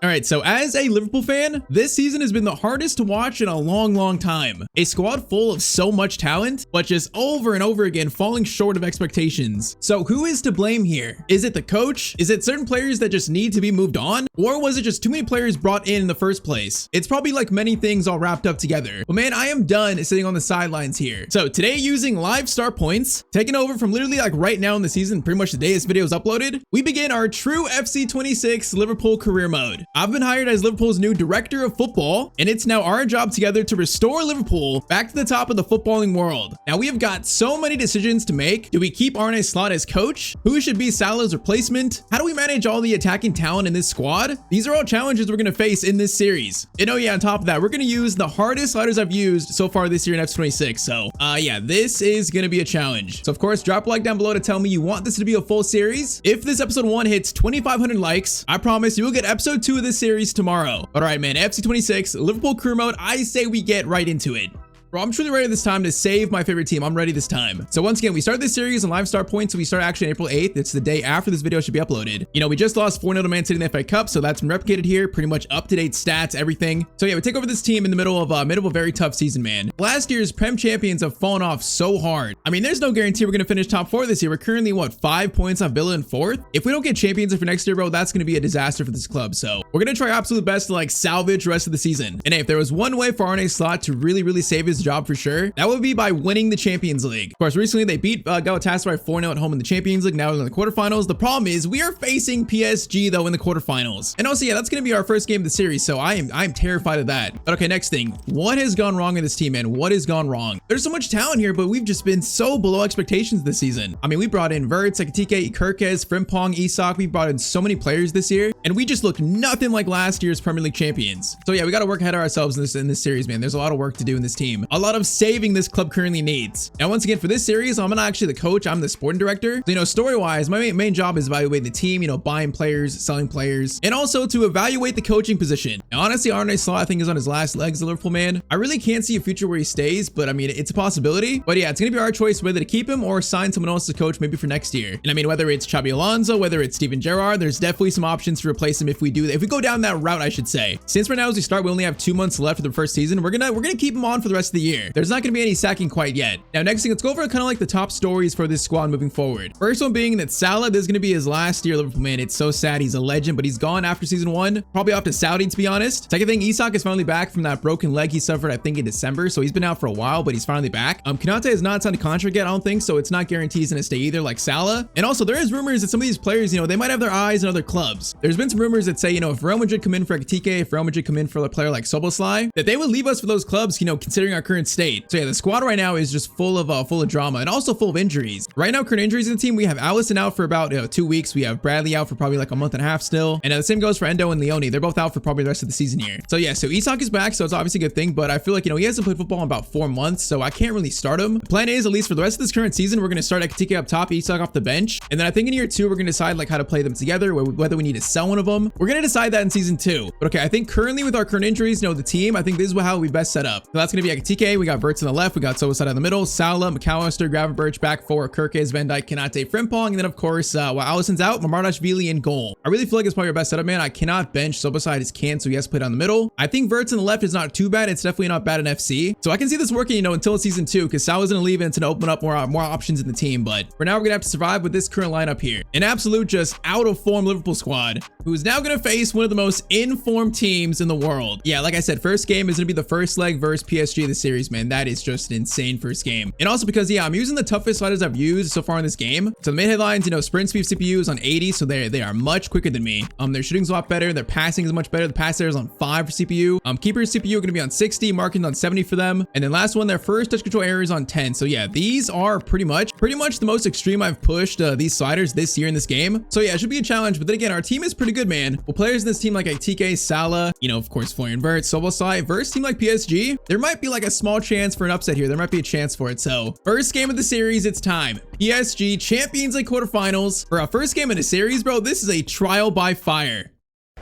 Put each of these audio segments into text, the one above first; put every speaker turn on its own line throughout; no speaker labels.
All right, so as a Liverpool fan, this season has been the hardest to watch in a long time. A squad full of so much talent, but just over and over again falling short of expectations. So who is to blame here? Is it the coach? Is it certain players that just need to be moved on? Or was it just too many players brought in the first place? It's probably like many things all wrapped up together. But man, I am done sitting on the sidelines here. So today, using live star points, taking over from literally like right now in the season, pretty much the day this video is uploaded, we begin our true FC 26 Liverpool career mode. I've been hired as Liverpool's new director of football, and it's now our job together to restore Liverpool back to the top of the footballing world. Now we have got so many decisions to make. Do we keep Arne Slot as coach? Who should be Salah's replacement? How do we manage all the attacking talent in this squad? These are all challenges we're going to face in this series. And oh yeah, on top of that, we're going to use the hardest sliders I've used so far this year in FC 26. So yeah, this is going to be a challenge. So of course, drop a like down below to tell me you want this to be a full series. If this episode 1 hits 2,500 likes, I promise you will get episode 2 of this series tomorrow. All right, man, FC 26 Liverpool career mode. I say we get right into it. Bro, I'm truly ready this time to save my favorite team. I'm ready this time. So once again, we start this series on live star points. So we start actually on April 8th. It's the day after this video should be uploaded. You know, we just lost 4-0 to Man City in the FA Cup. So that's been replicated here. Pretty much up-to-date stats, everything. So yeah, we take over this team in the middle of a very tough season, man. Last year's Prem champions have fallen off so hard. I mean, there's no guarantee we're going to finish top 4 this year. We're currently, what, 5 points off Villa in 4th? If we don't get champions for next year, bro, that's going to be a disaster for this club. So we're going to try our absolute best to like salvage the rest of the season. And hey, if there was one way for Arne Slot to really save his job for sure, that would be by winning the Champions League. Of course, recently they beat Galatasaray 4-0 at home in the Champions League. Now we're in the quarterfinals. The problem is we are facing PSG though in the quarterfinals. And also, yeah, that's going to be our first game of the series. So I'm terrified of that. But okay, next thing. What has gone wrong in this team, man? What has gone wrong? There's so much talent here, but we've just been so below expectations this season. I mean, we brought in Verts, Ekitike, Kirkes, Frimpong, Isak. We brought in so many players this year, and we just look nothing like last year's Premier League champions. So yeah, we got to work ahead of ourselves in this series, man. There's a lot of work to do in this team. A lot of saving this club currently needs. Now, once again, for this series, I'm not actually the coach. I'm the sporting director. So, you know, story-wise, my main job is evaluate the team, you know, buying players, selling players, and also to evaluate the coaching position. Now, honestly, Arne Slot, I think, is on his last legs at Liverpool, man. I really can't see a future where he stays, but I mean, it's a possibility. But yeah, it's going to be our choice whether to keep him or sign someone else to coach maybe for next year. And I mean, whether it's Xabi Alonso, whether it's Steven Gerrard, there's definitely some options to replace him if we go down that route, I should say. Since right now, as we start, we only have 2 months left of the first season. We're gonna keep him on for the rest of the year. There's not gonna be any sacking quite yet. Now, next thing, let's go over kind of like the top stories for this squad moving forward. First one being that Salah, this is going to be his last year Liverpool, man. It's so sad. He's a legend, but he's gone after season 1, probably off to Saudi, to be honest. Second thing, Isak is finally back from that broken leg he suffered, I think, in December. So he's been out for a while, but he's finally back. Konate has not signed a contract yet, I don't think, so it's not guaranteed he's going to stay either, like Salah. And also, there is rumors that some of these players, you know, they might have their eyes on other clubs. There's been some rumors that say, you know, if Real Madrid come in for Ekitike, if Real Madrid come in for a player like Szoboszlai, that they would leave us for those clubs, you know, considering our current state. So yeah, the squad right now is just full of drama and also full of injuries. Right now, current injuries in the team, we have Alisson out for about 2 weeks. We have Bradley out for probably like a month and a half still. And the same goes for Endo and Leone. They're both out for probably the rest of the season here. So yeah, so Isak is back, so it's obviously a good thing, but I feel like, you know, he hasn't played football in about 4 months, so I can't really start him. The plan is, at least for the rest of this current season, we're going to start Ekitike up top, Isak off the bench. And then I think in year 2, we're going to decide like how to play them together, whether we need to sell one of them. We're going to decide that in season 2. But okay, I think currently with our current injuries, you know, the team, I think this is how we best set up. So that's going to be Ekitike. We got Verts on the left. We got Szoboszlai in the middle, Salah, McAllister, Gravenberch back 4, Kirkes, Van Dijk, Konate, Frimpong, and then of course, while Alisson's out, Mamardashvili in goal. I really feel like it's probably our best setup, man. I cannot bench Szoboszlai, just can't, so he has to play down the middle. I think Verts on the left is not too bad. It's definitely not bad in FC. So I can see this working, you know, until season 2, because Salah's gonna leave and it's gonna open up more options in the team. But for now, we're gonna have to survive with this current lineup here. An absolute just out of form Liverpool squad, who's now gonna face one of the most informed teams in the world. Yeah, like I said, first game is gonna be the first leg versus PSG of the series, man. That is just an insane first game. And also because, yeah, I'm using the toughest sliders I've used so far in this game. So the main headlines, you know, sprint speed CPU is on 80, so they are much quicker than me. Their shooting's a lot better, their passing is much better. The pass there is on 5 for CPU. Keeper's CPU are gonna be on 60, marking on 70 for them. And then last one, their first touch control error is on 10. So yeah, these are pretty much the most extreme I've pushed these sliders this year in this game. So yeah, it should be a challenge. But then again, our team is pretty good, man. Well, players in this team like TK, Salah, you know, of course, Florian Wirtz, Szoboszlai, versus team like PSG, there might be like a small chance for an upset here. There might be a chance for it. So first game of the series, it's time. PSG Champions League quarterfinals. For our first game in the series, bro, this is a trial by fire.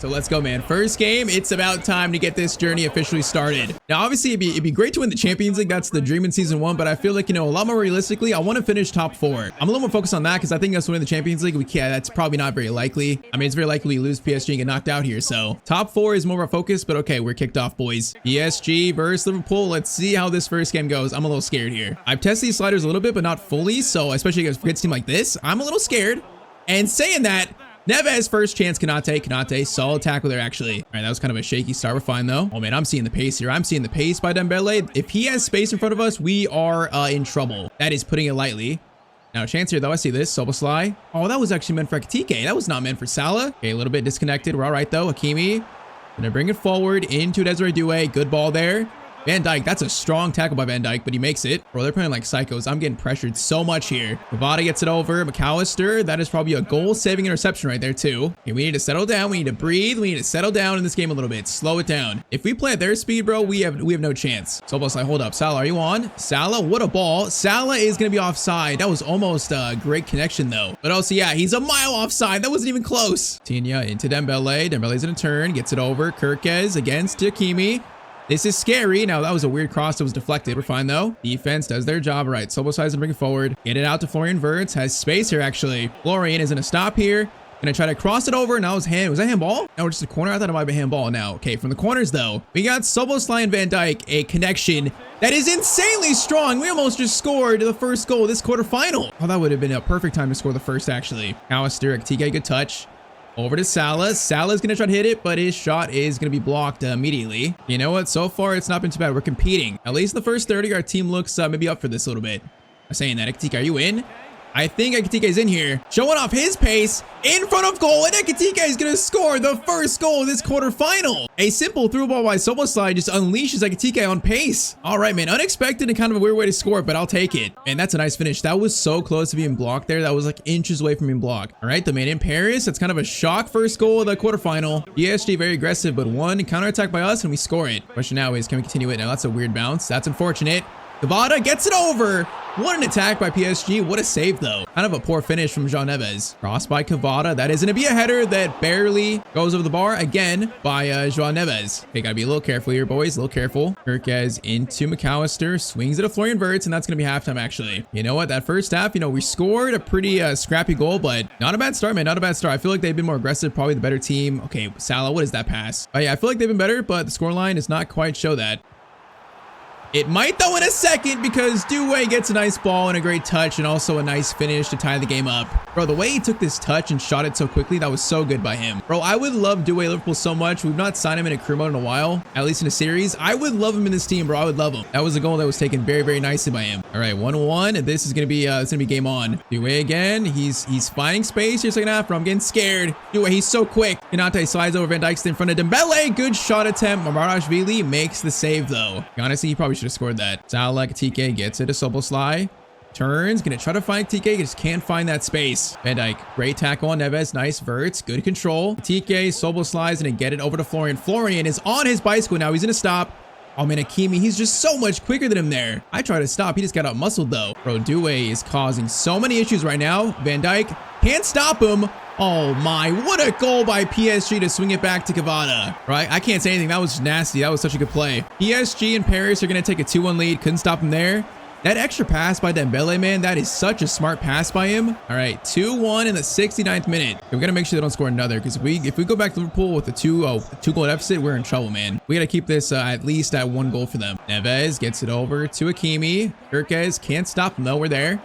So let's go, man. First game, it's about time to get this journey officially started. Now, obviously, it'd be great to win the Champions League. That's the dream in season 1, but I feel like, you know, a lot more realistically, I want to finish top 4. I'm a little more focused on that because I think us winning the Champions League, that's probably not very likely. I mean, it's very likely we lose PSG and get knocked out here. So top 4 is more of our focus, but okay, we're kicked off, boys. PSG versus Liverpool. Let's see how this first game goes. I'm a little scared here. I've tested these sliders a little bit, but not fully. So especially against a team like this, I'm a little scared. And saying that, Neves first chance, Kanate, solid tackle there actually. All right, that was kind of a shaky start. We're fine though. Oh man, I'm seeing the pace here. I'm seeing the pace by Dembele. If he has space in front of us, we are in trouble. That is putting it lightly. Now chance here though, I see this, Soboslai. Oh, that was actually meant for Ekitike. That was not meant for Salah. Okay, a little bit disconnected. We're all right though. Hakimi, gonna bring it forward into Desiree Doué. Good ball there. Van Dijk, that's a strong tackle by Van Dijk, but he makes it. Bro, they're playing like psychos. I'm getting pressured so much here. Kvara gets it over. McAllister, that is probably a goal-saving interception right there too. Okay, we need to settle down. We need to breathe. We need to settle down in this game a little bit. Slow it down. If we play at their speed, bro, we have no chance. Soboslai, hold up. Salah, are you on? Salah, what a ball. Salah is going to be offside. That was almost a great connection though. But also, yeah, he's a mile offside. That wasn't even close. Tinya into Dembele. Dembele's in a turn. Gets it over. Kirkez against Hakimi. This is scary. Now, that was a weird cross that was deflected. We're fine, though. Defense does their job. All right, Soboslai's bring it forward. Get it out to Florian Wirtz. Has space here, actually. Florian is going to stop here. Gonna try to cross it over. Now it's hand. Was that handball? No, just a corner. I thought it might be handball now. Okay, from the corners, though, we got Soboslai and Van Dijk. A connection that is insanely strong. We almost just scored the first goal of this quarterfinal. Oh, that would have been a perfect time to score the first, actually. Alistair, TK, good touch. Over to Salah. Salah's going to try to hit it, but his shot is going to be blocked immediately. You know what? So far, it's not been too bad. We're competing. At least in the first 30, our team looks maybe up for this a little bit. I'm saying that. Ekitike, are you in? I think Ekitike is in here. Showing off his pace in front of goal, and Ekitike is going to score the first goal of this quarterfinal. A simple through ball by Soboslai just unleashes Ekitike on pace. All right, man. Unexpected and kind of a weird way to score, but I'll take it. And that's a nice finish. That was so close to being blocked there. That was like inches away from being blocked. All right, the man in Paris. That's kind of a shock first goal of the quarterfinal. PSG very aggressive, but one counterattack by us, and we score it. Question now is, can we continue it? Now, that's a weird bounce. That's unfortunate. Kvara gets it over. What an attack by PSG. What a save, though. Kind of a poor finish from João Neves. Cross by Kvara. That is going to be a header that barely goes over the bar again by João Neves. Okay, gotta be a little careful here, boys. A little careful. Kirkez into McAllister. Swings it to Florian Wirtz, and that's going to be halftime, actually. You know what? That first half, you know, we scored a pretty scrappy goal, but not a bad start, man. Not a bad start. I feel like they've been more aggressive. Probably the better team. Okay, Salah, what is that pass? Oh, yeah, I feel like they've been better, but the scoreline does not quite show that. It might though in a second because Doué gets a nice ball and a great touch and also a nice finish to tie the game up. Bro, the way he took this touch and shot it so quickly, that was so good by him. Bro, I would love Doué Liverpool so much. We've not signed him in a career mode in a while, at least in a series. I would love him in this team, bro. I would love him. That was a goal that was taken very, very nicely by him. All right, 1-1. This is gonna be game on. Doué again. He's finding space here second half, bro. I'm getting scared. Doué, he's so quick. Kanate slides over Van Dijk's in front of Dembele. Good shot attempt. Marashvili makes the save though. Honestly, he probably should have scored that. Salah, TK gets it to Soboslai. Turns, gonna try to find TK, just can't find that space. Van Dijk, great tackle on Neves, nice Wirtz, good control. TK, Soboslai's gonna get it over to Florian. Florian is on his bicycle now, he's gonna stop. Oh man, Hakimi, he's just so much quicker than him there. I tried to stop, he just got out muscled though. Bro, Doué is causing so many issues right now. Van Dijk can't stop him. Oh my, what a goal by PSG to swing it back to Kvara. Right, I can't say anything, that was nasty. That was such a good play. PSG and Paris are gonna take a 2-1 lead, couldn't stop him there. That extra pass by Dembele, man, that is such a smart pass by him. All right, 2-1 in the 69th minute. We gotta make sure they don't score another, because if we go back to Liverpool with a two-goal deficit, we're in trouble, man. We gotta keep this at least at 1 goal for them. Neves gets it over to Hakimi. Kirkez can't stop him though, we're there.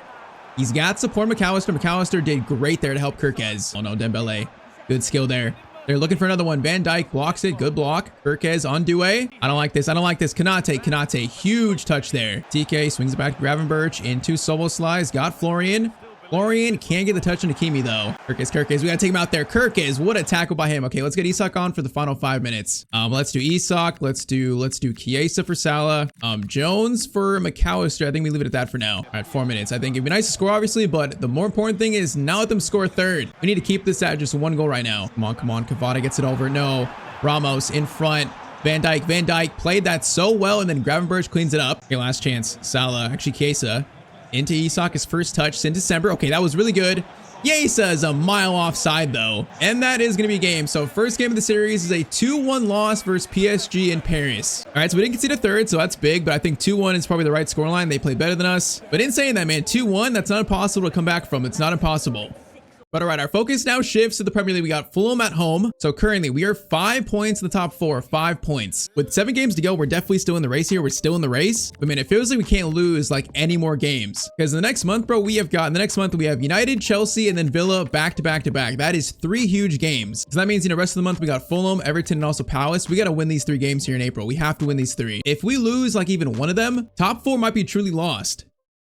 He's got support McAllister. McAllister did great there to help Kirkez. Oh no, Dembele, good skill there. They're looking for another one. Van Dijk blocks it. Good block. Kirkez on Doué. I don't like this. I don't like this. Kanate. Huge touch there. TK swings it back to Gravenberch into Soboslai. Got Florian. Florian can't get the touch on Hakimi though. Kirkez. We gotta take him out there. Kirkez, what a tackle by him. Okay, let's get Isak on for the final 5 minutes. Let's do Isak. Let's do Chiesa for Salah. Jones for McAllister. I think we leave it at that for now. All right, 4 minutes. I think it'd be nice to score, obviously, but the more important thing is now let them score third. We need to keep this at just 1 goal right now. Come on. Kvara gets it over. No. Ramos in front. Van Dijk played that so well, and then Gravenberch cleans it up. Okay, last chance. Salah, actually Chiesa. Into Isak, his first touch since December. Okay, that was really good. Yesa is a mile offside though. And that is going to be game. So first game of the series is a 2-1 loss versus PSG in Paris. All right, so we didn't concede a third, so that's big, but I think 2-1 is probably the right scoreline. They played better than us. But in saying that, man, 2-1, that's not impossible to come back from. It's not impossible. But all right, our focus now shifts to the Premier League. We got Fulham at home. So currently we are 5 points in the top 4, 5 points. With 7 games to go, we're definitely still in the race here. We're still in the race. But man, it feels like we can't lose like any more games. Because the next month, bro, we have United, Chelsea, and then Villa back to back to back. That is 3 huge games. So that means, you know, rest of the month we got Fulham, Everton, and also Palace. We got to win these 3 games here in April. We have to win these 3. If we lose like even one of them, top 4 might be truly lost.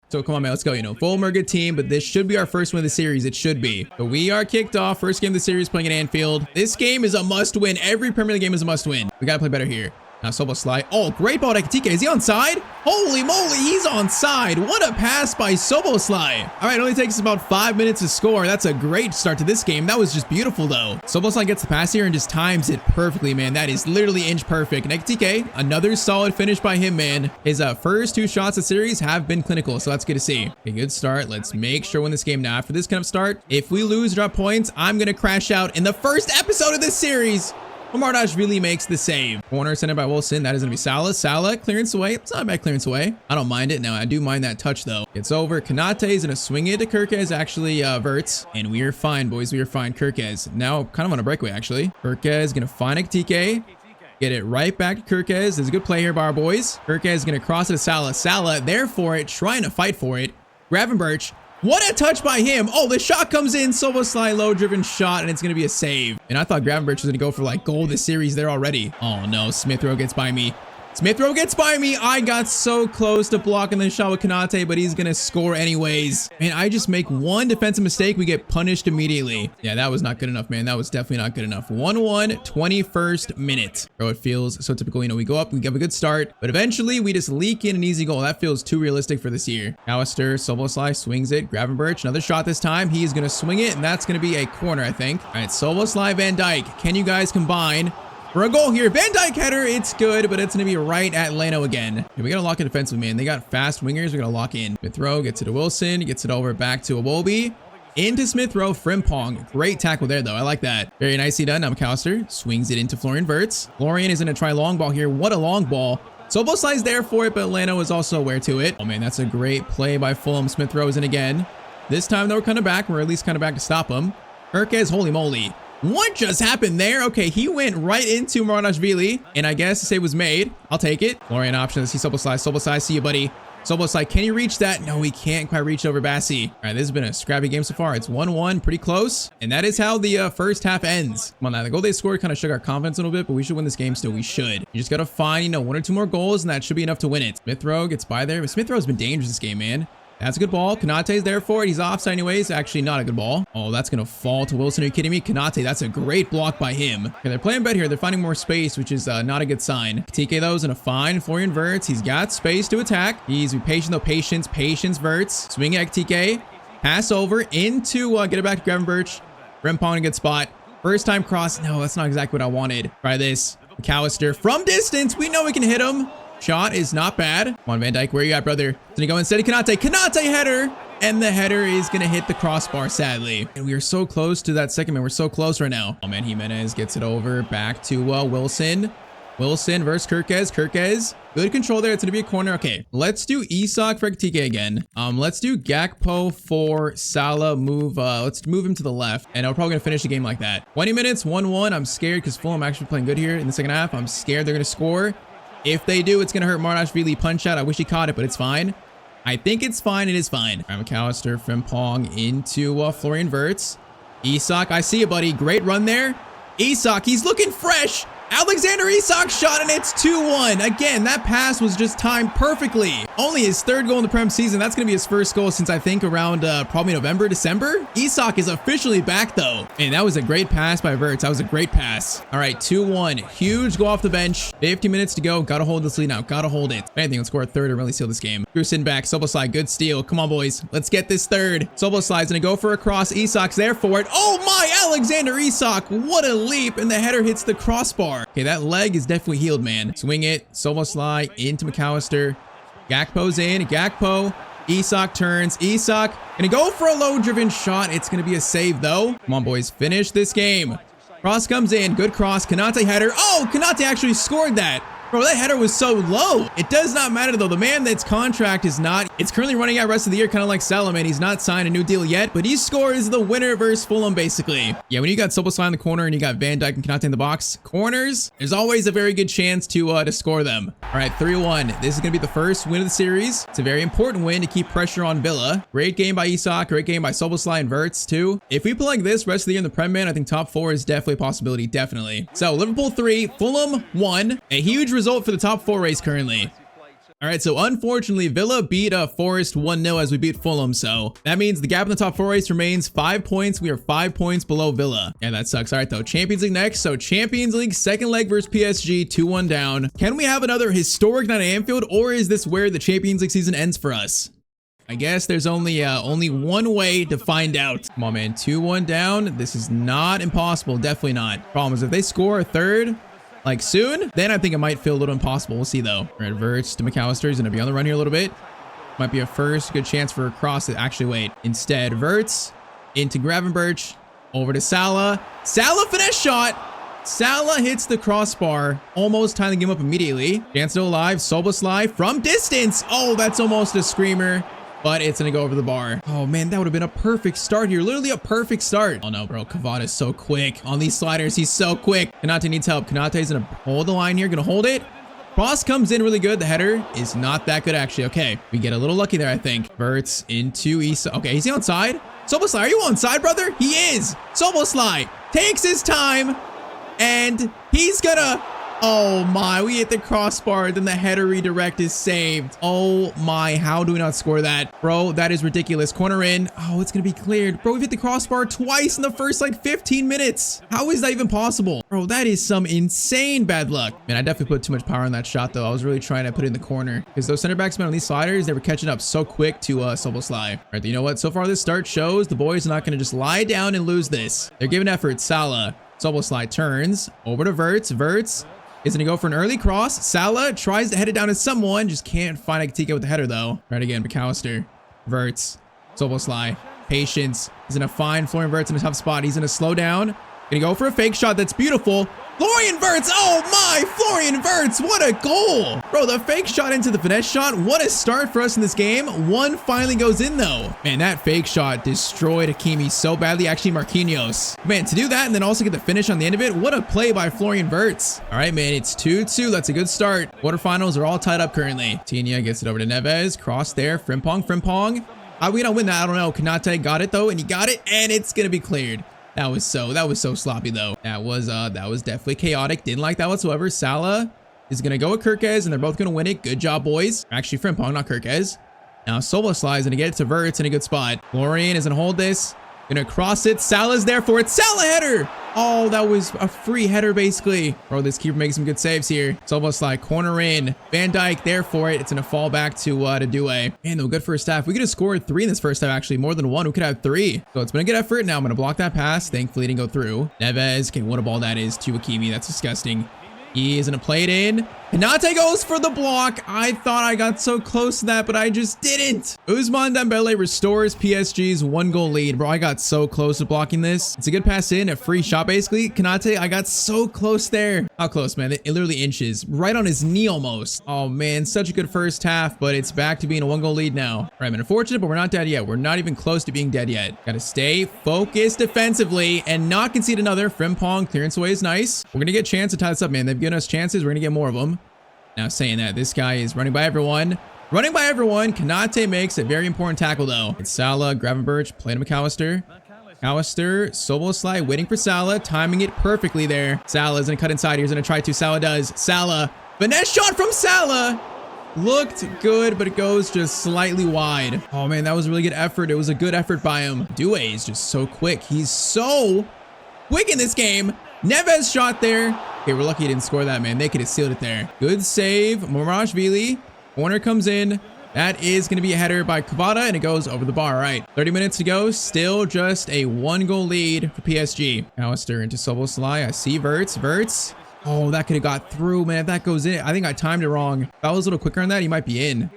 So come on, man, let's go. You know, Fulham are a good team, but this should be our first win of the series. It should be. But we are kicked off. First game of the series playing at Anfield. This game is a must win. Every Premier League game is a must win. We got to play better here. Now Szoboszlai. Oh, great ball to Ekitike. Is he onside? Holy moly, he's onside. What a pass by Szoboszlai. All right, it only takes about 5 minutes to score. That's a great start to this game. That was just beautiful, though. Szoboszlai gets the pass here and just times it perfectly, man. That is literally inch perfect. And Ekitike, another solid finish by him, man. His first 2 shots of the series have been clinical, so that's good to see. Okay, good start. Let's make sure we win this game now. After this kind of start, if we lose, drop points, I'm going to crash out in the first episode of this series. Marnashvili makes the save. Corner sent by Wilson. That is going to be Salah. Salah, clearance away. It's not a bad clearance away. I don't mind it. Now, I do mind that touch, though. It's over. Kanate is going to swing it to Kirkez, actually, Verts. And we are fine, boys. We are fine. Kirkez. Now, kind of on a breakaway, actually. Kirkez going to find Ekitike. Get it right back to Kirkez. There's a good play here by our boys. Kirkez is going to cross it to Salah. Salah, there for it, trying to fight for it. Gravenberch. What a touch by him. Oh, the shot comes in. Szoboszlai, low-driven shot, and it's going to be a save. And I thought Gravenberch was going to go for, like, goal this series there already. Oh, no. Smith Rowe gets by me. Smith Rowe gets by me. I got so close to blocking the shot with Kanate, but he's going to score anyways. And I just make one defensive mistake. We get punished immediately. Yeah, that was not good enough, man. That was definitely not good enough. 1-1, 21st minute. Bro, it feels so typical. You know, we go up, we have a good start, but eventually we just leak in an easy goal. That feels too realistic for this year. Alistair, Szoboszlai swings it. Gravenberch, another shot this time. He's going to swing it, and that's going to be a corner, I think. All right, Szoboszlai, Van Dijk. Can you guys combine for a goal here? Van Dijk header, it's good, but it's going to be right at Leno again. Okay, we got to lock in defensively, man. They got fast wingers. We got to lock in. Smith Rowe gets it to Wilson, gets it over back to Iwobi. Into Smith Rowe, Frimpong. Great tackle there, though. I like that. Very nicely done. Now McAllister swings it into Florian Wirtz. Florian is going to try long ball here. What a long ball. Szoboszlai's there for it, but Leno is also aware to it. Oh, man, that's a great play by Fulham. Smith Rowe is in again. This time, though, we're kind of back. We're at least kind of back to stop him. Kirkez, holy moly. What just happened there? Okay, he went right into Marnashvili, and I guess the save was made. I'll take it. Florian option. Let's see Szoboszlai. Szoboszlai, see you, buddy. Szoboszlai, can you reach that? No, he can't quite reach over Bassi. All right, this has been a scrappy game so far. It's 1-1, pretty close. And that is how the first half ends. Come on now, the goal they scored kind of shook our confidence a little bit, but we should win this game still. We should. You just got to find, you know, 1 or 2 more goals, and that should be enough to win it. Smith Rowe gets by there, but Smith Rowe's been dangerous this game, man. That's a good ball. Kanate's there for it. He's offside anyways. Actually, not a good ball. Oh, that's going to fall to Wilson. Are you kidding me? Kanate, that's a great block by him. Okay, they're playing better here. They're finding more space, which is not a good sign. TK, though, is going to find Florian Wirtz. He's got space to attack. He's patient, though. Patience, Wirtz. Swing at TK. Pass over into, get it back to Gravenberch. Frimpong, a good spot. First time cross. No, that's not exactly what I wanted. Try this. McAllister from distance. We know we can hit him. Shot is not bad. Come on, Van Dijk, where you at, brother? It's gonna go instead of Kanate. Kanate header! And the header is gonna hit the crossbar, sadly. And we are so close to that second man. We're so close right now. Oh, man, Jimenez gets it over back to Wilson. Wilson versus Kirkez. Kirkez, good control there. It's gonna be a corner. Okay, let's do Isak for Ekitike again. Let's do Gakpo for Salah. Let's move him to the left. And I'm probably gonna finish the game like that. 20 minutes, 1-1. I'm scared because Fulham actually playing good here in the second half. I'm scared they're gonna score. If they do, it's going to hurt Marnashvili punch out. I wish he caught it, but it's fine. I think it's fine. It is fine. All right, McAllister, Frimpong into Florian Wirtz. Isak, I see you, buddy. Great run there. Isak, he's looking fresh. Alexander Isak shot, and it's 2-1. Again, that pass was just timed perfectly. Only his 3rd goal in the Prem season. That's going to be his first goal since I think around probably November, December. Isak is officially back, though. And that was a great pass by Wirtz. That was a great pass. All right, 2-1. Huge goal off the bench. 50 minutes to go. Got to hold this lead now. Got to hold it. If anything, let's score a 3rd and really seal this game. We're sitting back. Szoboszlai, good steal. Come on, boys. Let's get this 3rd. Szoboszlai's going to go for a cross. Isak's there for it. Oh, my Alexander Isak. What a leap. And the header hits the crossbar. Okay, that leg is definitely healed, man. Swing it. Szoboszlai into McAllister. Gakpo's in. Gakpo Isak turns. Isak gonna go for a low-driven shot. It's gonna be a save, though. Come on, boys. Finish this game. Cross comes in. Good cross. Konate header. Oh, Konate actually scored that. Bro, that header was so low. It does not matter, though. The man that's contract is not. It's currently running out rest of the year, kind of like Salah, man. He's not signed a new deal yet, but he scores the winner versus Fulham, basically. Yeah, when you got Soboslai in the corner and you got Van Dijk and Konate in the box, corners, there's always a very good chance to score them. All right, 3-1. This is going to be the first win of the series. It's a very important win to keep pressure on Villa. Great game by Isak. Great game by Soboslai and Wirtz, too. If we play like this rest of the year in the Prem, man, I think top 4 is definitely a possibility. Definitely. So, Liverpool 3, Fulham 1. A huge result for the top 4 race currently. All right, so unfortunately, Villa beat Forest 1-0 as we beat Fulham, so that means the gap in the top 4 race remains 5 points. We are 5 points below Villa. Yeah, that sucks. All right, though, Champions League next. So Champions League, second leg versus PSG, 2-1 down. Can we have another historic night at Anfield, or is this where the Champions League season ends for us? I guess there's only one way to find out. Come on, man, 2-1 down. This is not impossible. Definitely not. Problem is, if they score a third, like soon, then I think it might feel a little impossible. We'll see, though. All right, Wirtz to McAllister. He's going to be on the run here a little bit. Might be a first good chance for a cross. Actually, wait. Instead, Wirtz into Gravenberch. Over to Salah. Salah finesse shot. Salah hits the crossbar. Almost tying the game up immediately. Chance still alive. Soboslai from distance. Oh, that's almost a screamer. But it's going to go over the bar. Oh, man, that would have been a perfect start here. Literally a perfect start. Oh, no, bro. Kvara is so quick. On these sliders, he's so quick. Konate needs help. Konate is going to hold the line here. Going to hold it. Cross comes in really good. The header is not that good, actually. Okay, we get a little lucky there, I think. Wirtz into Isa. Okay, is he onside? Soboslai, are you onside, brother? He is. Soboslai takes his time. And he's going to... Oh my, we hit the crossbar, then the header redirect is saved. Oh my, how do we not score that? Bro, that is ridiculous. Corner in. Oh, it's gonna be cleared. Bro, we've hit the crossbar twice in the first like 15 minutes. How is that even possible? Bro, that is some insane bad luck. Man, I definitely put too much power on that shot though. I was really trying to put it in the corner because those center backs, man, on these sliders, they were catching up so quick to Soboslai. All right, you know what? So far this start shows the boys are not gonna just lie down and lose this. They're giving effort. Salah. Soboslai turns over to Wirtz. Wirtz is gonna go for an early cross. Salah tries to head it down to someone. Just can't find Ekitike with the header though. Right again, McAllister. Wirtz. Soboslai. Patience. He's gonna find Florian Wirtz in a tough spot. He's gonna slow down. Gonna go for a fake shot that's beautiful. Florian Wirtz. Oh my, Florian Wirtz. What a goal. Bro, the fake shot into the finesse shot. What a start for us in this game. One finally goes in though. Man, that fake shot destroyed Hakimi so badly. Actually, Marquinhos. Man, to do that and then also get the finish on the end of it. What a play by Florian Wirtz. All right, man, it's 2-2. That's a good start. Quarterfinals are all tied up currently. Tina gets it over to Neves. Cross there. Frimpong. How are we gonna win that? I don't know. Konate got it though, and he got it, and it's gonna be cleared. That was so sloppy though. That was definitely chaotic. Didn't like that whatsoever. Salah is gonna go with Kirkez, and they're both gonna win it. Good job, boys. Actually, Frimpong, not Kirkez. Now Soboslai is gonna get it to Wirtz in a good spot. Florian is gonna hold this. Gonna cross it. Salah's there for it. Salah header. Oh, that was a free header basically. Bro, this keeper makes some good saves here. Soboslai corner in. Van Dijk there for it. It's gonna fall back to Due. Man, though, good first half. We could have scored 3 in this first half, actually. More than 1. We could have 3. So it's been a good effort. Now I'm gonna block that pass. Thankfully, it didn't go through. Neves. Okay, what a ball that is to Hakimi. That's disgusting. He is gonna play it in. Konate goes for the block. I thought I got so close to that, but I just didn't. Ousmane Dembele restores PSG's 1-goal lead. Bro, I got so close to blocking this. It's a good pass in, a free shot basically. Konate, I got so close there. How close, man? It literally inches. Right on his knee almost. Oh, man, such a good first half, but it's back to being a 1-goal lead now. All right, man, unfortunate, but we're not dead yet. We're not even close to being dead yet. Gotta stay focused defensively and not concede another. Frimpong clearance away is nice. We're gonna get a chance to tie this up, man. They've given us chances. We're gonna get more of them. Now saying that, this guy is running by everyone. Konate makes a very important tackle though. It's Salah, Gravenberch, play to McAllister. Soboslai waiting for Salah, timing it perfectly there. Salah's gonna cut inside. He's gonna try to. Salah does. Salah, finesse shot from Salah. Looked good, but it goes just slightly wide. Oh man, that was a really good effort. It was a good effort by him. Due is just so quick. He's so quick in this game. Neves shot there. Okay, we're lucky he didn't score that, man. They could have sealed it there. Good save. Morashvili. Corner comes in. That is going to be a header by Kvara, and it goes over the bar. All right, 30 minutes to go. Still just a 1-goal lead for PSG. Alistair into Soboslai. I see Wirtz. Oh, that could have got through, man. If that goes in, I think I timed it wrong. If I was a little quicker on that, he might be in.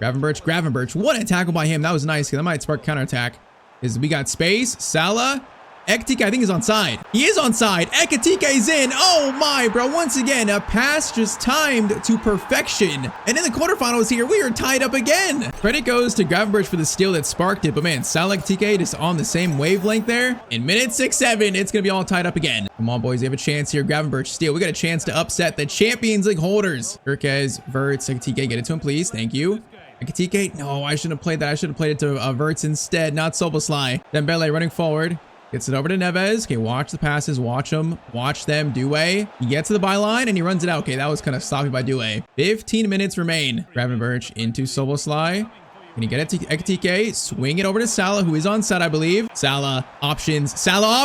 Gravenberch. What a tackle by him. That was nice. That might spark counterattack. We got space. Salah. Ekitike, I think, is onside. He is onside. Ekitike's in. Oh my, bro. Once again, a pass just timed to perfection. And in the quarterfinals here, we are tied up again. Credit goes to Gravenberch for the steal that sparked it. But man, Salah, Ekitike just on the same wavelength there. In minute 6-7, it's going to be all tied up again. Come on, boys. You have a chance here. Gravenberch steal. We got a chance to upset the Champions League holders. Kirkes, Verts, Ekitike, get it to him, please. Thank you. Ekitike. No, I shouldn't have played that. I should have played it to Verts instead, not Soboslai. Dembele running forward. Gets it over to Neves. Okay, watch the passes. Watch them. Watch them. Doué. He gets to the byline and he runs it out. Okay, that was kind of sloppy by Doué. 15 minutes remain. Gravenberch into Soboslai. Can he get it to Ekitike? Swing it over to Salah, who is on set, I believe. Salah options. Salah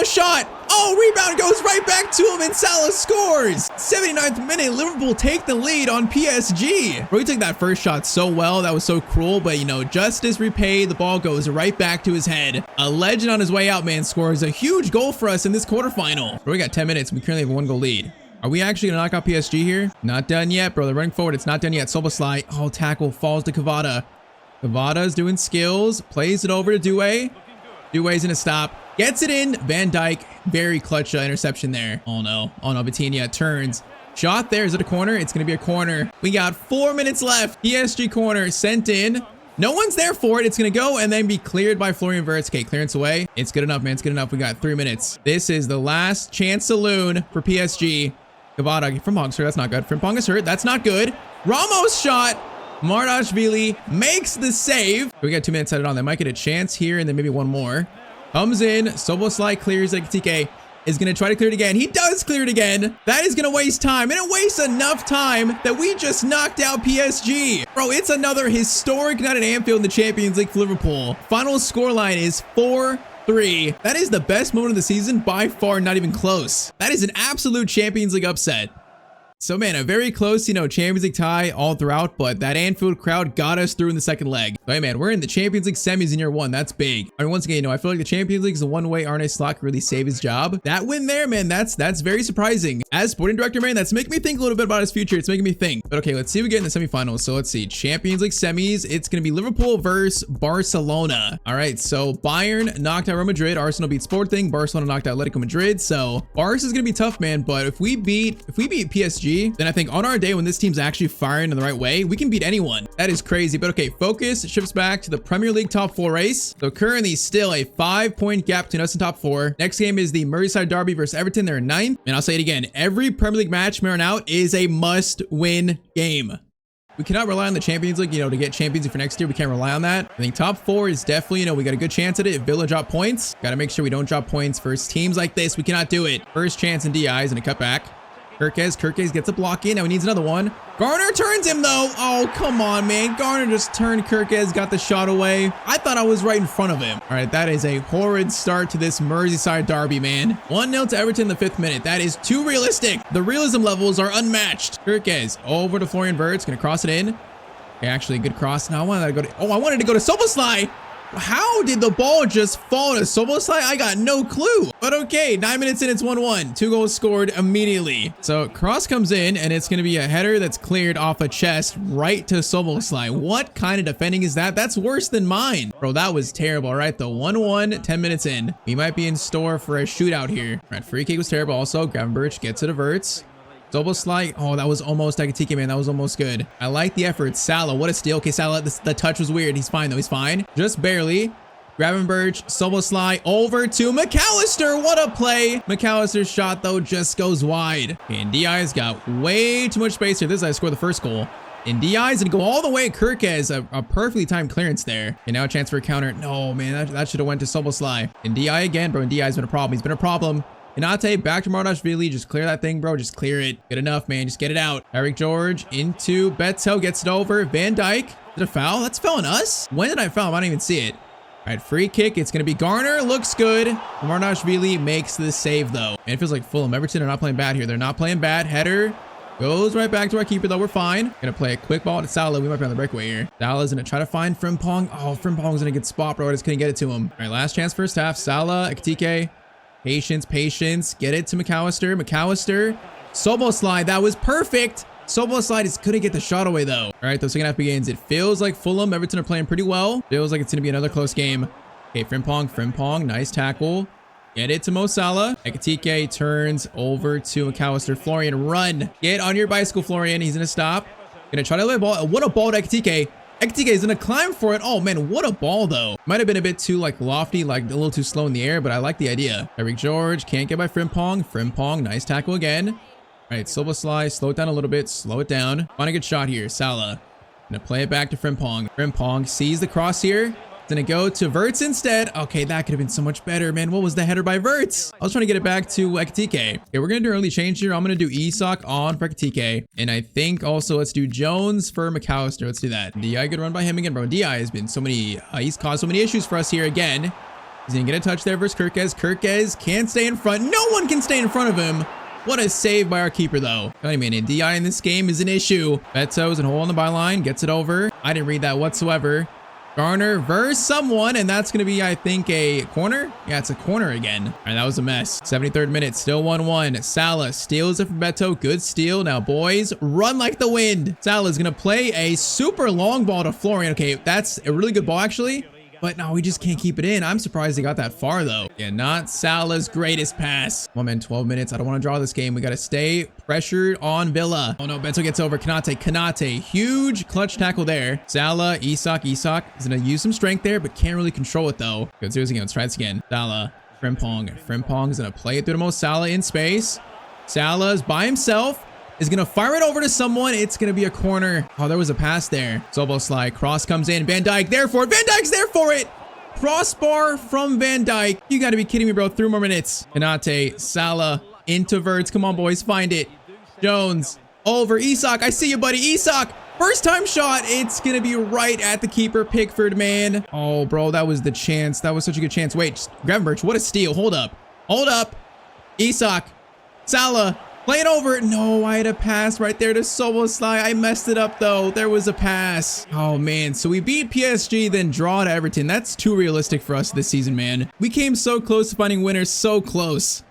shot. Oh, rebound goes right back to him and Salah scores. 79th minute, Liverpool take the lead on PSG. Bro, he took that first shot so well. That was so cruel, but you know, justice repaid. The ball goes right back to his head. A legend on his way out, man, scores a huge goal for us in this quarterfinal. Bro, we got 10 minutes. We currently have a 1-goal lead. Are we actually gonna knock out PSG here? Not done yet, bro. They're running forward. It's not done yet. Soboslai. Oh, tackle falls to Kvara. Kvara's doing skills. Plays it over to Doué. Doué's gonna stop. Gets it in. Van Dijk. Very clutch interception there. Oh no. Oh no. Vitinha turns. Shot there. Is it a corner? It's gonna be a corner. We got 4 minutes left. PSG corner sent in. No one's there for it. It's going to go and then be cleared by Florian Wirtz. Okay, clearance away. It's good enough, man. It's good enough. We got 3 minutes. This is the last chance saloon for PSG. Kvara. Frimpong's hurt. That's not good. Frimpong is hurt. That's not good. Ramos shot. Mardashvili makes the save. We got 2 minutes added on. They might get a chance here and then maybe one more. Comes in. Soboslai clears. Ekitike is going to try to clear it again. He does clear it again. That is going to waste time. And it wastes enough time that we just knocked out PSG. Bro, it's another historic night at Anfield in the Champions League for Liverpool. Final scoreline is 4-3. That is the best moment of the season by far, not even close. That is an absolute Champions League upset. So man, a very close, you know, Champions League tie all throughout, but that Anfield crowd got us through in the second leg. So hey man, we're in the Champions League semis in year 1. That's big. I mean, once again, you know, I feel like the Champions League is the one way Arne Slot can really save his job. That win there, man, that's very surprising. As sporting director, man, that's making me think a little bit about his future. It's making me think. But okay, let's see what we get in the semifinals. So let's see, Champions League semis. It's going to be Liverpool versus Barcelona. All right, so Bayern knocked out Real Madrid. Arsenal beat Sporting. Barcelona knocked out Atletico Madrid. So Barca is going to be tough, man. But if we beat PSG, then I think on our day when this team's actually firing in the right way, we can beat anyone. That is crazy. But okay, focus shifts back to the Premier League top 4 race. So currently still a 5-point gap between us and top 4. Next game is the Merseyside Derby versus Everton. They're in 9th. And I'll say it again, every Premier League match from here on out is a must-win game. We cannot rely on the Champions League, you know, to get Champions League for next year. We can't rely on that. I think top 4 is definitely, you know, we got a good chance at it. If Villa drop points, got to make sure we don't drop points versus teams like this. We cannot do it. First chance in DIs and a cutback. Kirkes gets a block in. Now he needs another one. Garner turns him though. Oh, come on, man. Garner just turned Kirkes, got the shot away. I thought I was right in front of him. All right, that is a horrid start to this Merseyside derby, man. 1-0 to Everton in the 5th minute. That is too realistic. The realism levels are unmatched. Kirkes over to Florian Wirtz. Gonna cross it in. Okay, actually, good cross. Now I wanted to go to Soboslai. How did the ball just fall to Soboslai? I got no clue. But okay, 9 minutes in, it's 1-1. 2 goals scored immediately. So cross comes in, and it's going to be a header that's cleared off a chest right to Soboslai. What kind of defending is that? That's worse than mine. Bro, that was terrible. All right, the 1-1, 10 minutes in. We might be in store for a shootout here. All right, free kick was terrible also. Gravenberch gets it to Wirtz. Soboslai. Oh, that was almost Ekitike, man. That was almost good. I like the effort. Salah, what a steal. Okay, Salah, the touch was weird. He's fine, though. He's fine. Just barely. Gravenberch, Soboslai over to McAllister. What a play. McAllister's shot, though, just goes wide. Okay, and DI's got way too much space here. This is how I scored the first goal. And DI's gonna go all the way. Kirkes, a perfectly timed clearance there. And now a chance for a counter. No, man, that should have went to Soboslai. And DI again, bro. And DI's been a problem. He's been a problem. Inate, back to Mardashvili. Just clear that thing, bro. Just clear it. Good enough, man. Just get it out. Eric George into Beto. Gets it over. Van Dijk. Is it a foul? That's fouling us? When did I foul him? I don't even see it. All right, free kick. It's going to be Garner. Looks good. Mardashvili makes the save, though. And it feels like Fulham. Everton are not playing bad here. They're not playing bad. Header. Goes right back to our keeper, though. We're fine. Gonna play a quick ball to Salah. We might be on the breakaway here. Salah's gonna try to find Frimpong. Oh, Frimpong's in a good spot, bro. I just couldn't get it to him. All right, last chance first half. Salah, Ekitike. Patience. Get it to McAllister. Soboslai, that was perfect. Szoboszlai is gonna get the shot away though. All right, the second half begins. It feels like Fulham, Everton are playing pretty well. Feels like it's gonna be another close game. Okay, Frimpong, nice tackle. Get it to Mo Salah. Ekitike turns over to McAllister. Florian, run. Get on your bicycle, Florian. He's gonna stop. Gonna try to lay a ball. What a ball to Ekitike. Ekitike is gonna climb for it. Oh man, what a ball though. Might have been a bit too like lofty, like a little too slow in the air, but I like the idea. Eric George can't get by Frimpong. Frimpong, nice tackle again. All right, Szoboszlai, slow it down a little bit. Slow it down. Find a good shot here. Salah. Gonna play it back to Frimpong. Frimpong sees the cross here. Gonna go to Verts instead. Okay, that could have been so much better, man. What was the header by Verts? I was trying to get it back to Ekitike. Okay, we're gonna do an early change here. I'm gonna do Isak on for Ekitike. And I think also let's do Jones for McAllister. Let's do that. DI, good run by him again, bro. DI has been so many, he's caused so many issues for us here again. He's gonna get a touch there versus Kirkez. Kirkez can't stay in front. No one can stay in front of him. What a save by our keeper, though. I mean, a DI in this game is an issue. Beto's in a hole on the byline, gets it over. I didn't read that whatsoever. Garner versus someone, and that's going to be, I think, a corner. Yeah, it's a corner again. All right, that was a mess. 73rd minute, still 1-1. Salah steals it from Beto. Good steal. Now, boys, run like the wind. Salah's going to play a super long ball to Florian. Okay, that's a really good ball, actually. But no, we just can't keep it in. I'm surprised they got that far, though. Yeah, not Salah's greatest pass. 1 minute, 12 minutes. I don't want to draw this game. We got to stay pressured on Villa. Oh, no. Beto gets over. Kanate. Huge clutch tackle there. Salah, Isak. Isak is going to use some strength there, but can't really control it, though. Let's do this again. Let's try this again. Salah, Frimpong. Frimpong is going to play it through the most. Salah in space. Salah's by himself. Is going to fire it over to someone. It's going to be a corner. Oh, there was a pass there. Szoboszlai. Cross comes in. Van Dijk there for it. Van Dijk's there for it. Crossbar from Van Dijk. You got to be kidding me, bro. 3 more minutes. Kanate. Salah. Into Verts. Come on, boys. Find it. Jones. Over. Isak. I see you, buddy. Isak. First time shot. It's going to be right at the keeper. Pickford, man. Oh, bro. That was the chance. That was such a good chance. Wait. Just grab Verts. What a steal. Hold up. Hold up. Isak. Salah. Play it over. No, I had a pass right there to Szoboszlai. I messed it up, though. There was a pass. Oh, man. So we beat PSG, then draw to Everton. That's too realistic for us this season, man. We came so close to finding winners. So close.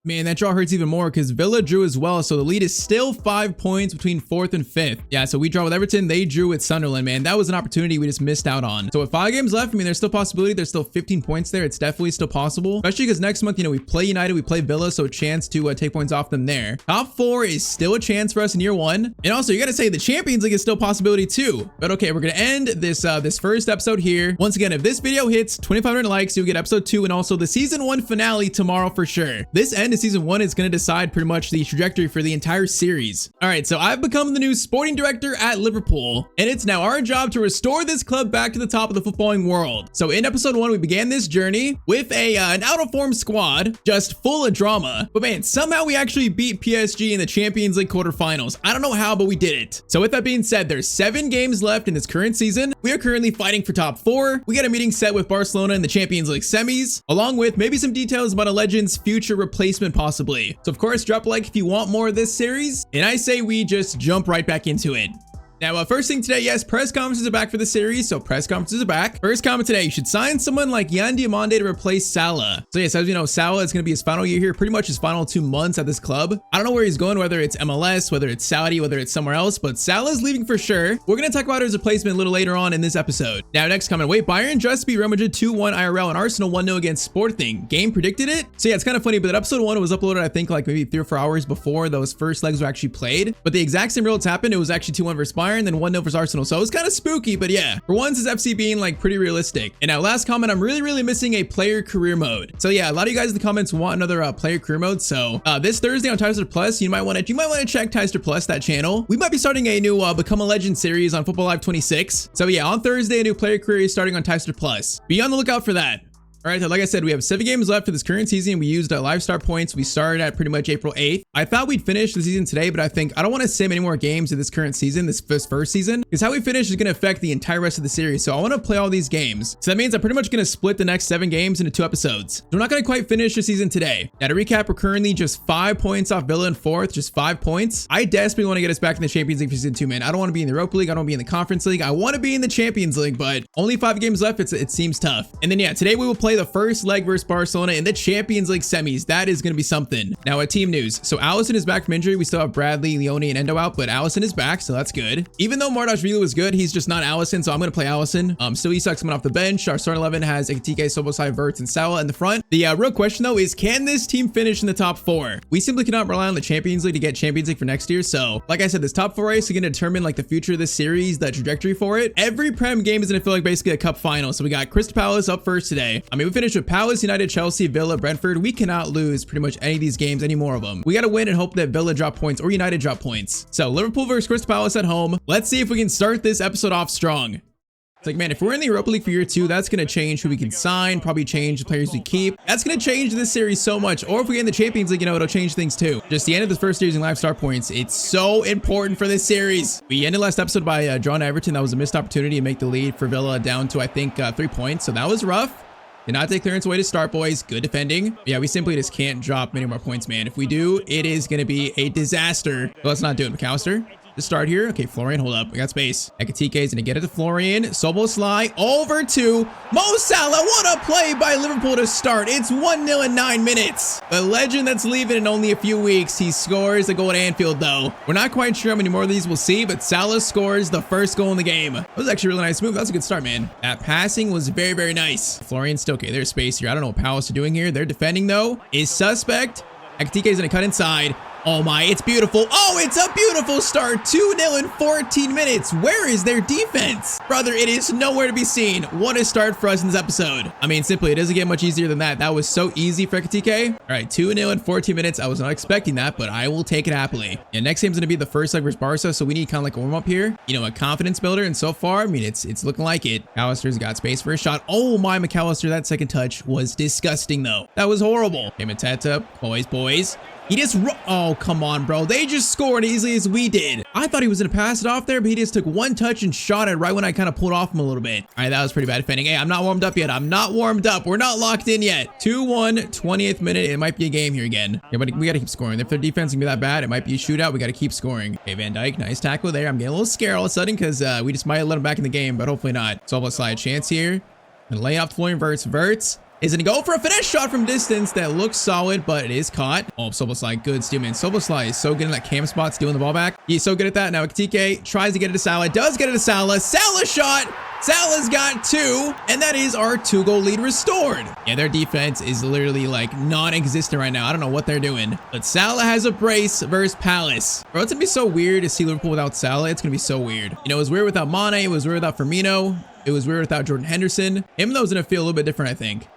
Man, that draw hurts even more because Villa drew as well. So the lead is still 5 points between 4th and 5th. Yeah, so we draw with Everton. They drew with Sunderland, man. That was an opportunity we just missed out on. So with 5 games left, I mean, there's still possibility. There's still 15 points there. It's definitely still possible, especially because next month, you know, we play United, we play Villa. So a chance to take points off them there. Top 4 is still a chance for us in year 1. And also, you got to say the Champions League is still a possibility too. But okay, we're going to end this this first episode here. Once again, if this video hits 2,500 likes, you'll get episode 2 and also the season 1 finale tomorrow for sure. This end of season 1 is going to decide pretty much the trajectory for the entire series. All right, so I've become the new sporting director at Liverpool, and it's now our job to restore this club back to the top of the footballing world. So in episode 1, we began this journey with an out-of-form squad, just full of drama. But man, somehow we actually beat PSG in the Champions League quarterfinals. I don't know how, but we did it. So with that being said, there's 7 games left in this current season. We are currently fighting for top 4. We got a meeting set with Barcelona in the Champions League semis, along with maybe some details about a legend's future replacement possibly. So of course, drop a like if you want more of this series, and I say we just jump right back into it. Now, first thing today, yes, press conferences are back for the series, so press conferences are back. First comment today, you should sign someone like Yan Diomande to replace Salah. So yes, as you know, Salah is going to be his final year here, pretty much his final 2 months at this club. I don't know where he's going, whether it's MLS, whether it's Saudi, whether it's somewhere else, but Salah's leaving for sure. We're going to talk about his replacement a little later on in this episode. Now, next comment, wait, Bayern just beat Real Madrid 2-1 IRL and Arsenal 1-0 against Sporting. Game predicted it? So yeah, it's kind of funny, but episode 1 was uploaded, I think, like maybe 3 or 4 hours before those first legs were actually played. But the exact same results happened. It was actually 2-1 versus Bayern, then 1-0 versus Arsenal. So it was kind of spooky, but yeah, for once, this FC being like pretty realistic. And now last comment, I'm really missing a player career mode. So yeah, a lot of you guys in the comments want another player career mode. So this Thursday on Tyztir Plus, you might want to check Tyztir Plus, that channel. We might be starting a new Become a Legend series on Football Live 26. So yeah, on Thursday, a new player career is starting on Tyztir Plus. Be on the lookout for that. All right, like I said, we have 7 games left for this current season. We used live start points. We started at pretty much April 8th. I thought we'd finish the season today, but I think I don't want to sim any more games in this current season, this first season, because how we finish is going to affect the entire rest of the series. So I want to play all these games. So that means I'm pretty much going to split the next 7 games into 2 episodes. So we're not going to quite finish the season today. Now to recap, we're currently just 5 points off Villa in 4th, just 5 points. I desperately want to get us back in the Champions League for season 2, man. I don't want to be in the Europa League. I don't want to be in the Conference League. I want to be in the Champions League, but only 5 games left. It seems tough. And then yeah, today we will play play the first leg versus Barcelona in the Champions League semis. That is going to be something. Now, at team news. So Alisson is back from injury. We still have Bradley, Leone, and Endo out, but Alisson is back, so that's good. Even though Mardashvili was good, he's just not Alisson, so I'm going to play Alisson. Still Isak's coming off the bench. Our starting 11 has Ekitike, Szoboszlai, Wirtz, and Salah in the front. The real question, though, is can this team finish in the top 4? We simply cannot rely on the Champions League to get Champions League for next year. So, like I said, this top 4 race is going to determine like the future of this series, the trajectory for it. Every Prem game is going to feel like basically a cup final. So we got Crystal Palace up first today. I mean, we finished with Palace, United, Chelsea, Villa, Brentford. We cannot lose pretty much any of these games, any more of them. We got to win and hope that Villa drop points or United drop points. So Liverpool versus Crystal Palace at home. Let's see if we can start this episode off strong. It's like, man, if we're in the Europa League for year 2, that's going to change who we can sign, probably change the players we keep. That's going to change this series so much. Or if we get in the Champions League, you know, it'll change things too. Just the end of this first series in live star points. It's so important for this series. We ended last episode by drawing Everton. That was a missed opportunity to make the lead for Villa down to, I think, 3 points. So that was rough. Did not take clearance away to start, boys. Good defending. Yeah, we simply just can't drop many more points, man. If we do, it is going to be a disaster. But let's not do it. McAllister. To start here. Okay, Florian, hold up. We got space. Ekitike is going to get it to Florian. Szoboszlai over to Mo Salah. What a play by Liverpool to start. It's 1-0 in 9 minutes. The legend that's leaving in only a few weeks. He scores a goal at Anfield, though. We're not quite sure how many more of these we'll see, but Salah scores the first goal in the game. That was actually a really nice move. That was a good start, man. That passing was very, very nice. Florian still okay. There's space here. I don't know what Palace are doing here. Their defending, though, is suspect. Ekitike is going to cut inside. Oh my, it's beautiful. Oh, it's a beautiful start. 2-0 in 14 minutes. Where is their defense? Brother, it is nowhere to be seen. What a start for us in this episode. I mean, simply, it doesn't get much easier than that. That was so easy for Ekitike. All right, 2-0 in 14 minutes. I was not expecting that, but I will take it happily. Yeah, next game's going to be the first leg versus Barca, so we need kind of like a warm-up here. You know, a confidence builder, and so far, I mean, it's looking like it. McAllister's got space for a shot. Oh my, McAllister, that second touch was disgusting, though. That was horrible. Okay, Mateta, boys. He just, oh, come on, bro. They just scored easily as we did. I thought he was going to pass it off there, but he just took one touch and shot it right when I kind of pulled off him a little bit. All right, that was pretty bad defending. Hey, I'm not warmed up yet. I'm not warmed up. We're not locked in yet. 2-1, 20th minute. It might be a game here again. Yeah, but we got to keep scoring. If their defense can be that bad, it might be a shootout. We got to keep scoring. Okay, Van Dijk, nice tackle there. I'm getting a little scared all of a sudden because we just might have let him back in the game, but hopefully not. So I'll slide a chance here. And lay off Florian Wirtz. Wirtz is going to go for a finesse shot from distance that looks solid, but it is caught. Oh, Szoboszlai, good steal, man. Szoboszlai is so good in that cam spot, stealing the ball back. He's so good at that. Now, Ekitike tries to get it to Salah. Does get it to Salah. Salah shot. Salah's got 2, and that is our 2-goal lead restored. Yeah, their defense is literally like non-existent right now. I don't know what they're doing. But Salah has a brace versus Palace. Bro, it's going to be so weird to see Liverpool without Salah. It's going to be so weird. You know, it was weird without Mane. It was weird without Firmino. It was weird without Jordan Henderson. Him, though, is going to feel a little bit different, I think.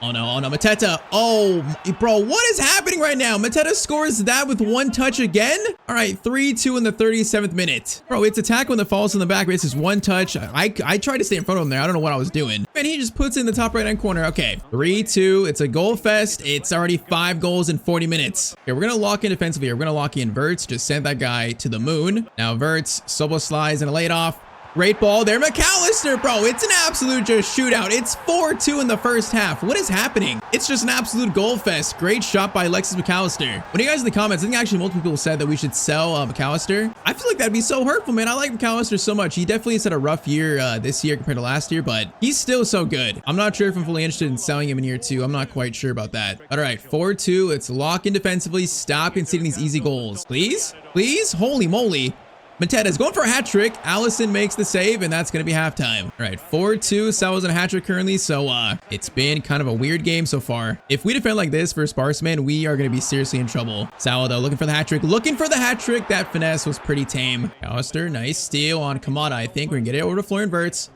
Oh no, Mateta. Oh, bro, what is happening right now? Mateta scores that with one touch again? All right, 3-2 in the 37th minute. Bro, it's a tackle when the falls in the back, but it's just one touch. I tried to stay in front of him there. I don't know what I was doing. Man, he just puts it in the top right-hand corner. Okay, 3-2. It's a goal fest. It's already 5 goals in 40 minutes. Okay, we're going to lock in defensively here. We're going to lock in Wirtz. Just send that guy to the moon. Now, Wirtz, Szoboszlai is going to lay it off. Great ball there. McAllister, bro. It's an absolute just shootout. It's 4-2 in the first half. What is happening? It's just an absolute goal fest. Great shot by Alexis McAllister. What do you guys in the comments? I think actually multiple people said that we should sell McAllister. I feel like that'd be so hurtful, man. I like McAllister so much. He definitely has had a rough year this year compared to last year, but he's still so good. I'm not sure if I'm fully interested in selling him in year 2. I'm not quite sure about that. All right, 4-2. Let's lock in defensively. Stop conceding these easy goals. Please? Please? Holy moly. Mateta's going for a hat trick. Alisson makes the save, and that's going to be halftime. All right, 4-2. Salah's on a hat trick currently, so it's been kind of a weird game so far. If we defend like this versus Barca, man, we are going to be seriously in trouble. Salah, though, looking for the hat trick. Looking for the hat trick. That finesse was pretty tame. Alistair, nice steal on Kamada. I think we're going to get it over to Florian Wirtz.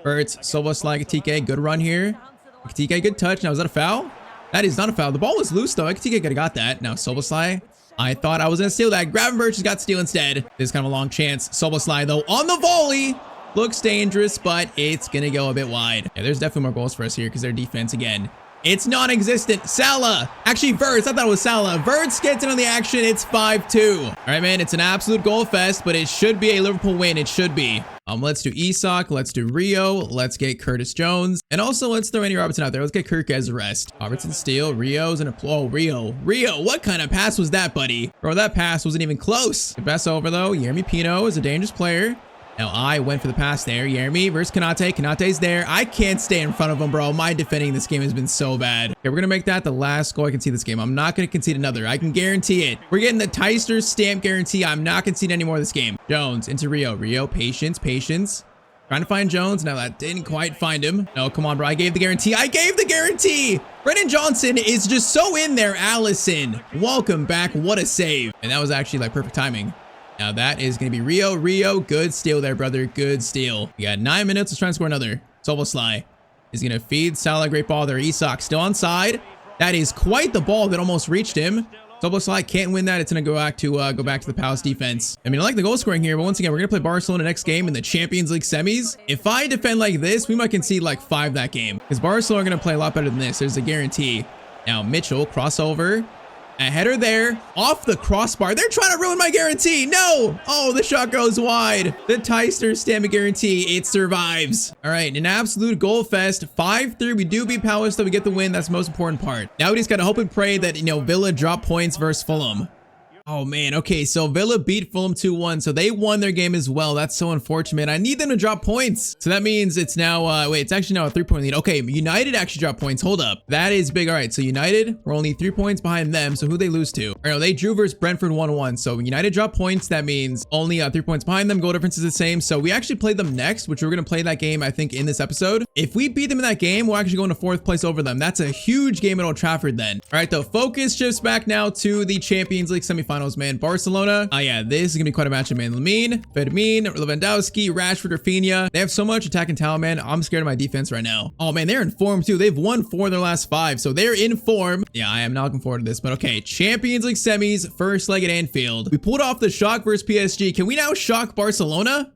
Wirtz, Szoboszlai, Ekitike. Good run here. Ekitike, good touch. Now, is that a foul? That is not a foul. The ball was loose, though. Ekitike could have got that. Now, Szoboszlai. I thought I was going to steal that. Gravenberch has got steal instead. This is kind of a long chance. Szoboszlai, though, on the volley. Looks dangerous, but it's going to go a bit wide. Yeah, there's definitely more goals for us here because their defense, again, it's non-existent. Salah. Actually, Wirtz. I thought it was Salah. Wirtz gets in on the action. It's 5-2. All right, man. It's an absolute goal fest, but it should be a Liverpool win. It should be. Let's do Isak. Let's do Rio. Let's get Curtis Jones. And also, let's throw Andy Robertson out there. Let's get Kirk as a rest. Robertson steal. Rio's in a... Oh, Rio. Rio, what kind of pass was that, buddy? Bro, that pass wasn't even close. The best over, though. Yeremy Pino is a dangerous player. Now I went for the pass there. Yeremy versus Konate. Konate's there. I can't stay in front of him, bro. My defending this game has been so bad. Okay, we're going to make that the last goal I can see this game. I'm not going to concede another. I can guarantee it. We're getting the Tyztir stamp guarantee. I'm not conceding any more this game. Jones into Rio. Rio, patience, patience. Trying to find Jones. Now that didn't quite find him. No, come on, bro. I gave the guarantee. I gave the guarantee. Brennan Johnson is just so in there. Allison, welcome back. What a save. And that was actually like perfect timing. Now that is going to be Rio. Rio, good steal there, brother. Good steal. We got 9 minutes. Let's try and score another. Soboslai is going to feed Salah. Great ball there. Isak still onside. That is quite the ball that almost reached him. Soboslai can't win that. It's going to go back to the Palace defense. I mean, I like the goal scoring here, but once again, we're going to play Barcelona next game in the Champions League semis. If I defend like this, we might concede like 5 that game because Barcelona are going to play a lot better than this. There's a guarantee. Now Mitchell, crossover. A header there, off the crossbar. They're trying to ruin my guarantee. No. Oh, the shot goes wide. The Tyztir stamp guarantee. It survives. All right, an absolute goal fest. 5-3. We do beat Palace, so we get the win. That's the most important part. Now we just got to hope and pray that, Villa drop points versus Fulham. Oh, man. Okay, so Villa beat Fulham 2-1, so they won their game as well. That's so unfortunate. I need them to drop points. So that means it's now, wait, it's actually now a 3-point lead. Okay, United actually dropped points. Hold up. That is big. All right, so United, we're only 3 points behind them. So who they lose to? Or no, they drew versus Brentford 1-1. So United dropped points. That means only 3 points behind them. Goal difference is the same. So we actually played them next, which we're going to play that game, I think, in this episode. If we beat them in that game, we'll actually go into 4th place over them. That's a huge game at Old Trafford then. All right, the focus shifts back now to the Champions League semifinals, man. Barcelona. Yeah, this is gonna be quite a matchup, man. Lamine, Fedmin, Lewandowski, Rashford, Rafinha. They have so much attacking talent, man. I'm scared of my defense right now. Oh man, they're in form too. They've won 4 of their last 5, so they're in form. Yeah, I am not looking forward to this, but okay. Champions League semis, first leg at Anfield. We pulled off the shock versus PSG. Can we now shock Barcelona?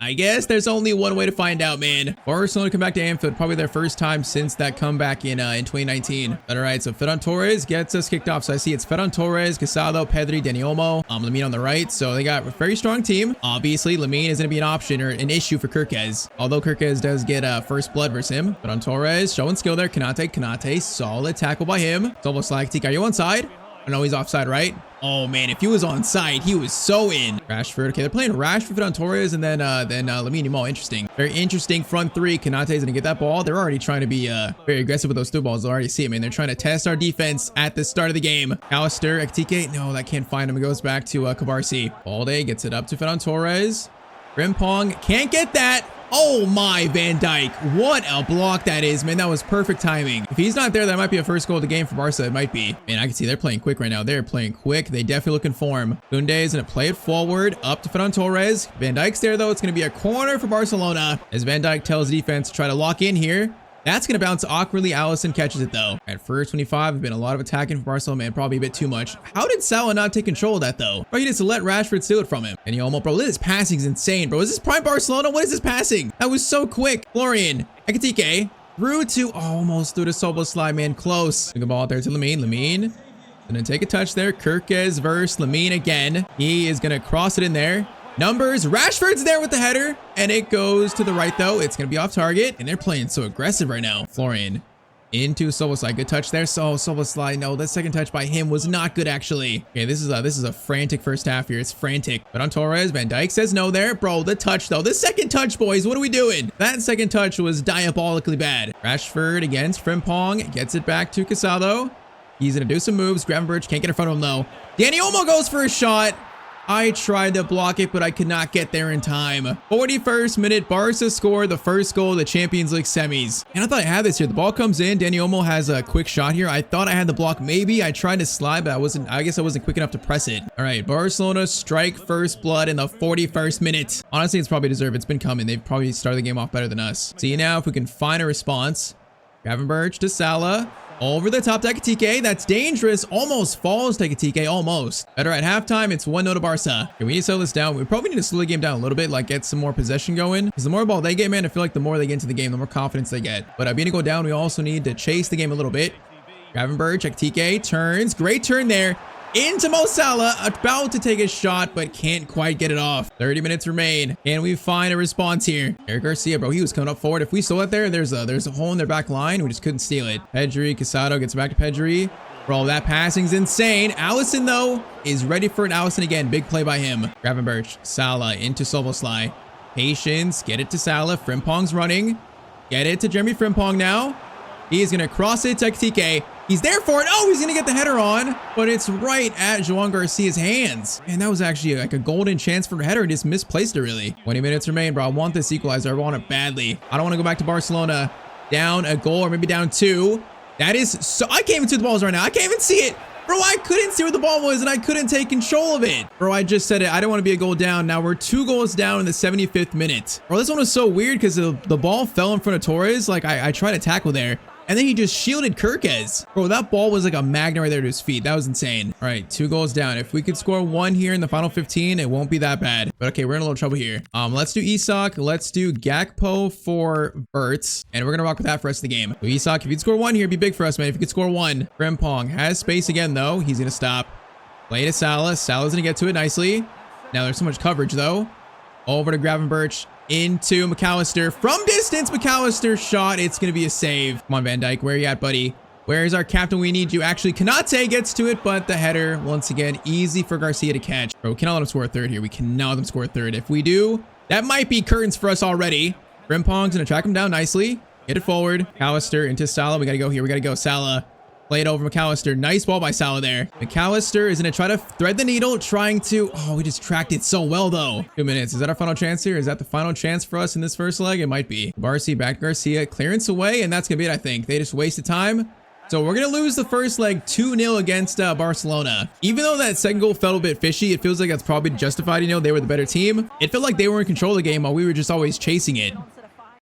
I guess there's only one way to find out, man. Barcelona come back to Anfield, probably their first time since that comeback in 2019. But all right, so Ferran Torres gets us kicked off. So I see it's Ferran Torres, Casado, Pedri, Dani Olmo, Lamine on the right. So they got a very strong team. Obviously, Lamine is going to be an option or an issue for Kirkez. Although Kirkez does get first blood versus him. Ferran Torres showing skill there. Konate, solid tackle by him. It's almost like Tika, are you onside? I know he's offside, right? Oh man, if he was onside, he was so in. Rashford. Okay, they're playing Rashford on Torres and then Lamine Yamal. Interesting. Very interesting front three. Konate's gonna get that ball. They're already trying to be very aggressive with those through balls. I already see it, man. They're trying to test our defense at the start of the game. Alistair, Ekitike. No, that can't find him. It goes back to Kabarsi. Balde gets it up to Ferran Torres. Frimpong can't get that. Oh my, Van Dijk. What a block that is, man. That was perfect timing. If he's not there, that might be a first goal of the game for Barca. It might be. Man, I can see they're playing quick right now. They're playing quick. They definitely look in form. Koundé is going to play it forward up to Ferran Torres. Van Dijk's there, though. It's going to be a corner for Barcelona as Van Dijk tells defense to try to lock in here. That's going to bounce awkwardly. Allison catches it, though. At first 25, there's been a lot of attacking for Barcelona, man. Probably a bit too much. How did Salah not take control of that, though? Bro, he just let Rashford steal it from him. And he almost, bro, this passing is insane, bro. Is this prime Barcelona? What is this passing? That was so quick. Florian, Ekitike, through to, almost through to Soboslai, man. Close. Take a ball out there to Lamine. Lamine, gonna take a touch there. Kirkez versus Lamine again. He is gonna cross it in there. Numbers, Rashford's there with the header, and it goes to the right, though. It's going to be off target, and they're playing so aggressive right now. Florian into Soboslai. Good touch there. So Soboslai, no, that second touch by him was not good, actually. Okay, this is a frantic first half here. It's frantic. But on Torres, Van Dijk says no there. Bro, the touch, though. The second touch, boys. What are we doing? That second touch was diabolically bad. Rashford against Frimpong. Gets it back to Casado. He's going to do some moves. Gravenberch can't get in front of him, though. Dani Olmo goes for a shot. I tried to block it, but I could not get there in time. 41st minute, Barca scored the first goal of the Champions League semis. And I thought I had this here. The ball comes in. Dani Olmo has a quick shot here. I thought I had the block. Maybe I tried to slide, but I guess I wasn't quick enough to press it. All right, Barcelona strike first blood in the 41st minute. Honestly, it's probably deserved. It's been coming. They've probably started the game off better than us. See now if we can find a response. Gravenberch to Salah. Over the top to Ekitike. That's dangerous. Almost falls to Ekitike. Almost. Better at halftime. It's 1-0 to Barca. Okay, we need to slow this down. We probably need to slow the game down a little bit, like get some more possession going. Because the more ball they get, man, I feel like the more they get into the game, the more confidence they get. But being to go down, we also need to chase the game a little bit. Gravenberch, Ekitike turns. Great turn there. Into Mo Salah, about to take a shot, but can't quite get it off. 30 minutes remain. Can we find a response here? Eric Garcia, bro, he was coming up forward. If we stole it there, there's a hole in their back line. We just couldn't steal it. Pedri, Casado gets back to Pedri. Bro, that passing's insane. Allison, though, is ready for an Allison again. Big play by him. Gravenberch, Salah into Soboslai. Patience. Get it to Salah. Frimpong's running. Get it to Jeremy Frimpong now. He is going to cross it to Ekitike. He's there for it. Oh, he's going to get the header on, but it's right at João Garcia's hands. And that was actually like a golden chance for a header. He just misplaced it, really. 20 minutes remain, bro. I want this equalizer. I want it badly. I don't want to go back to Barcelona down a goal or maybe down 2. That is so... I can't even see the balls right now. I can't even see it. Bro, I couldn't see where the ball was and I couldn't take control of it. Bro, I just said it. I don't want to be a goal down. Now we're 2 goals down in the 75th minute. Bro, this one was so weird because the ball fell in front of Torres. Like, I tried to tackle there. And then he just shielded Kirkez. Bro, that ball was like a magnet right there to his feet. That was insane. All right, 2 goals down. If we could score 1 here in the final 15, it won't be that bad. But okay, we're in a little trouble here. Let's do Isak. Let's do Gakpo for Verts. And we're going to rock with that for the rest of the game. So Isak, if you'd score 1 here, it'd be big for us, man. If you could score 1. Frimpong has space again, though. He's going to stop. Play to Salah. Salah's going to get to it nicely. Now there's so much coverage, though. Over to Gravenberch. Into McAllister. From distance, McAllister shot. It's going to be a save. Come on, Van Dijk. Where are you at, buddy? Where is our captain? We need you. Actually, Konate gets to it, but the header, once again, easy for Garcia to catch. Bro, we cannot let him score a 3rd here. We cannot let him score a 3rd. If we do, that might be curtains for us already. Frimpong's going to track him down nicely. Get it forward. McAllister into Salah. We got to go here. We got to go. Salah. Play it over McAllister. Nice ball by Salah there. McAllister is going to try to thread the needle, trying to... Oh, we just tracked it so well, though. 2 minutes. Is that our final chance here? Is that the final chance for us in this first leg? It might be. Barcy back to Garcia. Clearance away, and that's going to be it, I think. They just wasted time. So we're going to lose the first leg 2-0 against Barcelona. Even though that second goal felt a bit fishy, it feels like that's probably justified. You know, they were the better team. It felt like they were in control of the game while we were just always chasing it.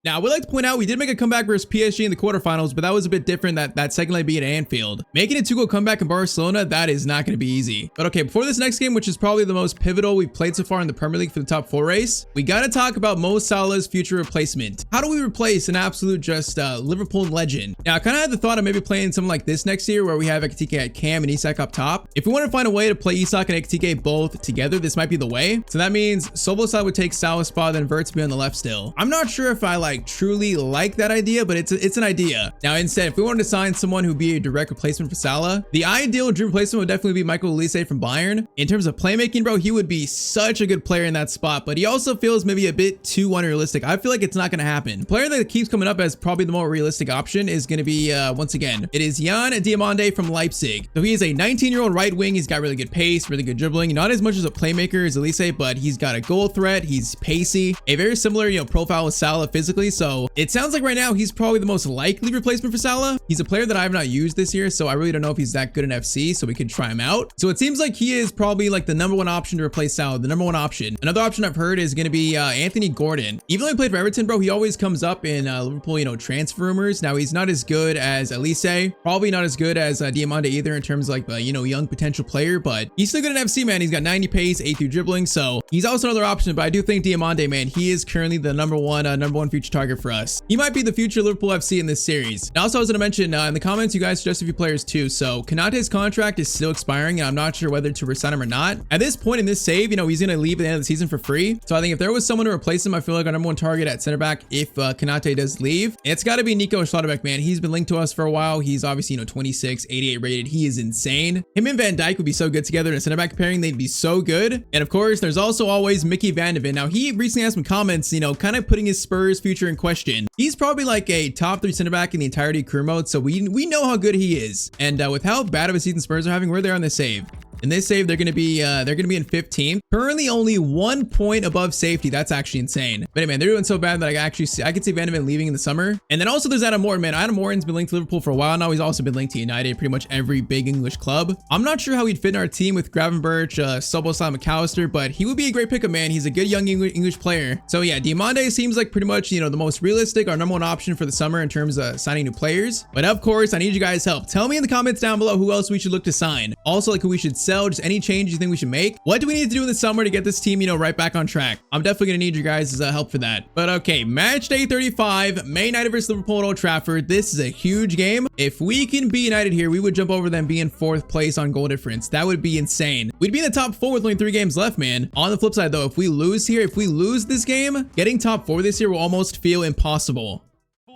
Now, I would like to point out, we did make a comeback versus PSG in the quarterfinals, but that was a bit different, that second leg being at Anfield. Making a 2-goal comeback in Barcelona, that is not going to be easy. But okay, before this next game, which is probably the most pivotal we've played so far in the Premier League for the top 4 race, we got to talk about Mo Salah's future replacement. How do we replace an absolute just Liverpool legend? Now, I kind of had the thought of maybe playing something like this next year, where we have Ekitike at cam and Isak up top. If we want to find a way to play Isak and Ekitike both together, this might be the way. So that means Szoboszlai would take Salah's spot, then Verts be on the left still. I'm not sure if I truly like that idea, but it's an idea. Now, instead, if we wanted to sign someone who'd be a direct replacement for Salah, the ideal dream replacement would definitely be Michael Olise from Bayern. In terms of playmaking, bro, he would be such a good player in that spot, but he also feels maybe a bit too unrealistic. I feel like it's not going to happen. The player that keeps coming up as probably the more realistic option is going to be, once again, it is Jan Diomande from Leipzig. So he is a 19-year-old right wing. He's got really good pace, really good dribbling, not as much as a playmaker as Olise, but he's got a goal threat. He's pacey, a very similar, profile with Salah physically. So it sounds like right now he's probably the most likely replacement for Salah. He's a player that I have not used this year, so I really don't know if he's that good in FC, so we could try him out. So it seems like he is probably like the #1 option to replace Salah, the #1 option. Another option I've heard is going to be Anthony Gordon. Even though he played for Everton, bro, he always comes up in Liverpool, transfer rumors. Now, he's not as good as Olise, probably not as good as Diomande either in terms of like the, young potential player, but he's still good in FC, man. He's got 90 pace, 8 through dribbling, so he's also another option, but I do think Diomande, man, he is currently the number one future target for us. He might be the future Liverpool FC in this series. And also, I was going to mention in the comments, you guys suggest a few players too. So Konate's contract is still expiring, and I'm not sure whether to resign him or not. At this point in this save, he's going to leave at the end of the season for free. So I think if there was someone to replace him, I feel like our #1 target at center back, if Konate does leave, it's got to be Nico Schlotterbeck, man. He's been linked to us for a while. He's obviously 26, 88 rated. He is insane. Him and Van Dijk would be so good together in a center back pairing. They'd be so good. And of course, there's also always Mickey Van de Ven. Now, he recently had some comments, kind of putting his Spurs future in question. He's probably like a top 3 center back in the entirety of career mode, so we know how good he is. And with how bad of a season Spurs are having, we're there on the save. In this save, they're gonna be in 15th. Currently only 1 point above safety. That's actually insane. But hey, man, they're doing so bad that I could see Van de Ven leaving in the summer. And then also there's Adam Morton, man. Adam Morton's been linked to Liverpool for a while now. He's also been linked to United, pretty much every big English club. I'm not sure how he'd fit in our team with Gravenberch, Szoboszlai, McAllister, but he would be a great pickup, man. He's a good young English player. So yeah, Diomande seems like pretty much, the most realistic, our #1 option for the summer in terms of signing new players. But of course, I need you guys' help. Tell me in the comments down below who else we should look to sign. Also, like who we should sell, just any changes you think we should make. What do we need to do in the summer to get this team, right back on track? I'm definitely gonna need your guys' help for that. But okay, match day 35, Man United versus Liverpool at Old Trafford. This is a huge game. If we can beat United here, we would jump over them, be in 4th place on goal difference. That would be insane. We'd be in the top 4 with only 3 games left, man. On the flip side though, if we lose here, if we lose this game, getting top 4 this year will almost feel impossible.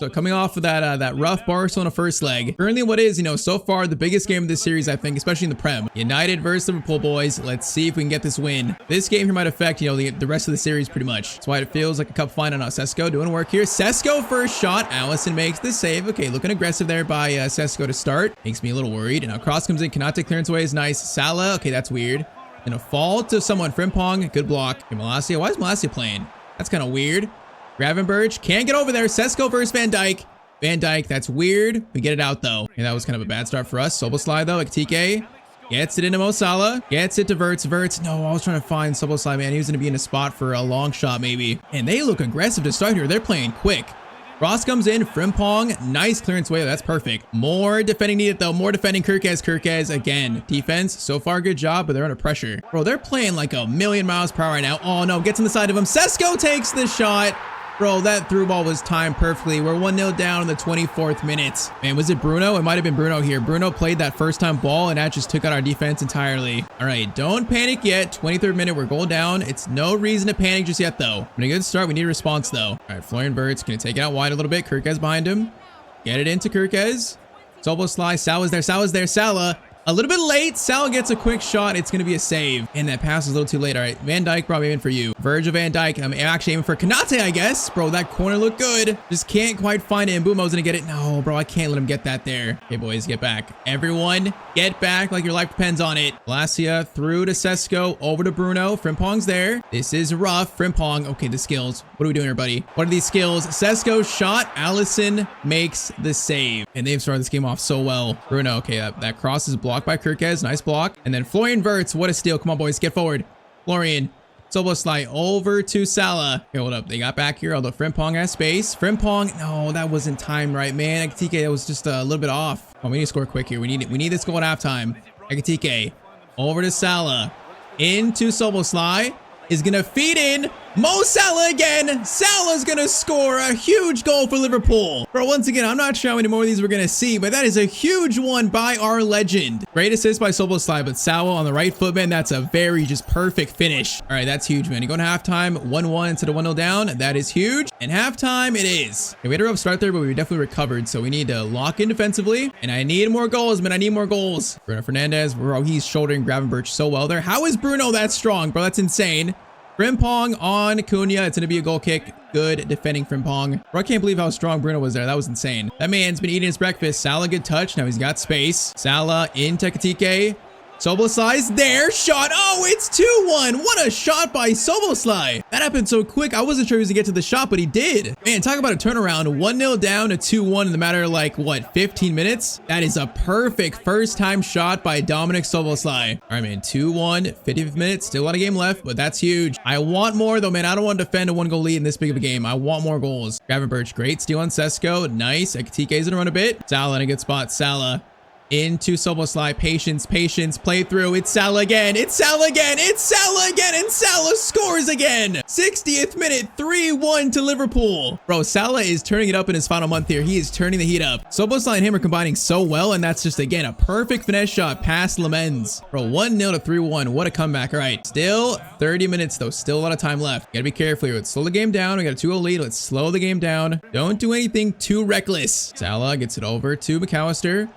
So coming off of that rough Barcelona first leg, currently what is, so far the biggest game of this series, I think, especially in the Prem. United versus Liverpool, boys. Let's see if we can get this win. This game here might affect, the rest of the series pretty much. That's why it feels like a cup final now. Sesko doing work here. Sesko first shot. Alisson makes the save. Okay, looking aggressive there by Sesko to start. Makes me a little worried. And now cross comes in. Kanate clearance away is nice. Salah. Okay, that's weird. And a fall to someone. Frimpong. Good block. Okay, Malacia. Why is Malacia playing? That's kind of weird. Gravenberch can't get over there. Sesko versus Van Dijk. Van Dijk, that's weird. We get it out though. And that was kind of a bad start for us. Soboslai though, Ekitike gets it into Mo Salah. Gets it to Verts. Verts, no, I was trying to find Soboslai, man. He was going to be in a spot for a long shot maybe. And they look aggressive to start here. They're playing quick. Ross comes in. Frimpong, nice clearance away. That's perfect. More defending needed though. More defending. Kirkez again. Defense, so far good job, but they're under pressure. Bro, they're playing like a million miles per hour right now. Oh no, gets on the side of him. Sesko takes the shot. Bro, that through ball was timed perfectly. We're 1-0 down in the 24th minute. Man, was it Bruno? It might have been Bruno here. Bruno played that first time ball and that just took out our defense entirely. All right, don't panic yet. 23rd minute, we're goal down. It's no reason to panic just yet though. When a good start, we need a response though. All right, Florian Wirtz gonna take it out wide a little bit. Kirkez behind him. Get it into Kirkez. Soboslai, Salah's there, Salah's there, Salah. A little bit late. Salah gets a quick shot. It's going to be a save. And that pass is a little too late. All right. Van Dijk probably aiming for you. Virgil van Dijk. I'm actually aiming for Kanate, I guess. Bro, that corner looked good. Just can't quite find it. And Mbumo's going to get it. No, bro, I can't let him get that there. Okay, boys, get back. Everyone, get back like your life depends on it. Malacia through to Sesko. Over to Bruno. Frimpong's there. This is rough. Frimpong. Okay, the skills. What are we doing here, buddy? What are these skills? Sesko shot. Alisson makes the save. And they've started this game off so well. Bruno, okay, that cross is blocked by Kirkez. Nice block. And then Florian Wirtz. What a steal. Come on, boys. Get forward. Florian. Soboslai over to Salah. Okay, hold up. They got back here, although Frimpong has space. Frimpong. No, that wasn't timed right, man. Ekitike, that was just a little bit off. Oh, we need to score quick here. We need this goal at halftime. Ekitike. Over to Salah. Into Soboslai. Is going to feed in. Mo Salah again. Salah's going to score a huge goal for Liverpool. Bro, once again, I'm not sure how many more of these we're going to see, but that is a huge one by our legend. Great assist by Soboslai, but Salah on the right foot, man, that's a very just perfect finish. All right, that's huge, man. You go to halftime, 1-1 instead of 1-0 down. That is huge. And halftime it is. Okay, we had a rough start there, but we definitely recovered. So we need to lock in defensively. And I need more goals, man. I need more goals. Bruno Fernandes, bro, he's shouldering Gravenberch so well there. How is Bruno that strong? Bro, that's insane. Frimpong on Cunha. It's going to be a goal kick. Good defending Frimpong. Bro, I can't believe how strong Bruno was there. That was insane. That man's been eating his breakfast. Salah, good touch. Now he's got space. Salah into Ekitike. Soboslai's there. Shot. Oh, it's 2-1. What a shot by Soboslai. That happened so quick. I wasn't sure he was going to get to the shot, but he did. Man, talk about a turnaround. 1-0 down to 2-1 in the matter of like, what, 15 minutes? That is a perfect first-time shot by Dominic Soboslai. All right, man. 2-1, 50th minute. Still a lot of game left, but that's huge. I want more, though, man. I don't want to defend a one-goal lead in this big of a game. I want more goals. Gravenberch, great steal on Sesko. Nice. Ekitike's going to run a bit. Salah in a good spot. Salah. Into Soboslai. Patience, patience. Play through. It's Salah again. It's Salah again. It's Salah again. And Salah scores again. 60th minute. 3-1 to Liverpool. Bro, Salah is turning it up in his final month here. He is turning the heat up. Soboslai and him are combining so well. And that's just, again, a perfect finesse shot past Lamens. Bro, 1-0 to 3-1. What a comeback. All right. Still 30 minutes, though. Still a lot of time left. Gotta be careful here. Let's slow the game down. We got a 2-0 lead. Let's slow the game down. Don't do anything too reckless. Salah gets it over to McAllister.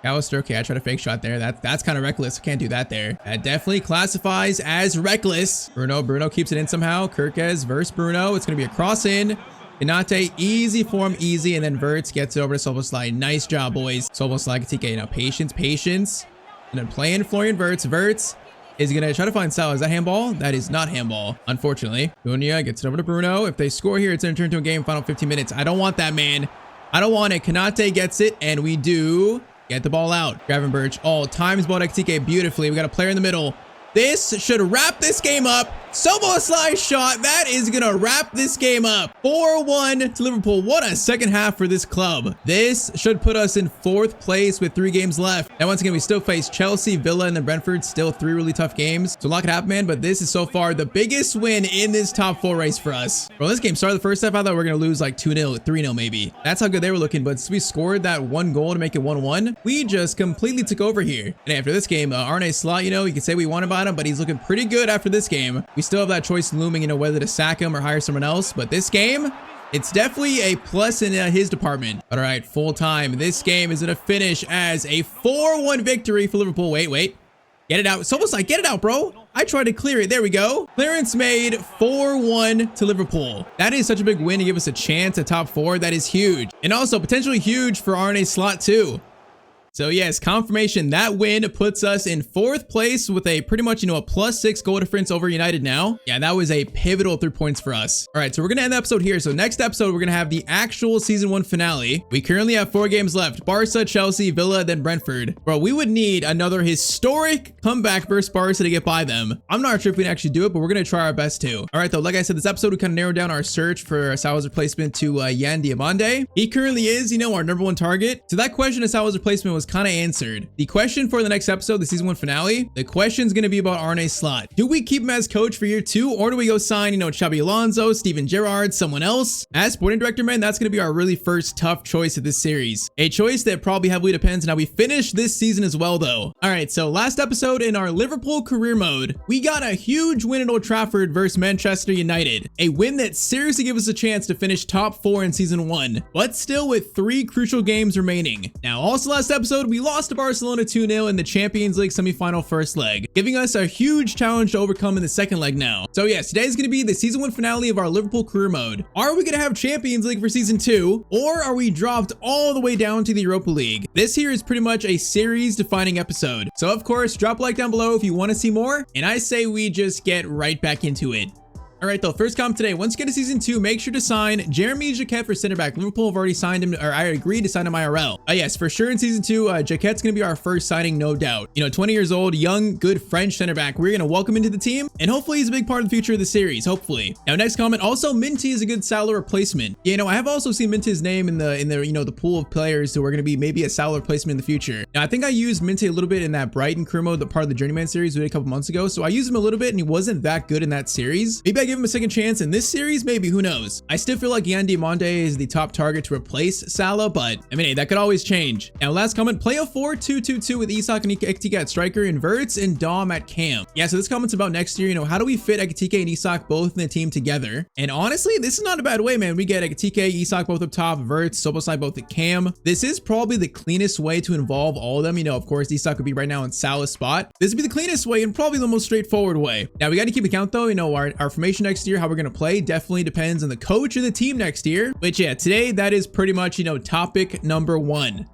Okay, I tried a fake shot there. That's kind of reckless. I can't do that there. That definitely classifies as reckless. Bruno keeps it in somehow. Kirkez versus Bruno. It's going to be a cross in. Kanate, easy for him, easy. And then Wirtz gets it over to Soboslai. Nice job, boys. Soboslai, Ekitike. Now, patience. And then playing Florian Wirtz. Wirtz is going to try to find Salah. Is that handball? That is not handball, unfortunately. Cunha gets it over to Bruno. If they score here, it's going to turn to a game final 15 minutes. I don't want that, man. I don't want it. Kanate gets it, and we do get the ball out. Gravenberch, times ball Ekitike beautifully. We got a player in the middle. This should wrap this game up. Soboslai shot. That is going to wrap this game up. 4-1 to Liverpool. What a second half for this club. This should put us in 4th place with 3 games left. Now, once again, we still face Chelsea, Villa, and then Brentford. Still 3 really tough games. So, lock it up, man. But this is so far the biggest win in this top 4 race for us. Bro, this game started the first half. I thought we were going to lose like 2-0, 3-0 maybe. That's how good they were looking. But we scored that 1 goal to make it 1-1. We just completely took over here. And after this game, Arne Slot, you can say we won about him, but he's looking pretty good after this game. We still have that choice looming, whether to sack him or hire someone else. But this game, It's definitely a plus in his department. All right, full time. This game is going to finish as a 4-1 victory for Liverpool. Wait. Get it out. It's almost like, get it out, bro. I tried to clear it. There we go. Clearance made 4-1 to Liverpool. That is such a big win to give us a chance at top 4. That is huge. And also potentially huge for Arne Slot too. So yes, confirmation, that win puts us in 4th place with a pretty much, a +6 goal difference over United now. Yeah, that was a pivotal 3 points for us. All right, so we're going to end the episode here. So next episode, we're going to have the actual season 1 finale. We currently have 4 games left. Barca, Chelsea, Villa, then Brentford. Bro, we would need another historic comeback versus Barca to get by them. I'm not sure if we can actually do it, but we're going to try our best to. All right, though, like I said, this episode, we kind of narrowed down our search for Salah's replacement to Yan Diomande. He currently is, our number 1 target. So that question of Salah's replacement was kind of answered. The question for the next episode, the season 1 finale, the question is going to be about Arne Slot. Do we keep him as coach for year 2, or do we go sign, Xabi Alonso, Steven Gerrard, someone else? As sporting director, man, that's going to be our really first tough choice of this series. A choice that probably heavily depends on how we finish this season as well, though. All right, so last episode in our Liverpool career mode, we got a huge win at Old Trafford versus Manchester United. A win that seriously gave us a chance to finish top 4 in season 1, but still with 3 crucial games remaining. Now, also last episode, we lost to Barcelona 2-0 in the Champions League semifinal first leg, giving us a huge challenge to overcome in the second leg now. So yes, today's going to be the season 1 finale of our Liverpool career mode. Are we going to have Champions League for season 2, or are we dropped all the way down to the Europa League? This here is pretty much a series defining episode. So of course, drop a like down below if you want to see more, and I say we just get right back into it. All right, though, first comment today. Once you get to season 2, make sure to sign Jeremy Jacquet for center back. Liverpool have already signed him, or I agreed to sign him IRL. Yes, for sure in season 2, Jacquet's going to be our first signing, no doubt. 20 years old, young, good French center back. We're going to welcome into the team, and hopefully he's a big part of the future of the series, hopefully. Now, next comment. Also, Minty is a good Salah replacement. I have also seen Minty's name in the the pool of players who are going to be maybe a Salah replacement in the future. Now, I think I used Minty a little bit in that Brighton career mode, the part of the Journeyman series we did a couple months ago. So I used him a little bit, and he wasn't that good in that series. Maybe I give him a second chance in this series, maybe, who knows. I still feel like Yan Diomande is the top target to replace Salah, but I mean, hey, that could always change. Now, last comment, play a 4-2-2-2 with Isak and Ekitike at striker, and Verts and Dom at cam. Yeah, so this comment's about next year. How do we fit Ekitike and Isak both in the team together? And honestly, this is not a bad way, man. We get Ekitike, Isak both up top, Verts, Soboslai both at cam. This is probably the cleanest way to involve all of them. Of course, Isak would be right now in Salah's spot. This would be the cleanest way and probably the most straightforward way. Now, we got to keep account, though, our formation next year, how we're going to play, definitely depends on the coach of the team next year. Which, yeah, today, that is pretty much, topic number 1.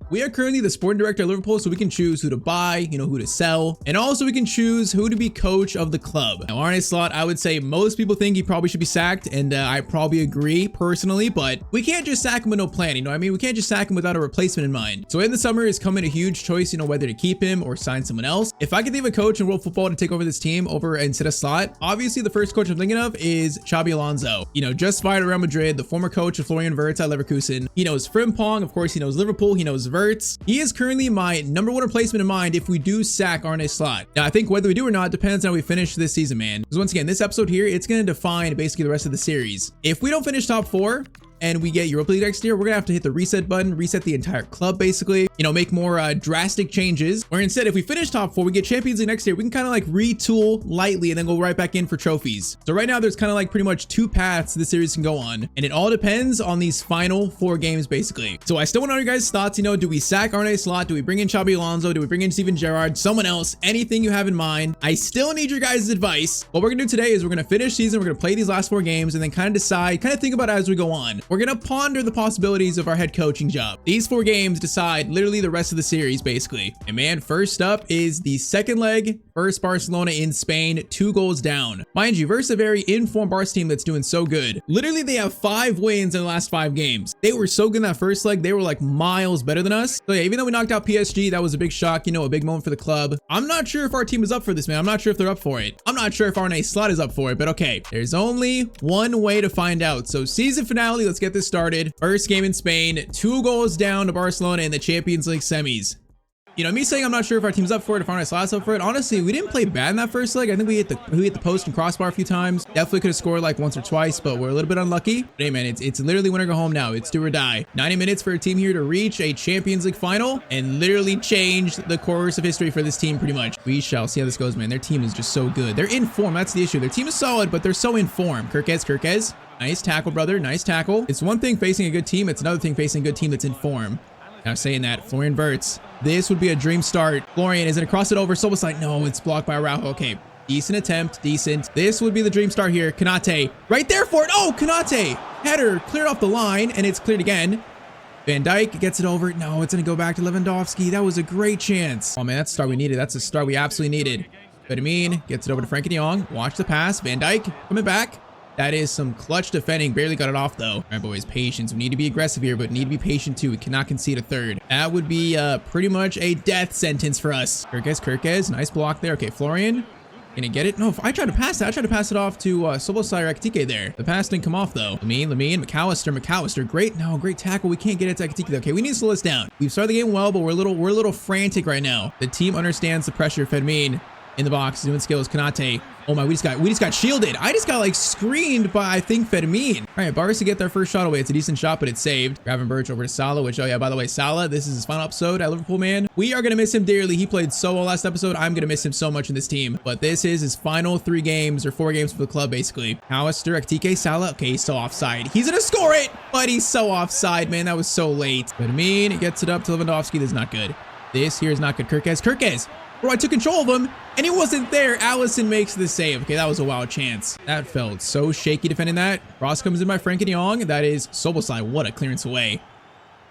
We are currently the sporting director of Liverpool, so we can choose who to buy, who to sell, and also we can choose who to be coach of the club. Now, Arne Slot, I would say most people think he probably should be sacked, and I probably agree personally, but we can't just sack him with no plan, We can't just sack him without a replacement in mind. So in the summer is coming a huge choice, whether to keep him or sign someone else. If I could think of a coach in world football to take over this team instead of Slot, obviously the first coach I'm thinking of is Xabi Alonso. Just fired at Real Madrid, the former coach of Florian Wirtz at Leverkusen. He knows Frimpong, of course, he knows Liverpool, he knows Wirtz. He is currently my number 1 replacement in mind if we do sack Arne Slot. Now, I think whether we do or not depends on how we finish this season, man. Because once again, this episode here, it's going to define basically the rest of the series. If we don't finish top 4, and we get Europa League next year, we're gonna have to hit the reset button, reset the entire club, basically, make more drastic changes. Or instead, if we finish top 4, we get Champions League next year, we can kind of like retool lightly and then go right back in for trophies. So right now, there's kind of like pretty much 2 paths this series can go on, and it all depends on these final 4 games, basically. So I still want to know your guys' thoughts. Do we sack Arne Slot? Do we bring in Xabi Alonso? Do we bring in Steven Gerrard? Someone else? Anything you have in mind? I still need your guys' advice. What we're gonna do today is we're gonna finish season, we're gonna play these last 4 games, and then kind of decide, think about it as we go on. We're gonna ponder the possibilities of our head coaching job. These 4 games decide literally the rest of the series, basically. And man, first up is the second leg versus Barcelona in Spain, 2 goals down. Mind you, versus a very informed Barca team that's doing so good. Literally, they have 5 wins in the last 5 games. They were so good in that first leg. They were like miles better than us. So yeah, even though we knocked out PSG, that was a big shock, a big moment for the club. I'm not sure if our team is up for this, man. I'm not sure if they're up for it. I'm not sure if Arne Slot is up for it, but okay. There's only one way to find out. So season finale, let's get this started. First game in Spain, 2 goals down to Barcelona in the Champions League semis. Me saying I'm not sure if our team's up for it, if Arne Slot's up for it. Honestly, we didn't play bad in that first leg. I think we hit the post and crossbar a few times. Definitely could have scored like once or twice, but we're a little bit unlucky. But hey, man, it's literally win or go home now. It's do or die. 90 minutes for a team here to reach a Champions League final and literally change the course of history for this team pretty much. We shall see how this goes, man. Their team is just so good. They're in form. That's the issue. Their team is solid, but they're so in form. Kirkez. Nice tackle, brother. Nice tackle. It's one thing facing a good team. It's another thing facing a good team that's in form. Now saying that, Florian Wirtz. This would be a dream start. Florian, is it across it over? Soboslai. No, it's blocked by Araujo. Okay. Decent attempt. Decent. This would be the dream start here. Konate. Right there for it. Oh, Konate. Header cleared off the line, and it's cleared again. Van Dijk gets it over. No, it's going to go back to Lewandowski. That was a great chance. Oh, man, that's the start we needed. That's the start we absolutely needed. Benjamin gets it over to Frankie de Jong. Watch the pass. Van Dijk coming back. That is some clutch defending. Barely got it off, though. All right, boys, patience. We need to be aggressive here, but need to be patient, too. We cannot concede a third. That would be pretty much a death sentence for us. Kirkes. Nice block there. Okay, Florian. Gonna get it? No, if I tried to pass that, I tried to pass it off to Soboslai or Ekitike there. The pass didn't come off, though. Lamine, McAllister. Great. No, great tackle. We can't get it to Ekitike, though. Okay, we need to slow this down. We've started the game well, but we're a little frantic right now. The team understands the pressure. Fedmin in the box, doing skills. Konate. Oh my, we just got shielded. I just got like screened by, I think, Fedmin. All right, Barca to get their first shot away. It's a decent shot, but it's saved. Gravenberch over to Salah, which, oh yeah, by the way, Salah, this is his final episode at Liverpool, man. We are going to miss him dearly. He played so well last episode. I'm going to miss him so much in this team. But this is his final 3 games or 4 games for the club, basically. Alistair, Ekitike, Salah. Okay, he's so offside. He's going to score it, but he's so offside, man. That was so late. Fedmin gets it up to Lewandowski. This is not good. This here is not good. Kirkes. Bro, I took control of him, and he wasn't there. Allison makes the save. Okay, that was a wild chance. That felt so shaky defending that. Cross comes in by Frankie de Jong. That is Soboslai. What a clearance away.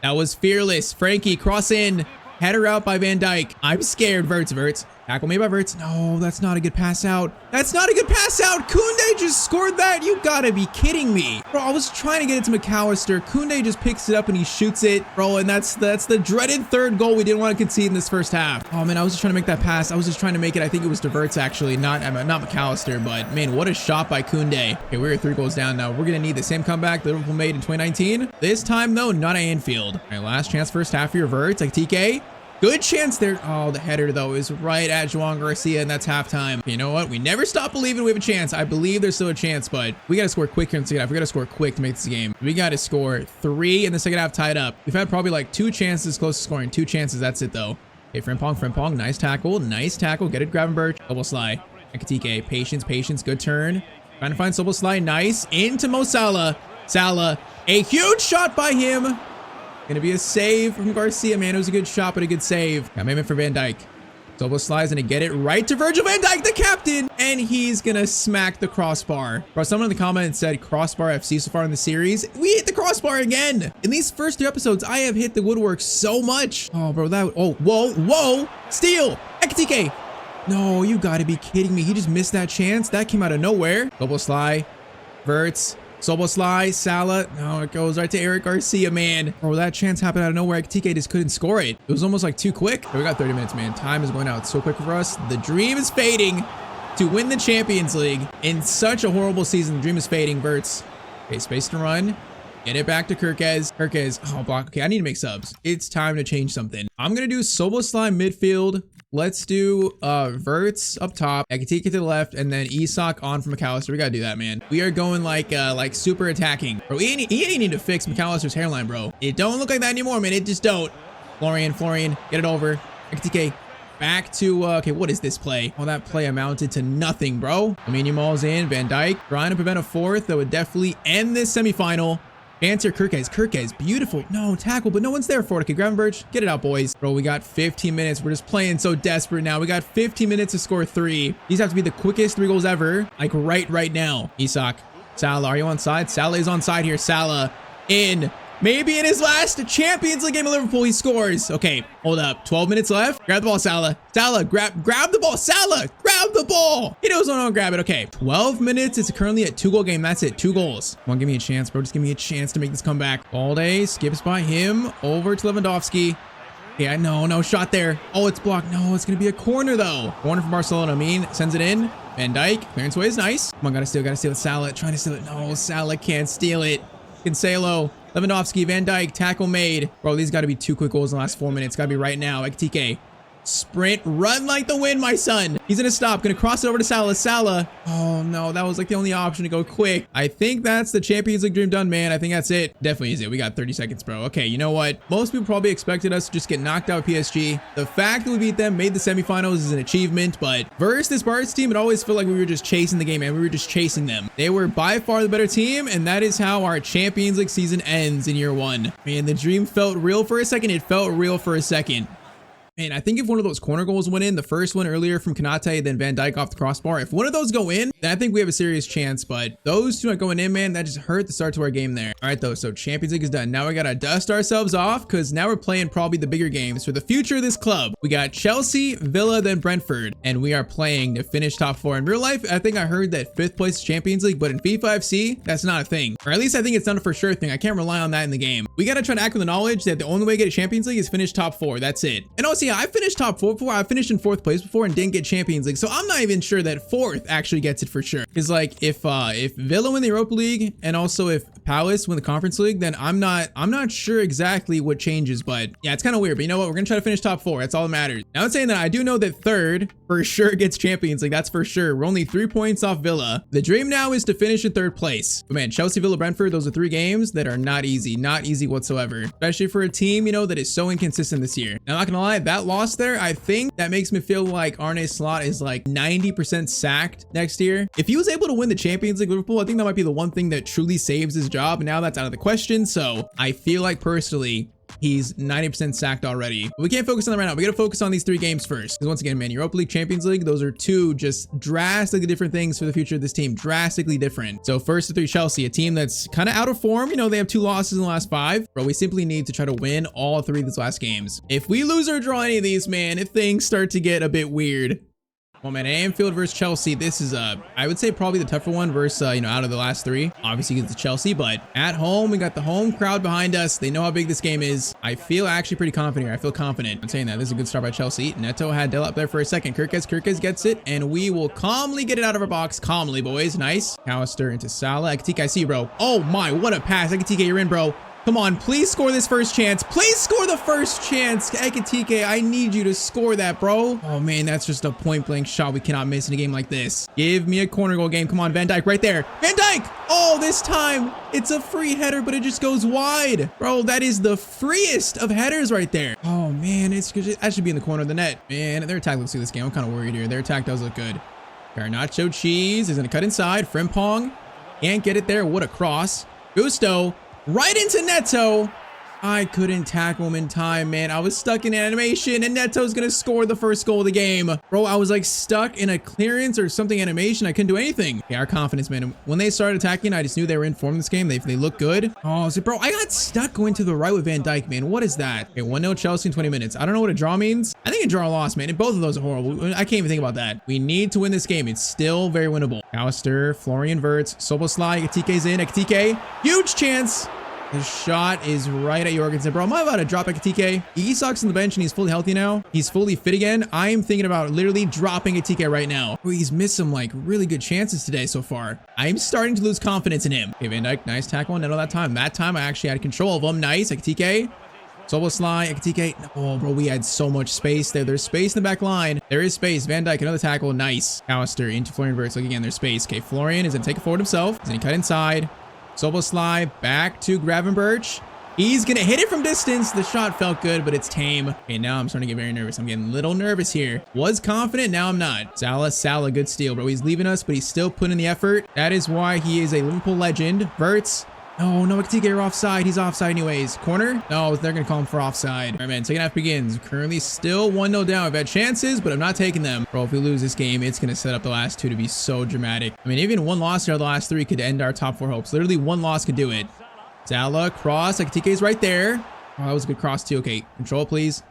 That was fearless. Frankie, cross in. Header out by Van Dijk. I'm scared. Wirtz. Tackle made by Wirtz. No, that's not a good pass out. That's not a good pass out. Koundé just scored that. You gotta be kidding me. Bro, I was trying to get it to McAllister. Koundé just picks it up and he shoots it. Bro, and that's the dreaded 3rd goal we didn't want to concede in this first half. Oh, man, I was just trying to make that pass. I was just trying to make it. I think it was to Wirtz, actually, not McAllister. But, man, what a shot by Koundé. Okay, we're 3 goals down now. We're gonna need the same comeback that Liverpool made in 2019. This time, though, not at Anfield. All right, last chance first half for your Wirtz. Like TK. Good chance there. Oh, the header, though, is right at João Garcia, and that's halftime. Okay, you know what? We never stop believing we have a chance. I believe there's still a chance, but we got to score quick here in the second half. We got to score quick to make this game. We got to score 3 in the second half tied up. We've had probably like 2 chances close to scoring. 2 chances. That's it, though. Okay, Frimpong. Nice tackle. Get it, Gravenberch. Soboslai. Ekitike. Patience. Good turn. Trying to find Soboslai. Nice. Into Mo Salah. A huge shot by him. Gonna be a save from Garcia, man. It was a good shot, but a good save. Got movement for Van Dijk. Soboslai's gonna get it right to Virgil van Dijk, the captain, and he's gonna smack the crossbar. Bro, someone in the comment said crossbar FC so far in the series. We hit the crossbar again. In these first 3 episodes, I have hit the woodwork so much. Oh, bro, whoa. Steal. Ekitike. No, you gotta be kidding me. He just missed that chance. That came out of nowhere. Soboslai. Wirtz. Soboslai, Salah. No, it goes right to Eric Garcia, man. Bro, that chance happened out of nowhere. TK just couldn't score it. It was almost like too quick. We got 30 minutes, man. Time is going out so quick for us. The dream is fading to win the Champions League. In such a horrible season, the dream is fading. Wirtz. Okay, space to run. Get it back to Kirkes. Oh, block. Okay, I need to make subs. It's time to change something. I'm going to do Soboslai midfield. Let's do Wirtz up top, Ekitike to the left, and then Isak on from McAllister. We gotta do that, man. We are going like super attacking. Bro, he ain't need to fix McAllister's hairline, bro. It don't look like that anymore, man. It just don't. Florian, get it over. Ekitike back to, okay, what is this play? Oh, that play amounted to nothing, bro. Yamal's in, Van Dijk trying to prevent a 4th that would definitely end this semifinal. Answer Kirkes, beautiful. No tackle, but no one's there for it. Okay, Gravenberch, get it out, boys. Bro, we got 15 minutes. We're just playing so desperate now. We got 15 minutes to score 3. These have to be the quickest 3 goals ever. Like right now. Isak, Salah, are you on side? Salah is on side here. Salah in. Maybe in his last Champions League game of Liverpool, he scores. Okay, hold up. 12 minutes left. Grab the ball, Salah. Grab the ball. Salah, grab the ball. He knows not to grab it. Okay, 12 minutes. It's currently a 2-goal game. That's it. 2 goals. Come on, give me a chance, bro. Just give me a chance to make this comeback. Balde skips by him over to Lewandowski. Yeah, no shot there. Oh, it's blocked. No, it's going to be a corner, though. Corner from Barcelona. Sends it in. Van Dijk. Clearance away is nice. Come on, gotta steal it. Salah trying to steal it. No, Salah can't steal it. Cancelo. Lewandowski, Van Dijk, tackle made. Bro, these got to be 2 quick goals in the last 4 minutes. Got to be right now. Ekitike. Sprint, run like the wind, my son. He's gonna stop, gonna cross it over to Salah. Salah. Oh no, that was like the only option to go quick. I think that's the Champions League dream done, man. I think that's it. Definitely is it. We got 30 seconds, bro. Okay, you know what? Most people probably expected us to just get knocked out PSG. The fact that we beat them, made the semifinals is an achievement, but versus this Barts team, it always felt like we were just chasing the game, man. We were just chasing them. They were by far the better team, and that is how our Champions League season ends in year one. Man, the dream felt real for a second. It felt real for a second. And I think if one of those corner goals went in, the first one earlier from Konate, then Van Dijk off the crossbar, if one of those go in, then I think we have a serious chance. But those two not going in, man, that just hurt the start to our game there. All right, though, so Champions League is done. Now we got to dust ourselves off because now we're playing probably the bigger games for the future of this club. We got Chelsea, Villa, then Brentford, and we are playing to finish top 4. In real life, I think I heard that 5th place is Champions League, but in FIFA FC, that's not a thing. Or at least I think it's not a for sure thing. I can't rely on that in the game. We got to try to act with the knowledge that the only way to get a Champions League is finish top 4. That's it. And also, yeah, I finished top 4 before. I finished in 4th place before and didn't get Champions League, so I'm not even sure that 4th actually gets it for sure. Because like if Villa win the Europa League and also if Palace win the Conference League, then I'm not sure exactly what changes. But yeah, it's kind of weird. But you know what? We're gonna try to finish top 4. That's all that matters. Now I'm saying that I do know that 3rd for sure gets Champions League. That's for sure. We're only 3 points off Villa. The dream now is to finish in 3rd place. But man, Chelsea, Villa, Brentford, those are 3 games that are not easy whatsoever, especially for a team, you know, that is so inconsistent this year. Now, I'm not gonna lie, that loss there, I think that makes me feel like Arne Slot is like 90% sacked next year. If he was able to win the Champions League Liverpool, I think that might be the one thing that truly saves his job. And now that's out of the question. So I feel like personally, he's 90% sacked already. But we can't focus on that right now. We gotta focus on these 3 games first. Because once again, man, Europa League, Champions League, those are 2 just drastically different things for the future of this team. Drastically different. So first to 3, Chelsea, a team that's kind of out of form. You know, they have 2 losses in the last 5. But we simply need to try to win all 3 of these last games. If we lose or draw any of these, man, if things start to get a bit weird. Well, man, Anfield versus Chelsea. This is, I would say probably the tougher one versus, you know, out of the last 3. Obviously against Chelsea, but at home, we got the home crowd behind us. They know how big this game is. I feel actually pretty confident here. I feel confident. I'm saying that. This is a good start by Chelsea. Neto had Dell up there for a second. Kirkes gets it, and we will calmly get it out of our box. Calmly, boys. Nice. Callister into Salah. Ekitike, I see you, bro. Oh, my. What a pass. Ekitike, you're in, bro. Come on, please score this first chance. Please score the first chance. Ekitike, I need you to score that, bro. Oh, man, that's just a point-blank shot we cannot miss in a game like this. Give me a corner goal game. Come on, Van Dijk right there. Van Dijk! Oh, this time, it's a free header, but it just goes wide. Bro, that is the freest of headers right there. Oh, man, that should be in the corner of the net. Man, their attack looks good this game. I'm kind of worried here. Their attack does look good. Garnacho Cheese is going to cut inside. Frimpong can't get it there. What a cross. Gusto. Right into Neto. I couldn't tackle him in time, man. I was stuck in animation and Neto's gonna score the first goal of the game. Bro, I was like stuck in a clearance or something animation. I couldn't do anything. Yeah, our confidence, man. When they started attacking, I just knew they were in form this game. They look good. Oh, so bro, I got stuck going to the right with Van Dijk, man. What is that? Okay, 1-0 Chelsea in 20 minutes. I don't know what a draw means. I think a draw or loss, man. And both of those are horrible. I can't even think about that. We need to win this game. It's still very winnable. Alistair, Florian Wirtz, Soboslai, Ekitike's in. Ekitike, huge chance. The shot is right at Jorgensen. Bro, am I about to drop Ekitike? Isak's on the bench and he's fully healthy now. He's fully fit again. I'm thinking about literally dropping Ekitike right now. Bro, he's missed some like really good chances today so far. I'm starting to lose confidence in him. Okay, Van Dijk, nice tackle. Neto that time. That time I actually had control of him. Nice. Ekitike. Soboslai, Ekitike. Oh, bro, we had so much space there. There's space in the back line. There is space. Van Dijk, another tackle. Nice. Alistair into Florian Wirtz. Look again, there's space. Okay, Florian is going to take it forward himself. He's going to cut inside. Soboslai back to Gravenberch. He's gonna hit it from distance. The shot felt good, but it's tame. Okay, now I'm starting to get very nervous. I'm getting a little nervous here. Was confident, now I'm not. Salah, good steal, bro. He's leaving us, but he's still putting in the effort. That is why he is a Liverpool legend. Wirtz. Oh, no, Ekitike, you're offside. He's offside anyways. Corner? No, they're going to call him for offside. All right, man, second half begins. Currently still 1-0 down. I've had chances, but I'm not taking them. Bro, if we lose this game, it's going to set up the last 2 to be so dramatic. I mean, even one loss here, the last 3 could end our top 4 hopes. Literally one loss could do it. Salah, cross. Ekitike's right there. Oh, that was a good cross too. Okay, control, please.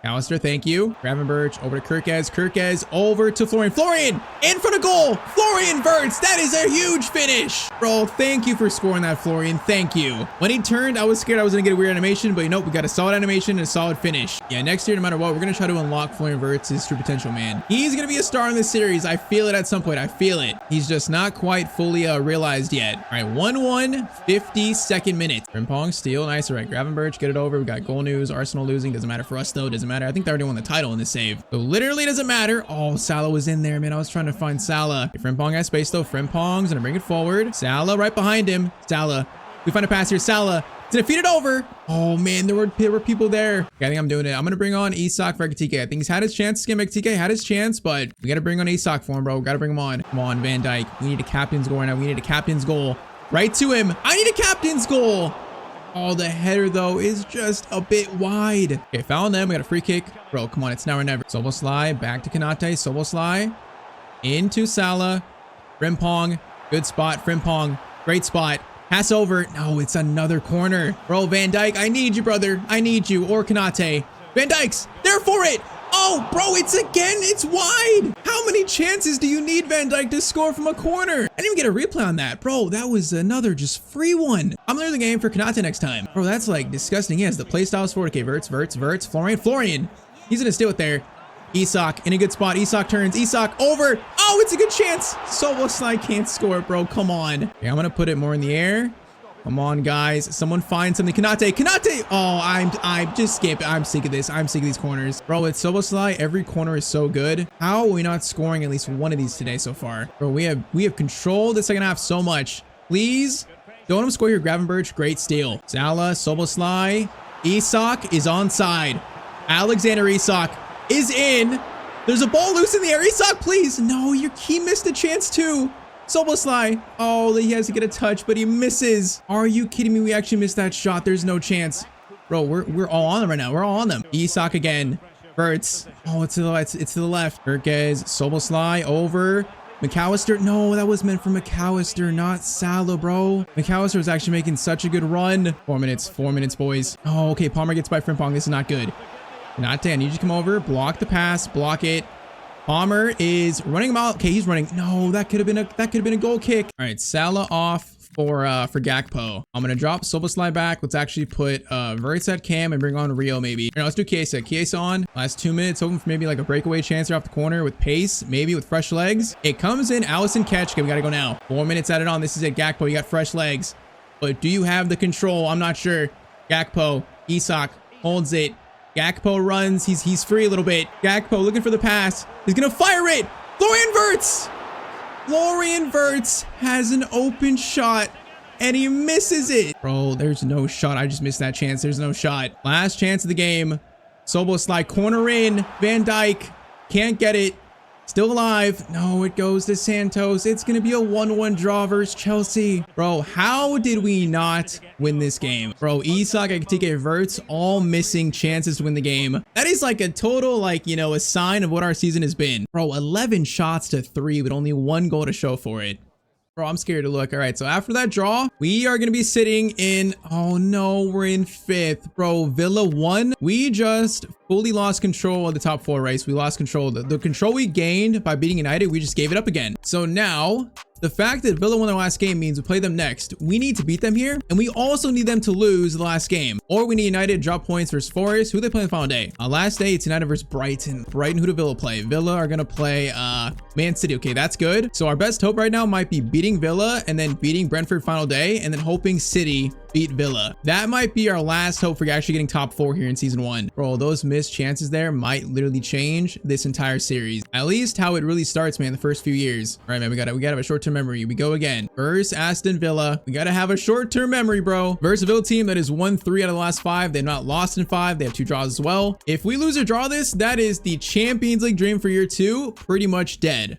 Alistair, thank you. Gravenberch over to Kirkes over to Florian. Florian in front of goal. Florian Wirtz. That is a huge finish. Bro, thank you for scoring that, Florian. Thank you. When he turned, I was scared I was going to get a weird animation, but you know, we got a solid animation and a solid finish. Yeah, next year, no matter what, we're going to try to unlock Florian Wirtz's true potential, man. He's going to be a star in this series. I feel it at some point. I feel it. He's just not quite fully realized yet. All right, 1-1, 52nd minute. Frimpong steal. Nice. All right, Gravenberch, get it over. We got goal news. Arsenal losing. Doesn't matter for us, though. Doesn't matter. I think they already won the title in this save. So literally doesn't matter. Oh, Salah was in there, man. I was trying to find Salah. Okay, Frimpong has space though. Frimpong's gonna bring it forward. Salah right behind him. Salah. We find a pass here. Salah. It's gonna feed it over. Oh man, there were people there. Okay, I think I'm doing it. I'm gonna bring on Isak for Ekitike. I think he's had his chance. Ekitike had his chance, but we gotta bring on Isak for him, bro. We gotta bring him on. Come on, Van Dijk. We need a captain's goal right now. We need a captain's goal. Right to him. I need a captain's goal. Oh, the header though is just a bit wide. Okay, foul them. We got a free kick. Bro, come on, it's now or never. Szoboszlai back to Konate. Szoboszlai into Salah. Frimpong. Good spot. Frimpong. Great spot. Pass over. No, it's another corner. Bro, Van Dijk, I need you, brother. I need you. Or Konate. Van Dijk's there for it. Oh, bro, it's wide. How many chances do you need, Van Dijk, to score from a corner? I didn't even get a replay on that. Bro, that was another just free one. I'm learning the game for Konate next time. Bro, that's like disgusting. He has the play styles for it. Okay, Verts. Florian. He's gonna steal it there. Isak in a good spot. Isak turns. Isak over. Oh, it's a good chance. Szoboszlai can't score, bro. Come on. Okay, I'm gonna put it more in the air. Come on, guys. Someone find something. Konate. Oh, I'm just skip. I'm sick of this. I'm sick of these corners. Bro, it's Szoboszlai. Every corner is so good. How are we not scoring at least one of these today so far? Bro, we have controlled the second half so much. Please don't let him score here. Gravenberch, great steal. Salah, Szoboszlai. Isak is onside. Alexander Isak is in. There's a ball loose in the air. Isak, please. No, he missed a chance too. Szoboszlai. Oh, he has to get a touch, but he misses. Are you kidding me? We actually missed that shot. There's no chance. Bro, we're all on them right now. We're all on them. Isak again. Verts. Oh, it's to the left. It's to the left. Herkes. Szoboszlai over. McAllister. No, that was meant for McAllister, not Salah, bro. McAllister was actually making such a good run. 4 minutes, boys. Oh, okay. Palmer gets by Frimpong. This is not good. Konate, I need you to come over. Block the pass. Block it. Palmer is running him out. Okay, he's running. No, that could have been a goal kick. All right, Salah off for Gakpo. I'm gonna drop Szoboszlai back. Let's actually put Verts at cam and bring on Rio maybe. Let's do Chiesa. Chiesa on. Last 2 minutes, hoping for maybe like a breakaway chance off the corner with pace, maybe with fresh legs. It comes in. Allison catch. Okay, we gotta go now. 4 minutes added on. This is it. Gakpo, you got fresh legs, but do you have the control? I'm not sure. Gakpo. Isak holds it. Gakpo runs. He's free a little bit. Gakpo looking for the pass. He's gonna fire it. Florian Verts. Florian Verts has an open shot and he misses it. Bro, there's no shot. I just missed that chance. There's no shot. Last chance of the game. Szoboszlai corner in. Van Dijk can't get it. Still alive. No, it goes to Santos. It's going to be a 1-1 draw versus Chelsea. Bro, how did we not win this game? Bro, Isak, Ekitike, Verts, all missing chances to win the game. That is like a total, like, you know, a sign of what our season has been. Bro, 11 shots to 3 with only 1 goal to show for it. Bro, I'm scared to look. All right, so after that draw, we are going to be sitting in... Oh, no, we're in 5th. Bro, Villa won. We just fully lost control of the top 4 race. We lost control. The control we gained by beating United, we just gave it up again. So now... the fact that Villa won their last game means we play them next. We need to beat them here, and we also need them to lose the last game. Or we need United to drop points versus Forest. Who they play on the final day? Last day, it's United versus Brighton. Brighton, who do Villa play? Villa are going to play Man City. Okay, that's good. So our best hope right now might be beating Villa and then beating Brentford final day, and then hoping City beat Villa. That might be our last hope for actually getting top 4 here in season 1. Bro, those missed chances there might literally change this entire series. At least how it really starts, man, the first few years. All right, man, we gotta have a short-term memory. We go again. Versus Aston Villa. We gotta have a short-term memory, bro. Versus a Villa team that has won 3 out of the last 5. They've not lost in 5. They have 2 draws as well. If we lose or draw this, that is the Champions League dream for year 2 pretty much dead.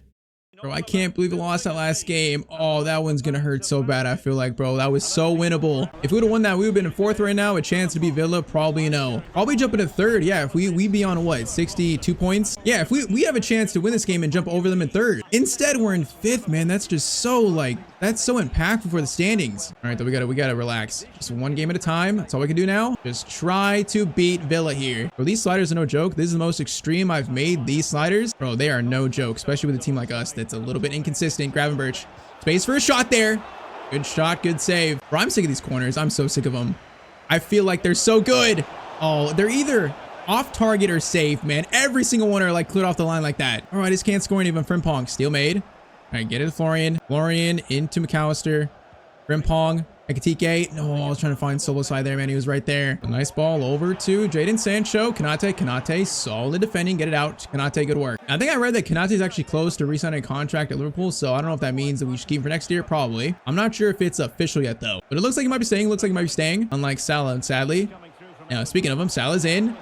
Bro, I can't believe we lost that last game. Oh, that one's gonna hurt so bad, I feel like, bro. That was so winnable. If we would have won that, we would have been in 4th right now. A chance to beat Villa, probably no. Probably jump into 3rd. Yeah, if we be on what, 62 points? Yeah, if we have a chance to win this game and jump over them in 3rd. Instead, we're in 5th, man. That's just so, like, that's so impactful for the standings. All right, though, we gotta relax. Just 1 game at a time. That's all we can do now. Just try to beat Villa here. Bro, these sliders are no joke. This is the most extreme I've made these sliders. Bro, they are no joke, especially with a team like us that's a little bit inconsistent. Gravenberch. Space for a shot there. Good shot, good save. Bro, I'm sick of these corners. I'm so sick of them. I feel like they're so good. Oh, they're either off target or safe, man. Every single one are like cleared off the line like that. All right, I just can't score anyone. Frimpong, steal made. All right, get it to Florian. Florian into McAllister. Frimpong Ekitike. No, I was trying to find Szoboszlai there, man. He was right there. A nice ball over to Jadon Sancho. Konate, solid defending. Get it out. Konate, good work. I think I read that Konate is actually close to re-signing a contract at Liverpool, so I don't know if that means that we should keep him for next year. Probably. I'm not sure if it's official yet, though. But it looks like he might be staying. Unlike Salah, sadly. Now, speaking of him, Salah's in.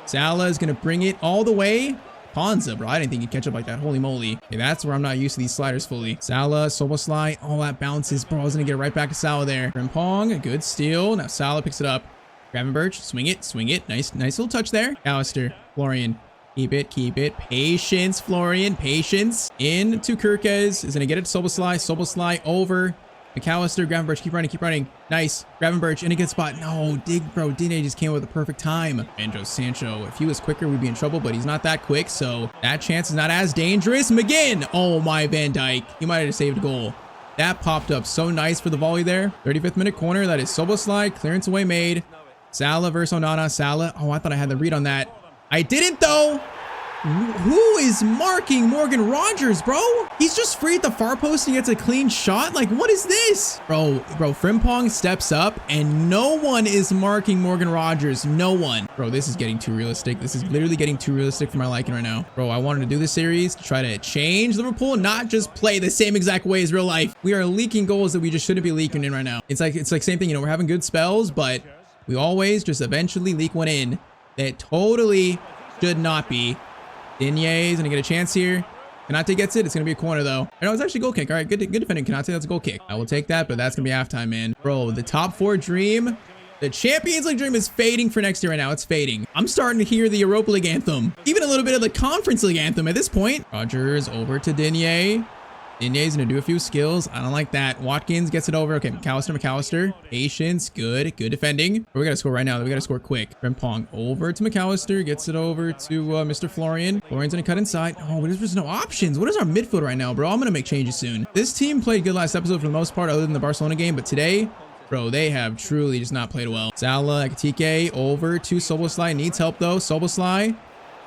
Salah is going to bring it all the way. Ponza, bro. I didn't think he'd catch up like that. Holy moly. Okay, that's where I'm not used to these sliders fully. Salah, Szoboszlai. All that bounces. Bro, I was going to get it right back to Salah there. Frimpong, a good steal. Now Salah picks it up. Gravenberch, swing it. Nice little touch there. Alistair, Florian. Keep it. Patience, Florian. Patience. In to Kirkes. Is going to get it to Szoboszlai over. McAllister, Gravenberch, keep running. Nice. Gravenberch in a good spot. No, Digne just came up with the perfect time. Andros Sancho, if he was quicker, we'd be in trouble, but he's not that quick, so that chance is not as dangerous. McGinn. Oh my, Van Dijk. He might have saved a goal. That popped up so nice for the volley there. 35th minute corner. That is Szoboszlai. Clearance away made. Salah versus Onana. Salah. Oh, I thought I had the read on that. I didn't, though. Who is marking Morgan Rogers, bro? He's just free at the far post and gets a clean shot. Like, what is this? Bro, Frimpong steps up and no one is marking Morgan Rogers. No one. Bro, this is getting too realistic. This is literally getting too realistic for my liking right now. Bro, I wanted to do this series to try to change Liverpool, not just play the same exact way as real life. We are leaking goals that we just shouldn't be leaking in right now. It's like same thing, you know, we're having good spells, but we always just eventually leak one in that totally should not be. Digne is going to get a chance here. Konate gets it. It's going to be a corner, though. I know it's actually a goal kick. All right, good defending, Konate. That's a goal kick. I will take that, but that's going to be halftime, man. Bro, the top four dream, the Champions League dream is fading for next year right now. It's fading. I'm starting to hear the Europa League anthem. Even a little bit of the Conference League anthem at this point. Rogers over to Digne. Digne's going to do a few skills. I don't like that. Watkins gets it over. Okay, McAllister. Patience. Good defending. We got to score right now. We got to score quick. Frimpong over to McAllister. Gets it over to Mr. Florian. Florian's going to cut inside. Oh, but there's no options. What is our midfield right now, bro? I'm going to make changes soon. This team played good last episode for the most part, other than the Barcelona game. But today, bro, they have truly just not played well. Salah, Ekitike over to Szoboszlai. Needs help, though. Szoboszlai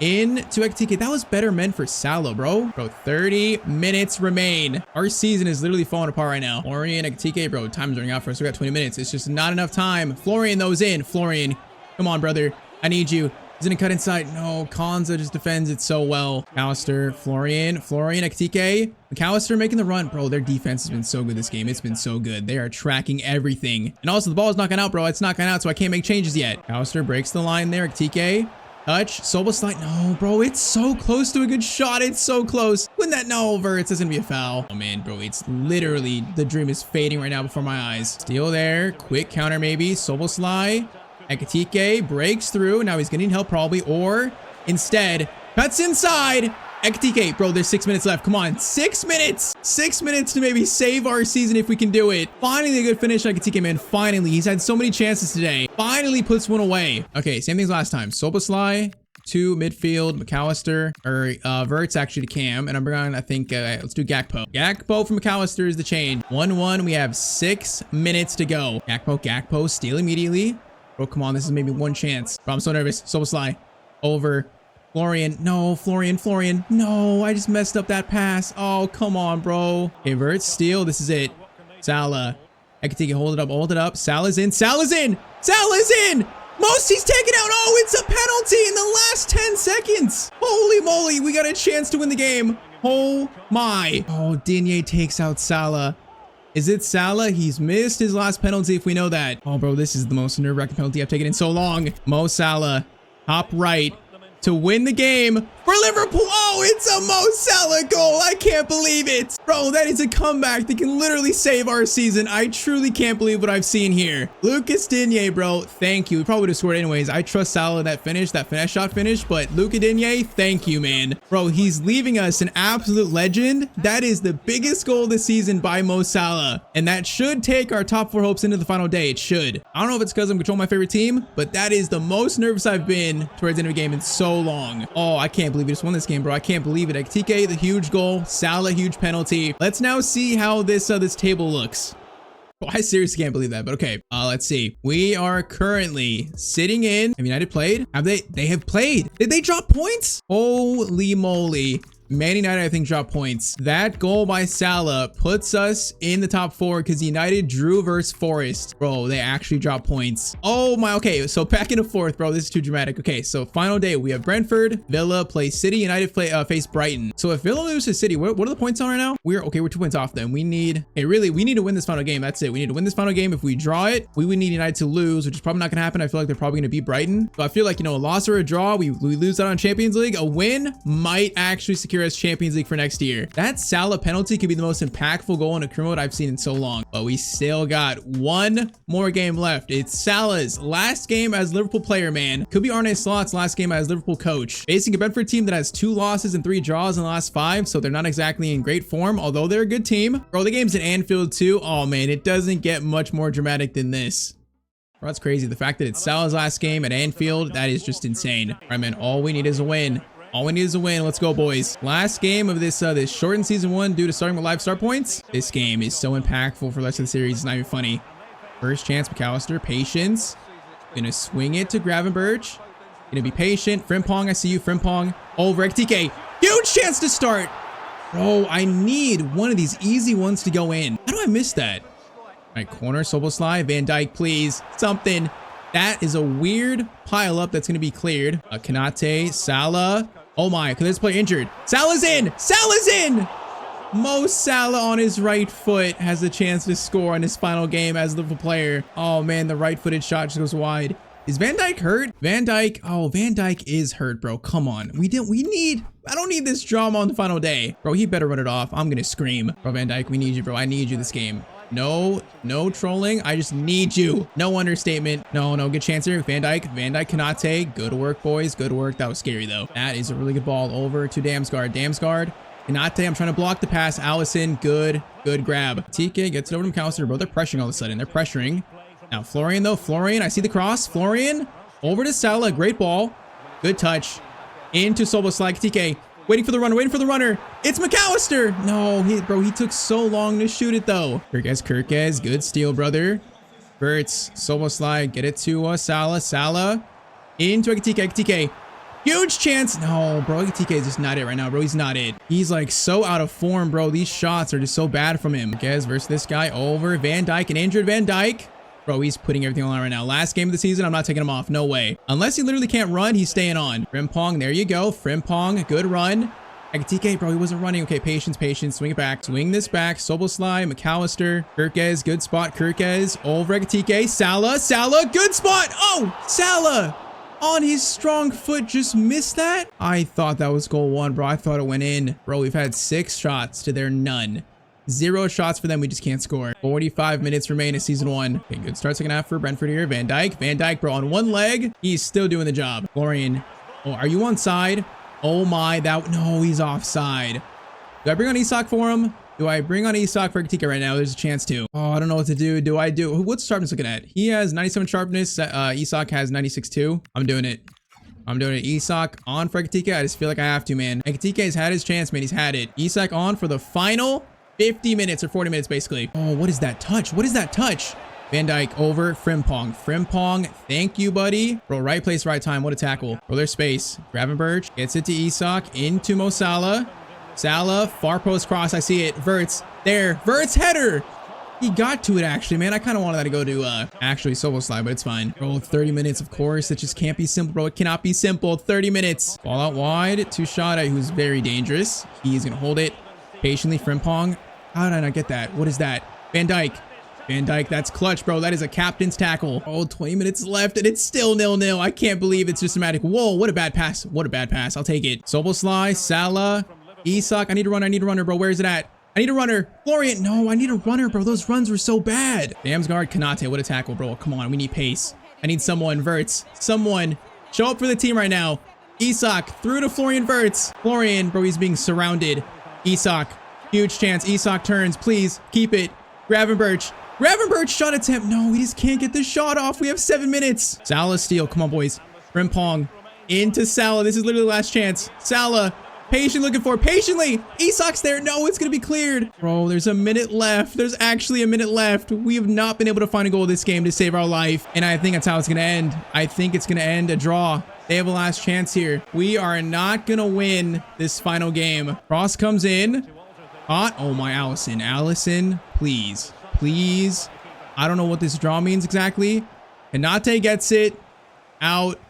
in to Ekitike. That was better meant for Salah, bro. 30 minutes remain. Our season is literally falling apart right now. Florian, Ekitike, bro, time's running out for us. We got 20 minutes. It's just not enough time. Florian, those in. Florian, come on, brother. I need you. He's gonna cut inside. No, Konza just defends it so well. McAllister, Florian, Ekitike. McAllister making the run. Bro, their defense has been so good this game. It's been so good. They are tracking everything. And also, the ball is knocking out, bro. It's knocking out, so I can't make changes yet. McAllister breaks the line there. Ekitike. Touch. Szoboszlai. No, bro. It's so close to a good shot. It's so close. Wouldn't that no over? It's going to be a foul. Oh, man, bro. It's literally the dream is fading right now before my eyes. Steal there. Quick counter, maybe. Szoboszlai. Ekitike breaks through. Now he's going to need help probably. Or instead, cuts inside. Ekitike, bro, there's 6 minutes left. Come on, 6 minutes. 6 minutes to maybe save our season if we can do it. Finally, a good finish, Ekitike, man. Finally, he's had so many chances today. Finally puts one away. Okay, same thing as last time. Szoboszlai to midfield, McAllister, or Verts actually to Cam. And I'm bringing on, I think, let's do Gakpo. Gakpo from McAllister is the change. 1-1. We have 6 minutes to go. Gakpo, steal immediately. Bro, come on, this is maybe one chance. Bro, I'm so nervous. Szoboszlai over. Florian, no, Florian, no, I just messed up that pass. Oh, come on, bro. Okay, Verts, steal, this is it. Salah, Ekitike, hold it up. Salah's in. Mosie's taken out. Oh, it's a penalty in the last 10 seconds. Holy moly, we got a chance to win the game. Oh my. Oh, Digne takes out Salah. Is it Salah? He's missed his last penalty if we know that. Oh, bro, this is the most nerve-wracking penalty I've taken in so long. Mo Salah, top right. To win the game for Liverpool. Oh, it's a Mo Salah goal. I can't believe it. Bro, that is a comeback that can literally save our season. I truly can't believe what I've seen here. Lucas Digne, bro, thank you. We probably would have scored anyways. I trust Salah in that finesse shot finish, but Luka Digne, thank you, man. Bro, he's leaving us an absolute legend. That is the biggest goal this season by Mo Salah, and that should take our top 4 hopes into the final day. It should. I don't know if it's because I'm controlling my favorite team, but that is the most nervous I've been towards the end of a game in so long. Oh, I can't believe we just won this game, bro. I can't believe it. Ekitike, the huge goal. Salah, huge penalty. Let's now see how this table looks. Oh, I seriously can't believe that, but okay. Let's see. We are currently sitting in. Have United played? Have they? They have played. Did they drop points? Holy moly. Man United, I think, dropped points. That goal by Salah puts us in the top 4 because United drew versus Forest. Bro, they actually dropped points. Oh my, okay, so back into 4th, bro. This is too dramatic. Okay, so final day, we have Brentford, Villa play City, United face Brighton. So if Villa loses to City, what are the points on right now? We're 2 points off then. We need, we need to win this final game. That's it. We need to win this final game. If we draw it, we would need United to lose, which is probably not going to happen. I feel like they're probably going to beat Brighton. So I feel like, you know, a loss or a draw, we lose out on Champions League. A win might actually secure us Champions League for next year. That Salah penalty could be the most impactful goal in a career mode I've seen in so long. But we still got 1 more game left. It's Salah's last game as Liverpool player, man. Could be Arne Slot's last game as Liverpool coach. Facing a Brentford team that has 2 losses and 3 draws in the last 5, so they're not exactly in great form, although they're a good team. Bro, the game's at Anfield too. Oh man, it doesn't get much more dramatic than this. Bro, that's crazy. The fact that it's Salah's last game at Anfield, that is just insane. All right, man, all we need is a win. All we need is a win. Let's go, boys. Last game of this this shortened season 1 due to starting with live start points. This game is so impactful for the rest of the series. It's not even funny. First chance, McAllister. Patience. Gonna swing it to Gravenberch. Gonna be patient. Frimpong, I see you. Frimpong. Over Ekitike. Huge chance to start. Bro, I need one of these easy ones to go in. How do I miss that? All right, corner, Soboslai. Van Dijk, please. Something. That is a weird pile up that's going to be cleared. Kanate, Salah. Oh my, because this player injured. Salah's in. Salah's in. Mo Salah on his right foot has a chance to score in his final game as a Liverpool player. Oh man, the right-footed shot just goes wide. Is Van Dijk hurt? Van Dijk. Oh, Van Dijk is hurt, bro. Come on. I don't need this drama on the final day. Bro, he better run it off. I'm going to scream. Bro, Van Dijk, we need you, bro. I need you this game. No trolling. I just need you. No understatement. No, good chance here. Van Dijk, Kanate. Good work, boys. Good work. That was scary, though. That is a really good ball over to Damsgaard. Kanate, I'm trying to block the pass. Allison, good grab. TK gets it over to McAllister, bro. They're pressuring all of a sudden. They're pressuring. Now, Florian, though. Florian, I see the cross. Florian, over to Salah. Great ball. Good touch. Into Soboslai. TK, waiting for the runner. It's McAllister. No, he took so long to shoot it, though. Kirkes. Good steal, brother. Verts. Soboslai, get it to Salah. Into Ekitike. Huge chance. No, bro. Ekitike is just not it right now, bro. He's not it. He's like so out of form, bro. These shots are just so bad from him. Kirkes versus this guy. Over. Van Dijk, an injured Van Dijk. Bro, he's putting everything on right now. Last game of the season, I'm not taking him off. No way. Unless he literally can't run, he's staying on. Frimpong, there you go. Frimpong, good run. Ekitike, bro, he wasn't running. Okay, patience. Swing it back. Swing this back. Soboslai, McAllister. Kirkes, good spot. Kirkes, over Ekitike. Salah, good spot. Oh, Salah on his strong foot just missed that. I thought that was goal 1, bro. I thought it went in. Bro, we've had 6 shots to their none. 0 shots for them. We just can't score. 45 minutes remain in season 1. Okay, good start second half for Brentford here. Van Dijk, bro, on one leg. He's still doing the job. Florian. Oh, are you onside? Oh my, no, he's offside. Do I bring on Isak for him? Do I bring on Isak for Ekitike right now? There's a chance to. Oh, I don't know what to do. What's sharpness looking at? He has 97 sharpness. Isak has 96 too. I'm doing it. Isak on for Ekitike. I just feel like I have to, man. Ekitike has had his chance, man. He's had it. Isak on for the final 50 minutes or 40 minutes, basically. Oh, what is that touch? Van Dijk over Frimpong. Thank you, buddy. Bro, right place, right time. What a tackle. Bro, there's space. Gravenberch gets it to Isak. Into Mo Salah. Far post cross. I see it. Verts. There. Verts header. He got to it, actually, man. I kind of wanted that to go to, actually, Soboslai, but it's fine. Bro, 30 minutes, of course. It just can't be simple, bro. It cannot be simple. 30 minutes. Ball out wide to Shada, who's very dangerous. He's going to hold it. Patiently, Frimpong. How did I not get that? What is that? Van Dijk, that's clutch, bro. That is a captain's tackle. Oh, 20 minutes left, and it's still 0-0. I can't believe it's systematic. Whoa, what a bad pass. I'll take it. Soboslai, Salah, Isak. I need a runner, bro. Where is it at? I need a runner. Florian. No, I need a runner, bro. Those runs were so bad. Damsgaard, Kanate. What a tackle, bro. Come on, we need pace. I need someone. Verts. Someone. Show up for the team right now. Isak through to Florian Verts. Florian, bro, he's being surrounded. Isak. Huge chance. Isak turns. Please keep it. Gravenberch shot attempt. No, we just can't get this shot off. We have 7 minutes. Salah steal. Come on, boys. Frimpong into Salah. This is literally the last chance. Salah. Patiently. Isak's there. No, it's going to be cleared. Bro, there's a minute left. There's actually a minute left. We have not been able to find a goal this game to save our life. And I think that's how it's going to end. I think it's going to end a draw. They have a last chance here. We are not going to win this final game. Cross comes in. Hot. Oh my, Allison. Allison, please. Please. I don't know what this draw means exactly. Kanate gets it out.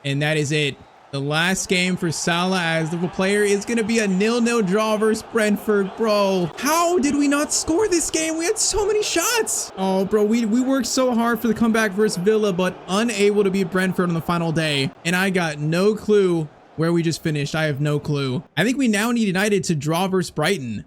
And that is it. The last game for Salah as Liverpool player is going to be a 0-0 draw versus Brentford, bro. How did we not score this game? We had so many shots. Oh, bro, we worked so hard for the comeback versus Villa, but unable to beat Brentford on the final day. And I got no clue where we just finished. I have no clue. I think we now need United to draw versus Brighton.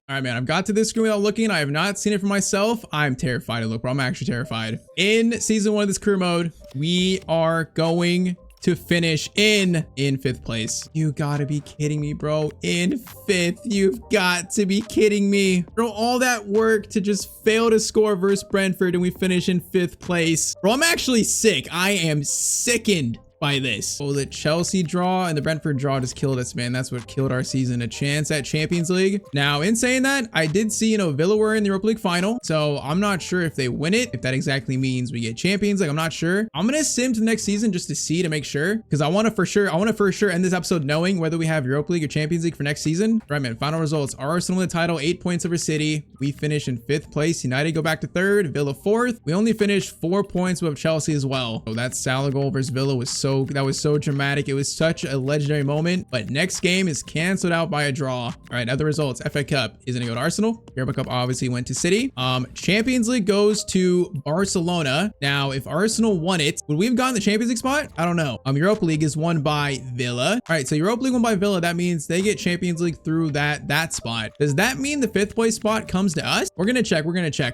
All right, man, I've got to this screen without looking. I have not seen it for myself. I'm terrified to look, bro. I'm actually terrified. In season 1 of this career mode, we are going to finish in 5th place. You gotta be kidding me, bro. In 5th, you've got to be kidding me. Bro, all that work to just fail to score versus Brentford and we finish in 5th place. Bro, I'm actually sick. I am sickened by this. Oh, the Chelsea draw and the Brentford draw just killed us, man. That's what killed our season. A chance at Champions League. Now, in saying that, I did see, Villa were in the Europa League final. So I'm not sure if they win it, if that exactly means we get Champions League. I'm not sure. I'm going to sim to the next season just to see, to make sure. Because I want to for sure end this episode knowing whether we have Europa League or Champions League for next season. Right, man. Final results. Arsenal win the title, 8 points over City. We finish in 5th place. United go back to 3rd. Villa 4th. We only finished 4 points with Chelsea as well. So that Salah goal versus Villa was so dramatic. It was such a legendary moment. But next game is canceled out by a draw. All right, other results. FA Cup is gonna go to Arsenal. Europa Cup obviously went to City. Champions League goes to Barcelona. Now, if Arsenal won it, would we have gotten the Champions League spot? I don't know. Europa League is won by Villa. All right, so Europa League won by Villa. That means they get Champions League through that spot. Does that mean the 5th place spot comes to us? We're gonna check,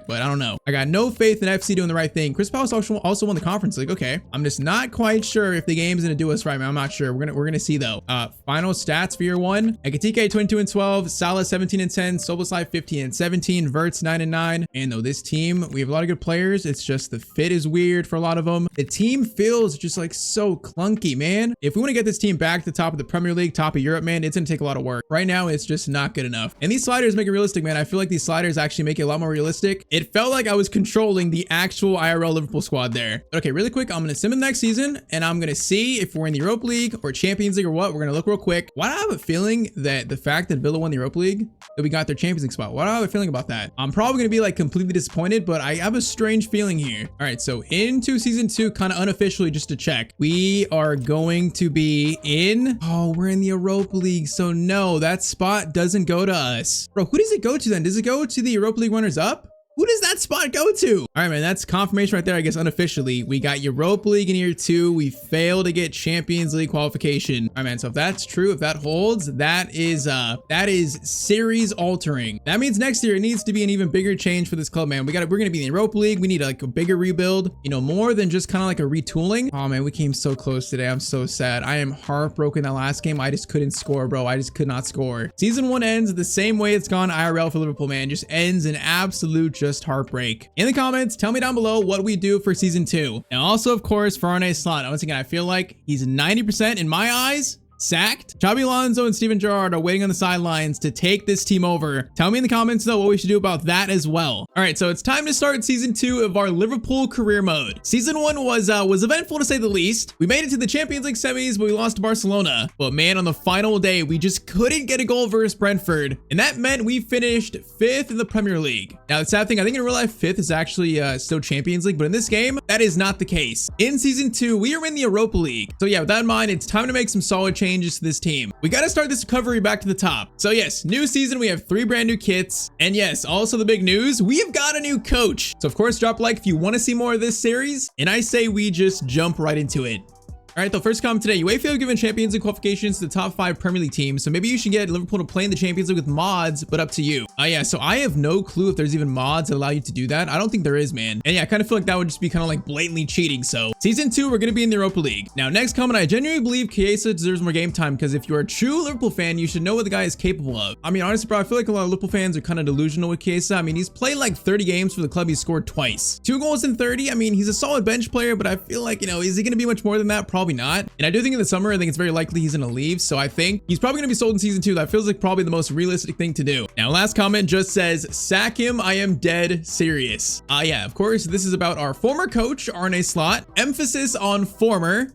but I don't know. I got no faith in FC doing the right thing. Crystal Palace also won the Conference League. Okay, I'm just not quite sure if the game's gonna do us right, man. I'm not sure. We're gonna see though. Final stats for year 1. Ekitike 22-12, Salah 17-10, Szoboszlai 15-17, Verts 9-9. And though this team, we have a lot of good players. It's just the fit is weird for a lot of them. The team feels just like so clunky, man. If we want to get this team back to the top of the Premier League, top of Europe, man, it's gonna take a lot of work. Right now, it's just not good enough. And these sliders make it realistic, man. I feel like these sliders actually make it a lot more realistic. It felt like I was controlling the actual IRL Liverpool squad there. But okay, really quick, I'm gonna sim in the next season and I'm gonna see if we're in the Europa League or Champions League or what. We're gonna look real quick. Why do I have a feeling that the fact that Villa won the Europa League, that we got their Champions League spot? Why do I have a feeling about that? I'm probably gonna be like completely disappointed, but I have a strange feeling here. All right, so into season 2, kind of unofficially, just to check, we are going to be in, we're in the Europa League. So no, that spot doesn't go to us. Bro, who does it go to then? Does it go to the Europa League runners up? Who does that spot go to? All right, man, that's confirmation right there, I guess, unofficially. We got Europa League in year 2. We failed to get Champions League qualification. All right, man, so if that's true, if that holds, that is series altering. That means next year it needs to be an even bigger change for this club, man. We're gonna be in the Europa League. We need like a bigger rebuild, more than just kind of like a retooling. Oh man, we came so close today. I'm so sad. I am heartbroken that last game. I just couldn't score, bro. I just could not score. Season 1 ends the same way it's gone IRL for Liverpool, man. Just ends in absolute just heartbreak. In the comments, tell me down below what we do for season 2. And also, of course, for Arne Slot. Once again, I feel like he's 90% in my eyes sacked. Xabi Alonso and Steven Gerrard are waiting on the sidelines to take this team over. Tell me in the comments though what we should do about that as well. All right, so it's time to start season 2 of our Liverpool career mode. Season 1 was eventful to say the least. We made it to the Champions League semis, but we lost to Barcelona. But man, on the final day, we just couldn't get a goal versus Brentford, and that meant we finished 5th in the Premier League. Now, the sad thing, I think in real life, 5th is actually still Champions League, but in this game, that is not the case. In season 2, we are in the Europa League. So yeah, with that in mind, it's time to make some solid changes to this team. We got to start this recovery back to the top. So yes, new season, we have 3 brand new kits. And yes, also the big news, we've got a new coach. So of course, drop a like if you want to see more of this series. And I say we just jump right into it. All right, the first comment today, UEFA have given Champions League qualifications to the top 5 Premier League teams, so maybe you should get Liverpool to play in the Champions League with mods, but up to you. Yeah, so I have no clue if there's even mods that allow you to do that. I don't think there is, man. And yeah, I kind of feel like that would just be kind of like blatantly cheating. So season 2, we're going to be in the Europa League. Now, next comment, I genuinely believe Chiesa deserves more game time because if you're a true Liverpool fan, you should know what the guy is capable of. I mean, honestly, bro, I feel like a lot of Liverpool fans are kind of delusional with Chiesa. I mean, he's played like 30 games for the club. He's scored twice. 2 goals in 30. I mean, he's a solid bench player, but I feel like, is he going to be much more than that? Probably not. And I do think in the summer, I think it's very likely he's gonna leave. So I think he's probably gonna be sold in season 2. That feels like probably the most realistic thing to do. Now, last comment just says, sack him. I am dead serious. Yeah, of course, this is about our former coach, Arne Slot. Emphasis on former.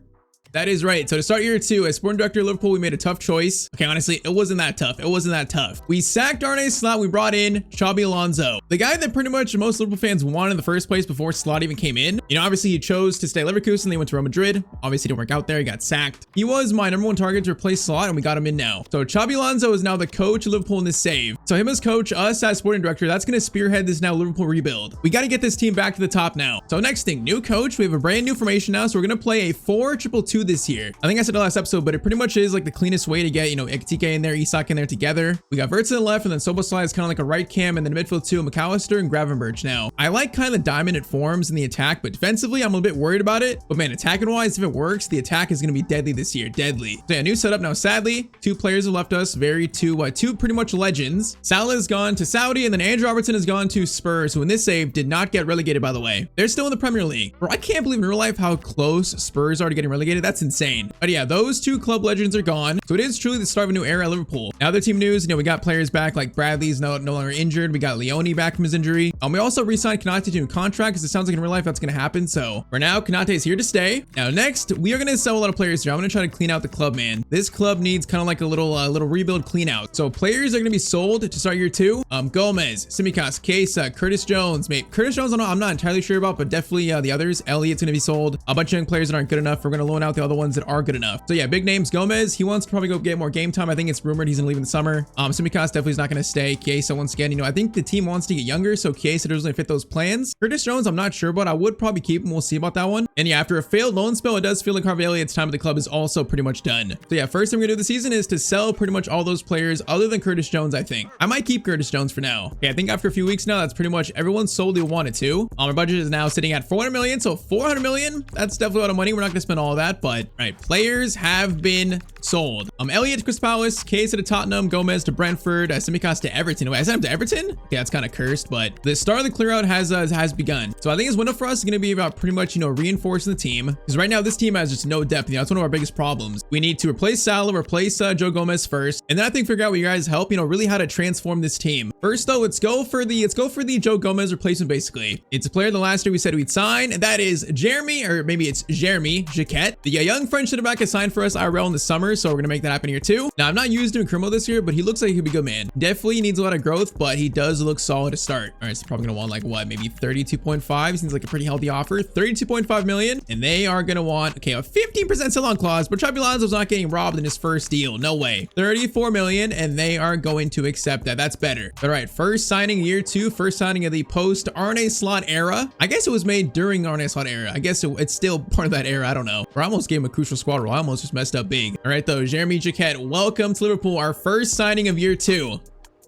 That is right. So to start year 2, as sporting director of Liverpool, we made a tough choice. Okay, honestly, it wasn't that tough. It wasn't that tough. We sacked Arne Slot. We brought in Xabi Alonso, the guy that pretty much most Liverpool fans wanted in the first place before Slot even came in. You know, obviously he chose to stay at Leverkusen. They went to Real Madrid. Obviously didn't work out there. He got sacked. He was my number 1 target to replace Slot, and we got him in now. So Xabi Alonso is now the coach of Liverpool in this save. So him as coach, us as sporting director, that's going to spearhead this now Liverpool rebuild. We got to get this team back to the top now. So next thing, new coach. We have a brand new formation now. So we're going to play a 4-2-2 this year. I think I said the last episode, but it pretty much is like the cleanest way to get, you know, Ekitike in there, Isak in there together. We got Verts in the left, and then Soboslai is kind of like a right cam, and then midfield 2, McAllister and Gravenberch now. I like kind of the diamond it forms in the attack, but defensively, I'm a bit worried about it. But man, attacking wise, if it works, the attack is going to be deadly this year. Deadly. So yeah, new setup now. Sadly, 2 players have left us. Two pretty much legends. Salah has gone to Saudi, and then Andrew Robertson has gone to Spurs, who in this save did not get relegated, by the way. They're still in the Premier League. Bro, I can't believe in real life how close Spurs are to getting relegated. That's insane. But yeah, those 2 club legends are gone. So it is truly the start of a new era at Liverpool. Now other team news, you know, we got players back like Bradley's no longer injured. We got Leone back from his injury. We also re-signed Konate to a new contract because it sounds like in real life that's going to happen. So for now, Konate is here to stay. Now next, we are going to sell a lot of players here. I'm going to try to clean out the club, man. This club needs kind of like a little rebuild clean out. So players are going to be sold to start year 2. Gomez, Tsimikas, Kesa, Curtis Jones, mate. Curtis Jones, I'm not entirely sure about, but definitely the others. Elliott's going to be sold. A bunch of young players that aren't good enough. We're going to loan out the other ones that are good enough. So yeah, big names. Gomez, he wants to probably go get more game time. I think it's rumored he's going to leave in the summer. Tsimikas definitely is not going to stay. Kesa, once again, you know, I think the team wants to get younger, so Kesa doesn't fit those plans. Curtis Jones, I'm not sure, but I would probably keep him. We'll see about that one. And yeah, after a failed loan spell, it does feel like Harvey Elliott's time at the club is also pretty much done. So yeah, first thing we're going to do this season is to sell pretty much all those players other than Curtis Jones, I think. I might keep Curtis Jones for now. Okay, I think after a few weeks now, that's pretty much everyone sold they wanted to. Our budget is now sitting at 400 million, so 400 million, that's definitely a lot of money. We're not going to spend all of that, but right, players have been sold. Elliott to Crystal Palace, Case to Tottenham, Gomez to Brentford, Tsimikas to Everton. Wait, I sent him to Everton? Okay, that's kind of cursed, but the start of the clear out has begun. So I think his window for us is going to be about pretty much, you know, reinforcing the team, because right now this team has just no depth. You know, that's one of our biggest problems. We need to replace Salah, replace Joe Gomez first, and then I think figure out with you guys help, you know, really how to transform this team. First though, let's go for the Joe Gomez replacement. Basically, it's a player the last year we said we'd sign, and that is Jeremy, or maybe it's Jeremy Jacquet, the young French center back, has signed for us IRL in the summer, so we're gonna make that happen here too. Now, I've not used him in Career Mode this year, but he looks like he could be good, man. Definitely needs a lot of growth, but he does look solid to start. All right, so probably gonna want like what, maybe 32.5. Seems like a pretty healthy offer. 32.5 million, and they are gonna want, okay, a 15% sell-on clause, but Xabi Alonso's not getting robbed in his first deal. No way. 34 million, and they are going to accept that. That's better. All right, first signing year 2, first signing of the post Arne Slot era. I guess it was made during Arne Slot era. I guess it's still part of that era. I don't know. I almost gave him a crucial squad role. I almost just messed up big. All right, though, Jeremy Jacquet, welcome to Liverpool, our first signing of year 2.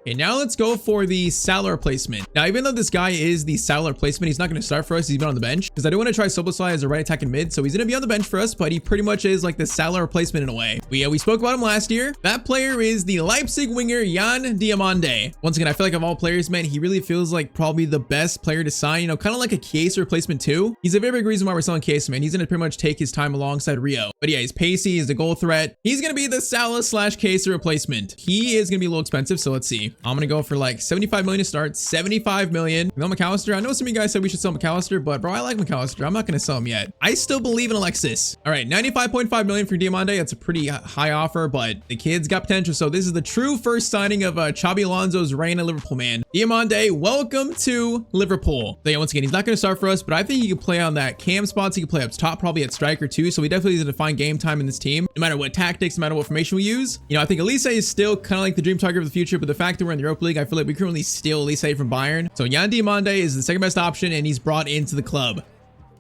Okay, now let's go for the Salah replacement. Now, even though this guy is the Salah replacement, he's not going to start for us. He's been on the bench, because I do want to try Soboslai as a right attacking mid. So he's going to be on the bench for us, but he pretty much is like the Salah replacement in a way. We spoke about him last year. That player is the Leipzig winger, Jan Diomande. Once again, I feel like of all players, man, he really feels like probably the best player to sign, you know, kind of like a Chiesa replacement too. He's a very big reason why we're selling Chiesa, man. He's going to pretty much take his time alongside Rio. But yeah, he's pacey, he's the goal threat. He's going to be the Salah / Chiesa replacement. He is going to be a little expensive, so let's see. I'm going to go for like 75 million to start. 75 million. No McAllister. I know some of you guys said we should sell McAllister, but bro, I like McAllister. I'm not going to sell him yet. I still believe in Alexis. All right, 95.5 million for Diomande. That's a pretty high offer, but the kid's got potential. So this is the true first signing of Xabi Alonso's reign at Liverpool, man. Diomande, welcome to Liverpool. So yeah, once again, he's not going to start for us, but I think he can play on that cam spots. He can play up top, probably at striker too. So we definitely need to find game time in this team, no matter what tactics, no matter what formation we use. You know, I think Elise is still kind of like the dream target of the future, but the fact that we're in the Europa League, I feel like we currently steal Elise from Bayern. So Jan Diomande is the second best option, and he's brought into the club.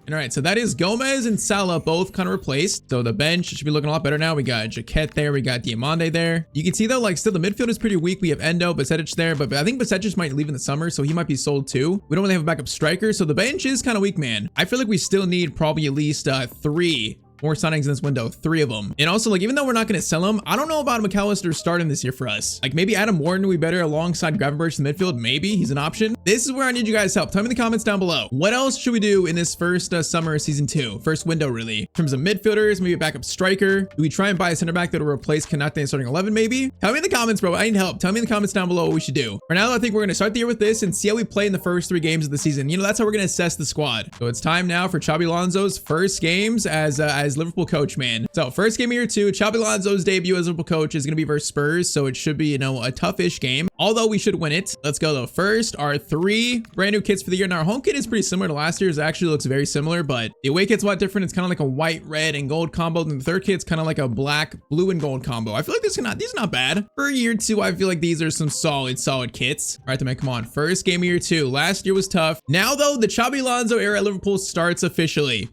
And all right, so that is Gomez and Salah both kind of replaced. So the bench should be looking a lot better now. We got Jacquet there. We got Diomande there. You can see though, like still the midfield is pretty weak. We have Endo, Bacetich there, but I think Bacetich might leave in the summer, so he might be sold too. We don't really have a backup striker, so the bench is kind of weak, man. I feel like we still need probably at least 3 more signings in this window, 3 of them. And also, like, even though we're not going to sell him, I don't know about McAllister starting this year for us. Like, maybe Adam Wharton would be better alongside Gravenberch in the midfield. Maybe he's an option. This is where I need you guys' help. Tell me in the comments down below. What else should we do in this first summer of season 2? First window, really. In terms of midfielders, maybe a backup striker. Do we try and buy a center back that will replace Konate in starting 11, maybe? Tell me in the comments, bro. I need help. Tell me in the comments down below what we should do. For now, I think we're going to start the year with this and see how we play in the first 3 games of the season. You know, that's how we're going to assess the squad. So it's time now for Xabi Alonso's first games as as Liverpool coach, man. So first game of year 2, Xabi Alonso's debut as Liverpool coach is going to be versus Spurs. So it should be, you know, a toughish game, although we should win it. Let's go though. First, our 3 brand new kits for the year. Now our home kit is pretty similar to last year's. It actually looks very similar, but the away kit's a lot different. It's kind of like a white, red, and gold combo. And the third kit's kind of like a black, blue, and gold combo. I feel like these are not bad. For year 2, I feel like these are some solid kits. All right, then, man, come on. First game of year 2. Last year was tough. Now though, the Xabi Alonso era at Liverpool starts officially.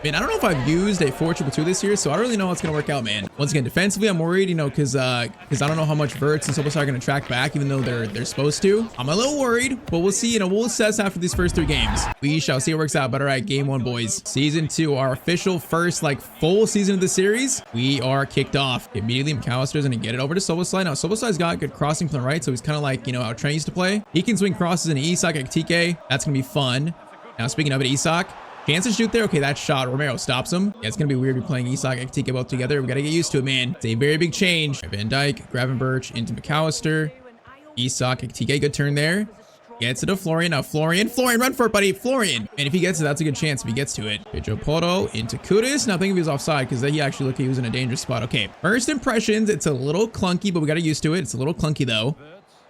Man, I don't know if I've used a 4-2-2 this year, so I don't really know how it's going to work out, man. Once again, defensively, I'm worried, you know, because I don't know how much Verts and Sobosai are going to track back, even though they're supposed to. I'm a little worried, but we'll see. You know, we'll assess after these first 3 games. We shall see how it works out. But all right, game 1, boys. Season 2, our official first, like, full season of the series. We are kicked off. Immediately, McAllister's going to get it over to Sobosai. Now, Sobosai's got good crossing from the right, so he's kind of like, you know, how Trent used to play. He can swing crosses into Isak at TK. That's going to be fun. Now, speaking of it, Isak. Chance to shoot there. Okay, that shot. Romero stops him. Yeah, it's going to be weird playing Isak and Tika both together. We got to get used to it, man. It's a very big change. Van Dijk, Gravenberch into McAllister. Isak and Tika, good turn there. Gets it to Florian. Now Florian, run for it, buddy. Florian. And if he gets it, that's a good chance if he gets to it. Pedro Porro into Kudus. Now think if he was offside because he actually looked like he was in a dangerous spot. Okay, first impressions. It's a little clunky, but we got to get used to it. It's a little clunky though.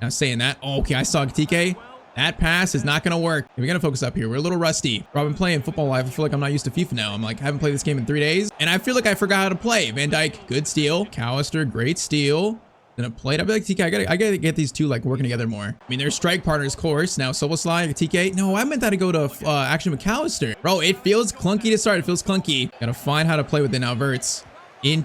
Now saying that. Oh, okay, I saw TK. That pass is not going to work. We got to focus up here. We're a little rusty. Bro, I've been playing football live. I feel like I'm not used to FIFA now. I'm like, I haven't played this game in 3 days. And I feel like I forgot how to play. Van Dijk, good steal. McAllister, great steal. Then a play. I feel like TK, I gotta get these two like working together more. I mean, they're strike partners, of course. Now, Soboslai, TK. No, I meant that to go to actually McAllister. Bro, it feels clunky to start. It feels clunky. Gotta find how to play with it now, Verts.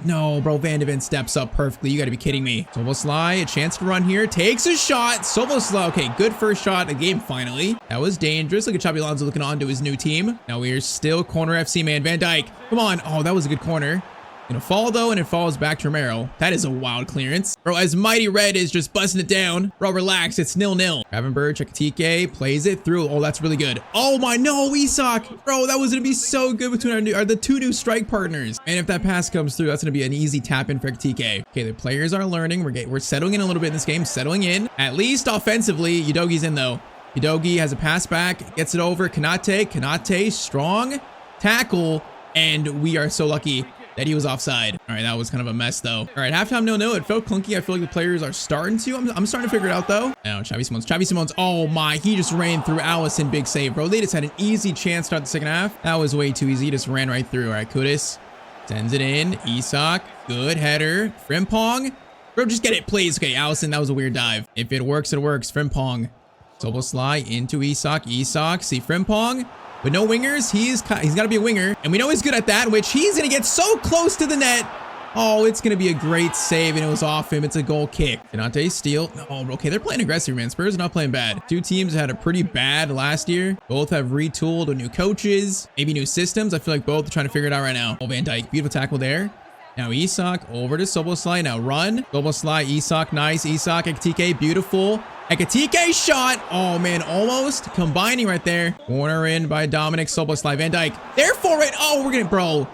No, bro, Van de Ven steps up perfectly. You got to be kidding me. Soboslai, a chance to run here. Takes a shot. Soboslai, okay, good first shot of the game finally. That was dangerous. Look at Xabi Alonso looking on to his new team. Now we are still corner FC, man. Van Dijk, come on. Oh, that was a good corner. Gonna fall though, and it falls back to Romero. That is a wild clearance. Bro, as Mighty Red is just busting it down. Bro, relax. It's 0-0. Gravenberch, TK, plays it through. Oh, that's really good. Oh my, no, Isak. Bro, that was gonna be so good between the 2 new strike partners. And if that pass comes through, that's gonna be an easy tap in for TK. Okay, the players are learning. We're settling in a little bit in this game. Settling in. At least offensively. Udogi's in though. Udogi has a pass back. Gets it over. Kanate, strong tackle. And we are so lucky that he was offside. All right, that was kind of a mess though. All right, halftime 0-0. It felt clunky. I feel like the players are starting to. I'm starting to figure it out though. Now, Xavi Simons. Oh my, he just ran through Allison. Big save, bro. They just had an easy chance to start the second half. That was way too easy. He just ran right through. All right, Kudus sends it in. Isak, good header. Frimpong. Bro, just get it, please. Okay, Allison, that was a weird dive. If it works, it works. Frimpong. Soboslai into Isak. See Frimpong. But no wingers, he's got to be a winger. And we know he's good at that, which he's going to get so close to the net. Oh, it's going to be a great save, and it was off him. It's a goal kick. Kanate steal. Oh, okay, they're playing aggressive, man. Spurs are not playing bad. 2 teams had a pretty bad last year. Both have retooled with new coaches, maybe new systems. I feel like both are trying to figure it out right now. Oh, Van Dijk, beautiful tackle there. Now Isak over to Soboslai. Now run. Soboslai, Isak, nice. Isak, Ekatike, beautiful. Ekatike shot. Oh man, almost combining right there. Corner in by Dominic Soboslai. Van Dijk, there for it. Oh, we're gonna, bro,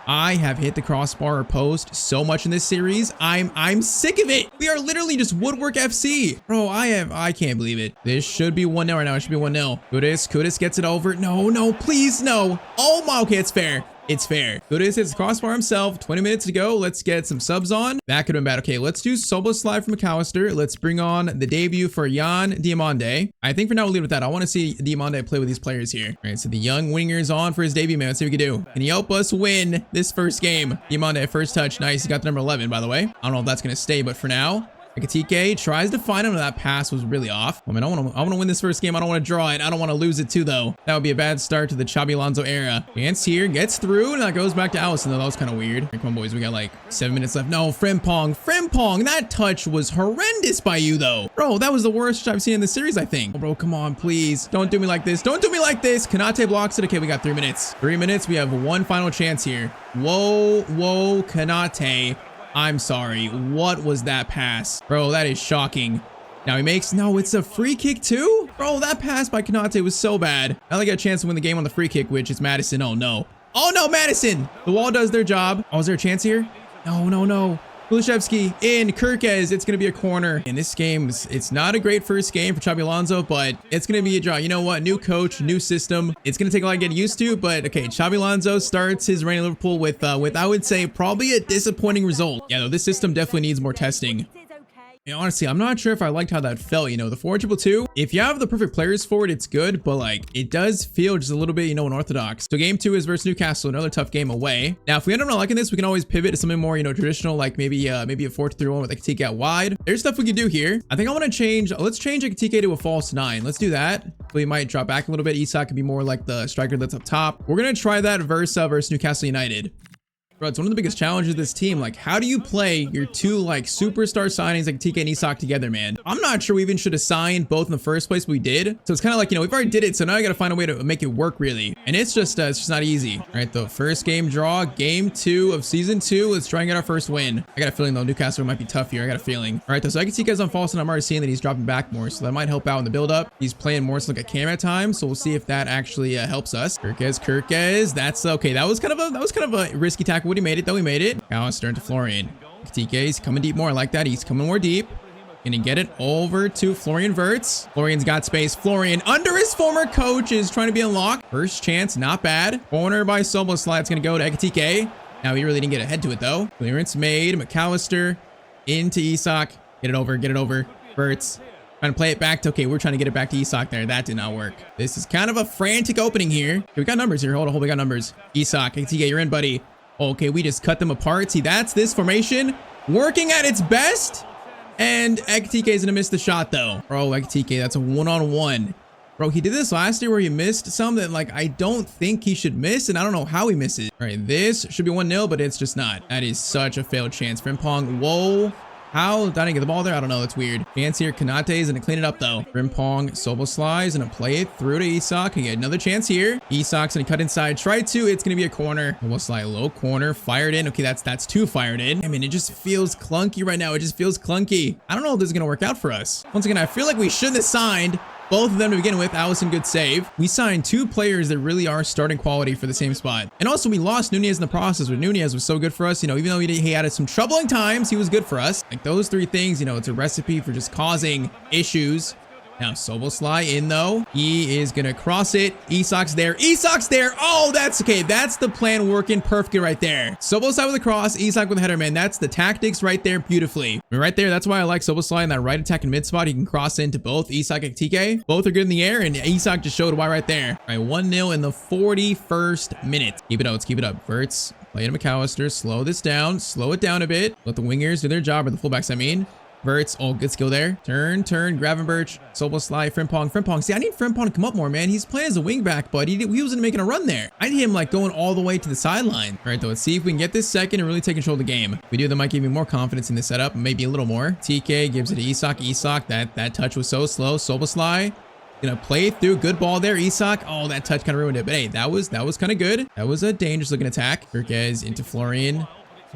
I have hit the crossbar or post so much in this series. I'm sick of it. We are literally just Woodwork FC. Bro, I can't believe it. This should be 1-0 right now. It should be 1-0. Kudus gets it over. No, please, no. Oh my, okay, it's fair. It's fair. Kudus hits the crossbar himself. 20 minutes to go. Let's get some subs on. That could have been bad. Okay, let's do Soboslai from McAllister. Let's bring on the debut for Jan Diamande. I think for now we'll leave it with that. I want to see Diamande play with these players here. All right, so the young winger's on for his debut, man. Let's see what we can do. Can he help us win this first game? Diamande, first touch. Nice. He got the number 11, by the way. I don't know if that's going to stay, but for now, Ekatike tries to find him. That pass was really off. I mean, I want to win this first game. I don't want to draw it. I don't want to lose it too, though. That would be a bad start to the Xabi Alonso era. Chance here, gets through, and that goes back to Allison, though. That was kind of weird. Come on, boys. We got like 7 minutes left. No, Frimpong. That touch was horrendous by you, though. Bro, that was the worst I've seen in the series, I think. Oh, bro, come on, please. Don't do me like this. Kanate blocks it. Okay, we got 3 minutes. 3 minutes. We have one final chance here. Whoa, Kanate. I'm sorry. What was that pass? Bro, that is shocking. Now he makes... No, it's a free kick too? Bro, that pass by Kanate was so bad. I only got a chance to win the game on the free kick, which is Madison. Oh, no. Oh, no, Madison. The wall does their job. Oh, is there a chance here? No. Kulishevsky in. Kirkez. It's going to be a corner. In this game, it's not a great first game for Xabi Alonso, but it's going to be a draw. You know what? New coach, new system. It's going to take a lot to get used to, but okay, Xabi Alonso starts his reign in Liverpool with I would say probably a disappointing result. Yeah, though this system definitely needs more testing. You know, honestly, I'm not sure if I liked how that felt. You know, the 4-2-2, if you have the perfect players for it, it's good, but like it does feel just a little bit, you know, unorthodox. So game 2 is versus Newcastle, another tough game away. Now, if we end up not liking this, we can always pivot to something more, you know, traditional, like maybe a 4-2-3-1 with Ekitike out wide. There's stuff we can do here. I think I want to change. Let's change Ekitike to a false 9. Let's do that. We might drop back a little bit. Isak can be more like the striker that's up top. We're gonna try that versus Newcastle United. Bro, it's one of the biggest challenges of this team. Like, how do you play your two like superstar signings like TK and Isak together, man? I'm not sure we even should have signed both in the first place, but we did. So it's kind of like, you know, we've already did it, so now I gotta find a way to make it work really. And it's just not easy. All right, the first game draw, game 2 of season 2. Let's try and get our first win. I got a feeling though Newcastle might be tough here. I got a feeling. All right, though, so I can see guys on false, and I'm already seeing that he's dropping back more, so that might help out in the build up. He's playing more so like a cam at times, so we'll see if that actually helps us. Kirkez, that's okay. That was kind of a risky tackle, but he made it though. He made it. Now it's turn to Florian. Ekitike's coming deep more. I like that. He's coming more deep. Gonna get it over to Florian Wirtz. Florian's got space. Florian, under his former coach, is trying to be unlocked. First chance, not bad. Corner by Soboslai. It's gonna go to Ekitike. Now he really didn't get ahead to it though. Clearance made. McAllister into Isak. Get it over. Wirtz. Trying to play it back to, okay, we're trying to get it back to Isak there. That did not work. This is kind of a frantic opening here. Okay, we got numbers here. Hold on, we got numbers. Isak, Ekitike, you're in, buddy. Okay, we just cut them apart. See, that's this formation working at its best. And Ekitike is gonna miss the shot though. Bro, Ekitike, that's a one-on-one. Bro, he did this last year where he missed some that like I don't think he should miss, and I don't know how he misses. All right, this should be 1-0, but it's just not. That is such a failed chance. Frimpong, whoa. How did I get the ball there? I don't know. That's weird. Chance here. Kanate is going to clean it up, though. Frimpong, Soboslai is going to play it through to Isak. He get another chance here. Isak's going to cut inside. Try to. It's going to be a corner. Soboslai, low corner. Fired in. Okay, that's 2 fired in. I mean, it just feels clunky right now. It just feels clunky. I don't know if this is going to work out for us. Once again, I feel like we shouldn't have signed both of them to begin with. Allison, good save. We signed 2 players that really are starting quality for the same spot. And also we lost Nunez in the process, but Nunez was so good for us. You know, even though he had some troubling times, he was good for us. Like those 3 things, you know, it's a recipe for just causing issues. Now Soboslai in though. He is going to cross it. Isak's there. Oh, that's okay. That's the plan working perfectly right there. Soboslai with a cross. Isak with a header, man. That's the tactics right there beautifully. I mean, right there, that's why I like Soboslai in that right attack and mid spot. He can cross into both Isak and Ekitike. Both are good in the air, and Isak just showed why right there. All right, 1-0 in the 41st minute. Keep it up. Let's keep it up. Wirtz, play to McAllister. Slow this down. Slow it down a bit. Let the wingers do their job, or the fullbacks, I mean. Wirtz, oh, good skill there. Turn, Gravenberch, Soboslai, Frimpong. See, I need Frimpong to come up more, man. He's playing as a wing back, but he wasn't making a run there. I need him like going all the way to the sideline. All right, though, let's see if we can get this second and really take control of the game. If we do, that might give me more confidence in the setup, maybe a little more. TK gives it to Isak. That touch was so slow. Soboslai gonna play through. Good ball there. Isak. Oh, that touch kind of ruined it, but hey, that was kind of good. That was a dangerous looking attack. Kirkez into Florian.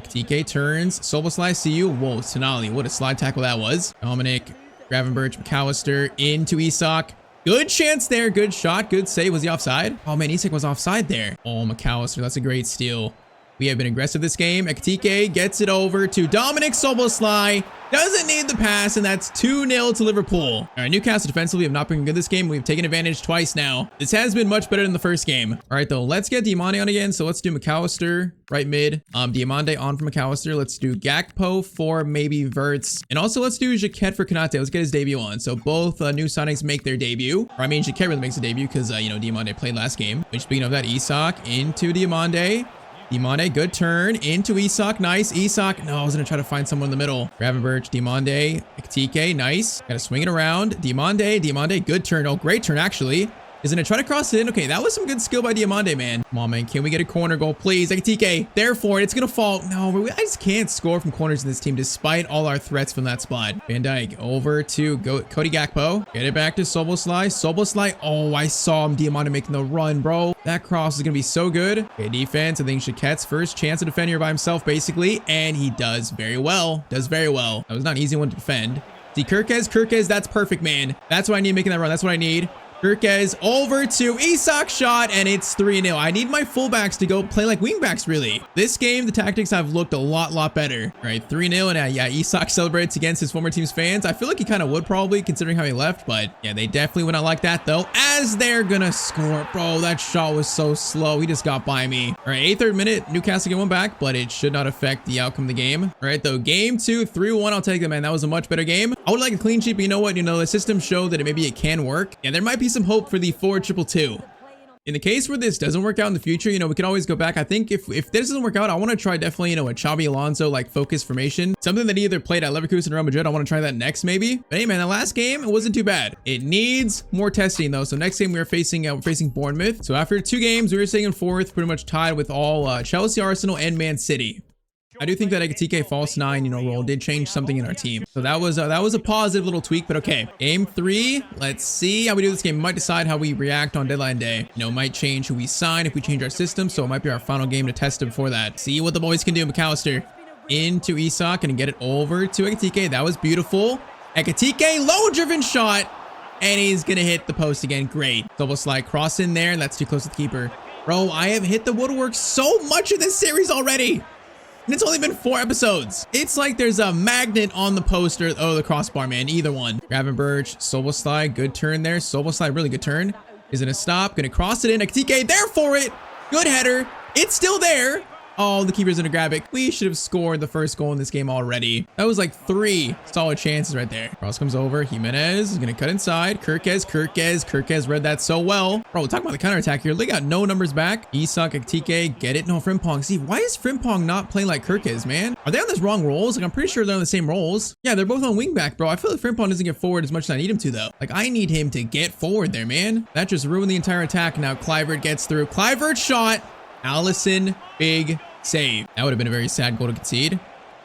TK turns. Soboslai, see you. Whoa, Tonali. What a slide tackle that was. Dominic, Gravenberch, McAllister into Isak. Good chance there. Good shot. Good save. Was he offside? Oh, man, Isak was offside there. Oh, McAllister. That's a great steal. We have been aggressive this game. Ekitike gets it over to Dominic Soboslai. Doesn't need the pass, and that's 2-0 to Liverpool. All right, Newcastle defensively have not been good this game. We've taken advantage twice now. This has been much better than the first game. All right, though, let's get Diamande on again. So let's do McAllister, right mid. Diamande on for McAllister. Let's do Gakpo for maybe Wirtz. And also let's do Jaquet for Kanate. Let's get his debut on. So both new signings make their debut. Or I mean, Jaquet really makes a debut because, you know, Diamande played last game. Which, speaking of that, Isak into Diamande. Diamande, good turn into Isak. Nice. Isak. No, I was going to try to find someone in the middle. Gravenberch, Diamande, Ekitike. Nice. Got to swing it around. Diamande, good turn. Oh, great turn, actually. Is going to try to cross it in. Okay, that was some good skill by Diamande, man. Come on, man. Can we get a corner goal, please? Ekitike, therefore, it's going to fall. No, I just can't score from corners in this team despite all our threats from that spot. Van Dijk over to Cody Gakpo. Get it back to Soboslai. Oh, I saw him. Diamande making the run, bro. That cross is going to be so good. Okay, defense. I think Jaquet's first chance to defend here by himself, basically. And he does very well. That was not an easy one to defend. See, Kirkez, that's perfect, man. That's what I need making that run. That's what I need. Kirkez over to Isak shot, and it's 3-0. I need my fullbacks to go play like wingbacks, really. This game, the tactics have looked a lot better. All right, 3-0, and yeah, Isak celebrates against his former team's fans. I feel like he kind of would probably, considering how he left, but yeah, they definitely would not like that, though, as they're gonna score. Bro, that shot was so slow. He just got by me. All right, 83rd minute, Newcastle get one back, but it should not affect the outcome of the game. All right, though, game 2, 3-1. I'll take it, man. That was a much better game. I would like a clean sheet, but you know what? The system showed that maybe it can work. Yeah, there might be some hope for the 4-2-2. In the case where this doesn't work out in the future, we can always go back. I think if this doesn't work out, I want to try definitely, a Xabi Alonso like focus formation. Something that he either played at Leverkusen or Real Madrid. I want to try that next maybe. But hey, man, the last game, it wasn't too bad. It needs more testing though. So next game we're facing Bournemouth. So after 2 games, we were staying in 4th, pretty much tied with all Chelsea, Arsenal, and Man City. I do think that Ekitike false 9, role did change something in our team. So that was a positive little tweak, but okay. Game 3, let's see how we do this game. Might decide how we react on deadline day. Might change who we sign if we change our system. So it might be our final game to test it before that. See what the boys can do. McAllister into Isak and get it over to Ekitike. That was beautiful. Ekitike, low driven shot. And he's going to hit the post again. Great. Double slide cross in there. That's too close to the keeper. Bro, I have hit the woodwork so much in this series already. And it's only been 4 episodes. It's like there's a magnet on the poster. Oh, the crossbar, man. Either one. Gravenberch, Soboslai, good turn there. Soboslai, really good turn. Is it a stop? Gonna cross it in. Ekitike there for it. Good header. It's still there. Oh, the keeper's gonna grab it. We should have scored the first goal in this game already. That was like 3 solid chances right there. Cross comes over. Jimenez is gonna cut inside. Kirkez read that so well. Bro, talk about the counterattack here. They got no numbers back. Isak, Ekitike, get it. No, Frimpong. See, why is Frimpong not playing like Kirkez, man? Are they on this wrong roles? Like, I'm pretty sure they're on the same roles. Yeah, they're both on wingback, bro. I feel like Frimpong doesn't get forward as much as I need him to, though. Like, I need him to get forward there, man. That just ruined the entire attack. Now Kluivert gets through. Kluivert shot. Allison, big save. That would have been a very sad goal to concede.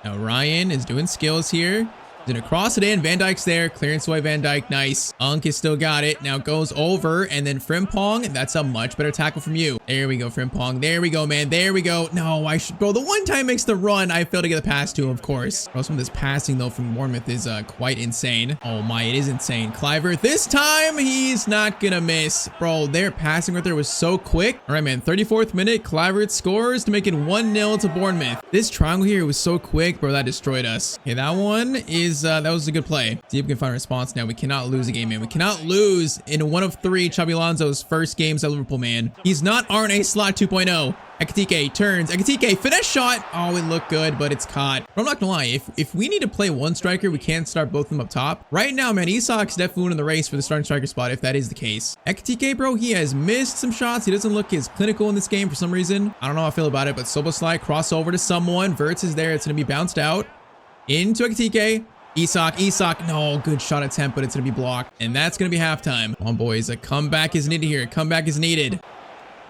Now Ryan is doing skills here. He's gonna cross it in. Van Dijk's there. Clearance away, Van Dijk. Nice. Unk has still got it. Now goes over. And then Frimpong. That's a much better tackle from you. There we go, Frimpong. There we go, man. There we go. No, I should... Bro, the one time makes the run, I failed to get the pass to him, of course. Bro, some of this passing, though, from Bournemouth is quite insane. Oh, my. It is insane. Kluivert. This time, he's not gonna miss. Bro, their passing right there was so quick. All right, man. 34th minute. Kluivert scores to make it 1-0 to Bournemouth. This triangle here was so quick. Bro, that destroyed us. Okay, that one is... that was a good play. See if we can find a response now. We cannot lose a game, man. We cannot lose in 1 of 3 Xabi Alonso's first games at Liverpool, man. He's not Arne Slot 2.0. Ekitike turns. Ekitike, finesse shot. Oh, it looked good, but it's caught. But I'm not gonna lie. If we need to play one striker, we can't start both of them up top. Right now, man, Isak's definitely in the race for the starting striker spot, if that is the case. Ekitike, bro, he has missed some shots. He doesn't look as clinical in this game for some reason. I don't know how I feel about it, but Soboslai crossover to someone. Verts is there. It's gonna be bounced out into Ekitike. Isak, no, good shot attempt, but it's gonna be blocked. And that's gonna be halftime. Come on, boys, a comeback is needed here. Comeback is needed.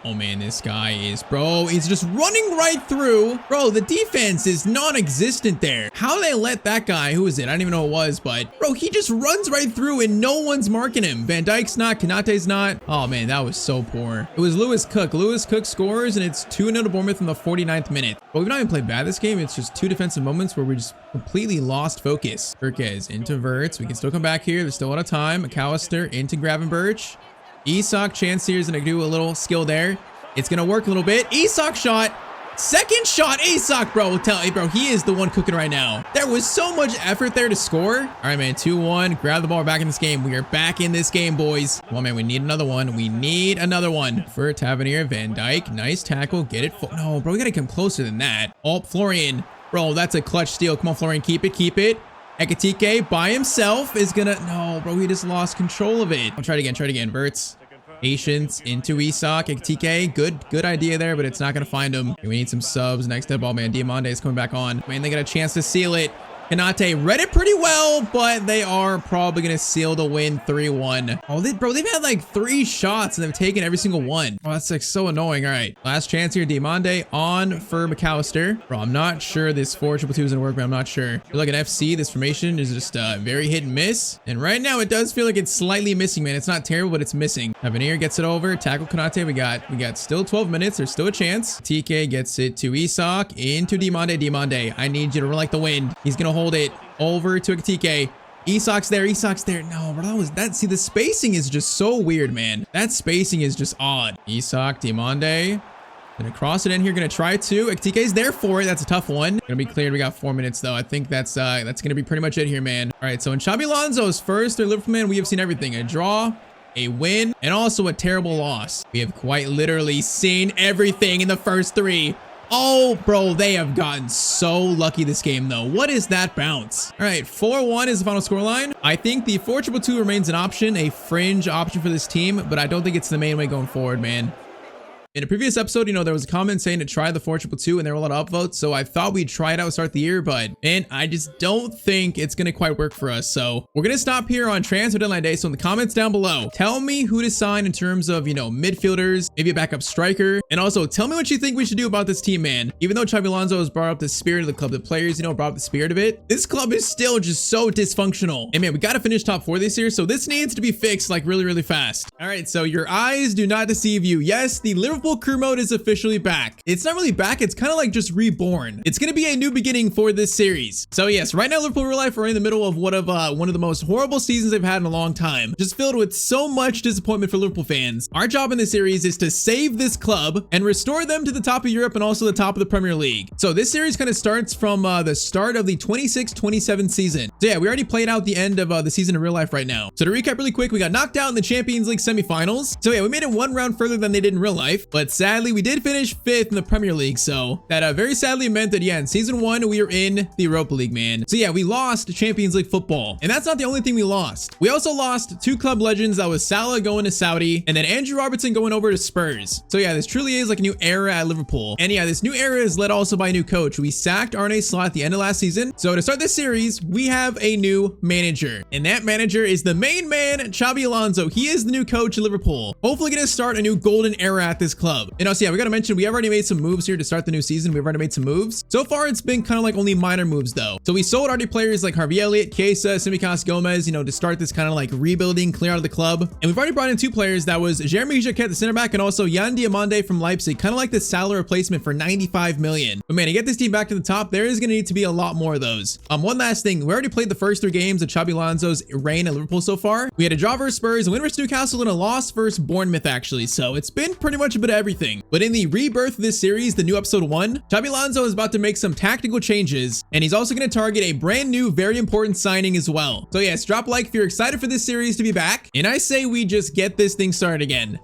Oh man, this guy is, bro, he's just running right through. Bro, the defense is non-existent there. How they let that guy, who is it? I don't even know who it was, but bro, he just runs right through and no one's marking him. Van Dijk's not, Konate's not. Oh man, that was so poor. It was Lewis Cook. Lewis Cook scores and it's 2-0 to Bournemouth in the 49th minute. But we've not even played bad this game. It's just 2 defensive moments where we just completely lost focus. Kirkez into Verts. We can still come back here. There's still a lot of time. McAllister into Gravenberch. Isak, chance here is going to do a little skill there. It's going to work a little bit. Isak shot. Second shot. Isak, bro. Bro, he is the one cooking right now. There was so much effort there to score. All right, man. 2-1. Grab the ball. We're back in this game. We are back in this game, boys. Come on, man. We need another one. We need another one. For Tavernier, Van Dijk. Nice tackle. Get it. No, bro. We got to come closer than that. Oh, Florian. Bro, that's a clutch steal. Come on, Florian. Keep it. Keep it. Ekitike by himself is gonna... No, bro, he just lost control of it. I'll try it again. Try it again. Verts. Patience into Isak. Ekitike. Good idea there, but it's not gonna find him. We need some subs. Next up, oh man, Diamande is coming back on. Man, they got a chance to seal it. Konate read it pretty well, but they are probably going to seal the win 3-1. Oh, they've had like 3 shots and they've taken every single one. Oh, that's like so annoying. All right, last chance here. Diamande on for McAllister. Bro, I'm not sure this 4-2-2 is going to work, but I'm not sure. I feel like an FC, this formation is just very hit and miss. And right now it does feel like it's slightly missing, man. It's not terrible, but it's missing. Tavernier gets it over. Tackle Konate. We got still 12 minutes. There's still a chance. TK gets it to Isak into Diamande. Diamande, I need you to run like the wind. He's going to hold it over to Ekitike. Isak's there. Isak's there. No, bro, see, the spacing is just so weird, man. That spacing is just odd. Isak, Diomande. Gonna cross it in here. Gonna try to. Ekitike's there for it. That's a tough one. Gonna be cleared. We got 4 minutes though. I think that's gonna be pretty much it here, man. All right. So when Xabi Alonso's first or Liverpool, man, we have seen everything: a draw, a win, and also a terrible loss. We have quite literally seen everything in the first 3. Oh, bro, they have gotten so lucky this game, though. What is that bounce? All right, 4-1 is the final scoreline. I think the 4-2-2 remains an option, a fringe option for this team, but I don't think it's the main way going forward, man. In a previous episode, you know, there was a comment saying to try the 4-2-2 and there were a lot of upvotes. So I thought we'd try it out to start the year, but man, I just don't think it's going to quite work for us. So we're going to stop here on transfer deadline day. So in the comments down below, tell me who to sign in terms of, you know, midfielders, maybe a backup striker. And also tell me what you think we should do about this team, man. Even though Xabi Alonso has brought up the spirit of the club, the players, you know, brought up the spirit of it. This club is still just so dysfunctional. And man, we got to finish top 4 this year. So this needs to be fixed like really, really fast. All right. So your eyes do not deceive you. Yes, the Liverpool Career Mode is officially back. It's not really back. It's kind of like just reborn. It's going to be a new beginning for this series. So yes, right now, Liverpool Real Life are in the middle of one of the most horrible seasons they've had in a long time. Just filled with so much disappointment for Liverpool fans. Our job in this series is to save this club and restore them to the top of Europe and also the top of the Premier League. So this series kind of starts from the start of the 26-27 season. So yeah, we already played out the end of the season in real life right now. So to recap really quick, we got knocked out in the Champions League semifinals. So yeah, we made it 1 round further than they did in real life, but sadly we did finish 5th in the Premier League. So that very sadly meant that yeah, in season 1 we were in the Europa League, man. So yeah, we lost Champions League football, and that's not the only thing we lost. We also lost 2 club legends. That was Salah going to Saudi and then Andrew Robertson going over to Spurs. So yeah, this truly is like a new era at Liverpool. And yeah, this new era is led also by a new coach. We sacked Arne Slot at the end of last season. So to start this series, we have a new manager, and that manager is the main man, Xabi Alonso. He is the new coach of Liverpool. Hopefully gonna start a new golden era at this club. And also yeah, we gotta mention we have already made some moves here to start the new season. We've already made some moves. So far it's been kind of like only minor moves though. So we sold already players like Harvey Elliott, Chiesa, Simicas Gomez, you know, to start this kind of like rebuilding, clear out of the club. And we've already brought in 2 players. That was Jeremy Jacquet, the center back, and also Yan Diomande from Leipzig, kind of like the Salah replacement for 95 million. But man, to get this team back to the top, there is going to need to be a lot more of those. One last thing, we already played the first 3 games of Xabi Alonso's reign at Liverpool so far. We had a draw versus Spurs, a win versus Newcastle, and a loss versus Bournemouth actually. So it's been pretty much a bit of everything. But in the rebirth of this series, the new episode 1, Xabi Alonso is about to make some tactical changes, and he's also going to target a brand new, very important signing as well. So yes, drop a like if you're excited for this series to be back, and I say we just get this thing started again.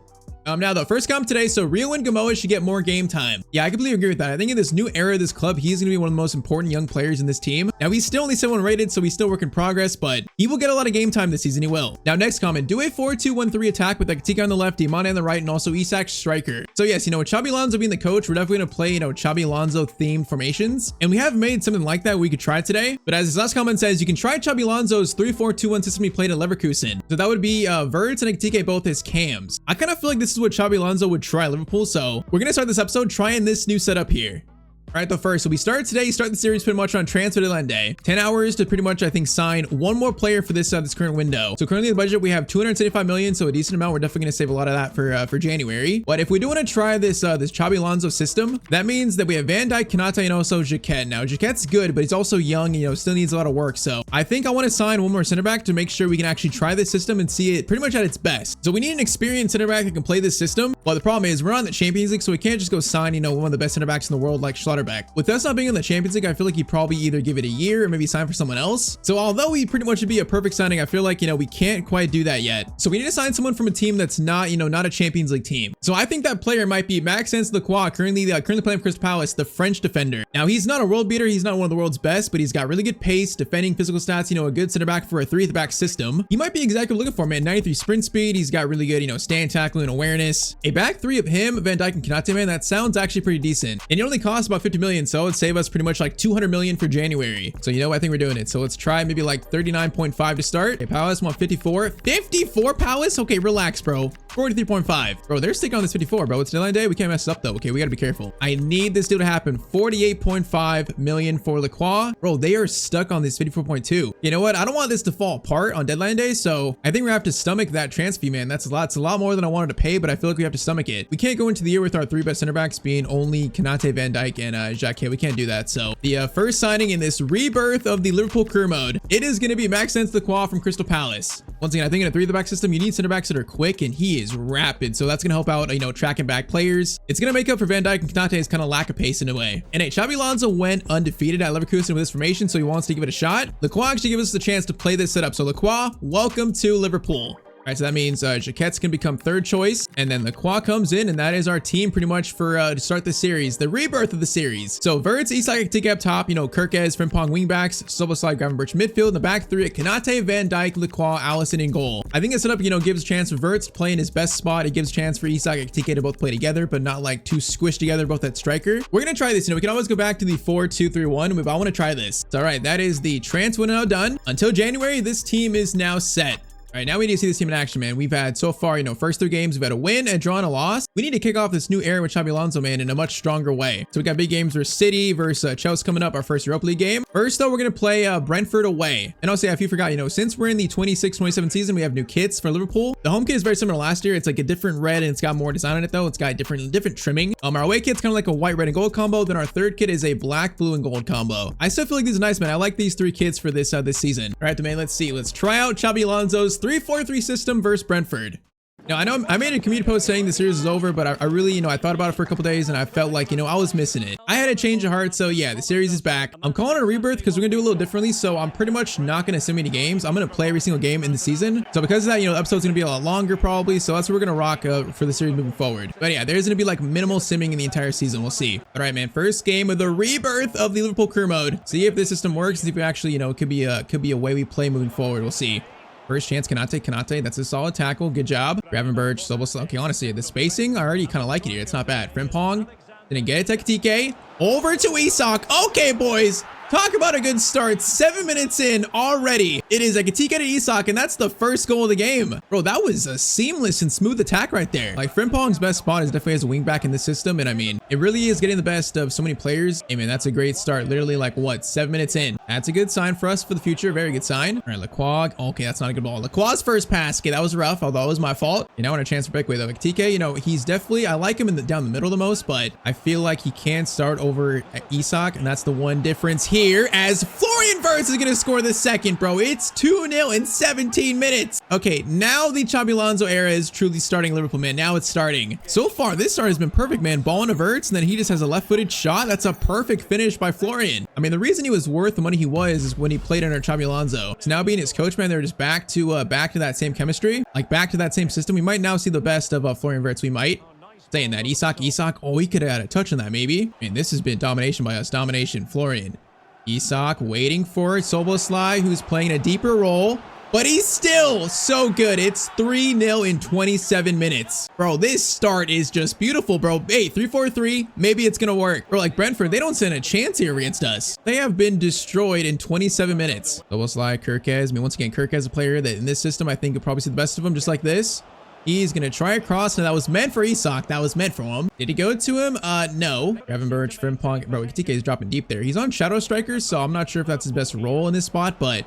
Now the first comment today, so Rio and Gamoa should get more game time. Yeah, I completely agree with that. I think in this new era of this club, he's going to be one of the most important young players in this team. Now he's still only 7-1 rated, so he's still work in progress, but he will get a lot of game time this season. He will. Now next comment, do a 4-2-1-3 attack with Ekitike on the left, Diomande on the right, and also Isak striker. So yes, you know, with Xabi Alonso being the coach, we're definitely going to play, you know, Xabi Alonso themed formations, and we have made something like that we could try today. But as his last comment says, you can try Xabi Alonso's 3-4-2-1 system he played at Leverkusen. So that would be Verts and Ekitike both as cams. I kind of feel like this is what Xabi Alonso would try Liverpool, so we're gonna start this episode trying this new setup here. All right, though first, so we start today, start the series pretty much on transfer deadline day. 10 hours to pretty much, I think, sign 1 more player for this current window. So currently the budget, we have 275 million, so a decent amount. We're definitely gonna save a lot of that for January. But if we do want to try this Xabi Alonso system, that means that we have Van Dijk, Konate, and also Jacquet. Now Jacquet's good, but he's also young, you know, still needs a lot of work. So I think I want to sign 1 more center back to make sure we can actually try this system and see it pretty much at its best. So we need an experienced center back that can play this system. But the problem is we're on the Champions League, so we can't just go sign, you know, one of the best center backs in the world like Schlotterbeck. With us not being in the Champions League, I feel like he'd probably either give it a year or maybe sign for someone else. So although he pretty much would be a perfect signing, I feel like, you know, we can't quite do that yet. So we need to sign someone from a team that's not, you know, not a Champions League team. So I think that player might be Maxence Lacroix, currently playing for Crystal Palace, the French defender. Now he's not a world beater, he's not one of the world's best, but he's got really good pace, defending, physical stats, you know, a good center back for a 3-at-the-back system. He might be exactly what we're looking for, man. 93 sprint speed, he's got really good, you know, stand, tackling, and awareness. A back 3 of him, Van Dijk, and Konate, man, that sounds actually pretty decent. And it only costs about 50 million, so it would save us pretty much like 200 million for January. So you know, I think we're doing it. So let's try maybe like 39.5 to start. Okay, Palace want 54. 54 Palace? Okay, relax, bro. 43.5. Bro, they're sticking on this 54, bro. It's deadline day. We can't mess it up though. Okay, we gotta be careful. I need this deal to happen. 48.5 million for Lacroix. Bro, they are stuck on this 54.2. You know what? I don't want this to fall apart on deadline day, so I think we have to stomach that transfer fee, man. That's a lot. It's a lot more than I wanted to pay, but I feel like we have to stomach it. We can't go into the year with our 3 best center backs being only Konate, Van Dijk, and Jacquet. We can't do that. So the first signing in this rebirth of the Liverpool Career Mode, it is going to be Maxence Lacroix from Crystal Palace. Once again, I think in a 3 at the back system, you need center backs that are quick, and he is rapid. So that's going to help out, you know, tracking back players. It's going to make up for Van Dijk and Kanate's kind of lack of pace in a way. And hey, Xabi Alonso went undefeated at Leverkusen with this formation, so he wants to give it a shot. Lacroix actually gives us the chance to play this setup. So Lacroix, welcome to Liverpool. All right, so that means Jaquette's can become third choice, and then Lacroix comes in, and that is our team pretty much for to start the series, the rebirth of the series. So Verts, Isak, Ekitike up top, you know, Kirkez, Frimpong wingbacks, Soboslai, Gravenberch midfield, in the back three at Konate, Van Dijk, Lacroix, Allison in goal. I think this setup, you know, gives a chance for Verts to play in his best spot. It gives a chance for Isak, Ekitike to both play together, but not like too squished together, both at striker. We're gonna try this. You know, we can always go back to the 4-2-3-1 if I want to try this. So, all right, that is the transfer now done. Until January, this team is now set. All right, now we need to see this team in action, man. We've had so far, you know, first 3 games, we've had a win, a draw, and a loss. We need to kick off this new era with Xabi Alonso, man, in a much stronger way. So we got big games versus City versus Chelsea coming up, our first Europa League game. First, though, we're going to play Brentford away. And also, if you forgot, you know, since we're in the 26-27 season, we have new kits for Liverpool. The home kit is very similar to last year. It's like a different red, and it's got more design on it, though. It's got different trimming. Our away kit's kind of like a white, red, and gold combo. Then our third kit is a black, blue, and gold combo. I still feel like these are nice, man. I like these 3 kits for this season. All right, the man, let's see. Let's try out Xabi Alonso's 3-4-3 system versus Brentford. Now, I know I made a community post saying the series is over, but I really, you know, I thought about it for a couple days and I felt like, you know, I was missing it. I had a change of heart. So yeah, the series is back. I'm calling it a rebirth because we're gonna do a little differently. So I'm pretty much not gonna sim any games. I'm gonna play every single game in the season. So because of that, you know, the episode's gonna be a lot longer probably. So that's what we're gonna rock for the series moving forward. But yeah, there's gonna be like minimal simming in the entire season. We'll see. All right, man. First game of the rebirth of the Liverpool Career Mode. See if this system works. See if it actually, you know, could be a way we play moving forward. We'll see. First chance, Konate, that's a solid tackle. Good job. Gravenberch, Soboslai. Okay, honestly, the spacing, I already kind of like it here. It's not bad. Frimpong, didn't get it. Ekitike, over to Isak. Okay, boys. Talk about a good start. 7 minutes in already. It is Ekitike to Isak, and that's the first goal of the game. Bro, that was a seamless and smooth attack right there. Like, Frimpong's best spot is definitely as a wing back in this system, and I mean, it really is getting the best of so many players. Hey, man, that's a great start. Literally, like, what, 7 minutes in? That's a good sign for us for the future. Very good sign. All right, Lacroix. Okay, that's not a good ball. Lacroix's first pass. Okay, that was rough, although it was my fault. You know, on a chance for breakaway, though. Ekitike, you know, he's definitely, I like him in down the middle the most, but I feel like he can start over Isak, and that's the one difference here, as Florian Wirtz is going to score the second, bro. It's 2-0 in 17 minutes. Okay, now the Xabi Alonso era is truly starting Liverpool, man. Now it's starting. So far, this start has been perfect, man. Ball into Wirtz, and then he just has a left-footed shot. That's a perfect finish by Florian. I mean, the reason he was worth the money he was is when he played under Xabi Alonso. So now being his coach, man, they're just back to that same chemistry, like back to that same system. We might now see the best of Florian Wirtz. We might. Saying that, Isak. Oh, we could have had a touch on that, maybe. I mean, this has been domination by us. Domination, Florian. Isak waiting for it. Soboslai, who's playing a deeper role, but he's still so good. It's 3-0 in 27 minutes. Bro, this start is just beautiful, bro. Hey, 3-4-3, maybe it's gonna work. Bro, like Brentford, they don't stand a chance here against us. They have been destroyed in 27 minutes. Soboslai, Kirkez. I mean, once again, Kirkez, a player that in this system, I think you'll probably see the best of him, just like this. He's going to try a cross, and that was meant for Isak. That was meant for him. Did he go to him? No. Gravenberch, Frimpong. Bro, Ekitike is dropping deep there. He's on Shadow Striker, so I'm not sure if that's his best role in this spot, but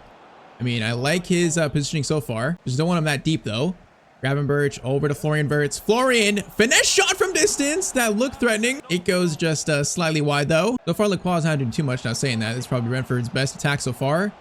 I mean, I like his positioning so far. Just don't want him that deep, though. Gravenberch over to Florian Wirtz. Florian, finesse shot from distance. That looked threatening. It goes just slightly wide, though. So far, Lacroix hasn't done too much now saying that. This is probably Brentford's best attack so far.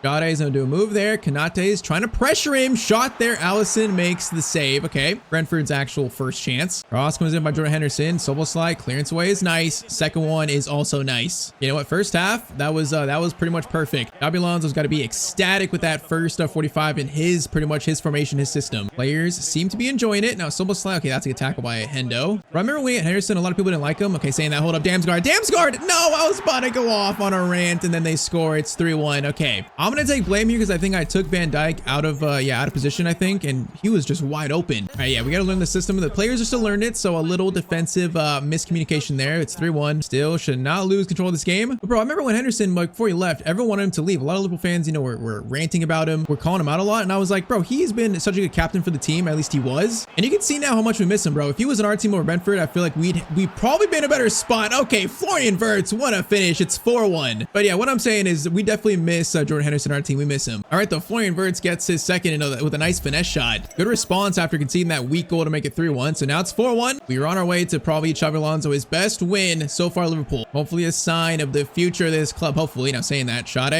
Gade's gonna do a move there. Konate's trying to pressure him. Shot there. Allison makes the save. Okay. Brentford's actual first chance. Cross comes in by Jordan Henderson. Soboslai, clearance away is nice. Second one is also nice. You know what? First half, that was pretty much perfect. Xabi Alonso's got to be ecstatic with that first 45 in his formation, his system. Players seem to be enjoying it. Now Soboslai, okay, that's a good tackle by Hendo. Remember when we had Henderson, a lot of people didn't like him. Okay, saying that, hold up, Damsgaard. Damsgaard! No, I was about to go off on a rant and then they score. It's 3-1. Okay. I'm gonna take blame here because I think I took Van Dijk out of position, I think, and he was just wide open. All right, yeah, we got to learn the system. The players are still learning it, so a little defensive miscommunication there. It's 3-1. Still should not lose control of this game. But bro, I remember when Henderson, like, before he left, everyone wanted him to leave. A lot of Liverpool fans, you know, were ranting about him. We're calling him out a lot, and I was like, bro, he's been such a good captain for the team. At least he was. And you can see now how much we miss him, bro. If he was on our team over Brentford, I feel like we'd probably be in a better spot. Okay, Florian Wirtz, what a finish. It's 4-1. But yeah, what I'm saying is we definitely miss Jordan Henderson person on our team. We miss him. All right, though, Florian Wirtz gets his second with a nice finesse shot. Good response after conceding that weak goal to make it 3-1. So now it's 4-1. We are on our way to probably Xabi Alonso his best win so far, Liverpool. Hopefully a sign of the future of this club. Hopefully, now saying that. Shot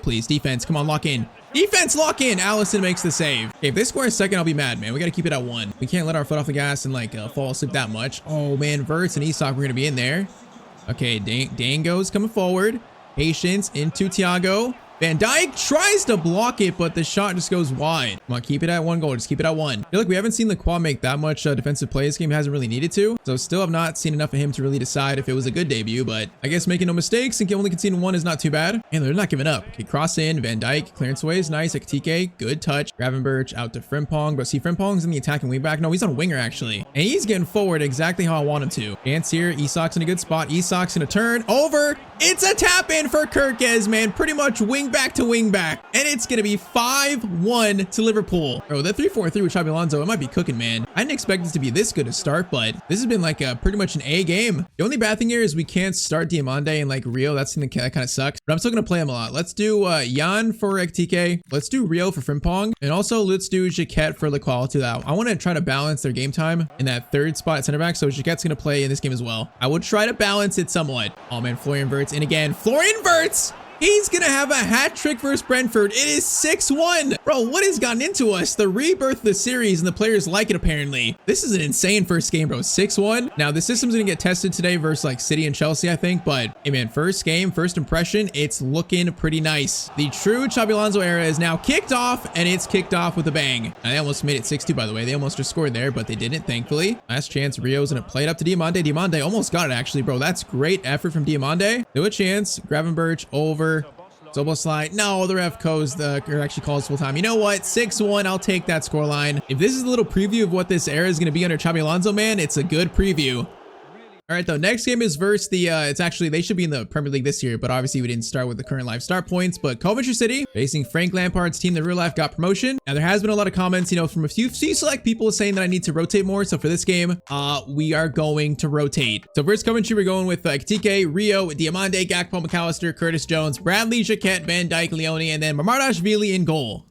please. Defense, come on, lock in. Defense, lock in. Allison makes the save. Okay, if they score a second, I'll be mad, man. We got to keep it at 1. We can't let our foot off the gas and like fall asleep that much. Oh man, Wirtz and Isak, we're going to be in there. Okay, Dango's coming forward. Patience into Thiago. Van Dijk tries to block it, but the shot just goes wide. Come on, keep it at 1 goal. Just keep it at 1. I feel like we haven't seen Lacroix make that much defensive play this game. He hasn't really needed to. So still have not seen enough of him to really decide if it was a good debut, but I guess making no mistakes and only conceding 1 is not too bad. And they're not giving up. Okay, cross in. Van Dijk, clearance away is nice. Ekitike, good touch. Gravenberch out to Frimpong, but see Frimpong's in the attacking wing back. No, he's on winger actually. And he's getting forward exactly how I want him to. Chance here. Isak's in a good spot. Isak's gonna turn over. It's a tap in for Kirkes, man. Pretty much wing back to wing back. And it's going to be 5-1 to Liverpool. Oh, the 3-4-3 with Xabi Alonso, it might be cooking, man. I didn't expect this to be this good to start, but this has been like a pretty much an A game. The only bad thing here is we can't start Diomande and like Rio. That's something that kind of sucks, but I'm still going to play him a lot. Let's do Jan for Ekitike. Let's do Rio for Frimpong. And also let's do Jaquette for Lacroix to that. I want to try to balance their game time in that third spot at center back. So Jaquette's going to play in this game as well. I would try to balance it somewhat. Oh man, Florian Wirtz in again. Florian Wirtz! He's going to have a hat trick versus Brentford. It is 6-1. Bro, what has gotten into us? The rebirth of the series and the players like it apparently. This is an insane first game, bro. 6-1. Now, the system's going to get tested today versus like City and Chelsea, I think. But, hey, man, first game, first impression, it's looking pretty nice. The true Xabi Alonso era is now kicked off, and it's kicked off with a bang. Now, they almost made it 6-2, by the way. They almost just scored there, but they didn't, thankfully. Last chance, Rio's going to play it up to Diomande. Diomande almost got it, actually, bro. That's great effort from Diomande. No a chance. Gravenberch over. Soboslai. No, the ref actually calls full time. You know what? 6-1. I'll take that scoreline. If this is a little preview of what this era is going to be under Xabi Alonso, man, it's a good preview. All right, though, next game is versus the, it's actually, they should be in the Premier League this year, but obviously we didn't start with the current live start points, but Coventry City facing Frank Lampard's team that real life got promotion. Now, there has been a lot of comments, you know, from a few select people saying that I need to rotate more. So for this game, we are going to rotate. So versus Coventry, we're going with Ekitike, Rio, Diomande, Gakpo, McAllister, Curtis Jones, Bradley, Jaquette, Van Dijk, Leone, and then Mamardashvili in goal.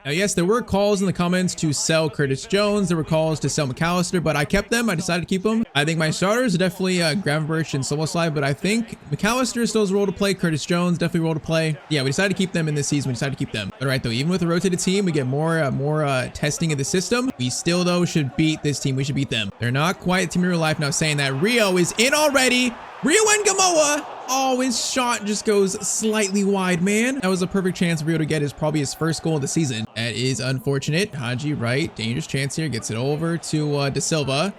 Now, yes, there were calls in the comments to sell Curtis Jones. There were calls to sell McAllister, but I kept them. I decided to keep them. I think my starters are definitely Gravenberch and Soboslai, but I think McAllister still has a role to play. Curtis Jones definitely a role to play. Yeah, we decided to keep them in this season. We decided to keep them. All right, though, even with a rotated team, we get more testing of the system. We still, though, should beat this team. We should beat them. They're not quite team in real life now, saying that Rio is in already. Rio and Gamoa. Oh, his shot just goes slightly wide, man. That was a perfect chance for Rio to get probably his first goal of the season. That is unfortunate. Haji, right. Dangerous chance here. Gets it over to De Silva.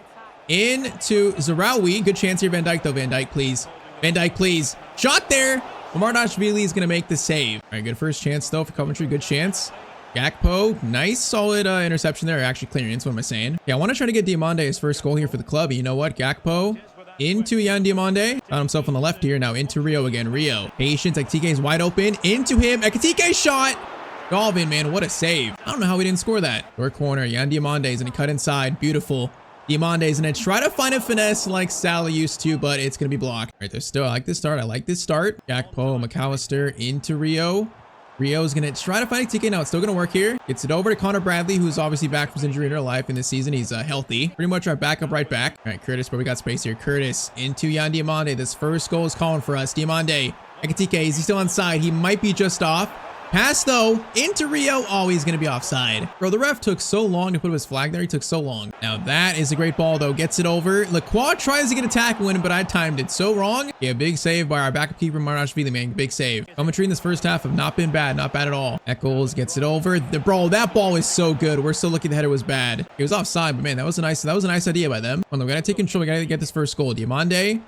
Into Zarawi. Good chance here. Van Dijk, though. Van Dijk, please. Van Dijk, please. Shot there. Mamardashvili is going to make the save. All right, good first chance, though, for Coventry. Good chance. Gakpo, nice, solid interception there. Actually, clearance, what am I saying? Yeah, I want to try to get Diomande his first goal here for the club. You know what? Gakpo into Jan Diomande. Found himself on the left here. Now into Rio again. Rio. Patience. Ekitike is wide open. Into him. Ekitike shot. Galvin, man, what a save. I don't know how we didn't score that. Short corner. Jan Diomande is going to cut inside. Beautiful. Diomande is going to try to find a finesse like Salah used to, but it's going to be blocked. All right, there's still, I like this start. I like this start. Gakpo, McAllister into Rio. Rio's going to try to find Ekitike. Now it's still going to work here. Gets it over to Connor Bradley, who's obviously back from his injury in real life in this season. He's healthy. Pretty much our backup right back. All right, Curtis, but we got space here. Curtis into Jan Diomande. This first goal is calling for us. Diomande. Ekitike, is he still onside? He might be just off. Pass, though, into Rio. Oh, he's going to be offside. Bro, the ref took so long to put up his flag there. He took so long. Now, that is a great ball, though. Gets it over. Lacroix tries to get a tackle in, but I timed it so wrong. Yeah, big save by our backup keeper, Mamardashvili, man. Big save. Coventry in this first half have not been bad. Not bad at all. Eccles gets it over. Bro, that ball is so good. We're still looking the header was bad. It was offside, but, man, that was a nice idea by them. Hold on, we got to take control. We got to get this first goal. Diomande.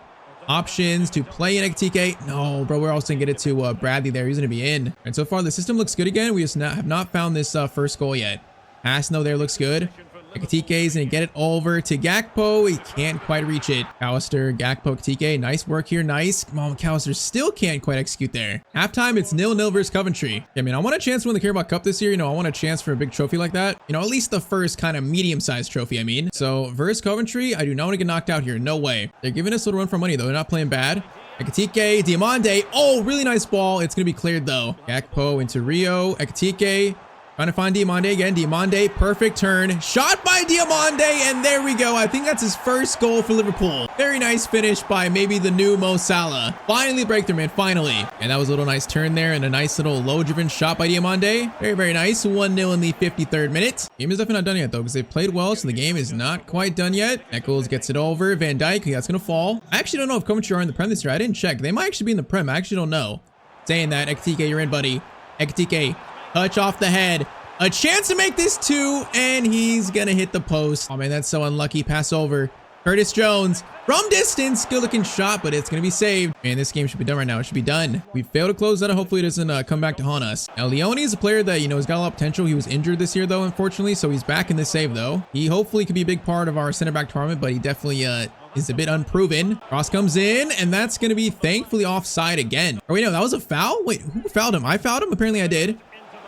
Options to play in Ekitike. No, bro, we're also gonna get it to Bradley there. He's gonna be in. And so far, the system looks good again. We just have not found this first goal yet. Pass, no, there looks good. Ekitike is gonna get it over to Gakpo. He can't quite reach it. McAllister, Gakpo, Ekitike. Nice work here. Nice. Come on, McAllister still can't quite execute there. Halftime, it's 0-0 versus Coventry. I mean, I want a chance to win the Carabao Cup this year. You know, I want a chance for a big trophy like that. You know, at least the first kind of medium-sized trophy, I mean. So, versus Coventry, I do not want to get knocked out here. No way. They're giving us a little run for money, though. They're not playing bad. Ekitike, Diamande. Oh, really nice ball. It's going to be cleared though. Gakpo into Rio. Ekitike. Trying to find Diamande again. Diamande, perfect turn. Shot by Diamande, and there we go. I think that's his first goal for Liverpool. Very nice finish by maybe the new Mo Salah. Finally breakthrough, man, finally. And that was a little nice turn there and a nice little low-driven shot by Diamande. Very, very nice. 1-0 in the 53rd minute. Game is definitely not done yet, though, because they played well, so the game is not quite done yet. Eccles gets it over. Van Dijk, that's going to fall. I actually don't know if Coventry are in the Prem this year. I didn't check. They might actually be in the Prem. I actually don't know. Saying that, Ekitike, you're in, buddy. Ekitike. Touch off the head. A chance to make this 2, and he's gonna hit the post. Oh man, that's so unlucky. Pass over. Curtis Jones from distance. Good looking shot, but it's gonna be saved. Man, this game should be done right now. It should be done. We failed to close that. Hopefully it doesn't come back to haunt us. Now, Leone is a player that, has got a lot of potential. He was injured this year, though, unfortunately, so he's back in this save, though. He hopefully could be a big part of our center back tournament, but he definitely is a bit unproven. Cross comes in, and that's gonna be thankfully offside again. Oh wait, no, that was a foul? Wait, who fouled him? I fouled him? Apparently I did.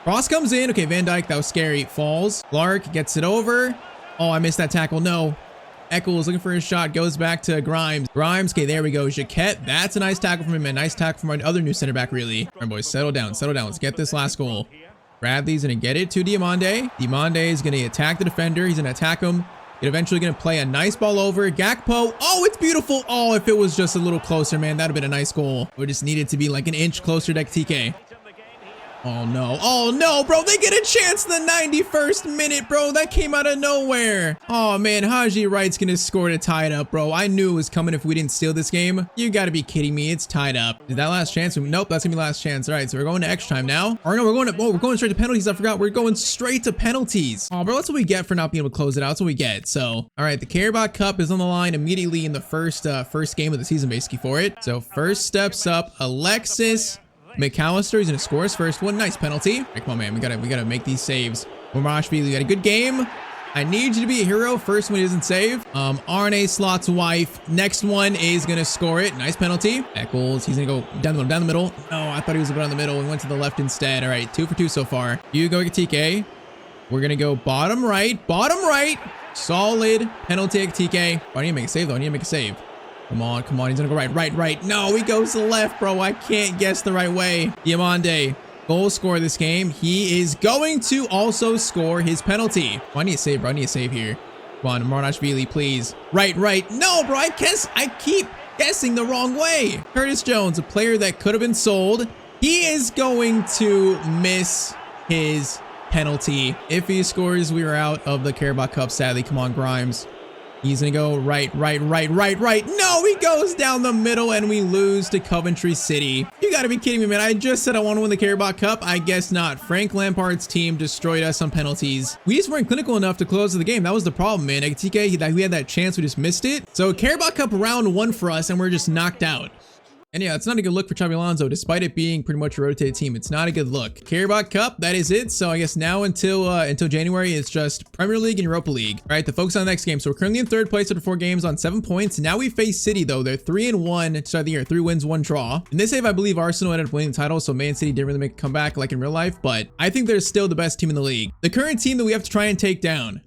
Cross comes in. Okay, Van Dijk, that was scary. Falls. Clark gets it over. Oh, I missed that tackle. No. Eccles looking for his shot. Goes back to Grimes. Grimes. Okay, there we go. Jaquette. That's a nice tackle from him. A nice tackle from our other new center back, really. All right, boys, settle down. Settle down. Let's get this last goal. Bradley's going to get it to Diamande. Diamande is going to attack the defender. He's going to attack him. He's eventually going to play a nice ball over. Gakpo. Oh, it's beautiful. Oh, if it was just a little closer, man, that would have been a nice goal. We just needed to be like an inch closer to TK. Oh no. Oh no, bro. They get a chance in the 91st minute, bro. That came out of nowhere. Oh man, Haji Wright's gonna score to tie it up, bro. I knew it was coming if we didn't steal this game. You gotta be kidding me. It's tied up. Is that last chance? Nope, that's gonna be last chance. All right, so we're going to extra time now. Or no, we're going straight to penalties. I forgot. We're going straight to penalties. Oh, bro, that's what we get for not being able to close it out. That's what we get. So, all right, the Carabao Cup is on the line immediately in the first game of the season, basically, for it. So first steps up, Alexis McAllister. He's gonna score his first one. Nice penalty. Right, come on, man. We gotta make these saves. Marashvili, you got a good game. I need you to be a hero. First one he doesn't save. Arne Slot's wife. Next one is gonna score it. Nice penalty. Eccles, he's gonna go down the middle. No, I thought he was going down the middle. We went to the left instead. All right, 2 for 2 so far. You go get TK. We're gonna go bottom right. Solid penalty at TK. Oh, I need to make a save though. I need to make a save. Come on. He's gonna go right. No, he goes to the left, bro. I can't guess the right way. Diamande, goal scorer this game. He is going to also score his penalty. Oh, I need a save, bro. I need a save here. Come on, Marashvili, please. Right. No, bro. I keep guessing the wrong way. Curtis Jones, a player that could have been sold. He is going to miss his penalty. If he scores, we are out of the Carabao Cup, sadly. Come on, Grimes. He's gonna go right. No, he goes down the middle and we lose to Coventry City. You gotta be kidding me, man. I just said I want to win the Carabao Cup. I guess not. Frank Lampard's team destroyed us on penalties. We just weren't clinical enough to close the game. That was the problem, man. TK, we had that chance. We just missed it. So Carabao Cup round 1 for us and we're just knocked out. And yeah, it's not a good look for Xabi Alonso, despite it being pretty much a rotated team. It's not a good look. Carabao Cup, that is it. So I guess now until January, it's just Premier League and Europa League. All right, to focus on the next game. So we're currently in 3rd place after 4 games on 7 points. Now we face City, though. They're 3-1 to start the year. 3 wins, 1 draw. In this save, I believe Arsenal ended up winning the title, so Man City didn't really make a comeback like in real life, but I think they're still the best team in the league. The current team that we have to try and take down.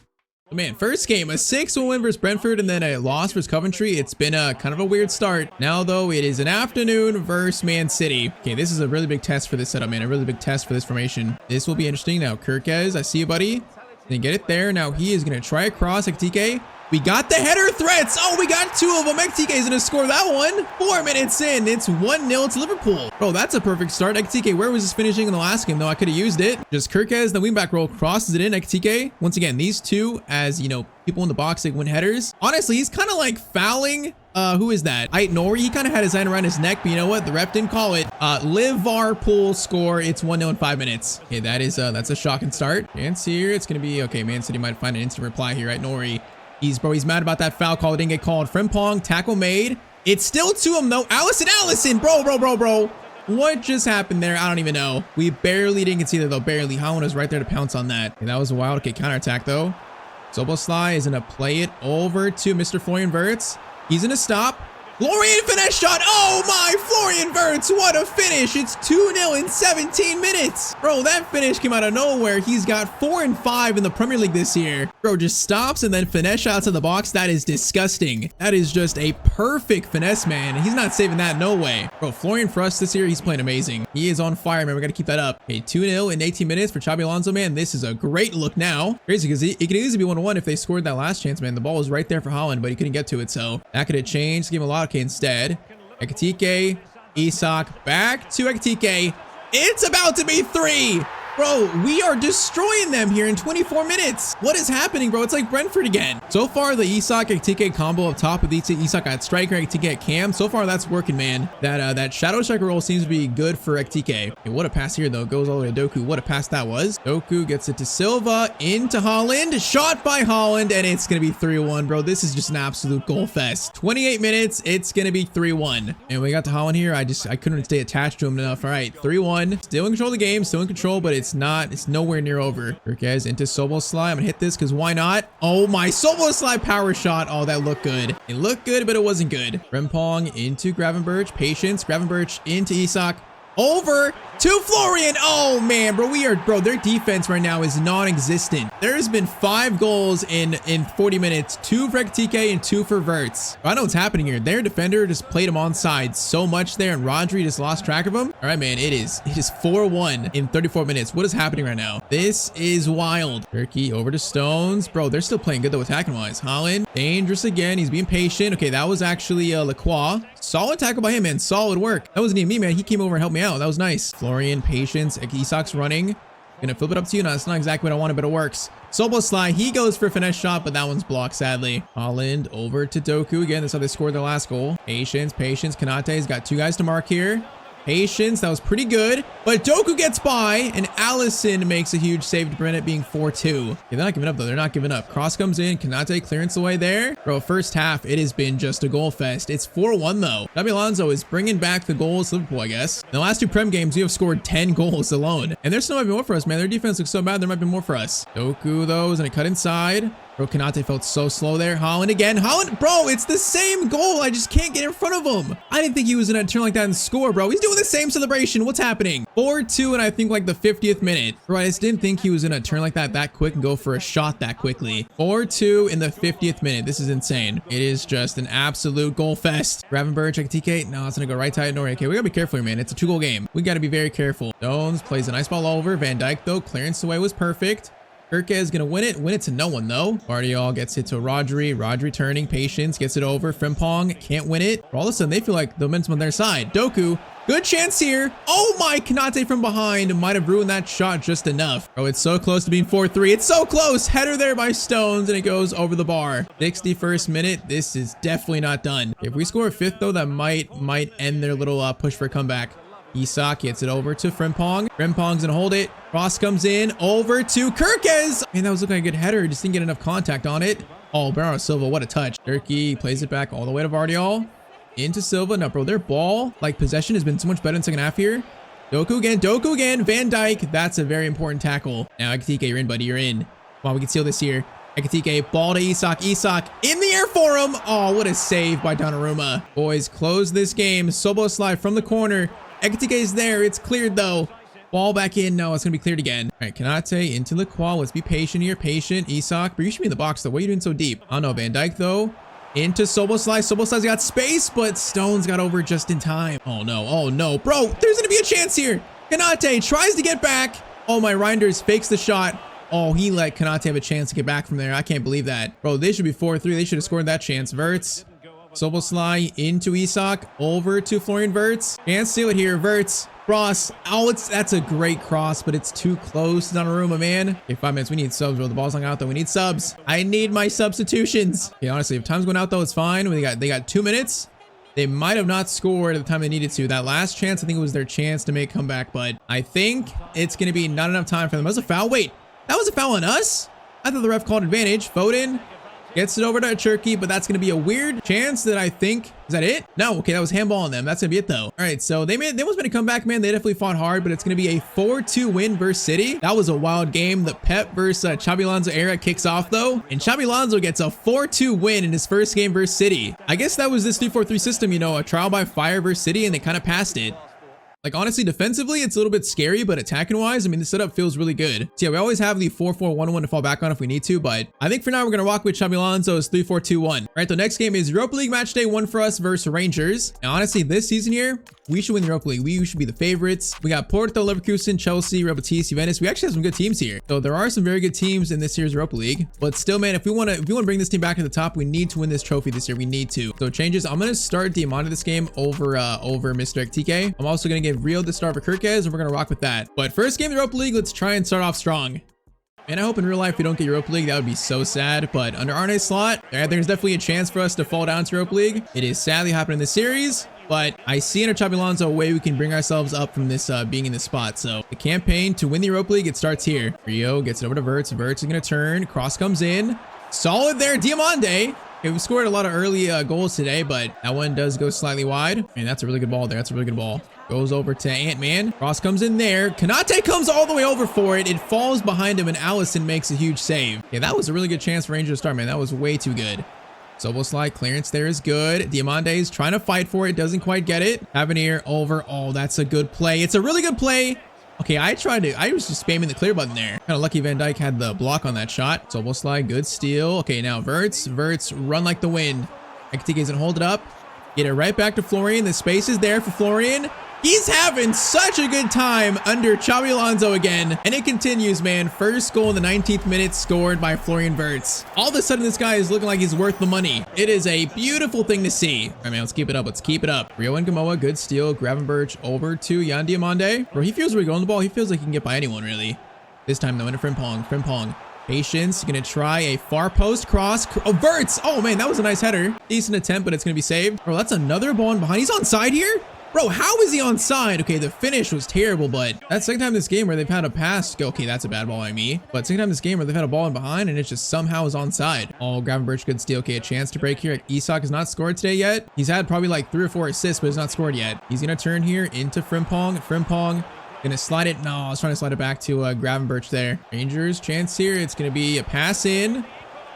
Man, first game, a 6-1 win versus Brentford and then a loss versus Coventry. It's been a kind of a weird start. Now, though, it is an afternoon versus Man City. Okay, this is a really big test for this setup, man. A really big test for this formation. This will be interesting. Now, Kirkez, I see you, buddy. Then get it there. Now, he is going to try across. TK. We got the header threats. Oh, we got 2 of them. TK is going to score that one. 4 minutes in. It's 1-0 to Liverpool. Bro, that's a perfect start. TK, where was this finishing in the last game, though? I could have used it. Just Kirkez, the wingback roll, crosses it in. TK. Once again, these two, as you know, people in the box, they win headers. Honestly, he's kind of like fouling. Who is that? Nori. He kind of had his hand around his neck, but you know what? The ref didn't call it. Liverpool score. It's 1-0 in 5 minutes. Okay, that's a shocking start. Chance here. It's going to be, okay, Man City might find an instant reply here, right? Nori. He's mad about that foul call. It didn't get called. Frimpong, tackle made. It's still to him, though. Allison. Bro. What just happened there? I don't even know. We barely didn't concede it, though. Barely. Holland was right there to pounce on that. Okay, that was wild. Okay, counterattack, though. Soboslai is going to play it over to Mr. Florian Wirtz. He's going to stop. Florian finesse shot. Oh my, Florian Wirtz, what a finish. It's 2-0 in 17 minutes. Bro, that finish came out of nowhere. He's got 4 and 5 in the Premier League this year. Bro just stops and then finesse shots in the box. That is disgusting. That is just a perfect finesse, man. He's not saving that, no way. Bro, Florian for us this year, he's playing amazing. He is on fire, man. We got to keep that up. Okay, 2-0 in 18 minutes for Xabi Alonso, man. This is a great look now. Crazy because it could easily be 1-1 if they scored that last chance, man. The ball was right there for Haaland, but he couldn't get to it, so that could have changed. Give him a lot. Okay, instead, Ekitike, Isak, back to Ekitike. It's about to be 3. Bro, we are destroying them here in 24 minutes. What is happening, bro? It's like Brentford again. So far, the Isak Ekitike combo up top with Isak at striker, Ekitike at cam. So far, that's working, man. That shadow striker role seems to be good for Ekitike. Okay, what a pass here, though. Goes all the way to Doku. What a pass that was. Doku gets it to Silva, into Haaland. Shot by Haaland, and it's going to be 3-1, bro. This is just an absolute goal fest. 28 minutes, it's going to be 3-1. And we got to Haaland here. I couldn't stay attached to him enough. All right, 3-1. Still in control of the game, still in control, but it's nowhere near over. Urquez into Soboslai. I'm gonna hit this because why not? Oh my, Soboslai power shot. Oh, that looked good. It looked good, but it wasn't good. Frimpong into Gravenberch. Patience. Gravenberch into Isak. Over to Florian. Oh man, bro, their defense right now is non-existent. There's been 5 goals in 40 minutes, 2 for Ekitike and 2 for Wirtz. I know what's happening here. Their defender just played him onside so much there, and Rodri just lost track of him. All right, man, it is 4-1 in 34 minutes. What is happening right now? This is wild. Turkey over to Stones. Bro, they're still playing good though attacking wise. Haaland, dangerous again. He's being patient. Okay, that was actually Lacroix. Solid tackle by him, man. Solid work. That wasn't even me, man. He came over and helped me out. That was nice. Florian, patience. Isak's running. Gonna flip it up to you. No, that's not exactly what I wanted, but it works. Soboslai, he goes for a finesse shot, but that one's blocked, sadly. Haaland over to Doku again. That's how they scored their last goal. Patience. Kanate's got 2 guys to mark here. Patience, that was pretty good. But Doku gets by, and Allison makes a huge save to prevent it being 4-2. Okay, they're not giving up, though. They're not giving up. Cross comes in. Kanate clearance away there. Bro, first half, it has been just a goal fest. It's 4-1, though. Xabi Alonso is bringing back the goals to Liverpool, I guess. In the last 2 Prem games, we have scored 10 goals alone. And there still might be more for us, man. Their defense looks so bad, there might be more for us. Doku, though, is going to cut inside. Bro, Kanate felt so slow there. Haaland again. Haaland, bro, it's the same goal. I just can't get in front of him. I didn't think he was going to turn like that and score, bro. He's doing the same celebration. What's happening? 4-2 and I think like the 50th minute. Bro, I just didn't think he was going to turn like that quick and go for a shot that quickly. 4-2 in the 50th minute. This is insane. It is just an absolute goal fest. Gravenberch, Ekitike. No, it's going to go right side. No, okay, we got to be careful here, man. It's a 2-goal game. We got to be very careful. Jones plays a nice ball over. Van Dijk, though, clearance away was perfect. Urquez is going to win it to no one, though. Guardiola gets it to Rodri. Rodri turning. Patience gets it over. Frimpong can't win it. All of a sudden, they feel like the momentum on their side. Doku, good chance here. Oh my, Kanate from behind might have ruined that shot just enough. Oh, it's so close to being 4-3. It's so close. Header there by Stones, and it goes over the bar. 61st minute. This is definitely not done. If we score a 5th, though, that might end their little push for a comeback. Isak gets it over to Frimpong. Frimpong's gonna hold it. Cross comes in over to Urquez. Man, that was looking like a good header. Just didn't get enough contact on it. Oh, Bernardo Silva, what a touch. Turkey plays it back all the way to Vardiol. Into Silva. Now, bro, their ball, like possession, has been so much better in the second half here. Doku again. Van Dijk. That's a very important tackle. Now, Ekitike, you're in, buddy. You're in. Come on, we can seal this here. Ekitike, ball to Isak. Isak in the air for him. Oh, what a save by Donnarumma. Boys, close this game. Soboslai from the corner. Ekitike is there. It's cleared, though. Ball back in. No, it's going to be cleared again. All right, Kanate into Lacroix. Let's be patient here. Patient. Isak. But you should be in the box, though. Why are you doing so deep? I don't know. Van Dijk, though. Into Soboslai. Soboslai's got space, but Stones got over just in time. Oh, no. Oh, no. Bro, there's going to be a chance here. Kanate tries to get back. Oh, my Reinders fakes the shot. Oh, he let Kanate have a chance to get back from there. I can't believe that. Bro, they should be 4-3. They should have scored that chance. Wirtz. Soboslai into Isak, over to Florian Wirtz. Can't steal it here. Wirtz, cross. Oh, that's a great cross, but it's too close. Donnarumma, man. Okay, 5 minutes. We need subs, bro. The ball's not out, though. We need subs. I need my substitutions. Okay, honestly, if time's going out, though, it's fine. They got 2 minutes. They might have not scored at the time they needed to. That last chance, I think it was their chance to make a comeback, but I think it's going to be not enough time for them. That was a foul. Wait, that was a foul on us? I thought the ref called advantage. Foden. Gets it over to Turkey, but that's going to be a weird chance that I think... Is that it? No, okay, that was handball on them. That's going to be it, though. All right, so they almost made a comeback, man. They definitely fought hard, but it's going to be a 4-2 win versus City. That was a wild game. The Pep versus Xabi Alonso era kicks off, though, and Xabi Alonso gets a 4-2 win in his first game versus City. I guess that was this 3-4-3 system, you know, a trial by fire versus City, and they kind of passed it. Like, honestly, defensively, it's a little bit scary, but attacking-wise, I mean, the setup feels really good. So, yeah, we always have the 4-4-1-1 to fall back on if we need to, but I think for now, we're going to rock with Xabi Alonso's 3-4-2-1. All right, the next game is Europa League Match Day 1 for us versus Rangers. And honestly, this season here, we should win the Europa League. We should be the favorites. We got Porto, Leverkusen, Chelsea, Real Betis, Juventus. We actually have some good teams here. So there are some very good teams in this year's Europa League. But still, man, if we want to bring this team back to the top, we need to win this trophy this year. We need to. So changes. I'm going to start Diamante this game over Mr. TK. I'm also going to give Rio the start for Kirkez, and we're going to rock with that. But first game of the Europa League, let's try and start off strong. And I hope in real life we don't get Europa League. That would be so sad. But under Arne Slot, there's definitely a chance for us to fall down to Europa League. It is sadly happening in this series. But I see under Xabi Alonso a way we can bring ourselves up from this being in this spot. So the campaign to win the Europa League, it starts here. Rio gets it over to Verts. Verts is going to turn. Cross comes in. Solid there, Diamante. Okay, we scored a lot of early goals today, but that one does go slightly wide. And that's a really good ball there. That's a really good ball. Goes over to Ant-Man. Cross comes in there. Konate comes all the way over for it. It falls behind him, and Allison makes a huge save. Yeah, that was a really good chance for Rangers to start, man. That was way too good. Soboslai clearance there is good. Diamante is trying to fight for it. Doesn't quite get it. Tavernier over. Oh, that's a good play. It's a really good play. Okay, I was just spamming the clear button there. Kind of lucky Van Dijk had the block on that shot. Soboslai, good steal. Okay, now Verts, run like the wind. Ekatike doesn't hold it up. Get it right back to Florian. The space is there for Florian. He's having such a good time under Xabi Alonso again. And it continues, man. First goal in the 19th minute scored by Florian Wirtz. All of a sudden, this guy is looking like he's worth the money. It is a beautiful thing to see. All right, man, let's keep it up. Let's keep it up. Rio and Gamoa, good steal. Gravenberch over to Yan Diamande. Bro, he feels really good on the ball. He feels like he can get by anyone, really. This time, though, into Frimpong. Frimpong. Patience, gonna try a far post cross. Oh, Wirtz! Oh, man, that was a nice header. Decent attempt, but it's gonna be saved. Bro, that's another ball in behind. He's onside here? Bro, how is he onside? Okay, the finish was terrible, but that's the second time this game where they've had a pass go. Okay, that's a bad ball by me. But second time this game where they've had a ball in behind and it just somehow is onside. Oh, Gravenberch, good steal. Okay, a chance to break here. Isak has not scored today yet. He's had probably like 3 or 4 assists, but he's not scored yet. He's gonna turn here into Frimpong. Frimpong gonna slide it. No, I was trying to slide it back to Gravenberch there. Rangers chance here. It's gonna be a pass in.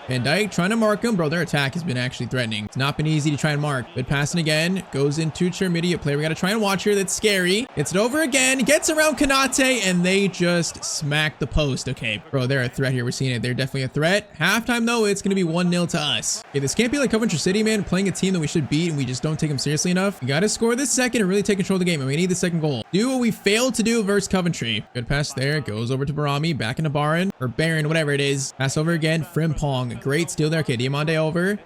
Van Dijk trying to mark him. Bro, their attack has been actually threatening. It's not been easy to try and mark. Good passing again. Goes into intermediate player. We got to try and watch here. That's scary. Gets it over again. Gets around Konate, and they just smack the post. Okay, bro, they're a threat here. We're seeing it. They're definitely a threat. Halftime, though, it's going to be 1-0 to us. Okay, this can't be like Coventry City, man, playing a team that we should beat, and we just don't take them seriously enough. We got to score this second and really take control of the game, and we need the second goal. Do what we failed to do versus Coventry. Good pass there. Goes over to Barami. Back into Baron, or Baron, whatever it is. Pass over again. Frimpong. Great steal there. Okay, Diamande over.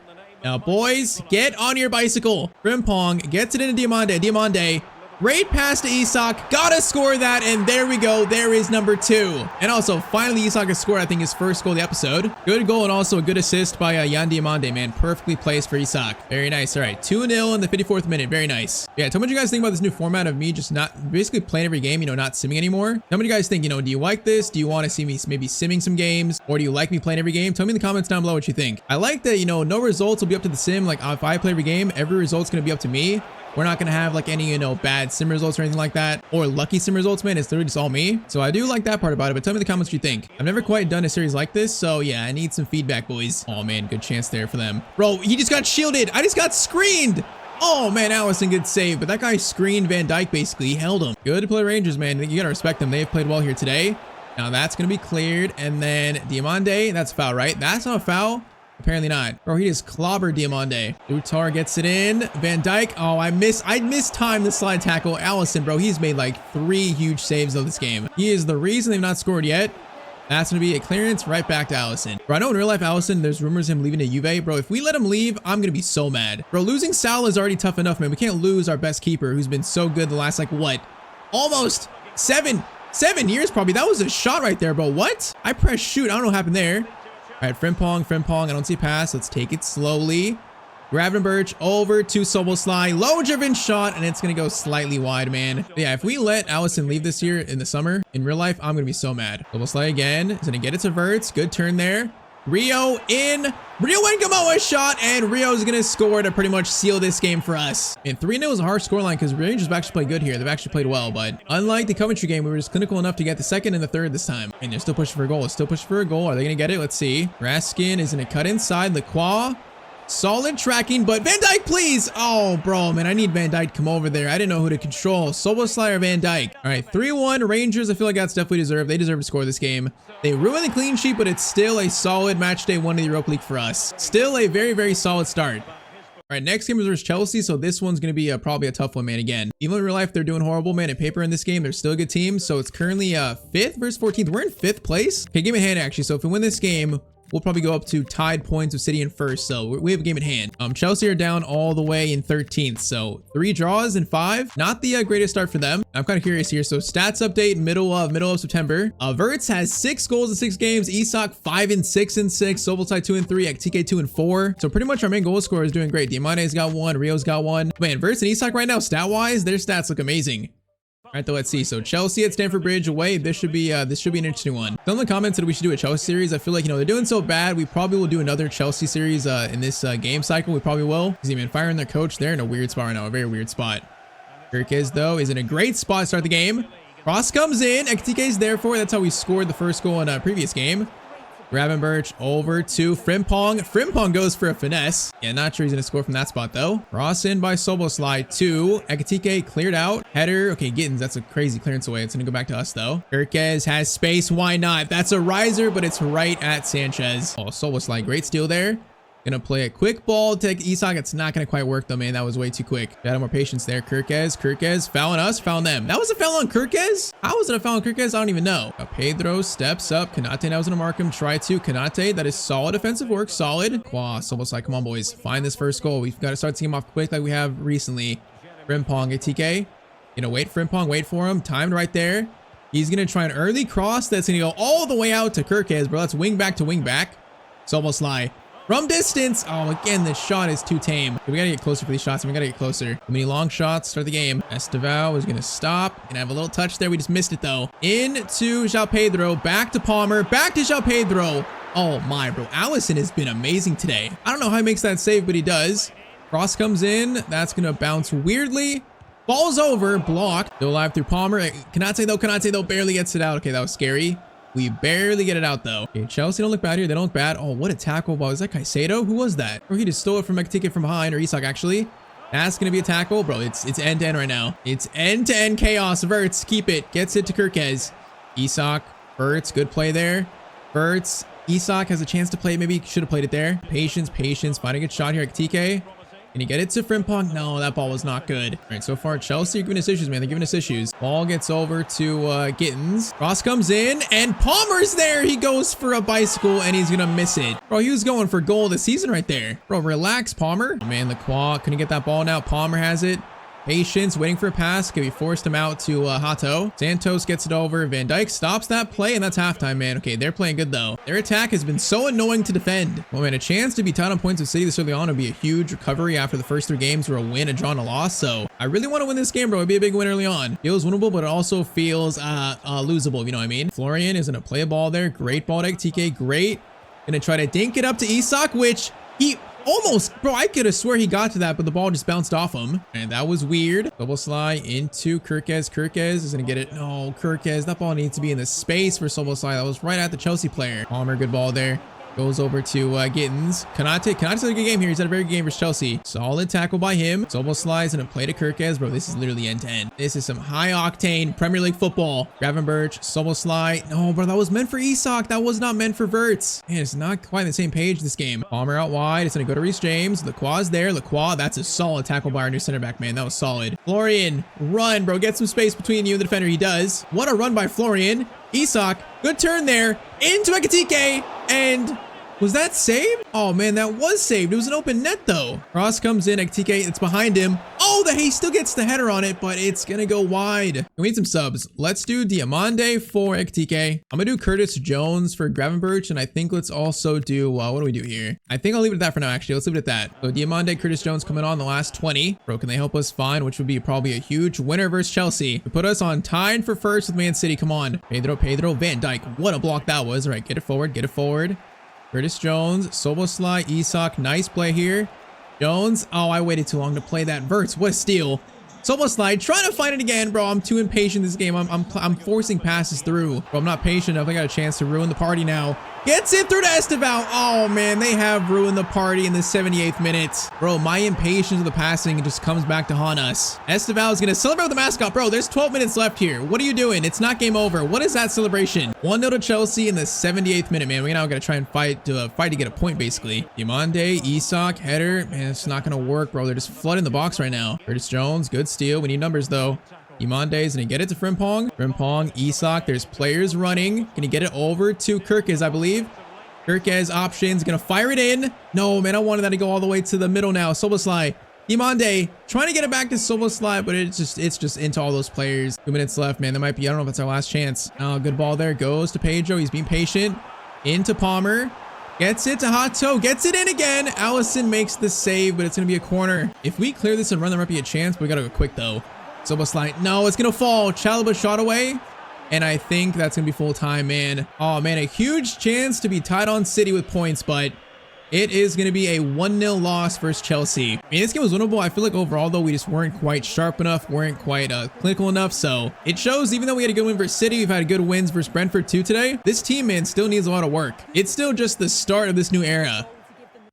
Now, boys, get on your bicycle. Frimpong gets it into Diamande. Diamande, great pass to Isak. Gotta score that, and there we go. There is number 2. And also, finally, Isak has scored, I think, his first goal of the episode. Good goal and also a good assist by Yan Diamande, man. Perfectly placed for Isak. Very nice. All right, 2-0 in the 54th minute. Very nice. Yeah, tell me what you guys think about this new format of me just not basically playing every game, you know, not simming anymore. Tell me what you guys think. You know, do you like this? Do you want to see me maybe simming some games? Or do you like me playing every game? Tell me in the comments down below what you think. I like that, you know, no results will be up to the sim. Like, if I play every game, every result's going to be up to me. We're not going to have like any, you know, bad sim results or anything like that, or lucky sim results, man. It's literally just all me. So I do like that part about it, but tell me in the comments what you think. I've never quite done a series like this. So yeah, I need some feedback, boys. Oh man, good chance there for them. Bro, he just got shielded. I just got screened. Oh man, Allison, good save. But that guy screened Van Dijk basically. He held him. Good to play Rangers, man. I think you got to respect them. They've played well here today. Now that's going to be cleared. And then Diamande, that's a foul, right? That's not a foul. Apparently not. Bro, he just clobbered Diamande. Lutar gets it in. Van Dijk. Oh, I mistimed the slide tackle. Allison, bro, he's made like 3 huge saves of this game. He is the reason they've not scored yet. That's going to be a clearance right back to Allison. Bro, I know in real life, Allison, there's rumors of him leaving to Juve. Bro, if we let him leave, I'm going to be so mad. Bro, losing Salah is already tough enough, man. We can't lose our best keeper who's been so good the last, like, what? Almost 7 years probably. That was a shot right there, bro. What? I pressed shoot. I don't know what happened there. All right, Frimpong. I don't see a pass. Let's take it slowly. Gravenberch over to Soboslai. Low-driven shot, and it's going to go slightly wide, man. But yeah, if we let Allison leave this year in the summer, in real life, I'm going to be so mad. Soboslai again. He's going to get it to Wirtz. Good turn there. Rio in. Rio and Gamoa shot, and Rio's gonna score to pretty much seal this game for us. And 3-0 is a harsh scoreline because Rangers have actually played good here. They've actually played well, but unlike the Coventry game, we were just clinical enough to get the second and the third this time. And they're still pushing for a goal. Still pushing for a goal. Are they gonna get it? Let's see. Raskin is gonna cut inside. Lacroix. Solid tracking, but Van Dijk, please. Oh, bro, man, I need Van Dijk to come over there. I didn't know who to control. Soboslai or Van Dijk. All right, 3-1 Rangers. I feel like that's definitely deserved. They deserve to score this game. They ruined the clean sheet, but it's still a solid match day 1 of the Europa League for us. Still a very, very solid start. All right, next game is versus Chelsea, so this one's going to be probably a tough one, man. Again, even in real life, they're doing horrible, man. In paper in this game, they're still a good team, so it's currently 5th versus 14th. We're in 5th place. Okay, game in hand, actually. So if we win this game, we'll probably go up to tied points with City in 1st, so we have a game in hand. Chelsea are down all the way in 13th, so 3 draws in 5. Not the greatest start for them. I'm kind of curious here. So stats update middle of September. Verts has 6 goals in 6 games. Isak 5 and 6 and 6. Soboslai 2 and 3. Ektike 2 and 4. So pretty much our main goal scorer is doing great. Diamante's got 1. Rio's got 1. Man, Verts and Isak right now, stat-wise, their stats look amazing. All right, though, let's see. So Chelsea at Stamford Bridge away. This should be an interesting one. Some of the comments said we should do a Chelsea series. I feel like, they're doing so bad. We probably will do another Chelsea series in this game cycle. We probably will. See, man, firing their coach. They're in a weird spot right now. A very weird spot. Kirkes, though, is in a great spot to start the game. Cross comes in. Ektike's there for it. That's how we scored the first goal in a previous game. Gravenberch over to Frimpong. Frimpong goes for a finesse. Yeah, not sure he's going to score from that spot, though. Cross in by Soboslai. 2. Ekitike cleared out. Header. Okay, Gittins. That's a crazy clearance away. It's going to go back to us, though. Kirkes has space. Why not? That's a riser, but it's right at Sanchez. Oh, Soboslai. Great steal there. Gonna play a quick ball to Isak. It's not gonna quite work though, man. That was way too quick. Got more patience there. Kirkes fouling us, fouling them. That was a foul on Kirkes? How was it a foul on Kirkes? I don't even know. Pedro steps up. Kanate now is gonna mark him. Try to. Kanate, that is solid defensive work. Solid. Quas, almost like, come on, boys. Find this first goal. We've got to start seeing him off quick like we have recently. Frimpong, TK. Wait Frimpong, wait for him. Timed right there. He's gonna try an early cross that's gonna go all the way out to Kirkes, bro. That's wing back to wing back. Soboslai. From distance. Oh, again, this shot is too tame. We gotta get closer for these shots. We gotta get closer. Too many long shots. Start the game. Estevao is gonna stop and have a little touch there. We just missed it though. Into João Pedro. Back to Palmer. Back to João Pedro. Oh my, bro. Allison has been amazing today. I don't know how he makes that save, but he does. Cross comes in. That's gonna bounce weirdly. Ball's over. Blocked. Still alive through Palmer. Kanate though barely gets it out. Okay, that was scary. We barely get it out though. Okay, Chelsea don't look bad here. They don't look bad. Oh, what a tackle ball. Is that Caicedo? Who was that? Or he just stole it from Ekitike from behind, or Isak actually. That's gonna be a tackle. Bro, it's end-to-end right now. It's end-to-end chaos. Verts, keep it. Gets it to Kirkes. Isak, Verts, good play there. Verts, Isak has a chance to play. Maybe he should have played it there. Patience. Finding a good shot here. Ekitike. Can you get it to Frimpong? No, that ball was not good. All right, so far, Chelsea are giving us issues, man. They're giving us issues. Ball gets over to Gittins. Cross comes in, and Palmer's there. He goes for a bicycle, and he's going to miss it. Bro, he was going for goal of the season right there. Bro, relax, Palmer. Oh, man, Lacroix couldn't get that ball now. Palmer has it. Patience, waiting for a pass. Okay, we forced him out to Hato. Santos gets it over. Van Dijk stops that play, and that's halftime, man. Okay, they're playing good, though. Their attack has been so annoying to defend. Well, man, a chance to be tied on points with City this early on would be a huge recovery after the first 3 games were a win, a draw, and a loss. So I really want to win this game, bro. It'd be a big win early on. Feels winnable, but it also feels losable, you know what I mean? Florian is going to play a ball there. Great ball to TK. Great. Going to try to dink it up to Isak, which he... almost, bro, I could have swore he got to that, but the ball just bounced off him. And that was weird. Double slide into Kirkes. Kirkes is going to get it. No, Kirkes. That ball needs to be in the space for Soboslai. That was right at the Chelsea player. Palmer, good ball there. Goes over to Gittins. Konate's had a good game here. He's had a very good game versus Chelsea. Solid tackle by him. Soboslai is going to play to Kirkes. Bro, this is literally end-to-end. This is some high-octane Premier League football. Gravenberch, Soboslai. No, bro, that was meant for Isak. That was not meant for Verts. Man, it's not quite on the same page this game. Palmer out wide. It's going to go to Reece James. Lacroix's there. Lacroix, that's a solid tackle by our new center back, man. That was solid. Florian, run, bro. Get some space between you and the defender. He does. What a run by Florian. Isak, good turn there. Into Ekitike. And was that saved? Oh, man, that was saved. It was an open net, though. Cross comes in. Ekitike, it's behind him. Oh, he still gets the header on it, but it's going to go wide. We need some subs. Let's do Diamande for Ekitike. I'm going to do Curtis Jones for Gravenberch, and I think let's also do, what do we do here? I think I'll leave it at that for now, actually. Let's leave it at that. So Diamande, Curtis Jones coming on the last 20. Bro, can they help us find, which would be probably a huge winner versus Chelsea. To put us on tied for first with Man City. Come on. Pedro, Van Dijk. What a block that was. All right, get it forward. Curtis Jones, Soboslai, Isak, nice play here. Jones, oh, I waited too long to play that. Verts, what a steal. Soboslai, trying to find it again, bro. I'm too impatient this game. I'm forcing passes through. Bro, I'm not patient enough. I got a chance to ruin the party now. Gets it through to Esteval. Oh, man, they have ruined the party in the 78th minute. Bro, my impatience of the passing just comes back to haunt us. Esteval is going to celebrate with the mascot. Bro, there's 12 minutes left here. What are you doing? It's not game over. What is that celebration? 1-0 to Chelsea in the 78th minute, man. We now got to try and fight to get a point, basically. Diamande, Isak, header. Man, it's not going to work, bro. They're just flooding the box right now. Curtis Jones, good steal. We need numbers, though. Diamande is going to get it to Frimpong. Frimpong, Isak, there's players running. Can he get it over to Kirkes, I believe? Kirkes options, going to fire it in. No, man, I wanted that to go all the way to the middle now. Soboslai, Diamande, trying to get it back to Soboslai, but it's just into all those players. 2 minutes left, man. That might be, I don't know if it's our last chance. Oh, good ball there. Goes to Pedro. He's being patient. Into Palmer. Gets it to Hato. Gets it in again. Allison makes the save, but it's going to be a corner. If we clear this and run, there might be a chance, but we got to go quick, though. Soboslai, no, it's going to fall. Chalobah shot away. And I think that's going to be full time, man. Oh, man, a huge chance to be tied on City with points, but it is going to be a 1-0 loss versus Chelsea. I mean, this game was winnable. I feel like overall, though, we just weren't quite sharp enough, weren't quite clinical enough. So it shows, even though we had a good win versus City, we've had good wins versus Brentford too today. This team, man, still needs a lot of work. It's still just the start of this new era.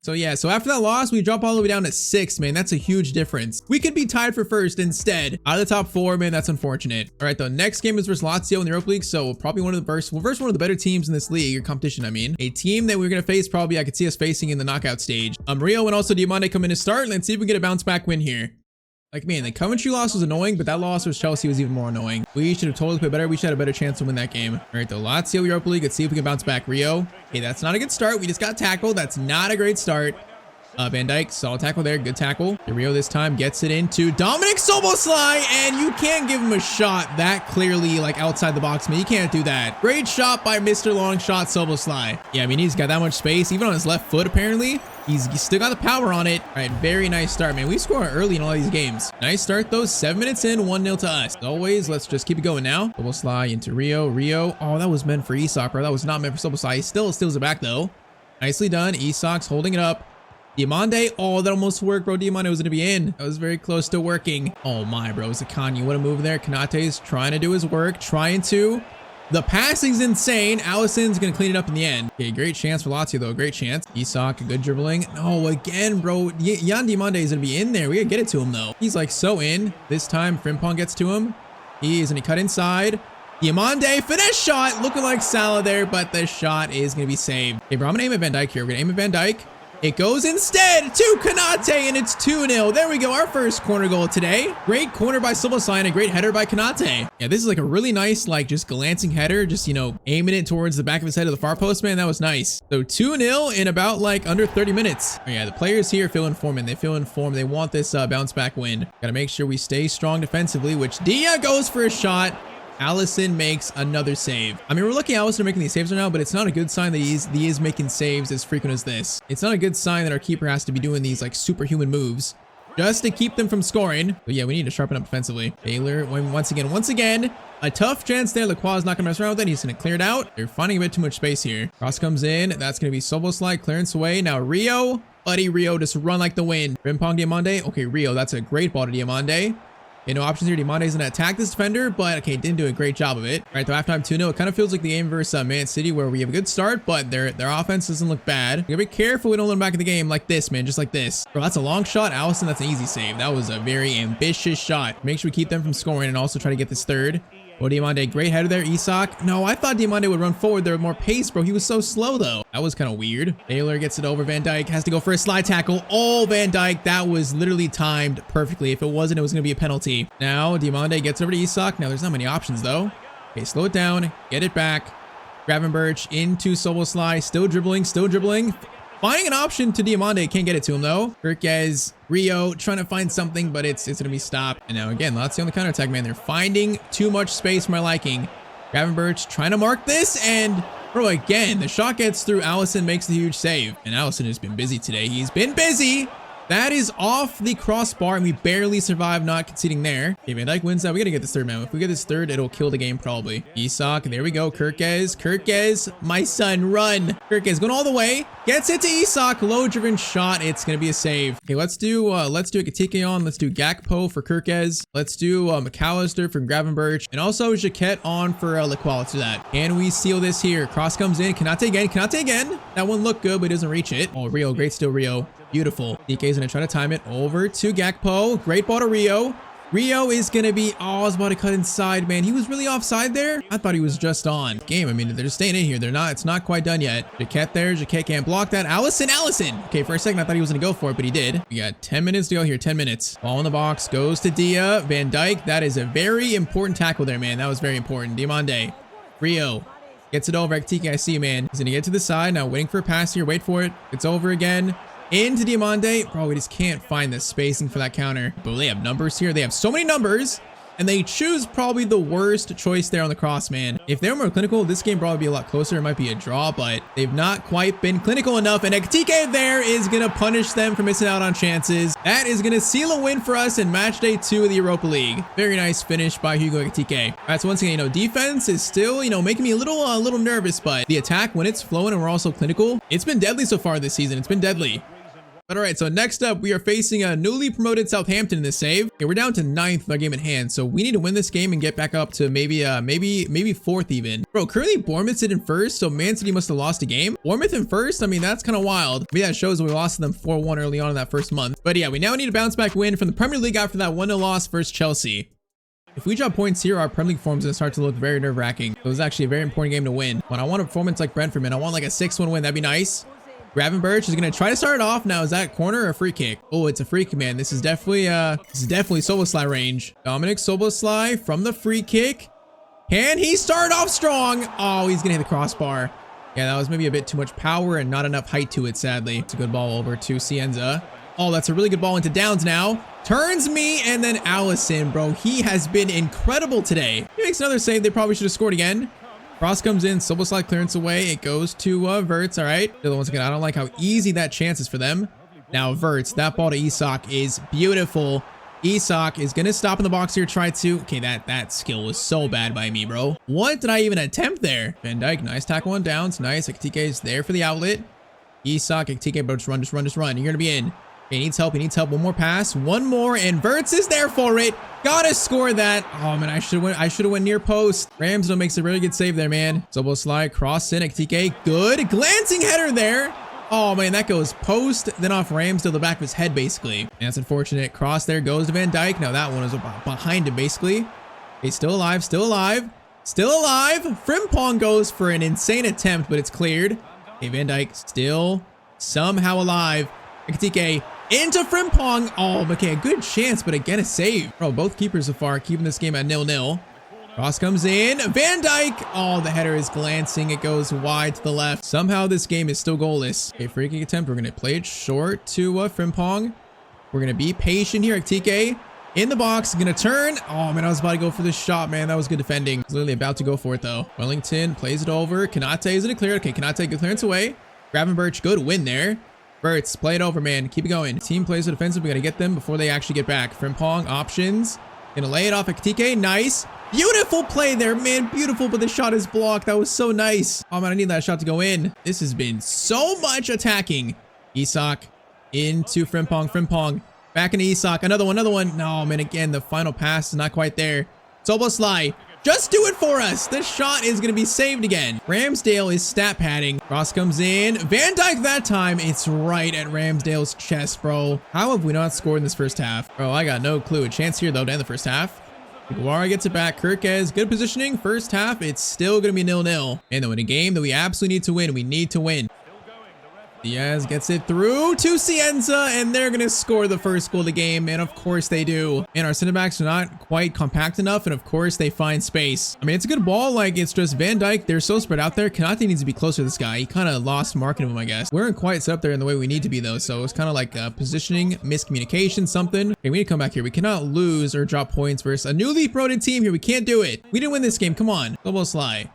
So yeah, so after that loss, we drop all the way down to 6th, man. That's a huge difference. We could be tied for 1st instead. Out of the top 4, man, that's unfortunate. All right, the next game is versus Lazio in the Europa League, so probably one of the first, we'll verse one of the better teams in this league, or competition, I mean. A team that we're going to face probably, I could see us facing in the knockout stage. Rio and also Diamande come in to start. Let's see if we can get a bounce back win here. Like, man, the Coventry loss was annoying, but that loss versus Chelsea was even more annoying. We should have totally played better. We should have had a better chance to win that game. All right, the Lazio Europa League. Let's see if we can bounce back. Rio. Okay, that's not a good start. We just got tackled. That's not a great start. Van Dijk, solid tackle there. Good tackle. Rio this time gets it into Dominic Soboslai, and you can't give him a shot that clearly, like, outside the box, man. You can't do that. Great shot by Mr. Long Shot Soboslai. Yeah, I mean, he's got that much space, even on his left foot, apparently. He's still got the power on it. All right, very nice start, man. We score early in all these games. Nice start, though. 7 minutes in, 1-0 to us. As always, let's just keep it going now. Soboslai into Rio. Rio. Oh, that was meant for Isak, bro. That was not meant for Soboslai. He still steals it back, though. Nicely done. Isak's holding it up. Diamande, oh, that almost worked, bro. Diamande was going to be in. That was very close to working. Oh, my, bro. Zakani, what a move there. Kanate's trying to do his work. Trying to. The passing's insane. Allison's going to clean it up in the end. Okay, great chance for Lazio, though. Great chance. Isak, good dribbling. Oh, again, bro. Jan Diamande is going to be in there. We got to get it to him, though. He's, like, so in. This time, Frimpong gets to him. He's going to cut inside. Diamande, finesse shot. Looking like Salah there, but the shot is going to be saved. Okay, bro, I'm going to aim at Van Dijk here. We're going to aim at Van Dijk. It goes instead to Konate, and it's 2-0. There we go. Our first corner goal today. Great corner by Soboslai and a great header by Konate. Yeah, this is like a really nice, like, just glancing header. Just, you know, aiming it towards the back of his head of the far post, man. That was nice. So 2-0 in about, like, under 30 minutes. Oh, yeah, the players here feel informed, and they feel informed. They want this bounce back win. Got to make sure we stay strong defensively, which Dia goes for a shot. Allison makes another save. I mean, we're looking at Allison making these saves right now, but it's not a good sign that he is making saves as frequent as this. It's not a good sign that our keeper has to be doing these, like, superhuman moves just to keep them from scoring. But yeah, we need to sharpen up defensively. Taylor, once again, a tough chance there. Lacroix's not gonna mess around with it. He's gonna clear it out. They're finding a bit too much space here. Cross comes in. That's gonna be Soboslai, clearance away. Now Rio, buddy Rio, just run like the wind. Frimpong, Diamande. Okay, Rio, that's a great ball to Diamande. Okay, no options here. Diamande's gonna attack this defender, but okay, didn't do a great job of it. All right, though, halftime 2-0. It kind of feels like the game versus Man City, where we have a good start, but their offense doesn't look bad. You gotta be careful we don't let them back in the game like this, man, just like this. Bro, that's a long shot. Allison, that's an easy save. That was a very ambitious shot. Make sure we keep them from scoring and also try to get this third. Oh, Diamande, great header there. Isak. No, I thought Diamande would run forward there with more pace, bro. He was so slow, though. That was kind of weird. Taylor gets it over. Van Dijk has to go for a slide tackle. Oh, Van Dijk, that was literally timed perfectly. If it wasn't, it was going to be a penalty. Now, Diamande gets over to Isak. Now, there's not many options, though. Okay, slow it down. Get it back. Gravenberch into Soboslai. Still dribbling, still dribbling. Finding an option to Diamande. Can't get it to him, though. Kirkes, Rio, trying to find something, but it's going to be stopped. And now, again, Lazio on the counterattack, man. They're finding too much space for my liking. Gravenberch trying to mark this, and, bro, again, the shot gets through. Allison makes the huge save. And Allison has been busy today. He's been busy. That is off the crossbar, and we barely survived not conceding there. Okay, Van Dijk wins that. We gotta get this third, man. If we get this third, it'll kill the game probably. Isak, there we go. Kirkes, my son, run. Kirkes going all the way. Gets it to Isak. Low-driven shot. It's gonna be a save. Okay, let's do a Katike on. Let's do Gakpo for Kirkes. Let's do McAllister from Gravenberch. And also Jaquette on for Lequal. Let's do that. Can we seal this here? Cross comes in. Cannot take again. That one looked good, but it doesn't reach it. Oh, Rio. Great steal, Rio. Beautiful. DK's gonna try to time it over to Gakpo. Great ball to Rio. Rio is gonna be, oh, I was about to cut inside, man. He was really offside there. I thought he was just on. Game, I mean, they're just staying in here. They're not, it's not quite done yet. Jaquette there. Jaquette can't block that. Allison. Okay, for a second, I thought he was gonna go for it, but he did. We got 10 minutes to go here, 10 minutes. Ball in the box, goes to Dia. Van Dijk, that is a very important tackle there, man. That was very important. Diomande. Rio. Gets it over. Ekitike, I see you, man. He's gonna get to the side. Now waiting for a pass here. Wait for it. It's over again. Into Diomande. Bro, we just can't find the spacing for that counter. But they have numbers here. They have so many numbers. And they choose probably the worst choice there on the cross, man. If they were more clinical, this game probably be a lot closer. It might be a draw, but they've not quite been clinical enough. And Ekitike there is going to punish them for missing out on chances. That is going to seal a win for us in match day 2 of the Europa League. Very nice finish by Hugo Ekitike. All right, so once again, defense is still, making me a little nervous, but the attack, when it's flowing and we're also clinical, it's been deadly so far this season. It's been deadly. But all right, so next up, we are facing a newly promoted Southampton in this save. Okay, we're down to 9th with our game in hand, so we need to win this game and get back up to maybe 4th even. Bro, currently Bournemouth sitting first, so Man City must have lost a game. Bournemouth in first? I mean, that's kind of wild. But yeah, it shows we lost to them 4-1 early on in that first month. But yeah, we now need a bounce back win from the Premier League after that 1-0 loss versus Chelsea. If we drop points here, our Premier League form's gonna start to look very nerve-wracking. It was actually a very important game to win. When I want a performance like Brentford, man, I want like a 6-1 win. That'd be nice. Gravenberch is going to try to start it off. Now, is that corner or a free kick? Oh, it's a free kick, man. This is definitely Soboslai range. Dominic Soboslai from the free kick. Can he start off strong? Oh, he's going to hit the crossbar. Yeah, that was maybe a bit too much power and not enough height to it, sadly. It's a good ball over to Cienza. Oh, that's a really good ball into Downs now. Turns me, and then Allison, bro. He has been incredible today. He makes another save. They probably should have scored again. Cross comes in, Soboslai clearance away. It goes to Verts. All right. Once again, I don't like how easy that chance is for them. Now Verts, that ball to Isak is beautiful. Isak is gonna stop in the box here. Try to. Okay, that skill was so bad by me, bro. What did I even attempt there? Van Dijk, nice tackle on Downs. Nice. Ekitike is there for the outlet. Isak, Ekitike, bro, just run. You're gonna be in. Okay, he needs help. One more pass. One more, and Verts is there for it. Gotta score that. Oh man, I should have went near post. Ramsdale makes a really good save there, man. Soboslai, cross in. Ekitike, good. Glancing header there. Oh man, that goes post, then off Ramsdale, the back of his head, basically. And that's unfortunate. Cross there goes to Van Dijk. Now that one is behind him, basically. Okay, still alive. Frimpong goes for an insane attempt, but it's cleared. Okay, Van Dijk still somehow alive. Ekitike into Frimpong. Oh, okay, a good chance, but again, a save. Bro, both keepers so far keeping this game at 0-0. Cross comes in. Van Dijk. Oh, the header is glancing. It goes wide to the left. Somehow this game is still goalless. Okay, free kick attempt. We're going to play it short to Frimpong. We're going to be patient here. Ekitike in the box. Going to turn. Oh, man, I was about to go for this shot, man. That was good defending. I was literally about to go for it, though. Wellington plays it over. Kanate is going to clear it. Okay, Kanate, good clearance away. Gravenberch, good win there. Verts, play it over, man. Keep it going. Team plays it defensive. We got to get them before they actually get back. Frimpong, options. Gonna lay it off Ekitike. Nice. Beautiful play there, man. Beautiful, but the shot is blocked. That was so nice. Oh, man, I need that shot to go in. This has been so much attacking. Isak into Frimpong. Frimpong back into Isak. Another one. No, man, again, the final pass is not quite there. Soboslai. Just do it for us. This shot is going to be saved again. Ramsdale is stat padding. Cross comes in. Van Dijk that time. It's right at Ramsdale's chest, bro. How have we not scored in this first half? Bro, I got no clue. A chance here, though, to end the first half. Guevara gets it back. Kirkes, good positioning. First half, it's still going to be 0-0. And though in a game that we absolutely need to win, we need to win. Diaz gets it through to Cienza, and they're going to score the first goal of the game, and of course they do. And our center backs are not quite compact enough, and of course they find space. I mean, it's a good ball. Like, it's just Van Dijk. They're so spread out there. Kanate needs to be closer to this guy. He kind of lost marking of him, I guess. We weren't quite set up there in the way we need to be, though, so it's kind of like positioning, miscommunication, something. Okay, we need to come back here. We cannot lose or drop points versus a newly promoted team here. We can't do it. We didn't win this game. Come on. Soboslai.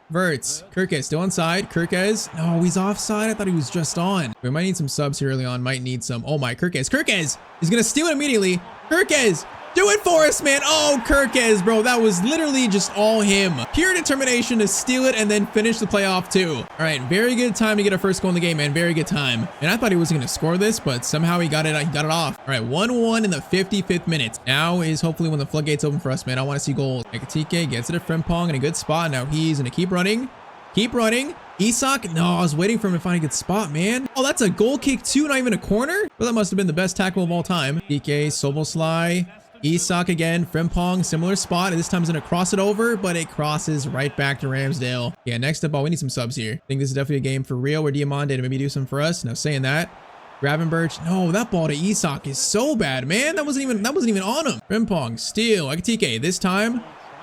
Verts. Kirkes still onside. Kirkes. No, he's offside. I thought he was just on. We might need some subs here early on. Might need some. Oh my, Kirkes. Kirkes. He's going to steal it immediately. Kirkes. Do it for us, man. Oh, Kirkes, bro. That was literally just all him. Pure determination to steal it and then finish the playoff too. All right, very good time to get our first goal in the game, man. Very good time. And I thought he wasn't going to score this, but somehow he got it off. All right, 1-1 in the 55th minute. Now is hopefully when the floodgates open for us, man. I want to see goals. Ekitike gets it to Frimpong in a good spot. Now he's going to keep running. Keep running. Isak, no, I was waiting for him to find a good spot, man. Oh, that's a goal kick too, not even a corner? Well, that must have been the best tackle of all time. DK, Soboslai. Isak again, Frimpong, similar spot. And this time he's going to cross it over, but it crosses right back to Ramsdale. Yeah, next up, we need some subs here. I think this is definitely a game for Rio or Diamande to maybe do some for us. Now, saying that, Gravenberch, no, that ball to Isak is so bad, man. That wasn't even on him. Frimpong, steal, Ekitike. This time,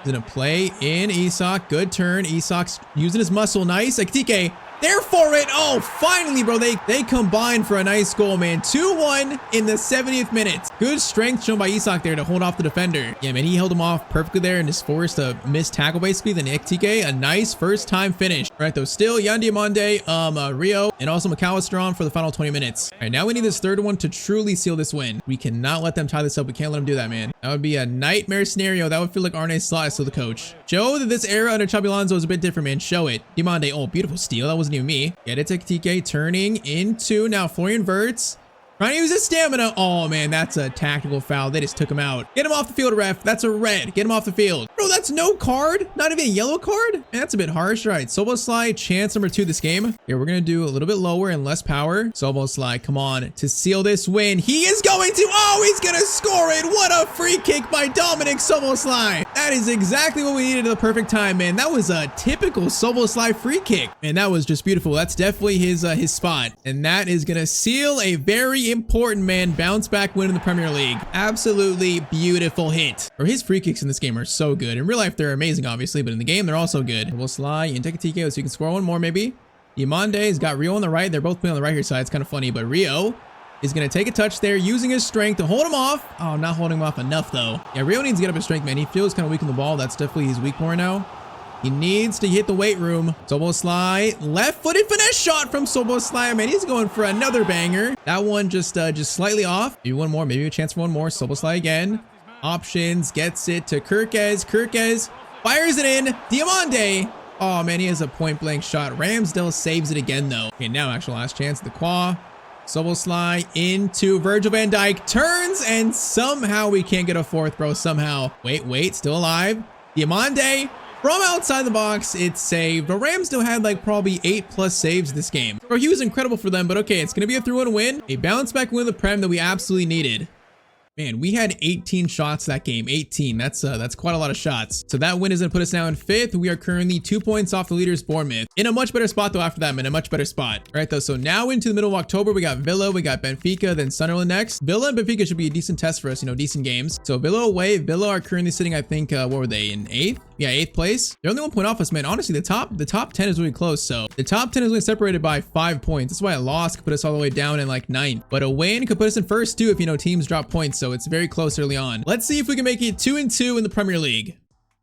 he's going to play in Isak. Good turn. Isak's using his muscle. Nice. Ekitike. There for it. Oh, finally, bro. They combined for a nice goal, man. 2-1 in the 70th minute. Good strength shown by Isak there to hold off the defender. Yeah, man, he held him off perfectly there and just forced a missed tackle, basically. Then Ekitike, a nice first-time finish. All right, though, still Yan Diamande, Rio, and also McAllister on for the final 20 minutes. All right, now we need this third one to truly seal this win. We cannot let them tie this up. We can't let them do that, man. That would be a nightmare scenario. That would feel like Arne Slot is still the coach. Show that this era under Xabi Alonso is a bit different, man. Show it. Diamande, oh, beautiful steal. That wasn't even me. Get it to TK, turning into now Florian Wirtz. Trying to use his stamina. Oh, man, that's a tactical foul. They just took him out. Get him off the field, ref. That's a red. Get him off the field. Bro, that's no card. Not even a yellow card. Man, that's a bit harsh. All right, Soboslai, chance number 2 this game. Here, we're going to do a little bit lower and less power. Soboslai, come on, to seal this win. He is going to. Oh, he's going to score it. What a free kick by Dominic Soboslai. That is exactly what we needed at the perfect time, man. That was a typical Soboslai free kick. And that was just beautiful. That's definitely his spot. And that is going to seal a very important, man, bounce back win in the Premier League. Absolutely beautiful hit. Or his free kicks in this game are so good. In real life, they're amazing, obviously, but in the game, they're also good. We'll slide and take a TKO so you can score one more, maybe. Diamande's got Rio on the right. They're both playing on the right here side. It's kind of funny, but Rio is going to take a touch there, using his strength to hold him off. Oh, not holding him off enough, though. Yeah, Rio needs to get up his strength, man. He feels kind of weak on the ball. That's definitely his weak point now. He needs to hit the weight room. Soboslai, left-footed finesse shot from Soboslai. Man, he's going for another banger. That one just slightly off. Maybe one more, maybe a chance for one more. Soboslai again. Options, gets it to Kirkes. Kirkes fires it in. Diamande. Oh, man, he has a point-blank shot. Ramsdale saves it again, though. Okay, now actual last chance. The Qua. Soboslai into Virgil van Dijk. Turns, and somehow we can't get a fourth, bro. Somehow. Wait, still alive. Diamande. From outside the box, it's saved. But Ramsdale had like probably 8+ saves this game. Bro, he was incredible for them, but okay, it's going to be a 3-1 win. A bounce back win in the Prem that we absolutely needed. Man, we had 18 shots that game. 18. That's quite a lot of shots. So that win is going to put us now in 5th. We are currently 2 points off the leaders, Bournemouth. In a much better spot, though, after that, man. A much better spot. All right, though. So now into the middle of October, we got Villa, we got Benfica, then Sunderland next. Villa and Benfica should be a decent test for us, you know, decent games. So Villa away. Villa are currently sitting, I think, what were they, in 8th? Yeah, 8th place. They're only 1 point off us, man. Honestly, the top 10 is really close. So the top 10 is only separated by 5 points. That's why a loss could put us all the way down in like 9th. But a win could put us in 1st too if, you know, teams drop points. So it's very close early on. Let's see if we can make it 2-2 in the Premier League.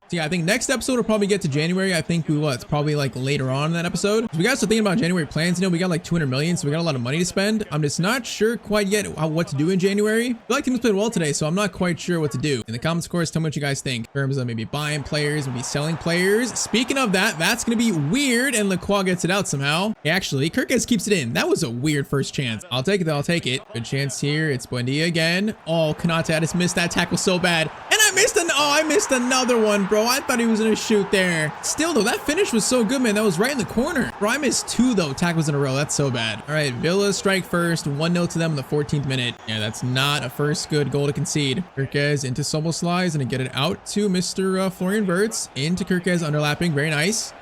So yeah, I think next episode will probably get to January. I think it's probably like later on in that episode. So we got to thinking about January plans. You know, we got like 200 million, so we got a lot of money to spend. I'm just not sure quite yet what to do in January. I feel like teams played well today, so I'm not quite sure what to do. In the comments, of course, tell me what you guys think in terms of maybe buying players, maybe selling players. Speaking of that, that's going to be weird, and Lacroix gets it out somehow. Actually, Kirkes keeps it in. That was a weird first chance. I'll take it, though. I'll take it. Good chance here. It's Buendia again. Oh, Konate, I just missed that tackle so bad. And I missed another one, bro. I thought he was going to shoot there. Still, though, that finish was so good, man. That was right in the corner. Bro, I missed 2, though, tackles in a row. That's so bad. All right, Villa strike first. 1-0 to them in the 14th minute. Yeah, that's not a first good goal to concede. Kirkes into Soboslai and get it out to Mr. Florian Wirtz. Into Kirkes, underlapping. Very nice.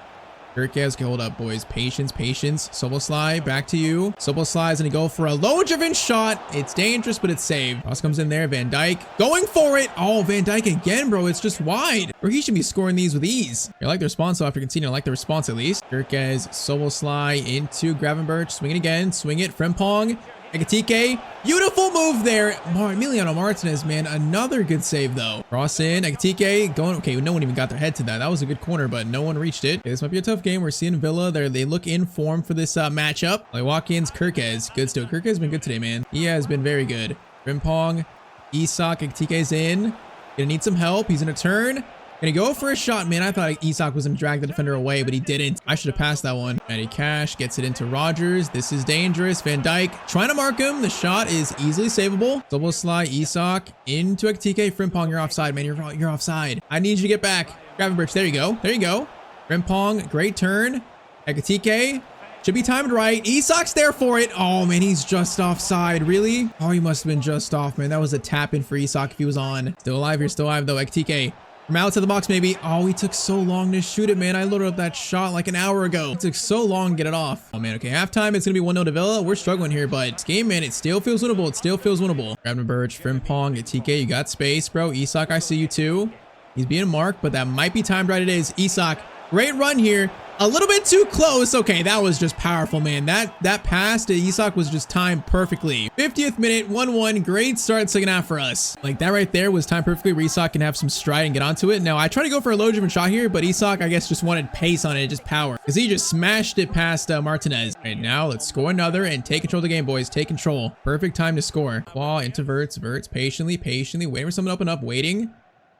Kirkes, okay, hold up, boys. Patience. Soboslai, back to you. Soboslai is going to go for a low-driven shot. It's dangerous, but it's saved. Cross comes in there. Van Dijk going for it. Oh, Van Dijk again, bro. It's just wide. Or he should be scoring these with ease. I like the response, though, after conceding. I like the response, at least. Kirkes, Soboslai into Gravenberch. Swing it again. Swing it. Frimpong. Ekitike, beautiful move there. Emiliano Martinez, man, another good save though. Cross in, Ekitike going, okay, no one even got their head to that. That was a good corner, but no one reached it. Okay, this might be a tough game. We're seeing Villa there. They look in form for this matchup. Like Watkins, Kirkez, good still. Kirkez has been good today, man. He has been very good. Frimpong, Isak, Ekitike's in. Gonna need some help. He's gonna turn. Gonna go for a shot, man. I thought Isak was gonna drag the defender away, but he didn't. I should have passed that one. Matty Cash gets it into Rogers. This is dangerous. Van Dijk trying to mark him. The shot is easily savable. Double slide Isak into Ekitike. Frimpong, you're offside, man. You're offside. I need you to get back. Gravenberch, there you go. There you go. Frimpong, great turn. Ekitike. Should be timed right. Isak's there for it. Oh, man, he's just offside. Really? Oh, he must have been just off, man. That was a tap in for Isak if he was on. Still alive. You're still alive, though. Ekitike. From outside the box, maybe. Oh, he took so long to shoot it, man. I loaded up that shot like an hour ago. It took so long to get it off. Oh, man. Okay, halftime. It's going to be 1-0 to Villa. We're struggling here, but this game, man, it still feels winnable. It still feels winnable. Gravenberch, Frimpong, Ekitike. You got space, bro. Isak, I see you too. He's being marked, but that might be timed right. It is. Isak, great run here. A little bit too close. Okay, that was just powerful, man. That pass to Isak was just timed perfectly. 50th minute, 1-1. Great start second half for us. Like that right there was timed perfectly where Isak can have some stride and get onto it. Now, I tried to go for a low different shot here, but Isak, I guess, just wanted pace on it, just power. Because he just smashed it past Martinez. All right, now let's score another and take control of the game, boys. Take control. Perfect time to score. Claw into Verts, patiently, waiting for someone to open up, waiting.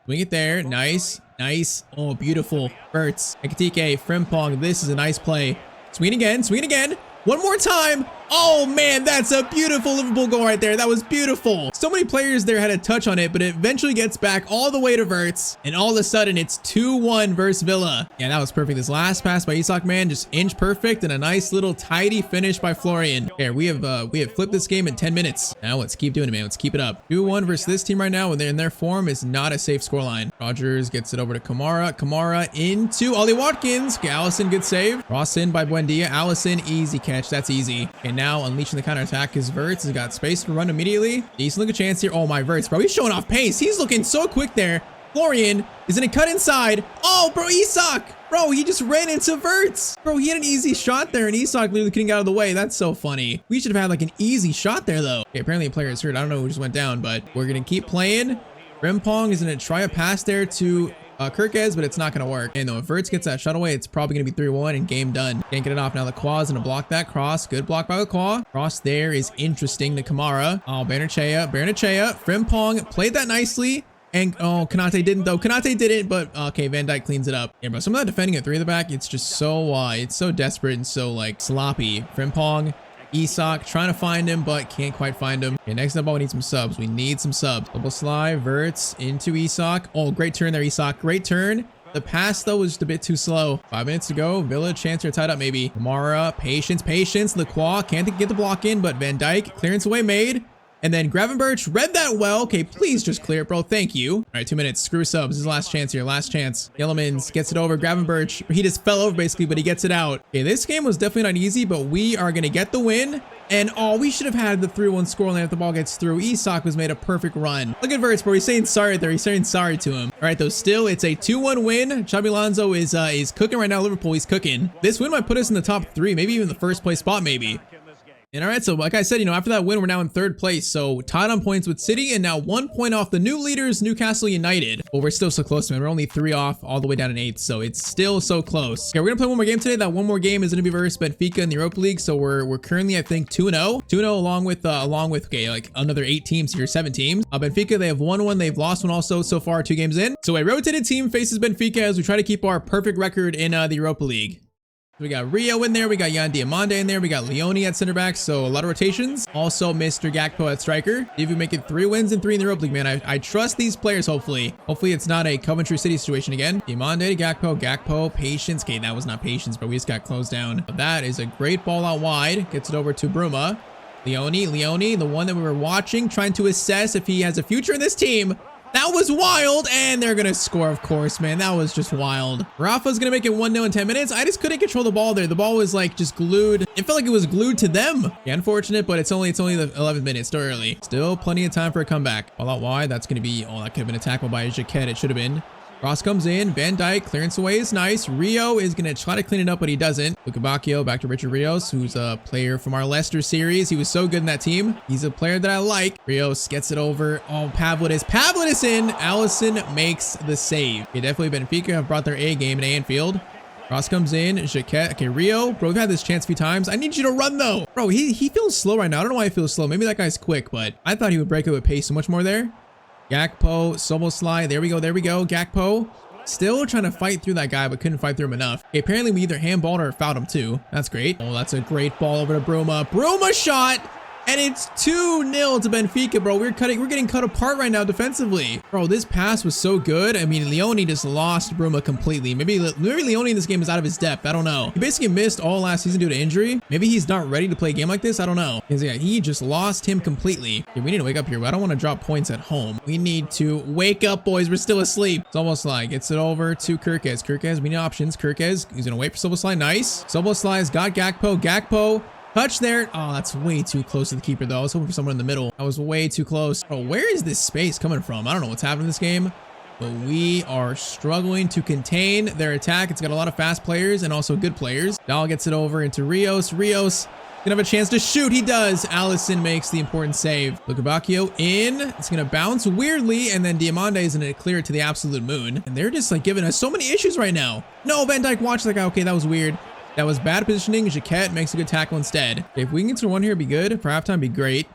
Swing it there. Nice. Nice. Oh, beautiful. Verts. Ekitike. Frimpong. This is a nice play. Swing again. Swing again. One more time. Oh, man, that's a beautiful Liverpool goal right there. That was beautiful. So many players there had a touch on it, but it eventually gets back all the way to Verts. And all of a sudden, it's 2-1 versus Villa. Yeah, that was perfect. This last pass by Isak, man, just inch perfect and a nice little tidy finish by Florian. Okay, we have flipped this game in 10 minutes. Now let's keep doing it, man. Let's keep it up. 2-1 versus this team right now, when they're in their form, is not a safe scoreline. Rogers gets it over to Kamara. Kamara into Ollie Watkins. Okay, Allison, good save. Cross in by Buendia. Allison, easy catch. That's easy. Okay, now unleashing the counter attack is Verts. Has got space to run immediately. Decent looking chance here. Oh my, Verts, bro. He's showing off pace. He's looking so quick there. Florian is gonna cut inside. Oh, bro, Isak. Bro, he just ran into Verts. Bro, he had an easy shot there and Isak literally couldn't get out of the way. That's so funny. We should have had like an easy shot there though. Okay, apparently a player is hurt. I don't know who just went down, but we're gonna keep playing. Frimpong is gonna try a pass there to Kirkez, but it's not going to work. And though if Verts gets that shot away, it's probably going to be 3-1 and game done. Can't get it off. Now the Qua's going to block that cross. Good block by the Qua. Cross there is interesting to Kamara. Oh, Barnechea. Frimpong played that nicely. And oh, Konate didn't though. Konate didn't, but okay, Van Dijk cleans it up. Yeah, bro, some of that defending at 3 at the back, it's just so desperate and so like sloppy. Frimpong. Isak trying to find him, but can't quite find him. Okay, next up, we need some subs. We need some subs. Double slide, Verts into Isak. Oh, great turn there, Isak. Great turn. The pass, though, was just a bit too slow. 5 minutes to go. Villa, chance to tied up, maybe. Kamara, patience. Lacroix can't get the block in, but Van Dijk, clearance away made. And then Gravenberch read that well. Okay, please just clear it, bro. Thank you. All right, 2 minutes. Screw subs. This is last chance here. Last chance. Yellemans gets it over. Gravenberch. He just fell over basically, but he gets it out. Okay, this game was definitely not easy, but we are going to get the win. And oh, we should have had the 3-1 scoreline if the ball gets through. Isak was made a perfect run. Look at Verts, bro. He's saying sorry there. He's saying sorry to him. All right, though, still, it's a 2-1 win. Xabi Alonso is cooking right now. Liverpool, he's cooking. This win might put us in the top 3, maybe even the first place spot, maybe. And all right, so like I said, after that win, we're now in 3rd place. So tied on points with City and now 1 point off the new leaders, Newcastle United. But we're still so close, man. We're only 3 off all the way down in 8th. So it's still so close. Okay, we're going to play one more game today. That one more game is going to be versus Benfica in the Europa League. So we're currently, I think, 2-0. 2-0 along with, okay, like another 8 teams here, 7 teams. Benfica, they have won one. They've lost one also so far, 2 games in. So a rotated team faces Benfica as we try to keep our perfect record in the Europa League. We got Rio in there. We got Yan Diamande in there. We got Leone at center back. So a lot of rotations. Also Mr. Gakpo at striker. See if we make it 3 wins and 3 in the Europa League, man. I trust these players, hopefully. Hopefully it's not a Coventry City situation again. Diamande to Gakpo. Patience. Okay, that was not patience, but we just got closed down. But that is a great ball out wide. Gets it over to Bruma. Leone, the one that we were watching, trying to assess if he has a future in this team. That was wild, and they're going to score, of course, man. That was just wild. Rafa's going to make it 1-0 in 10 minutes. I just couldn't control the ball there. The ball was, like, just glued. It felt like it was glued to them. Yeah, unfortunate, but it's only the 11th minute. Still early. Still plenty of time for a comeback. Ball out wide. That's going to be... Oh, that could have been a tackle by Jaquette. It should have been. Cross comes in. Van Dijk, clearance away is nice. Rio is going to try to clean it up, but he doesn't. Luka Bacchio back to Richard Rios, who's a player from our Leicester series. He was so good in that team. He's a player that I like. Rios gets it over. Oh, Pavlidis in. Allison makes the save. Okay, definitely Benfica have brought their A game in Anfield. Cross comes in. Jaquette. Okay, Rio. Bro, we've had this chance a few times. I need you to run, though. Bro, he feels slow right now. I don't know why he feels slow. Maybe that guy's quick, but I thought he would break it with pace so much more there. Gakpo, Soboslai. There we go. Gakpo. Still trying to fight through that guy, but couldn't fight through him enough. Okay, apparently we either handballed or fouled him too. That's great. Oh, that's a great ball over to Bruma. Bruma shot! And it's 2-0 to Benfica, bro. We're getting cut apart right now defensively. Bro, this pass was so good. I mean, Leone just lost Bruma completely. Maybe Leone in this game is out of his depth. I don't know. He basically missed all last season due to injury. Maybe he's not ready to play a game like this. I don't know. Because yeah, he just lost him completely. Okay, we need to wake up here. I don't want to drop points at home. We need to wake up, boys. We're still asleep. It's almost like gets it over to Kirkes. Kirkes, we need options. Kirkes, he's going to wait for Soboslai. Nice. Soboslai's got Gakpo. Gakpo. Touch there. Oh, that's way too close to the keeper, though. I was hoping for someone in the middle. I was way too close. Oh, where is this space coming from? I don't know what's happening in this game, but we are struggling to contain their attack. It's got a lot of fast players and also good players. Dahl gets it over into Rios. Rios gonna have a chance to shoot. He does. Allison makes the important save. Luka Bacchio in. It's gonna bounce weirdly, and then Diamande is gonna clear it to the absolute moon. And they're just like giving us so many issues right now. No, Van Dijk, watch that guy. Okay, that was weird. That was bad positioning. Jaquette makes a good tackle instead. Okay, if we can get to one here, it'd be good. For halftime, be great.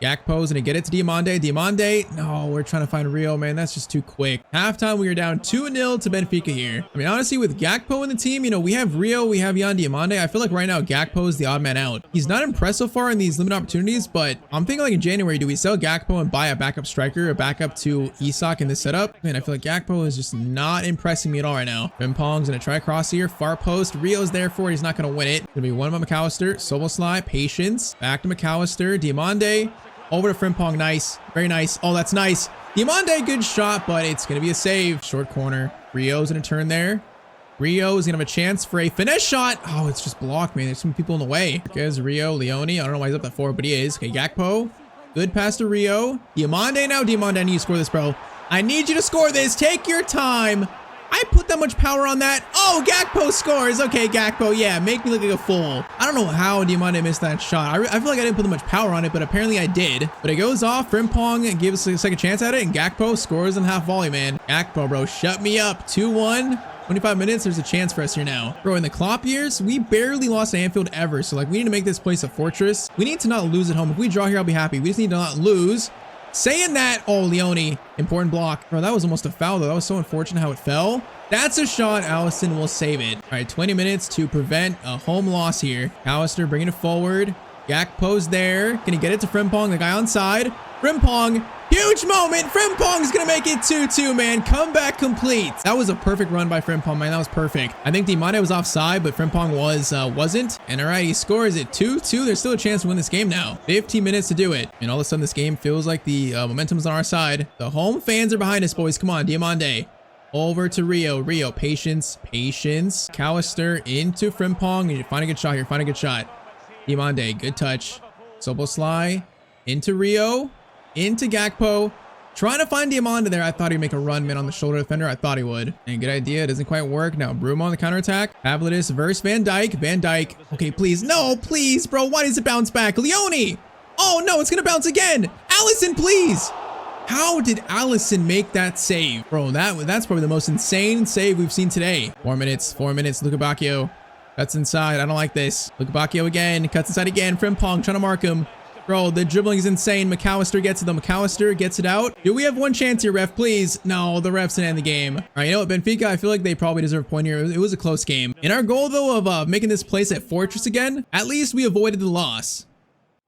Gakpo's gonna get it to Diamande. Diamande. No, we're trying to find Rio, man. That's just too quick. Halftime, we are down 2-0 to Benfica here. I mean, honestly, with Gakpo in the team, you know, we have Rio, we have Yan Diamande. I feel like right now, Gakpo is the odd man out. He's not impressed so far in these limited opportunities, but I'm thinking like in January, do we sell Gakpo and buy a backup striker, a backup to Isak in this setup? Man, I feel like Gakpo is just not impressing me at all right now. Frimpong's gonna try cross here. Far post. Rio's there for it. He's not gonna win it. Gonna be one by McAllister. Soboslai. Patience. Back to McAllister. Diamande. Over to Frimpong. Nice. Very nice. Oh, that's nice. Diamande, good shot, but it's going to be a save. Short corner. Rio's going to turn there. Rio is going to have a chance for a finesse shot. Oh, it's just blocked, man. There's some people in the way. There's Rio, Leone. I don't know why he's up that forward, but he is. Okay, Gakpo. Good pass to Rio. Diamande now. Diamande, I need you to score this, bro. I need you to score this. Take your time. I put that much power on that. Oh, Gakpo scores. Okay, Gakpo. Yeah, make me look like a fool. I don't know how Diamande missed that shot. I feel like I didn't put that much power on it, but apparently I did. But it goes off. Frimpong gives us a second chance at it, and Gakpo scores in half volley, man. Gakpo, bro, shut me up. 2-1. 25 minutes. There's a chance for us here now. Bro, in the Klopp years, we barely lost to Anfield ever. So, like, we need to make this place a fortress. We need to not lose at home. If we draw here, I'll be happy. We just need to not lose. Saying that, oh, Leone, important block. Bro, that was almost a foul, though. That was so unfortunate how it fell. That's a shot. Allison will save it. All right, 20 minutes to prevent a home loss here. Allister bringing it forward. Gakpo's there. Gonna get it to Frimpong, the guy on side. Frimpong, huge moment. Frimpong's gonna make it 2-2, man. Comeback complete. That was a perfect run by Frimpong, man. That was perfect. I think Diamande was offside, but Frimpong wasn't. And all right, he scores it 2-2. There's still a chance to win this game now. 15 minutes to do it. And all of a sudden, this game feels like the momentum's on our side. The home fans are behind us, boys. Come on, Diamande. Over to Rio. Rio, patience. Callister into Frimpong. Find a good shot here. Find a good shot. Diamande, good touch. Soboslai into Rio. Into Gakpo. Trying to find Diamande there. I thought he'd make a run, man, on the shoulder defender. I thought he would. And good idea. It doesn't quite work. Now, Bruma on the counterattack. Pavlidis versus Van Dijk. Van Dijk. Okay, please. No, please, bro. Why does it bounce back? Leone. Oh, no, it's going to bounce again. Allison, please. How did Allison make that save? Bro, that's probably the most insane save we've seen today. 4 minutes. Luka Bacchio cuts inside. I don't like this. Luka Bacchio again. Cuts inside again. Frimpong trying to mark him. Bro, the dribbling is insane. McAllister gets it though. McAllister gets it out. Do we have one chance here, ref? Please. No, the refs didn't end the game. All right, you know what? Benfica, I feel like they probably deserve a point here. It was a close game. In our goal, though, of making this place a fortress again, at least we avoided the loss.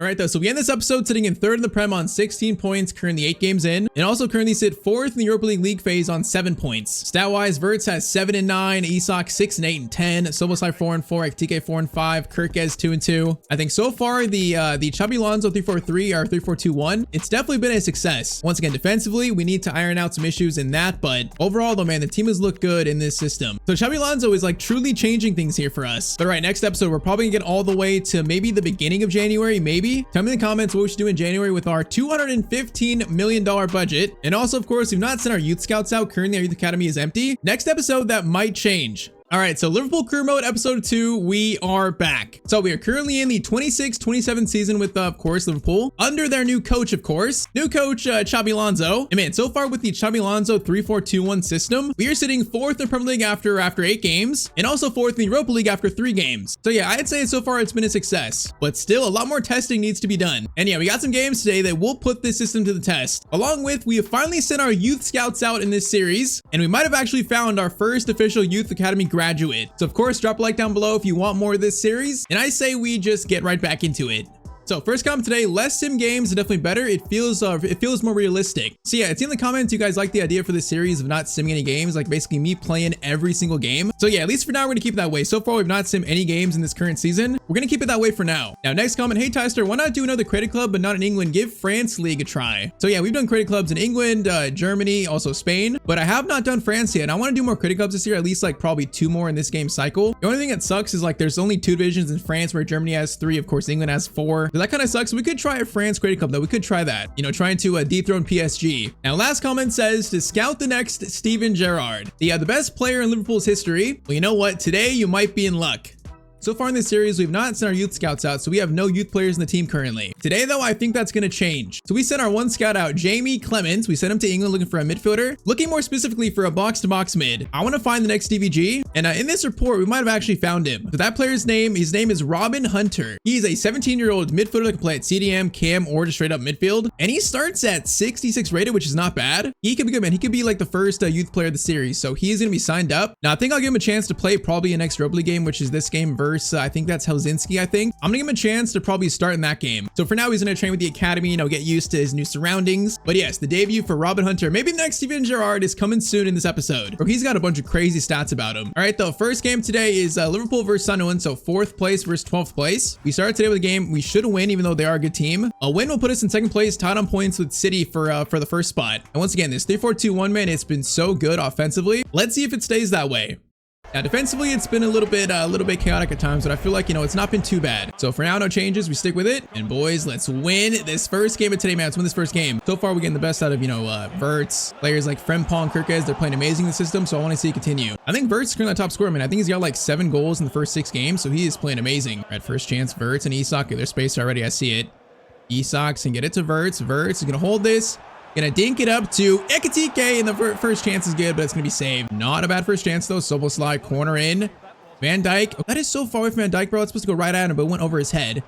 All right, though, so we end this episode sitting in third in the Prem on 16 points, currently 8 games in, and also currently sit fourth in the Europa League phase on 7 points. Stat-wise, Verts has 7 and 9, Isak 6 and 8 and 10, Soboslai 4 and 4, Ekitike 4 and 5, Kirkes 2 and 2. I think so far the Xabi Alonso 3-4-3 or 3-4-2-1, it's definitely been a success. Once again, defensively, we need to iron out some issues in that, but overall, though, man, the team has looked good in this system. So Xabi Alonso is like truly changing things here for us. But all right, next episode, we're probably gonna get all the way to maybe the beginning of January, maybe. empty? Tell me in the comments what we should do in January with our $215 million budget. And also, of course, we've not sent our youth scouts out. Currently, our youth academy is empty. Next episode, that might change. All right, so Liverpool Career Mode episode 2, we are back. So we are currently in the 26-27 season with, of course, Liverpool under their new coach, of course. New coach, Xabi Alonso. And man, so far with the Xabi Alonso 3-4-2-1 system, we are sitting 4th in the Premier League after 8 games, and also 4th in the Europa League after 3 games. So yeah, I'd say so far it's been a success, but still a lot more testing needs to be done. And yeah, we got some games today that will put this system to the test. Along with, we have finally sent our youth scouts out in this series, and we might have actually found our first official youth academy graduate. So of course, drop a like down below if you want more of this series, and I say we just get right back into it. So first comment today, less sim games are definitely better. It feels more realistic. So yeah, it's in the comments you guys like the idea for this series of not simming any games, like basically me playing every single game. So yeah, at least for now, we're gonna keep it that way. So far, we've not simmed any games in this current season. We're gonna keep it that way for now. Now, next comment, hey Tyztir, why not do another credit club, but not in England? Give France League a try. So yeah, we've done credit clubs in England, Germany, also Spain, but I have not done France yet. And I wanna do more credit clubs this year, at least like probably 2 more in this game cycle. The only thing that sucks is like there's only 2 divisions in France where Germany has 3, of course, England has 4. So that kind of sucks. We could try a France credit club though. We could try that, you know, trying to dethrone PSG. Now, last comment says to scout the next Steven Gerrard, the best player in Liverpool's history. Well, you know what? Today you might be in luck. So far in this series, we've not sent our youth scouts out, so we have no youth players in the team currently. Today, though, I think that's going to change. So we sent our 1 scout out, Jamie Clements. We sent him to England looking for a midfielder, looking more specifically for a box-to-box mid. I want to find the next DVG, and in this report, we might have actually found him. So that player's name, his name is Robin Hunter. He's a 17-year-old midfielder that can play at CDM, cam, or just straight up midfield, and he starts at 66 rated, which is not bad. He could be good, man. He could be like the first youth player of the series, so he is going to be signed up. Now, I think I'll give him a chance to play probably a next Europa League game, which is this game versus, I think that's Helsinki, I think. I'm gonna give him a chance to probably start in that game. So for now, he's gonna train with the academy, you know, get used to his new surroundings. But yes, the debut for Robin Hunter, maybe the next Steven Gerrard, is coming soon in this episode. Or he's got a bunch of crazy stats about him. All right, the first game today is Liverpool versus Sunderland, so 4th place versus 12th place. We started today with a game we should win, even though they are a good team. A win will put us in 2nd place, tied on points with City for the first spot. And once again, this 3-4-2-1, man, it's been so good offensively. Let's see if it stays that way. Now, defensively, it's been a little bit chaotic at times, but I feel like, you know, it's not been too bad. So for now, no changes. We stick with it. And boys, let's win this first game of today, man. Let's win this first game. So far, we're getting the best out of, you know, Verts, players like Frimpong, Kirkes. They're playing amazing in the system, so I want to see it continue. I think Verts is currently the top scorer, man. I think he's got like 7 goals in the first 6 games, so he is playing amazing. All right, first chance, Verts and Isak. Get their space already. I see it. Isak can get it to Verts. Verts is going to hold this. Gonna dink it up to Ekitike, and the first chance is good, but it's gonna be saved. Not a bad first chance though. Soboslai, corner in. Van Dijk. Oh, that is so far away from Van Dijk, bro. It's supposed to go right at him, but it went over his head.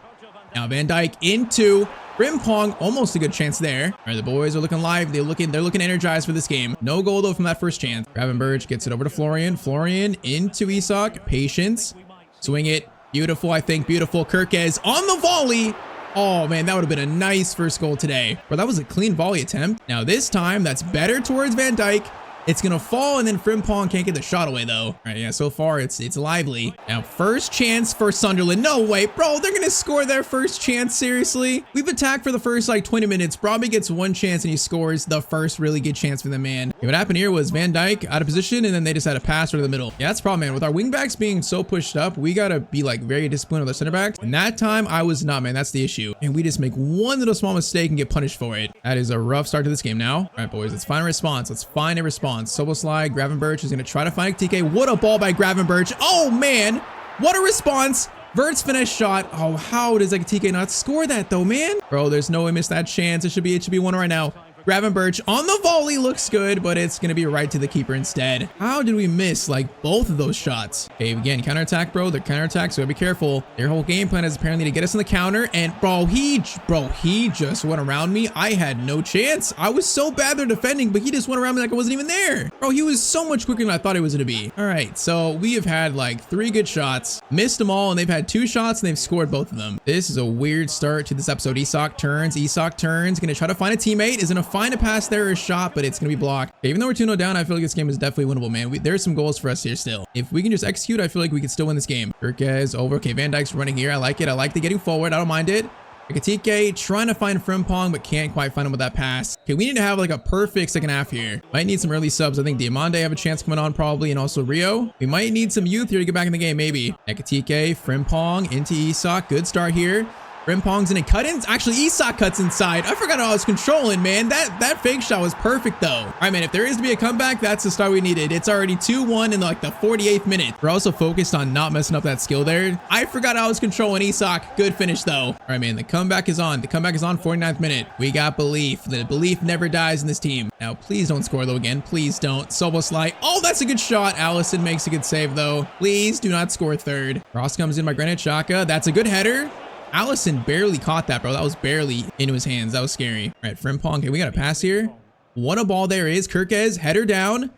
Now Van Dijk into Frimpong. Almost a good chance there. All right, the boys are looking live. They're looking energized for this game. No goal though from that first chance. Gravenberch gets it over to Florian. Florian into Isak. Patience. Swing it. Beautiful, I think. Beautiful. Kirkes on the volley. Oh man, that would have been a nice first goal today. But that was a clean volley attempt. Now this time, that's better towards Van Dijk. It's gonna fall, and then Frimpong can't get the shot away though. All right, yeah, so far it's lively. Now first chance for Sunderland. No way, bro, they're gonna score their first chance, seriously? We've attacked for the first like 20 minutes. Brobby gets 1 chance and he scores the first really good chance for the man. Okay, what happened here was Van Dijk out of position, and then they just had a pass to the middle. Yeah, that's the problem, man. With our wingbacks being so pushed up, we gotta be like very disciplined with our center backs. And that time I was not, man. That's the issue. And we just make one little small mistake and get punished for it. That is a rough start to this game now. All right, boys, let's find a response. Let's find a response. Soboslai, Gravenberch is going to try to find TK. What a ball by Gravenberch. Oh, man. What a response. Vert's finished shot. Oh, how does TK not score that, though, man? Bro, there's no way missed that chance. It should be one right now. Gravenberch on the volley looks good, but it's going to be right to the keeper instead. How did we miss like both of those shots? Okay, again, counterattack, bro. They're counterattack, so be careful. Their whole game plan is apparently to get us in the counter. And bro, he just went around me. I had no chance. I was so bad they're defending, but he just went around me like I wasn't even there. Bro, he was so much quicker than I thought he was going to be. All right, so we have had like 3 good shots, missed them all, and they've had 2 shots and they've scored both of them. This is a weird start to this episode. Isak turns, going to try to find a teammate, is going to find a pass there or a shot, but it's going to be blocked. Okay, even though we're 2-0 down, I feel like this game is definitely winnable, man. There's some goals for us here still. If we can just execute, I feel like we can still win this game. Kirkes over. Okay, Van Dijk's running here. I like it. I like the getting forward. I don't mind it. Ekitike trying to find Frimpong, but can't quite find him with that pass. Okay, we need to have like a perfect second half here. Might need some early subs. I think Diamande have a chance coming on probably, and also Rio. We might need some youth here to get back in the game, maybe. Ekitike, Frimpong into Isak. Good start here. Frimpong's in a cut-ins. Actually, Isak cuts inside. I forgot how I was controlling, man. That fake shot was perfect, though. All right, man, if there is to be a comeback, that's the start we needed. It's already 2-1 in like the 48th minute. We're also focused on not messing up that skill there. I forgot how I was controlling Isak. Good finish, though. All right, man, the comeback is on. The comeback is on, 49th minute. We got belief. The belief never dies in this team. Now, please don't score, though, again. Please don't. Szoboszlai. Oh, that's a good shot. Allison makes a good save, though. Please do not score third. Cross comes in by Granit Xhaka. That's a good header. Allison barely caught that, bro. That was barely into his hands. That was scary. All right, Frimpong. Okay, we got a pass here. What a ball there is. Kirkez, header down.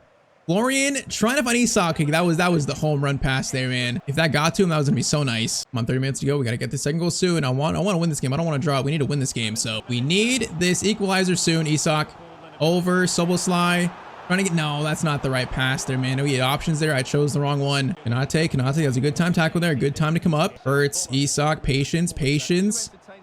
Florian trying to find Isak. Okay, that was the home run pass there, man. If that got to him, that was gonna be so nice. Come on, 30 minutes to go. We gotta get the second goal soon. I want to win this game. I don't want to draw. We need to win this game. So we need this equalizer soon. Isak over Szoboszlai. Trying to get, no, that's not the right pass there, man. We had options there. I chose the wrong one. Kanate, that's a good time tackle there. A good time to come up. Verts, Isak, patience.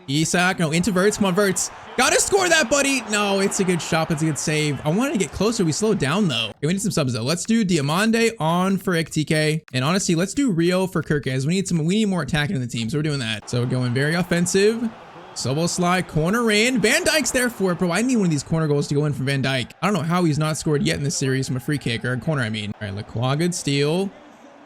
Isak, no, into Verts. Come on, Verts. Gotta score that, buddy. No, it's a good shot. It's a good save. I wanted to get closer. We slowed down, though. Okay, we need some subs, though. Let's do Diamande on for Ekitike. And honestly, let's do Rio for Kirkez. We need more attacking in the team, so we're doing that. So we're going very offensive. Szoboszlai, corner in. Van Dijk's there for it, bro. I need one of these corner goals to go in from Van Dijk. I don't know how he's not scored yet in this series from a free kick, or a corner, I mean. All right, Lacroix, good steal.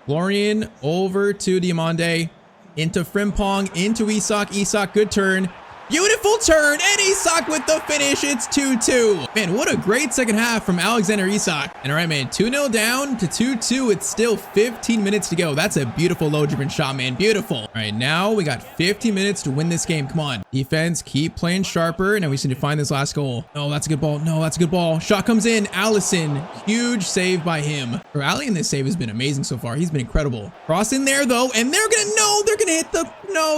Florian over to Diamande. Into Frimpong, into Isak. Isak, good turn. Beautiful turn, and Isak with the finish. It's 2-2. Man, what a great second half from Alexander Isak. And all right, man, 2-0 down to 2-2. It's still 15 minutes to go. That's a beautiful low-driven shot, man. Beautiful. All right, now we got 15 minutes to win this game. Come on. Defense, keep playing sharper. Now we just need to find this last goal. No, that's a good ball. No, that's a good ball. Shot comes in. Allison, huge save by him. Rally in this save has been amazing so far. He's been incredible. Cross in there, though, and they're gonna hit the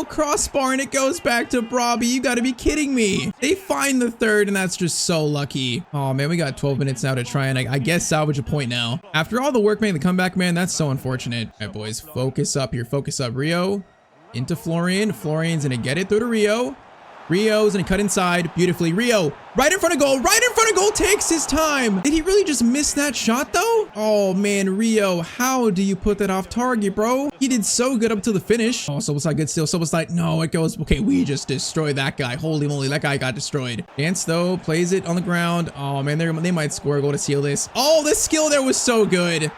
crossbar, and it goes back to Brobby. You gotta be kidding me. They find the third, and that's just so lucky. Oh man, we got 12 minutes now to try and I guess salvage a point now. After all the work making the comeback, man, that's so unfortunate. All right, boys, focus up here. Focus up. Rio into Florian. Florian's gonna get it through to Rio. Rio's gonna cut inside beautifully. Rio, right in front of goal, takes his time. Did he really just miss that shot, though? Oh, man, Rio, how do you put that off target, bro? He did so good up to the finish. Oh, Szoboszlai, good steal. Szoboszlai, no, it goes. Okay, we just destroyed that guy. Holy moly, that guy got destroyed. Dance, though, plays it on the ground. Oh, man, they might score a goal to seal this. Oh, the skill there was so good.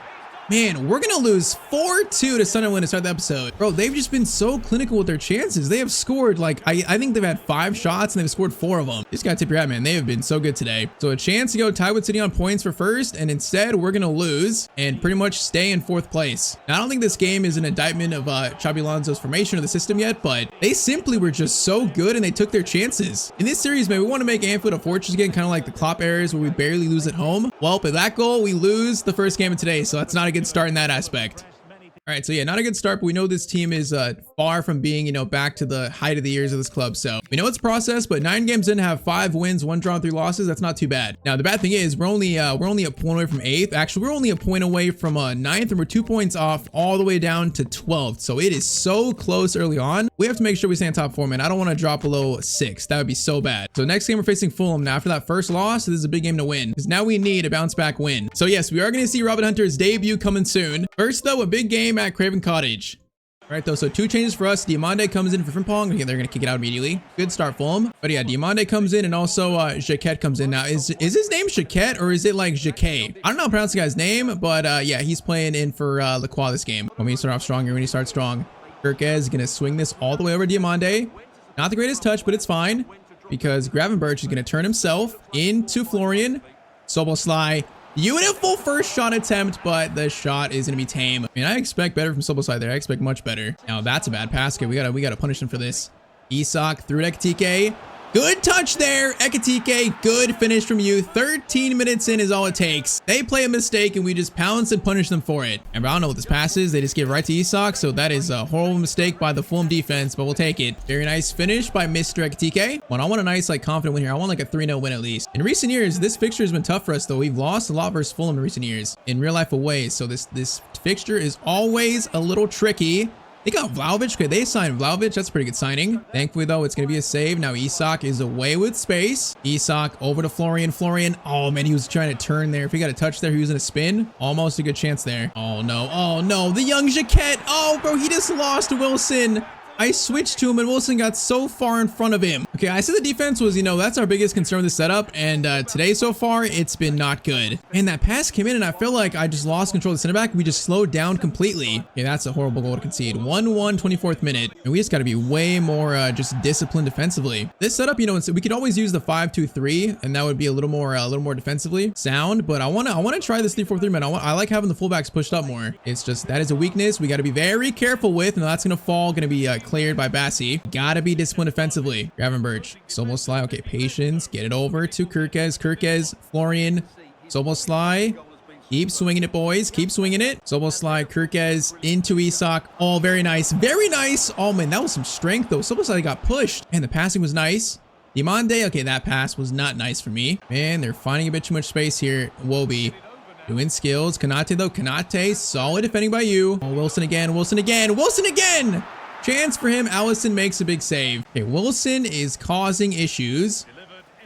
Man, we're going to lose 4-2 to Sunderland to start the episode. Bro, they've just been so clinical with their chances. They have scored, like, I think they've had 5 shots and they've scored 4 of them. Just got to tip your hat, man. They have been so good today. So a chance to go tie with City on points for first, and instead we're going to lose and pretty much stay in 4th place. Now, I don't think this game is an indictment of Xabi Alonso's formation or the system yet, but they simply were just so good and they took their chances. In this series, man, we want to make Anfield a fortress again, kind of like the Klopp eras where we barely lose at home. Well, with that goal, we lose the first game of today, so that's not a good start in that aspect. All right, so yeah, not a good start, but we know this team is far from being, you know, back to the height of the years of this club. So we know it's a process, but 9 games in, have 5 wins, 1 draw, and 3 losses. That's not too bad. Now the bad thing is we're only a point away from 8th. Actually, we're only a point away from 9th, and we're 2 points off all the way down to 12th. So it is so close early on. We have to make sure we stay in top 4, man. I don't want to drop below 6. That would be so bad. So next game we're facing Fulham. Now after that first loss, this is a big game to win because now we need a bounce back win. So yes, we are going to see Robin Hunter's debut coming soon. First though, a big game at Craven Cottage. All right, though, so 2 changes for us. Diamande comes in for Frimpong. Okay, they're going to kick it out immediately. Good start, Fulham. But yeah, Diamande comes in, and also Jaquette comes in. Now, is his name Jaquette, or is it like Jacquet? I don't know how to pronounce the guy's name, but yeah, he's playing in for Lacroix this game. When we start off strong, when he starts strong. Kirkez is going to swing this all the way over Diamande. Not the greatest touch, but it's fine, because Gravenberch is going to turn himself into Florian. Szoboszlai. Beautiful first shot attempt, but the shot is going to be tame. I mean, I expect better from Szoboszlai there. I expect much better. Now, that's a bad pass. Okay, we gotta punish him for this. Isak through Ekitike. Good touch there, Ekitike. Good finish from you. 13 minutes in is all it takes. They play a mistake, and we just pounce and punish them for it. And I don't know what this pass is. They just give right to Isak, so that is a horrible mistake by the Fulham defense, but we'll take it. Very nice finish by Mr. Ekitike. Well, I want a nice, like, confident win here. I want, like, a 3-0 win at least. In recent years, this fixture has been tough for us, though. We've lost a lot versus Fulham in recent years in real life away, so this fixture is always a little tricky. They got Vlahovic. Okay, they signed Vlahovic. That's a pretty good signing. Thankfully, though, it's going to be a save. Now, Isak is away with space. Isak over to Florian. Florian. Oh, man, he was trying to turn there. If he got a touch there, he was going to spin. Almost a good chance there. Oh, no. Oh, no. The young Jaquette. Oh, bro, he just lost Wilson. I switched to him and Wilson got so far in front of him. Okay, I said the defense was, you know, that's our biggest concern with the setup. And today so far, it's been not good. And that pass came in and I feel like I just lost control of the center back. We just slowed down completely. Okay, that's a horrible goal to concede. 1-1, 24th minute. And we just got to be way more just disciplined defensively. This setup, you know, we could always use the 5-2-3 and that would be a little more defensively sound. But I want to try this 3-4-3, man. I like having the fullbacks pushed up more. It's just, that is a weakness we got to be very careful with. And that's going to fall, going to be cleared by Bassi. Gotta be disciplined defensively. Gravenberch, Soboslai. Okay, patience. Get it over to Kirkez, Florian, Soboslai. Keep swinging it, boys. Keep swinging it. Soboslai, Kirkez into Isak. Oh, very nice. Very nice. Oh, man, that was some strength, though. Soboslai got pushed. And the passing was nice. Diamande. Okay, that pass was not nice for me. Man, they're finding a bit too much space here. Wobie. Doing skills. Kanate, though. Kanate. Solid defending by you. Oh, Wilson again. Wilson again. Wilson again. Chance for him. Allison makes a big save. Okay, Wilson is causing issues.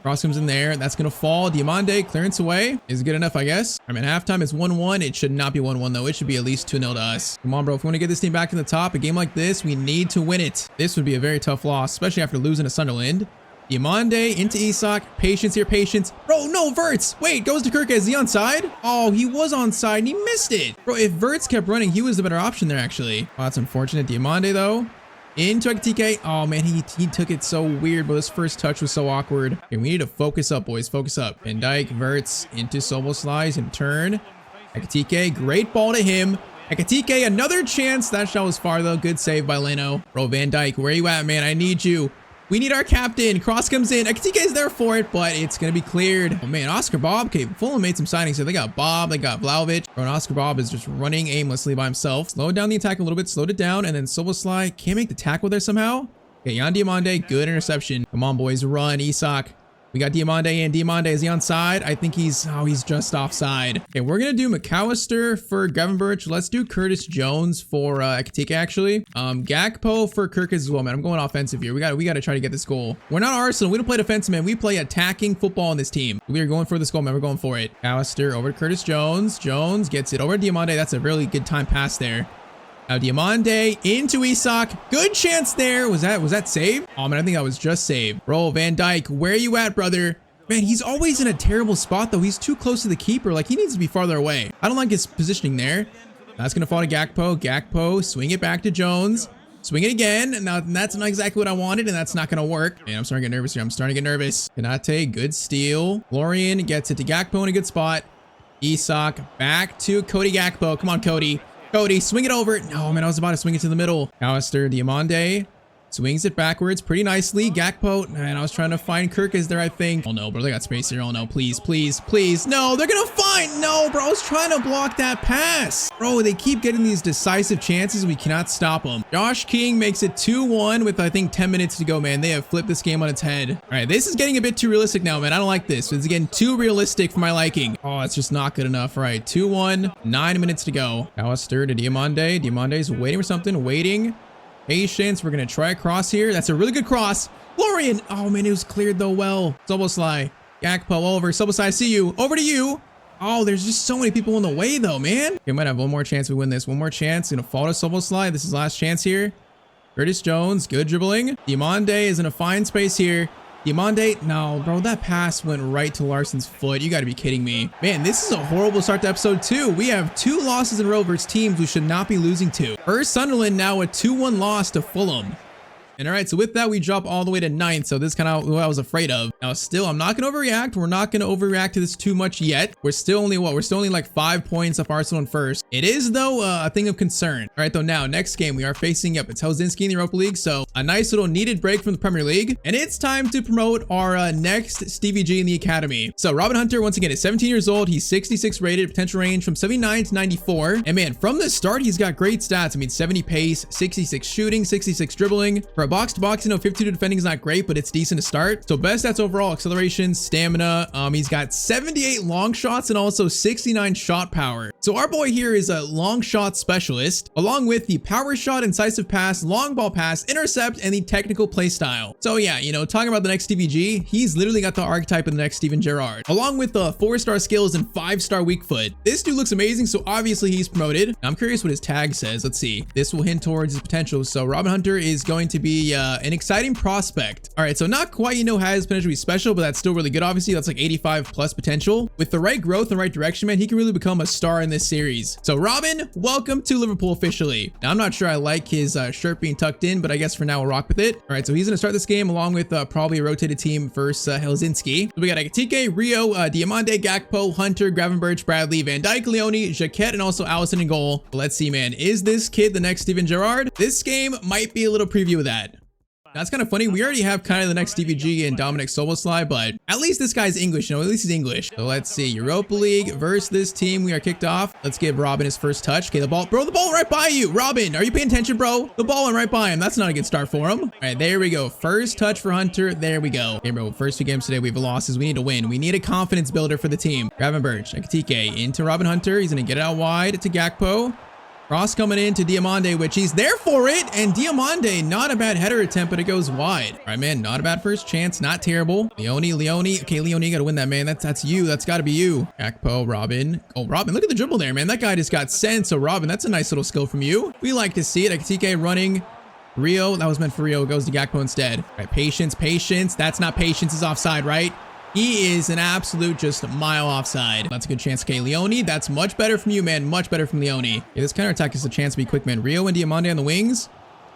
Cross comes in there. That's going to fall. Diamande, clearance away. Is good enough, I guess. I mean, halftime is 1-1. It should not be 1-1, though. It should be at least 2-0 to us. Come on, bro. If we want to get this team back to the top, a game like this, we need to win it. This would be a very tough loss, especially after losing to Sunderland. Diamande into Isak. Patience here, patience. Bro, no, Verts. Wait, goes to Kirk. Is he onside? Oh, he was onside and he missed it. Bro, if Verts kept running, he was the better option there, actually. Oh, that's unfortunate. Diamande, though. Into Ekitike. Oh, man, he took it so weird, but his first touch was so awkward. Okay, we need to focus up, boys. Focus up. Van Dijk, Verts into Soboslai and turn. Ekitike, great ball to him. Ekitike, another chance. That shot was far, though. Good save by Leno. Bro, Van Dijk, where you at, man? I need you. We need our captain. Cross comes in. Ekitike is there for it, but it's going to be cleared. Oh, man. Oscar Bob. Okay, Fulham made some signings here. They got Bob. They got Vlahovic. Bro, and Oscar Bob is just running aimlessly by himself. Slowed down the attack a little bit. Slowed it down. And then Soboslai can't make the tackle there somehow. Okay, Yan Diamande. Good interception. Come on, boys. Run. Isak. We got Diamande in. Diamande, is he onside? I think he's just offside. Okay, we're going to do McAllister for Gravenberch. Let's do Curtis Jones for Ekitike, actually. Gakpo for Kirkes as well, man. I'm going offensive here. We got to try to get this goal. We're not Arsenal. We don't play defensive, man. We play attacking football in this team. We are going for this goal, man. We're going for it. McAllister over to Curtis Jones. Jones gets it over to Diamande. That's a really good time pass there. Now Diamande into Isak. Good chance there. Was that save? Oh, man, I think that was just save. Bro, Van Dijk, where are you at, brother? Man, he's always in a terrible spot, though. He's too close to the keeper. Like, he needs to be farther away. I don't like his positioning there. That's going to fall to Gakpo. Gakpo, swing it back to Jones. Swing it again. Now, that's not exactly what I wanted, and that's not going to work. Man, I'm starting to get nervous here. I'm starting to get nervous. Kanate, good steal. Florian gets it to Gakpo in a good spot. Isak, back to Cody Gakpo. Come on, Cody. Cody, swing it over. No, man, I was about to swing it to the middle. Alistair Diamande swings it backwards pretty nicely. Gakpo, man, I was trying to find Kirkes there, I think. Oh, no, bro, they got space here. Oh, no, please, please, please. No, they're going to find. No, bro, I was trying to block that pass. Bro, they keep getting these decisive chances. We cannot stop them. Josh King makes it 2-1 with, I think, 10 minutes to go, man. They have flipped this game on its head. All right, this is getting a bit too realistic now, man. I don't like this. It's getting too realistic for my liking. Oh, it's just not good enough. All right, 2-1, 9 minutes to go. Alistair to Diamande. Diamande's waiting for something, waiting. Patience. We're going to try a cross here. That's a really good cross. Florian. Oh, man, it was cleared, though, well. Soboslai. Gakpo over. Soboslai, I see you. Over to you. Oh, there's just so many people in the way, though, man. Okay, we might have one more chance to win this. One more chance. Going to fall to Soboslai. This is last chance here. Curtis Jones. Good dribbling. Diamande is in a fine space here. Diamande, no, bro, that pass went right to Larson's foot. You got to be kidding me. Man, this is a horrible start to episode 2. We have 2 losses in a row versus teams we should not be losing to. First, Sunderland, now a 2-1 loss to Fulham. And all right, so with that, we drop all the way to 9th. So this is kind of what I was afraid of. Now, still, I'm not going to overreact. We're not going to overreact to this too much yet. We're still only, what? We're still only like 5 points off Arsenal in first. It is, though, a thing of concern. All right, though, now, next game, we are facing up. It's Helsinki in the Europa League. So a nice little needed break from the Premier League. And it's time to promote our next Stevie G in the academy. So Robin Hunter, once again, is 17 years old. He's 66 rated, potential range from 79 to 94. And man, from the start, he's got great stats. I mean, 70 pace, 66 shooting, 66 dribbling. Bro, a box to box, 52 defending is not great, but it's decent to start. So best stats overall, acceleration, stamina. He's got 78 long shots and also 69 shot power. So our boy here is a long shot specialist, along with the power shot, incisive pass, long ball pass, intercept, and the technical play style. So yeah, talking about the next TVG, he's literally got the archetype of the next Steven Gerrard, along with the 4-star skills and 5-star weak foot. This dude looks amazing, so obviously he's promoted. I'm curious what his tag says. Let's see. This will hint towards his potential. So Robin Hunter is going to be an exciting prospect. All right, so not quite, has potential to be special, but that's still really good. Obviously, that's like 85 plus potential. With the right growth and right direction, man, he can really become a star in this series. So Robin, welcome to Liverpool officially. Now, I'm not sure I like his shirt being tucked in, but I guess for now we'll rock with it. All right, so he's gonna start this game along with probably a rotated team versus Helsinki. So we got Ekitike, Rio, Diamande, Gakpo, Hunter, Gravenberch, Bradley, Van Dijk, Leone, Jacquet, and also Allison in goal. Let's see, man. Is this kid the next Steven Gerrard? This game might be a little preview of that. That's kind of funny. We already have kind of the next DVG and Dominic Soboslai, but at least this guy's English. At least he's English. So let's see. Europa League versus this team. We are kicked off. Let's give Robin his first touch. Okay, the ball. Bro, the ball right by you. Robin, are you paying attention, bro? The ball went right by him. That's not a good start for him. All right, there we go. First touch for Hunter. There we go. Okay, bro, first 2 games today, we have losses. We need to win. We need a confidence builder for the team. Gravenberch, Ekitike into Robin Hunter. He's going to get it out wide to Gakpo. Cross coming in to Diamande, which he's there for it. And Diamande, not a bad header attempt, but it goes wide. All right, man, not a bad first chance. Not terrible. Leone. Okay, Leone, you got to win that, man. That's you. That's got to be you. Gakpo, Robin. Oh, Robin, look at the dribble there, man. That guy just got sent. So, Robin, that's a nice little skill from you. We like to see it. Ekitike running. Rio, that was meant for Rio. It goes to Gakpo instead. All right, patience. That's not patience. It's offside, right? He is an absolute just mile offside. That's a good chance. Okay, Leone, that's much better from you, man. Much better from Leone. Okay, this counterattack is a chance to be quick, man. Rio and Diamande on the wings.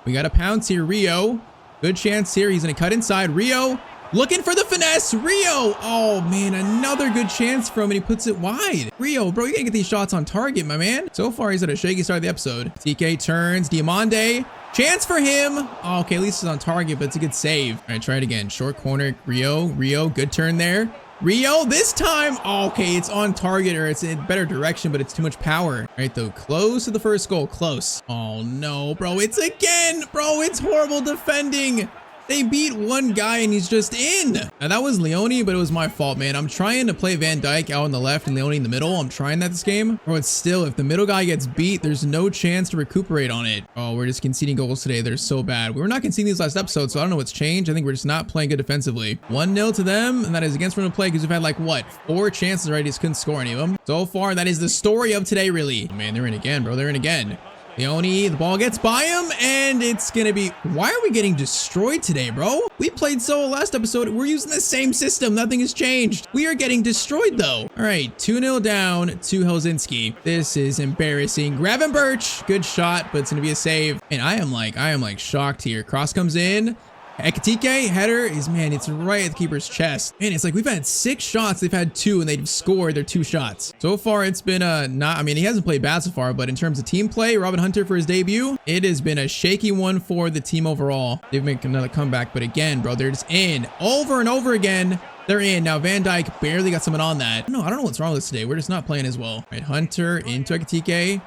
We got a pounce here. Rio, good chance here. He's going to cut inside. Rio, looking for the finesse. Rio, oh, man, another good chance from him, and he puts it wide. Rio, bro, you got to get these shots on target, my man. So far, he's at a shaky start of the episode. TK turns. Diamande. Chance for him. Oh, okay, at least it's on target, but it's a good save. All right, try it again. Short corner. Rio, good turn there. Rio, this time. Oh, okay, it's on target, or it's in better direction, but it's too much power. All right, though, close to the first goal. Close. Oh, no, bro. It's again. Bro, it's horrible defending. They beat one guy and he's just in. Now that was Leone, but it was my fault, man. I'm trying to play Van Dijk out on the left and Leone in the middle. I'm trying that this game. Bro, it's still, if the middle guy gets beat, there's no chance to recuperate on it. Oh, we're just conceding goals today. They're so bad. We were not conceding these last episodes, so I don't know what's changed. I think we're just not playing good defensively. 1-0 to them, and that is against run of play because we've had like, what, 4 chances already. Just couldn't score any of them. So far, that is the story of today, really. Oh, man, they're in again, bro. They're in again. Leone, the ball gets by him, and it's gonna be... Why are we getting destroyed today, bro? We played solo last episode. We're using the same system. Nothing has changed. We are getting destroyed, though. All right, 2-0 down to Helsinki. This is embarrassing. Gravenberch, good shot, but it's gonna be a save. And I am like shocked here. Cross comes in. Ekitike, header is, man, it's right at the keeper's chest. Man, it's like we've had 6 shots. They've had 2, and they've scored their 2 shots. So far, it's been I mean, he hasn't played bad so far, but in terms of team play, Robin Hunter for his debut, it has been a shaky one for the team overall. They've made another comeback, but again, bro, they're just in over and over again. They're in. Now, Van Dijk barely got someone on that. No, I don't know what's wrong with this today. We're just not playing as well. All right, Hunter into Ekitike.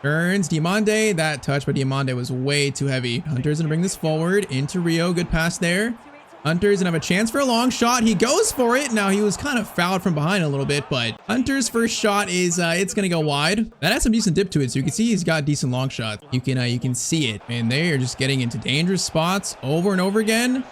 Turns Diamande. That touch by Diamande was way too heavy. Hunter's gonna bring this forward into Rio. Good pass there. Hunter's gonna have a chance for a long shot. He goes for it. Now he was kind of fouled from behind a little bit, but Hunter's first shot is it's gonna go wide. That has some decent dip to it, so you can see he's got decent long shots. You can see it, and they are just getting into dangerous spots over and over again.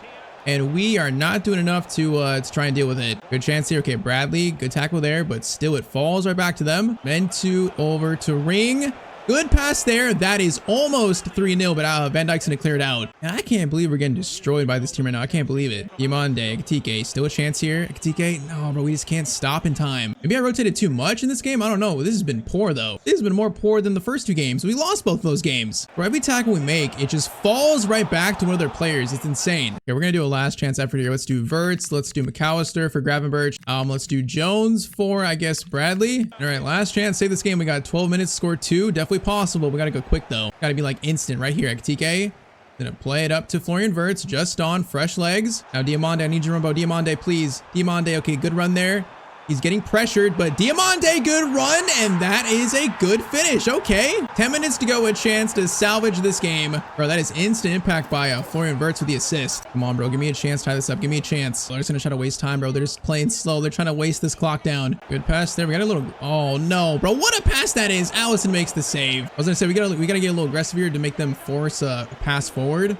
And we are not doing enough to try and deal with it. Good chance here. Okay, Bradley, good tackle there, but still it falls right back to them. Then over to Ring. Good pass there. That is almost 3-0, but Van Dijk's gonna clear it out. And I can't believe we're getting destroyed by this team right now. I can't believe it. Diamande, Ekitike, still a chance here. Ekitike, no, bro, we just can't stop in time. Maybe I rotated too much in this game. I don't know. This has been poor, though. This has been more poor than the first 2 games. We lost both of those games. For every tackle we make, it just falls right back to one of their players. It's insane. Okay, we're gonna do a last chance effort here. Let's do Verts. Let's do McAllister for Gravenberch. Let's do Jones for, I guess, Bradley. All right, last chance. Save this game. We got 12 minutes, score 2. Definitely possible. We gotta go quick though. Gotta be like instant right here. Ekitike. Gonna play it up to Florian Wirtz. Just on fresh legs. Now Diamande, I need you to run, bro. Diamande, please. Diamande, okay, good run there. He's getting pressured, but Diamande, good run, and that is a good finish. Okay, 10 minutes to go, a chance to salvage this game. Bro, that is instant impact by Florian Wirtz with the assist. Come on, bro, give me a chance, tie this up, give me a chance. They're just gonna try to waste time, bro. They're just playing slow. They're trying to waste this clock down. Good pass there. We got a little, oh no, bro, what a pass that is. Allison makes the save. I was gonna say, we gotta get a little aggressive here to make them force a pass forward.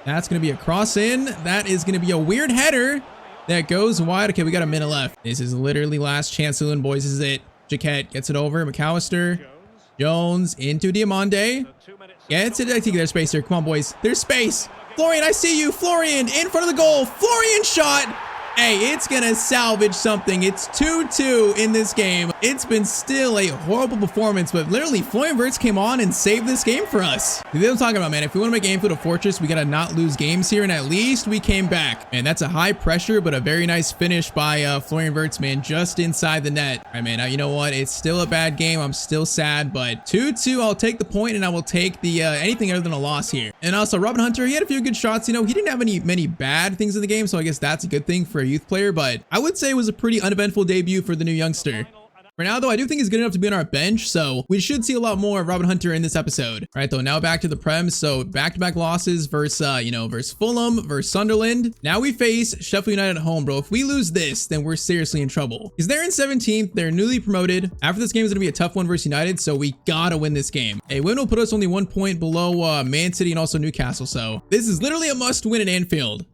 That's gonna be a cross in. That is gonna be a weird header that goes wide. Okay, we got a minute left. This is literally last chance to win, boys. This is it. Jaquette gets it over. McAllister. Jones into Diamande. Gets it. I think there's space here. Come on, boys. There's space. Florian, I see you. Florian in front of the goal. Florian shot. Hey, it's gonna salvage something. It's 2-2 in this game. It's been still a horrible performance, but literally Florian Wirtz came on and saved this game for us. That's what I'm talking about, man. If we want to make Anfield a fortress, we gotta not lose games here, and at least we came back. Man, that's a high pressure, but a very nice finish by Florian Wirtz, man, just inside the net. All right, man, now you know what? It's still a bad game. I'm still sad, but 2-2, I'll take the point, and I will take the anything other than a loss here. And also, Robin Hunter, he had a few good shots. You know, he didn't have many bad things in the game, so I guess that's a good thing for a youth player, but I would say it was a pretty uneventful debut for the new youngster. For now, though, I do think he's good enough to be on our bench, so we should see a lot more of Robin Hunter in this episode. All right, though, now back to the Prem. So back-to-back losses versus, versus Fulham, versus Sunderland. Now we face Sheffield United at home, bro. If we lose this, then we're seriously in trouble. Because they're in 17th, they're newly promoted. After this game is going to be a tough one versus United, so we gotta win this game. A win will put us only 1 point below Man City and also Newcastle, so this is literally a must-win at Anfield.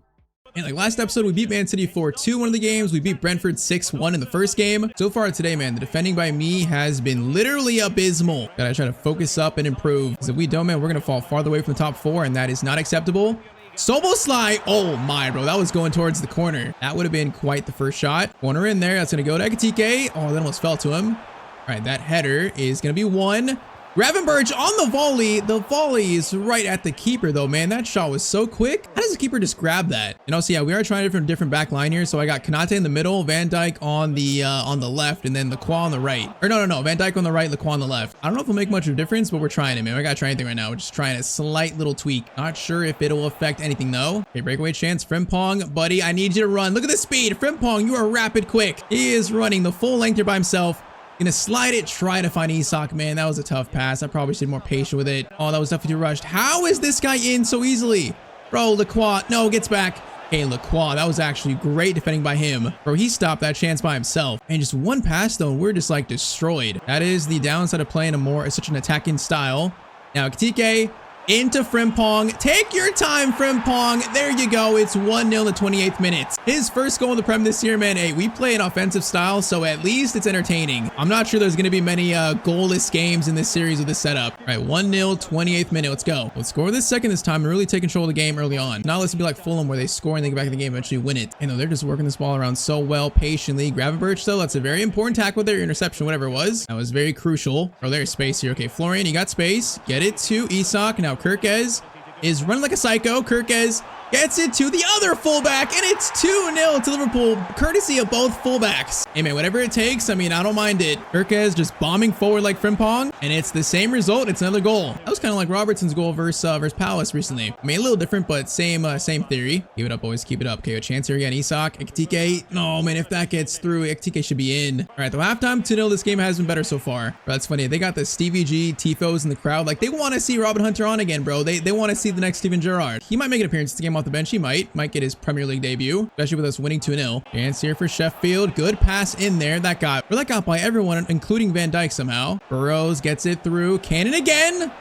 And like last episode, we beat Man City 4-2 one of the games. We beat Brentford 6-1 in the first game. So far today, man, the defending by me has been literally abysmal. Gotta try to focus up and improve. Because if we don't, man, we're gonna fall farther away from the top 4, and that is not acceptable. Soboslai, oh my, bro, that was going towards the corner. That would have been quite the first shot. Corner in there, that's gonna go to Ekitike. Oh, that almost fell to him. All right, that header is gonna be one. Gravenberch on the volley. The volley is right at the keeper, though, man. That shot was so quick. How does the keeper just grab that? And also, yeah, we are trying a different back line here. So I got Konate in the middle, Van Dijk on the left, and then Lacroix on the right. Or no, Van Dijk on the right, Lacroix on the left. I don't know if it'll make much of a difference, but we're trying it, man. I gotta try anything right now. We're just trying a slight little tweak. Not sure if it'll affect anything, though. Okay, breakaway chance. Frimpong, buddy, I need you to run. Look at the speed. Frimpong, you are rapid quick. He is running the full length here by himself. Gonna slide it, try to find Isak, man. That was a tough pass. I probably should be more patient with it. Oh, that was definitely rushed. How is this guy in so easily? Bro, Lacroix, no, gets back. Hey, Lacroix, that was actually great defending by him. Bro, he stopped that chance by himself. And just one pass, though, and we're just, like, destroyed. That is the downside of playing such an attacking style. Now, Ekitike into Frimpong. Take your time, Frimpong. There you go. It's 1-0 in the 28th minute. His first goal in the Prem this year, man. Hey, we play an offensive style, so at least it's entertaining. I'm not sure there's going to be many goalless games in this series with this setup. All right, 1-0, 28th minute. Let's go. Let's score this second this time and really take control of the game early on. Now let's be like Fulham, where they score and they get back in the game and actually win it. You know, they're just working this ball around so well, patiently. Gravenberch, though, that's a very important tackle there. Interception, whatever it was. That was very crucial. Oh, there's space here. Okay, Florian, you got space. Get it to Isak. Now Kirkez is running like a psycho. Kirkez gets it to the other fullback, and it's 2-0 to Liverpool, courtesy of both fullbacks. Hey, man, whatever it takes, I mean, I don't mind it. Kirkez just bombing forward like Frimpong, and it's the same result. It's another goal. That was kind of like Robertson's goal versus Palace recently. I mean, a little different, but same theory. Keep it up, boys. Keep it up. Okay, a chance here again. Isak, Ekitike. No, man, if that gets through, Ekitike should be in. All right, the halftime 2-0. This game has been better so far. Bro, that's funny. They got the Stevie G tifos in the crowd. Like, they want to see Robin Hunter on again, bro. They want to see the next Steven Gerrard. He might make an appearance in the game off the bench. He might get his Premier League debut, especially with us winning 2-0. Chance here for Sheffield. Good pass in there. That got by everyone, including Van Dijk somehow. Burrows gets it through. Cannon again.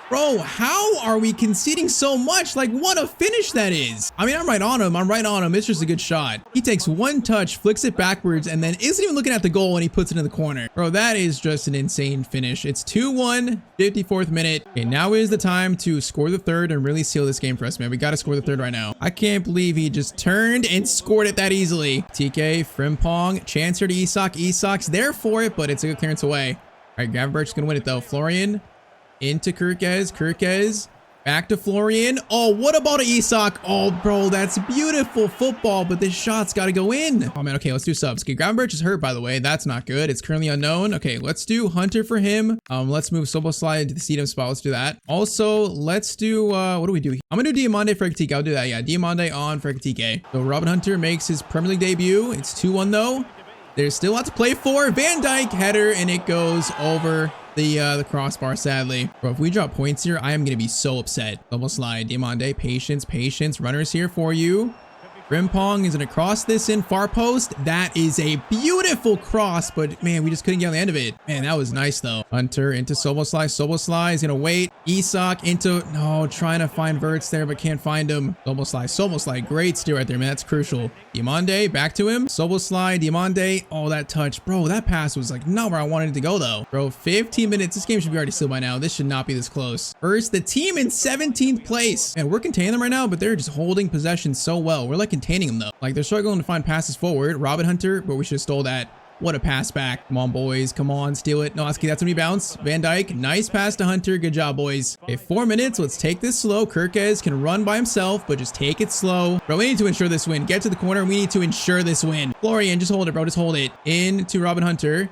Bro, how are we conceding so much? Like, what a finish that is. I mean, I'm right on him. It's just a good shot. He takes one touch, flicks it backwards, and then isn't even looking at the goal when he puts it in the corner. Bro, that is just an insane finish. It's 2-1, 54th minute. Okay, now is the time to score the third and really seal this game for us, man. We got to score the third right now. I can't believe he just turned and scored it that easily. TK, Frimpong, chance here to Isak. Isak's there for it, but it's a good clearance away. All right, Gravenberch's going to win it, though. Florian. Into Kirkez, back to Florian. Oh, what about Isak? Oh, bro, that's beautiful football, but this shot's got to go in. Oh, man, okay, let's do subs. Okay, Gravenberch is hurt, by the way. That's not good. It's currently unknown. Okay, let's do Hunter for him. Let's move Soboslai into the CDM spot. Let's do that. Also, let's do, what do we do? I'm going to do Diamande for Ekitike. I'll do that, yeah. Diamande on for Ekitike. So Robin Hunter makes his Premier League debut. It's 2-1, though. There's still a lot to play for. Van Dijk header, and it goes over the crossbar, sadly. Bro, if we drop points here, I am going to be so upset. Double slide. Diamande, patience, patience. Runners here for you. Frimpong is going to cross this in far post. That is a beautiful cross, but man, we just couldn't get on the end of it. Man, that was nice though. Hunter into Soboslai. Soboslai is going to wait. Isak into, no, trying to find Verts there, but can't find him. Soboslai, great steer right there, man. That's crucial. Diamande, back to him. Soboslai, Diamande. Oh, that touch. Bro, that pass was like not where I wanted it to go though. Bro, 15 minutes. This game should be already sealed by now. This should not be this close. First, the team in 17th place. And we're containing them right now, but they're just holding possession so well. We're like containing them though. Like they're struggling to find passes forward. Robin Hunter, but we should have stole that. What a pass back. Come on, boys. Come on, steal it. Noski, that's when we bounce. Van Dijk, nice pass to Hunter. Good job, boys. Okay, 4 minutes. Let's take this slow. Kirkes can run by himself, but just take it slow. Bro, we need to ensure this win. Get to the corner. We need to ensure this win. Florian, just hold it, bro. Just hold it. In to Robin Hunter.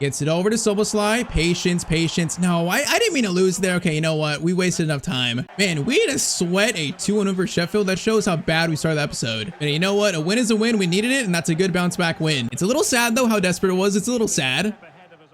Gets it over to Soboslai. Patience, patience. No, I didn't mean to lose there. Okay, you know what? We wasted enough time. Man, we had to sweat a 2-1 over Sheffield. That shows how bad we started the episode. And you know what? A win is a win. We needed it, and that's a good bounce back win. It's a little sad, though, how desperate it was. It's a little sad.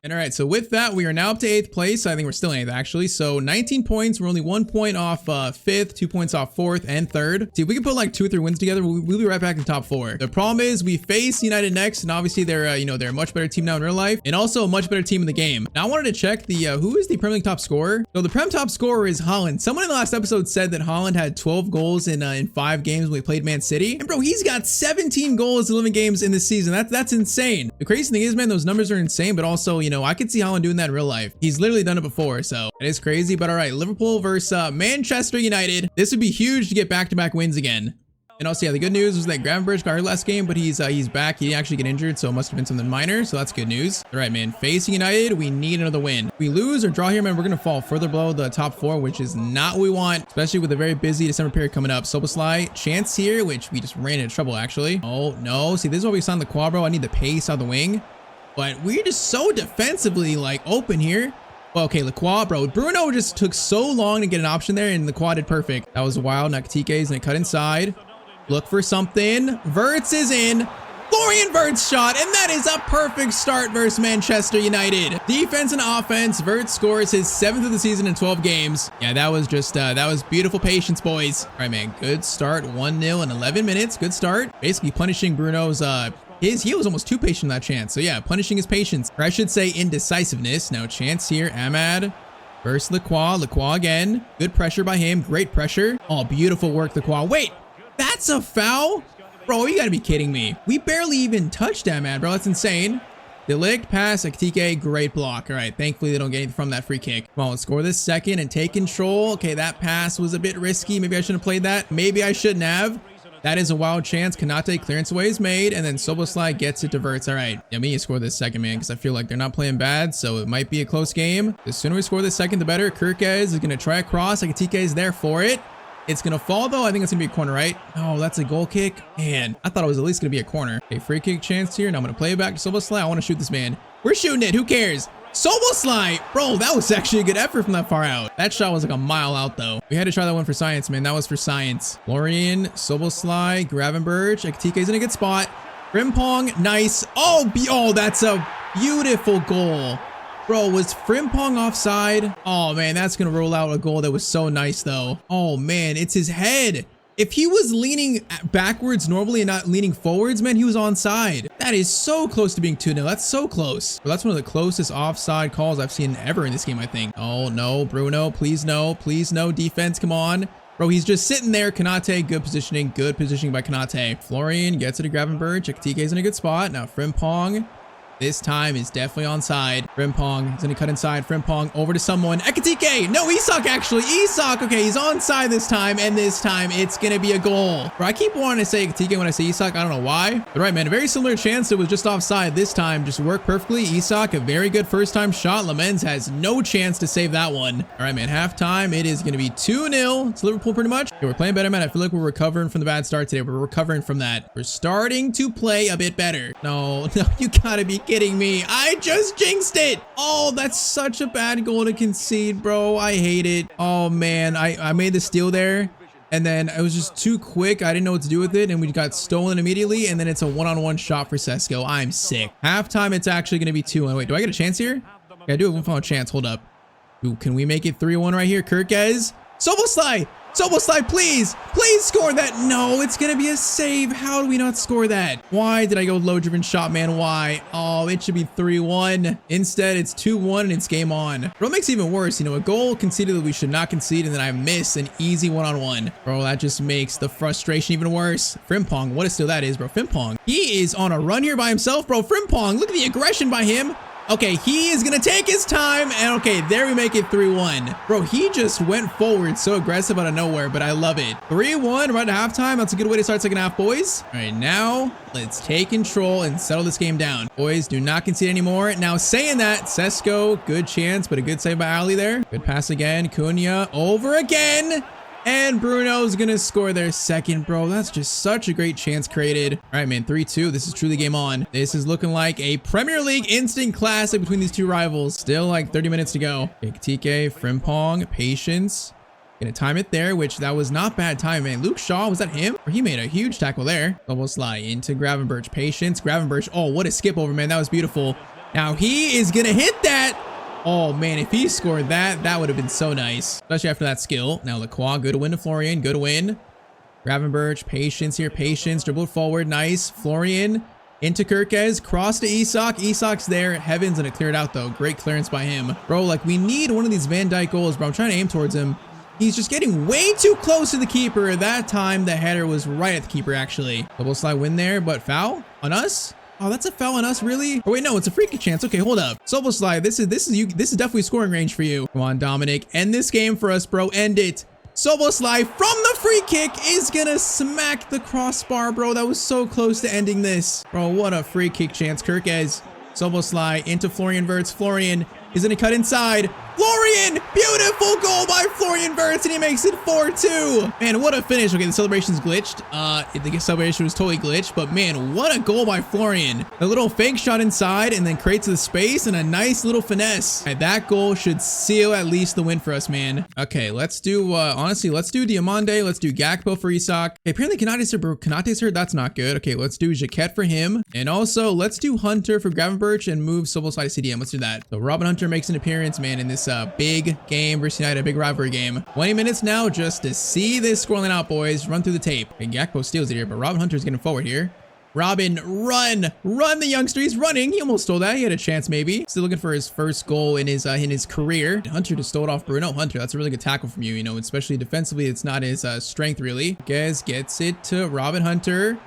And all right, so with that, we are now up to 8th place. I think we're still in 8th, actually. So 19 points. We're only 1 point off 5th, 2 points off 4th and 3rd. See, if we can put like 2 or 3 wins together, we'll be right back in top 4. The problem is we face United next, and obviously they're, they're a much better team now in real life, and also a much better team in the game. Now I wanted to check the, who is the Premier League top scorer? So the Prem top scorer is Haaland. Someone in the last episode said that Haaland had 12 goals in 5 games when we played Man City. And bro, he's got 17 goals in 11 games in this season. That's insane. The crazy thing is, man, those numbers are insane, but also, I could see Haaland doing that in real life. He's literally done it before, so it is crazy. But all right, Liverpool versus Manchester United. This would be huge to get back-to-back wins again. And also, yeah, the good news was that Gravenberch got hurt last game, but he's back. He didn't actually get injured, so it must have been something minor. So that's good news. All right, man. Facing United, we need another win. If we lose or draw here, man, we're gonna fall further below the top 4, which is not what we want, especially with a very busy December period coming up. Soboslai, chance here, which we just ran into trouble actually. Oh no! See, this is why we signed the quad, bro. I need the pace out of the wing. But we're just so defensively like open here. Well, okay, Lacroix, bro. Bruno just took so long to get an option there, and Lacroix did perfect. That was wild. Nakatike is gonna cut inside. Look for something. Verts is in. Florian Wirtz's shot, and that is a perfect start versus Manchester United. Defense and offense. Wirtz scores his 7th of the season in 12 games. Yeah, that was just, that was beautiful patience, boys. All right, man. Good start. 1-0 in 11 minutes. Good start. Basically punishing Bruno's, he was almost too patient in that chance. So yeah, punishing his patience, or I should say indecisiveness. Now chance here, Ahmad versus Lacroix. Lacroix again. Good pressure by him. Great pressure. Oh, beautiful work, Lacroix. Wait, that's a foul? Bro, you gotta be kidding me. We barely even touched Ahmad, bro. That's insane. Delict, pass, Akitike, great block. All right, thankfully they don't get anything from that free kick. Come on, let's score this second and take control. Okay, that pass was a bit risky. Maybe I shouldn't have played that. Maybe I shouldn't have. That is a wild chance. Kanate, clearance away is made, and then Soboslai gets it to Wirtz. All right, yeah, we need to score this second, man, because I feel like they're not playing bad, so it might be a close game. The sooner we score this second, the better. Kirkes is going to try a cross. Akitike is there for it. It's going to fall, though. I think it's going to be a corner, right? Oh, that's a goal kick. Man, I thought it was at least going to be a corner. Okay, free kick chance here, and I'm going to play it back to Soboslai. I want to shoot this man. We're shooting it. Who cares? Soboslai! Bro, that was actually a good effort from that far out. That shot was like a mile out, though. We had to try that one for science, man. That was for science. Florian, Soboslai, Gravenberch. Akitike's in a good spot. Frimpong, nice. Oh, that's a beautiful goal. Bro, was Frimpong offside? Oh, man, that's going to roll out a goal that was so nice, though. Oh, man, it's his head. If he was leaning backwards normally and not leaning forwards, man, he was onside. That is so close to being 2-0. That's so close. But that's one of the closest offside calls I've seen ever in this game, I think. Oh, no, Bruno, please no. Please no. Defense, come on. Bro, he's just sitting there. Kanate, good positioning. Good positioning by Kanate. Florian gets it to Gravenberch. Akitike's in a good spot. Now Frimpong. This time is definitely onside. Frimpong is going to cut inside. Frimpong over to someone. Ekitike! No, Isak actually. Isak! Okay, he's onside this time, and this time it's going to be a goal. Bro, I keep wanting to say Ekitike when I say Isak. I don't know why. But right, man, a very similar chance. It was just offside this time. Just worked perfectly. Isak, a very good first-time shot. Lamens has no chance to save that one. All right, man, halftime. It is going to be 2-0 to Liverpool pretty much. Okay, we're playing better, man. I feel like we're recovering from the bad start today. We're recovering from that. We're starting to play a bit better. No, you gotta be kidding me. I just jinxed it. Oh, that's such a bad goal to concede, bro. I hate it. Oh, man. I made the steal there. And then it was just too quick. I didn't know what to do with it. And we got stolen immediately. And then it's a one-on-one shot for Sesko. I'm sick. Halftime, it's actually going to be 2-1. Wait, do I get a chance here? Yeah, I do have one final chance. Hold up. Ooh, can we make it 3-1 right here? Kirkez. Soboslai! Soboslai, please! Please score that! No, it's gonna be a save. How do we not score that? Why did I go low-driven shot, man? Why? Oh, it should be 3-1. Instead, it's 2-1 and it's game on. Bro, it makes it even worse. You know, a goal conceded that we should not concede, and then I miss an easy one-on-one. Bro, that just makes the frustration even worse. Frimpong, what a steal that is, bro. Frimpong. He is on a run here by himself, bro. Frimpong, look at the aggression by him. Okay, he is gonna take his time, and okay, there we make it 3-1. Bro, he just went forward so aggressive out of nowhere, but I love it. 3-1 right at halftime. That's a good way to start second half, boys. All right, now let's take control and settle this game down. Boys, do not concede anymore. Now, saying that, Sesko, good chance, but a good save by Ali there. Good pass again. Cunha over again. And Bruno's gonna score their second, bro. That's just such a great chance created. All right, man, 3-2. This is truly game on. This is looking like a Premier League instant classic between these two rivals. Still like 30 minutes to go. Okay, TK, Frimpong, patience. Gonna time it there, which that was not bad time, man. Luke Shaw, was that him? He made a huge tackle there. Double slide into Gravenberch. Patience, Gravenberch. Oh, what a skip over, man. That was beautiful. Now he is gonna hit that. Oh, man, if he scored that, that would have been so nice. Especially after that skill. Now, Lacroix, good to win to Florian. Good to win. Gravenberch, patience here. Patience. Dribbled forward. Nice. Florian into Kirkez. Cross to Isak. Isak's there. Heaven's going to clear it out, though. Great clearance by him. Bro, like, we need one of these Van Dijk goals, bro. I'm trying to aim towards him. He's just getting way too close to the keeper. That time, the header was right at the keeper, actually. Double slide win there, but foul on us? Oh, that's a foul on us, really? Oh, wait, no, it's a free kick chance. Okay, hold up. Soboslai, this is definitely scoring range for you. Come on, Dominic. End this game for us, bro. End it. Soboslai from the free kick is gonna smack the crossbar, bro. That was so close to ending this. Bro, what a free kick chance. Kirkez. Soboslai into Florian Wirtz. Florian is gonna cut inside. Florian! Beautiful goal by Florian Wirtz, and he makes it 4-2. Man, what a finish. Okay, the celebration's glitched. The celebration was totally glitched, but man, what a goal by Florian. A little fake shot inside and then creates the space and a nice little finesse. All right, that goal should seal at least the win for us, man. Okay, let's do, honestly, let's do Diamande. Let's do Gakpo for Isak. Okay, apparently Konate's hurt, bro. Konate's hurt. That's not good. Okay, let's do Jaquette for him. And also, let's do Hunter for Gravenberch and move Soboslai to CDM. Let's do that. So Robin Hunter makes an appearance, man, in this big game versus United, a big rivalry game. 20 minutes now just to see this scoreline out, boys. Run through the tape. Okay, Gakpo steals it here, but Robin Hunter's getting forward here. Robin, run the youngster. He's running. He almost stole that. He had a chance, maybe. Still looking for his first goal in his career. Hunter to stole it off Bruno. Hunter, that's a really good tackle from you. You know, especially defensively, it's not his strength really. Gez gets it to Robin Hunter.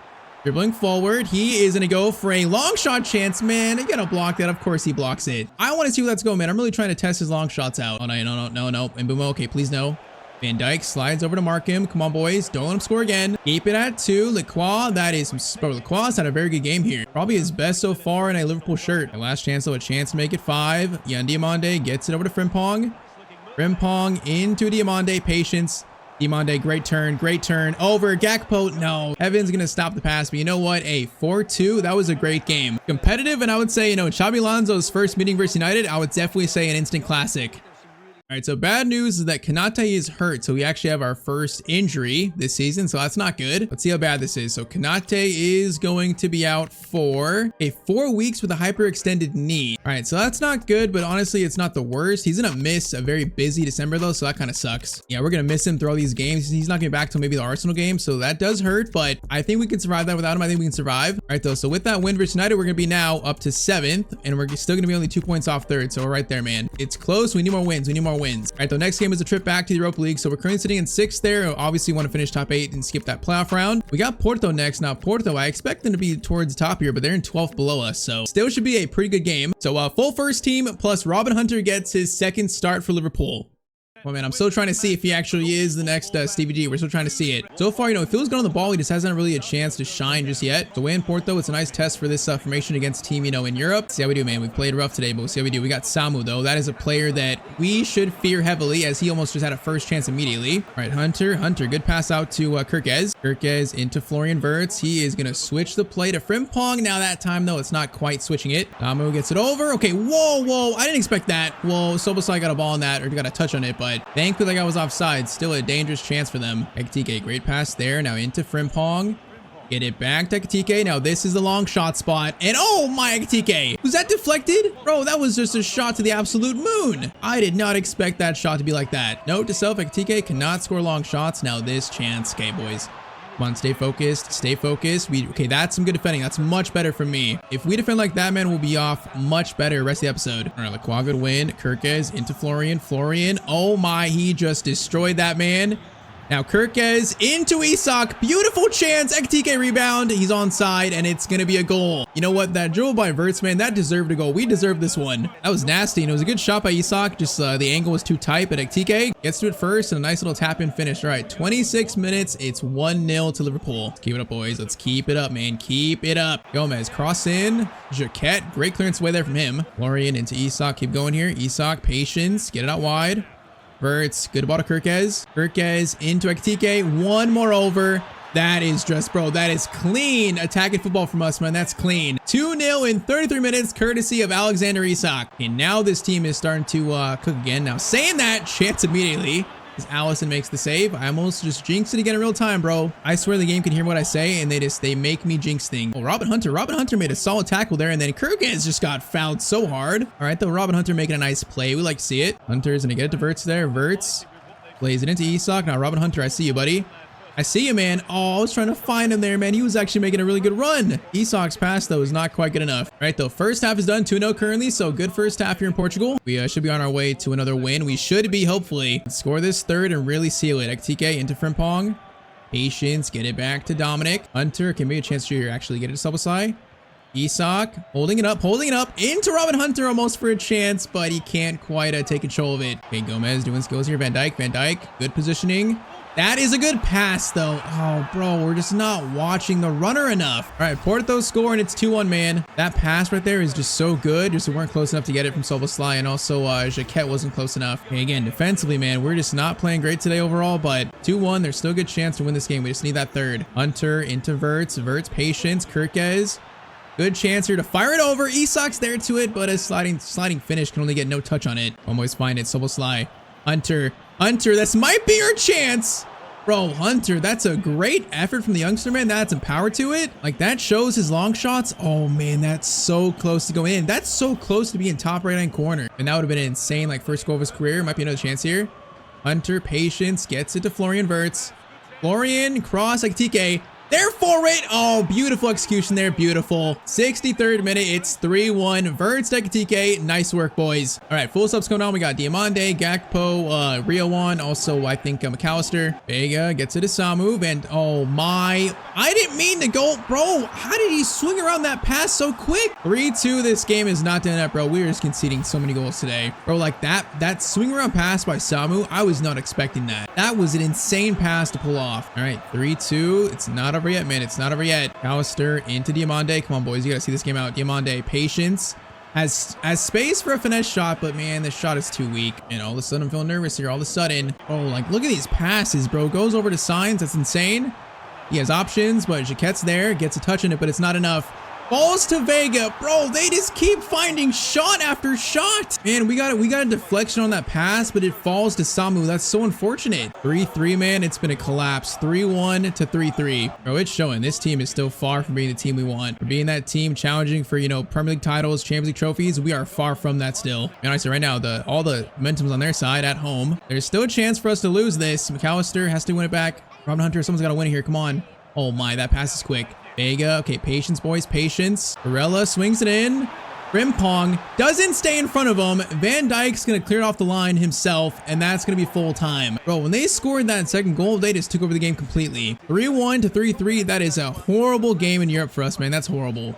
Dribbling forward, he is gonna go for a long shot chance, man. You gotta block that. Of course he blocks it. I want to see where that's going, man. I'm really trying to test his long shots out. Oh, no. And Mbumo, okay, please no. Van Dijk slides over to mark him. Come on, boys. Don't let him score again. Keep it at 2. Lacroix, that is some... Bro, Lacroix's had a very good game here. Probably his best so far in a Liverpool shirt. The last chance, though, a chance to make it 5. Yan Diamande gets it over to Frimpong. Frimpong into Diamande. Patience. Diamande, great turn, over Gakpo, no. Heaven's gonna stop the pass, but you know what? A 4-2, that was a great game. Competitive, and I would say, you know, Xabi Alonso's first meeting versus United, I would definitely say an instant classic. All right, so bad news is that Konate is hurt, so we actually have our first injury this season, so that's not good. Let's see how bad this is. So Konate is going to be out for 4 weeks with a hyperextended knee. All right, so that's not good, but honestly, it's not the worst. He's gonna miss a very busy December though, so that kind of sucks. Yeah, we're gonna miss him through all these games. He's not getting back till maybe the Arsenal game, so that does hurt, but I think we can survive that without him. I think we can survive. All right, though, so with that win versus United, we're gonna be now up to 7th, and we're still gonna be only 2 points off 3rd, so we're right there, man. It's close. We need more wins. All right, the next game is a trip back to the Europa League, so we're currently sitting in 6th there. Obviously want to finish top 8 and skip that playoff round. We got Porto next. Now Porto, I expect them to be towards the top here, but they're in 12th below us, so still should be a pretty good game. So full first team plus Robin Hunter gets his 2nd start for Liverpool. Well, man, I'm still trying to see if he actually is the next Stevie G. We're still trying to see it. So far, you know, if he was good on the ball, he just hasn't really a chance to shine just yet. So away in Porto, it's a nice test for this formation against team, you know, in Europe. See how we do, man. We played rough today, but we'll see how we do. We got Samu, though. That is a player that we should fear heavily, as he almost just had a first chance immediately. All right, Hunter, good pass out to Kirkez. Kirkes into Florian Wirtz. He is going to switch the play to Frimpong. Now that time, though, it's not quite switching it. Damu gets it over. Okay, whoa. I didn't expect that. Whoa, Sobosai got a ball on that, or got a touch on it, but thankfully that guy was offside. Still a dangerous chance for them. Ekitike, great pass there. Now into Frimpong. Get it back to Ekitike. Now this is the long shot spot. And oh my, Ekitike. Was that deflected? Bro, that was just a shot to the absolute moon. I did not expect that shot to be like that. Note to self, Ekitike cannot score long shots. Now this chance. Okay, boys. Come on, stay focused. Stay focused. Okay, that's some good defending. That's much better from me. If we defend like that, man, we'll be off much better rest of the episode. All right, Lacroix, good win. Kirkes into Florian. Florian. Oh my, he just destroyed that man. Now Kirkes into Isak. Beautiful chance. Ekitike rebound. He's onside, and it's going to be a goal. You know what? That dribble by Wirtz, man, that deserved a goal. We deserved this one. That was nasty, and it was a good shot by Isak. Just the angle was too tight, but Ekitike gets to it first, and a nice little tap-in finish. All right, 26 minutes. It's 1-0 to Liverpool. Let's keep it up, boys. Let's keep it up, man. Keep it up. Gomez, cross in. Jaquette, great clearance away there from him. Florian into Isak. Keep going here. Isak, patience. Get it out wide. Wirtz, good ball to Kirkes. Kirkes into Ekitike. One more over. That is just, bro, that is clean attacking football from us, man. That's clean. 2-0 in 33 minutes, courtesy of Alexander Isak. And now this team is starting to cook again. Now, saying that, chance immediately. As Allison makes the save. I almost just jinxed it again in real time, bro. I swear the game can hear what I say, and they make me jinx things. Oh, Robin Hunter made a solid tackle there, and then Kirkes just got fouled so hard. All right, though, Robin Hunter making a nice play. We like to see it. Hunter's gonna get it to Wirtz there. Wirtz plays it into Isak. Now, Robin Hunter, I see you, buddy. I see you, man. Oh, I was trying to find him there, man. He was actually making a really good run. Isak's pass, though, is not quite good enough. All right, though, first half is done. 2-0 currently, so good first half here in Portugal. We should be on our way to another win. We should be, hopefully. Let's score this third and really seal it. Ekitike into Frimpong. Patience. Get it back to Dominic. Hunter can be a chance to actually get it to Sobosai. Isak holding it up into Robin Hunter almost for a chance, but he can't quite take control of it. Okay, Gomez doing skills here. Van Dijk, good positioning. That is a good pass, though. Oh, bro, we're just not watching the runner enough. All right, Porto score, and it's 2-1, man. That pass right there is just so good. Just we weren't close enough to get it from Soboslai, and also Jaquette wasn't close enough. Okay, again, defensively, man, we're just not playing great today overall, but 2-1, there's still a good chance to win this game. We just need that third. Hunter into Wirtz, patience, Kirkes. Good chance here to fire it over. Isak's there to it, but a sliding finish can only get no touch on it. Almost find it, Soboslai. Hunter, this might be your chance. Bro, Hunter, that's a great effort from the youngster, man. That's some power to it. Like, that shows his long shots. Oh, man, that's so close to going in. That's so close to being top right-hand corner. And that would have been an insane, like, first goal of his career. Might be another chance here. Hunter, patience, gets it to Florian Wirtz. Florian, cross, like TK. There for it. Oh, beautiful execution there. Beautiful. 63rd minute. It's 3-1. Wirtz, TK. Nice work, boys. All right, full subs going on. We got Diamande, Gakpo, Riowan. Also, I think McAllister. Vega gets it to Samu. And oh my. I didn't mean to go. Bro, how did he swing around that pass so quick? 3-2. This game is not done up, bro. We are just conceding so many goals today. Bro, like that swing around pass by Samu, I was not expecting that. That was an insane pass to pull off. All right, 3-2. It's not over yet, man. It's not over yet. Callister into Diamande. Come on, boys. You gotta see this game out. Diamande, patience. Has space for a finesse shot, but man, this shot is too weak. And all of a sudden, I'm feeling nervous here. All of a sudden. Oh, like, look at these passes, bro. Goes over to Signs. That's insane. He has options, but Jaquette's there. Gets a touch in it, but it's not enough. Balls to Vega. Bro, they just keep finding shot after shot. Man, we got a deflection on that pass, but it falls to Samu. That's so unfortunate. 3-3, man. It's been a collapse. 3-1 to 3-3. Bro, it's showing. This team is still far from being the team we want. For being that team challenging for, you know, Premier League titles, Champions League trophies, we are far from that still. And I say right now, all the momentum's on their side at home. There's still a chance for us to lose this. McAllister has to win it back. Robin Hunter, someone's got to win it here. Come on. Oh my, that pass is quick. Vega, okay, patience, boys, patience. Barella swings it in. Frimpong doesn't stay in front of him. Van Dijk's gonna clear it off the line himself, and that's gonna be full time. Bro, when they scored that second goal, they just took over the game completely. 3-1 to 3-3. That is a horrible game in Europe for us, man. That's horrible.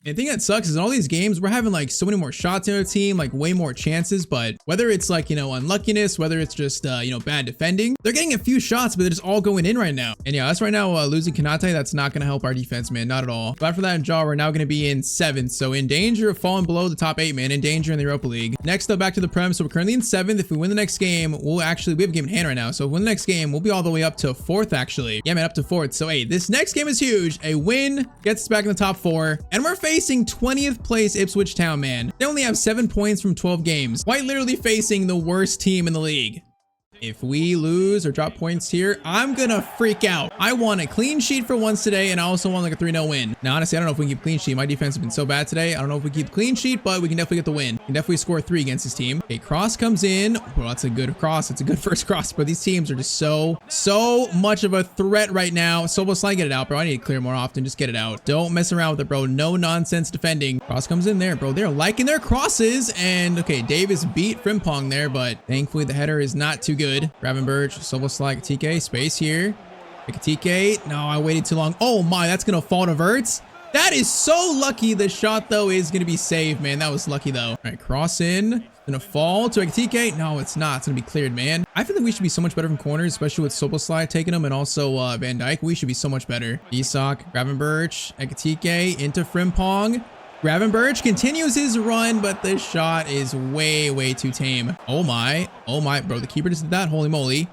And the thing that sucks is in all these games, we're having like so many more shots in our team, like way more chances. But whether it's like, you know, unluckiness, whether it's just, you know, bad defending, they're getting a few shots, but they're just all going in right now. And yeah, us right now losing Konate, that's not going to help our defense, man. Not at all. But after that in Jaw, we're now going to be in 7th. So in danger of falling below the top 8, man. In danger in the Europa League. Next up, back to the Prem. So we're currently in 7th. If we win the next game, we have a game in hand right now. So if we win the next game, we'll be all the way up to 4th, actually. Yeah, man, up to 4th. So hey, this next game is huge. A win gets us back in the top 4. And we're facing 20th place Ipswich Town, man. They only have 7 points from 12 games. Quite literally facing the worst team in the league. If we lose or drop points here, I'm gonna freak out. I want a clean sheet for once today, and I also want like a 3-0 win. Now, honestly, I don't know if we can keep clean sheet. My defense has been so bad today. I don't know if we keep clean sheet, but we can definitely get the win. We can definitely score 3 against this team. A cross comes in. Well, that's a good cross. It's a good first cross, but these teams are just so much of a threat right now. Soboslai, get it out, bro. I need to clear more often. Just get it out. Don't mess around with it, bro. No nonsense defending. Cross comes in there, bro. They're liking their crosses, and okay, Davis beat Frimpong there, but thankfully the header is not too good. Gravenberg, Soboslai, TK, space here. TK, no, I waited too long. Oh my, that's gonna fall to Verts. That is so lucky. The shot though is gonna be saved, man. That was lucky though. All right, cross in. Gonna fall to TK. No, it's not. It's gonna be cleared, man. I feel like we should be so much better from corners, especially with Soboslai taking them, and also Van Dijk. We should be so much better. Isak, Gravenberg, TK into Frimpong. Gravenberg continues his run, but the shot is way too tame. Oh my, bro. The keeper just did that. Holy moly.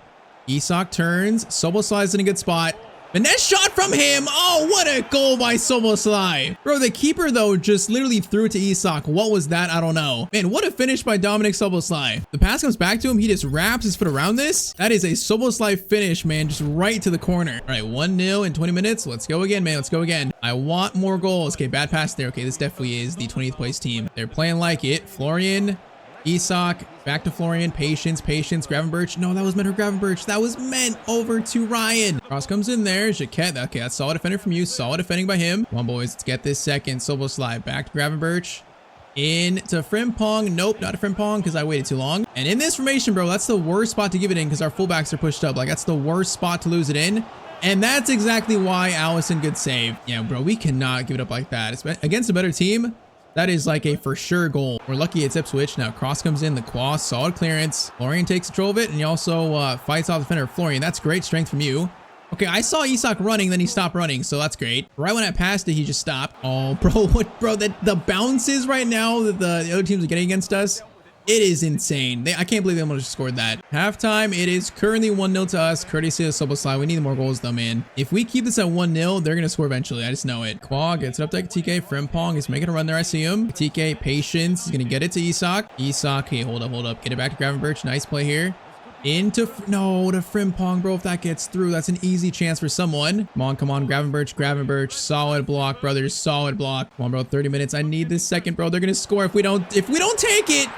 Isak turns. Soboslai's in a good spot. The next shot from him. Oh, what a goal by Soboslai. Bro, the keeper, though, just literally threw it to Isak. What was that? I don't know. Man, what a finish by Dominic Soboslai. The pass comes back to him. He just wraps his foot around this. That is a Soboslai finish, man. Just right to the corner. All right, 1-0 in 20 minutes. Let's go again, man. Let's go again. I want more goals. Okay, bad pass there. Okay, this definitely is the 20th place team. They're playing like it. Florian, Isak, back to Florian, patience, Gravenberg. No, that was meant for Gravenberg. That was meant over to Ryan. Cross comes in there. Jaquette, okay, that's solid defender from you. Solid defending by him. Come on, boys, let's get this second. Soboslai, back to Gravenberg. Into Frimpong. Nope, not a Frimpong because I waited too long. And in this formation, bro, that's the worst spot to give it in because our fullbacks are pushed up. Like, that's the worst spot to lose it in. And that's exactly why Allison could save. Yeah, bro, we cannot give it up like that. It's against a better team. That is like a for sure goal. We're lucky it's Ipswich. Now cross comes in, the claw, solid clearance. Florian takes control of it, and he also fights off the defender. Florian, that's great strength from you. Okay, I saw Isak running, then he stopped running, so that's great. Right when I passed it, he just stopped. Oh, bro, what, bro? The bounces right now that the other teams are getting against us, it is insane. I can't believe they almost scored that. Halftime, it is currently 1-0 to us, courtesy of Soboslai. We need more goals though, man. If we keep this at 1-0, they're gonna score eventually. I just know it. Quag gets it up to TK. Frimpong is making a run there. I see him. TK, patience. He's gonna get it to Isak. Isak, hey, hold up. Get it back to Gravenberg. Nice play here. Into, no, to Frimpong, bro. If that gets through, that's an easy chance for someone. Come on, Gravenberg. Solid block, brothers. Solid block. Come on, bro. 30 minutes. I need this second, bro. They're gonna score if we don't take it.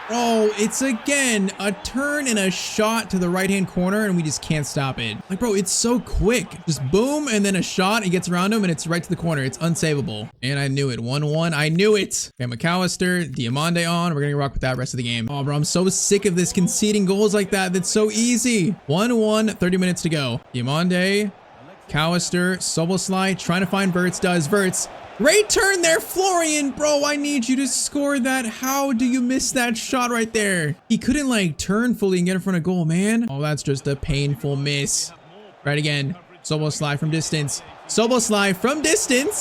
Oh, it's again a turn and a shot to the right-hand corner, and we just can't stop it. Like, bro, it's so quick. Just boom, and then a shot. It gets around him, and it's right to the corner. It's unsavable. And I knew it. 1-1. I knew it. Okay, McAllister, Diamande on. We're gonna rock with that rest of the game. Oh, bro, I'm so sick of this conceding goals like that. That's so easy. 1-1, 30 minutes to go. Diamande, McAllister, Soboslai, trying to find Verts. Verts. Great turn there, Florian. Bro, I need you to score that. How do you miss that shot right there? He couldn't like turn fully and get in front of goal, man. Oh, that's just a painful miss. Right again. Soboslai from distance.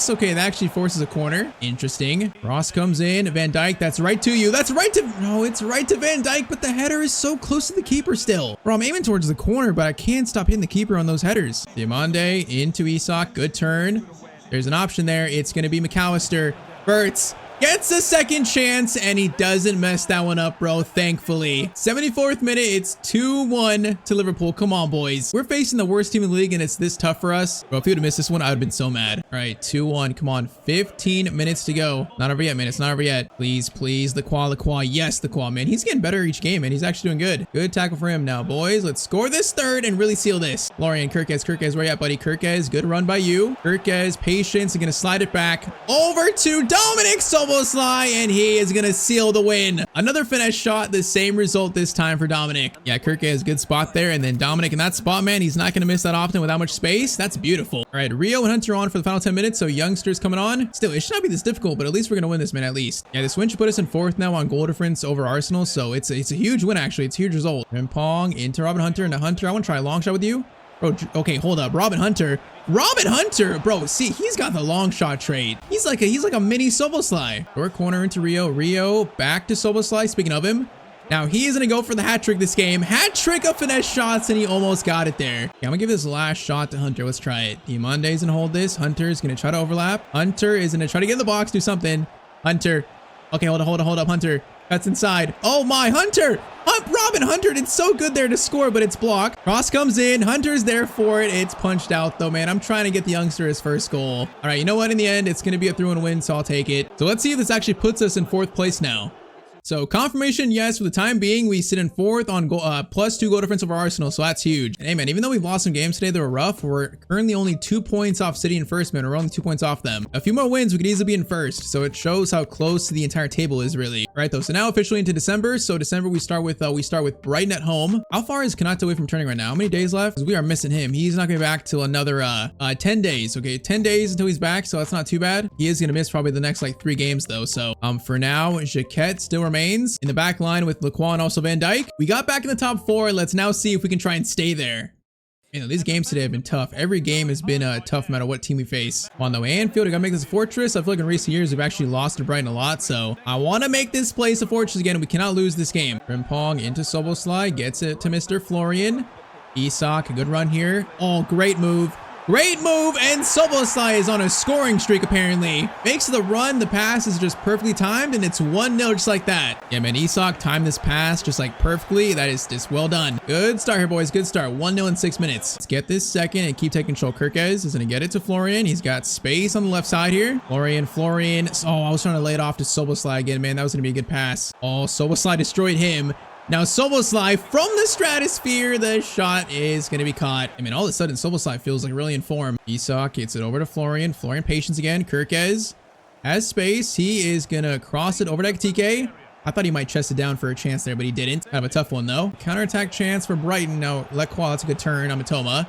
Okay, that actually forces a corner. Interesting. Ross comes in. Van Dijk, that's right to you. That's right to... No, it's right to Van Dijk, but the header is so close to the keeper still. Bro, I'm aiming towards the corner, but I can't stop hitting the keeper on those headers. Diamande into Isak. Good turn. There's an option there. It's going to be McAllister. Verts gets a second chance, and he doesn't mess that one up, bro, thankfully. 74th minute, it's 2-1 to Liverpool. Come on, boys. We're facing the worst team in the league, and it's this tough for us. Bro, if you would have missed this one, I would have been so mad. All right, 2-1. Come on, 15 minutes to go. Not over yet, man. It's not over yet. Please, the Qua. Yes, the Qua, man. He's getting better each game, man. He's actually doing good. Good tackle for him now, boys. Let's score this third and really seal this. Florian, Kirkes, where you at, buddy? Kirkes, good run by you. Kirkes, patience. He's going to slide it back over to Dominic Soboslai. Soboslai, and he is gonna seal the win. Another finesse shot, the same result this time for Dominic. Yeah, Kirke has a good spot there, and then Dominic in that spot, man, he's not gonna miss that often without much space. That's beautiful. All right, Rio and Hunter on for the final 10 minutes, so youngsters coming on. Still, it should not be this difficult, but at least we're gonna win this, man, at least. Yeah, this win should put us in 4th now on goal difference over Arsenal, so it's a huge win, actually. It's a huge result. Frimpong into Robin Hunter, into Hunter. I want to try a long shot with you. Bro, okay, hold up. Robin Hunter, bro, see, he's got the long shot trait. He's like a mini Soboslai. Short corner into Rio, back to Soboslai. Speaking of him, now he is gonna go for the hat trick this game. Hat trick of finesse shots, and he almost got it there. Yeah, I'm gonna give this last shot to Hunter. Let's try it. Diamande's gonna hold this. Hunter's gonna try to overlap. Hunter is gonna try to get in the box, do something. Hunter, okay, hold up, Hunter. That's inside. Oh my, Hunter! Robin Hunter did so good there to score, but it's blocked. Cross comes in. Hunter's there for it. It's punched out though, man. I'm trying to get the youngster his first goal. All right, you know what? In the end, it's going to be a through and win, so I'll take it. So let's see if this actually puts us in 4th place now. So confirmation, yes, for the time being, we sit in 4th on goal, +2 goal difference over Arsenal, so that's huge. And hey man, even though we've lost some games today that were rough, we're currently only 2 points off City in 1st, man. We're only 2 points off them. A few more wins, we could easily be in 1st, so it shows how close to the entire table is really. All right though, so now officially into December. So December we start with Brighton at home. How far is Konate away from turning right now? How many days left? Because we are missing him. He's not gonna be back till another 10 days. Okay, 10 days until he's back, so that's not too bad. He is gonna miss probably the next like 3 games though. So for now, Jaquette still remains in the back line with Lacroix and also Van Dijk. We got back in the top 4. Let's now see if we can try and stay there. You know, these games today have been tough. Every game has been tough no matter what team we face. On the Anfield, we gotta make this a fortress. I feel like in recent years, we've actually lost to Brighton a lot, so I want to make this place a fortress again. We cannot lose this game. Frimpong into Soboslai, gets it to Mr. Florian. Isak, a good run here. Oh, great move. Great move, and Soboslai is on a scoring streak apparently. Makes the run, the pass is just perfectly timed, and it's 1-0 just like that. Yeah, man, Isak timed this pass just like perfectly. That is just well done. Good start here, boys, good start. 1-0 in 6 minutes. Let's get this second and keep taking control. Kirkes is gonna get it to Florian. He's got space on the left side here. Florian. Oh, I was trying to lay it off to Soboslai again, man. That was gonna be a good pass. Oh, Soboslai destroyed him. Now Soboslai from the stratosphere, the shot is going to be caught. I mean, all of a sudden Soboslai feels like really in form. Isak gets it over to Florian. Florian patience again. Kirkes has space. He is going to cross it over to TK. I thought he might chest it down for a chance there, but he didn't. Kind of a tough one though. Counterattack chance for Brighton. Now Lacroix, that's a good turn on Matoma.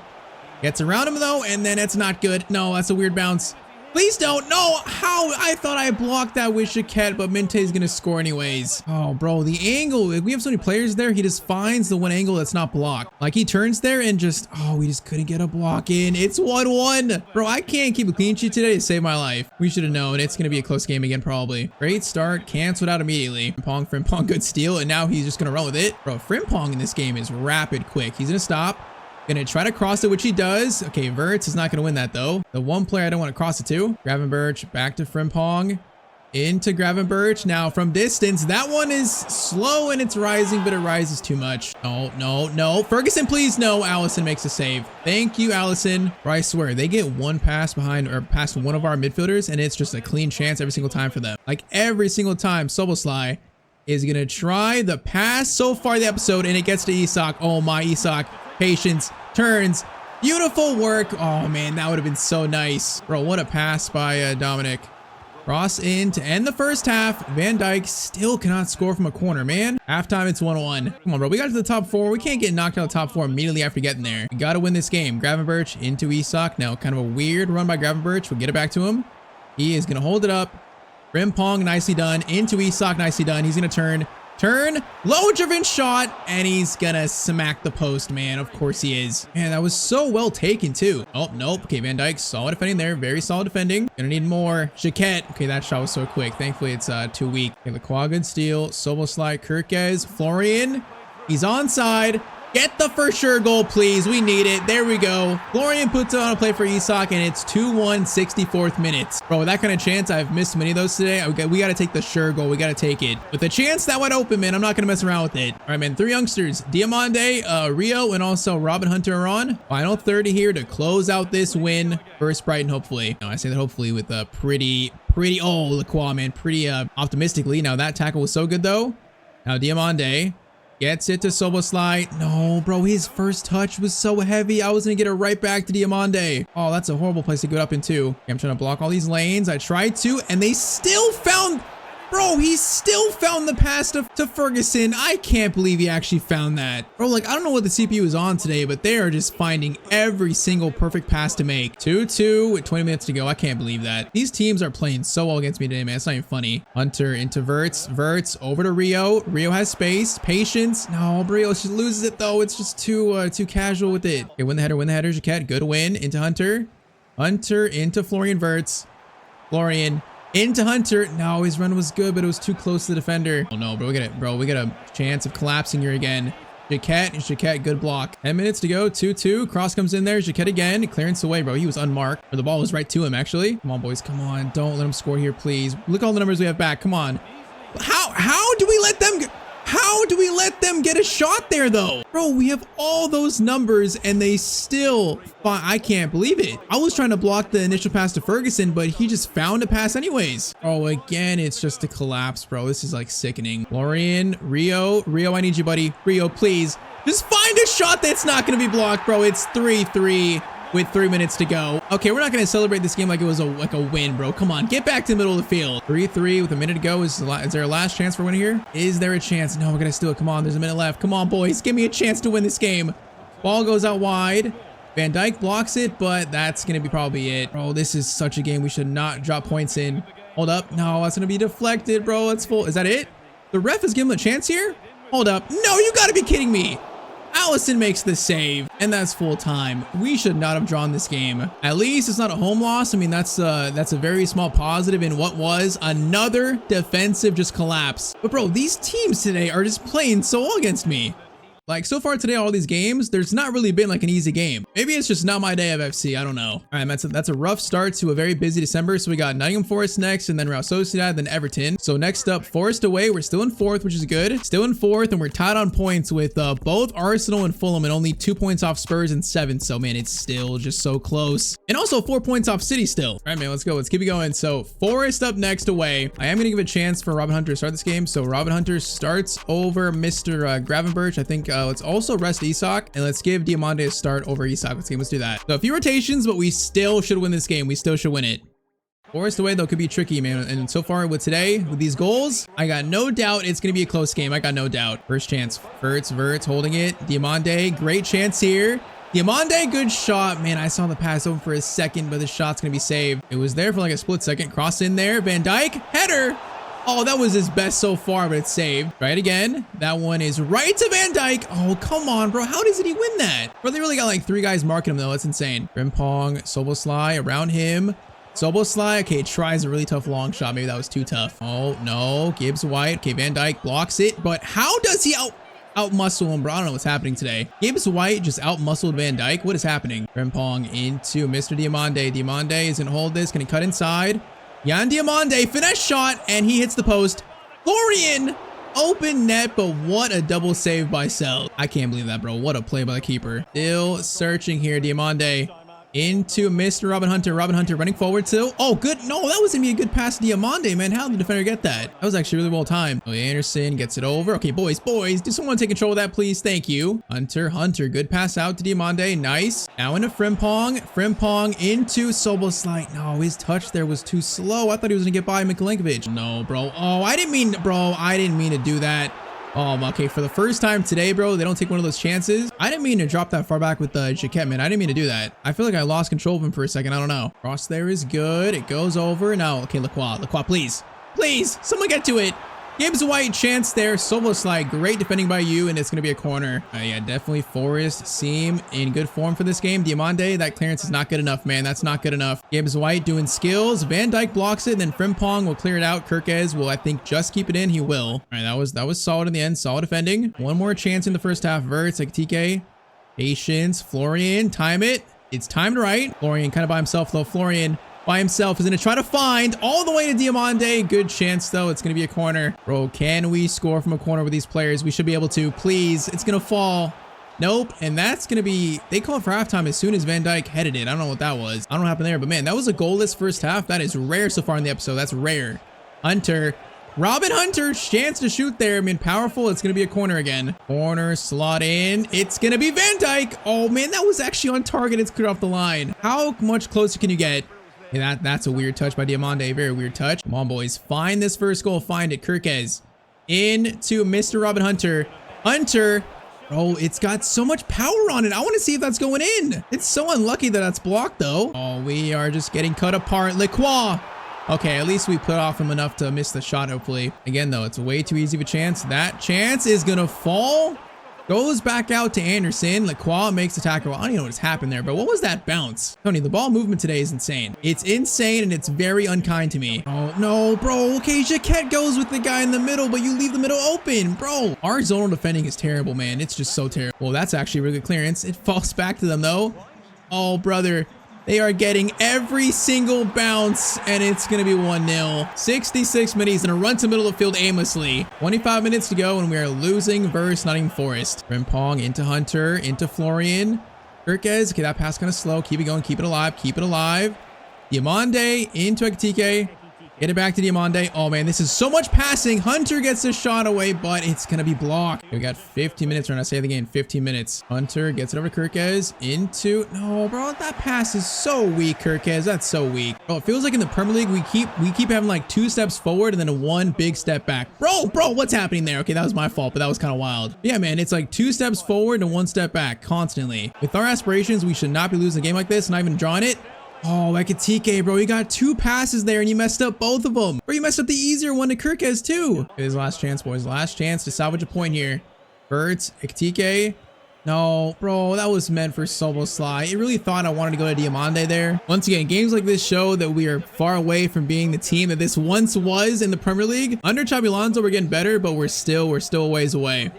Gets around him though, and then it's not good. No, that's a weird bounce. Please don't. No, how? I thought I blocked that with Jaquette, but Minte's gonna score anyways. Oh, bro, the angle. We have so many players there. He just finds the one angle that's not blocked. Like he turns there and just, oh, we just couldn't get a block in. It's 1-1. Bro, I can't keep a clean sheet today to save my life. We should have known. It's gonna be a close game again, probably. Great start. Canceled out immediately. Frimpong, good steal, and now he's just gonna run with it. Bro, Frimpong in this game is rapid quick. He's gonna stop. Gonna try to cross it, which he does. Okay, Verts is not gonna win that though. The one player I don't want to cross it to. Gravenberch back to Frimpong. Into Gravenberch. Now from distance, that one is slow and it's rising, but it rises too much. No. Ferguson, please no. Allison makes a save. Thank you, Allison. Bro, I swear, they get one pass behind or past one of our midfielders, and it's just a clean chance every single time for them. Like every single time, Soboslai is gonna try the pass so far the episode, and it gets to Isak. Oh my, Isak. Patience, turns, beautiful work. Oh man, that would have been so nice. Bro, what a pass by Dominic. Cross in to end the first half. Van Dijk still cannot score from a corner, man. Halftime, it's 1-1. Come on, bro, we got to the top 4. We can't get knocked out of the top 4 immediately after getting there. We got to win this game. Gravenberch into Isak. Now, kind of a weird run by Gravenberch. We'll get it back to him. He is going to hold it up. Frimpong, nicely done. Into Isak, nicely done. He's going to turn, low driven shot, and he's gonna smack the post, man. Of course he is. Man, that was so well taken too. Oh, nope. Okay, Van Dijk, solid defending there. Very solid defending. Gonna need more. Jaquette. Okay, that shot was so quick. Thankfully, it's too weak. Okay, Lacroix, good steal. Soboslai, Kirkes, Florian. He's onside. Get the for sure goal, please. We need it. There we go. Florian puts it on a play for Isak, and it's 2-1, 64th minutes. Bro, with that kind of chance, I've missed many of those today. We got to take the sure goal. We got to take it. With the chance that went open, man, I'm not going to mess around with it. All right, man. 3 youngsters, Diamande, Rio, and also Robin Hunter are on. Final 30 here to close out this win versus Brighton, hopefully. Now, I say that hopefully with a pretty, oh, Lacroix, man, pretty optimistically. Now, that tackle was so good, though. Now, Diamande. Gets it to Soboslai. No, bro, his first touch was so heavy. I was going to get it right back to Diamande. Oh, that's a horrible place to get up into. Okay, I'm trying to block all these lanes. I tried to, and they still found... Bro, he still found the pass to Ferguson. I can't believe he actually found that. Bro, like, I don't know what the CPU is on today, but they are just finding every single perfect pass to make. 2-2 with 20 minutes to go. I can't believe that. These teams are playing so well against me today, man. It's not even funny. Hunter into Verts. Verts over to Rio. Rio has space. Patience. No, Rio just loses it, though. It's just too casual with it. Okay, win the header. Win the header, Jaquette. Good win. Into Hunter. Hunter into Florian Verts. Florian. Into Hunter. No, his run was good, but it was too close to the defender. Oh no, bro, we got a chance of collapsing here again. Jaquette, good block. 10 minutes to go, 2-2. Cross comes in there. Jaquette again. Clearance away, bro. He was unmarked. Or the ball was right to him, actually. Come on, boys. Come on. Don't let him score here, please. Look at all the numbers we have back. Come on. How do we let them... How do we let them get a shot there, though? Bro, we have all those numbers, and they still... I can't believe it. I was trying to block the initial pass to Ferguson, but he just found a pass anyways. Oh, again, it's just a collapse, bro. This is, like, sickening. Florian, Rio, I need you, buddy. Rio, please. Just find a shot that's not going to be blocked, bro. It's 3-3. With 3 minutes to go. Okay, we're not going to celebrate this game like it was a win, bro. Come on, get back to the middle of the field. 3-3 with a minute to go. Is there a last chance for winning here? Is there a chance? No, we're going to steal it. Come on, there's a minute left. Come on, boys. Give me a chance to win this game. Ball goes out wide. Van Dijk blocks it, but that's going to be probably it. Bro, this is such a game we should not drop points in. Hold up. No, that's going to be deflected, bro. That's full. Is that it? The ref is giving him a chance here? Hold up. No, you got to be kidding me. Allison makes the save, and that's full time. We should not have drawn this game. At least it's not a home loss. I mean, that's a very small positive in what was another defensive just collapse. But bro, these teams today are just playing so well against me. Like, so far today, all these games, there's not really been like an easy game. Maybe it's just not my day of FC. I don't know. All right, that's a rough start to a very busy December. So we got Nottingham Forest next, and then Real Sociedad, then Everton. So next up, Forest away. We're still in 4th, which is good. Still in 4th, and we're tied on points with both Arsenal and Fulham, and only 2 points off Spurs and 7th. So man, it's still just so close. And also 4 points off City still. All right, man, let's go. Let's keep it going. So Forest up next away. I am gonna give a chance for Robin Hunter to start this game. So Robin Hunter starts over Mr. Gravenberch. I think let's also rest Isak, and let's give Diamande a start over Isak. Let's do that. So a few rotations, but we still should win this game. We still should win it. Forest away, though, could be tricky, man. And so far with today, with these goals, I got no doubt it's going to be a close game. I got no doubt. First chance. Verts holding it. Diamande, great chance here. Diamande, good shot. Man, I saw the pass over for a second, but the shot's going to be saved. It was there for like a split second. Cross in there. Van Dijk, header. Oh, that was his best so far, but it's saved. Right again. That one is right to Van Dijk. Oh, come on, bro. How doesn't he win that? Bro, they really got like 3 guys marking him, though. That's insane. Frimpong, Soboslai around him. Soboslai, okay, tries a really tough long shot. Maybe that was too tough. Oh, no. Gibbs White. Okay, Van Dijk blocks it. But how does he out-muscle him, bro? I don't know what's happening today. Gibbs White just out-muscled Van Dijk. What is happening? Frimpong into Mr. Diamande. Diamande is going to hold this. Can he cut inside? Yan Diamande, finesse shot, and he hits the post. Florian, open net, but what a double save by Sel. I can't believe that, bro. What a play by the keeper. Still searching here. Diamande into Mr. Robin Hunter. Robin Hunter running forward too. Oh, good. No, that was going to be a good pass to Diamande, man. How did the defender get that? That was actually really well timed. Oh, Anderson gets it over. Okay, boys. Do someone take control of that, please? Thank you. Hunter, good pass out to Diamande. Nice. Now into Frimpong. Frimpong into Soboslai. No, his touch there was too slow. I thought he was going to get by Mikulenkovic. No, bro. Oh, I didn't mean to do that. Okay, for the first time today, bro, they don't take one of those chances. I didn't mean to drop that far back with the Jaquette, man. I didn't mean to do that. I feel like I lost control of him for a second. I don't know. Cross there is good. It goes over. Now, okay, Lacroix, please. Please, someone get to it. Gibbs White, chance there. Soboslai, great defending by you, and it's going to be a corner. Yeah, definitely Forest seem in good form for this game. Diamande, that clearance is not good enough, man. That's not good enough. Gibbs White doing skills. Van Dijk blocks it, and then Frimpong will clear it out. Kirkez will, I think, just keep it in. He will. All right, that was solid in the end. Solid defending. One more chance in the first half. Verts, like TK. Patience. Florian, time it. It's timed right. Florian kind of by himself, though. Florian by himself is going to try to find all the way to Diamande. Good chance, though. It's going to be a corner. Bro, can we score from a corner with these players? We should be able to. Please. It's going to fall. Nope. And that's going to be... They called for halftime as soon as Van Dijk headed it. I don't know what that was. I don't know what happened there. But, man, that was a goalless first half. That is rare so far in the episode. That's rare. Hunter Robin Hunter, chance to shoot there. I mean, powerful. It's going to be a corner again. Corner, slot in. It's going to be Van Dijk. Oh, man, that was actually on target. It's cleared off the line. How much closer can you get? Yeah, that's a weird touch by Diamande. Very weird touch. Come on, boys. Find this first goal. Find it. Kirkez into Mr. Robin Hunter. Hunter. Oh, it's got so much power on it. I want to see if that's going in. It's so unlucky that that's blocked, though. Oh, we are just getting cut apart. Lacroix. Okay, at least we put off him enough to miss the shot, hopefully. Again, though, it's way too easy of a chance. That chance is going to fall. Goes back out to Anderson. Lacroix makes the tackle. I don't even know what's happened there, but what was that bounce? Tony, the ball movement today is insane. It's insane, and it's very unkind to me. Oh, no, bro. Okay, Jaquette goes with the guy in the middle, but you leave the middle open, bro. Our zonal defending is terrible, man. It's just so terrible. Well, that's actually a really good clearance. It falls back to them, though. Oh, brother. They are getting every single bounce, and it's going to be 1-0. 66 minutes and a run to the middle of the field aimlessly. 25 minutes to go, and we are losing versus Nottingham Forest. Frimpong into Hunter, into Florian. Kirkez, okay, that pass kind of slow. Keep it going, keep it alive, keep it alive. Diamande into Ekitike. Get it back to Diamande. Oh, man, this is so much passing. Hunter gets the shot away, but it's going to be blocked. We got 15 minutes, or I say the game, 15 minutes. Hunter gets it over to Kirkez into... No, bro, that pass is so weak, Kirkez. That's so weak. Bro, it feels like in the Premier League, we keep having like 2 steps forward and then a 1 big step back. Bro, what's happening there? Okay, that was my fault, but that was kind of wild. Yeah, man, it's like 2 steps forward and 1 step back constantly. With our aspirations, we should not be losing a game like this, not even drawing it. Oh, Ekitike, bro, you got 2 passes there and you messed up both of them. Or you messed up the easier one to Kirkez too. His last chance, boys. Last chance to salvage a point here. Bertz, Ekitike. No, bro, that was meant for Szoboszlai. It really thought I wanted to go to Diamande there. Once again, games like this show that we are far away from being the team that this once was in the Premier League. Under Xabi Alonso, we're getting better, but we're still a ways away.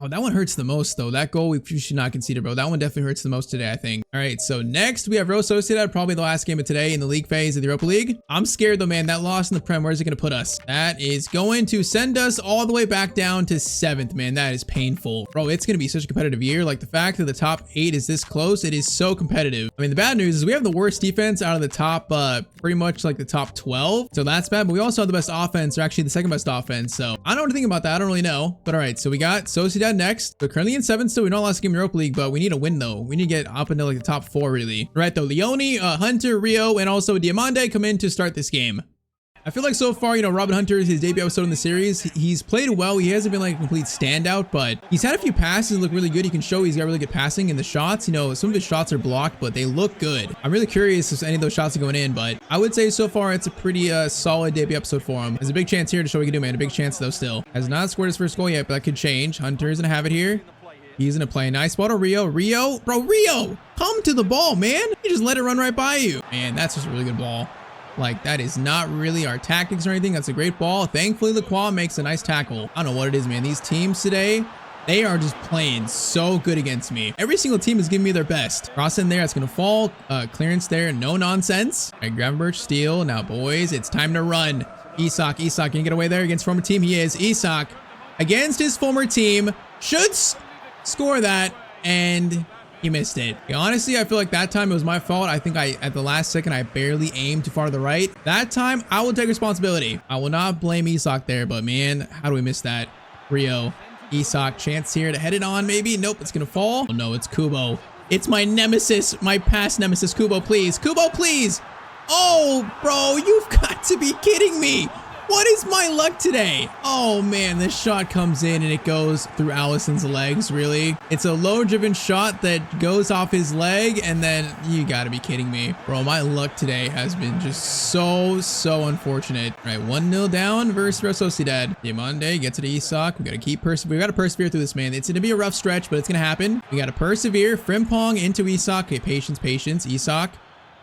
Oh, that one hurts the most, though. That goal, we should not concede it, bro. That one definitely hurts the most today, I think. All right, so next, we have Real Sociedad, probably the last game of today in the league phase of the Europa League. I'm scared, though, man. That loss in the Prem, where is it going to put us? That is going to send us all the way back down to 7th, man. That is painful. Bro, it's going to be such a competitive year. Like, the fact that the top 8 is this close, it is so competitive. I mean, the bad news is we have the worst defense out of the top, pretty much like the top 12. So that's bad, but we also have the best offense, or actually the second best offense. So I don't know what to think about that. I don't really know. But all right, so we got Sociedad next. So currently in 7th still. We not lost a game in the Europa League, but we need a win though. We need to get up into like the top 4 really. All right though, Leone, Hunter, Rio, and also Diamande come in to start this game. I feel like so far, you know, Robin Hunter is his debut episode in the series. He's played well. He hasn't been like a complete standout, but he's had a few passes that look really good. He can show he's got really good passing in the shots. You know, some of his shots are blocked, but they look good. I'm really curious if any of those shots are going in, but I would say so far it's a pretty solid debut episode for him. There's a big chance here to show what he can do, man. A big chance though still. Has not scored his first goal yet, but that could change. Hunter's gonna have it here. He's gonna play a nice ball to Rio. Rio, bro, Rio, come to the ball, man. You just let it run right by you. Man, that's just a really good ball. Like, that is not really our tactics or anything. That's a great ball. Thankfully, Lacroix makes a nice tackle. I don't know what it is, man. These teams today, they are just playing so good against me. Every single team is giving me their best. Cross in there. It's going to fall. Clearance there. No nonsense. All right, Gravenberch steal. Now, boys, it's time to run. Isak, can you get away there against former team? He is. Isak against his former team. Should score that. And... he missed it. Honestly, I feel like that time it was my fault. I think at the last second, I barely aimed too far to the right. That time, I will take responsibility. I will not blame Isak there, but man, how do we miss that? Rio, Isak, chance here to head it on, maybe. Nope, it's gonna fall. Oh no, it's Kubo. It's my nemesis, my past nemesis, Kubo, please. Kubo, please. Oh, bro, you've got to be kidding me. What is my luck today? Oh man, this shot comes in and it goes through Allison's legs, really. It's a low-driven shot that goes off his leg, and then you gotta be kidding me. Bro, my luck today has been just so unfortunate. All right, 1-0 down versus Real Sociedad. Diamande gets it to Isak. We gotta we gotta persevere through this, man. It's gonna be a rough stretch, but it's gonna happen. We gotta persevere. Frimpong into Isak. Okay, patience. Isak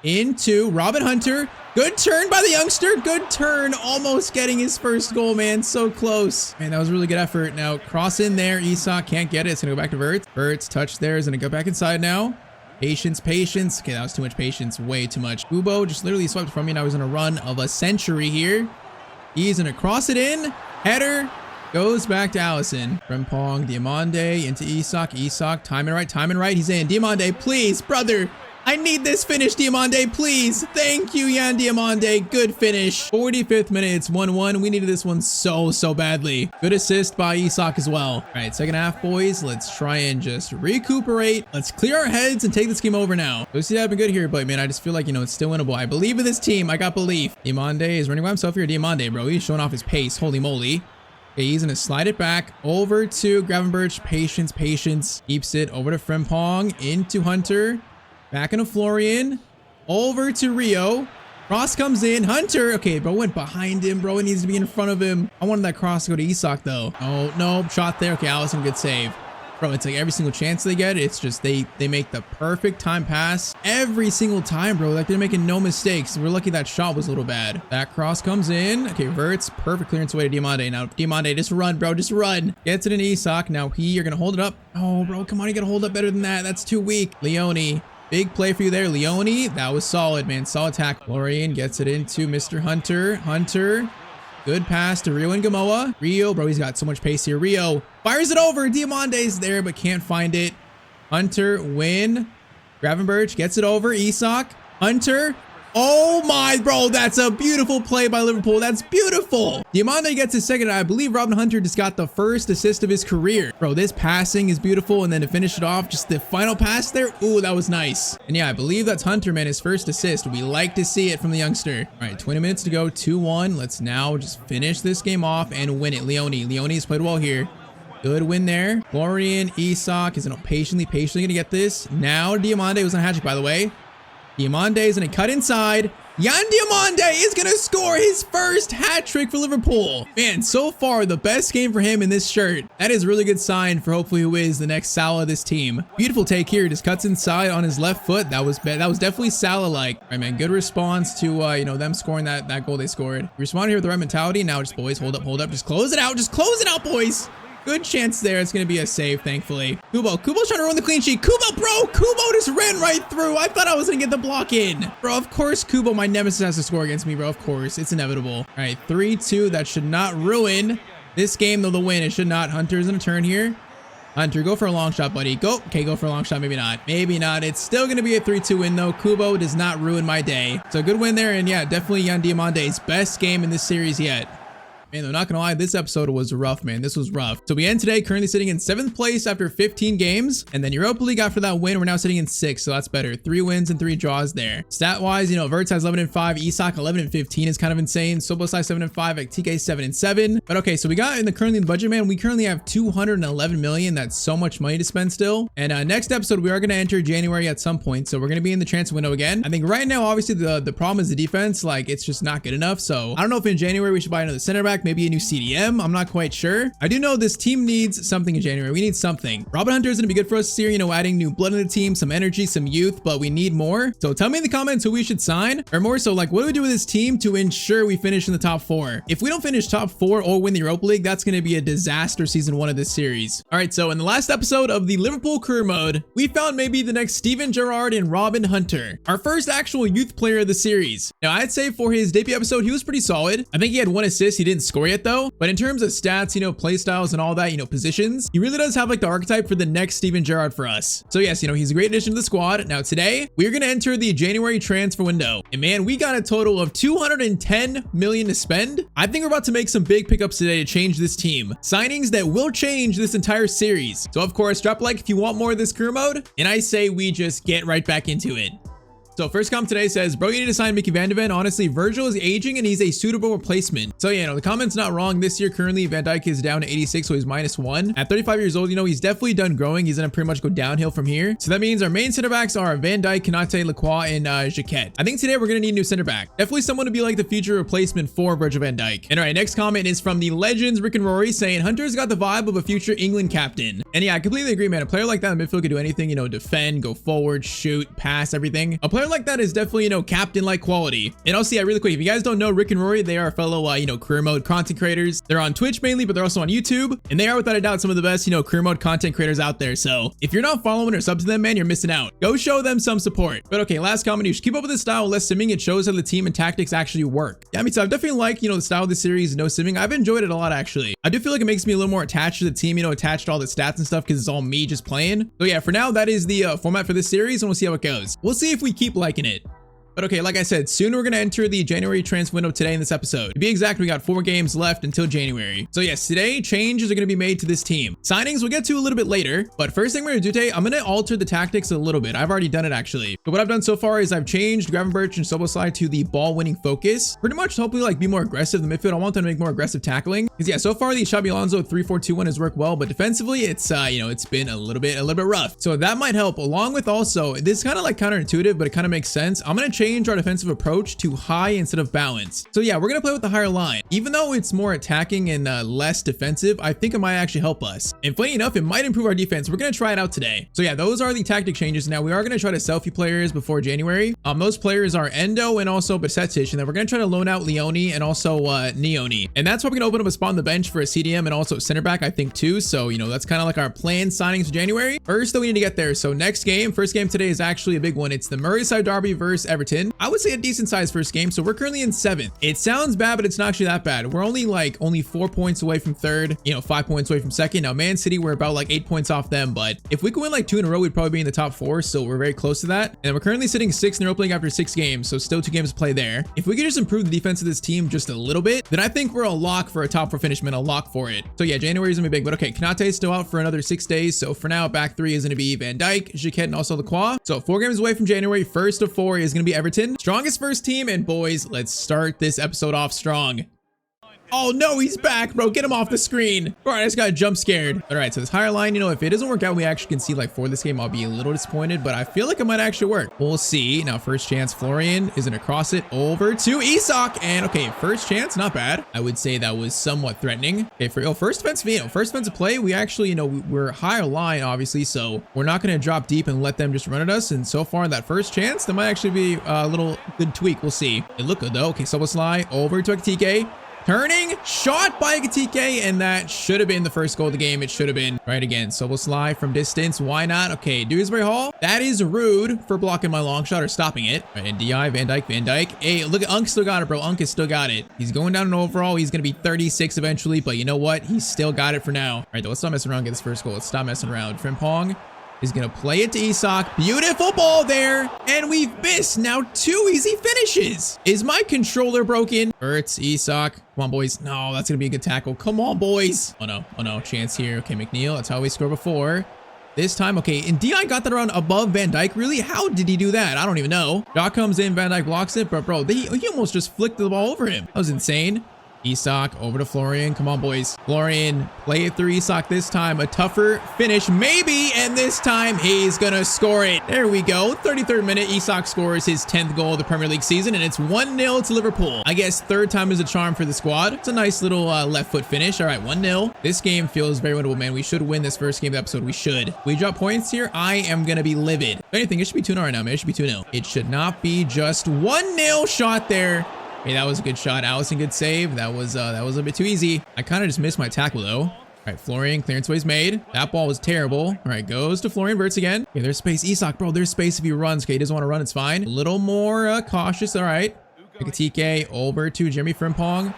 into Robin Hunter. Good turn by the youngster. Good turn. Almost getting his first goal, man. So close. Man, that was a really good effort. Now, cross in there. Isak can't get it. It's going to go back to Verts. Verts, touch there. Is going to go back inside now. Patience. Okay, that was too much patience. Way too much. Kubo just literally swept from me. Now he's on a run of a century here. He's going to cross it in. Header. Goes back to Allison. Frimpong, Diamande into Isak. Timing right. He's in. Diamande, please, brother. I need this finish, Diamande, please. Thank you, Yan Diamande. Good finish. 45th minute, it's 1-1. We needed this one so badly. Good assist by Isak as well. All right, second half, boys. Let's try and just recuperate. Let's clear our heads and take this game over now. Lucy have been good here, but man, I just feel like, you know, it's still winnable. I believe in this team. I got belief. Diamande is running by himself here. Diamande, bro. He's showing off his pace. Holy moly. Okay, he's gonna slide it back over to Gravenberch. Patience. Keeps it over to Frimpong. Into Hunter. Back into Florian. Over to Rio. Cross comes in. Hunter. Okay, bro went behind him, bro. It needs to be in front of him. I wanted that cross to go to Isak, though. Oh, no. Shot there. Okay, Allison, good save. Bro, it's like every single chance they get, it's just they make the perfect time pass every single time, bro. Like, they're making no mistakes. We're lucky that shot was a little bad. That cross comes in. Okay, Verts. Perfect clearance away to Diamande. Now, Diamande, just run, bro. Just run. Gets it in Isak. Now, you're going to hold it up. Oh, bro, come on. You got to hold up better than that. That's too weak. Leone. Big play for you there, Leone. That was solid, man. Solid tackle. Florian gets it into Mr. Hunter. Hunter. Good pass to Rio and Gamoa. Rio, bro, he's got so much pace here. Rio fires it over. Diamande's there, but can't find it. Hunter, win. Gravenberch gets it over. Isak. Hunter. Oh my, bro, that's a beautiful play by Liverpool. That's beautiful. Diamande gets his second. I believe Robin Hunter just got the first assist of his career. Bro, this passing is beautiful. And then to finish it off, just the final pass there. Ooh, that was nice. And yeah, I believe that's Hunter, man, his first assist. We like to see it from the youngster. All right, 20 minutes to go, 2-1. Let's now just finish this game off and win it. Leone's played well here. Good win there. Florian, Isak is patiently gonna get this. Now Diamande was on a hat trick, by the way. Diamande is going to cut inside. Yan Diamande is going to score his first hat trick for Liverpool. Man, so far, the best game for him in this shirt. That is a really good sign for hopefully who is the next Salah of this team. Beautiful take here. Just cuts inside on his left foot. That was definitely Salah-like. All right, man, good response to, you know, them scoring that goal they scored. Responded here with the right mentality. Now just, boys, hold up. Just close it out. Just close it out, boys. Good chance there. It's going to be a save, thankfully. Kubo's trying to run the clean sheet. Kubo just ran right through. I thought I was going to get the block in. Bro, of course, Kubo, my nemesis, has to score against me, bro. Of course. It's inevitable. All right, 3-2. That should not ruin this game, though, the win. It should not. Hunter's in a turn here. Hunter, go for a long shot, buddy. Go. Okay, go for a long shot. Maybe not. Maybe not. It's still going to be a 3-2 win, though. Kubo does not ruin my day. So, good win there. And, yeah, definitely Yan Diamande's best game in this series yet. Man, I'm not gonna lie, this episode was rough, man. This was rough. So we end today currently sitting in 7th place after 15 games. And then Europa League after that win, we're now sitting in 6th. So that's better. 3 wins and 3 draws there. Stat-wise, you know, Verts has 11-5. Isak 11-15 is kind of insane. Soboslai 7-5. TK 7-7. But okay, so we got currently in the budget, man. We currently have 211 million. That's so much money to spend still. And next episode, we are gonna enter January at some point. So we're gonna be in the transfer window again. I think right now, obviously, the problem is the defense. Like, it's just not good enough. So I don't know if in January we should buy another center back. Maybe a new CDM. I'm not quite sure. I do know this team needs something in January. We need something. Robin Hunter is going to be good for us this year, you know, adding new blood in the team, some energy, some youth, but we need more. So tell me in the comments who we should sign, or more so, like, what do we do with this team to ensure we finish in the top 4? If we don't finish top 4 or win the Europa League, that's going to be a disaster season 1 of this series. All right, so in the last episode of the Liverpool Career Mode, we found maybe the next Steven Gerrard and Robin Hunter, our first actual youth player of the series. Now, I'd say for his debut episode, he was pretty solid. I think he had 1 assist. He didn't score yet, though. But in terms of stats, you know, play styles and all that, you know, positions, he really does have like the archetype for the next Steven Gerrard for us. So yes, you know, he's a great addition to the squad. Now today, we're going to enter the January transfer window. And man, we got a total of 210 million to spend. I think we're about to make some big pickups today to change this team. Signings that will change this entire series. So of course, drop a like if you want more of this career mode. And I say we just get right back into it. So first comment today says, bro, you need to sign Mickey Van de Ven. Honestly, Virgil is aging and he's a suitable replacement. So yeah, no, the comment's not wrong. This year, currently, Van Dijk is down to 86, so he's -1. At 35 years old, you know, he's definitely done growing. He's going to pretty much go downhill from here. So that means our main center backs are Van Dijk, Konate, Lacroix, and Jacquet. I think today we're going to need a new center back. Definitely someone to be like the future replacement for Virgil van Dijk. And all right, next comment is from the legends, Rick and Rory, saying, Hunter's got the vibe of a future England captain. And yeah, I completely agree, man. A player like that in midfield could do anything, you know, defend, go forward, shoot, pass, everything. A player player like that is definitely, captain-like quality. And also, yeah, really quick, if you guys don't know Rick and Rory, they are fellow, career mode content creators. They're on Twitch mainly, but they're also on YouTube. And they are, without a doubt, some of the best, career mode content creators out there. So if you're not following or sub to them, man, you're missing out. Go show them some support. But okay, last comment, you should keep up with this style, less simming. It shows how the team and tactics actually work. Yeah, I mean, so I've definitely liked, the style of the series, no simming. I've enjoyed it a lot, actually. I do feel like it makes me a little more attached to the team, attached to all the stats and stuff, because it's all me just playing. So yeah, for now, that is the format for this series, and we'll see how it goes. We'll see if we keep liking it. But okay, like I said, soon we're going to enter the January transfer window today in this episode. To be exact, we got 4 games left until January. So yes, today changes are going to be made to this team. Signings we'll get to a little bit later, but first thing we're going to do today, I'm going to alter the tactics a little bit. I've already done it actually. But what I've done so far is I've changed Gravenberch and Szoboszlai to the ball winning focus. Pretty much hopefully be more aggressive in the midfield. I want them to make more aggressive tackling. Because yeah, so far the Xabi Alonso 3-4-2-1 has worked well, but defensively it's it's been a little bit rough. So that might help, along with also, this is kind of counterintuitive, but it kind of makes sense. I'm going to change our defensive approach to high instead of balance. So yeah, we're gonna play with the higher line. Even though it's more attacking and less defensive, I think it might actually help us. And funny enough, it might improve our defense. We're gonna try it out today. So yeah, those are the tactic changes. Now we are gonna try to selfie players before January. Those players are Endo and also Besetic, and then we're gonna try to loan out Leone and also Neone. And that's why we're gonna open up a spot on the bench for a CDM and also center back, I think too. So that's kind of like our planned signings for January. First though, we need to get there. So next game, first game today is actually a big one. It's the Merseyside Derby versus Everton. I would say a decent sized first game. So we're currently in 7th. It sounds bad, but it's not actually that bad. We're only 4 points away from 3rd, 5 points away from 2nd. Now Man City, we're about 8 points off them, but if we could win 2 in a row, we'd probably be in the top 4. So we're very close to that. And we're currently sitting 6th in the Europa League after 6 games. So still 2 games to play there. If we could just improve the defense of this team just a little bit, then I think we're a lock for a top 4 finish, man, a lock for it. So yeah, January is gonna be big, but okay, Konate is still out for another 6 days. So for now, back 3 is gonna be Van Dijk, Jacquet, and also Lacroix. So 4 games away from January, first of 4 is gonna be Everton. Strongest first team, and boys, let's start this episode off strong. Oh no, he's back, bro. Get him off the screen. All right, I just got jump scared. All right, so this higher line, if it doesn't work out, we actually can see for this game, I'll be a little disappointed, but I feel like it might actually work. We'll see. Now, first chance, Florian is gonna cross it over to Isak. And okay, first chance, not bad. I would say that was somewhat threatening. Okay, for first defensive play, we actually, we're higher line, obviously, so we're not gonna drop deep and let them just run at us. And so far, that first chance, that might actually be a little good tweak. We'll see. It looked good though. Okay, Szoboszlai over to Ekitike. Turning, shot by Ekitike, and that should have been the first goal of the game. It should have been. Right again, Szoboszlai from distance. Why not? Okay, Dewsbury Hall. That is rude for blocking my long shot or stopping it. Right, and DI, Van Dijk. Hey, look, Unk still got it, bro. Unk has still got it. He's going down in overall. He's going to be 36 eventually, but you know what? He's still got it for now. All right, though, let's not mess around, get this first goal. Let's stop messing around. Frimpong is going to play it to Isak. Beautiful ball there. And we've missed now 2 easy finishes. Is my controller broken? Hurts, Isak. Come on, boys. No, that's going to be a good tackle. Come on, boys. Oh, no. Chance here. Okay, McNeil. That's how we scored before. This time, okay. And Di got that around above Van Dijk. Really? How did he do that? I don't even know. Doc comes in. Van Dijk blocks it. But, bro, he almost just flicked the ball over him. That was insane. Isak over to Florian. Come on, boys. Florian, play it through Isak this time. A tougher finish, maybe. And this time, he's going to score it. There we go. 33rd minute, Isak scores his 10th goal of the Premier League season, and it's 1-0 to Liverpool. I guess 3rd time is a charm for the squad. It's a nice little left foot finish. All right, 1-0. This game feels very winnable, man. We should win this first game of the episode. We should. We drop points here. I am going to be livid. If anything, it should be 2-0 right now, man. It should be 2-0. It should not be just 1-0 shot there. Hey, that was a good shot. Allison, good save. That was a bit too easy. I kind of just missed my tackle though. All right, Florian, clearance ways made. That ball was terrible. All right, goes to Florian Wirtz again. Okay, there's space. Isak, bro, there's space if he runs. Okay, he doesn't want to run. It's fine. A little more cautious. All right. Ekitike over to Jeremy Frimpong.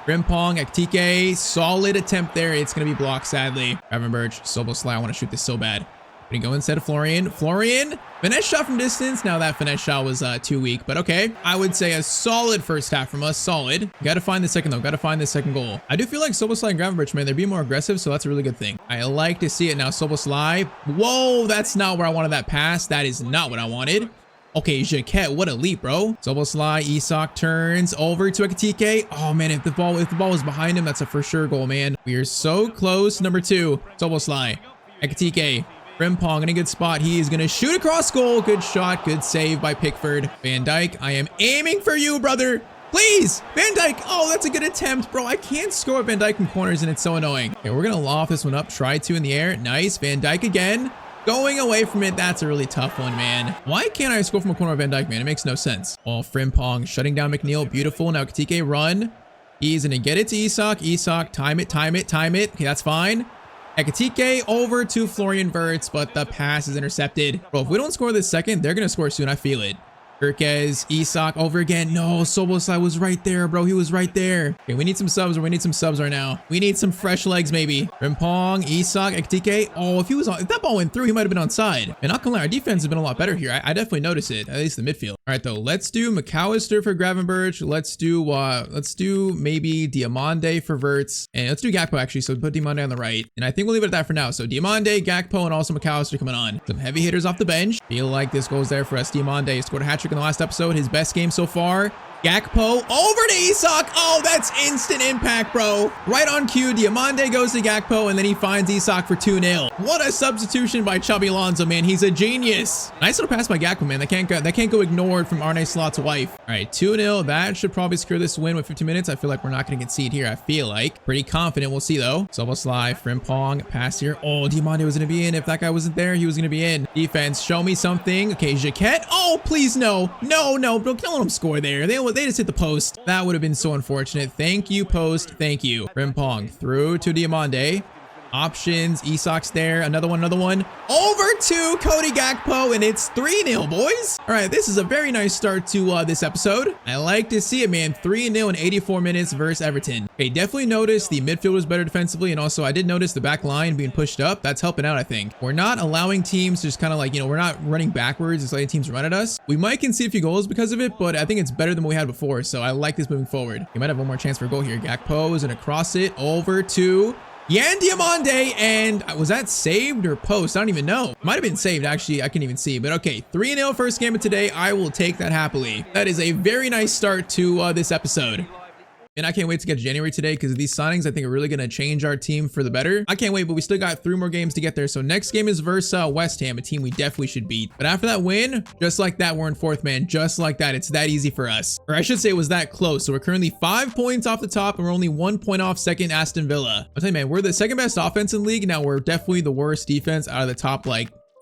Ekitike, solid attempt there. It's going to be blocked, sadly. Gravenberch, Szoboszlai. I want to shoot this so bad. Gonna go instead of Florian. Finesse shot from distance. Now that finesse shot was too weak, but okay. I would say a solid first half from us. Solid. Gotta find the second though. Gotta find the second goal. I do feel like Szoboszlai and Gravenberch, man, they're being more aggressive, so that's a really good thing. I like to see it now. Szoboszlai. Whoa, that's not where I wanted that pass. That is not what I wanted. Okay, Jacquet, what a leap, bro. Szoboszlai, Isak turns over to Ekitike. Oh man, if the ball was behind him, that's a for sure goal, man. We are so close. Number 2, Szoboszlai. Ekitike. Frimpong in a good spot. He is going to shoot across goal. Good shot. Good save by Pickford. Van Dijk, I am aiming for you, brother. Please. Van Dijk. Oh, that's a good attempt, bro. I can't score Van Dijk from corners, and it's so annoying. Okay, we're going to loft this one up. Try to in the air. Nice. Van Dijk again. Going away from it, that's a really tough one, man. Why can't I score from a corner of Van Dijk, man? It makes no sense. Oh, Frimpong shutting down McNeil. Beautiful. Now Ekitike run. He's going to get it to Isak. Isak, time it. Okay, that's fine. Ekitike over to Florian Wirtz, but the pass is intercepted. Bro, if we don't score this second, they're going to score soon. I feel it. Kirkez, Isak over again. No, Soboslai was right there, bro. He was right there. Okay, we need some subs, right now. We need some fresh legs, maybe. Frimpong, Isak, Ekitike. Oh, if that ball went through, he might have been onside. And not gonna lie, our defense has been a lot better here. I definitely notice it, at least the midfield. All right, though, let's do McAllister for Gravenberch. Let's do maybe Diamande for Wirtz. And let's do Gakpo, actually. So put Diamande on the right. And I think we'll leave it at that for now. So Diamande, Gakpo, and also McAllister coming on. Some heavy hitters off the bench. Feel like this goes there for us. Diamande scored a hat-trick in the last episode, his best game so far. Gakpo over to Isak. Oh, that's instant impact, bro. Right on cue, Diamande goes to Gakpo, and then he finds Isak for 2-0. What a substitution by Chubby Alonso, man. He's a genius. Nice little pass by Gakpo, man. That can't go ignored from Arne Slot's wife. All right, 2-0. That should probably secure this win with 50 minutes. I feel like we're not going to concede here. I feel like. Pretty confident. We'll see, though. Soboslai, Frimpong, pass here. Oh, Diamande was going to be in. If that guy wasn't there, he was going to be in. Defense, show me something. Okay, Jaquette. Oh, please, no. No, bro. Don't let him score there. They just hit the post. That would have been so unfortunate. Thank you, post. Thank you. Frimpong through to Diamande. Options. Isak's there. Another one. Over to Cody Gakpo, and it's 3-0, boys. All right, this is a very nice start to this episode. I like to see it, man. 3-0 in 84 minutes versus Everton. Okay, definitely noticed the midfield was better defensively, and also I did notice the back line being pushed up. That's helping out, I think. We're not allowing teams to just kind of like, we're not running backwards and letting teams run at us. We might concede a few goals because of it, but I think it's better than what we had before, so I like this moving forward. We might have one more chance for a goal here. Gakpo is going to cross it over to Yan Diamande, and was that saved or post? I don't even know. Might have been saved, actually. I can't even see, but okay. 3-0 first game of today. I will take that happily. That is a very nice start to this episode. And I can't wait to get to January today because these signings, I think, are really going to change our team for the better. I can't wait, but we still got 3 more games to get there. So next game is versus West Ham, a team we definitely should beat. But after that win, just like that, we're in 4th, man. Just like that. It's that easy for us. Or I should say it was that close. So we're currently 5 points off the top and we're only 1 point off second Aston Villa. I'll tell you, man, we're the 2nd best offense in the league. Now we're definitely the worst defense out of the top,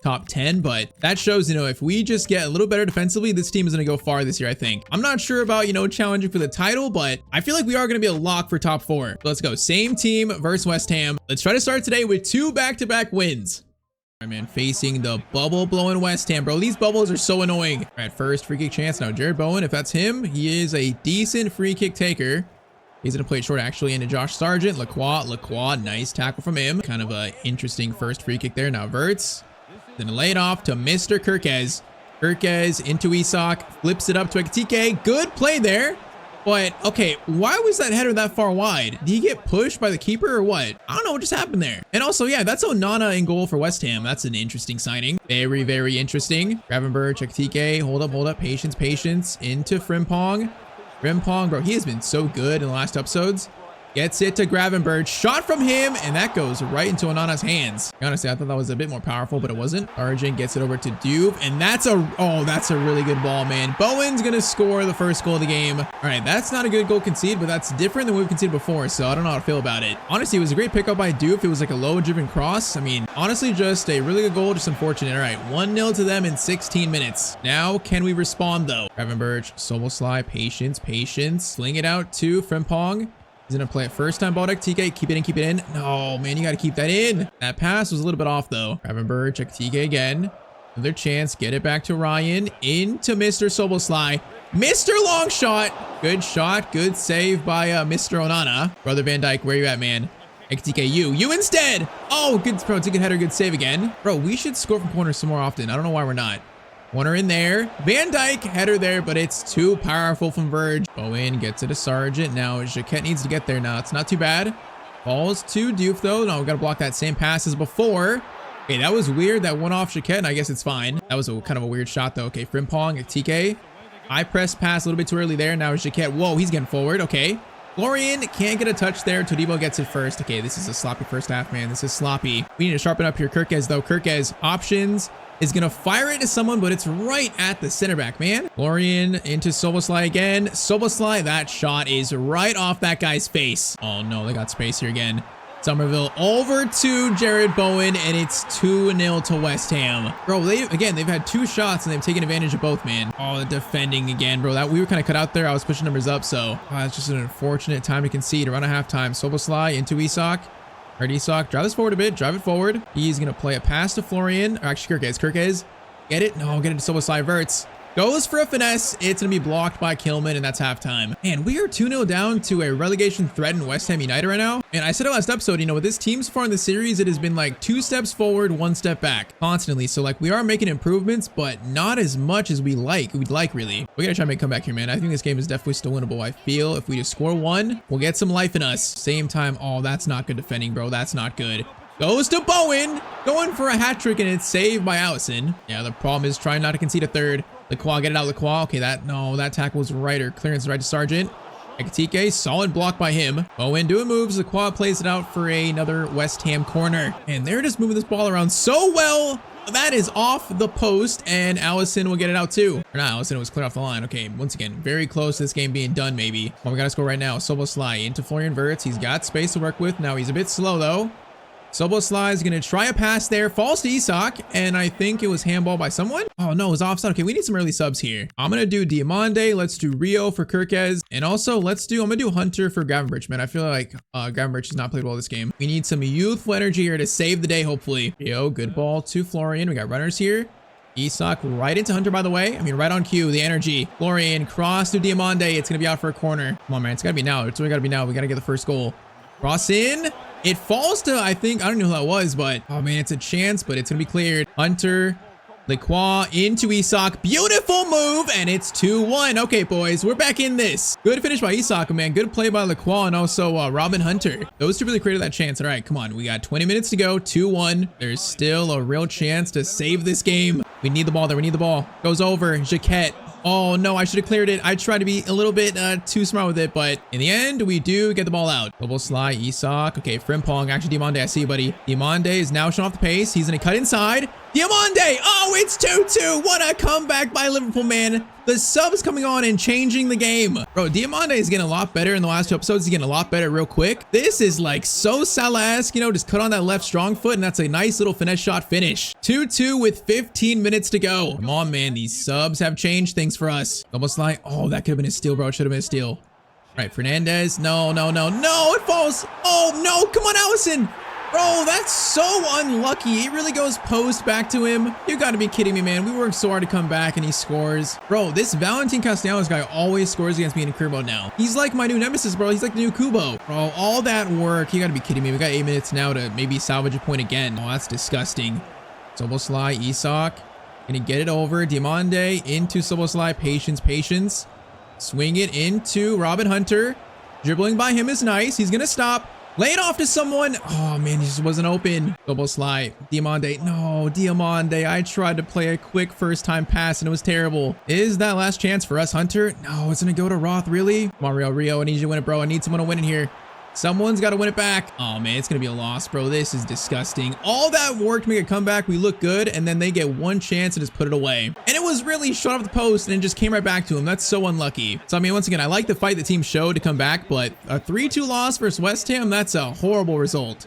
top 10, but that shows, if we just get a little better defensively, this team is going to go far this year, I think. I'm not sure about, challenging for the title, but I feel like we are going to be a lock for top 4. So let's go. Same team versus West Ham. Let's try to start today with 2 back-to-back wins. All right, man, facing the bubble-blowing West Ham, bro. These bubbles are so annoying. All right, first free kick chance. Now, Jared Bowen, if that's him, he is a decent free kick taker. He's going to play it short, actually, into Josh Sargent. Lacroix, nice tackle from him. Kind of a interesting first free kick there. Now, Wirtz. Then lay it off to Mr. Kirkez. Kirkez into Isak. Flips it up to Ekitike. Good play there. But, okay, why was that header that far wide? Did he get pushed by the keeper or what? I don't know what just happened there. And also, yeah, that's Onana in goal for West Ham. That's an interesting signing. Very, very interesting. Gravenberch, Ekitike. Hold up. Patience. Into Frimpong. Bro, he has been so good in the last episodes. Gets it to Gravenberch. Shot from him, and that goes right into Onana's hands. Honestly, I thought that was a bit more powerful, but it wasn't. Argent gets it over to Diouf, and that's a really good ball, man. Bowen's gonna score the first goal of the game. All right, that's not a good goal concede, but that's different than what we've conceded before, so I don't know how to feel about it. Honestly, it was a great pickup by Diouf. It was like a low-driven cross. I mean, honestly, just a really good goal, just unfortunate. All right, 1-0 to them in 16 minutes. Now, can we respond, though? Gravenberch, Soboslai, patience. Sling it out to Frimpong. He's going to play it first time ball to Ekitike. Keep it in. No, man, you got to keep that in. That pass was a little bit off, though. Gravenberch, Ekitike again. Another chance. Get it back to Ryan. Into Mr. Soboslai. Mr. Long shot. Good shot. Good save by Mr. Onana. Brother Van Dijk, where you at, man? Ekitike, you instead. Oh, good. Bro, it's a good header. Good save again. Bro, we should score from corners some more often. I don't know why we're not. Corner in there. Van Dijk, header there, but it's too powerful from Verge. Bowen gets it to Sargent. Now, Jaquette needs to get there now. It's not too bad. Falls to Diouf, though. No, we got to block that same pass as before. Okay, that was weird. That went off Jaquette, and I guess it's fine. That was kind of a weird shot, though. Okay, Frimpong, Ekitike. High press pass a little bit too early there. Now, Jaquette. Whoa, he's getting forward. Okay. Florian can't get a touch there. Todibo gets it first. Okay, this is a sloppy first half, man. This is sloppy. We need to sharpen up here. Kirkez, though. Kirkez, options. Is going to fire it to someone, but it's right at the center back, man. Florian into Soboslai again. Soboslai, that shot is right off that guy's face. Oh, no, they got space here again. Somerville over to Jared Bowen, and it's 2-0 to West Ham. Bro, they've had 2 shots, and they've taken advantage of both, man. Oh, the defending again, bro. That we were kind of cut out there. I was pushing numbers up, so it's just an unfortunate time to concede around a halftime. Soboslai into Isak. Alright, Isak, drive this forward a bit. Drive it forward. He's going to play a pass to Florian. Or actually, Kirkez. Get it? No, get it to Soboslai. Verts. Goes for a finesse. It's going to be blocked by Kilman, and that's halftime. Man, we are 2-0 down to a relegation threatened West Ham United right now. And I said it last episode, you know, with this team so far in the series, it has been like 2 steps forward, 1 step back constantly. So like we are making improvements, but not as much as we'd like really. We got to try and make a comeback here, man. I think this game is definitely still winnable. I feel if we just score 1, we'll get some life in us. Same time. Oh, that's not good defending, bro. That's not good. Goes to Bowen, going for a hat trick, and it's saved by Allison. Yeah, the problem is trying not to concede a third. Lacroix, get it out, Lacroix. Okay, that tackle was right, or clearance right to Sargent. Ekatike, solid block by him. Bowen doing moves. Lacroix plays it out for another West Ham corner. And they're just moving this ball around so well. That is off the post, and Allison will get it out too. Or not Allison, it was clear off the line. Okay, once again, very close to this game being done, maybe. Well, we got to score right now. Soboslai into Florian Wirtz. He's got space to work with. Now he's a bit slow, though. Soboslai is going to try a pass there. Falls to Isak, and I think it was handball by someone. Oh, no, it was offside. Okay, we need some early subs here. I'm going to do Diamande. Let's do Rio for Kirkez. And also, I'm going to do Hunter for Gravenberch, man. I feel like Gravenberch has not played well this game. We need some youthful energy here to save the day, hopefully. Rio, good ball to Florian. We got runners here. Isak right into Hunter, by the way. I mean, right on cue, the energy. Florian, cross to Diamande. It's going to be out for a corner. Come on, man. It's got to be now. It's really got to be now. We got to get the first goal. Cross in. It falls to, I don't know who that was, but oh man, it's a chance, but it's gonna be cleared. Hunter, Lacroix into Isak. Beautiful move, and it's 2-1. Okay, boys, we're back in this. Good finish by Isak, man. Good play by Lacroix and also Robin Hunter. Those two really created that chance. All right, come on. We got 20 minutes to go. 2-1. There's still a real chance to save this game. We need the ball there. We need the ball. Goes over. Jaquette. Oh, no, I should have cleared it. I tried to be a little bit too smart with it, but in the end, we do get the ball out. Double slide, Isak. Okay, Frimpong. Actually, Diamande, I see you, buddy. Diamande is now showing off the pace. He's going to cut inside. Diamande! Oh, it's 2-2. What a comeback by Liverpool, man. The subs coming on and changing the game. Bro, Diamande is getting a lot better in the last 2 episodes. He's getting a lot better real quick. This is like so Salah-esque, you know, just cut on that left strong foot, and that's a nice little finesse shot finish. 2-2 with 15 minutes to go. Come on, man. These subs have changed things for us. Almost like, oh, that could have been a steal, bro. It should have been a steal. All right, Fernandez. No, it falls. Oh, no. Come on, Allison. Bro, that's so unlucky. It really goes post back to him. You gotta be kidding me, man. We worked so hard to come back and he scores. Bro, this Valentin Castellanos guy always scores against me in career mode now. He's like my new nemesis, bro. He's like the new Kubo. Bro, all that work. You gotta be kidding me. We got 8 minutes now to maybe salvage a point again. Oh, that's disgusting. Soboslai, Isak. Gonna get it over. Diamande into Soboslai. Patience. Swing it into Robin Hunter. Dribbling by him is nice. He's gonna stop. Lay it off to someone. Oh, man, he just wasn't open. Double slide. Diamande. No, Diamande. I tried to play a quick first-time pass, and it was terrible. Is that last chance for us, Hunter? No, it's going to go to Roth, really? Come on, Rio. I need you to win it, bro. I need someone to win it here. Someone's got to win it back. Oh, man, it's going to be a loss, bro. This is disgusting. All that work to make a comeback. We look good, and then they get one chance and just put it away. And it was really shot off the post, and it just came right back to him. That's so unlucky. So, I mean, once again, I like the fight the team showed to come back, but a 3-2 loss versus West Ham, that's a horrible result.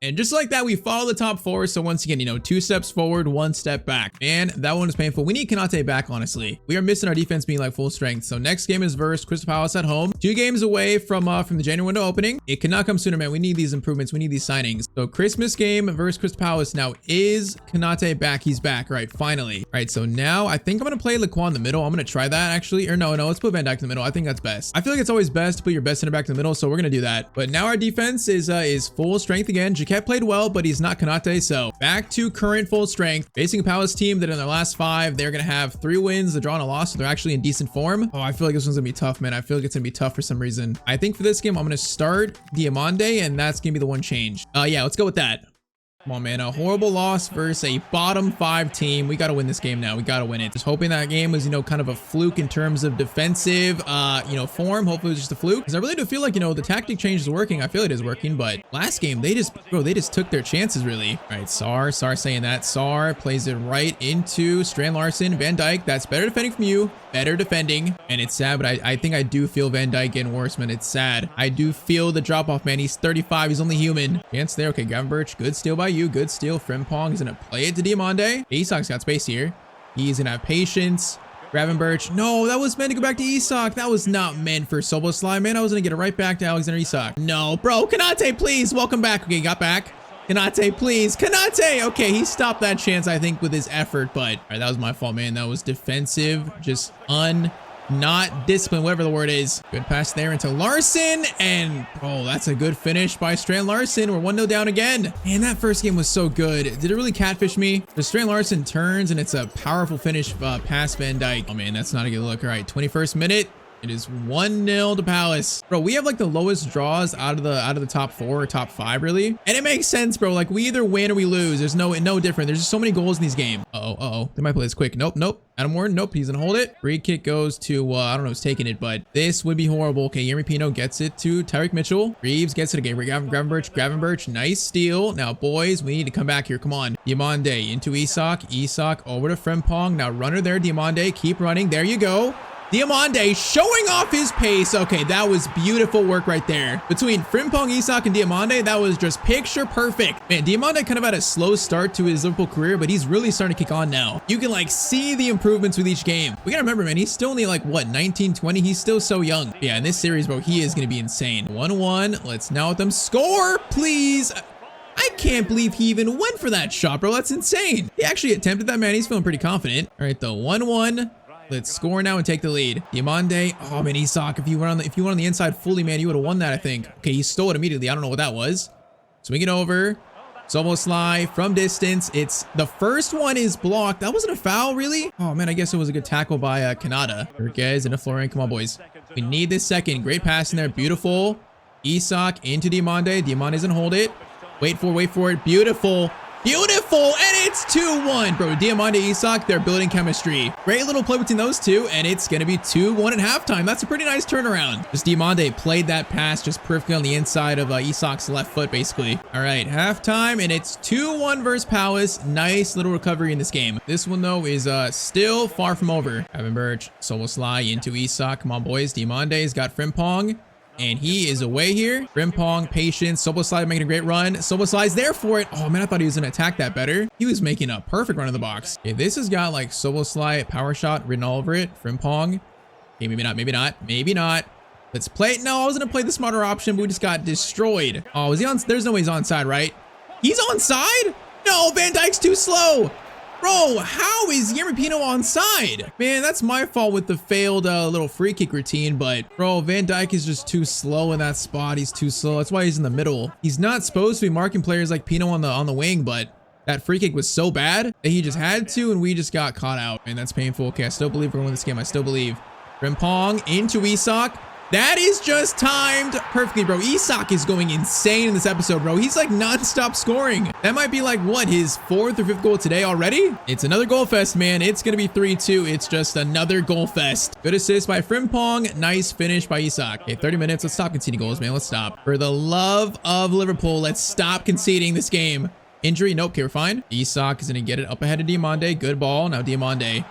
And just like that, we follow the top 4. So once again, you know, 2 steps forward, 1 step back. And that one is painful. We need Konate back, honestly. We are missing our defense being like full strength. So next game is versus Crystal Palace at home. 2 games away from the January window opening. It cannot come sooner, man. We need these improvements. We need these signings. So Christmas game versus Crystal Palace. Now, is Konate back? He's back, right? Finally. All right, so now I think I'm going to play Lacroix in the middle. I'm going to try that, actually. Or no, let's put Van Dijk in the middle. I think that's best. I feel like it's always best to put your best center back in the middle, so we're going to do that. But now our defense is full strength again. Jaquette played well, but he's not Konate, so back to current full strength. Facing a Palace team that in their last 5, they're going to have 3 wins, a draw and a loss, so they're actually in decent form. Oh, I feel like this one's going to be tough, man. I feel like it's going to be tough for some reason. I think for this game, I'm going to start Diamande, and that's going to be the one change. Yeah, let's go with that. Come on, man. A horrible loss versus a bottom 5 team. We got to win this game now. We got to win it. Just hoping that game was, kind of a fluke in terms of defensive, form. Hopefully it was just a fluke. Because I really do feel like, the tactic change is working. I feel it is working. But last game, they just took their chances, really. All right, Sar saying that. Sar plays it right into Strand Larson. Van Dijk, that's better defending from you. Better defending. And it's sad, but I think I do feel Van Dijk getting worse, man. It's sad. I do feel the drop off, man. He's 35. He's only human. Chance there. Okay, Gravenberch. Good steal by you. Good steal. Frimpong is going to play it to Diomande. Isak's got space here. He's going to have patience. Gravenberch. No, that was meant to go back to Isak. That was not meant for Szoboszlai, man. I was going to get it right back to Alexander Isak. No, bro. Konate, please. Welcome back. Okay, got back. Konate, please. Konate! Okay, he stopped that chance, I think, with his effort, but all right, that was my fault, man. That was defensive, just not disciplined, whatever the word is. Good pass there into Larson, and oh, that's a good finish by Strand Larson. We're 1-0 down again. Man, that first game was so good. Did it really catfish me? The Strand Larson turns, and it's a powerful finish past Van Dijk. Oh, man, that's not a good look. All right, 21st minute. It is 1-0 to Palace. Bro, we have like the lowest draws out of the top 4 or top 5, really. And it makes sense, bro. Like we either win or we lose. There's no different. There's just so many goals in these games. They might play this quick. Nope. Adam Warren, nope. He's gonna hold it. Free kick goes to, I don't know who's taking it, but this would be horrible. Okay, Yeremy Pino gets it to Tyreek Mitchell. Reeves gets it again. Gravenberch. Nice steal. Now, boys, we need to come back here. Come on. Diomande into Isak. Isak over to Frimpong. Now, runner there. Diomande, keep running. There you go. Diomande showing off his pace. Okay, that was beautiful work right there. Between Frimpong, Isak, and Diomande, that was just picture perfect. Man, Diomande kind of had a slow start to his Liverpool career, but he's really starting to kick on now. You can like see the improvements with each game. We gotta remember, man, he's still only like, what, 19, 20? He's still so young. Yeah, in this series, bro, he is gonna be insane. 1-1. Let's now let them score, please. I can't believe he even went for that shot, bro. That's insane. He actually attempted that, man. He's feeling pretty confident. All right, the 1-1. Let's score now and take the lead. Diomande. Oh, man, Isak. If you went on the inside fully, man, you would have won that, I think. Okay, he stole it immediately. I don't know what that was. Swing it over. Szoboszlai from distance. It's the first one is blocked. That wasn't a foul, really? Oh, man, I guess it was a good tackle by Kanata. Urquez into Florian. Come on, boys. We need this second. Great pass in there. Beautiful. Isak into Diomande. Diomande doesn't hold it. Wait for it. Beautiful. And it's 2-1. Bro, Diomande, Isak, they're building chemistry. Great little play between those two, and it's going to be 2-1 at halftime. That's a pretty nice turnaround. Just Diomande played that pass just perfectly on the inside of Isak's left foot, basically. All right, halftime, and it's 2-1 versus Palace. Nice little recovery in this game. This one, though, is still far from over. Gravenberch, Szoboszlai into Isak. Come on, boys. Diomande's got Frimpong. And he is away here. Frimpong, patience. Szoboszlai making a great run. Szoboszlai's there for it. Oh, man, I thought he was going to attack that better. He was making a perfect run in the box. Okay, this has got like Szoboszlai power shot written all over it. Frimpong. Okay, maybe not. Let's play it. No, I was going to play the smarter option, but we just got destroyed. Oh, is he on? There's no way he's onside, right? He's onside? No, Van Dijk's too slow. Bro, how is Yeremy Pino onside? Man, that's my fault with the failed little free kick routine, but bro, Van Dijk is just too slow in that spot. He's too slow. That's why he's in the middle. He's not supposed to be marking players like Pino on the wing, but that free kick was so bad that he just had to, and we just got caught out. And that's painful. Okay, I still believe we're going to win this game. I still believe. Frimpong into Isak. That is just timed perfectly, bro. Isak is going insane in this episode, bro. He's like non-stop scoring. That might be like, what, his 4th or 5th goal today already? It's another goal fest, man. It's going to be 3-2. It's just another goal fest. Good assist by Frimpong. Nice finish by Isak. Okay, 30 minutes. Let's stop conceding goals, man. Let's stop. For the love of Liverpool, let's stop conceding this game. Injury? Nope. Okay, we're fine. Isak is going to get it up ahead of Diomande. Good ball. Now Diomande.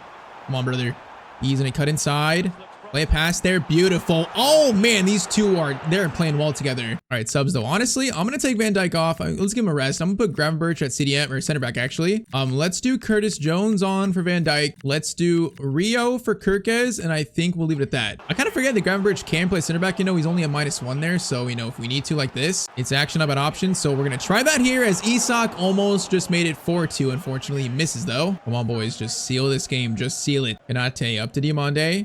Come on, brother. He's going to cut inside. Play a pass there. Beautiful. Oh, man, these two they're playing well together. All right, subs, though. Honestly, I'm going to take Van Dijk off. Let's give him a rest. I'm going to put Gravenberch at CDM or center back, actually. Let's do Curtis Jones on for Van Dijk. Let's do Rio for Urquez, and I think we'll leave it at that. I kind of forget that Gravenberch can play center back. He's only a -1 there, so, if we need to like this, it's action about options. So we're going to try that here as Isak almost just made it 4-2. Unfortunately, he misses, though. Come on, boys. Just seal this game. Just seal it. Konate up to Diomande.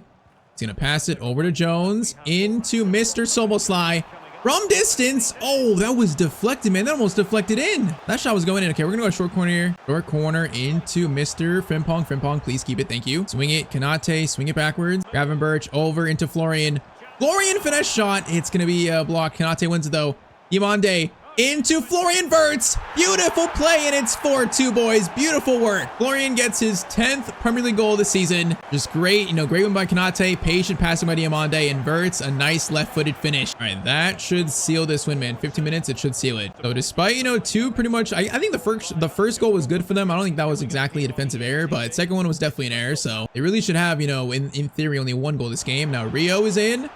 He's going to pass it over to Jones into Mr. Szoboszlai from distance. Oh, that was deflected, man. That almost deflected in. That shot was going in. Okay, we're going to go short corner here. Short corner into Mr. Frimpong. Frimpong, please keep it. Thank you. Swing it. Konate, swing it backwards. Gravenberch over into Florian. Florian finesse shot. It's going to be a block. Konate wins it, though. Diomande. into Florian Wirtz. Beautiful play, and it's 4-2, boys. Beautiful work. Florian gets his 10th Premier League goal this season. Just great, great one by Konate, patient passing by Diomande, and Wirtz, a nice left-footed finish. All right, that should seal this win, man. 15 minutes, it should seal it. So despite, two pretty much, I think the first goal was good for them. I don't think that was exactly a defensive error, but second one was definitely an error. So they really should have, in theory, only one goal this game. Now Rio is in.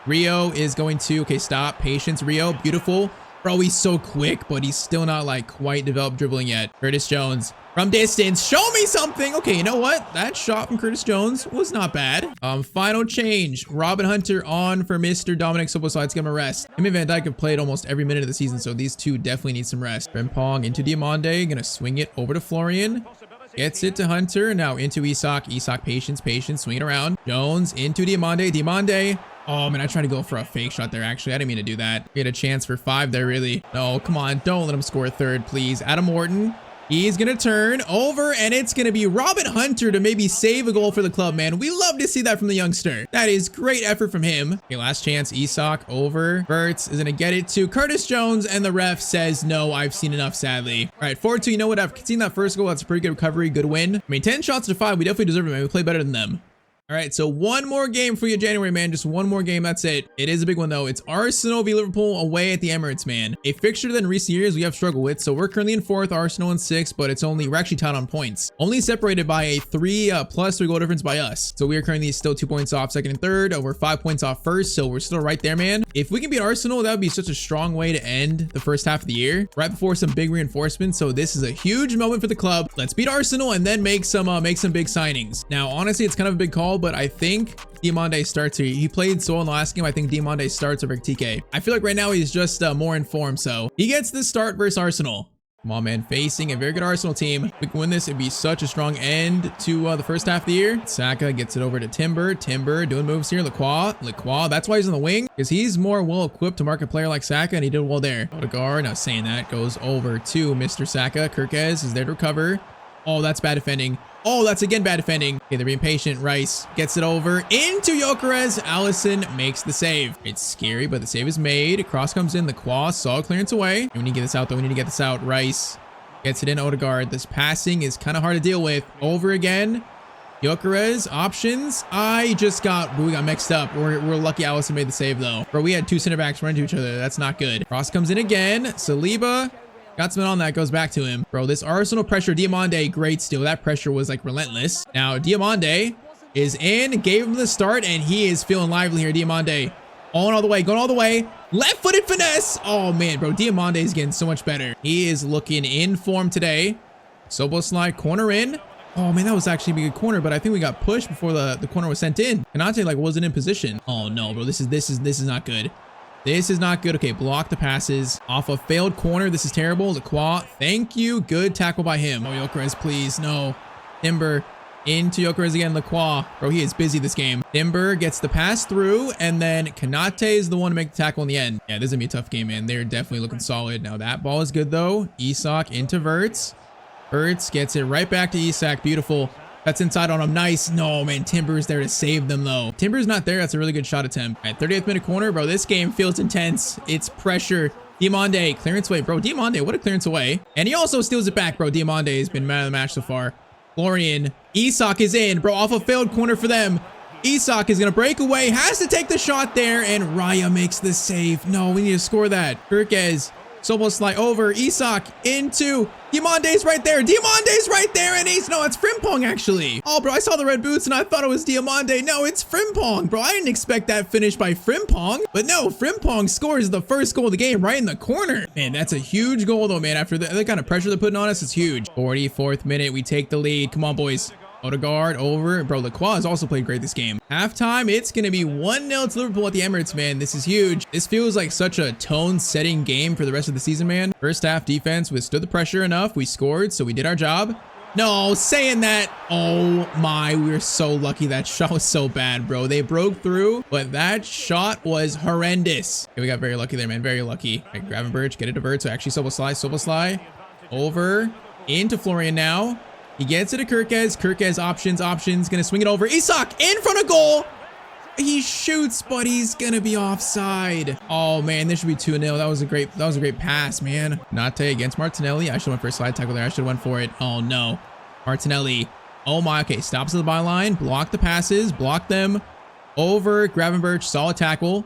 Rio is going to, okay, stop. Patience, Rio. Beautiful. Bro, he's so quick, but he's still not like quite developed dribbling yet. Curtis Jones from distance. Show me something. Okay, you know what? That shot from Curtis Jones was not bad. Final change. Robin Hunter on for Mr. Dominic Soboslai. Let's give him a rest. Him and Van Dijk have played almost every minute of the season, so these two definitely need some rest. Frimpong into Diomande. Gonna swing it over to Florian. Gets it to Hunter. Now into Isak. Isak, patience. Swing it around. Jones into Diomande. Diomande. Oh, man, I tried to go for a fake shot there, actually. I didn't mean to do that. We had a chance for 5 there, really. No, come on. Don't let him score a third, please. Adam Morton. He's going to turn over, and it's going to be Robin Hunter to maybe save a goal for the club, man. We love to see that from the youngster. That is great effort from him. Okay, last chance. Isak over. Wirtz is going to get it to Curtis Jones, and the ref says, no, I've seen enough, sadly. All right, 4-2. You know what? I've seen that first goal. That's a pretty good recovery. Good win. I mean, 10 shots to 5. We definitely deserve it, man. We play better than them. All right, so one more game for you, January, man. Just one more game. That's it. It is a big one, though. It's Arsenal v Liverpool away at the Emirates, man. A fixture that in recent years we have struggled with. So we're currently in 4th, Arsenal in 6th, but we're actually tied on points. Only separated by a 3+ goal difference by us. So we are currently still 2 points off 2nd and 3rd, over 5 points off 1st. So we're still right there, man. If we can beat Arsenal, that would be such a strong way to end the first half of the year, right before some big reinforcements. So this is a huge moment for the club. Let's beat Arsenal and then make some big signings. Now, honestly, it's kind of a big call, but I think Diomande starts here. He played so in the last game. I think Diomande starts over TK. I feel like right now he's just more in form, so he gets the start versus Arsenal. Come on, man. Facing a very good Arsenal team. If we can win this, it'd be such a strong end to the first half of the year. Saka gets it over to Timber. Timber doing moves here. Lacroix. That's why he's on the wing, because he's more well equipped to mark a player like Saka, and he did well there. Odegaard, now saying that, goes over to Mr. Saka. Kirkez is there to recover. Oh, that's bad defending. Oh, that's again bad defending. Okay, they're being patient. Rice gets it over into Gyökeres. Allison makes the save. It's scary, but the save is made. Cross comes in. Lacroix, solid clearance away. We need to get this out, though. We need to get this out. Rice gets it in. Odegaard. This passing is kind of hard to deal with. Over again. Gyökeres, options. We got mixed up. We're lucky Allison made the save, though. Bro, we had 2 center backs run into each other. That's not good. Cross comes in again. Saliba. Got something on that, goes back to him. Bro, this Arsenal pressure, Diomande, great steal. That pressure was like relentless. Now, Diomande is in, gave him the start, and he is feeling lively here. Diomande going all the way. Left-footed finesse. Oh, man, bro, Diomande is getting so much better. He is looking in form today. Soboslai, corner in. Oh, man, that was actually a good corner, but I think we got pushed before the corner was sent in. Konate, wasn't in position. Oh, no, bro, this is not good. This is not good. Okay, block the passes off a failed corner. This is terrible. Lacroix, thank you. Good tackle by him. Oh, Gyökeres, please. No. Timber into Gyökeres again. Lacroix. Bro, he is busy this game. Timber gets the pass through, and then Konate is the one to make the tackle in the end. Yeah, this is going to be a tough game, man. They're definitely looking solid. Now, that ball is good, though. Isak into Wirtz. Wirtz gets it right back to Isak. Beautiful. That's inside on him. Nice. No, man. Timber's there to save them, though. Timber's not there. That's a really good shot attempt. All right, 30th minute corner. Bro, this game feels intense. It's pressure. Diomande, clearance away. Bro, Diomande, what a clearance away. And he also steals it back, bro. Diomande has been man of the match so far. Florian. Isak is in, bro. Off a failed corner for them. Isak is going to break away. Has to take the shot there. And Raya makes the save. No, we need to score that. Kirkez. Soboslai over. Isak into Diamande's right there. Diamande's right there. And no, it's Frimpong actually. Oh, bro, I saw the red boots and I thought it was Diomande. No, it's Frimpong, bro. I didn't expect that finish by Frimpong. But no, Frimpong scores the first goal of the game right in the corner. Man, that's a huge goal though, man. After the kind of pressure they're putting on us, it's huge. 44th minute, we take the lead. Come on, boys. Odegaard over. Bro, Lacroix has also played great this game. Halftime, it's going to be 1-0 to Liverpool at the Emirates, man. This is huge. This feels like such a tone-setting game for the rest of the season, man. First half defense withstood the pressure enough. We scored, so we did our job. No, saying that. Oh my, we were so lucky. That shot was so bad, bro. They broke through, but that shot was horrendous. Okay, we got very lucky there, man. Very lucky. All right, Gravenberch, get it to Wirtz. So actually, Soboslai. Over into Florian now. He gets it to Kirkez. Kirkez options. Gonna swing it over. Isak in front of goal. He shoots, but he's gonna be offside. Oh man, this should be 2-0. That was a great pass, man. Nate against Martinelli. I should have went for a slide tackle there. I should have went for it. Oh no. Martinelli. Oh my, okay, stops at the byline. Block the passes, block them. Over, Gravenberch, solid tackle.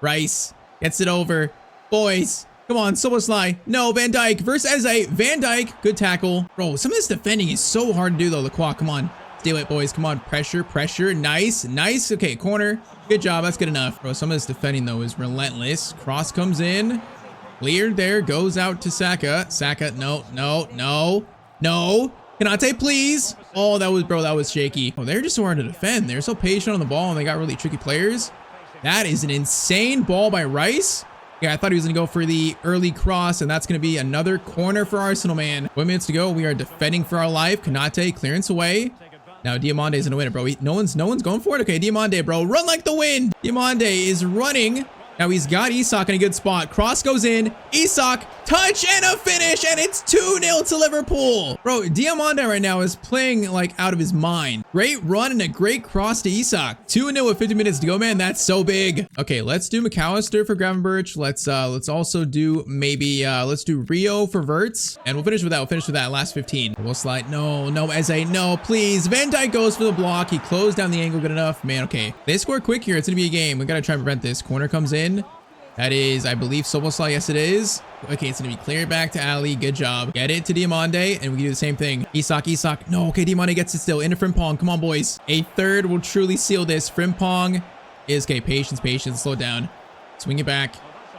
Rice gets it over. Boys, come on, Soboslai. No, Van Dijk versus Eze. Van Dijk, good tackle. Bro, some of this defending is so hard to do though. Lacroix, come on. Steal it, boys. Come on. Pressure, pressure. Nice, nice. Okay, corner. Good job. That's good enough. Bro, some of this defending, though, is relentless. Cross comes in. Cleared there. Goes out to Saka. Saka, no, no, no, no. Kanate, please. Oh, that was shaky. Oh, they're just so hard to defend. They're so patient on the ball, and they got really tricky players. That is an insane ball by Rice. Yeah, I thought he was going to go for the early cross, and that's going to be another corner for Arsenal, man. 1 minute to go. We are defending for our life. Kanate, clearance away. Now Diamande's gonna win it, bro. No one's going for it. Okay, Diamande, bro, run like the wind. Diamande is running. Now he's got Isak in a good spot. Cross goes in. Isak, touch and a finish, and it's 2-0 to Liverpool. Bro, Diamande right now is playing like out of his mind. Great run and a great cross to Isak. 2-0 with 50 minutes to go, man. That's so big. Okay, let's do McAllister for Gravenberch. Let's also do maybe let's do Rio for Verts, and we'll finish with that. We'll finish with that last 15. We'll slide. No, Eze, no, please. Van Dijk goes for the block. He closed down the angle good enough, man. Okay, they score quick here. It's gonna be a game. We gotta try and prevent this. Corner comes in. That is, I believe, Soboslai. Yes, it is. Okay, it's going to be cleared back to Ali. Good job. Get it to Diamande, and we can do the same thing. Isak. No, okay, Diamande gets it still. Into Frimpong. Come on, boys. A third will truly seal this. Frimpong is, okay, patience. Slow down. Swing it back.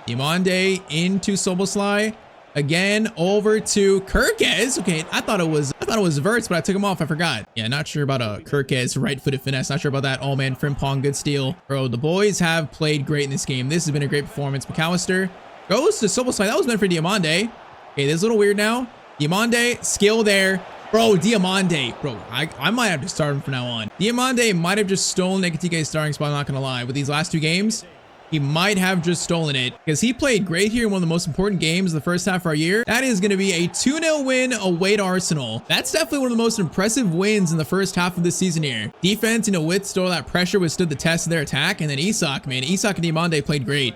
Diamande into Soboslai. Again, over to Kirkes. Okay, I thought it was Verts, but I took him off. I forgot. Yeah, not sure about a Kirkes right-footed finesse. Not sure about that. Oh man, Frimpong, good steal. Bro, the boys have played great in this game. This has been a great performance. McAllister goes to Soboslai. That was meant for Diamande. Okay, this is a little weird now. Diamande, skill there. Bro, Diamande. Bro, I might have to start him from now on. Diamande might have just stolen Ekitike's starting spot, I'm not gonna lie. With these last 2 games, he might have just stolen it because he played great here in one of the most important games of the first half of our year. That is going to be a 2-0 win away to Arsenal. That's definitely one of the most impressive wins in the first half of this season here. Defense, withstood all that pressure, withstood the test of their attack. And then Isak, man, Isak and Diamande played great.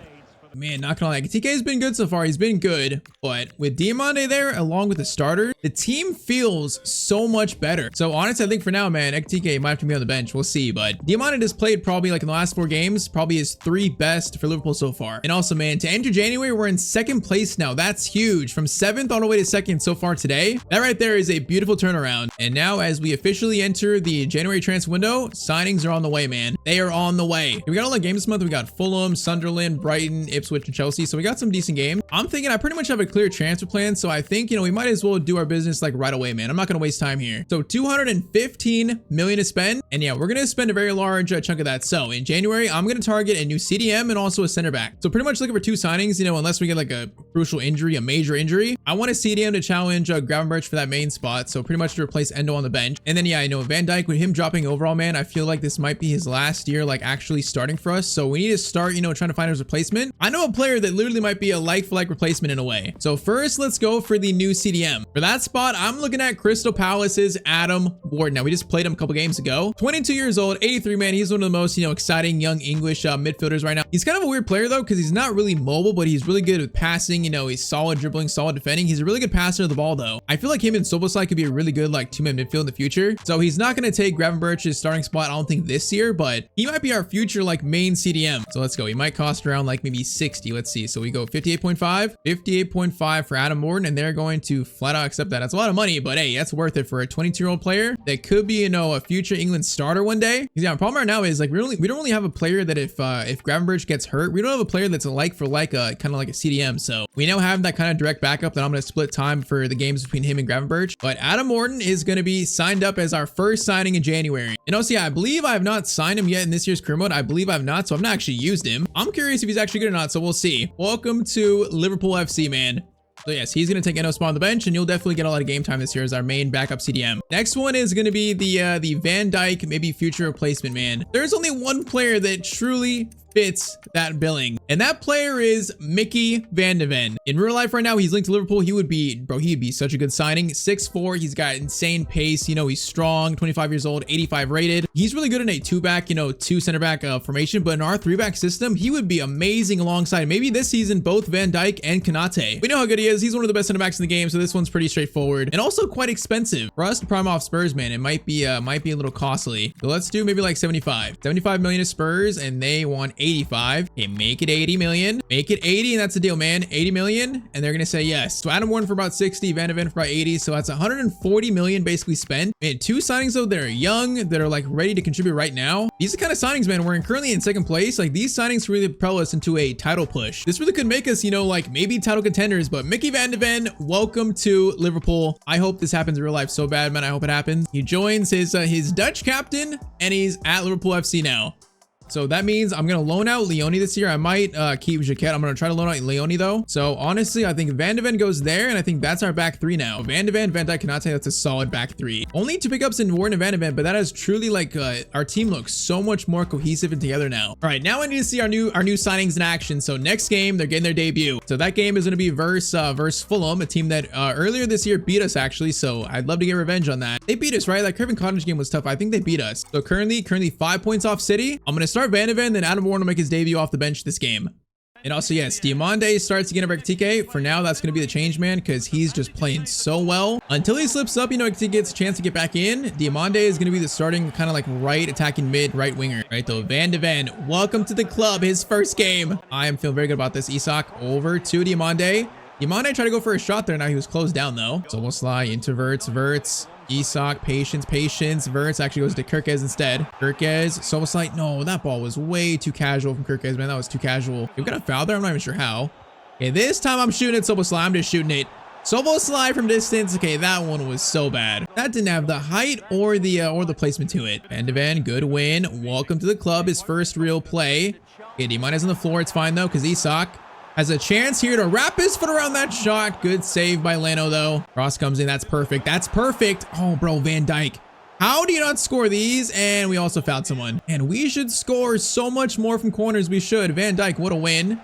Man, not gonna lie, TK has been good so far. He's been good, but with Diamande there, along with the starter, the team feels so much better. So honestly, I think for now, man, TK might have to be on the bench. We'll see, but Diamande has played probably like in the last 4 games, probably his 3 best for Liverpool so far. And also, man, to enter January, we're in 2nd place now. That's huge. From 7th all the way to 2nd so far today. That right there is a beautiful turnaround. And now as we officially enter the January transfer window, signings are on the way, man. They are on the way. We got all the games this month. We got Fulham, Sunderland, Brighton, Ipswich, and Chelsea. So we got some decent games. I'm thinking I pretty much have a clear transfer plan. So I think, we might as well do our business like right away, man. I'm not going to waste time here. So 215 million to spend. And yeah, we're going to spend a very large chunk of that. So in January, I'm going to target a new CDM and also a center back. So pretty much looking for 2 signings, unless we get like a crucial injury, a major injury. I want a CDM to challenge Gravenberch for that main spot. So pretty much to replace Endo on the bench. And then, yeah, Van Dijk, with him dropping overall, man, I feel like this might be his last year, like actually starting for us. So we need to start, trying to find his replacement. I know a player that literally might be a like-for-like replacement in a way. So first, let's go for the new CDM. For that spot, I'm looking at Crystal Palace's Adam Ward. Now, we just played him a couple games ago. 22 years old, 83, man. He's one of the most, exciting young English midfielders right now. He's kind of a weird player, though, because he's not really mobile, but he's really good with passing. He's solid dribbling, solid defending. He's a really good passer of the ball, though. I feel like him and Soboslai could be a really good, like, 2-man midfield in the future. So he's not going to take Gravenberch's starting spot, I don't think, this year, but he might be our future, like, main CDM. So let's go. He might cost around, like, maybe 60. Let's see. So we go 58.5 for Adam Morton, and they're going to flat out accept that. That's a lot of money, but hey, that's worth it for a 22-year-old player that could be, a future England starter one day. Because yeah, the problem right now is like we don't really have a player that if Gravenberch gets hurt, we don't have a player that's a like for like kind of like a CDM. So we now have that kind of direct backup that I'm going to split time for the games between him and Gravenberch. But Adam Morton is going to be signed up as our first signing in January. And also, yeah, I believe I have not signed him yet in this year's career mode. I believe I've not, so I've not actually used him. I'm curious if he's actually good or not, so we'll see. Welcome to Liverpool FC, man. So yes, he's going to take Eno spot on the bench, and you'll definitely get a lot of game time this year as our main backup CDM. Next one is going to be the Van Dijk, maybe future replacement, man. There's only one player that truly fits that billing. And that player is Mickey van de Ven. In real life right now, he's linked to Liverpool. He would be, bro, he'd be such a good signing. 6'4", he's got insane pace. You know, he's strong, 25 years old, 85 rated. He's really good in a 2-back, you know, 2 center back formation, but in our 3-back system, he would be amazing alongside maybe this season, both Van Dijk and Konate. We know how good he is. He's one of the best center backs in the game, so this one's pretty straightforward and also quite expensive. For us to prime off Spurs, man, it might be a little costly. So let's do maybe like 75 million to Spurs, and they want 85. Okay, make it 80 million. Make it 80, and that's the deal, man. 80 million, and they're gonna say yes. So Adam Warren for about 60, Van de Ven for about 80, so that's 140 million basically spent. Man, 2 signings though that are young, that are like ready to contribute right now. These are the kind of signings, man. We're currently in 2nd place. Like, these signings really propel us into a title push. This really could make us, you know, like maybe title contenders. But Mickey van de Ven, welcome to Liverpool. I hope this happens in real life so bad, man. I hope it happens. He joins his Dutch captain, and he's at Liverpool FC now. So that means I'm going to loan out Leone this year. I might keep Jaquette. I'm going to try to loan out Leone though. So honestly, I think Van de Ven goes there, and I think that's our back 3 now. Van de Ven, Van Dijk, Konate, that's a solid back 3. Only 2 pickups in Warren and Van de Ven, but that is truly like our team looks so much more cohesive and together now. All right, now I need to see our new signings in action. So next game, they're getting their debut. So that game is going to be versus Fulham, a team that earlier this year beat us actually. So I'd love to get revenge on that. They beat us, right? Like Craven Cottage game was tough. I think they beat us. So currently 5 points off City. I'm going to start Van de Ven, then Adam Warren will make his debut off the bench this game. And also, yes, Diomande starts again at Ekitike. For now, that's going to be the change man because he's just playing so well. Until he slips up, you know, Ekitike gets a chance to get back in. Diomande is going to be the starting kind of like right attacking mid, right winger. Right, though, Van de Ven, welcome to the club, his first game. I am feeling very good about this. Isak over to Diomande. Diomande tried to go for a shot there. Now he was closed down, though. So we'll slide into Verts. Isak, patience. Verts actually goes to Kirkez instead. Kirkez, Soboslai. No, that ball was way too casual from Kirkez, man. That was too casual. We've got a foul there. I'm not even sure how. Okay, this time I'm shooting at Soboslai. I'm just shooting it. Soboslai from distance. Okay, that one was so bad. That didn't have the height or the placement to it. Van de Ven, good win. Welcome to the club. His first real play. Okay, Diamante's on the floor. It's fine though, because Isak has a chance here to wrap his foot around that shot. Good save by Leno, though. Cross comes in. That's perfect. That's perfect. Oh, bro, Van Dijk. How do you not score these? And we also fouled someone. And we should score so much more from corners. We should. Van Dijk, what a win.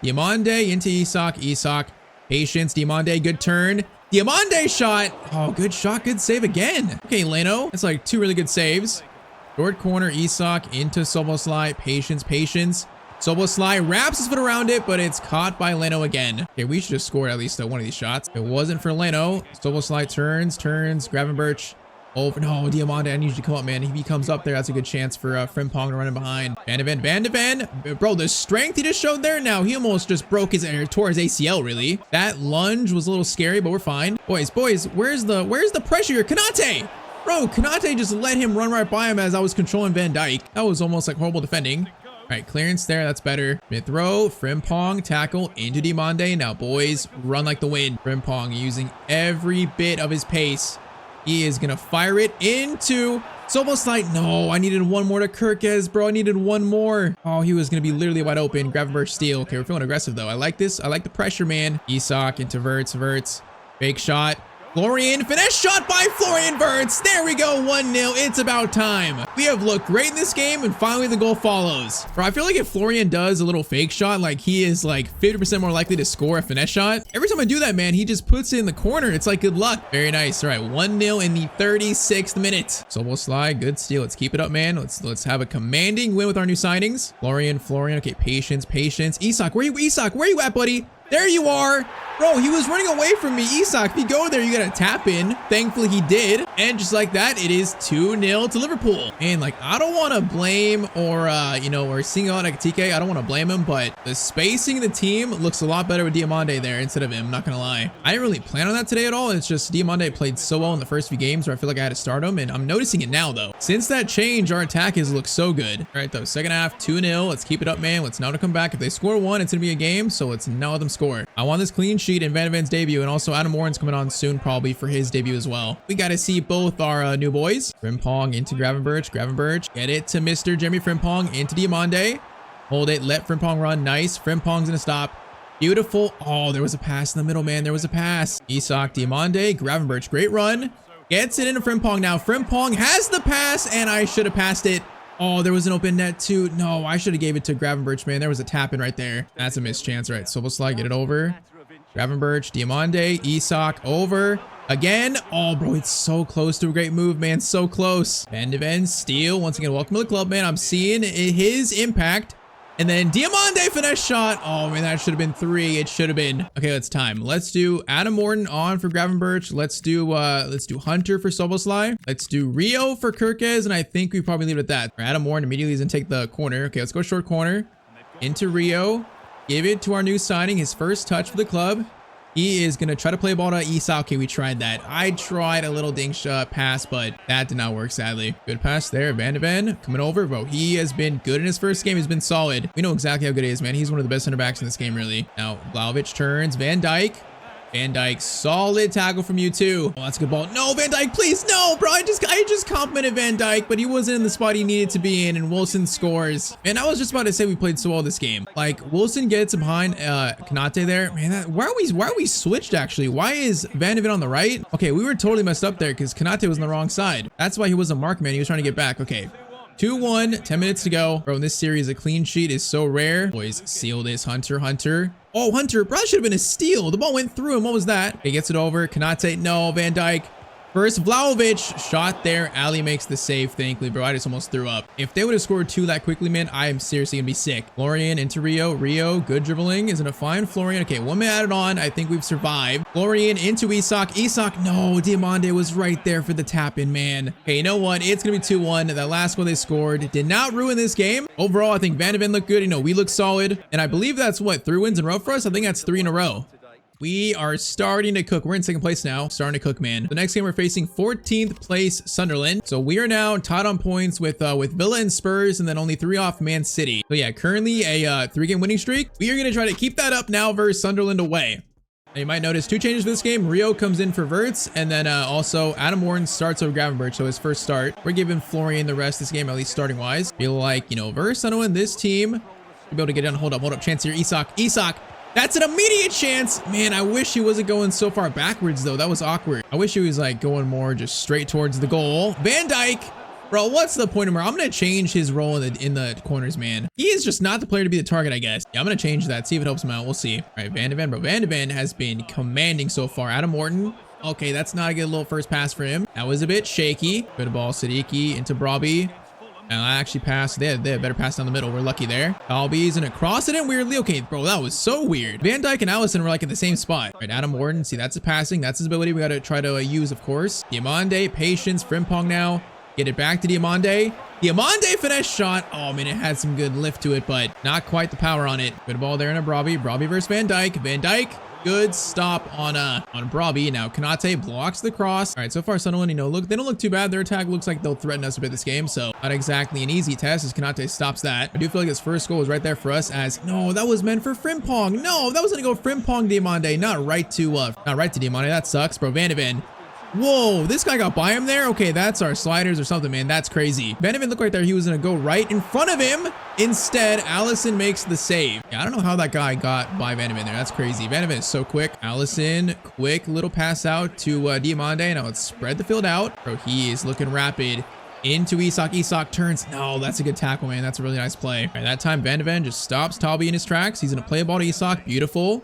Diomande into Isak. Isak, patience. Diomande, good turn. Diomande shot. Oh, good shot. Good save again. Okay, Leno. That's like 2 really good saves. Short corner, Isak into Soboslai. Patience. Soboslai wraps his foot around it, but it's caught by Leno again. Okay, we should have scored at least one of these shots. If it wasn't for Leno, Soboslai turns, Gravenberch over. No, Diomande, I need you to come up, man. If he comes up there, that's a good chance for Frimpong to run in behind. Van de Ven. Bro, the strength he just showed there. Now, he almost just broke his, or tore his ACL, really. That lunge was a little scary, but we're fine. Boys, where's the pressure here? Konate! Bro, Konate just let him run right by him as I was controlling Van Dijk. That was almost like horrible defending. All right, clearance there. That's better. Mid throw. Frimpong tackle into Diomande. Now, boys, run like the wind. Frimpong using every bit of his pace. He is going to fire it into Soboslai. No, I needed one more to Kirkez, bro. I needed one more. Oh, he was going to be literally wide open. Gravenberch steal. Okay, we're feeling aggressive, though. I like this. I like the pressure, man. Isak into Verts. Fake shot. Florian, finesse shot by Florian Verts. There we go, 1-0. It's about time. We have looked great in this game, and finally the goal follows. Bro, I feel like if Florian does a little fake shot, like he is like 50% more likely to score a finesse shot. Every time I do that, man, he just puts it in the corner. It's like good luck. Very nice. All right, 1-0 in the 36th minute. Soboslai, good steal. Let's keep it up, man. Let's have a commanding win with our new signings. Florian. Okay, patience. Isak, where you at, buddy? There you are. Bro, he was running away from me. Isak, if you go there, you gotta tap in. Thankfully, he did. And just like that, it is 2-0 to Liverpool. And like, I don't want to blame or single out Ekitike. I don't want to blame him, but the spacing of the team looks a lot better with Diomande there instead of him, not gonna lie. I didn't really plan on that today at all. It's just Diomande played so well in the first few games where I feel like I had to start him, and I'm noticing it now, though. Since that change, our attack has looked so good. All right, though, second half, 2-0. Let's keep it up, man. Let's now come back. If they score 1, it's gonna be a game, so let's now let them score. I want this clean sheet in Van de Ven's debut, and also Adam Warren's coming on soon probably for his debut as well. We got to see both our new boys. Frimpong into Gravenberch. Get it to Mr. Jeremy Frimpong into Diomande. Hold it. Let Frimpong run. Nice. Frimpong's going to stop. Beautiful. Oh, there was a pass in the middle, man. There was a pass. Isak, Diomande, Gravenberch. Great run. Gets it into Frimpong now. Frimpong has the pass, and I should have passed it. Oh, there was an open net too. No, I should have gave it to Gravenberch, man. There was a tap in right there. That's a missed chance. Right, Soboslai, get it over. Gravenberch, Diamande, Isak, over. Again. Oh, bro, it's so close to a great move, man. So close. Van de Ven, steal. Once again, welcome to the club, man. I'm seeing his impact. And then Diamande finesse shot. Oh, man, that should have been 3. It should have been. Okay, let's time. Let's do Adam Morton on for Gravenberch. Let's do Hunter for Soboslai. Let's do Rio for Kirkes. And I think we probably leave it at that. Adam Morton immediately is going to take the corner. Okay, let's go short corner. Into Rio. Give it to our new signing. His first touch for the club. He is going to try to play ball to Isak. Okay, we tried that. I tried a little dink shot pass, but that did not work, sadly. Good pass there. Van de Ven coming over, bro. He has been good in his first game. He's been solid. We know exactly how good he is, man. He's one of the best center backs in this game, really. Now, Vlahovic turns. Van Dijk. Van Dijk, solid tackle from you too. Oh, that's a good ball. No, Van Dijk, please. No, bro. I just complimented Van Dijk, but he wasn't in the spot he needed to be in, and Wilson scores. Man, I was just about to say we played so well this game. Like, Wilson gets behind Konate there. Man, why are we switched actually? Why is Van de Ven on the right? Okay, we were totally messed up there because Konate was on the wrong side. That's why he wasn't marked, man. He was trying to get back. Okay. 2-1, 10 minutes to go. Bro, in this series, a clean sheet is so rare. Boys, seal this. Hunter. Oh, Hunter, probably should have been a steal. The ball went through him. What was that? He gets it over. Konate, no. Van Dijk. First, Vlahovic shot there. Ali makes the save, thankfully, bro. I just almost threw up. If they would have scored 2 that quickly, man, I am seriously gonna be sick. Florian into Rio. Rio, good dribbling. Isn't it fine? Florian, okay, 1 minute added on. I think we've survived. Florian into Isak. Isak, no. Diamande was right there for the tap in, man. Okay, you know what? It's gonna be 2-1. That last goal they scored did not ruin this game. Overall, I think Van de Ven looked good. You know, we look solid. And I believe that's what, 3 wins in a row for us? I think that's 3 in a row. We are starting to cook. We're in second place now. Starting to cook, man. The next game we're facing 14th place Sunderland. So we are now tied on points with Villa and Spurs, and then only 3 off Man City. So yeah, currently a 3-game winning streak. We are going to try to keep that up now versus Sunderland away. Now you might notice 2 changes for this game. Rio comes in for Wirtz, and then also Adam Warren starts over Gravenberch, so his first start. We're giving Florian the rest of this game, at least starting wise. Feel like, you know, versus Sunderland, this team will be able to get it done. Hold up. Chance here. Isak. That's an immediate chance. Man, I wish he wasn't going so far backwards, though. That was awkward. I wish he was, like, going more just straight towards the goal. Van Dijk. Bro, what's the point of him? I'm going to change his role in the corners, man. He is just not the player to be the target, I guess. Yeah, I'm going to change that. See if it helps him out. We'll see. All right, Van de Ven, bro. Van de Ven has been commanding so far. Adam Morton. Okay, that's not a good little first pass for him. That was a bit shaky. Good ball. Siddiqui into Brobby. Now I actually passed. They had better pass down the middle. We're lucky there. Albies and across it in weirdly. Okay, bro, that was so weird. Van Dijk and Allison were like at the same spot. All right, Adam Warden. See, that's a passing. That's his ability. We got to try to use, of course. Diamande, patience. Frimpong now. Get it back to Diamande. Diamande finesse shot. Oh, man, it had some good lift to it, but not quite the power on it. Good ball there in a Brobby. Brobby versus Van Dijk. Van Dijk. Good stop on Brobby. Now Konate blocks the cross. All right, so far Sunderland, you know, look, they don't look too bad. Their attack looks like they'll threaten us a bit this game, so not exactly an easy test as Konate stops that. I do feel like his first goal was right there for us as, no, that was meant for Frimpong. No, that was gonna go Frimpong Diamande, not right to Diamande. That sucks, bro. Van de Ven. Whoa, this guy got by him there? Okay, that's our sliders or something, man. That's crazy. Van de Ven looked right there. He was going to go right in front of him. Instead, Allison makes the save. Yeah, I don't know how that guy got by Van de Ven there. That's crazy. Van de Ven is so quick. Allison, quick little pass out to Diamande. Now let's spread the field out. Bro, he is looking rapid. Into Isak. Isak turns. No, that's a good tackle, man. That's a really nice play. All right, that time, Van de Ven just stops Talby in his tracks. He's going to play a ball to Isak. Beautiful.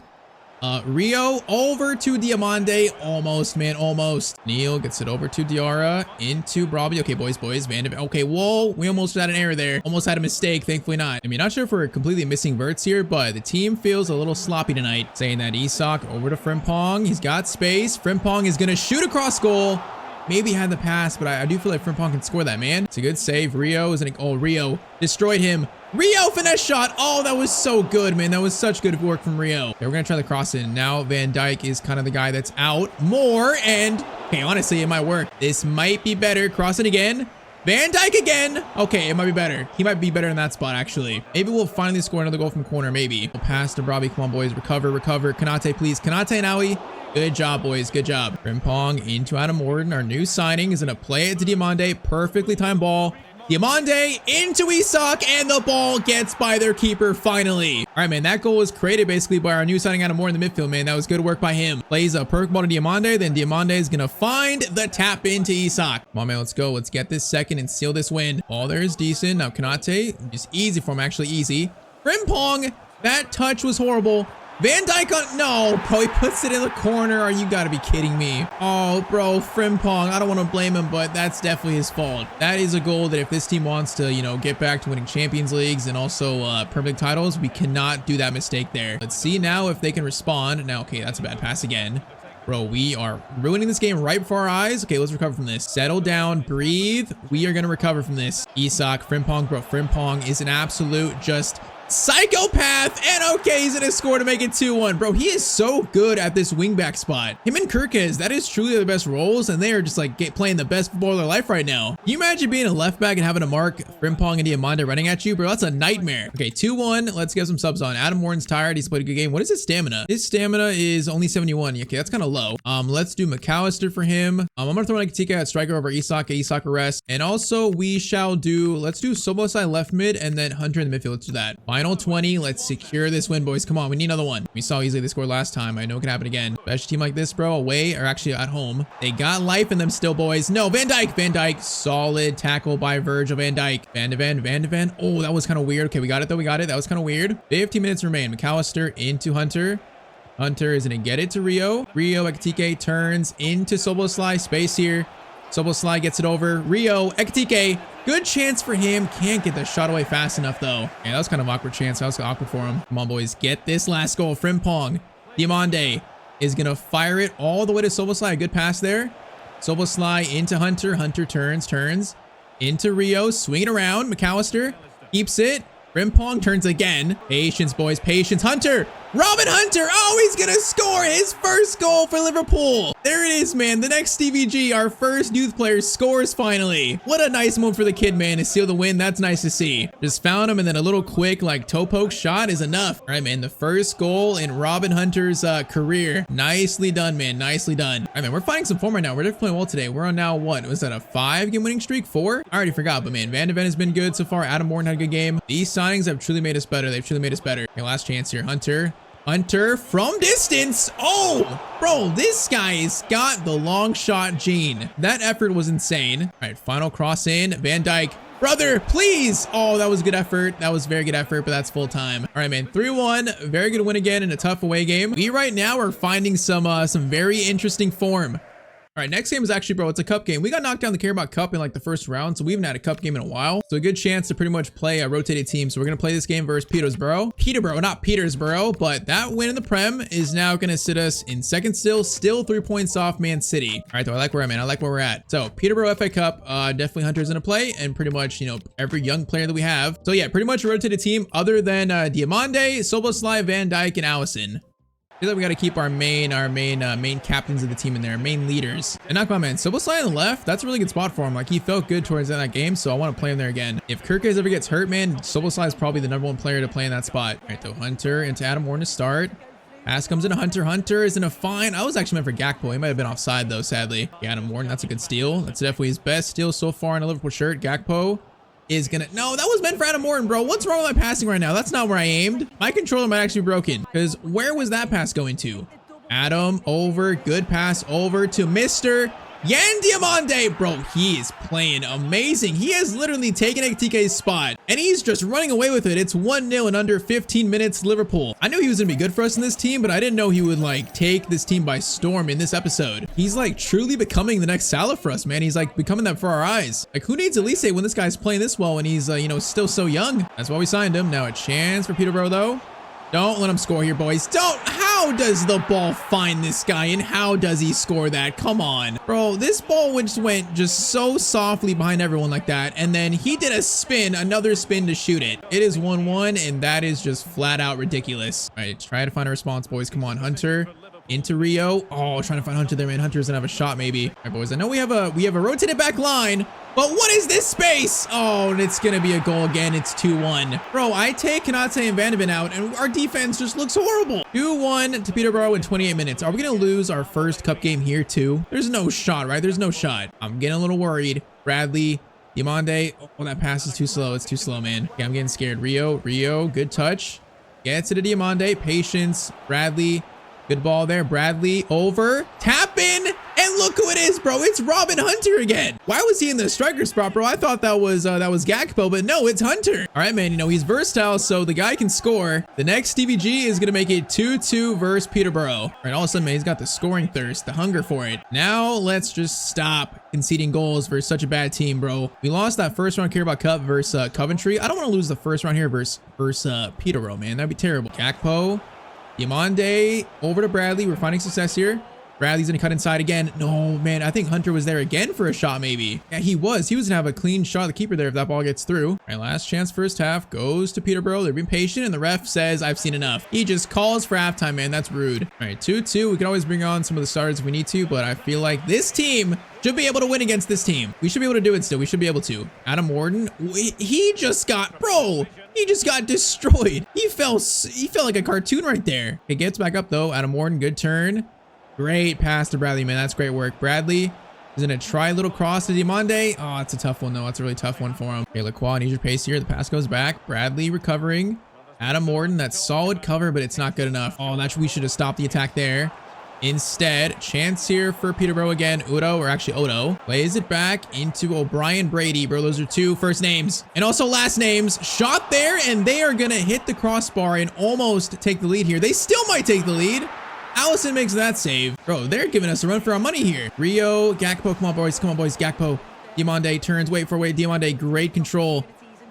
Rio over to Diamande. Almost, man, almost. Neil gets it over to Diarra. Into Brobby. Okay, boys. Van de Ven. Okay, whoa. We almost had an error there. Almost had a mistake. Thankfully not. I mean, not sure if we're completely missing Wirtz here, but the team feels a little sloppy tonight. Saying that Isak over to Frimpong. He's got space. Frimpong is going to shoot across goal. Maybe had the pass, but I do feel like Frimpong can score that, man. It's a good save. Rio is Rio destroyed him. Rio finesse shot. Oh, that was so good, man. That was such good work from Rio. Okay, we're going to try the cross in. Now Van Dijk is kind of the guy that's out more. And, okay, honestly, it might work. This might be better. Cross it again. Van Dijk again. Okay, it might be better. He might be better in that spot, actually. Maybe we'll finally score another goal from corner, maybe. We'll pass to Brobby. Come on, boys. Recover. Konate, please. Konate and Aoi. Good job, boys. Good job. Frimpong into Adam Warden. Our new signing is going to play it to Diamande. Perfectly timed ball. Diamande into Isak, and the ball gets by their keeper finally. All right, man, that goal was created basically by our new signing Adam Moore in the midfield, man. That was good work by him. Plays a perfect ball to Diamande, then Diamande is gonna find the tap into Isak. Come on, man, let's go. Let's get this second and seal this win. Ball there is decent. Now Konate, just easy for him, actually easy. Frimpong, that touch was horrible. Van Dijk on, no, bro, he puts it in the corner. Are you gotta be kidding me? Oh, bro, Frimpong, I don't want to blame him, but that's definitely his fault. That is a goal that if this team wants to, you know, get back to winning Champions Leagues and also Premier League titles, we cannot do that mistake there. Let's see now if they can respond. Now, okay, that's a bad pass again. Bro, we are ruining this game right before our eyes. Okay, let's recover from this. Settle down, breathe. We are gonna recover from this. Isak, Frimpong, bro, Frimpong is an absolute just psychopath, and okay, he's gonna score to make it 2-1. Bro, he is so good at this wingback spot. Him and Kirkes, that is truly their best roles, and they are just like playing the best football of their life right now. Can you imagine being a left back and having to mark Frimpong and Diamande running at you? Bro, that's a nightmare. Okay, 2-1. Let's get some subs on. Adam Warren's tired. He's played a good game. What is his stamina? His stamina is only 71. Okay, that's kind of low. Let's do McAllister for him. I'm gonna throw Nakatika at striker over Isak, Isak arrest. And also we shall do, let's do Sobosai left mid and then Hunter in the midfield. Let's do that. Final 20. Let's secure this win, boys. Come on, we need another one. We saw easily they scored last time. I know it can happen again. Special team like this, bro, away or actually at home. They got life in them still, boys. No, Van Dijk. Van Dijk. Solid tackle by Virgil van Dijk. Van de Ven. Oh, that was kind of weird. Okay, we got it though. We got it. That was kind of weird. 15 minutes remain. McAllister into Hunter. Hunter is going to get it to Rio. Rio Ekitike turns into Soboslai. Space here. Soboslai gets it over. Rio Ekitike. Good chance for him. Can't get the shot away fast enough, though. Yeah, that was kind of an awkward chance. That was awkward for him. Come on, boys. Get this last goal. Frimpong. Diamande is going to fire it all the way to Soboslai. A good pass there. Soboslai into Hunter. Hunter turns. Into Rio. Swing it around. McAllister keeps it. Frimpong turns again. Patience, boys. Patience. Hunter. Robin Hunter. Oh, he's going to score his first goal for Liverpool. There it is, man. The next StevieG, our first youth player, scores finally. What a nice move for the kid, man, to seal the win. That's nice to see. Just found him, and then a little quick, like, toe poke shot is enough. All right, man. The first goal in Robin Hunter's career. Nicely done, man. Nicely done. All right, man. We're finding some form right now. We're definitely playing well today. We're on now, what? Was that a 5-game winning streak? 4? I already forgot, but, man, Van de Ven has been good so far. Adam Morton had a good game. These signings have truly made us better. They've truly made us better. Okay, last chance here. Hunter from distance. Oh, bro, this guy's got the long shot gene. That effort was insane. All right, final cross in. Van Dijk. Brother, please. Oh, that was good effort. That was very good effort, but that's full time. All right, man. 3-1. Very good win again in a tough away game. We right now are finding some very interesting form. All right, next game is actually, bro, it's a cup game. We got knocked down the Carabao Cup in like the first round, so we haven't had a cup game in a while. So a good chance to pretty much play a rotated team. So we're going to play this game versus Peterborough, not Petersborough, but that win in the Prem is now going to sit us in second still 3 points off Man City. All right, though, I like where I'm at. I like where we're at. So Peterborough FA Cup, definitely Hunter's going to play, and pretty much, you know, every young player that we have. So yeah, pretty much a rotated team other than Diamande, Soboslai, Van Dijk, and Allison. I feel like we got to keep our main captains of the team in there, main leaders. And not my man, Soboslai on the left, that's a really good spot for him. Like, he felt good towards the end of that game, so I want to play him there again. If Kirkes ever gets hurt, man, Soboslai is probably the #1 player to play in that spot. All right, though, Hunter into Adam Warren to start. Pass comes into Hunter. Hunter is in a fine. I was actually meant for Gakpo. He might have been offside, though, sadly. Yeah, Adam Warren, that's a good steal. That's definitely his best steal so far in a Liverpool shirt. Gakpo is gonna, no, that was meant for Adam Morton, bro. What's wrong with my passing right now? That's not where I aimed. My controller might actually be broken, because where was that pass going to? Adam over, good pass over to Mr. Yan Diamande. Bro, he is playing amazing. He has literally taken Ekitike's spot, and he's just running away with it. It's 1-0 in under 15 minutes, Liverpool. I knew he was gonna be good for us in this team, but I didn't know he would like take this team by storm in this episode. He's like truly becoming the next Salah for us, man. He's like becoming that for our eyes. Like, who needs Elise when this guy's playing this well when he's, you know, still so young? That's why we signed him. Now a chance for Peterborough, though. Don't let him score here, boys. Don't. How does the ball find this guy, and how does he score that? Come on. Bro, this ball just went just so softly behind everyone like that, and then he did a spin, another spin to shoot it. It is 1-1, and that is just flat out ridiculous. All right, try to find a response, boys. Come on, Hunter. Into Rio. Oh, trying to find Hunter there, man. Hunter doesn't have a shot, maybe. All right, boys. I know we have a rotated back line, but what is this space? Oh, and it's gonna be a goal again. It's 2-1. Bro, I take Konate and Van de Ven out, and our defense just looks horrible. 2-1 to Peterborough in 28 minutes. Are we gonna lose our first cup game here too? There's no shot, right? There's no shot. I'm getting a little worried. Bradley Diamande. Oh, that pass is too slow. It's too slow, man. Okay, I'm getting scared. Rio, good touch. Gets it to Diamande. Patience. Bradley. Good ball there. Bradley over. Tap in. And look who it is, bro. It's Robin Hunter again. Why was he in the striker spot, bro? I thought that was Gakpo, but no, it's Hunter. All right, man. You know, he's versatile, so the guy can score. The next DVG is going to make it 2-2 versus Peterborough. All right, all of a sudden, man, he's got the scoring thirst, the hunger for it. Now, let's just stop conceding goals versus such a bad team, bro. We lost that first round Carabao Cup versus Coventry. I don't want to lose the first round here versus Peterborough, man. That'd be terrible. Gakpo. Diamande over to Bradley. We're finding success here. Bradley's gonna cut inside again. No, man, I think Hunter was there again for a shot, maybe. Yeah, he was. He was gonna have a clean shot at the keeper there if that ball gets through. All right, last chance first half goes to Peterborough. They're being patient, and the ref says, I've seen enough. He just calls for halftime, man. That's rude. All right, 2-2. We can always bring on some of the starters if we need to, but I feel like this team should be able to win against this team. We should be able to do it still. We should be able to. Adam Warden, he just got, bro, he just got destroyed. He felt like a cartoon right there. It gets back up, though. Adam Warden, good turn. Great pass to Bradley, man. That's great work. Bradley is going to try a little cross to Diamande. Oh, it's a tough one, though. It's a really tough one for him. Okay, Lacroix needs your pace here. The pass goes back. Bradley recovering. Adam Morton, that's solid cover, but it's not good enough. Oh, we should have stopped the attack there. Instead, chance here for Peterborough again. Odo. Plays it back into O'Brien Brady, bro. Those are two first names and also last names. Shot there, and they are going to hit the crossbar and almost take the lead here. They still might take the lead. Allison makes that save. Bro, they're giving us a run for our money here. Rio, Gakpo, come on, boys. Gakpo. Diamande turns, wait. Diamande, great control.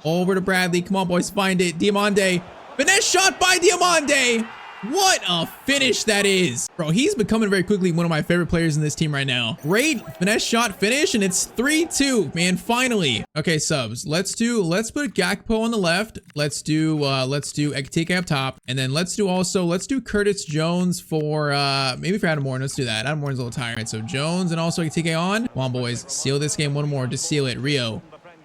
Over to Bradley. Come on, boys, find it. Diamande. Finesse shot by Diamande. What a finish that is. Bro, he's becoming very quickly one of my favorite players in this team right now. Great finesse shot finish, and it's 3-2, man, finally. Okay, subs. Let's put Gakpo on the left. Let's do Ekitike up top. And then let's do Curtis Jones for, maybe for Adam Warren. Let's do that. Adam Warren's a little tired. All right, so Jones and also Ekitike on. Come on, boys. Seal this game one more. Just seal it. Rio.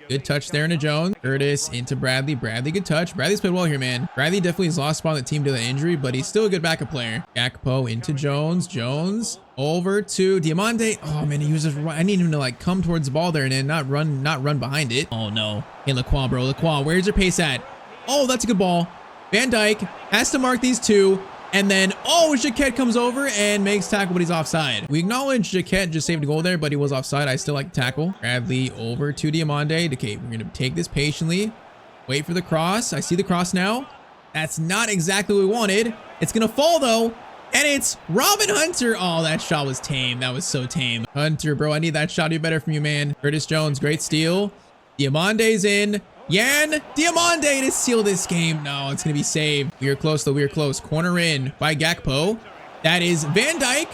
Good touch there into Jones. Curtis into Bradley. Bradley, good touch. Bradley's played well here, man. Bradley definitely has lost spot on the team due to the injury, but he's still a good backup player. Gakpo into Jones. Jones over to Diamande. Oh, man, he was just, I need him to like come towards the ball there and then not run behind it. Oh, no. Hey, Lacroix, bro. Lacroix, where's your pace at? Oh, that's a good ball. Van Dijk has to mark these two. And then, oh, Jaquette comes over and makes tackle, but he's offside. We acknowledge Jaquette just saved a goal there, but he was offside. I still like to tackle. Bradley over to Diamande. Okay, we're going to take this patiently. Wait for the cross. I see the cross now. That's not exactly what we wanted. It's going to fall, though. And it's Robin Hunter. Oh, that shot was tame. That was so tame. Hunter, bro, I need that shot to be better from you, man. Curtis Jones, great steal. Diamande's in. Yan Diamande to seal this game. No, it's going to be saved. We are close, though. We are close. Corner in by Gakpo. That is Van Dijk.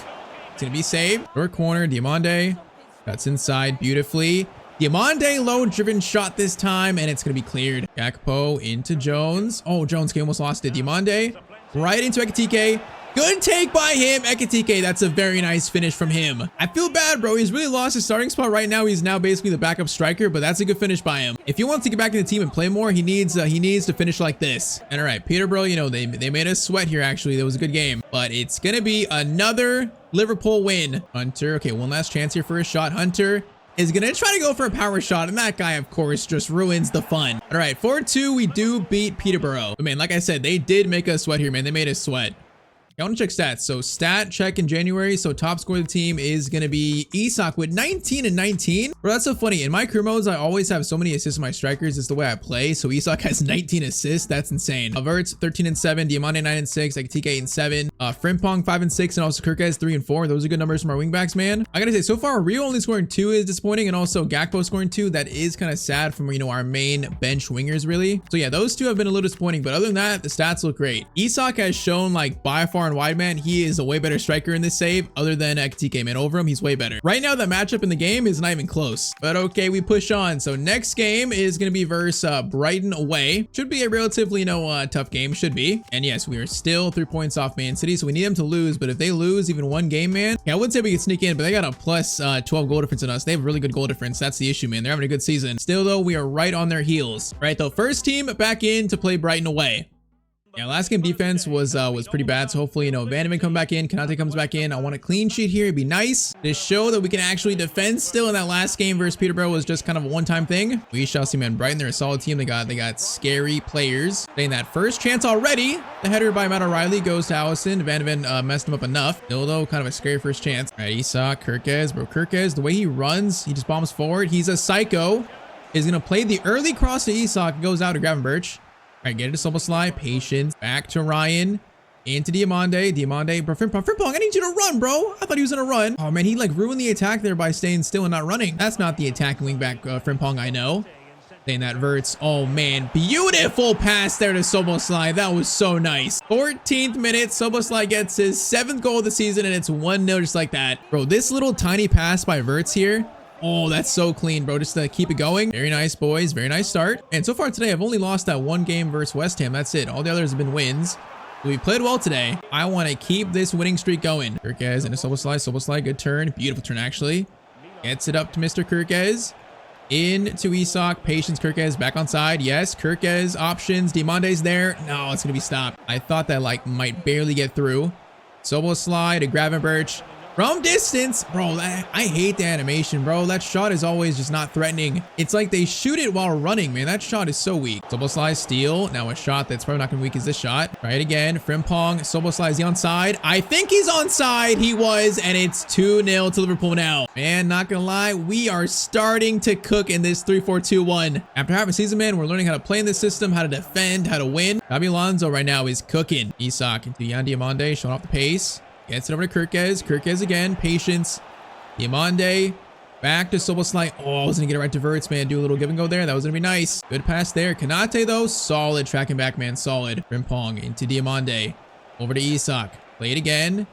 It's going to be saved. Short corner. Diamande. That's inside beautifully. Diamande low-driven shot this time, and it's going to be cleared. Gakpo into Jones. Oh, Jones almost lost it. Diamande right into Ekitike. Good take by him. Ekitike, that's a very nice finish from him. I feel bad, bro. He's really lost his starting spot right now. He's now basically the backup striker, but that's a good finish by him. If he wants to get back in the team and play more, he needs to finish like this. And all right, Peterborough, you know, they made us sweat here, actually. That was a good game, but it's going to be another Liverpool win. Hunter, okay, one last chance here for a shot. Hunter is going to try to go for a power shot, and that guy, of course, just ruins the fun. All right, 4-2, we do beat Peterborough. But, man, like I said, they did make us sweat here, man. They made us sweat. I want to check stats. So stat check in January. So top score of the team is going to be Isak with 19 and 19. Bro, that's so funny. In my career modes, I always have so many assists in my strikers. It's the way I play. So Isak has 19 assists. That's insane. Averts 13 and 7. Diamande 9 and 6. Ekitike 8 and 7. Frimpong 5 and 6. And also Kirkes 3 and 4. Those are good numbers from our wingbacks, man. I gotta say, so far, Rio only scoring 2 is disappointing. And also Gakpo scoring 2. That is kind of sad from, you know, our main bench wingers, really. So yeah, those two have been a little disappointing. But other than that, the stats look great. Isak has shown, like, by far and wide, man, he is a way better striker in this save other than Ekitike, man. Over him, he's way better. Right now, the matchup in the game is not even close. But okay, we push on. So next game is going to be versus Brighton away. Should be a relatively, you know, tough game. Should be. And yes, we are still 3 points off Man City, so we need them to lose. But if they lose even one game, man, yeah, I wouldn't say we could sneak in, but they got a plus 12 goal difference in us. They have really good goal difference. That's the issue, man. They're having a good season. Still, though, we are right on their heels. Right, though, first team back in to play Brighton away. Yeah, last game defense was pretty bad. So hopefully, Van de Ven comes back in, Konate comes back in. I want a clean sheet here. It'd be nice to show that we can actually defend still. In that last game versus Peterborough was just kind of a one-time thing. We shall see, man. Brighton, they're a solid team. They got scary players. Getting that first chance already. The header by Matt O'Reilly goes to Allison. Van de Ven messed him up enough. Still though, kind of a scary first chance. All right, Isak, Kirkes, bro. Kirkes, the way he runs, he just bombs forward. He's a psycho. He's gonna play the early cross to Isak. Goes out to Gravenberch. All right, get it to Soboslai. Patience. Back to Ryan. Into Diamande. Diamande. Bro, Frimpong, I need you to run, bro. I thought he was gonna run. Oh, man, he like ruined the attack there by staying still and not running. That's not the attacking wingback Frimpong I know. Saying that Verts. Oh, man. Beautiful pass there to Soboslai. That was so nice. 14th minute. Soboslai gets his 7th goal of the season, and it's 1-0 just like that. Bro, this little tiny pass by Verts here. Oh, that's so clean, bro. Just to keep it going. Very nice, boys. Very nice start. And so far today, I've only lost that one game versus West Ham. That's it. All the others have been wins. We played well today. I want to keep this winning streak going. Kirkes into Soboslai. Soboslai, good turn. Beautiful turn, actually. Gets it up to Mr. Kirkes. Into Isak. Patience. Kirkes back on side. Yes. Kirkes options. Diamande's there. No, it's going to be stopped. I thought that like might barely get through. Soboslai to Gravenberch. From distance, bro, I hate the animation, bro. That shot is always just not threatening. It's like they shoot it while running, man. That shot is so weak. Soboslai steal. Now a shot that's probably not gonna be weak as this shot. Try it again. Frimpong. Soboslai, is he onside? I think he's onside. He was, and it's 2-0 to Liverpool now. Man, not gonna lie, we are starting to cook in this 3-4-2-1. After half a season, man, we're learning how to play in this system, how to defend, how to win. Xabi Alonso right now is cooking. Isak into Yan Diamande, showing off the pace. Gets it over to Kirkes. Kirkes again. Patience. Diamande. Back to Soboslai. Oh, I was going to get it right to Verts, man. Do a little give and go there. That was going to be nice. Good pass there. Konate, though. Solid tracking back, man. Solid. Frimpong into Diamande. Over to Isak. Play it again.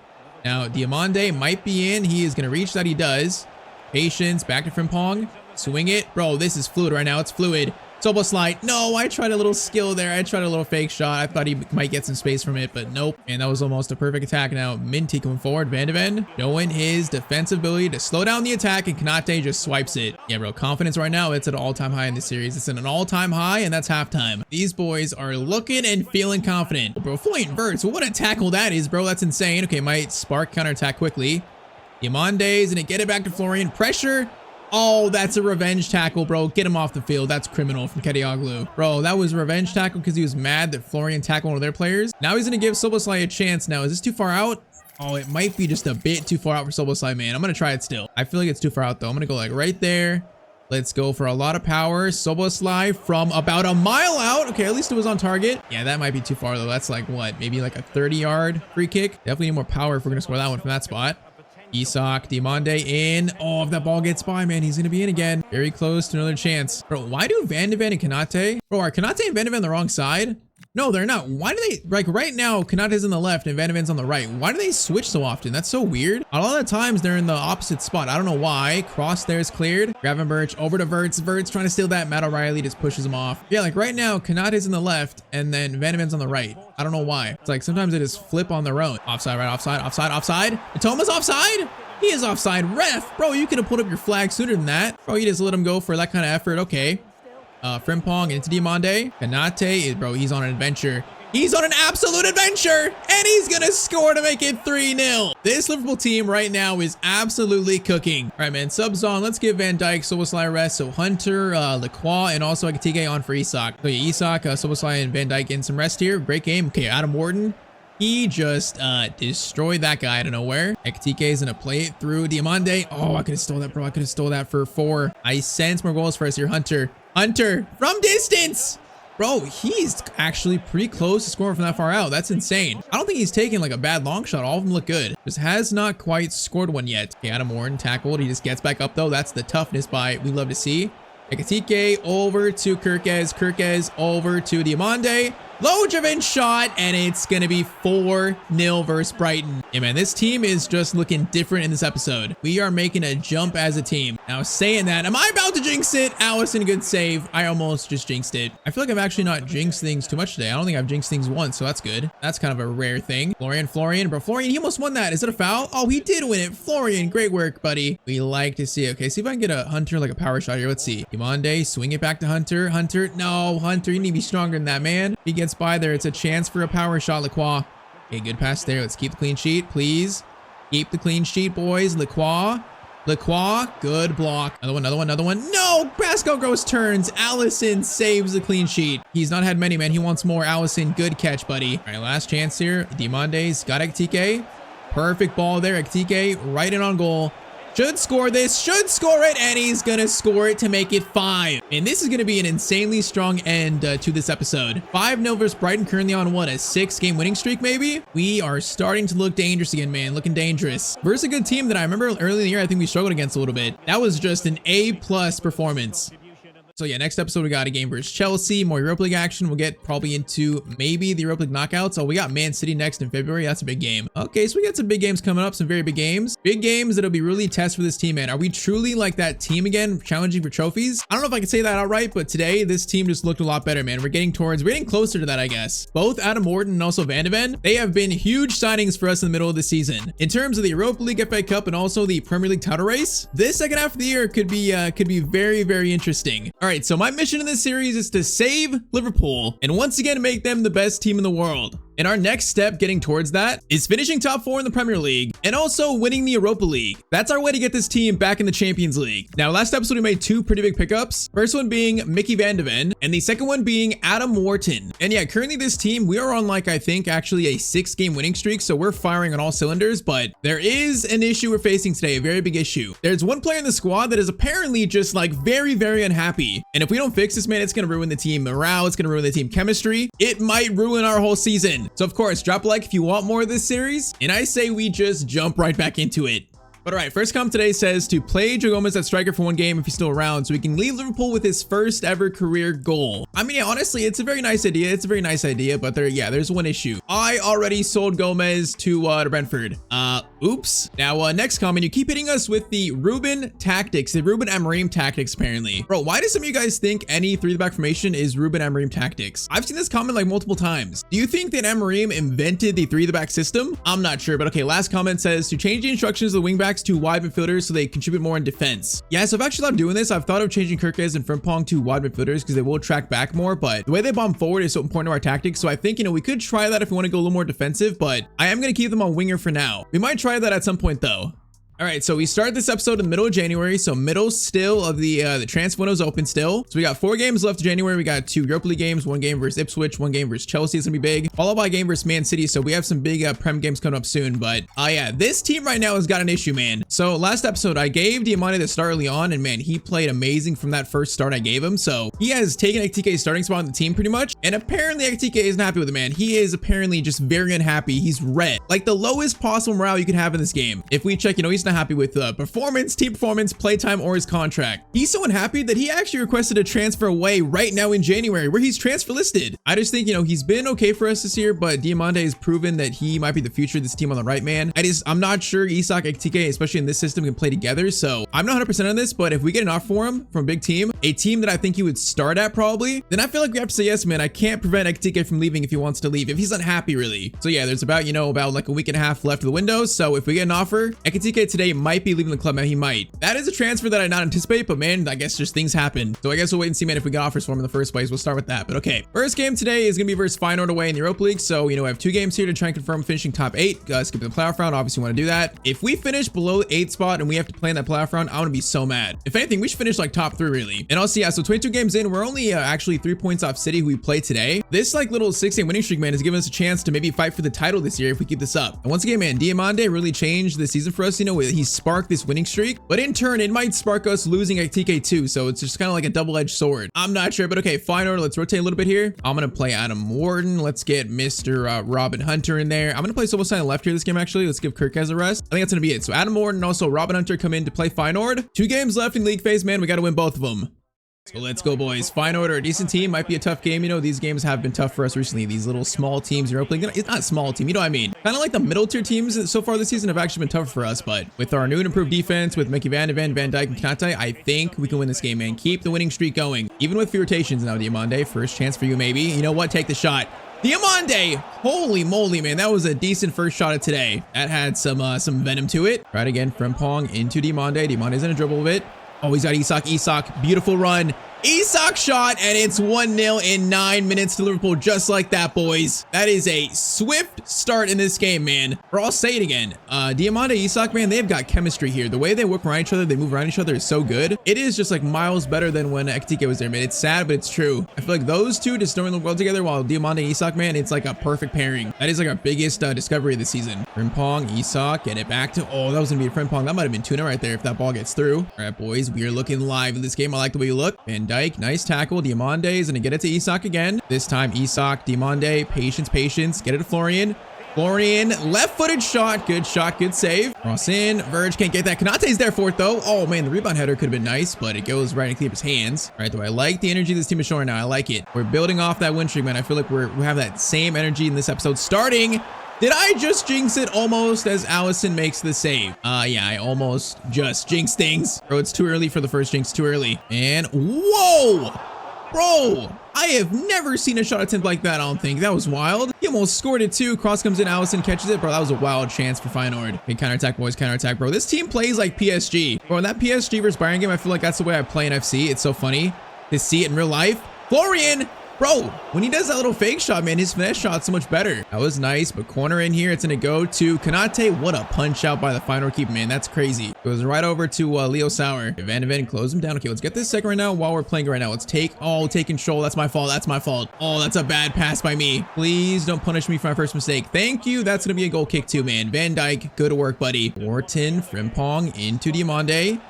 Now, Diamande might be in. He is going to reach that. He does. Patience. Back to Frimpong. Swing it. Bro, this is fluid right now. It's fluid. Soboslai. No, I tried a little skill there. I tried a little fake shot. I thought he might get some space from it, but nope. And that was almost a perfect attack. Now, Minty coming forward. Van de Ven showing his defensive ability to slow down the attack, and Konate just swipes it. Yeah, bro, confidence right now, it's at an all-time high in this series. It's at an all-time high, and that's halftime. These boys are looking and feeling confident. Bro, Floyd Verts, what a tackle that is, bro. That's insane. Okay, might spark counterattack quickly. Diamande's gonna get it back to Florian. Pressure. Oh, that's a revenge tackle, bro. Get him off the field. That's criminal from Kedioglu. Bro, that was a revenge tackle because he was mad that Florian tackled one of their players. Now he's going to give Soboslai a chance. Now, is this too far out? Oh, it might be just a bit too far out for Soboslai, man. I'm going to try it still. I feel like it's too far out, though. I'm going to go like right there. Let's go for a lot of power. Soboslai from about a mile out. Okay, at least it was on target. Yeah, that might be too far, though. That's like, what, maybe like a 30-yard free kick? Definitely need more power if we're going to score that one from that spot. Isak, Diamande in. Oh, if that ball gets by, man, he's going to be in again. Very close to another chance. Bro, why do Van de Ven and Konate? Bro, are Konate and Van de Ven on the wrong side? No, they're not. Why do they, like right now, Konate's on the left and Van de Ven's on the right. Why do they switch so often? That's so weird. A lot of times they're in the opposite spot. I don't know why. Cross there is cleared. Gravenberch over to Verts. Verts trying to steal that. Matt O'Reilly just pushes him off. Yeah, like right now, Konate's in the left and then Van de Ven's on the right. I don't know why. It's like sometimes they just flip on their own. Offside, right? Offside, offside, offside. Thomas offside? He is offside. Ref, bro, you could have put up your flag sooner than that. Bro, you just let him go for that kind of effort. Okay. Frimpong into Diamande. Konate, bro, he's on an adventure. He's on an absolute adventure, and he's gonna score to make it 3-0. This Liverpool team right now is absolutely cooking. All right, man, subs on. Let's give Van Dijk, Soboslai rest. So Hunter, Lacroix, and also Ekitike on for Isak. So yeah, Isak, Soboslai, and Van Dijk getting some rest here. Great game. Okay, Adam Wharton. He just destroyed that guy out of nowhere. Ekitike is gonna play it through Diamande. Oh, I could have stole that, bro. I could have stole that for 4. I sense more goals for us here. Hunter from distance. Bro, he's actually pretty close to scoring from that far out. That's insane. I don't think he's taken like a bad long shot. All of them look good. Just has not quite scored one yet. Okay, Adam Warren tackled. He just gets back up though. That's the toughness by we love to see. Ekitike over to Kirkes. Kirkes over to Diamande. Lojovic shot, and it's going to be 4-0 versus Brighton. Yeah, man, this team is just looking different in this episode. We are making a jump as a team. Now, saying that, am I about to jinx it? Allison, good save. I almost just jinxed it. I feel like I've actually not jinxed things too much today. I don't think I've jinxed things once, so that's good. That's kind of a rare thing. Florian, bro, Florian, he almost won that. Is it a foul? Oh, he did win it. Florian, great work, buddy. We like to see it. Okay, see if I can get a Hunter, like a power shot here. Let's see. Diamande, swing it back to Hunter. Hunter, no, Hunter, you need to be stronger than that, man. He gets by there. It's a chance for a power shot, Lacroix. Okay, good pass there. Let's keep the clean sheet, please. Keep the clean sheet, boys. Lacroix, good block. Another one. No, Pascal Gross turns. Allison saves the clean sheet. He's not had many, man. He wants more. Allison, good catch, buddy. All right, last chance here. Diamande's got Ekitike. Perfect ball there. Ekitike right in on goal. Should score this, should score it, and he's gonna score it to make it 5. And this is gonna be an insanely strong end to this episode. 5-0 versus Brighton, currently on what, a 6-game winning streak maybe? We are starting to look dangerous again, man, looking dangerous. Versus a good team that I remember early in the year, I think we struggled against a little bit. That was just an A+ performance. So yeah, next episode we got a game versus Chelsea, more Europa League action. We'll get probably into maybe the Europa League knockouts. Oh, we got Man City next in February. That's a big game. Okay, so we got some big games coming up, some very big games. Big games that'll be really test for this team, man. Are we truly like that team again, challenging for trophies? I don't know if I can say that outright, but today this team just looked a lot better, man. We're getting closer to that, I guess. Both Adam Morton and also Van de Ven, they have been huge signings for us in the middle of the season. In terms of the Europa League, FA Cup, and also the Premier League title race, this second half of the year could be very, very interesting. All right, so my mission in this series is to save Liverpool and once again make them the best team in the world. And our next step getting towards that is finishing top 4 in the Premier League and also winning the Europa League. That's our way to get this team back in the Champions League. Now, last episode we made 2 pretty big pickups. First one being Mickey Van de Ven and the second one being Adam Wharton. And yeah, currently this team, we are on like, I think actually a 6-game winning streak. So we're firing on all cylinders, but there is an issue we're facing today, a very big issue. There's one player in the squad that is apparently just like very, very unhappy. And if we don't fix this, man, it's going to ruin the team morale. It's going to ruin the team chemistry. It might ruin our whole season. So of course, drop a like if you want more of this series, and I say we just jump right back into it. But all right, first comment today says to play Joe Gomez at striker for 1 game if he's still around so he can leave Liverpool with his first ever career goal. I mean, yeah, honestly, it's a very nice idea. It's a very nice idea, but there's one issue. I already sold Gomez to Brentford. Oops. Now, next comment, you keep hitting us with the Ruben tactics, the Ruben Amorim tactics, apparently. Bro, why do some of you guys think any 3-back formation is Ruben Amorim tactics? I've seen this comment like multiple times. Do you think that Amorim invented the 3-back system? I'm not sure, but okay, last comment says to change the instructions of the wingbacks to wide midfielders so they contribute more in defense. Yeah, so I've actually thought of doing this. I've thought of changing Kirkes and Frimpong to wide midfielders because they will track back more, but the way they bomb forward is so important to our tactics. So I think, we could try that if we want to go a little more defensive, but I am going to keep them on winger for now. We might try that at some point though. All right, so we started this episode in the middle of January, so middle still of the transfer window's open still. So we got 4 games left of January. We got 2 Europa League games, 1 game versus Ipswich, 1 game versus Chelsea is gonna be big, followed by a game versus Man City. So we have some big Prem games coming up soon. But yeah, this team right now has got an issue, man. So last episode, I gave Diamande the start early on, and man, he played amazing from that first start I gave him. So he has taken Ekitike's starting spot on the team pretty much, and apparently Ekitike isn't happy with it, man. He is apparently just very unhappy. He's red, like the lowest possible morale you could have in this game. If we check, he's not happy with performance, team performance, playtime, or his contract. He's so unhappy that he actually requested a transfer away right now in January, where he's transfer listed. I just think, he's been okay for us this year, but Diamande has proven that he might be the future of this team on the right, man. I'm not sure Isak, Ekitike, especially in this system, can play together. So I'm not 100% on this, but if we get an offer for him from a big team, a team that I think he would start at probably, then I feel like we have to say yes, man. I can't prevent Ekitike from leaving if he wants to leave, if he's unhappy really. So yeah, there's about like a week and a half left of the window. So if we get an offer, Ekitike today might be leaving the club, man. He might. That is a transfer that I not anticipate, but man, I guess just things happen. So I guess we'll wait and see, man, if we get offers for him in the first place. We'll start with that. But okay, first game today is gonna be versus Feyenoord away in the Europa League. So I have 2 games here to try and confirm finishing top 8. Skip the playoff round. Obviously want to do that. If we finish below the 8th spot and we have to play in that playoff round, I'm gonna be so mad. If anything, we should finish like top 3 really. And also, yeah, so 22 games in, we're only actually 3 points off City, who we play today. This like little 6-game winning streak, man, has given us a chance to maybe fight for the title this year if we keep this up. And once again, man, Diamande really changed the season for us. He sparked this winning streak, but in turn, it might spark us losing at TK too. So it's just kind of like a double-edged sword. I'm not sure, but okay, Feyenoord, let's rotate a little bit here. I'm gonna play Adam Wharton. Let's get Mr. Robin Hunter in there. I'm gonna play Sobosai on the left here this game, actually. Let's give Kirkes a rest. I think that's gonna be it. So Adam Wharton and also Robin Hunter come in to play Feyenoord. 2 games left in league phase, man. We gotta win both of them. So let's go, boys. Fine order. A decent team. Might be a tough game. You know, these games have been tough for us recently. These little small teams you're opening. It's not a small team. You know what I mean? Kind of like the middle tier teams so far this season have actually been tough for us. But with our new and improved defense, with Mickey Van Dijk, and Konate, I think we can win this game, man. Keep the winning streak going. Even with few rotations now, Diamande. First chance for you, maybe. You know what? Take the shot. Diamande! Holy moly, man. That was a decent first shot of today. That had some venom to it. Right again, Frimpong into Diamande. Diamande's in a dribble a bit. Oh, he's got Isak. Isak, beautiful run. Isak shot, and it's 1-0 in 9 minutes to Liverpool, just like that, boys. That is a swift start in this game, man. Or I'll say it again. Diamande, Isak, man, they've got chemistry here. The way they work around each other, they move around each other is so good. It is just like miles better than when Ekitike was there, man. It's sad, but it's true. I feel like those two just don't really well together, while Diamande and Isak, man, it's like a perfect pairing. That is like our biggest discovery of the season. Frimpong, Isak, get it back to, oh, that was gonna be a Frimpong. That might have been 2-0 right there if that ball gets through. All right, boys, we are looking live in this game. I like the way you look. Van Dijk, nice tackle. Diamande is gonna get it to Isak again. This time, Isak, Diamande, patience. Get it to Florian. Florian, left-footed shot. Good shot, good save. Cross in. Verge can't get that. Konate's there for it, though. Oh, man, the rebound header could have been nice, but it goes right into his hands. All right, though, I like the energy this team is showing now. I like it. We're building off that win streak, man. I feel like we have that same energy in this episode starting. Did I just jinx it almost as Allison makes the save? Yeah, I almost just jinxed things. Bro, it's too early for the first jinx. Too early. And whoa! Bro, I have never seen a shot attempt like that, I don't think. That was wild. He almost scored it too. Cross comes in, Allison catches it. Bro, that was a wild chance for Feyenoord. Okay, counterattack, boys, counterattack, bro. This team plays like PSG. Bro, in that PSG versus Bayern game, I feel like that's the way I play in FC. It's so funny to see it in real life. Florian! Bro, when he does that little fake shot, man, his finesse shot's so much better. That was nice, but corner in here. It's going to go to Konate. What a punch out by the Feyenoord keeper, man. That's crazy. Goes right over to Leo Sauer. Van de Ven, close him down. Okay, let's get this second right now while we're playing right now. Let's take control. That's my fault. That's my fault. Oh, that's a bad pass by me. Please don't punish me for my first mistake. Thank you. That's going to be a goal kick too, man. Van Dijk, good work, buddy. Wharton, Frimpong into Diamande.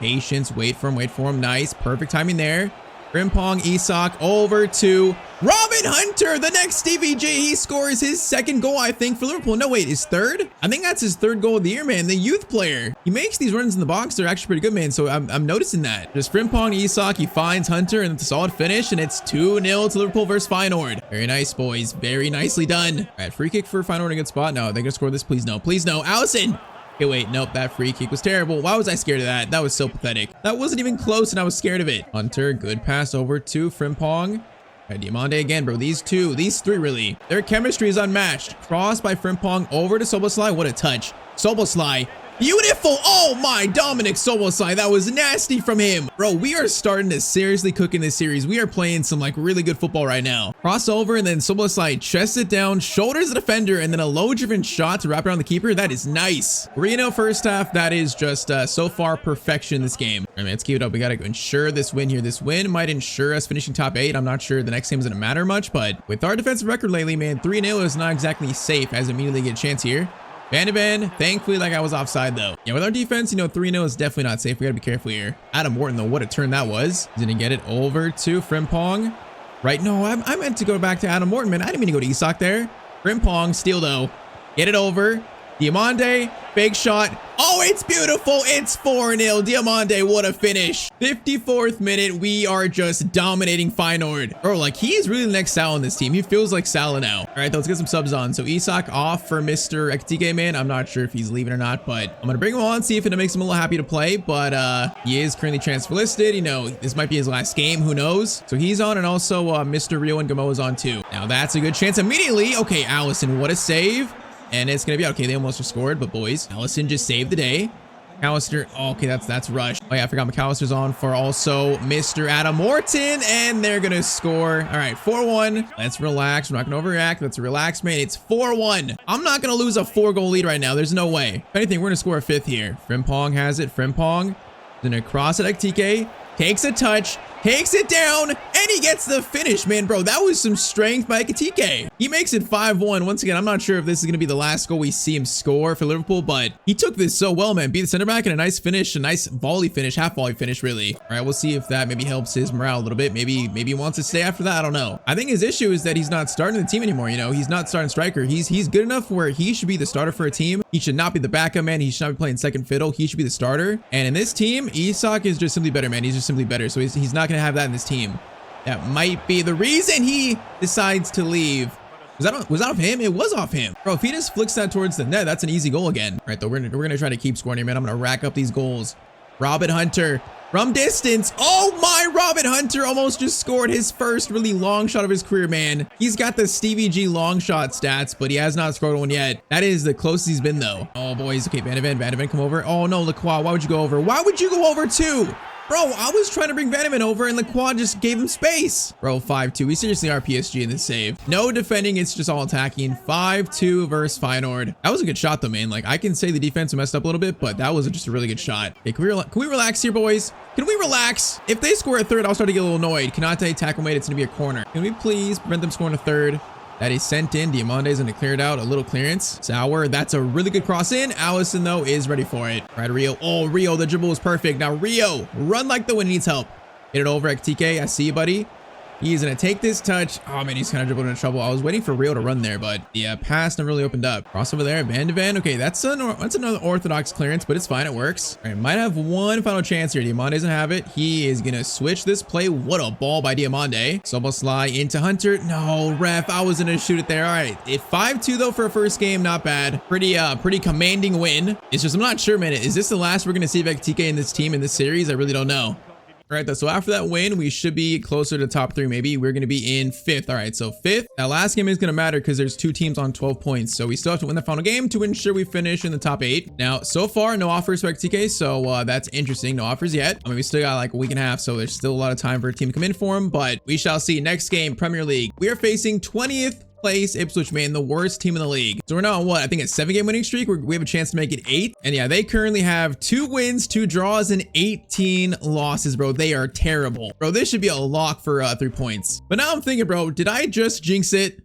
Patience, wait for him. Nice, perfect timing there. Frimpong, Isak, over to Robin Hunter, the next Stevie G. He scores his second goal, I think, for Liverpool. No, wait, his third? I think that's his third goal of the year, man. The youth player. He makes these runs in the box. They're actually pretty good, man. So I'm noticing that. Just Frimpong, Isak, he finds Hunter, and it's a solid finish, and it's 2-0 to Liverpool versus Feyenoord. Very nice, boys. Very nicely done. All right, free kick for Feyenoord in a good spot. No, they're going to score this. Please no. Please no. Allison! Okay, wait, nope, that free kick was terrible. Why was I scared of that? That was so pathetic. That wasn't even close, and I was scared of it. Hunter, good pass over to Frimpong. Right, Diamande again, bro. These three really. Their chemistry is unmatched. Cross by Frimpong over to Soboslai. What a touch. Soboslai. Beautiful. Oh my, Dominic Soboslai. That was nasty from him. Bro, we are starting to seriously cook in this series. We are playing some like really good football right now. Crossover, and then Soboslai chests it down, shoulders the defender, and then a low-driven shot to wrap around the keeper. That is nice. 3-0 first half. That is just so far perfection in this game. All right, let's keep it up. We got to ensure this win here. This win might ensure us finishing top 8. I'm not sure the next game is going to matter much, but with our defensive record lately, man, 3-0 is not exactly safe as immediately get a chance here. Van de Ven, thankfully that guy was offside though. Yeah, with our defense, you know, 3-0 is definitely not safe. We gotta be careful here. Adam Morton though, what a turn that was. He's gonna get it over to Frimpong. Right, no, I meant to go back to Adam Morton, man. I didn't mean to go to Isak there. Frimpong, steal though. Get it over. Diamande, big shot. Oh, it's beautiful. It's 4-0. Diamande, what a finish. 54th minute, we are just dominating Feyenoord. Bro, like, he's really the next Salah on this team. He feels like Salah now. All right, let's get some subs on. So Isak off for Mr. Ekitike, man. I'm not sure if he's leaving or not, but I'm going to bring him on, see if it makes him a little happy to play. But he is currently transfer listed. You know, this might be his last game. Who knows? So he's on, and also Mr. Rio and Gamo is on too. Now that's a good chance immediately. Okay, Allison, what a save. And it's going to be okay. They almost just scored, but boys, Allison just saved the day. McAllister. Oh, okay, that's Rush. Oh yeah, I forgot McAllister's on for also Mr. Adam Morton, and they're going to score. All right, 4-1. Let's relax. We're not going to overreact. Let's relax, man. It's 4-1. I'm not going to lose a 4-goal lead right now. There's no way. If anything, we're going to score a 5th here. Frimpong has it. Frimpong. Then a cross at Ekitike. Takes a touch. Takes it down. And he gets the finish, man, bro. That was some strength by Ekitike. He makes it 5-1. Once again, I'm not sure if this is going to be the last goal we see him score for Liverpool, but he took this so well, man. Beat the center back and a nice finish, a nice volley finish, half volley finish, really. All right, we'll see if that maybe helps his morale a little bit. Maybe he wants to stay after that. I don't know. I think his issue is that he's not starting the team anymore. You know, he's not starting striker. He's good enough where he should be the starter for a team. He should not be the backup, man. He should not be playing second fiddle. He should be the starter. And in this team, Isak is just simply better, man. He's just simply better. So he's not going to have that in this team. That might be the reason he decides to leave. Was that off him? It was off him. Bro, if he just flicks that towards the net, that's an easy goal again. All right, though, we're gonna try to keep scoring here, man. I'm gonna rack up these goals. Robin Hunter from distance. Oh my, Robin Hunter almost just scored his first really long shot of his career, man. He's got the Stevie G long shot stats, but he has not scored one yet. That is the closest he's been, though. Oh, boys. Okay, Van de Ven, come over. Oh, no, Lacroix, why would you go over? Why would you go over too? Bro, I was trying to bring Van de Ven over and Lacroix just gave him space. Bro, 5-2. We seriously are PSG in this save. No defending. It's just all attacking. 5-2 versus Feyenoord. That was a good shot, though, man. Like, I can say the defense messed up a little bit, but that was just a really good shot. Okay, can we relax here, boys? Can we relax? If they score a third, I'll start to get a little annoyed. Kanate, tackle made. It's going to be a corner. Can we please prevent them scoring a third? That is sent in. Diamante's going to clear it out. A little clearance. Sauer, that's a really good cross in. Allison, though, is ready for it. All right, Rio. Oh, Rio, the dribble was perfect. Now, Rio, run like the one needs help. Get it over, Ekitike. I see you, buddy. He's going to take this touch. Oh, man, he's kind of dribbling into trouble. I was waiting for Rio to run there, but the pass never really opened up. Cross over there. Van de Ven. Okay, that's another orthodox clearance, but it's fine. It works. All right, might have one final chance here. Diamande doesn't have it. He is going to switch this play. What a ball by Diamande. Soboslai into Hunter. No, ref. I was going to shoot it there. All right. 5-2, though, for a first game. Not bad. Pretty commanding win. It's just, I'm not sure, man. Is this the last we're going to see of Ekitike in this team in this series? I really don't know. All right, so after that win, we should be closer to top 3. Maybe we're going to be in 5th. All right, so 5th. That last game is going to matter because there's 2 teams on 12 points. So we still have to win the final game to ensure we finish in the top 8. Now, so far, no offers for Ekitike. So that's interesting. No offers yet. I mean, we still got like a week and a half. So there's still a lot of time for a team to come in for him. But we shall see. Next game, Premier League. We are facing 20th place Ipswich, man, the worst team in the league. So we're now on what? I think a 7-game winning streak. We have a chance to make it 8. And yeah, they currently have 2 wins, 2 draws, and 18 losses, bro. They are terrible. Bro, this should be a lock for 3 points. But now I'm thinking, bro, did I just jinx it?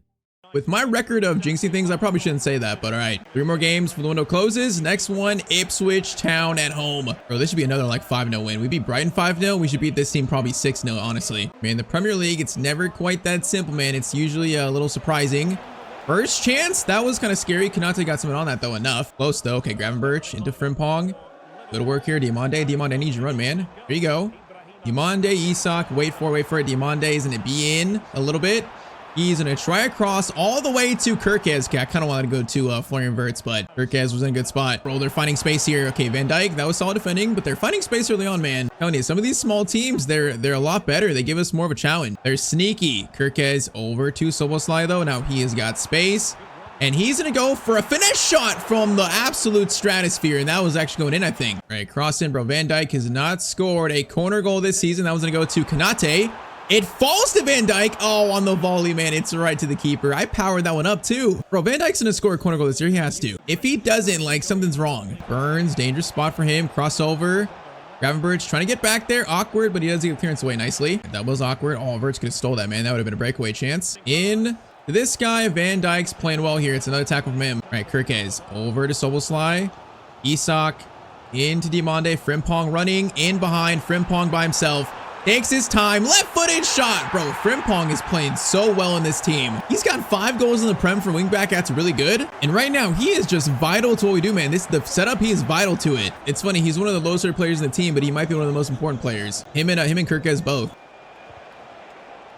With my record of jinxing things, I probably shouldn't say that, but all right. 3 more games before the window closes. Next one, Ipswich Town at home. Bro, this should be another like 5-0 win. We beat Brighton 5-0. We should beat this team probably 6-0, honestly. Man, the Premier League, it's never quite that simple, man. It's usually a little surprising. First chance, that was kind of scary. Kanate got something on that, though, enough. Close, though. Okay, Gravenberch into Frimpong. Good work here, Diamande. Diamande needs you to run, man. Here you go. Diamande, Isak, wait for it. Diamande is going to be in a little bit. He's going to try across all the way to Kirkes. Okay, I kind of wanted to go to Florian Wirtz, but Kirkes was in a good spot. Bro, they're finding space here. Okay, Van Dijk, that was solid defending, but they're finding space early on, man. I'm telling you, some of these small teams, they're a lot better. They give us more of a challenge. They're sneaky. Kirkes over to Soboslai, though. Now he has got space, and he's going to go for a finesse shot from the absolute stratosphere, and that was actually going in, I think. All right, cross in, bro. Van Dijk has not scored a corner goal this season. That was going to go to Kanate. It falls to Van Dijk. Oh, on the volley, man. It's right to the keeper. I powered that one up, too. Bro, Van Dijk's going to score a corner goal this year. He has to. If he doesn't, like, something's wrong. Burns, dangerous spot for him. Crossover. Gravenberch trying to get back there. Awkward, but he does get the clearance away nicely. That was awkward. Oh, Verts could have stole that, man. That would have been a breakaway chance. In to this guy. Van Dijk's playing well here. It's another tackle from him. All right, Kirkes over to Soboslai. Isak into Diamande. Frimpong running in behind. Frimpong by himself. Takes his time, left-footed shot. Bro, Frimpong is playing so well in this team. He's got 5 goals in the Prem for wingback. That's really good. And right now, he is just vital to what we do, man. The setup, he is vital to it. It's funny, he's one of the lowest rated players in the team, but he might be one of the most important players. Him and Kirkes both.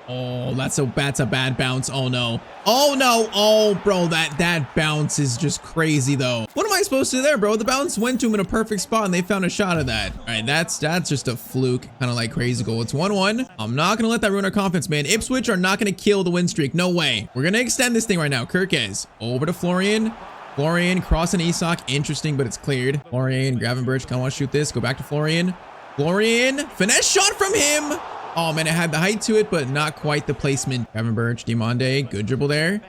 Oh, that's a bad bounce. Oh no. Oh no. Oh, bro, that bounce is just crazy though. What am I supposed to do there, bro? The bounce went to him in a perfect spot and they found a shot of that. All right, that's just a fluke, kind of like crazy goal. It's 1-1. I'm not gonna let that ruin our confidence, man. Ipswich are not gonna kill the win streak. No way. We're gonna extend this thing right now. Kirkes over to Florian. Florian crossing Isak. Interesting, but it's cleared. Florian, Gravenberch, kind of want to shoot this. Go back to Florian. Florian, finesse shot from him. Oh, man, it had the height to it, but not quite the placement. Gravenberch, Diamande, good dribble there.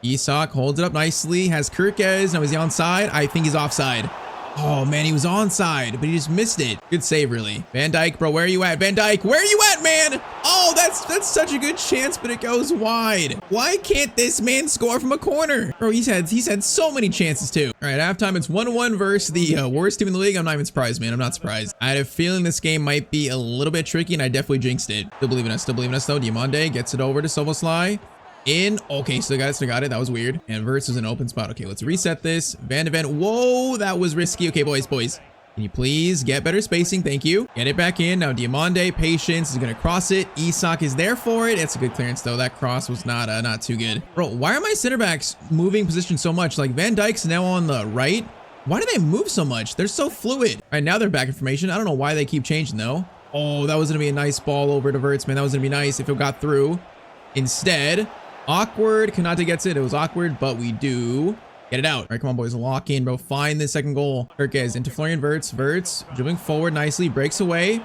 Isak holds it up nicely, has Kirkes. Now, is he onside? I think he's offside. Oh man, he was onside, but he just missed it. Good save, really. Van Dijk, bro, where are you at? Van Dijk, where are you at, man? Oh, that's such a good chance, but it goes wide. Why can't this man score from a corner? Bro, he's had so many chances too. All right, halftime, it's 1-1 versus the worst team in the league. I'm not even surprised, man. I'm not surprised. I had a feeling this game might be a little bit tricky, and I definitely jinxed it. Still believe in us though. Diamande gets it over to Szoboszlai. In. Okay, still got it. That was weird. And Verts is an open spot. Okay, let's reset this. Van de Ven. Whoa, that was risky. Okay, boys. Can you please get better spacing? Thank you. Get it back in. Now Diamande, patience, is going to cross it. Isak is there for it. It's a good clearance, though. That cross was not too good. Bro, why are my center backs moving position so much? Like, Van Dijk's now on the right. Why do they move so much? They're so fluid. All right, now they're back in formation. I don't know why they keep changing, though. Oh, that was going to be a nice ball over to Verts, man. That was going to be nice if it got through. Instead... awkward. Konate gets it. It was awkward, but we do get it out. All right, come on, boys. Lock in, bro. Find the second goal. Kerkez into Florian Verts. Verts dribbling forward nicely. Breaks away.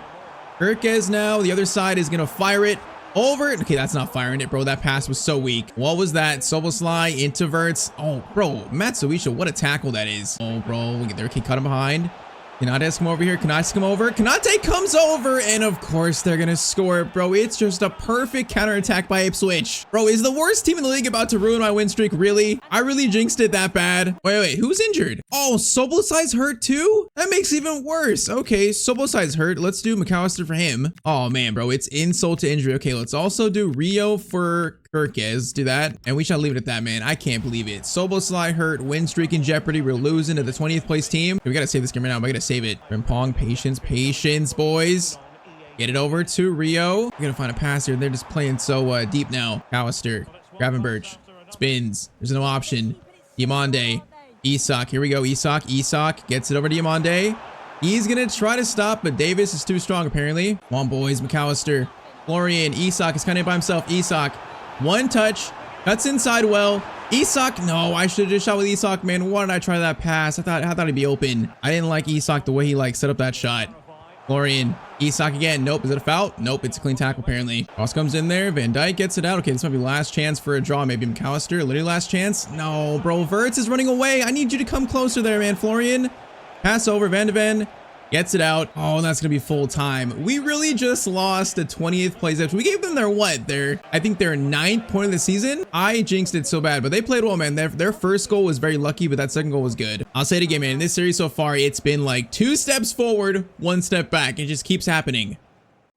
Kerkez now. The other side is going to fire it over. Okay, that's not firing it, bro. That pass was so weak. What was that? Szoboszlai into Verts. Oh, bro. Matsuisha, what a tackle that is. Oh, bro. Look at there. He cut him behind. Konate come over here. Konate come over. Konate comes over. And of course, they're going to score it, bro. It's just a perfect counterattack by Ipswich. Bro, is the worst team in the league about to ruin my win streak? Really? I really jinxed it that bad. Wait. Who's injured? Oh, Szoboszlai's hurt too? That makes it even worse. Okay, Szoboszlai's hurt. Let's do McAllister for him. Oh, man, bro. It's insult to injury. Okay, let's also do Rio for Kerkez. Do that. And we shall leave it at that, man. I can't believe it. Szoboszlai hurt. Win streak in jeopardy. We're losing to the 20th place team. We got to save this game right now. We got to save it. Frimpong, patience, boys. Get it over to Rio. We're going to find a pass here. They're just playing so deep now. McAllister, Gravenberch, spins. There's no option. Diamande, Isak. Here we go. Isak gets it over to Diamande. He's going to try to stop, but Davis is too strong, apparently. Come on, boys. McAllister, Florian, Isak is kind of by himself. Isak, one touch, cuts inside well. Isak, no, I should have just shot with Isak, man. Why did I try that pass? I thought he'd be open. I didn't like Isak the way he set up that shot. Florian, Isak again. Nope, is it a foul? Nope, it's a clean tackle apparently. Cross comes in there. Van Dijk gets it out. Okay, this might be last chance for a draw. Maybe McAllister, literally last chance. No, bro, Verts is running away. I need you to come closer there, man. Florian, pass over. Van de Ven gets it out. Oh, and that's gonna be full time. We really just lost the 20th place. We gave them I think their 9th point of the season. I jinxed it so bad, but they played well, man. Their first goal was very lucky, but that second goal was good. I'll say it again, man. In this series so far, it's been like 2 steps forward, 1 step back. It just keeps happening.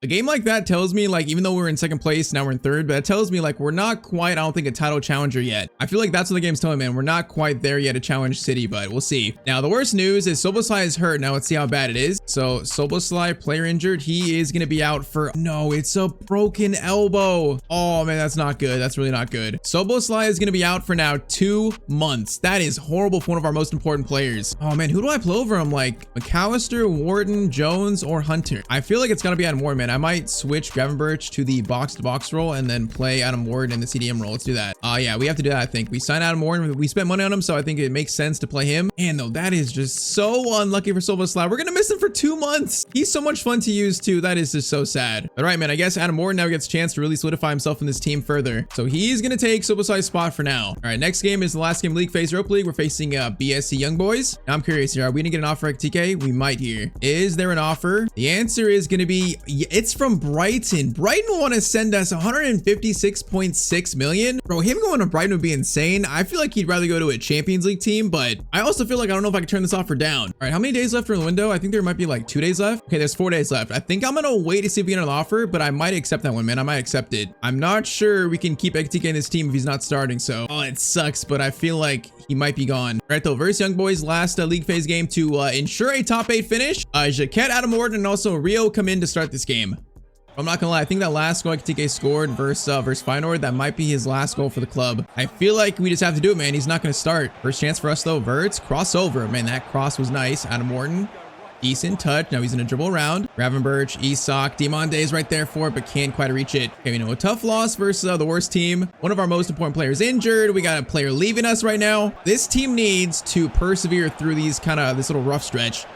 A game like that tells me, like, even though we're in 2nd place, now we're in 3rd, but that tells me, like, we're not quite, I don't think, a title challenger yet. I feel like that's what the game's telling me, man. We're not quite there yet to challenge City, but we'll see. Now, the worst news is Szoboszlai is hurt. Now, let's see how bad it is. So, Szoboszlai, player injured. He is going to be out for... No, it's a broken elbow. Oh, man, that's not good. That's really not good. Szoboszlai is going to be out for now 2 months. That is horrible for one of our most important players. Oh, man, who do I play over him? Like, McAllister, Warden, Jones, or Hunter? I feel like it's got to be Adam Warden, man. I might switch Gravenberch to the box-to-box role and then play Adam Warden in the CDM role. Let's do that. Yeah, we have to do that, I think. We signed Adam Warden. We spent money on him, so I think it makes sense to play him. And though, that is just so unlucky for Szoboszlai. We're going to miss him for 2 months. He's so much fun to use, too. That is just so sad. All right, man. I guess Adam Warden now gets a chance to really solidify himself in this team further. So he's going to take Szoboszlai's spot for now. All right, next game is the last game league phase Europa League. We're facing BSC Young Boys. Now I'm curious here. Are we going to get an offer at TK? We might here. Is there an offer? The answer is going to be, it's from Brighton. Brighton want to send us 156.6 million. Bro, him going to Brighton would be insane. I feel like he'd rather go to a Champions League team, but I also feel like I don't know if I can turn this offer down. All right, how many days left in the window? I think there might be like 2 days left. Okay, there's 4 days left. I think I'm gonna wait to see if we get an offer, but I might accept that one, man. I might accept it. I'm not sure we can keep Ekitike in this team if he's not starting, so it sucks, but I feel like he might be gone. All right, though, versus Young Boys, last league phase game to ensure a top 8 finish. Jaquette, Adam Warden, and also Rio come in to start this game. I'm not gonna lie, I think that last goal Ekitike scored versus Feyenoord, that might be his last goal for the club. I feel like we just have to do it, man. He's not gonna start. First chance for us though, Verts, crossover. Man, that cross was nice. Adam Warden, decent touch. Now he's gonna dribble around. Gravenberch, Isak, Diamande is right there for it, but can't quite reach it. Okay, we know a tough loss versus the worst team. One of our most important players injured. We got a player leaving us right now. This team needs to persevere through these this little rough stretch.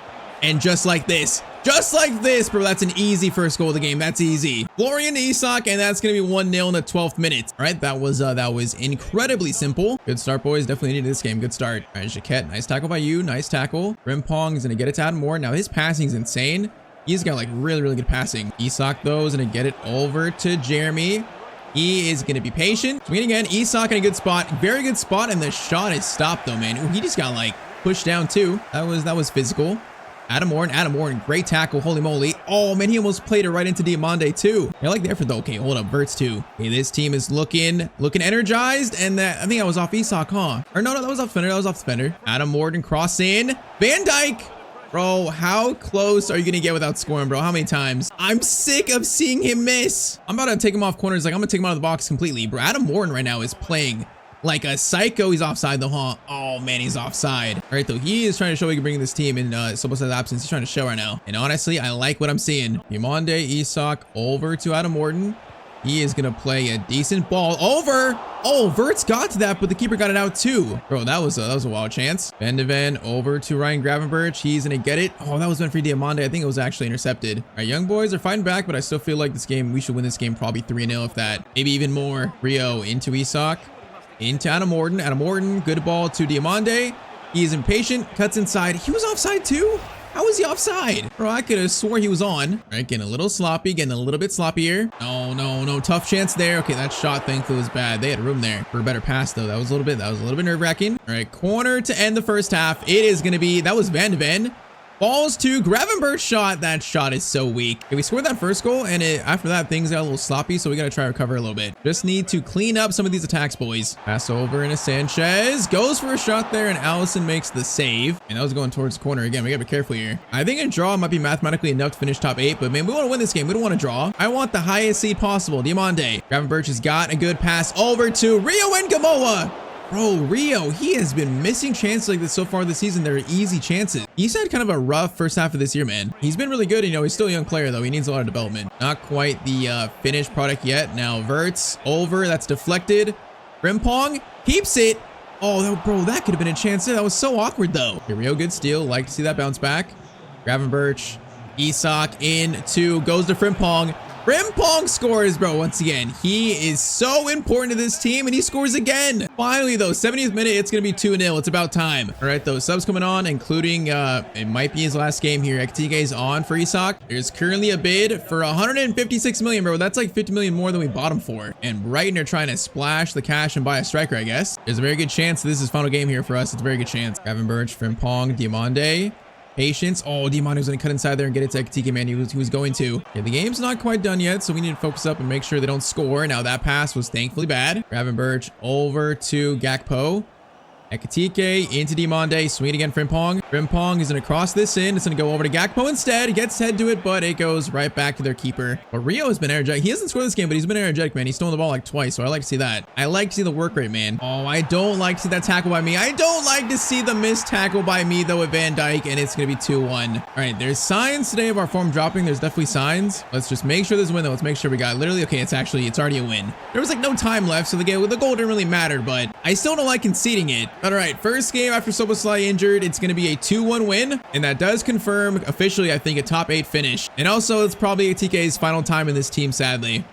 And just like this, bro, that's an easy first goal of the game. That's easy. Florian to Isak, and that's going to be 1-0 in the 12th minute. All right, that was incredibly simple. Good start, boys. Definitely needed this game. Good start. All right, Jaquette, nice tackle by you. Nice tackle. Frimpong is going to get it to Adam Moore. Now, his passing is insane. He's got like really, really good passing. Isak, though, is going to get it over to Jeremy. He is going to be patient. Swing again. Isak in a good spot. Very good spot, and the shot is stopped, though, man. Ooh, he just got like pushed down, too. That was physical. Adam Warren, great tackle, holy moly. Oh man, he almost played it right into Diomande too. I like the effort though. Okay, hold up, Verts too. Okay, this team is looking energized, and I think I was off Isak, huh? Or no, that was off defender. Adam Morton cross in. Van Dijk. Bro, how close are you gonna get without scoring, bro? How many times? I'm sick of seeing him miss. I'm about to take him off corners. Like, I'm gonna take him out of the box completely, bro. Adam Morton right now is playing like a psycho. He's offside though, huh? Oh man, he's offside. All right, though, he is trying to show he can bring this team in Soboslai's absence. He's trying to show right now. And honestly, I like what I'm seeing. Diomande, Isak over to Adam Morton. He is gonna play a decent ball over. Oh, Verts got to that, but the keeper got it out too. Bro, that was a wild chance. Van de Ven over to Ryan Gravenberch. He's gonna get it. Oh, that was meant for Diomande. I think it was actually intercepted. All right, young boys are fighting back, but I still feel like this game, we should win this game probably 3-0 if that. Maybe even more. Rio into Isak. Into Adam Morton. Adam Morton, good ball to Diomande. He is impatient, cuts inside. He was offside too? How was he offside? Bro, I could have swore he was on. All right, getting a little sloppy, getting a little bit sloppier. No, tough chance there. Okay, that shot thankfully was bad. They had room there for a better pass though. That was a little bit nerve-wracking. All right, corner to end the first half. It is gonna be, that was Van de Ven. Balls to Gravenberch shot. That shot is so weak. Okay, we scored that first goal, and after that, things got a little sloppy, so we got to try to recover a little bit. Just need to clean up some of these attacks, boys. Pass over into Sanchez. Goes for a shot there, and Allison makes the save. And that was going towards the corner again. We got to be careful here. I think a draw might be mathematically enough to finish top 8, but man, we want to win this game. We don't want to draw. I want the highest seed possible. Diomande. Gravenberch has got a good pass over to Rio and Gamoa. Bro, Rio, he has been missing chances like this so far this season. They're easy chances. He's had kind of a rough first half of this year, man. He's been really good. You know, he's still a young player, though. He needs a lot of development. Not quite the finished product yet. Now, Verts over. That's deflected. Frimpong keeps it. Oh, bro, that could have been a chance there. That was so awkward, though. Okay, Rio, good steal. Like to see that bounce back. Gravenberch. Isak into, goes to Frimpong. Frimpong scores, bro. Once again, he is so important to this team, and he scores again. Finally, though, 70th minute, it's going to be 2-0. It's about time. All right, though, subs coming on, including, it might be his last game here. Ekitike is on for Isak. There's currently a bid for 156 million, bro. That's like 50 million more than we bought him for. And Brighton are trying to splash the cash and buy a striker, I guess. There's a very good chance this is final game here for us. It's a very good chance. Gravenberch, Frimpong, Diomande. Patience. Oh, Diomande was going to cut inside there and get it to Ekitike, man. He was going to. Okay, the game's not quite done yet, so we need to focus up and make sure they don't score. Now, that pass was thankfully bad. Gravenberch over to Gakpo. Ekitike into Diomande. Sweet again, Frimpong. Frimpong is going to cross this in. It's going to go over to Gakpo instead. He gets head to it, but it goes right back to their keeper. But Rio has been energetic. He hasn't scored this game, but he's been energetic, man. He's stolen the ball like twice, so I like to see that. I like to see the work rate, man. Oh, I don't like to see that tackle by me. I don't like to see the missed tackle by me, though, with Van Dijk, and it's going to be 2-1. All right, there's signs today of our form dropping. There's definitely signs. Let's just make sure there's a win, though. Let's make sure we got literally, okay, it's already a win. There was like no time left, so the goal didn't really matter, but I still don't like conceding it. All right, first game after Soboslai injured, it's going to be a 2-1 win, and that does confirm officially, I think, a top 8 finish. And also, it's probably Ekitike's final time in this team, sadly.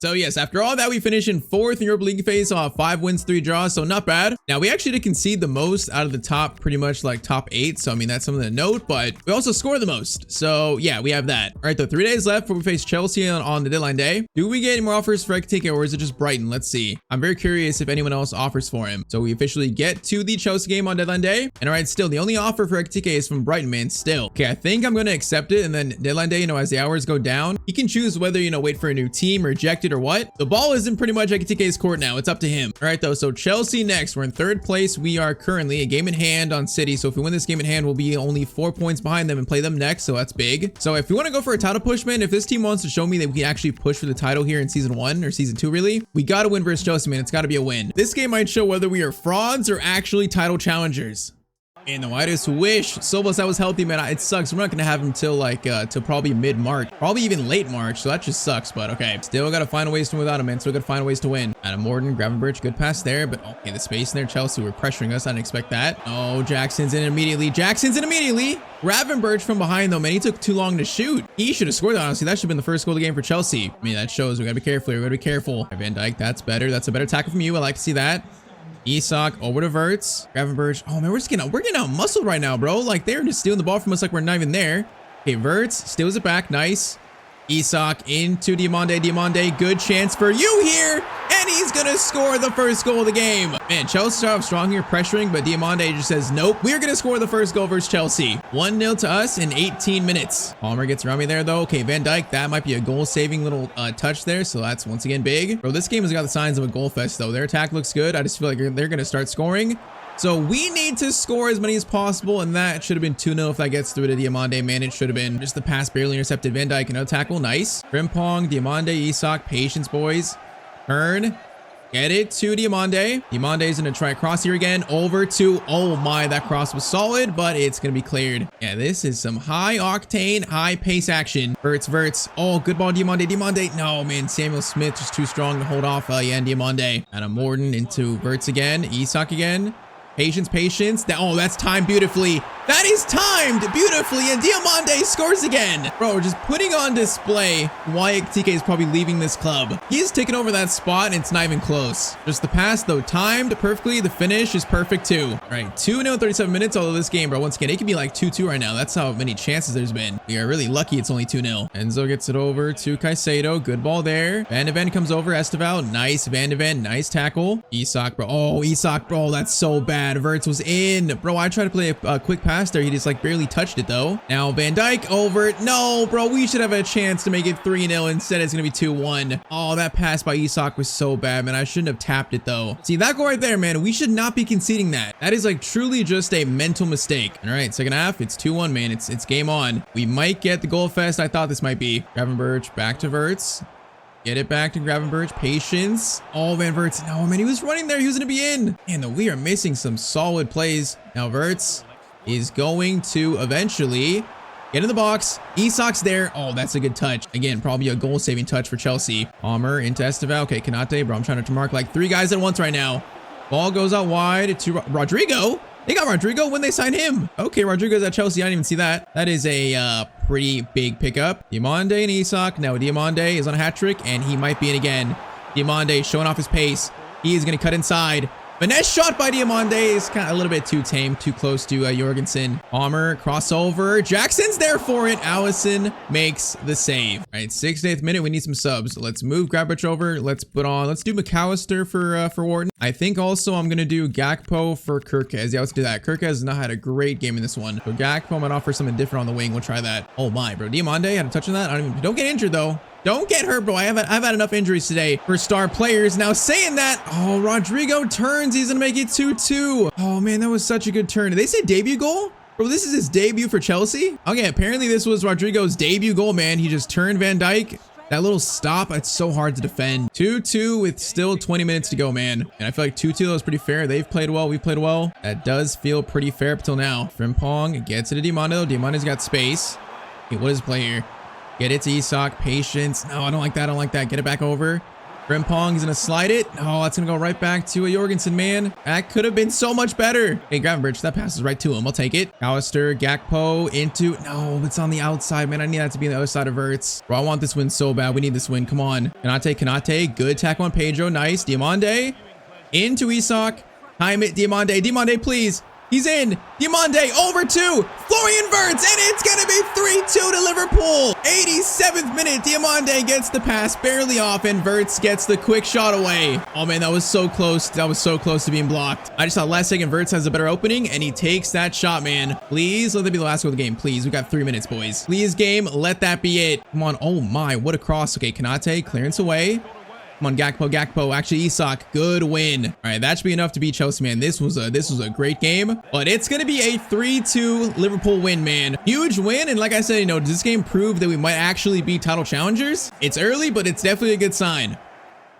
So yes, after all that, we finish in 4th in Europa League phase, 5 wins, 3 draws, so not bad. Now, we actually did concede the most out of the top, pretty much like top 8, so I mean, that's something to note, but we also score the most. So yeah, we have that. All right, though, 3 days left before we face Chelsea on the deadline day. Do we get any more offers for Ekitike, or is it just Brighton? Let's see. I'm very curious if anyone else offers for him. So we officially get to the Chelsea game on deadline day. And all right, still, the only offer for Ekitike is from Brighton, man, still. Okay, I think I'm going to accept it, and then deadline day, you know, as the hours go down, he can choose whether, you know, wait for a new team, reject it, or what. The ball is in pretty much Ekitike's court now. It's up to him. All right, though, so Chelsea next. We're in 3rd place. We are currently a game in hand on City, so if we win this game in hand, we'll be only 4 points behind them and play them next, so that's big. So if we want to go for a title push, man, if this team wants to show me that we can actually push for the title here in season 1 or season 2, really, we got to win versus Chelsea, man. It's got to be a win. This game might show whether we are frauds or actually title challengers. And the widest wish. Sobos, that was healthy, man. It sucks. We're not going to have him till like, till probably mid-March. Probably even late March. So that just sucks, but okay. Still got to find ways to win without him, man. Still got to find ways to win. Adam Morton, Gravenberch, good pass there. But okay, the space in there. Chelsea were pressuring us. I didn't expect that. Oh, Jackson's in immediately. Gravenberch from behind, though, man. He took too long to shoot. He should have scored that, honestly. That should have been the first goal of the game for Chelsea. I mean, that shows we got to be careful here. We got to be careful. Van Dijk, that's better. That's a better tackle from you. I like to see that. Isak over to Verts. Gravenberch. Oh man, we're getting out muscled right now, bro. Like they're just stealing the ball from us like we're not even there. Okay, Verts steals it back. Nice. Isak into Diomande. Diomande, good chance for you here. And he's going to score the first goal of the game. Man, Chelsea start off strong here, pressuring, but Diomande just says, nope, we're going to score the first goal versus Chelsea. 1-0 to us in 18 minutes. Palmer gets around me there, though. Okay, Van Dijk, that might be a goal-saving little touch there, so that's once again big. Bro, this game has got the signs of a goal fest, though. Their attack looks good. I just feel like they're going to start scoring. So we need to score as many as possible, and that should have been 2-0 if that gets through to Diomande. Man, it should have been just the pass barely intercepted. Van Dijk, another tackle. Nice. Frimpong, Diomande, Isak. Patience, boys. Turn. Get it to Diomande. Diomande's going to try cross here again. Over to, oh my, that cross was solid, but it's going to be cleared. Yeah, this is some high-octane, high-pace action. Verts. Oh, good ball, Diomande. No, man, Samuel Smith just too strong to hold off and Diomande. Adam Morton into Verts again. Isak again. Patience. That's timed beautifully. That is timed beautifully, and Diomande scores again. Bro, we're just putting on display why TK is probably leaving this club. He's taken over that spot, and it's not even close. Just the pass, though, timed perfectly. The finish is perfect, too. All right, 2-0, 37 minutes, although this game, bro, once again, it could be like 2-2 right now. That's how many chances there's been. We are really lucky it's only 2-0. Enzo gets it over to Caicedo. Good ball there. Van de Ven comes over. Esteval. Nice, Van de Ven. Nice tackle. Isak, bro. Oh, Isak, bro, that's so bad. Verts was in. Bro, I tried to play a quick pass there. He just like barely touched it though. Now Van Dijk over. No, bro, we should have a chance to make it 3-0. Instead, it's going to be 2-1. Oh, that pass by Isak was so bad, man. I shouldn't have tapped it though. See, that goal right there, man. We should not be conceding that. That is like truly just a mental mistake. All right, second half, it's 2-1, man. It's game on. We might get the goal fest I thought this might be. Gravenberch back to Verts. Get it back to Gravenberch. Patience. Oh, man, Verts. No, man, he was running there. He was going to be in. And we are missing some solid plays. Now, Verts is going to eventually get in the box. Isak's there. Oh, that's a good touch. Again, probably a goal-saving touch for Chelsea. Palmer into Esteval. Okay, Konate, bro. I'm trying to mark like 3 guys at once right now. Ball goes out wide to Rodrigo. They got Rodrigo when they signed him. Okay, Rodrigo's at Chelsea. I didn't even see that. That is a pretty big pickup. Diomande and Isak. Now Diomande is on a hat trick, and he might be in again. Diomande showing off his pace. He is going to cut inside. Finesse shot by Diomande is kind of a little bit too tame, too close to Jorgensen. Palmer, crossover. Jackson's there for it. Allison makes the save. All right, 68th minute. We need some subs. Let's move Gravenberch over. Let's do McAllister for Wharton. I think also I'm going to do Gakpo for Kirkez. Yeah, let's do that. Kirkez has not had a great game in this one. So Gakpo might offer something different on the wing. We'll try that. Oh my, bro. Diomande had a touch on that. Don't get injured though. Don't get hurt, bro. I've had enough injuries today for star players. Now saying that, oh, Rodrigo turns. He's going to make it 2-2. Oh, man, that was such a good turn. Did they say debut goal? Bro, this is his debut for Chelsea? Okay, apparently this was Rodrigo's debut goal, man. He just turned Van Dijk. That little stop, it's so hard to defend. 2-2 with still 20 minutes to go, man. And I feel like 2-2 was pretty fair. They've played well. We've played well. That does feel pretty fair up till now. Frimpong gets it to Diomande. Diomande's got space. Okay, what is play here? Get it to Isak. Patience. No, I don't like that. I don't like that. Get it back over. Frimpong is going to slide it. No, that's going to go right back to a Jorgensen, man. That could have been so much better. Hey, Gravenberch, that passes right to him. I'll take it. Alistair, Gakpo into... No, it's on the outside, man. I need that to be on the other side of Verts. Bro, I want this win so bad. We need this win. Come on. Konate. Good tackle on Pedro. Nice. Diomande. Into Isak. Time it. Diomande, please. He's in. Diomande over to Florian Verts, and it's going to be 3-2 to Liverpool. 87th minute. Diomande gets the pass barely off, and Verts gets the quick shot away. Oh, man, that was so close. That was so close to being blocked. I just thought last second Verts has a better opening, and he takes that shot, man. Please let that be the last goal of the game. Please. We got 3 minutes, boys. Please, game. Let that be it. Come on. Oh, my. What a cross. Okay, Konate. Clearance away. Come on, Gakpo. Actually, Isak, good win. All right, that should be enough to beat Chelsea, man. This was a great game, but it's gonna be a 3-2 Liverpool win, man. Huge win, and like I said, does this game prove that we might actually be title challengers? It's early, but it's definitely a good sign.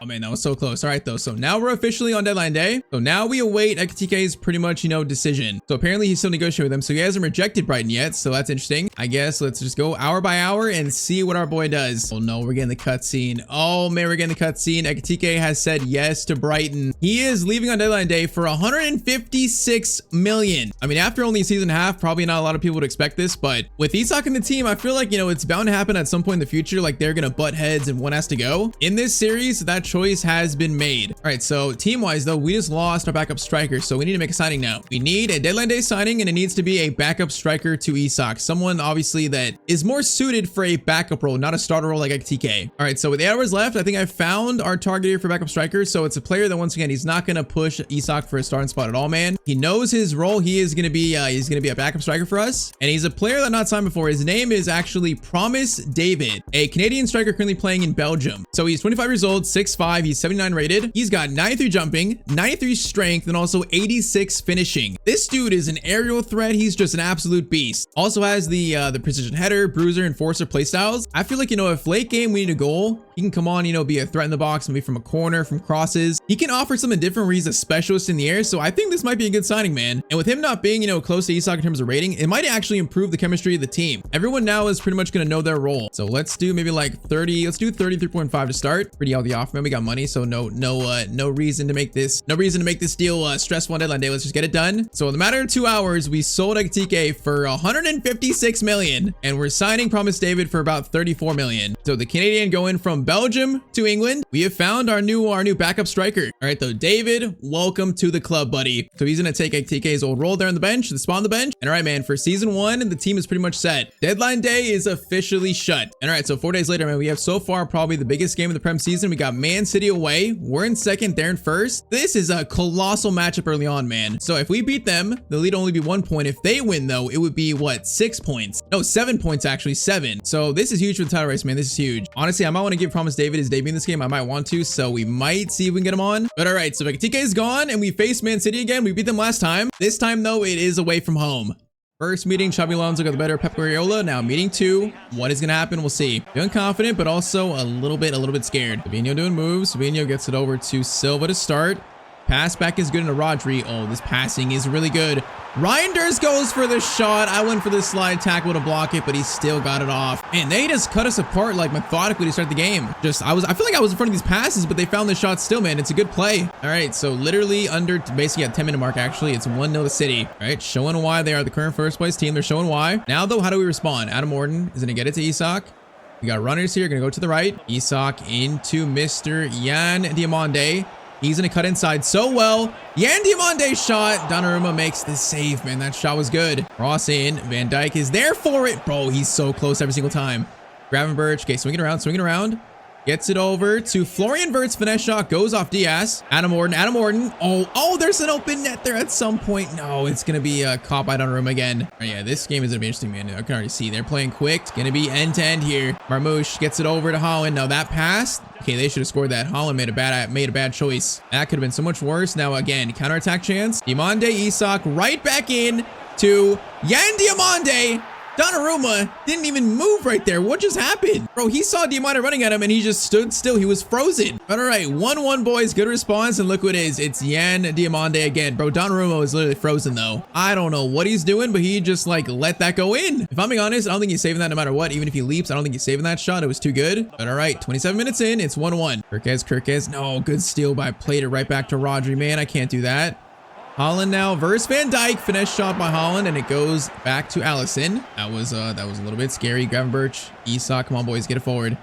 Oh man, that was so close. All right, though. So now we're officially on deadline day. So now we await Ekitike's pretty much, decision. So apparently he's still negotiating with them. So he hasn't rejected Brighton yet. So that's interesting. I guess let's just go hour by hour and see what our boy does. Oh no, we're getting the cutscene. Oh man, we're getting the cutscene. Ekitike has said yes to Brighton. He is leaving on deadline day for 156 million. I mean, after only a season and a half, probably not a lot of people would expect this, but with Isak in the team, I feel like, it's bound to happen at some point in the future. Like they're going to butt heads and one has to go. In this series, that choice has been made. All right, so team-wise though, we just lost our backup striker, so we need to make a signing now. We need a deadline day signing, and it needs to be a backup striker to Isak. Someone obviously that is more suited for a backup role, not a starter role like Ekitike. All right, so with 8 hours left, I think I found our target here for backup striker. So it's a player that once again, he's not going to push Isak for a starting spot at all, man. He knows his role. He is going to be a backup striker for us, and he's a player that not signed before. His name is actually Promise David, a Canadian striker currently playing in Belgium. So he's 25 years old, 6'5", he's 79 rated. He's got 93 jumping, 93 strength, and also 86 finishing. This dude is an aerial threat. He's just an absolute beast. Also has the precision header, bruiser, enforcer playstyles. I feel like, if late game we need a goal, he can come on, be a threat in the box, maybe from a corner, from crosses. He can offer something different where he's a specialist in the air. So I think this might be a good signing, man. And with him not being, close to Isak in terms of rating, it might actually improve the chemistry of the team. Everyone now is pretty much going to know their role. So let's do maybe like 30, let's do 33.5 to start. Pretty healthy off, man. We got money, so no reason to make this deal stressful on deadline day. Let's just get it done. So in the matter of 2 hours, we sold Ekitike for 156 million, and we're signing Promise David for about 34 million. So the Canadian going from Belgium to England. We have found our new backup striker. All right, though, David, welcome to the club, buddy. So he's gonna take Ekitike's old role there on the bench, the spot on the bench. And all right, man, for season 1, the team is pretty much set. Deadline day is officially shut. And all right, so 4 days later, man, we have so far probably the biggest game of the Prem season. We got Man City away. We're in second, they're in first. This is a colossal matchup early on, man. So if we beat them, the lead only be 1 point. If they win, though, it would be what, 6 points? No, 7 points actually, 7. So this is huge for the title race, man. This is huge. Honestly, I might want to give Promise David his debut in this game. I might want to, so we might see if we can get him on. But all right, so Ekitike is gone, and we face Man City again. We beat them last time. This time, though, it is away from home. First meeting, Xabi Alonso got the better of Pep Guardiola. Now meeting 2, what is gonna happen? We'll see. Feeling confident, but also a little bit scared. Fabinho doing moves. Fabinho gets it over to Silva to start. Pass back is good into Rodri. Oh, this passing is really good. Reinders goes for the shot. I went for the slide tackle to block it, but he still got it off. And they just cut us apart like methodically to start the game. I feel like I was in front of these passes, but they found the shot still, man. It's a good play. All right, so literally under basically at 10-minute mark, actually, it's 1-0 to City. All right, showing why they are the current first place team. They're showing why. Now, though, how do we respond? Adam Orton is gonna get it to Isak. We got runners here, gonna go to the right. Isak into Mr. Yan Diomande. He's going to cut inside so well. Yan Diamande's shot. Donnarumma makes the save, man. That shot was good. Cross in. Van Dijk is there for it. Bro, he's so close every single time. Gravenberch. Okay, swinging around. Gets it over to Florian Wirtz. Finesse shot goes off Diaz. Adam Orton. Oh, there's an open net there at some point. No, it's going to be caught by Donnarumma again. Oh, yeah, this game is going to be interesting, man. I can already see they're playing quick. It's going to be end-to-end here. Marmoush gets it over to Haaland. Now that pass. Okay, they should have scored that. Haaland made a bad choice. That could have been so much worse. Now again, counterattack chance. Diomande, Isak right back in to Yan Diomande. Donnarumma didn't even move right there. What just happened? Bro, he saw Diamante running at him and he just stood still. He was frozen. But all right, 1-1, boys. Good response. And look who it is. It's Yan Diomande again. Bro, Donnarumma is literally frozen though. I don't know what he's doing, but he just like let that go in. If I'm being honest, I don't think he's saving that no matter what. Even if he leaps, I don't think he's saving that shot. It was too good. But all right, 27 minutes in, it's 1-1. Kirkez. No, good steal, but I played it right back to Rodri. Man, I can't do that. Haaland now versus Van Dijk. Finesse shot by Haaland, and it goes back to Alisson. That was a little bit scary. Gravenberch, Isak, come on, boys, get it forward.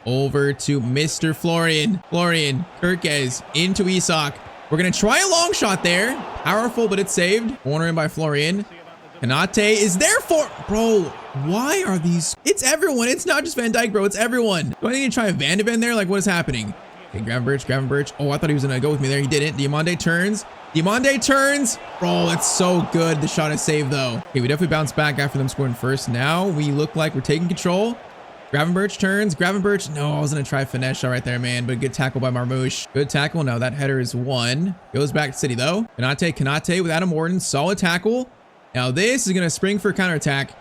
Over to Mr. Florian. Kirkez into Isak. We're gonna try a long shot there. Powerful, but it's saved. Corner in by Florian. Kanate is there for... Bro, why are these... It's everyone. It's not just Van Dijk, bro. It's everyone. Do I need to try a Van de Ven there? Like, what is happening? Okay, Gravenberch. Oh, I thought he was gonna go with me there. He didn't. Diomande turns. Bro, that's so good. The shot is saved though. Okay, we definitely bounced back after them scoring first. Now we look like we're taking control. Gravenberch turns. No, I was gonna try finesse shot right there, man, but good tackle by Marmoush. Good tackle. Now that header is 1. Goes back to City though. Kanate with Adam Orton. Solid tackle. Now this is gonna spring for counterattack.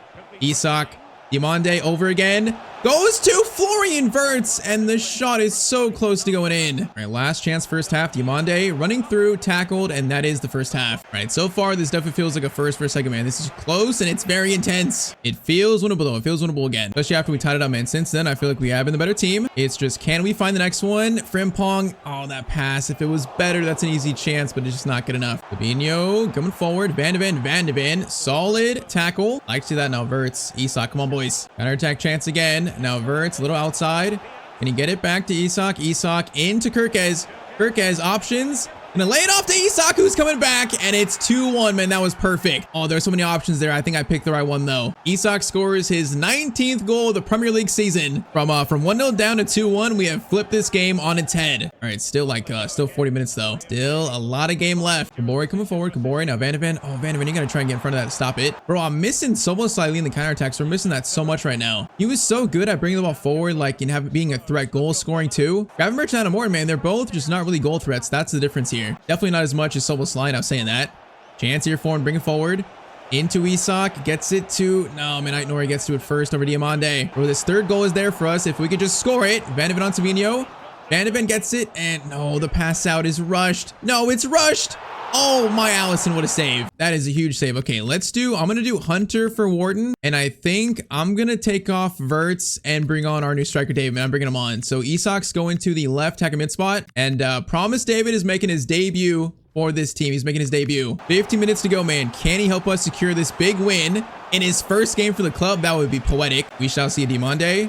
Isak. Diomande over again. Goes to Florian Wirtz, and the shot is so close to going in. All right, last chance first half. Diomande running through, tackled, and that is the first half. All right, so far, this definitely feels like a first for a second, man. This is close, and it's very intense. It feels winnable, though. It feels winnable again, especially after we tied it up, man. Since then, I feel like we have been the better team. It's just, can we find the next one? Frimpong. Oh, that pass. If it was better, that's an easy chance, but it's just not good enough. Fabinho coming forward. Van de Ven. Solid tackle. I like to see that now. Wirtz. Isak, come on, boys. Counter attack chance again. Now Wirtz, a little outside. Can he get it back to Isak? Isak into Kirkez. Kirkez options. Gonna lay it off to Isak, who's coming back, and it's 2-1, man. That was perfect. Oh, there's so many options there. I think I picked the right one, though. Isak scores his 19th goal of the Premier League season. From 1-0 down to 2-1, we have flipped this game on its head. All right, still 40 minutes, though. Still a lot of game left. Kabore coming forward. Kabore, now Van de Ven. Oh, Van de Ven, you gotta try and get in front of that to stop it. Bro, I'm missing Sobos slightly in the counterattacks. We're missing that so much right now. He was so good at bringing the ball forward, like, and being a threat goal scoring, too. Gravenberch and Adam Morton, man, they're both just not really goal threats. That's the difference here. Definitely not as much as Soboslai. I'm saying that. Chance here for him, bring it forward. Into Isak, gets it to, no, man, Nori gets to it first over Diomande. Bro, this third goal is there for us if we could just score it. Van de Ven on Savino. Van de Ven gets it, and no, the pass out is rushed. No, it's rushed. Oh, my Allison, what a save. That is a huge save. Okay, I'm gonna do Hunter for Wharton, and I think I'm gonna take off Wirtz and bring on our new striker, David. I'm bringing him on. So Isak's going to the left tackle mid spot, and Promise David is making his debut for this team. He's making his debut. 15 minutes to go, man. Can he help us secure this big win in his first game for the club? That would be poetic. We shall see. Diomande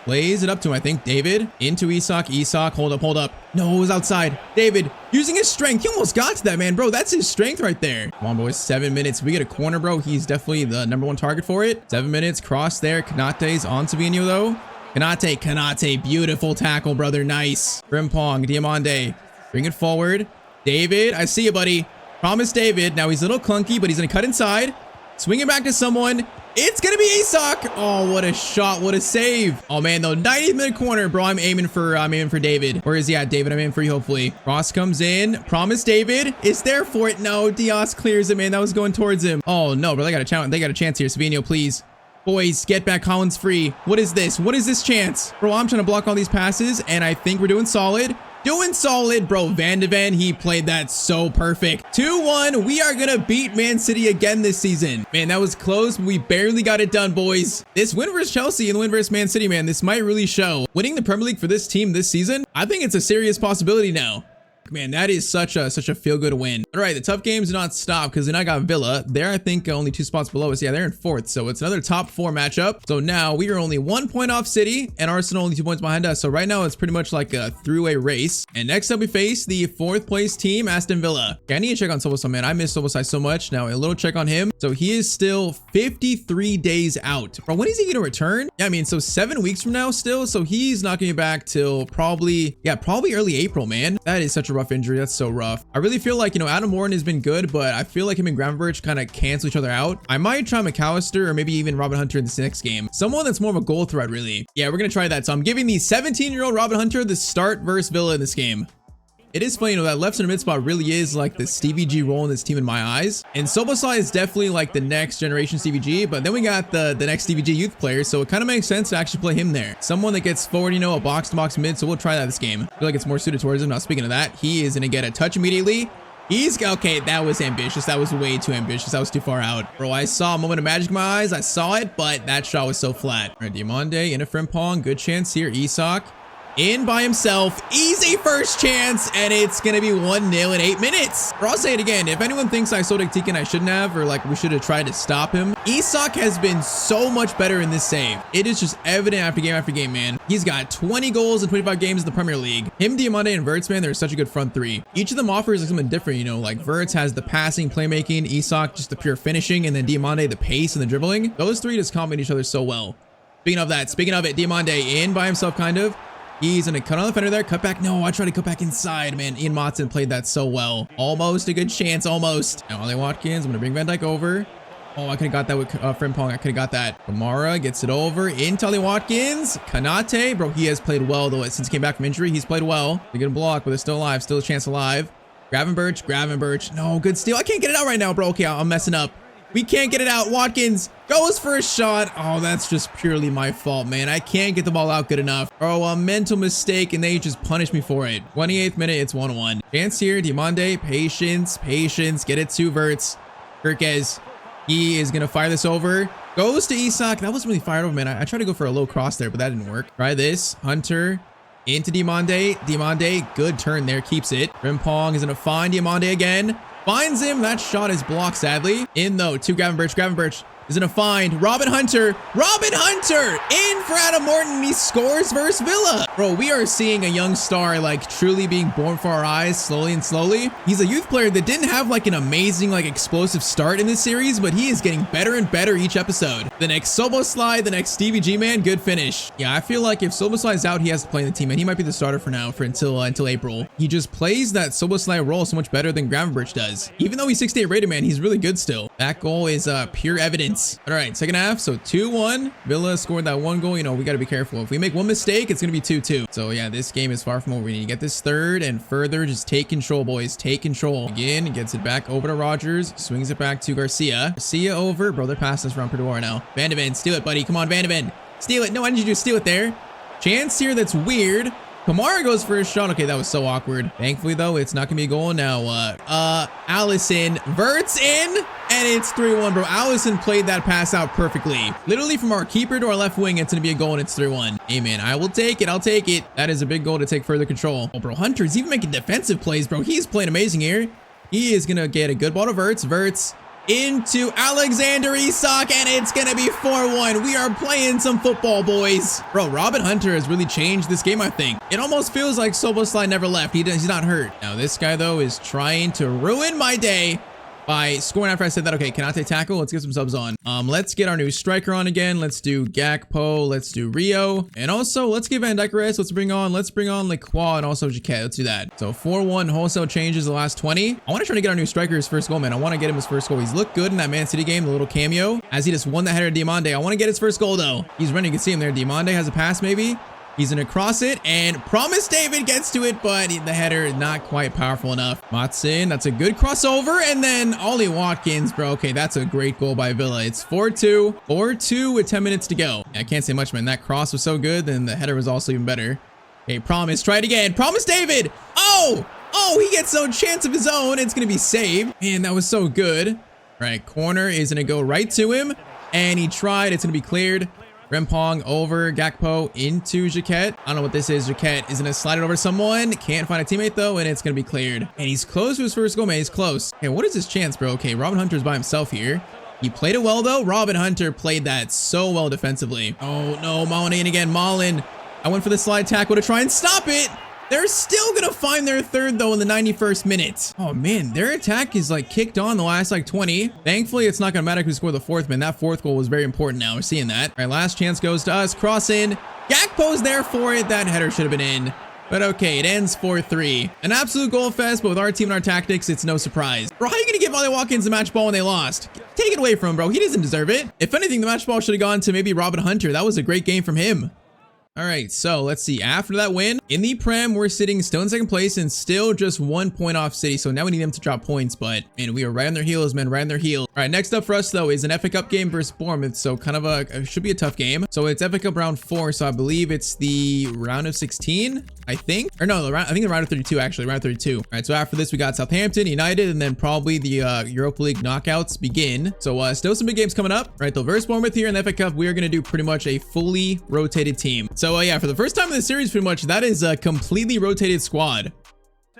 plays it up to him, I think. David into Isak. Isak, hold up. No, it was outside. David using his strength. He almost got to that, man, bro. That's his strength right there. Come on, boys. 7 minutes. We get a corner, bro. He's definitely the #1 target for it. 7 minutes. Cross there. Kanate's on Savino, though. Kanate. Beautiful tackle, brother. Nice. Frimpong. Diomande. Bring it forward. David, I see you, buddy. Promise David. Now he's a little clunky, but he's going to cut inside. Swing it back to someone. It's going to be Isak. Oh, what a shot. What a save. Oh, man, though. 90th minute corner, bro. I'm aiming for David. Where is he at, David? I'm aiming for you, hopefully. Cross comes in. Promise David is there for it. No, Diaz clears it, man. That was going towards him. Oh, no, bro. They got a chance here. Savino, please. Boys, get back. Collins free. What is this? What is this chance? Bro, I'm trying to block all these passes, and I think we're doing solid. Bro. Van de Ven, he played that so perfect. 2-1. We are gonna beat Man City again this season. Man, that was close, but we barely got it done, boys. This win versus Chelsea and the win versus Man City, man, this might really show. Winning the Premier League for this team this season, I think it's a serious possibility now. Man, that is such a feel-good win. All right, the tough games do not stop because then I got Villa. They're, I think, only 2 spots below us. Yeah, they're in 4th, so it's another top 4 matchup. So now we are only 1 point off City, and Arsenal only 2 points behind us. So right now it's pretty much like a throughway race. And next up we face the 4th place team, Aston Villa. Okay, I need to check on Sobosai, man. I miss Sobosai so much. Now a little check on him. So he is still 53 days out. Bro, when is he going to return? Yeah, I mean, so 7 weeks from now still. So he's not going to be back till probably early April, man. That is such a rough injury. That's so rough. I really feel like, Adam Morton has been good, but I feel like him and Gravenberch kind of cancel each other out. I might try McAllister or maybe even Robin Hunter in this next game. Someone that's more of a goal threat, really. Yeah, we're going to try that. So I'm giving the 17-year-old Robin Hunter the start versus Villa in this game. It is funny, that left center mid spot really is like the Stevie G role in this team in my eyes. And Soboslai is definitely like the next generation Stevie G, but then we got the next Stevie G youth player, so it kind of makes sense to actually play him there. Someone that gets forward, a box-to-box mid, so we'll try that this game. I feel like it's more suited towards him. Now, speaking of that, he is going to get a touch immediately. Okay, that was ambitious. That was way too ambitious. That was too far out. Bro, I saw a moment of magic in my eyes. I saw it, but that shot was so flat. All right, Diomande into Frimpong. Good chance here. Isak. In by himself, easy first chance, and it's gonna be 1-0 in 8 minutes. Or I'll say it again, if anyone thinks I sold Tikin I shouldn't have, or like we should have tried to stop him, Isak has been so much better in this save. It is just evident after game, man. He's got 20 goals in 25 games in the Premier League. Him, Diomande, and Wirtz, man, they're such a good front three. Each of them offers like something different, like Wirtz has the passing, playmaking, Isak just the pure finishing, and then Diomande the pace and the dribbling. Those three just complement each other so well. Speaking of it, Diomande in by himself, kind of. He's gonna cut on the defender there, cut back. No, I tried to cut back inside, man. Ian Motson played that so well. Almost a good chance, almost. Now, Ollie Watkins, I'm gonna bring Van Dijk over. Oh, I could have got that with Frimpong. I could have got that. Kamara gets it over into Ollie Watkins. Kanate, bro, he has played well, though, since he came back from injury. He's played well. They're gonna block, but they're still alive. Still a chance alive. Gravenberch. No, good steal. I can't get it out right now, bro. Okay, I'm messing up. We can't get it out. Watkins goes for a shot. Oh, that's just purely my fault, man. I can't get the ball out good enough. Oh, a mental mistake, and they just punish me for it. 28th minute, it's 1-1. Chance here, Diomande, patience, get it to Verts. Kirkes, he is gonna fire this over. Goes to Isak. That wasn't really fired over, man. I tried to go for a low cross there, but that didn't work. Try this. Hunter into Diomande. Diomande, good turn there, keeps it. Frimpong is gonna find Diomande again. Finds him. That shot is blocked, sadly. In though, to Gravenberch. Gravenberch is gonna find Robin Hunter. Robin Hunter in for Adam Morton. He scores versus Villa. Bro, we are seeing a young star like truly being born for our eyes slowly and slowly. He's a youth player that didn't have like an amazing like explosive start in this series, but he is getting better and better each episode. The next Soboslai, the next Stevie G man, good finish. Yeah, I feel like if Soboslai is out, he has to play in the team, and he might be the starter for now until April. He just plays that Soboslai role so much better than Gravenberch does. Even though he's 68 rated, man, he's really good still. That goal is pure evidence. All right, second half, so 2-1. Villa scored that one goal. You know, we got to be careful. If we make one mistake, it's going to be 2-2. So yeah, this game is far from over. We need to get this third and further. Just take control, boys. Take control. Again, gets it back over to Rogers. Swings it back to Garcia. Garcia over. Bro, they're passing us around pretty well now. Van de Ven, steal it, buddy. Come on, Van de Ven. Steal it. No, why did you just steal it there? Chance here, that's weird. Kamara goes for a shot. Okay, that was so awkward. Thankfully, though, it's not gonna be a goal now. Allison Verts in, and it's 3-1, bro. Allison played that pass out perfectly. Literally from our keeper to our left wing, it's gonna be a goal, and it's 3-1. Hey, man, I will take it. I'll take it. That is a big goal to take further control. Oh, bro, Hunter's even making defensive plays, bro. He's playing amazing here. He is gonna get a good ball to Verts. Verts into Alexander Isak, and it's gonna be 4-1. We are playing some football, boys. Bro, Robin Hunter has really changed this game, I think. It almost feels like Soboslai never left. He's not hurt. Now, this guy, though, is trying to ruin my day by scoring after I said that. Okay, Kanate tackle. Let's get some subs on. Let's get our new striker on again. Let's do Gakpo. Let's do Rio. And also, let's give Van Dijk a rest. Let's bring on Lacroix and also Jaquet. Let's do that. So 4-1 wholesale changes the last 20. I want to try to get our new striker his first goal, man. I want to get him his first goal. He's looked good in that Man City game, the little cameo, as he just won that header to Diomande. I want to get his first goal, though. He's running. You can see him there. Diomande has a pass, maybe. He's gonna cross it, and Promise David gets to it, but the header not quite powerful enough. Matson, that's a good crossover, and then Ollie Watkins, bro. Okay, that's a great goal by Villa. It's 4-2. 4-2 with 10 minutes to go. I can't say much, man. That cross was so good, then the header was also even better. Okay, Promise, try it again. Promise David! Oh, he gets no chance of his own. It's gonna be saved. Man, that was so good. All right, corner is gonna go right to him, and he tried. It's gonna be cleared. Frimpong over Gakpo into Jaquet. I don't know what this is. Jaquet is going to slide it over to someone. Can't find a teammate, though, and it's going to be cleared. And he's close to his first goal, man. He's close. Okay, what is his chance, bro? Okay, Robin Hunter's by himself here. He played it well, though. Robin Hunter played that so well defensively. Oh, no. Malin in again. Malin. I went for the slide tackle to try and stop it. They're still going to find their third, though, in the 91st minute. Oh, man, their attack is, like, kicked on the last, like, 20. Thankfully, it's not going to matter who scored the fourth, man. That fourth goal was very important now. We're seeing that. All right, last chance goes to us. Cross in. Gakpo's there for it. That header should have been in. But okay, it ends 4-3. An absolute goal fest, but with our team and our tactics, it's no surprise. Bro, how are you going to give Ollie Watkins the match ball when they lost? Take it away from him, bro. He doesn't deserve it. If anything, the match ball should have gone to maybe Robin Hunter. That was a great game from him. All right, so let's see. After that win, in the Prem, we're sitting still in second place and still just 1 point off City. So now we need them to drop points, but man, we are right on their heels, man, right on their heels. All right, next up for us, though, is an FA Cup game versus Bournemouth. So kind of should be a tough game. So it's FA Cup round 4. So I believe it's the round of 16, I think. Or no, I think the round of 32, actually, round of 32. All right, so after this, we got Southampton, United, and then probably the Europa League knockouts begin. So still some big games coming up. All right, though, versus Bournemouth here in the FA Cup, we are going to do pretty much a fully rotated team. So yeah, for the first time in the series, pretty much, that is a completely rotated squad.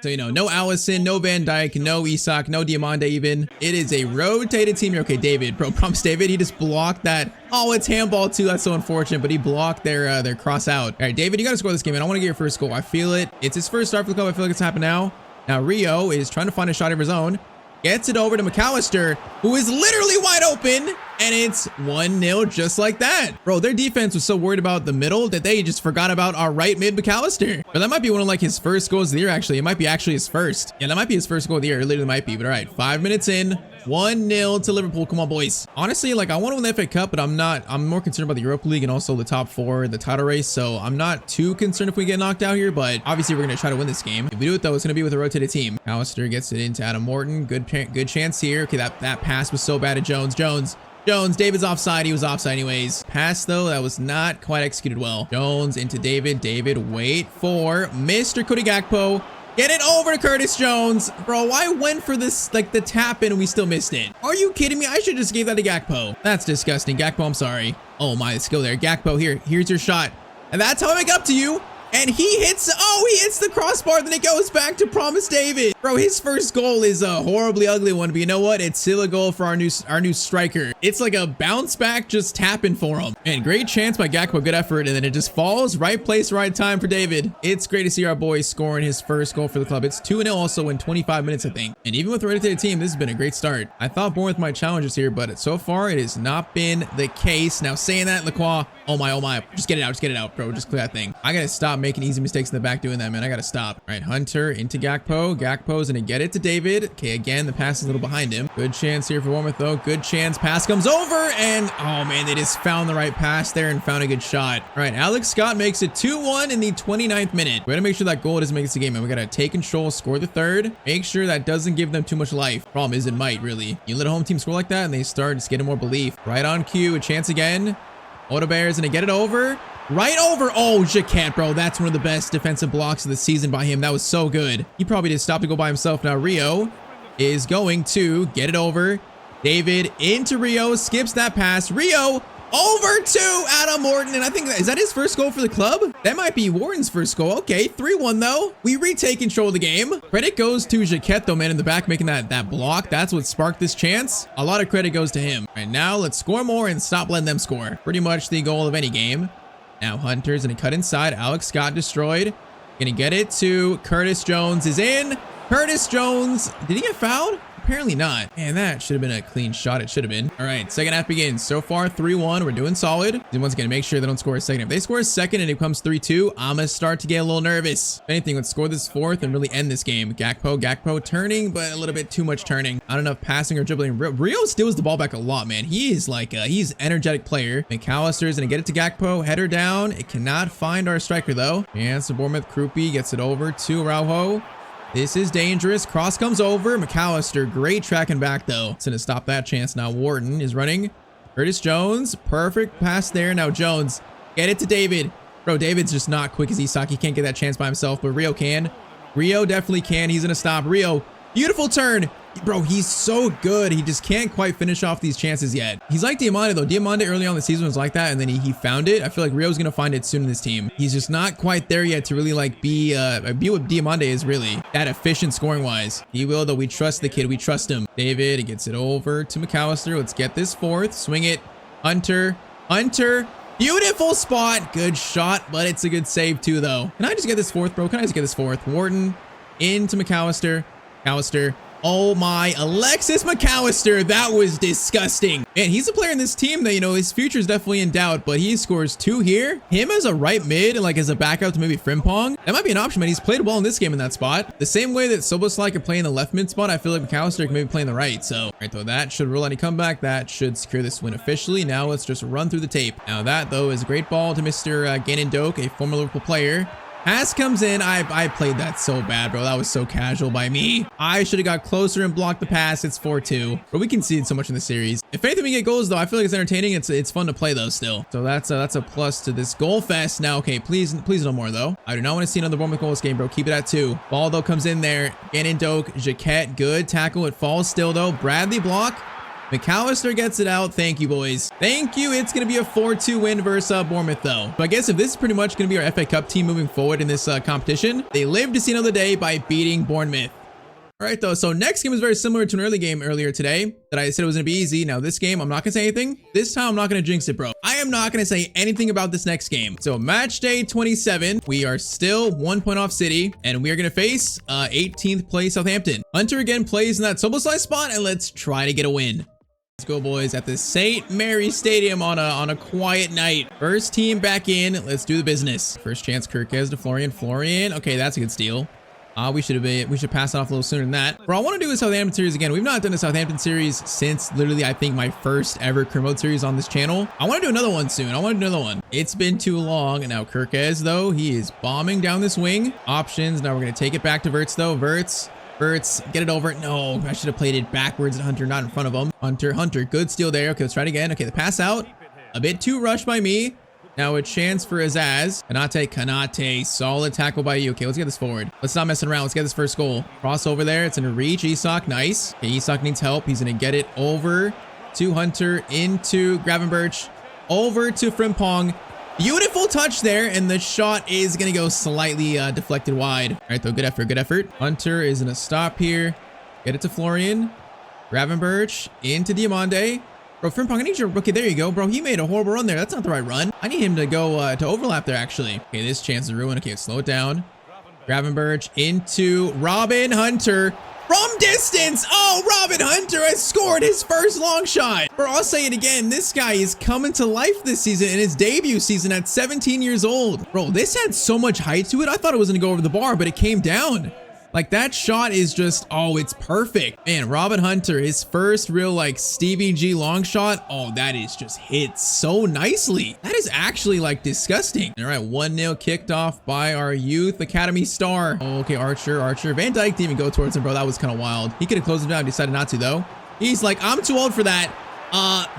So, you know, no Allison, no Van Dijk, no Isak, no Diomande even. It is a rotated team here. Okay, David, bro, Promise David, he just blocked that. Oh, it's handball too. That's so unfortunate, but he blocked their cross out. All right, David, you got to score this game, man. I want to get your first goal. I feel it. It's his first start for the club. I feel like it's happened now. Now, Rio is trying to find a shot of his own. Gets it over to McAllister, who is literally wide open. And it's 1-0 just like that. Bro, their defense was so worried about the middle that they just forgot about our right mid McAllister. But that might be one of like his first goals of the year, actually. It might be actually his first. Yeah, that might be his first goal of the year. It literally might be. But all right, 5 minutes in. 1-0 to Liverpool. Come on, boys. Honestly, like I want to win the FA Cup, but I'm more concerned about the Europa League and also the top 4, the title race. So I'm not too concerned if we get knocked out here, but obviously we're going to try to win this game. If we do it though, it's going to be with a rotated team. Alistair gets it into Adam Morton. Good chance here. Okay, that pass was so bad to Jones. Jones, David's offside. He was offside anyways. Pass though, that was not quite executed well. Jones into David. David, wait for Mr. Cody Gakpo. Get it over to Curtis Jones. Bro, I went for this, like the tap in and we still missed it. Are you kidding me? I should just gave that to Gakpo. That's disgusting. Gakpo, I'm sorry. Oh my, let's go there. Gakpo, here's your shot. And that's how I make up to you. And he hits the crossbar, then it goes back to Promise David. Bro, his first goal is a horribly ugly one, but you know what? It's still a goal for our new striker. It's like a bounce back, just tapping for him. And great chance by Gakpo, good effort, and then it just falls. Right place, right time for David. It's great to see our boy scoring his first goal for the club. It's 2-0 also in 25 minutes, I think. And even with the rotated team, this has been a great start. I thought Bournemouth might challenge us here, but so far it has not been the case. Now saying that, Lacroix, oh my, just get it out, bro. Just clear that thing. I gotta stop making easy mistakes in the back doing that, man. I gotta stop. All right, Hunter into Gakpo. Gakpo's gonna get it to David. Okay, again, the pass is a little behind him. Good chance here for Bournemouth though. Good chance. Pass comes over and oh man, they just found the right pass there and found a good shot. All right, Alex Scott makes it 2-1 in the 29th minute. We gotta make sure that goal doesn't make this a game, and we gotta take control, score the third. Make sure that doesn't give them too much life. Problem is it might really. You let a home team score like that and they start just getting more belief. Right on cue, a chance again. Odebear's gonna get it over. Right over. Oh, Jacquet, bro. That's one of the best defensive blocks of the season by him. That was so good. He probably just stopped to go by himself. Now Rio is going to get it over. David into Rio. Skips that pass. Rio over to Adam Morton. And I think is that his first goal for the club? That might be Wharton's first goal. Okay, 3-1 though. We retake control of the game. Credit goes to Jacquet though, man, in the back making that block. That's what sparked this chance. A lot of credit goes to him. All right, now let's score more and stop letting them score. Pretty much the goal of any game. Now Hunter's gonna cut inside. Alex Scott destroyed. Gonna get it to Curtis Jones is in. Curtis Jones, did he get fouled? Apparently not. Man, that should have been a clean shot. It should have been. All right, second half begins. So far, 3-1. We're doing solid. And once again, make sure they don't score a second. If they score a second and it becomes 3-2, I'm gonna start to get a little nervous. If anything, let's score this fourth and really end this game. Gakpo turning, but a little bit too much turning. Not enough passing or dribbling. Rio steals the ball back a lot, man. He is like, he's an energetic player. McAllister's gonna get it to Gakpo. Header down. It cannot find our striker though. And so Bournemouth, Krupi gets it over to Araujo. This is dangerous. Cross comes over. McAllister, great tracking back though. It's gonna stop that chance. Now Wharton is running. Curtis Jones, perfect pass there. Now Jones, get it to David. Bro, David's just not quick as Isak. He can't get that chance by himself, but Rio can. Rio definitely can. He's gonna stop. Rio, beautiful turn. Bro, he's so good. He just can't quite finish off these chances yet. He's like Diamante though. Diamante early on in the season was like that, and then he found it. I feel like Rio's gonna find it soon in this team. He's just not quite there yet to really like be what Diamante is really. That efficient scoring wise. He will though. We trust the kid. We trust him. David, he gets it over to McAllister. Let's get this fourth. Swing it. Hunter. Beautiful spot. Good shot, but it's a good save too though. Can I just get this fourth, bro? Can I just get this fourth? Wharton into McAllister. Oh my, Alexis McAllister, that was disgusting. Man, he's a player in this team that, you know, his future is definitely in doubt, but he scores 2 here. Him as a right mid and like as a backup to maybe Frimpong, that might be an option, man. He's played well in this game in that spot. The same way that Soboslai can play in the left mid spot, I feel like McAllister can maybe play in the right. So, right though, that should rule any comeback. That should secure this win officially. Now let's just run through the tape. Now that though is a great ball to Mr. Gannon Doak, a former Liverpool player. Pass comes in. I played that so bad, bro. That was so casual by me. I should have got closer and blocked the pass. It's 4-2. But we conceded so much in the series. If anything we get goals though, I feel like it's entertaining. It's fun to play though still. So that's a plus to this goal fest. Now, okay, please no more though. I do not want to see another Bournemouth goal this game, bro. Keep it at 2. Ball though comes in there. Gannon Doak, Jacquet, good tackle. It falls still though. Bradley block. McAllister gets it out. Thank you, boys. Thank you. It's going to be a 4-2 win versus Bournemouth, though. So I guess if this is pretty much going to be our FA Cup team moving forward in this competition, they live to see another day by beating Bournemouth. All right, though. So next game is very similar to an early game earlier today that I said was going to be easy. Now, this game, I'm not going to say anything. This time, I'm not going to jinx it, bro. I am not going to say anything about this next game. So match day 27, we are still 1 point off City, and we are going to face 18th place Southampton. Hunter again plays in that Soboslai spot, and let's try to get a win. Let's go, boys, at the St. Mary Stadium on a quiet night. First team back in. Let's do the business. First chance, Kirkez to Florian. Florian. Okay, that's a good steal. We should pass it off a little sooner than that. Bro, I want to do a Southampton series again. We've not done a Southampton series since literally, I think, my first ever career mode series on this channel. I want to do another one soon. I want to do another one. It's been too long. And now Kirkez, though, he is bombing down this wing. Options. Now we're going to take it back to Verts, though. Verts, get it over. No, I should have played it backwards at Hunter, not in front of him. Hunter, good steal there. Okay, let's try it again. Okay, the pass out. A bit too rushed by me. Now a chance for Azaz. Kanate, solid tackle by you. Okay, let's get this forward. Let's not mess around. Let's get this first goal. Cross over there. It's in a reach. Isak, nice. Okay, Isak needs help. He's going to get it over to Hunter, into Gravenberch, over to Frimpong. Beautiful touch there, and the shot is going to go slightly deflected wide. All right, though, good effort. Hunter is going to stop here. Get it to Florian. Gravenberch into Diamande. Bro, Frimpong, I need your... Okay, there you go, bro. He made a horrible run there. That's not the right run. I need him to go to overlap there, actually. Okay, this chance is ruined. Okay, slow it down. Gravenberch into Robin Hunter. From distance! Oh, Robin Hunter has scored his first long shot. Bro, I'll say it again. This guy is coming to life this season in his debut season at 17 years old. Bro, this had so much height to it. I thought it was going to go over the bar, but it came down. Like, that shot is just, oh, it's perfect. Man, Robin Hunter, his first real, like, Stevie G long shot. Oh, that is just hit so nicely. That is actually, like, disgusting. All right, 1-0 kicked off by our youth academy star. Oh, okay, Archer. Van Dijk didn't even go towards him, bro. That was kind of wild. He could have closed him down, decided not to, though. He's like, I'm too old for that.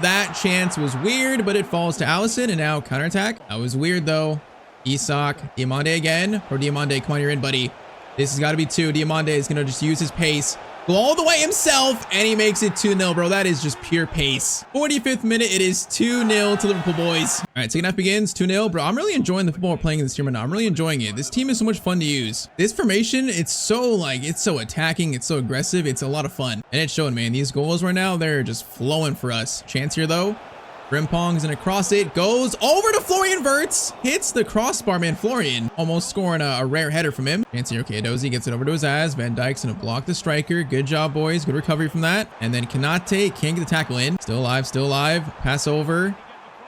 That chance was weird, but it falls to Allison, and now counterattack. That was weird, though. Isak, Diamande again. Or Diamande, come on, you're in, buddy. This has got to be 2. Diamande is going to just use his pace. Go all the way himself, and he makes it 2-0, bro. That is just pure pace. 45th minute, it is 2-0 to Liverpool, boys. All right, second half begins, 2-0. Bro, I'm really enjoying the football we're playing in this team right now. I'm really enjoying it. This team is so much fun to use. This formation, it's so attacking. It's so aggressive. It's a lot of fun. And it's showing, man. These goals right now, they're just flowing for us. Chance here, though. Frimpong's gonna cross it, goes over to Florian Wirtz, hits the crossbar, man. Florian almost scoring a rare header from him. Fancy, okay, Dozy gets it over to his ass. Van Dijk's gonna block the striker. Good job, boys. Good recovery from that. And then Kanate can't get the tackle in. Still alive. Pass over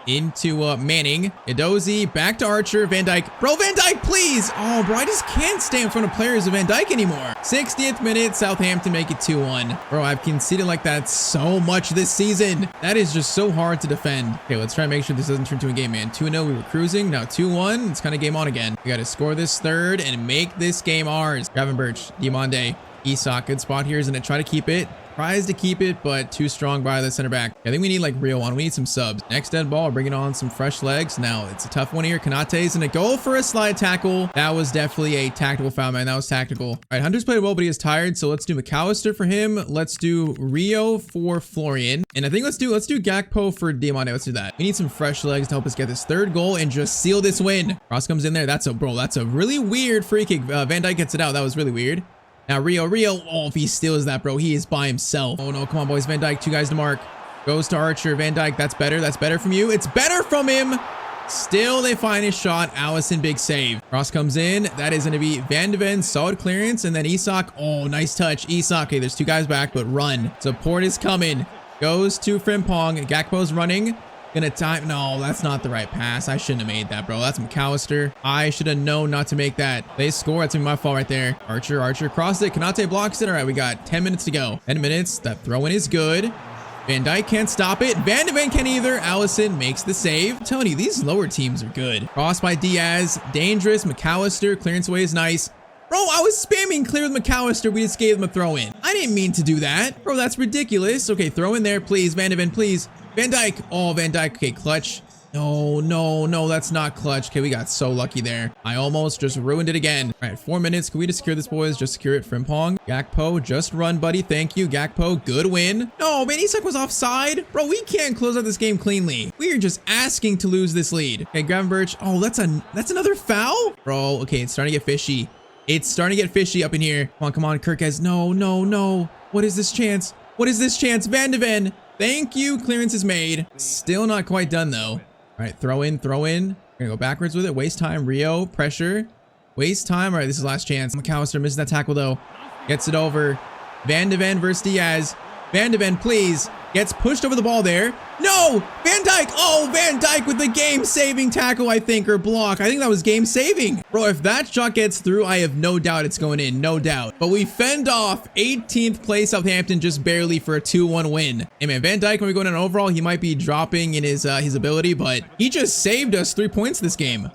into Manning. Edozie, back to Archer. Van Dijk. Bro, Van Dijk, please. Oh, bro, I just can't stay in front of players of Van Dijk anymore. 60th minute, Southampton make it 2-1. Bro, I've conceded like that so much this season. That is just so hard to defend. Okay, let's try and make sure this doesn't turn into a game, man. 2-0, we were cruising. Now 2-1. It's kind of game on again. We got to score this third and make this game ours. Gravenberch, Diamande, Isak, good spot here. Is going to try to keep it. Tries to keep it, but too strong by the center back. I think we need like real one. We need some subs. Next dead ball, bringing on some fresh legs. Now it's a tough one here. Kanate's gonna go for a slide tackle. That was definitely a tactical foul, man. That was tactical. All right, Hunter's played well, but he is tired. So let's do McAllister for him. Let's do Rio for Florian. And I think let's do Gakpo for Diamante. Let's do that. We need some fresh legs to help us get this third goal and just seal this win. Cross comes in there. That's a really weird free kick. Van Dijk gets it out. That was really weird. Now Rio, oh, if he steals that, bro, he is by himself. Oh no, come on, boys. Van Dijk, 2 guys to mark. Goes to Archer. Van Dijk, that's better from you. It's better from him. Still, they find his shot. Allison, big save. Cross comes in. That is going to be Van de Ven, solid clearance. And then Isak, oh, nice touch. Isak, okay, there's 2 guys back, but run. Support is coming. Goes to Frimpong. Gakpo's running. Gonna time. No, that's not the right pass. I shouldn't have made that, bro. That's McAllister. I should have known not to make that. They score. That's my fault right there. Archer crossed it. Kanate blocks it. All right, we got 10 minutes to go. 10 minutes. That throw in is good. Van Dijk can't stop it. Van de Ven can't either. Allison makes the save. I'm telling you, these lower teams are good. Cross by Diaz. Dangerous. McAllister. Clearance away is nice. Bro, I was spamming clear with McAllister. We just gave him a throw in. I didn't mean to do that. Bro, that's ridiculous. Okay, throw in there, please. Van de Ven, please. Van Dijk. Oh, Van Dijk. Okay, clutch. No, that's not clutch. Okay, we got so lucky there. I almost just ruined it again. All right, 4 minutes. Can we just secure this, boys? Just secure it. Frimpong. Gakpo, just run, buddy. Thank you. Gakpo, good win. No, man, Isak was offside. Bro, we can't close out this game cleanly. We are just asking to lose this lead. Okay, Gravenberch. Oh, that's another foul? Bro, okay, it's starting to get fishy. It's starting to get fishy up in here. Come on, Kirkez. No. What is this chance? Van de Ven. Thank you. Clearance is made. Still not quite done, though. All right, throw in. We're gonna go backwards with it. Waste time. Rio, pressure. Waste time. All right, this is last chance. McAllister misses that tackle, though. Gets it over. Van de Ven versus Diaz. Van de Ven, please. Gets pushed over the ball there. No! Van Dijk! Oh, Van Dijk with the game-saving tackle, I think, or block. I think that was game-saving. Bro, if that shot gets through, I have no doubt it's going in. No doubt. But we fend off 18th place Southampton just barely for a 2-1 win. Hey, man, Van Dijk, when we go down overall, he might be dropping in his ability, but he just saved us 3 points this game.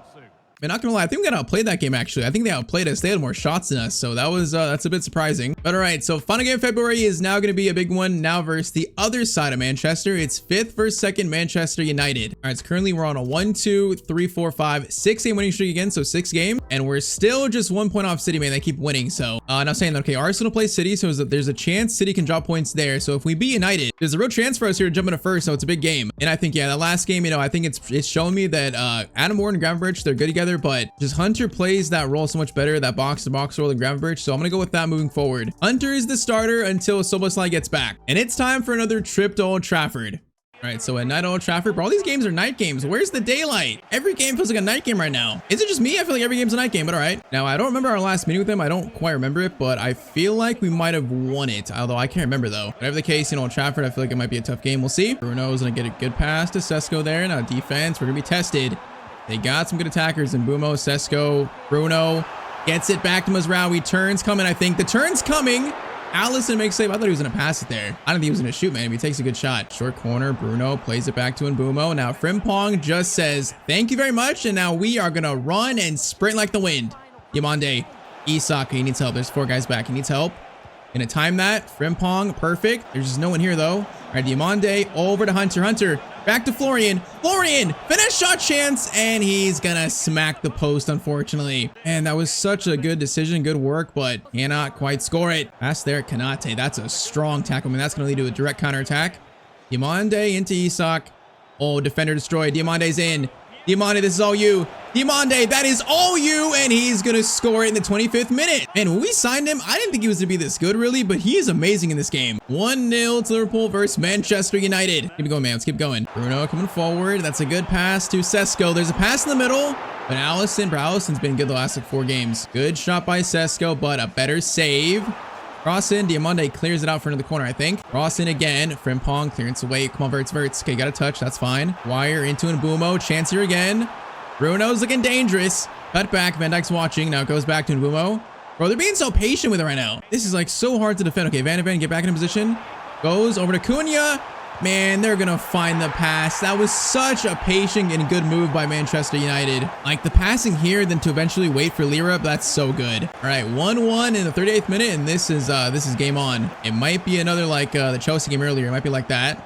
Man, not gonna lie, I think we got outplayed that game, actually. I think they outplayed us. They had more shots than us, so that was that's a bit surprising. But all right, so final game of February is now gonna be a big one now versus the other side of Manchester. It's 5th versus 2nd Manchester United. All right, so currently we're on a 1, 2, 3, 4, 5, 6 game winning streak again, so 6 game, and we're still just 1 point off City, man. They keep winning, so now saying that, okay, Arsenal plays City, so there's a chance City can drop points there. So if we beat United, there's a real chance for us here to jump into first, so it's a big game. And I think, yeah, that last game, you know, I think it's showing me that Adam Ward and Gravenberch, they're good together, but just Hunter plays that role so much better, that box-to-box role than Gravenberch, so I'm gonna go with that moving forward. Hunter is the starter until Szoboszlai gets back. And it's time for another trip to Old Trafford. All right, so at night Old Trafford, bro, all these games are night games. Where's the daylight? Every game feels like a night game right now. Is it just me? I feel like every game's a night game, but all right. Now, I don't remember our last meeting with them. I don't quite remember it, but I feel like we might have won it, although I can't remember, though. Whatever the case, you know, Old Trafford, I feel like it might be a tough game. We'll see. Bruno's gonna get a good pass to Sesko there. Now, defense, we're gonna be tested. They got some good attackers in Bumo, Sesko, Bruno. Gets it back to Mazraoui. Turn's coming, I think. The turn's coming. Allison makes save. I thought he was going to pass it there. I don't think he was going to shoot, man. He takes a good shot. Short corner. Bruno plays it back to Mbumo. Now, Frimpong just says, thank you very much. And now we are going to run and sprint like the wind. Yamande. Isak, he needs help. There's 4 guys back. He needs help. Gonna time that. Frimpong, perfect. There's just no one here, though. All right, Diamande over to Hunter. Hunter, back to Florian. Florian, finish shot chance, and he's gonna smack the post, unfortunately. And that was such a good decision, good work, but cannot quite score it. Pass there, Kanate. That's a strong tackle. I mean, that's gonna lead to a direct counterattack. Diamande into Isak. Oh, defender destroyed. Diamande's in. Diamande, this is all you. Diamande, that is all you, and he's gonna score it in the 25th minute. And when we signed him, I didn't think he was gonna be this good, really, but he is amazing in this game. 1-0 to Liverpool versus Manchester United. Keep going, man. Let's keep going. Bruno coming forward. That's a good pass to Sesko. There's a pass in the middle, but Allison's been good the last like 4 games. Good shot by Sesko, but a better save. Cross in, Diamande clears it out for another corner, I think. Cross in again, Frimpong, clearance away. Come on, Verts. Okay, got a touch, that's fine. Wire into Mbumo, chance here again. Bruno's looking dangerous. Cut back, Van Dijk's watching. Now it goes back to Mbumo. Bro, they're being so patient with it right now. This is like so hard to defend. Okay, Van de Ven, get back in position. Goes over to Cunha. Man, they're gonna find the pass. That was such a patient and good move by Manchester United. Like the passing here, then to eventually wait for Lira, that's so good. All right, 1-1 in the 38th minute, and this is game on. It might be another like the Chelsea game earlier. It might be like that.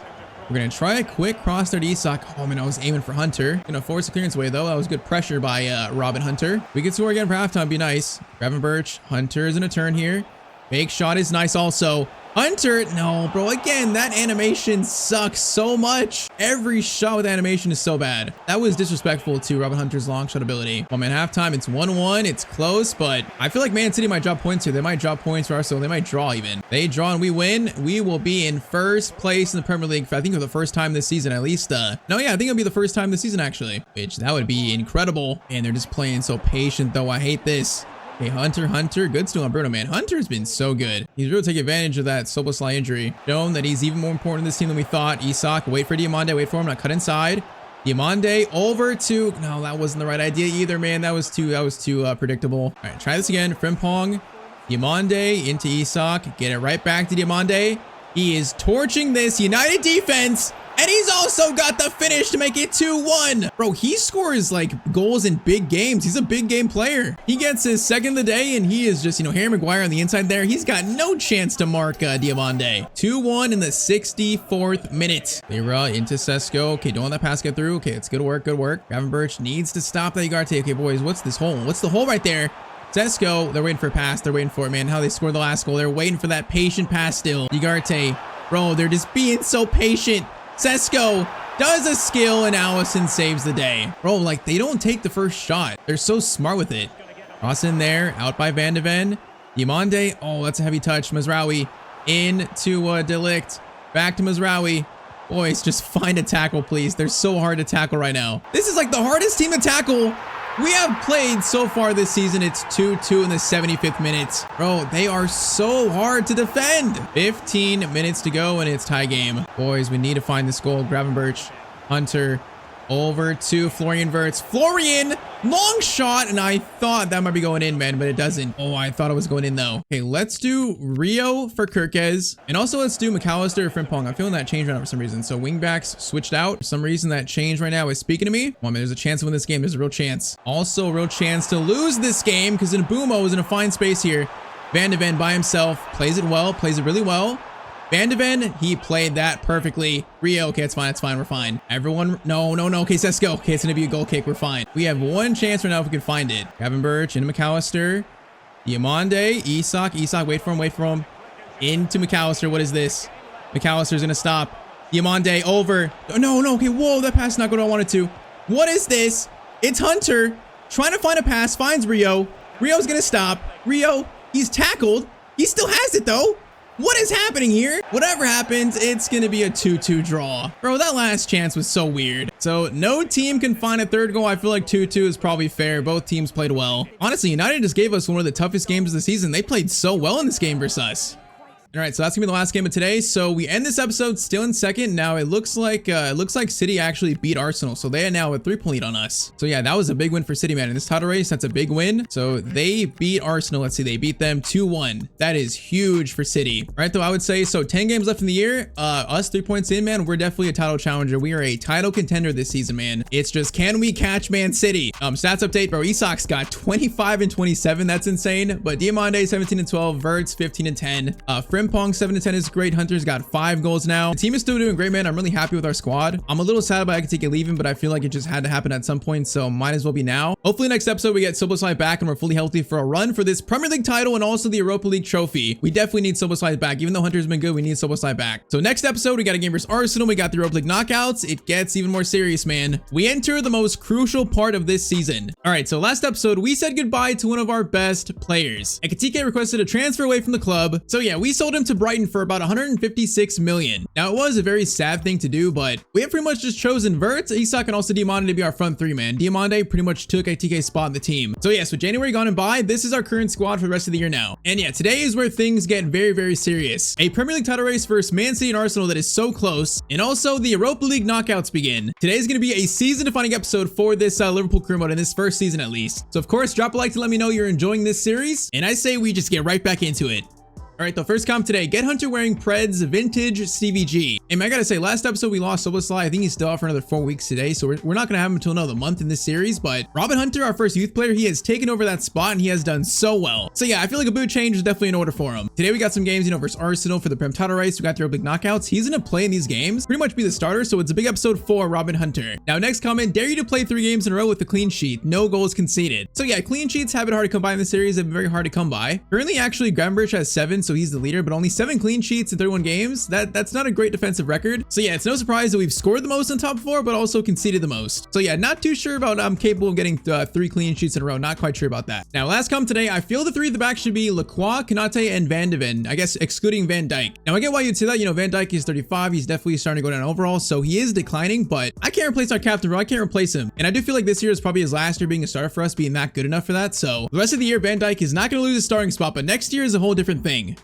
We're gonna try a quick cross there to Isak. Oh man, I was aiming for Hunter. Gonna force a clearance away though. That was good pressure by Robin Hunter. We can score again for halftime. Be nice. Gravenberch. Hunter is in a turn here. Fake shot is nice also. Hunter, no, bro, again, that animation sucks so much. Every shot with animation is so bad. That was disrespectful to Robin Hunter's long shot ability. Well, man, halftime, it's 1-1. It's close, but I feel like Man City might drop points here. They might drop points for Arsenal. They might draw even. They draw and we win. We will be in first place in the Premier League for, I think, for the first time this season, at least. No, yeah, I think it'll be the first time this season, actually, which that would be incredible. And they're just playing so patient, though. I hate this. Okay, Hunter, good steal on Bruno, man. Hunter's been so good. He's really taking advantage of that Szoboszlai injury. Shown that he's even more important in this team than we thought. Isak, wait for Diamande, wait for him, not cut inside. Diamande over to, no, that wasn't the right idea either, man. That was too predictable. All right, try this again. Frimpong, Diamande into Isak, get it right back to Diamande. He is torching this United defense. And he's also got the finish to make it 2-1. Bro, he scores like goals in big games. He's a big game player. He gets his second of the day and he is just, Harry Maguire on the inside there. He's got no chance to mark Diamande. 2-1 in the 64th minute. Lira into Sesko. Okay, don't let that pass get through. Okay, it's good work, good work. Gravenberch needs to stop that Ugarte. Okay, boys, what's this hole? What's the hole right there? Sesko, they're waiting for a pass. They're waiting for it, man. How they scored the last goal. They're waiting for that patient pass still. Ugarte, bro, they're just being so patient. Sesko does a skill and Alisson saves the day. Bro, like they don't take the first shot. They're so smart with it. Cross in there, out by Van de Ven. Diamande, oh, that's a heavy touch. Mazraoui into Delict. Back to Mazraoui. Boys, just find a tackle, please. They're so hard to tackle right now. This is like the hardest team to tackle We have played so far this season, it's 2-2 in the 75th minute. Bro, they are so hard to defend. 15 minutes to go and it's tie game. Boys, we need to find this goal. Gravenberch, Hunter, over to Florian Wirtz. Florian, long shot, and I thought that might be going in, man, but it doesn't. Oh, I thought it was going in, though. Okay, let's do Rio for Kirkez, and also let's do McAllister or Frimpong. I'm feeling that change right now for some reason. So wingbacks switched out. For some reason, that change right now is speaking to me. Come on, man, there's a chance to win this game. There's a real chance. Also, a real chance to lose this game, because Mbumo is in a fine space here. Van de Ven by himself, plays it well, plays it really well. Van de Ven, he played that perfectly. Rio, okay, it's fine, we're fine. Everyone, no. Okay, Sesko. Okay, it's gonna be a goal kick, we're fine. We have one chance right now if we can find it. Gravenberch into McAllister. Diamande, Isak, wait for him. Into McAllister, what is this? McAllister's gonna stop. Diamande, over. No, okay, whoa, that pass is not going to I want it to. What is this? It's Hunter, trying to find a pass, finds Rio. Rio's gonna stop. Rio, he's tackled. He still has it, though. What is happening here? Whatever happens, it's gonna be a 2-2 draw. Bro, that last chance was so weird. So no team can find a third goal. I feel like 2-2 is probably fair. Both teams played well. Honestly, United just gave us one of the toughest games of the season. They played so well in this game versus us. All right, so that's gonna be the last game of today. So we end this episode still in second. Now it looks like City actually beat Arsenal, so they are now a 3-point lead on us. So yeah, that was a big win for City, man. In this title race, that's a big win. So they beat Arsenal. Let's see, they beat them 2-1. That is huge for City. All right, though, I would say so. 10 games left in the year. Us 3 points in, man. We're definitely a title challenger. We are a title contender this season, man. It's just, can we catch Man City? Stats update, bro. Isak's got 25 and 27. That's insane. But Diamande 17 and 12. Wirtz 15 and 10. Frimpong 7 and 10 is great. Hunter's got 5 goals now. The team is still doing great, man. I'm really happy with our squad. I'm a little sad about Ekitike leaving, but I feel like it just had to happen at some point, so might as well be now. Hopefully next episode we get Szoboszlai back and we're fully healthy for a run for this Premier League title and also the Europa League trophy. We definitely need Szoboszlai back. Even though Hunter's been good, we need Szoboszlai back. So next episode, we got a game versus Arsenal. We got the Europa League knockouts. It gets even more serious, man. We enter the most crucial part of this season. All right, so last episode, we said goodbye to one of our best players. Ekitike requested a transfer away from the club. So yeah, we sold him to Brighton for about 156 million. Now, it was a very sad thing to do, but we have pretty much just chosen Wirtz, Isak, and also Diamande to be our front three, man. Diamande pretty much took Ekitike's spot in the team. So yeah, so January gone and by, this is our current squad for the rest of the year now. And yeah, today is where things get very, very serious. A Premier League title race versus Man City and Arsenal that is so close, and also the Europa League knockouts begin. Today is going to be a season-defining episode for this Liverpool Career Mode in this first season at least. So of course, drop a like to let me know you're enjoying this series, and I say we just get right back into it. All right, the first comp today, get Hunter wearing Pred's vintage CVG. And I gotta say, last episode we lost Szoboszlai. I think he's still out for another 4 weeks today, so we're not gonna have him until another month in this series. But Robin Hunter, our first youth player, he has taken over that spot and he has done so well. So yeah, I feel like a boot change is definitely in order for him. Today we got some games, versus Arsenal for the Prem title race. We got the Europa League knockouts. He's gonna play in these games, pretty much be the starter. So it's a big episode for Robin Hunter. Now, next comment, dare you to play 3 games in a row with a clean sheet, no goals conceded. So yeah, clean sheets have been hard to come by in this series. They've been very hard to come by. Currently, actually, Gravenberch has 7, so he's the leader, but only 7 clean sheets in 31 games. That's not a great defensive record. So yeah, it's no surprise that we've scored the most in top 4, but also conceded the most. So yeah, not too sure about I'm capable of getting 3 clean sheets in a row. Not quite sure about that. Now, last comment today, I feel the 3 at the back should be Lacroix, Konate, and Van de Ven. I guess excluding Van Dijk. Now, I get why you'd say that. Van Dijk is 35. He's definitely starting to go down overall, so he is declining, but I can't replace our captain, bro. I can't replace him. And I do feel like this year is probably his last year being a starter for us, being that good enough for that. So the rest of the year, Van Dijk is not going to lose his starting spot, but next year is a whole different thing.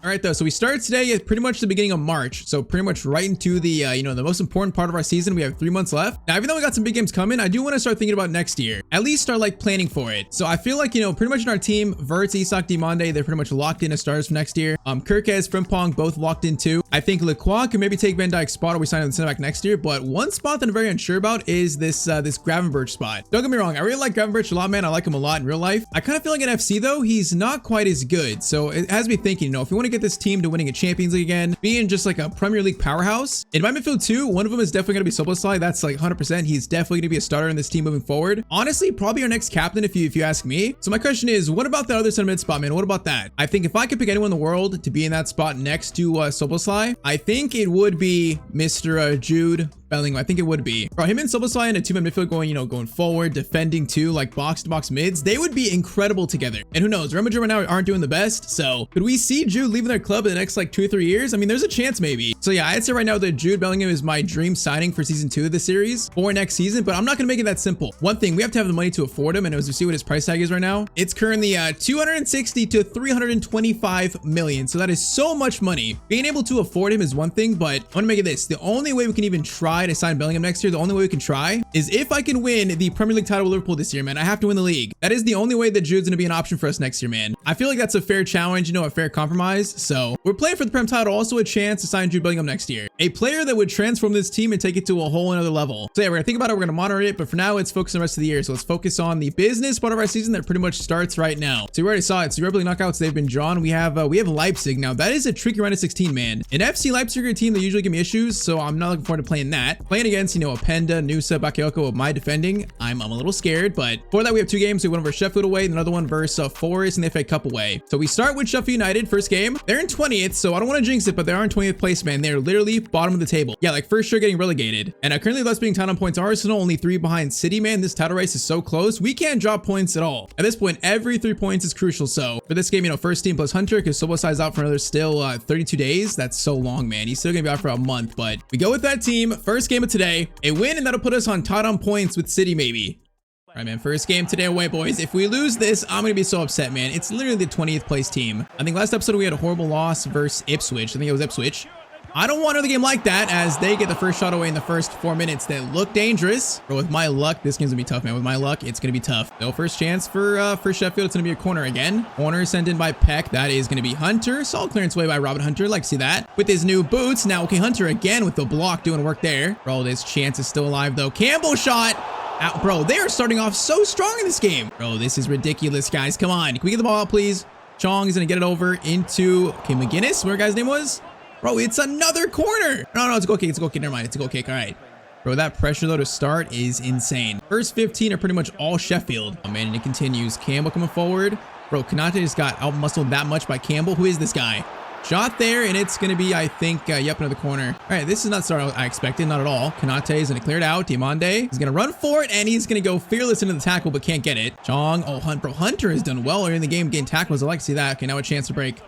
All right, though, so we started today at pretty much the beginning of March. So pretty much right into the, the most important part of our season. We have 3 months left. Now, even though we got some big games coming, I do want to start thinking about next year. At least start planning for it. So I feel like, pretty much in our team, Wirtz, Isak, Diamande, they're pretty much locked in as starters for next year. Kirkez, Frimpong, both locked in too. I think Lacroix can maybe take Van Dijk's spot or we sign him in the center back next year. But one spot that I'm very unsure about is this Gravenberch spot. Don't get me wrong. I really like Gravenberch a lot, man. I like him a lot in real life. I kind of feel like in FC though, he's not quite as good. So it has me thinking, if we want to get this team to winning a Champions League again, being just like a Premier League powerhouse. In my midfield too, one of them is definitely going to be Szoboszlai. That's like 100%. He's definitely going to be a starter in this team moving forward. Honestly, probably our next captain if you ask me. So my question is, what about the other center mid spot, man? What about that? I think if I could pick anyone in the world to be in that spot next to Szoboszlai, I think it would be Mr. Jude Bellingham. I think it would be. Bro, him and Szoboszlai in a two-man midfield going forward, defending too, like box-to-box mids. They would be incredible together. And who knows? Real Madrid right now aren't doing the best. So could we see Jude leaving their club in the next like 2 or 3 years? I mean, there's a chance maybe. So yeah, I'd say right now that Jude Bellingham is my dream signing for season 2 of the series for next season, but I'm not going to make it that simple. One thing, we have to have the money to afford him. And as we see what his price tag is right now, it's currently 260 to 325 million. So that is so much money. Being able to afford him is one thing, but I want to make it this. The only way we can even try to sign Bellingham next year, the only way we can try is if I can win the Premier League title with Liverpool this year, man. I have to win the league. That is the only way that Jude's going to be an option for us next year, man. I feel like that's a fair challenge, a fair compromise. So we're playing for the Prem title, also a chance to sign Jude Bellingham next year. A player that would transform this team and take it to a whole another level. So yeah, we're going to think about it. We're going to monitor it, but for now, let's focus on the rest of the year. So let's focus on the business part of our season that pretty much starts right now. So we already saw it. So Europa League knockouts, they've been drawn. We have Leipzig. Now that is a tricky round of 16, man. An FC Leipzig are a team that usually give me issues, so I'm not looking forward to playing that. Playing against, Openda, Nusa, Bakayoko with my defending, I'm a little scared, but for that we have 2 games. We have one versus Sheffield away, and another one versus Forest in the FA Cup away. So we start with Sheffield United, first game. They're in 20th, so I don't want to jinx it, but they are in 20th place, man. They're literally bottom of the table. Yeah, like for sure getting relegated. And currently thus being tied on points. Arsenal only 3 behind City, man. This title race is so close. We can't drop points at all. At this point, every 3 points is crucial. So for this game, first team plus Hunter, because Szoboszlai's out for another still 32 days. That's so long, man. He's still gonna be out for a month, but we go with that team. First game of today, a win, and that'll put us on tied on points with City, maybe. All right, man, first game today away, boys. If we lose this, I'm gonna be so upset, man. It's literally the 20th place team. I think last episode we had a horrible loss versus Ipswich. I think it was Ipswich. I don't want another game like that, as they get the first shot away in the first 4 minutes that look dangerous. But with my luck, this game's gonna be tough, man. With my luck, it's gonna be tough. No first chance for Sheffield. It's gonna be a corner again. Corner sent in by Peck. That is gonna be Hunter. Solid clearance away by Robin Hunter. Like to see that. With his new boots. Now, okay, Hunter again with the block doing work there. Bro, this chance is still alive, though. Campbell shot. Out, bro, they are starting off so strong in this game. Bro, this is ridiculous, guys. Come on. Can we get the ball out, please? Chong is gonna get it over into, okay, McGinnis, whatever guy's name was. Bro, it's another corner. No, it's a goal kick. It's a goal kick. Never mind. It's a goal kick. All right. Bro, that pressure, though, to start is insane. First 15 are pretty much all Sheffield. Oh, man, and it continues. Campbell coming forward. Bro, Konate just got out-muscled that much by Campbell. Who is this guy? Shot there, and it's going to be, I think, yep, another corner. All right, this is not the start I expected. Not at all. Konate is going to clear it out. Diomande is going to run for it, and he's going to go fearless into the tackle, but can't get it. Chong. Oh, bro, Hunter has done well early in the game getting tackles. I like to see that. Okay, now a chance to break.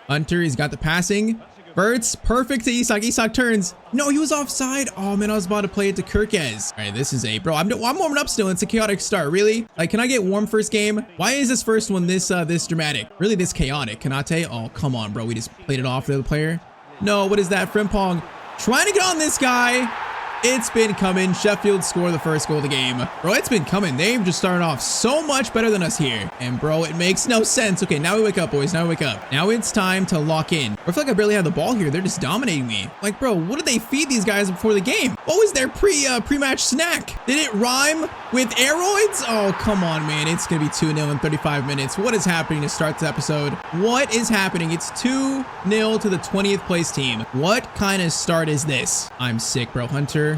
Hunter, he's got the passing. Verts, perfect to Isak. Isak turns. No, he was offside. Oh, man, I was about to play it to Kirkez. All right, this is a... Bro, I'm warming up still. It's a chaotic start. Really? Like, can I get warm first game? Why is this first one this dramatic? Really this chaotic? Konate? Oh, come on, bro. We just played it off the other player. No, what is that? Frimpong trying to get on this guy. It's been coming. Sheffield scored the first goal of the game. Bro, it's been coming. They've just started off so much better than us here. And bro, it makes no sense. Okay, now we wake up, boys. Now we wake up. Now it's time to lock in. I feel like I barely have the ball here. They're just dominating me. Like, bro, what did they feed these guys before the game? What was their pre-match snack? Did it rhyme with aeroids? Oh, come on, man. It's going to be 2-0 in 35 minutes. What is happening to start this episode? What is happening? It's 2-0 to the 20th place team. What kind of start is this? I'm sick, bro. Hunter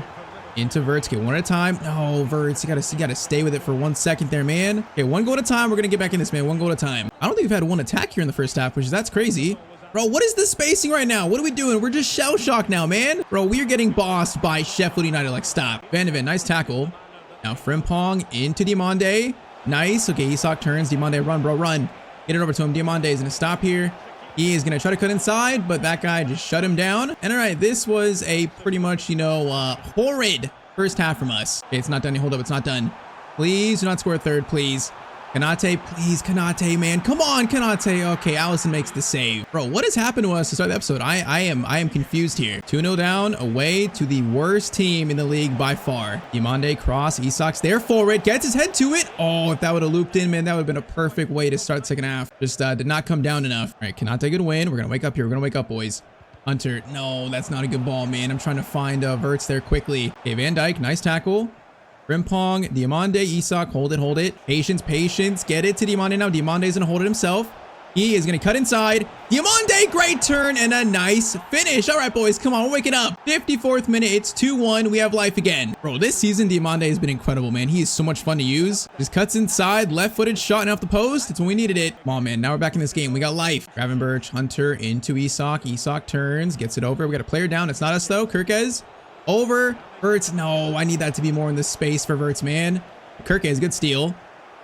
into Verts. Get one at a time. No, Verts, you gotta stay with it for 1 second there, man. Okay, one goal at a time. We're gonna get back in this, man. One goal at a time. I don't think we've had one attack here in the first half, that's crazy. Bro, what is the spacing right now? What are we doing? We're just shell-shocked now, man. Bro, we are getting bossed by Sheffield United. Like, stop. Van de Ven, nice tackle. Now Frimpong into Diomande. Nice. Okay, Isak turns. Diomande, run, bro, run. Get it over to him. Diomande is gonna stop here. He is going to try to cut inside, but that guy just shut him down. And all right, this was a pretty much, horrid first half from us. Okay, it's not done. Hold up, it's not done. Please do not score a third, please. Konate, please, Konate, man. Come on, Konate. Okay, Allison makes the save. Bro, what has happened to us to start the episode? I am confused here. 2-0 down, away to the worst team in the league by far. Diomande cross, Isak's there for it, gets his head to it. Oh, if that would have looped in, man, that would have been a perfect way to start the second half. Just did not come down enough. All right, Konate, good win. We're going to wake up here. We're going to wake up, boys. Hunter, no, that's not a good ball, man. I'm trying to find Verts there quickly. Okay, Van Dijk, nice tackle. Frimpong, Diomande, Isak, hold it. Patience, get it to Diomande now. Diomande's gonna hold it himself. He is gonna cut inside. Diomande, great turn and a nice finish. All right, boys, come on, we're waking up. 54th minute, it's 2-1. We have life again. Bro, this season, Diomande has been incredible, man. He is so much fun to use. Just cuts inside, left-footed shot and off the post. It's when we needed it. Come on, man, now we're back in this game. We got life. Gravenberch, Hunter into Isak. Isak turns, gets it over. We got a player down. It's not us, though. Kirkez. Over. Verts. No, I need that to be more in the space for Verts, man. Kirkes, good steal.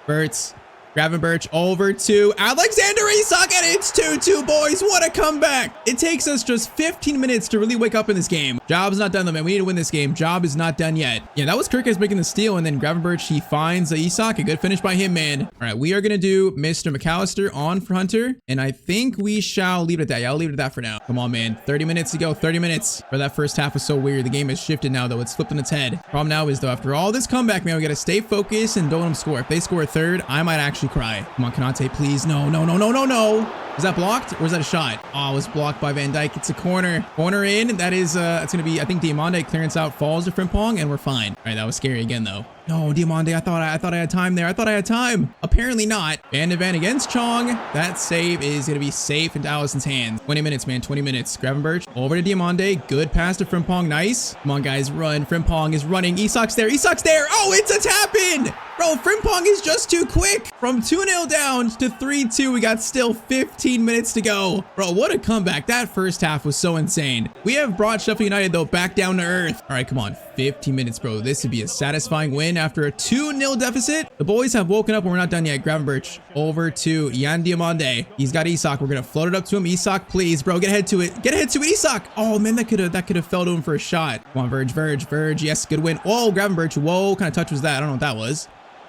Verts. Gravenberch over to Alexander Isak, and it's 2-2, boys. What a comeback. It takes us just 15 minutes to really wake up in this game. Job's not done, though, man. We need to win this game. Job is not done yet. Yeah, that was Kirkes making the steal, and then Gravenberch, he finds Isak. A good finish by him, man. All right, we are going to do Mr. McAllister on for Hunter, and I think we shall leave it at that. Yeah, I'll leave it at that for now. Come on, man. 30 minutes to go. 30 minutes. For that first half was so weird. The game has shifted now, though. It's flipped on its head. Problem now is, though, after all this comeback, man, we got to stay focused and don't let them score. If they score a third, I might actually cry. Come on, Konate, please. No, no, no, no, no, no. Was that blocked or was that a shot? Oh, it was blocked by Van Dijk. It's a corner. Corner in. That is, it's going to be, I think, Diamande. Clearance out, falls to Frimpong, and we're fine. All right, that was scary again, though. No, Diamande, I thought I had time there. I thought I had time. Apparently not. Van de Ven against Chong. That save is going to be safe into Allison's hands. 20 minutes, man. 20 minutes. Gravenberch over to Diamande. Good pass to Frimpong. Nice. Come on, guys. Run. Frimpong is running. Isak's there. Isak's there. Oh, it's a tap-in. Bro, Frimpong is just too quick. From 2-0 down to 3-2, we got still 15 minutes to go. Bro, what a comeback. That first half was so insane. We have brought Sheffield United, though, back down to earth. All right, come on. 15 minutes, bro. This would be a satisfying win after a 2-0 deficit. The boys have woken up and we're not done yet. Gravenberch over to Yan Diamande. He's got Isak. We're going to float it up to him. Isak, please, bro. Get ahead to it. Get ahead to it, Isak. Oh, man, that could have fell to him for a shot. Come on, Verge. Yes, good win. Oh, Gravenberch. Whoa, what kind of touch was that? I don't know what that was.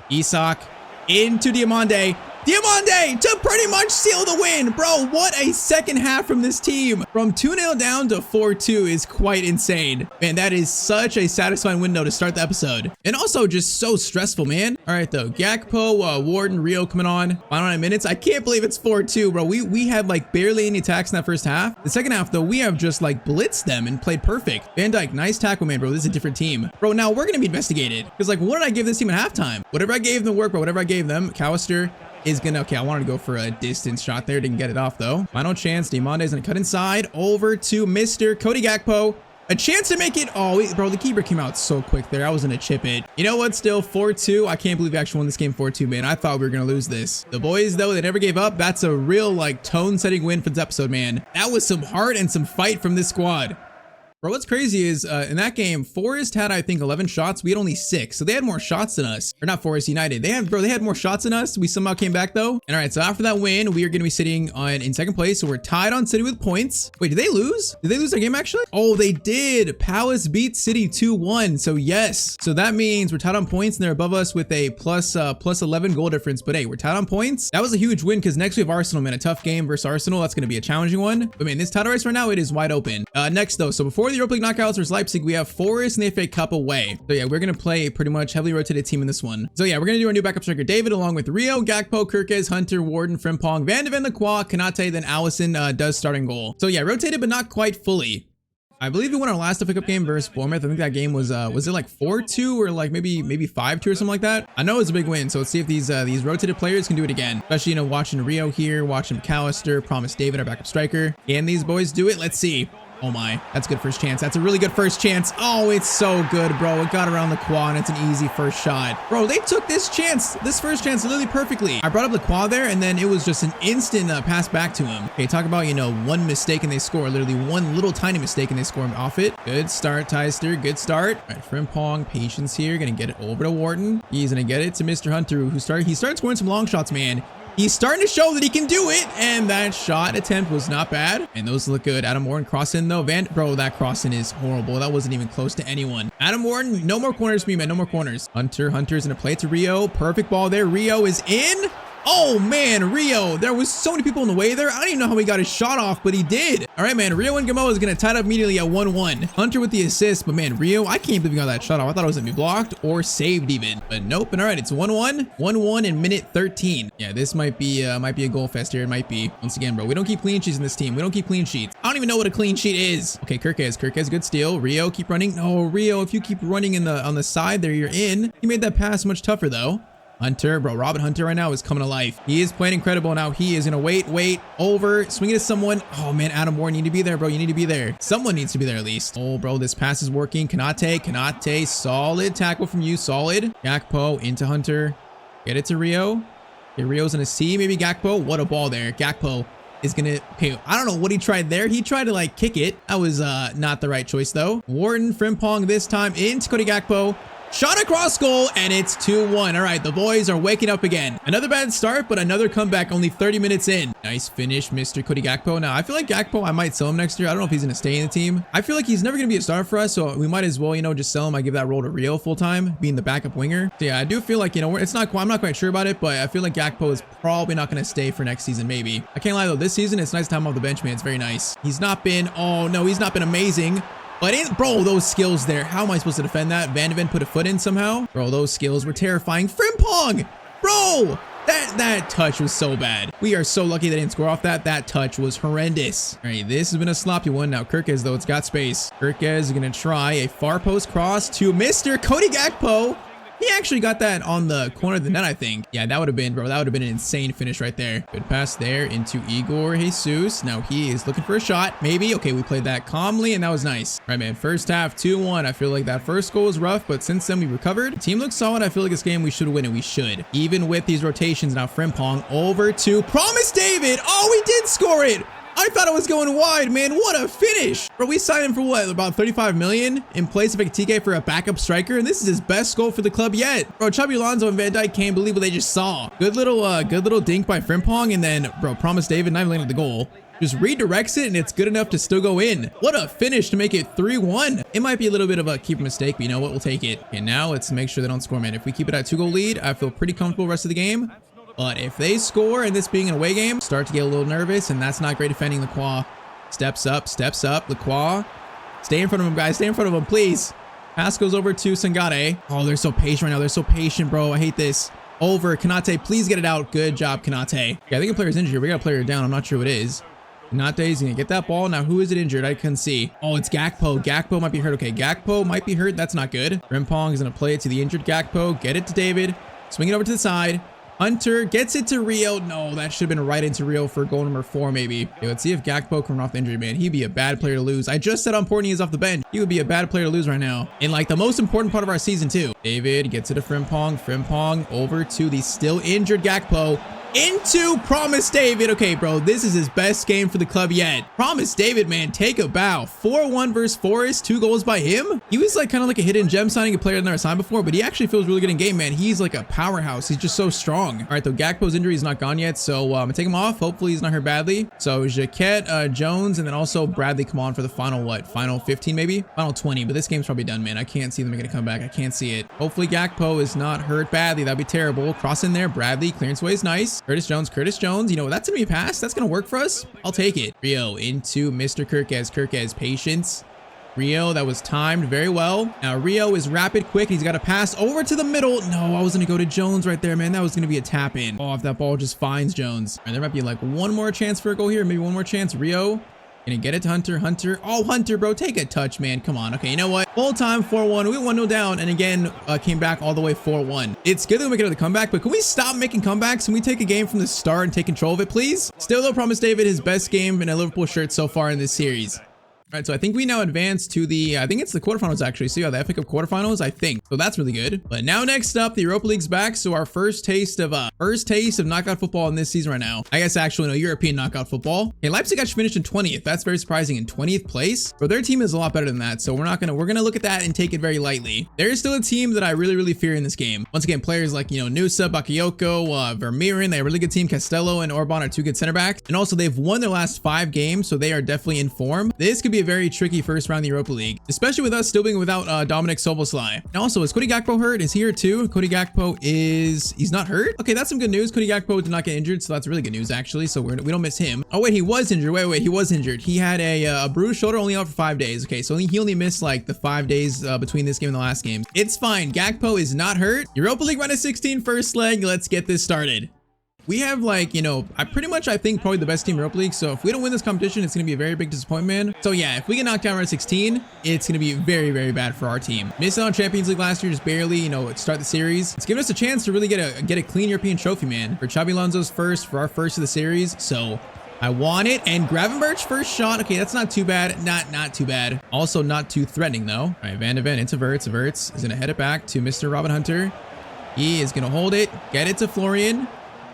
Isak into Diamande. Diamande to pretty much seal the win. Bro, what a second half from this team. From 2-0 down to 4-2 is quite insane. Man, that is such a satisfying window to start the episode. And also just so stressful, man. All right, though. Gakpo, Warden, Rio coming on. Final 9 minutes. I can't believe it's 4-2, bro. We had like barely any attacks in that first half. The second half, though, we have just like blitzed them and played perfect. Van Dijk, nice tackle, man, bro. This is a different team. Bro, now we're going to be investigated. Because like, what did I give this team at halftime? Whatever I gave them work, bro. Whatever I gave them. McAllister is gonna, okay, I wanted to go for a distance shot there, didn't get it off though. Final chance. Diamande is gonna cut inside over to Mr. Cody Gakpo. A chance to make it. Oh, bro, the keeper came out so quick there. I was gonna chip it. You know what? Still 4-2. I can't believe we actually won this game 4-2, man. I thought we were gonna lose this. The boys, though, they never gave up. That's a real like tone-setting win for this episode, man. That was some heart and some fight from this squad. Bro, what's crazy is in that game, Forest had, I think, 11 shots. We had only 6. So they had more shots than us. Or not Forest, United. They had more shots than us. We somehow came back, though. And all right, so after that win, we are going to be sitting in second place. So we're tied on City with points. Wait, did they lose? Did they lose their game, actually? Oh, they did. Palace beat City 2-1. So yes. So that means we're tied on points, and they're above us with a plus 11 goal difference. But hey, we're tied on points. That was a huge win because next we have Arsenal, man. A tough game versus Arsenal. That's going to be a challenging one. But man, this title race right now, it is wide open. Next, though, so before the Europa League knockouts versus Leipzig, we have Forest and the FA Cup away. So yeah, we're going to play a pretty much heavily rotated team in this one. So yeah, we're going to do our new backup striker, David, along with Rio, Gakpo, Kirkes, Hunter, Warden, Frimpong, Van de Ven, Lacroix, Konate, then Allison does starting goal. So yeah, rotated, but not quite fully. I believe we won our last FA Cup game versus Bournemouth. I think that game was it like 4-2 or like maybe 5-2 or something like that? I know it was a big win, so let's see if these rotated players can do it again. Especially, you know, watching Rio here, watching McAllister, Promise David, our backup striker. Can these boys do it? Let's see. Oh my, that's a good first chance. That's a really good first chance. Oh, it's so good, bro. It got around the quad and it's an easy first shot. Bro, they took this first chance literally perfectly. I brought up the quad there and then it was just an instant pass back to him. Okay, talk about, you know, one mistake and they score. Literally one little tiny mistake and they score off it. Good start, Tyztir. Good start. All right, Frimpong, patience here. Gonna get it over to Wharton. He's gonna get it to Mr. Hunter, who started scoring some long shots, man. He's starting to show that he can do it, and that shot attempt was not bad. And those look good. Adam Warren crossing though. Bro, that crossing is horrible. That wasn't even close to anyone. Adam Warren, no more corners for me, man. No more corners. Hunter's gonna play it to Rio. Perfect ball there. Rio is in. Oh man, Rio, there was so many people in the way there. I don't even know how he got his shot off, but he did. All right, man, Rio and Gamo is gonna tie it up immediately at 1-1. Hunter with the assist, but man, Rio, I can't believe he got that shot off. I thought it was gonna be blocked or saved even, but nope. And all right, it's 1-1, 1-1 in minute 13. Yeah, this might be a goal fest here. It might be. Once again, bro, we don't keep clean sheets in this team. We don't keep clean sheets. I don't even know what a clean sheet is. Okay, Kirkes, good steal. Rio, keep running. No, Rio, if you keep running on the side there, you're in. He made that pass much tougher though. Hunter, bro, Robin Hunter right now is coming to life. He is playing incredible now. He is gonna wait, over, swing it to someone. Oh man, Adam Warren, you need to be there, bro. You need to be there. Someone needs to be there at least. Oh, bro, this pass is working. Konate, solid tackle from you, solid. Gakpo into Hunter. Get it to Rio. Okay, Rio's gonna see maybe Gakpo. What a ball there. Gakpo is gonna pay. I don't know what he tried there. He tried to like kick it. That was not the right choice though. Wharton, Frimpong this time into Cody Gakpo. Shot across goal, and it's 2-1. All right, the boys are waking up again. Another bad start, but another comeback only 30 minutes in. Nice finish, Mr. Cody Gakpo. Now, I feel like Gakpo, I might sell him next year. I don't know if he's going to stay in the team. I feel like he's never going to be a starter for us, so we might as well, you know, just sell him. I give that role to Rio full-time, being the backup winger. So, yeah, I do feel like, you know, I'm not quite sure about it, but I feel like Gakpo is probably not going to stay for next season, maybe. I can't lie, though. This season, it's nice to have him off the bench, man. It's very nice. He's not been, oh, no, he's not been amazing. But bro, those skills there. How am I supposed to defend that? Van de Ven put a foot in somehow. Bro, those skills were terrifying. Frimpong! Bro! That touch was so bad. We are so lucky they didn't score off that. That touch was horrendous. All right, this has been a sloppy one. Now, Kirkez, though, it's got space. Kirkez is going to try a far post cross to Mr. Cody Gakpo. He actually got that on the corner of the net, I think. Yeah, that would have been, bro, that would have been an insane finish right there. Good pass there into Igor Jesus. Now he is looking for a shot. Maybe. Okay, we played that calmly, and that was nice. All right, man, first half, 2-1. I feel like that first goal was rough, but since then we recovered. The team looks solid. I feel like this game we should win, and we should. Even with these rotations. Now Frimpong over to Promise David. Oh, we did score it. I thought it was going wide, man. What a finish. Bro, we signed him for what? About 35 million in place of Ekitike for a backup striker. And this is his best goal for the club yet. Bro, Chubby Alonso and Van Dijk can't believe what they just saw. Good little dink by Frimpong. And then, bro, Promise David not even landed the goal. Just redirects it, and it's good enough to still go in. What a finish to make it 3-1. It might be a little bit of a keeper mistake, but you know what? We'll take it. And now let's make sure they don't score, man. If we keep it at 2-goal lead, I feel pretty comfortable rest of the game. But if they score, and this being an away game, start to get a little nervous, and that's not great defending. Lacroix steps up. Lacroix, stay in front of him, guys. Stay in front of him, please. Pass goes over to Sangare. Oh, they're so patient right now. They're so patient, bro. I hate this. Over. Kanate, please get it out. Good job, Kanate. Yeah, I think a player's injured here. We got a player down. I'm not sure who it is. Kanate's gonna get that ball. Now, who is it injured? I couldn't see. Oh, it's Gakpo. Gakpo might be hurt. Okay, Gakpo might be hurt. That's not good. Frimpong is gonna play it to the injured Gakpo. Get it to David. Swing it over to the side. Hunter gets it to Rio. No, that should have been right into Rio for goal number 4, maybe. Okay, let's see if Gakpo can run off the injury, man. He'd be a bad player to lose. I just said how important he is off the bench. He would be a bad player to lose right now. In like the most important part of our season, too. David gets it to Frimpong. Frimpong over to the still injured Gakpo. Into Promise David. Okay, bro, this is his best game for the club yet. Promise David, man, take a bow. 4-1 versus Forest, 2 goals by him. He was like kind of like a hidden gem signing, a player I've never signed before, but he actually feels really good in game, man. He's like a powerhouse. He's just so strong. All right, though, Gakpo's injury is not gone yet, so I'm gonna take him off. Hopefully he's not hurt badly. So Jaquette, Jones, and then also Bradley come on for the final, what, final 15 maybe? Final 20, but this game's probably done, man. I can't see them making a comeback. I can't see it. Hopefully Gakpo is not hurt badly. That'd be terrible. Cross in there. Bradley, clearance away is nice. Curtis Jones, you know, that's gonna be a pass. That's gonna work for us. I'll take it. Rio into Mr. Kirkez, patience. Rio, that was timed very well. Now Rio is rapid, quick. He's got to pass over to the middle. No, I was gonna go to Jones right there, man. That was gonna be a tap in. Oh, if that ball just finds Jones. And there might be like one more chance for a goal here. Maybe one more chance. Rio gonna get it to Hunter. Oh, Hunter, bro, take a touch, man. Come on. Okay, you know what? Full time 4-1. We went 1-0 down, and again came back all the way 4-1. It's good that we make another comeback, but can we stop making comebacks? Can we take a game from the start and take control of it, please? Still, though, Promise David, his best game in a Liverpool shirt so far in this series. All right, so I think we now advance to the, I think it's the quarterfinals actually. So yeah, the FA Cup quarterfinals, I think. So that's really good. But now next up, the Europa League's back. So our first taste of knockout football in this season right now. I guess actually no, European knockout football. Okay, Leipzig actually finished in 20th. That's very surprising, in 20th place. But their team is a lot better than that. So we're gonna look at that and take it very lightly. There is still a team that I really fear in this game. Once again, players like, you know, Nusa, Bakayoko, Vermeeren, they have a really good team. Castello and Orban are 2 good center backs. And also they've won their last 5 games. So they are definitely in form. This could be a very tricky first round of the Europa League, especially with us still being without Dominic Soboslai. And also, is Cody Gakpo hurt? Is he here too? Cody Gakpo he's not hurt? Okay, that's some good news. Cody Gakpo did not get injured, so that's really good news actually. So we don't miss him. Oh wait, he was injured. Wait, he was injured. He had a bruised shoulder, only out for 5 days. Okay, so he only missed like the 5 days between this game and the last game. It's fine. Gakpo is not hurt. Europa League round of 16 first leg. Let's get this started. We have like, you know, I think probably the best team in Europa League. So if we don't win this competition, it's going to be a very big disappointment. So yeah, if we get knocked out in round 16, it's going to be very bad for our team. Missed out on Champions League last year, just barely, you know, start the series. It's given us a chance to really get a clean European trophy, man. For Xabi Alonso's first, for our first of the series. So I want it. And Gravenberch's first shot. Okay, that's not too bad. Not too bad. Also not too threatening though. All right, Van de Ven into Verts. Verts is going to head it back to Mr. Robin Hunter. He is going to hold it. Get it to Florian.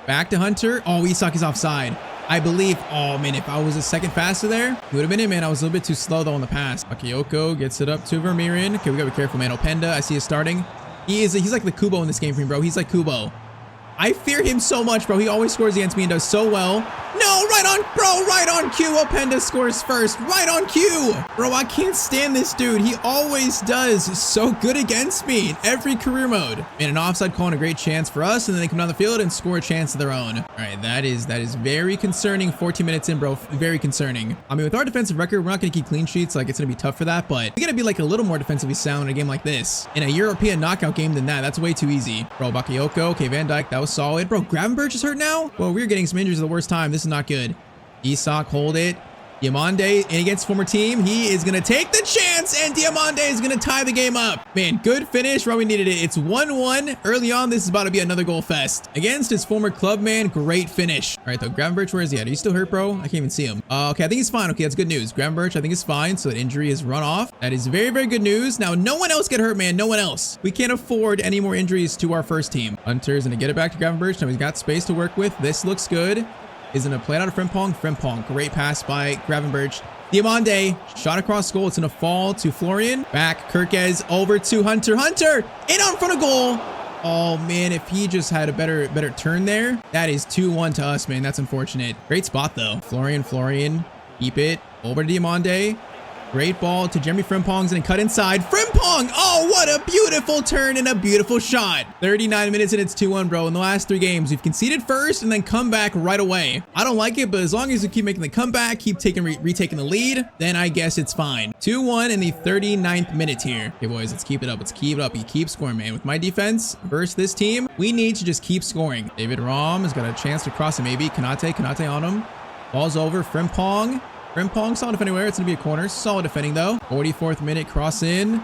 Back to Hunter. Oh, Isak is offside. I believe. Oh, man, if I was a second faster there, it would have been it, man. I was a little bit too slow, though, on the pass. Bakayoko gets it up to Vermeeren. Okay, we got to be careful, man. Openda, I see us starting. He's like the Kubo in this game for me, bro. He's like Kubo. I fear him so much, bro. He always scores against me and does so well. No, right on, bro, right on cue. Openda scores first. Right on cue. Bro, I can't stand this dude. He always does so good against me in every career mode. And an offside call and a great chance for us, and then they come down the field and score a chance of their own. All right, that is very concerning. 14 minutes in, bro. Very concerning. I mean, with our defensive record, we're not going to keep clean sheets. Like, it's going to be tough for that, but we got to be like a little more defensively sound in a game like this. In a European knockout game than that, that's way too easy. Bro, Bakayoko. Okay, Van Dijk, that was solid. Bro, Gravenberch is hurt now? Well, we're getting some injuries at the worst time. This is not good. Isak, hold it. Diamande in against former team. He is going to take the chance, and Diamande is going to tie the game up. Man, good finish where we needed it. It's 1-1. Early on, this is about to be another goal fest. Against his former club, man, great finish. All right, though, Gravenberch, where is he at? Are you still hurt, bro? I can't even see him. Okay, I think he's fine. Okay, that's good news. Gravenberch, I think, is fine, so that injury is run off. That is very, very good news. Now, no one else get hurt, man. No one else. We can't afford any more injuries to our first team. Hunter's going to get it back to Gravenberch. Now he's got space to work with. This looks good. Is going to play it out of Frimpong. Frimpong, great pass by Gravenberch. Diamande, shot across goal. It's going to fall to Florian. Back, Kirkez over to Hunter. Hunter, in on front of goal. Oh, man, if he just had a better turn there. That is 2-1 to us, man. That's unfortunate. Great spot, though. Florian, keep it. Over to Diamande. Great ball to Jeremy Frimpong's and cut inside. Frimpong! Oh, what a beautiful turn and a beautiful shot. 39 minutes and it's 2-1, bro. In the last 3 games, we've conceded first and then come back right away. I don't like it, but as long as you keep making the comeback, keep retaking the lead, then I guess it's fine. 2-1 in the 39th minute here. Okay, boys, let's keep it up. Let's keep it up. You keep scoring, man. With my defense versus this team, we need to just keep scoring. David Rahm has got a chance to cross it, maybe. Kanate on him. Ball's over. Frimpong, solid defending anywhere. It's going to be a corner. Solid defending, though. 44th minute, cross in.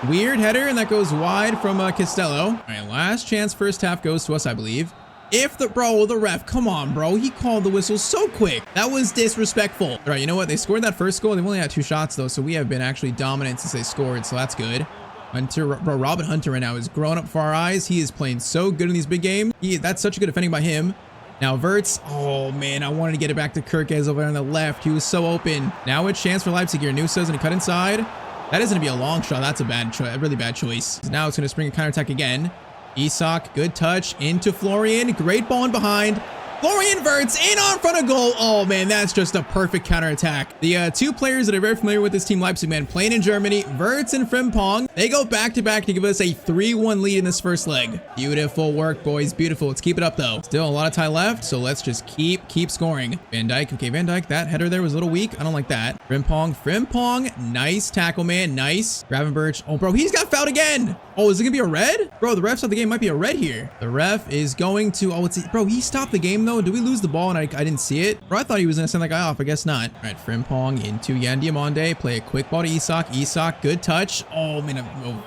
Weird header, and that goes wide from Castello. All right, last chance first half goes to us, I believe. If the ref, come on, bro. He called the whistle so quick. That was disrespectful. All right, you know what? They scored that first goal. They've only had 2 shots, though, so we have been actually dominant since they scored, so that's good. Hunter, bro, Robin Hunter right now is growing up for our eyes. He is playing so good in these big games. That's such a good defending by him. Now Verts, oh man, I wanted to get it back to Kirkez over there on the left. He was so open. Now a chance for Leipzig here. Nusa's gonna cut inside. That is gonna be a long shot. That's a bad choice, a really bad choice. Now it's gonna spring a counterattack again. Isak, good touch into Florian. Great ball in behind. Florian Verts in on front of goal. Oh man, that's just a perfect counterattack. The 2 players that are very familiar with this team, Leipzig, man, playing in Germany, Verts and Frimpong, they go back to back to give us a 3-1 lead in this first leg. Beautiful work, boys. Beautiful. Let's keep it up, though. Still a lot of time left, so let's just keep scoring. Van Dijk. Okay, Van Dijk, that header there was a little weak. I don't like that. Frimpong. Nice tackle, man. Nice. Gravenberch. Oh, bro, he's got fouled again. Oh, is it gonna be a red? Bro, the ref thought the game might be a red here. The ref is going to, bro, he stopped the game though. Did we lose the ball and I didn't see it? Bro, I thought he was gonna send that guy off. I guess not. All right, Frimpong into Yan Diamande. Play a quick ball to Isak. Isak, good touch. Oh man,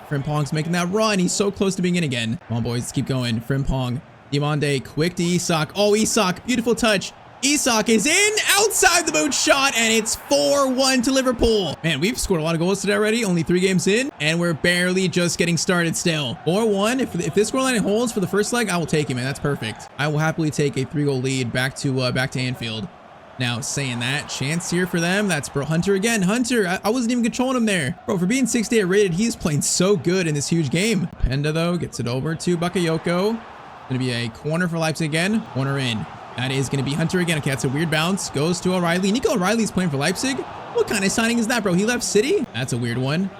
Frimpong's making that run. He's so close to being in again. Come on, boys, let's keep going. Frimpong, Diamande, quick to Isak. Oh, Isak, beautiful touch. Isak is in, outside the boot shot, and it's 4-1 to Liverpool. Man, we've scored a lot of goals today already, only 3 games in, and we're barely just getting started still. 4-1, if this scoreline holds for the first leg, I will take it, man. That's perfect. I will happily take a 3-goal lead back to Anfield. Now, saying that, chance here for them. That's bro Hunter again. Hunter, I wasn't even controlling him there. Bro, for being 68 rated, he's playing so good in this huge game. Penda, though, gets it over to Bakayoko. Gonna be a corner for Leipzig again. Corner in. That is going to be Hunter again. Okay, that's a weird bounce. Goes to O'Reilly. Nico O'Reilly's playing for Leipzig. What kind of signing is that, bro? He left City? That's a weird one.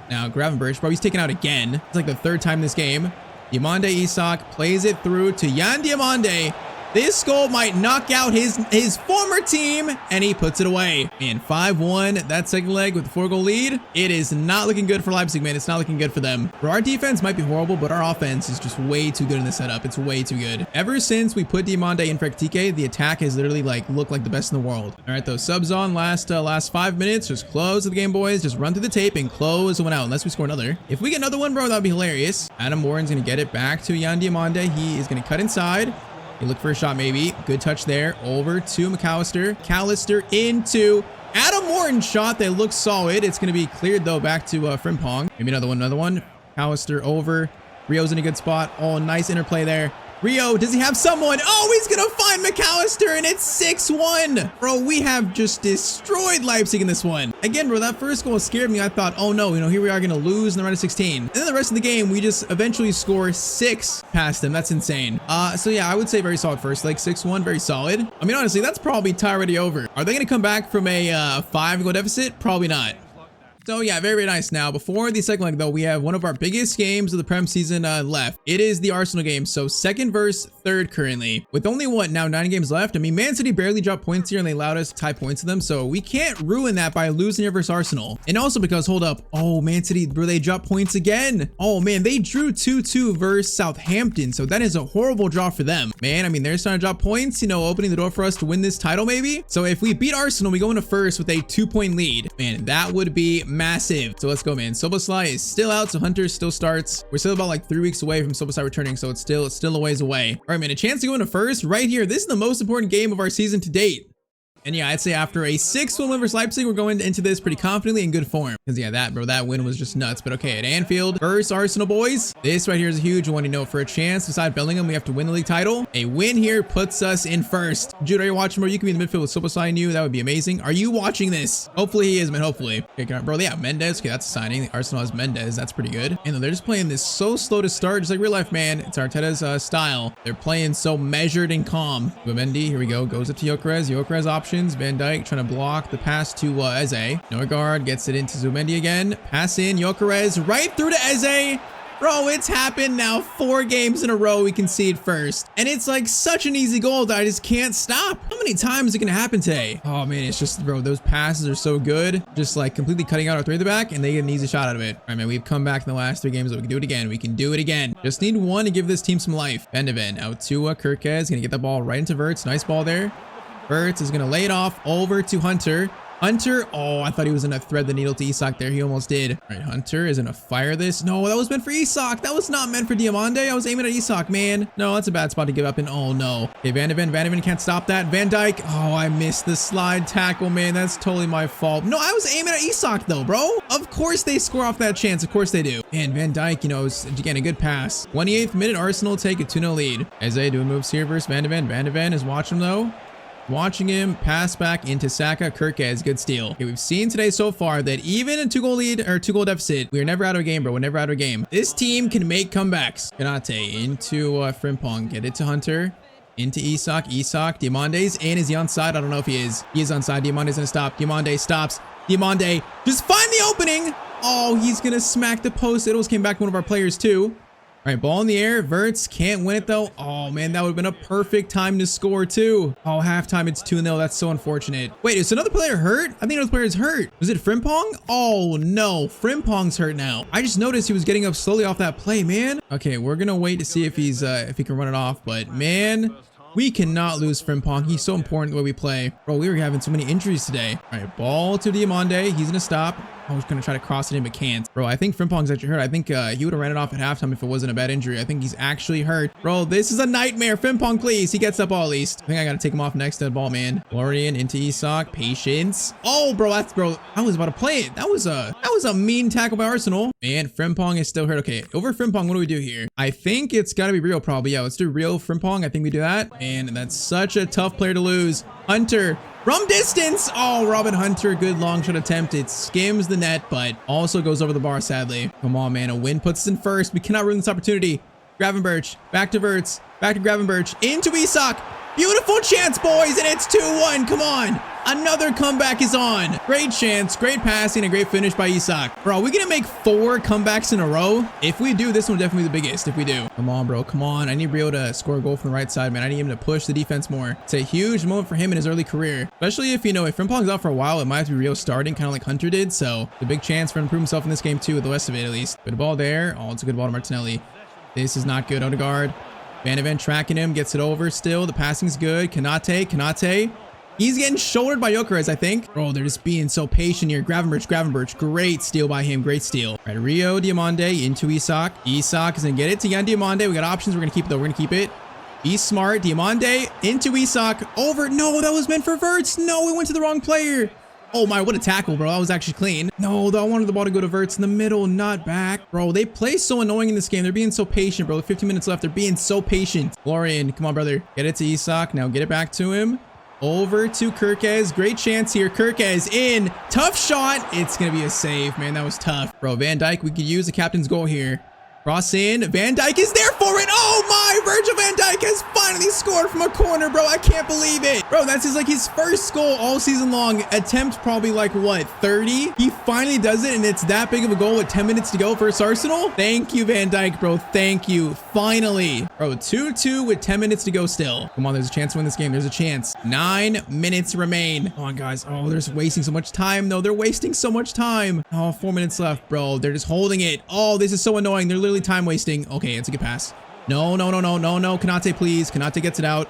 Now, Gravenberch, bro, he's taken out again. It's like the 3rd time this game. Diamande Isak plays it through to Yan Diamande. This goal might knock out his former team, and he puts it away. Man, 5-1, that second leg with the 4-goal lead. It is not looking good for Leipzig, man. It's not looking good for them. Bro, our defense might be horrible, but our offense is just way too good in the setup. It's way too good. Ever since we put Diamande in for Ekitike, the attack has literally looked like the best in the world. All right, though, subs on last 5 minutes. Just close the game, boys. Just run through the tape and close the one out, unless we score another. If we get another one, bro, that would be hilarious. Adam Warren's going to get it back to Yan Diamande. He is going to cut inside. You look for a shot, maybe. Good touch there. Over to McAllister into Adam Morton's shot. That looks solid. It's going to be cleared, though, back to Frimpong. Maybe another one. McAllister over. Rio's in a good spot. Oh, nice interplay there. Rio, does he have someone? Oh, he's gonna find McAllister, and it's 6-1. Bro, we have just destroyed Leipzig in this one. Again, bro, that first goal scared me. I thought, oh no, here we are gonna lose in the round of 16. And then the rest of the game, we just eventually score 6 past them. That's insane. So yeah, I would say very solid first leg, 6-1, very solid. I mean, honestly, that's probably tie already over. Are they gonna come back from a 5-goal deficit? Probably not. So yeah, very, very nice. Now, before the second leg though, we have one of our biggest games of the Prem season left. It is the Arsenal game. So second versus third currently. With only what, now 9 games left? I mean, Man City barely dropped points here and they allowed us to tie points to them. So we can't ruin that by losing here versus Arsenal. And also because, hold up. Oh, Man City, bro, they dropped points again. Oh man, they drew 2-2 versus Southampton. So that is a horrible draw for them. Man, I mean, they're starting to drop points, opening the door for us to win this title maybe. So if we beat Arsenal, we go into first with a 2-point lead. Man, that would be massive. So let's go, man. Soboslai is still out, so Hunter still starts. We're still about like 3 weeks away from Soboslai returning, so it's still a ways away. All right, man, a chance to go into first right here. This is the most important game of our season to date. And yeah, I'd say after a 6-1 win versus Leipzig, we're going into this pretty confidently in good form. Because yeah, that win was just nuts. But okay, at Anfield versus Arsenal, boys. This right here is a huge one, for a chance. Beside Bellingham, we have to win the league title. A win here puts us in first. Jude, are you watching, bro? You can be in the midfield with Soboslai and you. That would be amazing. Are you watching this? Hopefully he is, man. Hopefully. Okay, bro, yeah, Mendes. Okay, that's a signing. Arsenal has Mendes. That's pretty good. And they're just playing this so slow to start, just like real life, man. It's Arteta's style. They're playing so measured and calm. Mendy, here we go. Goes up to Gyökeres. Gyökeres options. Van Dijk trying to block the pass to Eze. Norgard gets it into Zumendi again. Pass in, Gyökeres right through to Eze. Bro, it's happened now 4 games in a row we concede first. And it's like such an easy goal that I just can't stop. How many times is it gonna happen today? Oh man, it's just, bro, those passes are so good. Just like completely cutting out our 3 at the back and they get an easy shot out of it. All right, man, we've come back in the last 3 games, but we can do it again. We can do it again. Just need one to give this team some life. Van de Ven out to Kirkez. Gonna get the ball right into Wirtz. Nice ball there. Wirtz is going to lay it off over to Hunter. Hunter, oh, I thought he was going to thread the needle to Isak there. He almost did. All right, Hunter is going to fire this. No, that was meant for Isak. That was not meant for Diamande. I was aiming at Isak, man. No, that's a bad spot to give up in. Oh, no. Okay, Van de Ven can't stop that. Van Dijk. Oh, I missed the slide tackle, man. That's totally my fault. No, I was aiming at Isak, though, bro. Of course they score off that chance. Of course they do. And Van Dijk, is, again, a good pass. 28th minute, Arsenal take a 2-0 lead. Eze doing moves here versus Van de Ven. Van de Ven is watching him, though. Watching him pass back into Saka. Kirkez, good steal. Okay, we've seen today so far that even in 2-goal lead or 2-goal deficit, we are never out of a game, bro. We're never out of a game. This team can make comebacks. Konate into Frimpong. Get it to Hunter. Into Isak. Diamande's in. Is he onside? I don't know if he is. He is onside. Diamande's gonna stop. Diamande stops. Diamande, just find the opening. Oh, he's gonna smack the post. It almost came back to one of our players too. All right, ball in the air. Wirtz can't win it though. Oh man, that would have been a perfect time to score too. Oh, halftime it's 2-0. That's so unfortunate. Wait, is another player hurt? I think another player is hurt. Was it Frimpong? Oh no, Frimpong's hurt now. I just noticed he was getting up slowly off that play, man. Okay, we're gonna wait to see if he's if he can run it off, but man, we cannot lose Frimpong. He's so important the way we play. Bro, we were having so many injuries today. All right, ball to Diamande. He's gonna stop. I was gonna try to cross it in, but can't. Bro, I think Frimpong's actually hurt. I think he would have ran it off at halftime if it wasn't a bad injury. I think he's actually hurt. Bro, this is a nightmare. Frimpong, please. He gets that ball at least. I think I gotta take him off next to the ball, man. Florian into Isak. Patience. Oh, bro, I was about to play it. That was a mean tackle by Arsenal. And Frimpong is still hurt. Okay, over Frimpong, what do we do here? I think it's gotta be Rio probably. Yeah, let's do Rio Frimpong. I think we do that. And that's such a tough player to lose. Hunter. From distance. Oh, Robin Hunter. Good long shot attempt. It skims the net, but also goes over the bar, sadly. Come on, man. A win puts us in first. We cannot ruin this opportunity. Gravenberch. Back to Wirtz. Back to Gravenberch. Into Isak. Beautiful chance, boys. And it's 2-1. Come on. Another comeback is on. Great chance. Great passing. And great finish by Isak. Bro, are we going to make 4 comebacks in a row? If we do, this one will definitely be the biggest. If we do. Come on, bro. Come on. I need Rio to score a goal from the right side, man. I need him to push the defense more. It's a huge moment for him in his early career. Especially if, if Frimpong's out for a while, it might have to be Rio starting, kind of like Hunter did. So, the big chance for him to prove himself in this game, too, with the rest of it, at least. Good ball there. Oh, it's a good ball to Martinelli. This is not good. Odegaard. Van de Ven tracking him. Gets it over still. The passing's good. Konate. He's getting shouldered by Gyökeres, I think. Bro, they're just being so patient here. Gravenberch. Great steal by him. Great steal. All right, Rio Diamande into Isak. Isak is going to get it to Yan Diamande. We got options. We're going to keep it, though. We're going to keep it. Be smart. Diamande into Isak. Over. No, that was meant for Wirtz. No, we went to the wrong player. Oh my, what a tackle, bro. That was actually clean. No, though, I wanted the ball to go to Verts in the middle, not back. Bro, they play so annoying in this game. They're being so patient, bro. 15 minutes left. They're being so patient. Florian, come on, brother. Get it to Isak. Now get it back to him. Over to Kirkez. Great chance here. Kirkez in. Tough shot. It's going to be a save, man. That was tough. Bro, Van Dijk, we could use the captain's goal here. Cross in. Van Dijk is there for it. Oh my, Virgil van Dijk has finally scored from a corner, bro. I can't believe it. Bro, that's his first goal all season long. Attempt probably like what, 30? He finally does it, and it's that big of a goal with 10 minutes to go versus Arsenal. Thank you, Van Dijk, bro. Thank you. Finally. Bro, 2-2 with 10 minutes to go still. Come on, there's a chance to win this game. There's a chance. 9 minutes remain. Come on, guys. Oh, they're wasting so much time, though. They're wasting so much time. Oh, 4 minutes left, bro. They're just holding it. Oh, this is so annoying. They're literally time wasting. Okay, it's a good pass. No. Konate, please. Konate gets it out.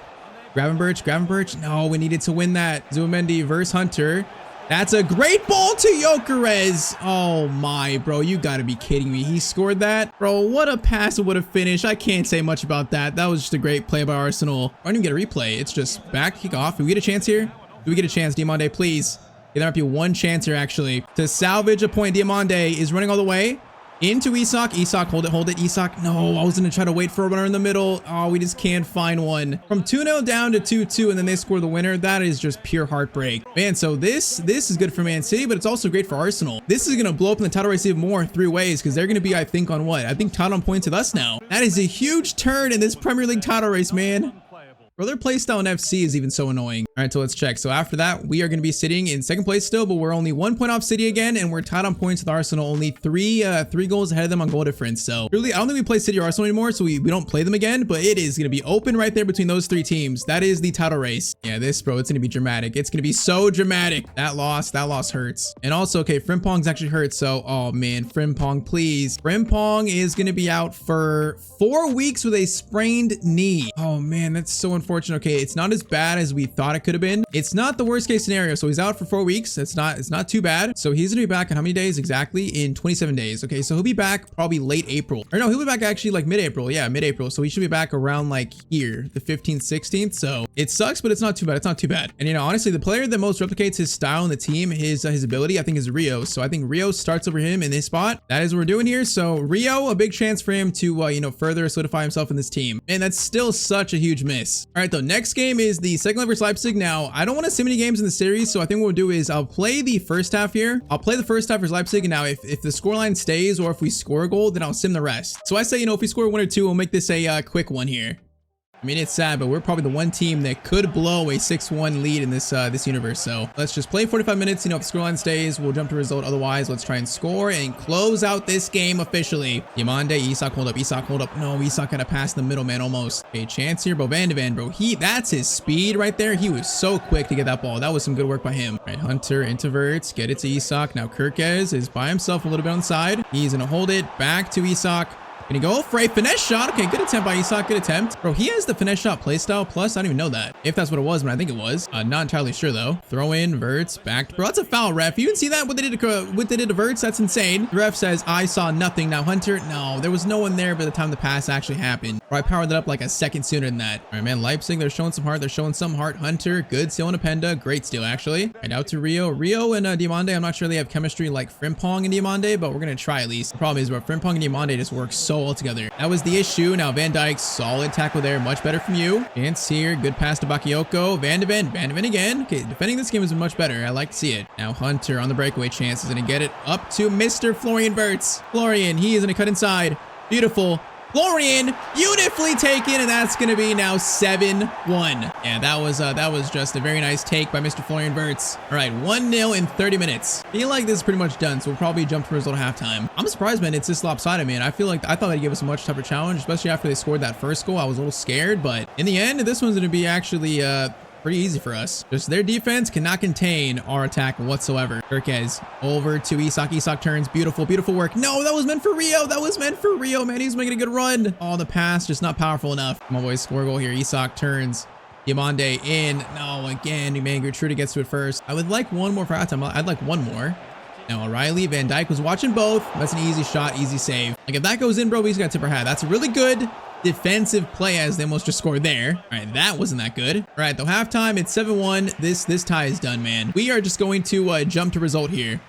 Gravenberch. No, we needed to win that. Zubimendi versus Hunter. That's a great ball to Gyökeres. Oh my, bro. You gotta be kidding me. He scored that? Bro, what a pass it would have finished. I can't say much about that. That was just a great play by Arsenal. I don't even get a replay. It's just back, kick off. Do we get a chance here? Do we get a chance, Diomande, please? Yeah, there might be one chance here, actually, to salvage a point. Diomande is running all the way. Into Isak. Isak, hold it. Isak. No, I was going to try to wait for a runner in the middle. Oh, we just can't find one. From 2-0 down to 2-2, and then they score the winner. That is just pure heartbreak. Man, so this is good for Man City, but it's also great for Arsenal. This is going to blow up in the title race even more 3 ways, because they're going to be, I think, on what? I think title on points with us now. That is a huge turn in this Premier League title race, man. Bro, their playstyle in FC is even so annoying. All right, so let's check. So after that, we are going to be sitting in second place still, but we're only 1 point off City again, and we're tied on points with Arsenal, only three goals ahead of them on goal difference. So really, I don't think we play City or Arsenal anymore, so we don't play them again, but it is going to be open right there between those 3 teams. That is the title race. Yeah, this, bro, it's going to be dramatic. It's going to be so dramatic. That loss hurts. And also, okay, Frimpong's actually hurt, so, oh man, Frimpong, please. Frimpong is going to be out for 4 weeks with a sprained knee. Oh man, that's so unfortunate. Okay, it's not as bad as we thought it could have been. It's not the worst case scenario. So he's out for 4 weeks. It's not too bad. So he's gonna be back in how many days exactly? In 27 days. Okay, so he'll be back probably late April. Or no, he'll be back actually like mid-April. Yeah, mid-April. So he should be back around like here, the 15th, 16th. So it sucks, but it's not too bad. It's not too bad. And you know, honestly, the player that most replicates his style in the team, his ability, I think is Rio. So I think Rio starts over him in this spot. That is what we're doing here. So Rio, a big chance for him to, you know, further solidify himself in this team. And that's still such a huge miss. All right, though, next game is the second leg versus Leipzig. Now, I don't want to see many games in the series, so I think what we'll do is I'll play the first half here. I'll play the first half versus Leipzig, and now if the scoreline stays or if we score a goal, then I'll sim the rest. So I say, you know, if we score 1 or 2, we'll make this a quick one here. I mean, it's sad, but we're probably the one team that could blow a 6-1 lead in this universe. So let's just play 45 minutes. You know, if the scoreline stays, we'll jump to result. Otherwise, let's try and score and close out this game officially. Diomande, Isak, hold up. Isak, hold up. No, Isak got a pass in the middle, man, almost. Okay, chance here. Bo Van de Ven, bro. That's his speed right there. He was so quick to get that ball. That was some good work by him. All right, Hunter introverts. Get it to Isak. Now Kirkez is by himself a little bit on the side. He's going to hold it back to Isak. Gonna go for a finesse shot. Okay, good attempt by Isak. Good attempt. Bro, he has the finesse shot playstyle. Plus, I don't even know that. If that's what it was, but I think it was. Not entirely sure, though. Throw in, Verts, back. Bro, that's a foul, ref. You didn't see that? What they did to Verts? That's insane. The ref says, I saw nothing. Now, Hunter, no, there was no one there by the time the pass actually happened. Bro, I powered that up like a second sooner than that. All right, man, Leipzig, they're showing some heart. They're showing some heart. Hunter, good steal and Apenda. Great steal, actually. Right, out to Rio. Rio and Diomande, I'm not sure they have chemistry like Frimpong and Diomande, but we're gonna try at least. The problem is, bro, Frimpong and Diomande just work so well together. That was the issue. Now Van Dijk, solid tackle there, much better from you. Chance here, good pass to Bakayoko. Van de Ven again. Okay, defending this game is much better. I like to see it. Now Hunter on the breakaway chance is gonna get it up to Mr. Florian Wirtz. Florian, he is gonna cut inside. Beautiful. Florian, beautifully taken, and that's going to be now 7-1. Yeah, that was just a very nice take by Mr. Florian Wirtz. All right, 1-0 in 30 minutes. I feel like this is pretty much done, so we'll probably jump to result at halftime. I'm surprised, man, it's this lopsided, man. I thought they'd give us a much tougher challenge, especially after they scored that first goal. I was a little scared, but in the end, this one's going to be actually pretty easy for us. Just their defense cannot contain our attack whatsoever. Kirkez over to Isak. Isak turns. Beautiful, beautiful work. No, that was meant for Rio. That was meant for Rio, man. He's making a good run. Oh, the pass just not powerful enough. Come on, boys. Score a goal here. Isak turns. Diomande in. No, again, man. Gertrude gets to it first. I would like one more for halftime. I'd like one more. Now, O'Reilly, Van Dijk was watching both. That's an easy shot, easy save. Like, if that goes in, bro, he's got to tip our hat. That's really good. defensive play as they almost just scored there. All right, that wasn't that good. All right, though halftime, it's 7-1. This tie is done, man. We are just going to jump to result here.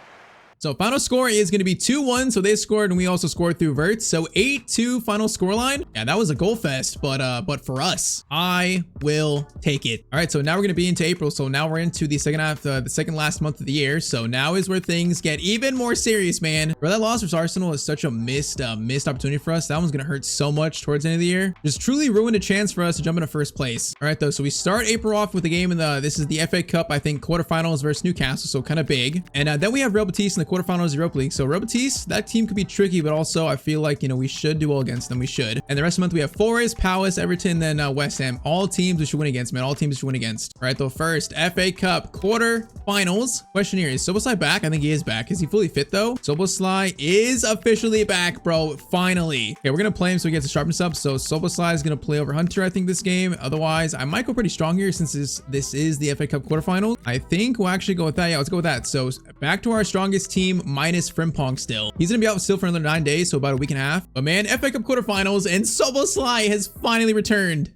So final score is going to be 2-1. So they scored and we also scored through Verts. So 8-2 final scoreline. Yeah, that was a goal fest, but for us, I will take it. All right, so now we're going to be into April. So now we're into the second half, the second last month of the year. So now is where things get even more serious, man. Bro, that loss versus Arsenal is such a missed opportunity for us. That one's going to hurt so much towards the end of the year. Just truly ruined a chance for us to jump into first place. All right, though. So we start April off with the game in this is the FA Cup, I think, quarterfinals versus Newcastle. So kind of big. And then we have Real Betis in the quarterfinals of Europa League. So Real Betis, that team could be tricky, but also I feel like, you know, we should do well against them. We should. And the rest of the month we have Forest, Palace, Everton, then West Ham. All teams we should win against, man. All teams we should win against. All right, though. First, FA Cup quarterfinals. Question here, is Szoboszlai back? I think he is back. Is he fully fit though? Szoboszlai is officially back, bro. Finally. Okay, we're gonna play him so he gets to sharpen up. So Szoboszlai is gonna play over Hunter, I think, this game. Otherwise, I might go pretty strong here since this is the FA Cup quarterfinals. I think we'll actually go with that. Yeah, let's go with that. So back to our strongest team minus Frimpong still. He's gonna be out still for another 9 days, so about a week and a half. But man, FA Cup quarterfinals and Szoboszlai has finally returned.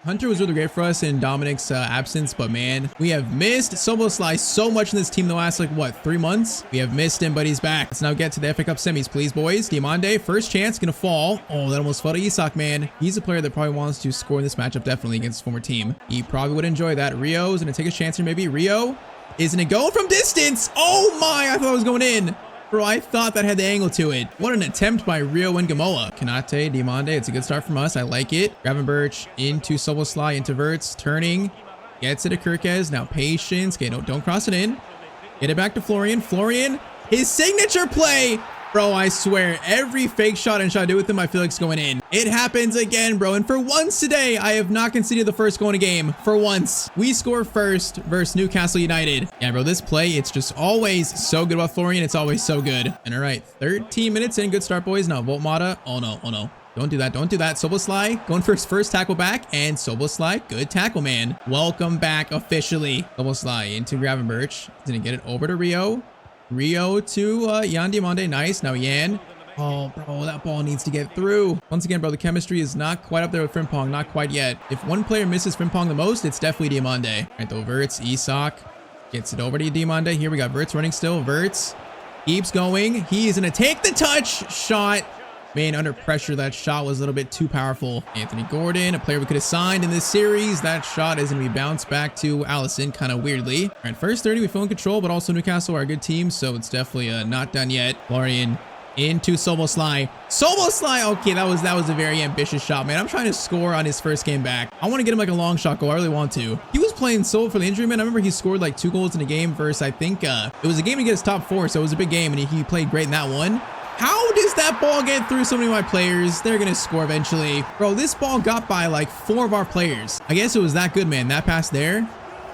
Hunter was really great for us in Dominic's absence, but man, we have missed Szoboszlai so much in this team the last, like, what, 3 months? We have missed him, but he's back. Let's now get to the FA Cup semis, please, boys. Diomande, first chance, gonna fall. Oh, that almost fell to Isak, man. He's a player that probably wants to score in this matchup, definitely, against his former team. He probably would enjoy that. Rio's gonna take a chance here, maybe. Rio, isn't it going from distance? Oh my, I thought it was going in. Bro, I thought that had the angle to it. What an attempt by Rio and Gamoa. Kanate, Diomande, it's a good start from us. I like it. Gravenberch into Szoboszlai, into Verts, turning. Gets it to Kirkez. Now patience. Okay, no, don't cross it in. Get it back to Florian. Florian, his signature play. Bro, I swear, every fake shot and shot I do with him, I feel like it's going in. It happens again, bro. And for once today, I have not conceded the first goal in a game. For once, we score first versus Newcastle United. Yeah, bro, this play, it's just always so good with Florian. It's always so good. And all right, 13 minutes in. Good start, boys. Now, Voltmata. Oh, no. Oh, no. Don't do that. Don't do that. Szoboszlai going for his first tackle back. And Szoboszlai, good tackle, man. Welcome back officially. Szoboszlai into Gravenberch. Didn't get it over to Rio. Rio to Yan Diomande. Nice. Now Yan. Oh, bro, that ball needs to get through. Once again, bro, the chemistry is not quite up there with Frimpong. Not quite yet. If one player misses Frimpong the most, it's definitely Diomande. All right, though, Verts, Isak gets it over to Diomande. Here we got Verts running still. Verts keeps going. He is going to take the touch shot. Man, under pressure, that shot was a little bit too powerful. Anthony Gordon, a player we could have signed in this series. That shot is going to be bounced back to Allison kind of weirdly. All right, first 30, we feel in control, but also Newcastle are a good team, so it's definitely not done yet. Florian into Szoboszlai. Szoboszlai, okay, that was a very ambitious shot, man. I'm trying to score on his first game back. I want to get him like a long shot goal. I really want to. He was playing solo for the injury, man. I remember he scored like 2 goals in a game versus, I think, it was a game to get his top 4, so it was a big game, and he played great in that one. How does that ball get through so many of my players? They're going to score eventually. Bro, this ball got by like 4 of our players. I guess it was that good, man. That pass there,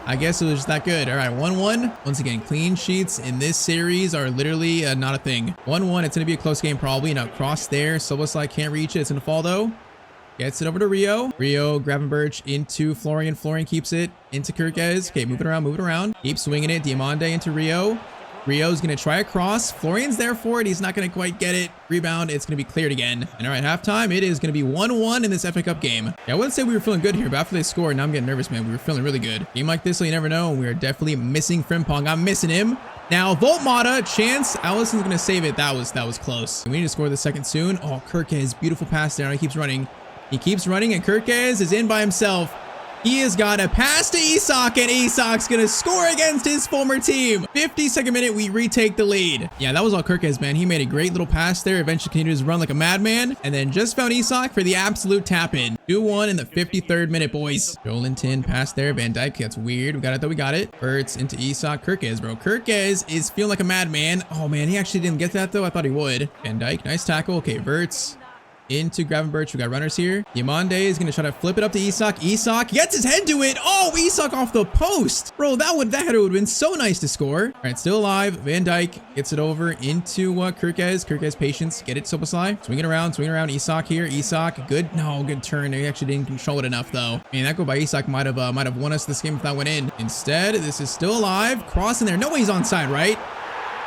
I guess it was just that good. All right, 1-1. Once again, clean sheets in this series are literally not a thing. 1-1. It's going to be a close game probably. Now, cross there. Szoboszlai can't reach it. It's going to fall, though. Gets it over to Rio. Rio, Gravenberch into Florian. Florian keeps it into Kirkez. Okay, move it around. Keep swinging it. Diomande into Rio. Rio's going to try a cross. Florian's there for it. He's not going to quite get it. Rebound. It's going to be cleared again. And all right, halftime. It is going to be 1-1 in this FA Cup game. Yeah, I wouldn't say we were feeling good here, but after they scored, now I'm getting nervous, man. We were feeling really good. Game like this, so you never know. We are definitely missing Frimpong. I'm missing him. Now, Voltmata, chance. Allison's going to save it. That was close. And we need to score the second soon. Oh, Kirkez, beautiful pass there. He keeps running. He keeps running, and Kirkez is in by himself. He has got a pass to Isak, and Isak's going to score against his former team. 52nd minute, we retake the lead. Yeah, that was all Kirkez, man. He made a great little pass there. Eventually continued his run like a madman, and then just found Isak for the absolute tap-in. 2-1 in the 53rd minute, boys. Jolinton pass there. Van Dijk, that's weird. We got it, though. We got it. Verts into Isak. Kirkez, bro. Kirkez is feeling like a madman. Oh, man, he actually didn't get that, though. I thought he would. Van Dijk, nice tackle. Okay, Verts into Gravenberch. We got runners here. Diomande is going to try to flip it up to Isak. Isak gets his head to it. Oh, Isak off the post. Bro, that header would have been so nice to score. All right, still alive. Van Dijk gets it over into Kirkez. Kirkez, patience. Get it, Szoboszlai. Swing it around. Isak here. Isak, good. No, good turn. He actually didn't control it enough, though. Man, that goal by Isak might have won us this game if that went in. Instead, this is still alive. Crossing there. No way he's onside, right?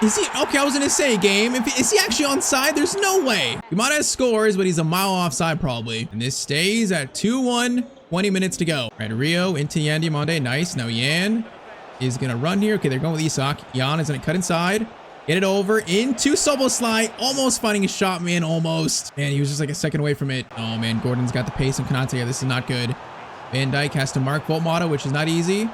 Is he? Okay, I was gonna say, game. Is he actually onside? There's no way. Diamande scores, but he's a mile offside probably. And this stays at 2-1, 20 minutes to go. All right, Rio into Yan Diamande. Nice. Now Yan is gonna run here. Okay, they're going with Isak. Yan is gonna cut inside. Get it over into Szoboszlai. Almost finding a shot, man. Almost. Man, he was just like a second away from it. Oh, man. Gordon's got the pace and Konate. This is not good. Van Dijk has to mark Voltmata, which is not easy.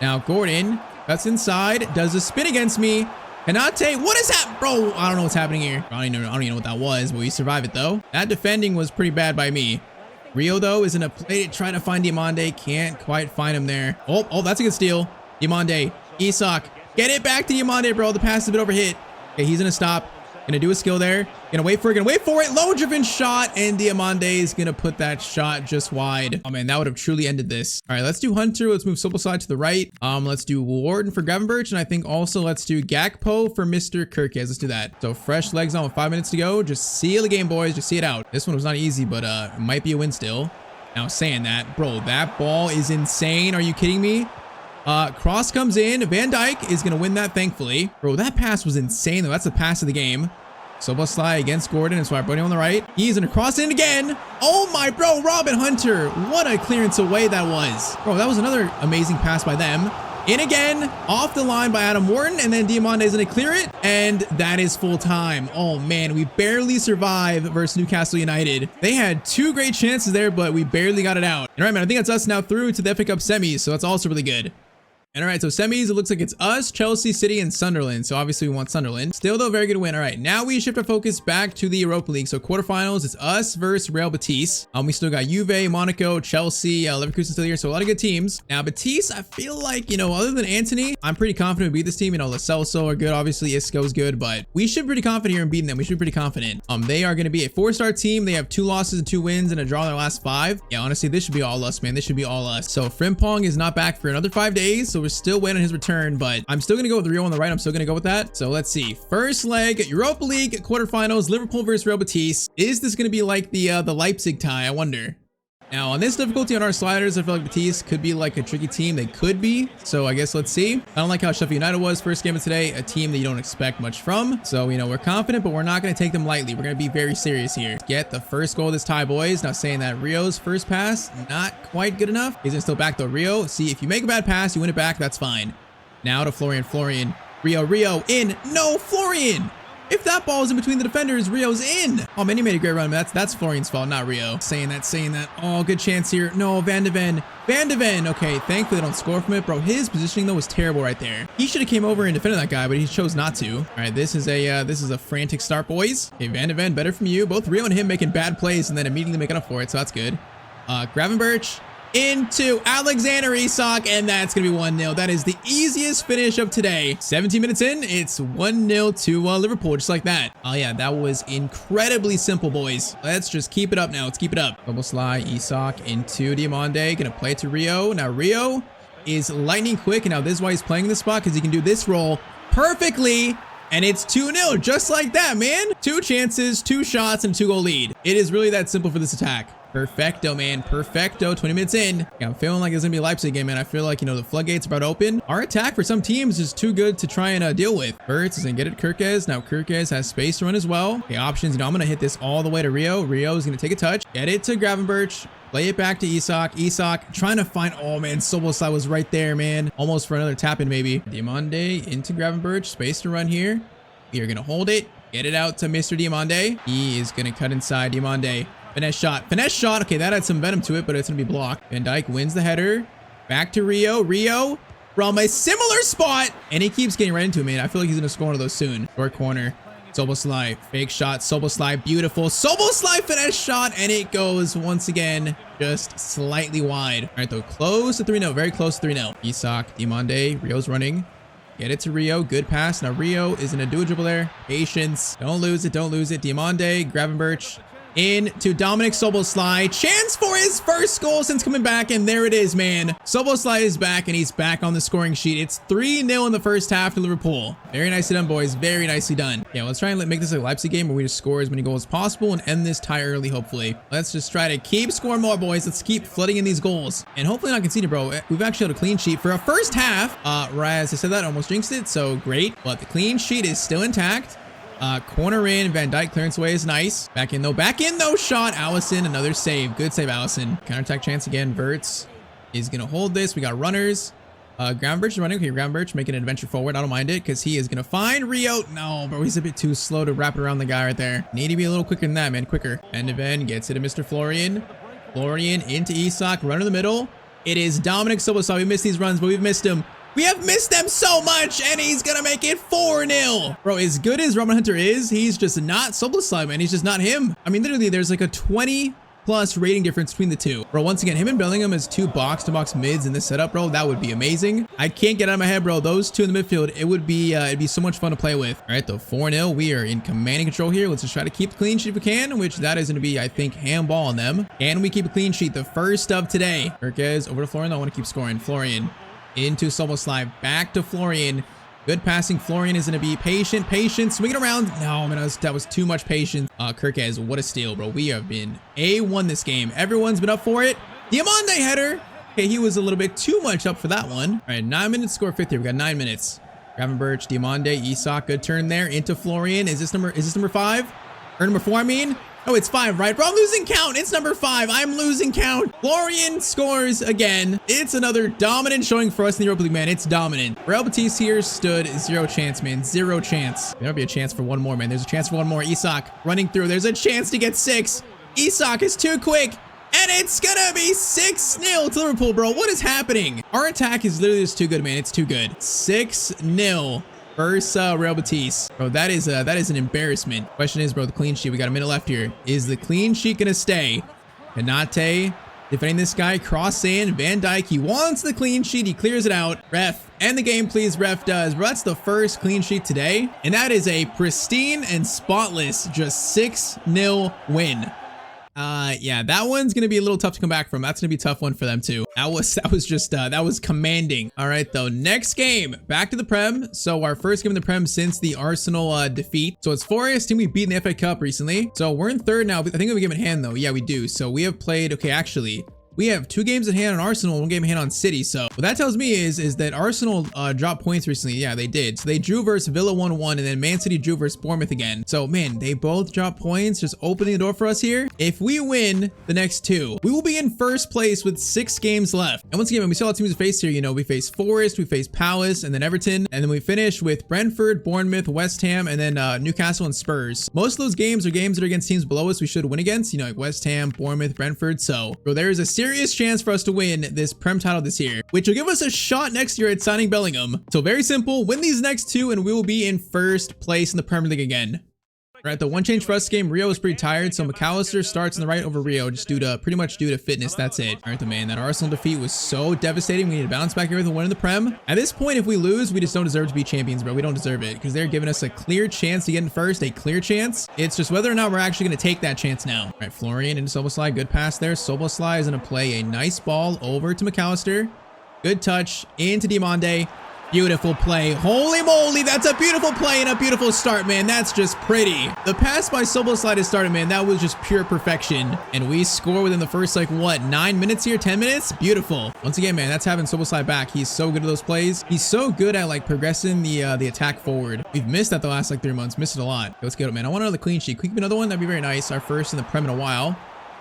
Now, Gordon cuts inside. Does a spin against me. Konate, what is that? Bro, I don't know what's happening here. I don't even know what that was, but we survived it, though. That defending was pretty bad by me. Rio, though, is in a play trying to find Diamande. Can't quite find him there. Oh, that's a good steal. Diamande. Isak. Get it back to Diamande, bro. The pass is a bit overhit. Okay, he's gonna stop. Gonna do a skill there. Gonna wait for it. Low driven shot, and Diamande is gonna put that shot just wide. Oh man, that would have truly ended this. All right, let's do Hunter. Let's move Szoboszlai to the right. Let's do Warden for Gravenberch, and I think also let's do Gakpo for Mr. Kirkes. Let's do that. So fresh legs on with 5 minutes to go. Just seal the game, boys. Just see it out. This one was not easy, but it might be a win still. Now saying that, bro, that ball is insane. Are you kidding me? Cross comes in. Van Dijk is going to win that, thankfully. Bro, that pass was insane, though. That's the pass of the game. Szoboszlai against Gordon. And so I'm putting on the right. He's going to cross in again. Oh, my bro. Robin Hunter. What a clearance away that was. Bro, that was another amazing pass by them. In again. Off the line by Adam Wharton. And then Diamande is going to clear it. And that is full time. Oh, man. We barely survived versus Newcastle United. They had 2 great chances there, but we barely got it out. All right, man. I think that's us now through to the FA Cup semis. So that's also really good. And all right, so semis, it looks like it's us, Chelsea, City, and Sunderland. So obviously we want Sunderland. Still though, very good win. All right, now we shift our focus back to the Europa League. So quarterfinals, it's us versus Real Betis. We still got Juve, Monaco, Chelsea, Leverkusen still here. So a lot of good teams. Now Betis, I feel like, you know, other than Anthony, I'm pretty confident we beat this team. You know, Lo Celso are good. Obviously Isco's good, but we should be pretty confident here in beating them. We should be pretty confident. They are going to be a 4-star team. They have 2 losses and 2 wins and a draw in their last 5. Yeah, honestly, this should be all us, man. This should be all us. So Frimpong is not back for another 5 days. So we're still waiting on his return, but I'm still gonna go with Rio on the right. I'm still gonna go with that. So let's see. First leg, Europa League quarterfinals, Liverpool versus Real Betis. Is this gonna be like the Leipzig tie? I wonder. Now on this difficulty on our sliders, I feel like Betis could be like a tricky team. They could be. So I guess let's see. I don't like how Sheffield United was first game of today, a team that you don't expect much from. So, you know, we're confident, but we're not going to take them lightly. We're going to be very serious here. Get the first goal of this tie, boys. Now saying that Rio's first pass, not quite good enough. He's going to still back though. Rio, see, if you make a bad pass, you win it back. That's fine. Now to Florian. Rio in. No, Florian. If that ball is in between the defenders, Rio's in. Oh man, he made a great run. That's Florian's fault, not Rio. Saying that. Oh, good chance here. No, Van de Ven. Okay, thankfully they don't score from it. Bro, his positioning though was terrible right there. He should have came over and defended that guy, but he chose not to. All right, this is a frantic start, boys. Okay, Van de Ven, better from you. Both Rio and him making bad plays and then immediately making up for it, so that's good. Gravenberch into Alexander Isak, and that's gonna be 1-0. That is the easiest finish of today. 17 minutes in, it's 1-0 to Liverpool, just like that. Oh yeah, that was incredibly simple, boys. Let's just keep it up now. Let's keep it up. Szoboszlai, Isak into Diamande, gonna play it to Rio. Now Rio is lightning quick, and now this is why he's playing this spot, because he can do this roll perfectly. And it's 2-0, just like that, man. 2 chances, 2 shots, and 2-goal lead. It is really that simple for this attack. Perfecto, man. Perfecto. 20 minutes in. Yeah, I'm feeling like it's gonna be a Leipzig game, man. I feel like, you know, the floodgates are about to open. Our attack for some teams is too good to try and deal with. Bertz is gonna get it to Kirkes. Now Kirkes has space to run as well. Okay, options. You know, I'm gonna hit this all the way to Rio. Rio is gonna take a touch. Get it to Gravenberch. Play it back to Isak. Isak trying to find, oh man, Szoboszlai was right there, man. Almost for another tap in maybe. Diamande into Gravenberch. Space to run here. We are gonna hold it. Get it out to Mr. Diamande. He is gonna cut inside Diamande. Finesse shot. Okay, that had some venom to it, but it's gonna be blocked. Van Dijk wins the header. Back to Rio from a similar spot, and he keeps getting right into it, man. I feel like he's gonna score one of those soon. Short corner. Szoboszlai, fake shot. Szoboszlai, beautiful. Szoboszlai finesse shot, and it goes once again just slightly wide. All right, though, close to 3-0. Very close to 3-0. Isak, Diamande, Rio's running. Get it to Rio. Good pass. Now Rio is in a dual dribble there. Patience. Don't lose it. Diamande, Gravenberch. into Dominic Szoboszlai. Chance for his first goal since coming back, and there it is, man. Szoboszlai is back, and he's back on the scoring sheet. It's 3-0 in the first half to Liverpool. Very nicely done, boys. Very nicely done. Yeah, let's try and make this a Leipzig game where we just score as many goals as possible and end this tie early, hopefully. Let's just try to keep scoring more, boys. Let's keep flooding in these goals. And hopefully not conceding, bro. We've actually had a clean sheet for a first half. As I said that, almost jinxed it, so great. But the clean sheet is still intact. Corner in, Van Dijk clearance away is nice. Back in though, shot. Allison, another save. Good save, Allison. Counter-attack chance again. Verts is gonna hold this. We got runners. Gravenberch is running. Okay, Gravenberch making an adventure forward. I don't mind it because he is gonna find Rio. No, bro, he's a bit too slow to wrap it around the guy right there. Need to be a little quicker than that, man. Quicker. Van gets it to Mr. Florian. Florian into Isak. Run in the middle. It is Dominic Szoboszlai. We missed these runs, but we've missed him. We have missed them so much, and he's gonna make it 4-0. Bro, as good as Robin Hunter is, he's just not Szoboszlai, man. He's just not him. I mean, literally, there's like a 20+ rating difference between the two. Bro, once again, him and Bellingham as two box-to-box mids in this setup, bro. That would be amazing. I can't get out of my head, bro. Those two in the midfield, it'd be so much fun to play with. All right, though, 4-0. We are in commanding control here. Let's just try to keep the clean sheet if we can, which that is going to be, I think, handball on them. Can we keep a clean sheet? The first of today. Urquez over to Florian. I want to keep scoring. Florian into Szoboszlai, back to Florian. Good passing. Florian is going to be patient, swinging around. No, man, that was too much patience. Kirkez, what a steal, bro. We have been A1 this game. Everyone's been up for it. Diamande header. Okay, he was a little bit too much up for that one. All right, 9 minutes, score 50. We got 9 minutes. Gravenberch, Diamande, Isak, good turn there into Florian. Is this number 5? Or number 4, I mean? Oh, it's 5, right? Bro, I'm losing count. It's number 5. I'm losing count. Florian scores again. It's another dominant showing for us in the Europa League, man. It's dominant. Real Betis here stood 0 chance, man. 0 chance. There'll be a chance for one more, man. There's a chance for one more. Isak running through. There's a chance to get 6. Isak is too quick. And it's gonna be 6-0 to Liverpool, bro. What is happening? Our attack is literally just too good, man. It's too good. 6-0. Versus Real Betis. Bro, that is an embarrassment. Question is, bro, the clean sheet. We got a minute left here. Is the clean sheet gonna stay? Kanate defending this guy. Cross in. Van Dijk. He wants the clean sheet. He clears it out. Ref. End the game, please. Ref does. Bro, that's the first clean sheet today. And that is a pristine and spotless just 6-0 win. Yeah, that one's gonna be a little tough to come back from. That's gonna be a tough one for them too. That was commanding. All right, though, next game, back to the Prem. So our first game in the Prem since the Arsenal defeat. So it's Forest, team we beat in the FA Cup recently. So we're in third now. I think we have a game in hand though. Yeah, we do. So we have played. Okay, actually, we have 2 games in hand on Arsenal, 1 game in hand on City. So what that tells me is that Arsenal dropped points recently. Yeah, they did. So they drew versus Villa 1-1, and then Man City drew versus Bournemouth again. So man, they both dropped points, just opening the door for us here. If we win the next 2, we will be in first place with 6 games left. And once again, when we saw the teams we face here, you know, we face Forest, we face Palace, and then Everton, and then we finish with Brentford, Bournemouth, West Ham, and then Newcastle and Spurs. Most of those games are games that are against teams below us we should win against, you know, like West Ham, Bournemouth, Brentford. So bro, there is a serious chance for us to win this Prem title this year, which will give us a shot next year at signing Bellingham. So very simple, win these next 2 and we will be in first place in the Premier League again. All right, the one change for us game, Rio is pretty tired, so McAllister starts on the right over Rio, just pretty much due to fitness. That's it. All right, the man, that Arsenal defeat was so devastating. We need to bounce back here with a win in the Prem. At this point, if we lose, we just don't deserve to be champions, bro. We don't deserve it because they're giving us a clear chance to get in first, a clear chance. It's just whether or not we're actually going to take that chance now. All right, Florian into Szoboszlai, good pass there. Szoboszlai is going to play a nice ball over to McAllister. Good touch into Diamande. Beautiful play. Holy moly, that's a beautiful play and a beautiful start, man. That's just pretty. The pass by Szoboszlai to start, man, that was just pure perfection. And we score within the first, like, what, 9 minutes here? 10 minutes? Beautiful. Once again, man, that's having Szoboszlai back. He's so good at those plays. He's so good at, like, progressing the attack forward. We've missed that the last, like, 3 months. Missed it a lot. Let's get it, man. I want another clean sheet. Can we keep another one? That'd be very nice. Our first in the Prem in a while.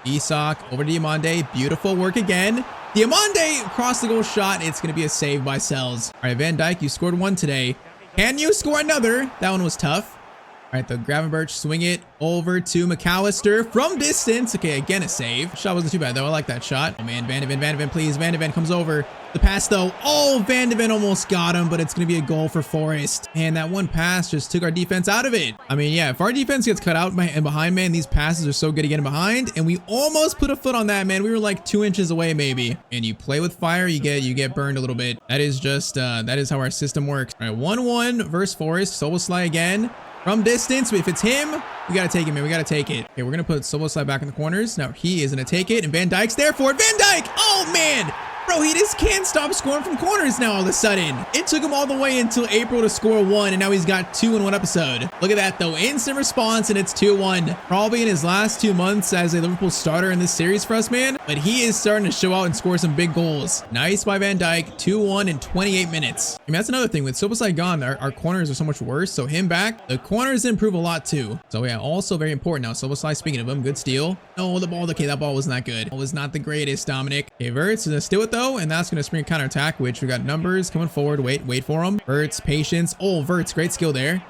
Isak over to Diamande. Beautiful work again. Diamande across the goal shot. It's going to be a save by Sells. All right, Van Dijk, you scored 1 today. Can you score another? That one was tough. All right, the Gravenberch swing it over to McAllister from distance. Okay, again, a save. Shot wasn't too bad, though. I like that shot. Oh, man, Van de Ven, please. Van de Ven comes over. The pass, though. Oh, Van de Ven almost got him, but it's going to be a goal for Forest. And that one pass just took our defense out of it. I mean, yeah, if our defense gets cut out and behind, man, these passes are so good to get in behind. And we almost put a foot on that, man. We were like 2 inches away, maybe. And you play with fire, you get burned a little bit. That is just, that is how our system works. All right, 1-1 versus Forest. Szoboszlai again. from distance. If it's him, we gotta take it, man. We gotta take it. Okay, we're gonna put Szoboszlai back in the corners. Now he is gonna take it, and Van Dijk's there for it. Van Dijk! Oh, man! Bro, he just can't stop scoring from corners now all of a sudden. It took him all the way until April to score 1, and now he's got 2 in 1 episode. Look at that, though. Instant response, and it's 2-1. Probably in his last 2 months as a Liverpool starter in this series for us, man. But he is starting to show out and score some big goals. Nice by Van Dijk. 2-1 in 28 minutes. I mean, that's another thing. With Szoboszlai gone, our corners are so much worse. So him back, the corners improve a lot, too. So, yeah, also very important. Now, Szoboszlai, speaking of him, good steal. Oh, the ball. Okay, that ball was not good. It was not the greatest, Dominic. Okay, Verts is going to steal it, though, and that's going to spring counter attack, which we got numbers coming forward. Wait for him. Verts, patience. Oh, Verts, great skill there.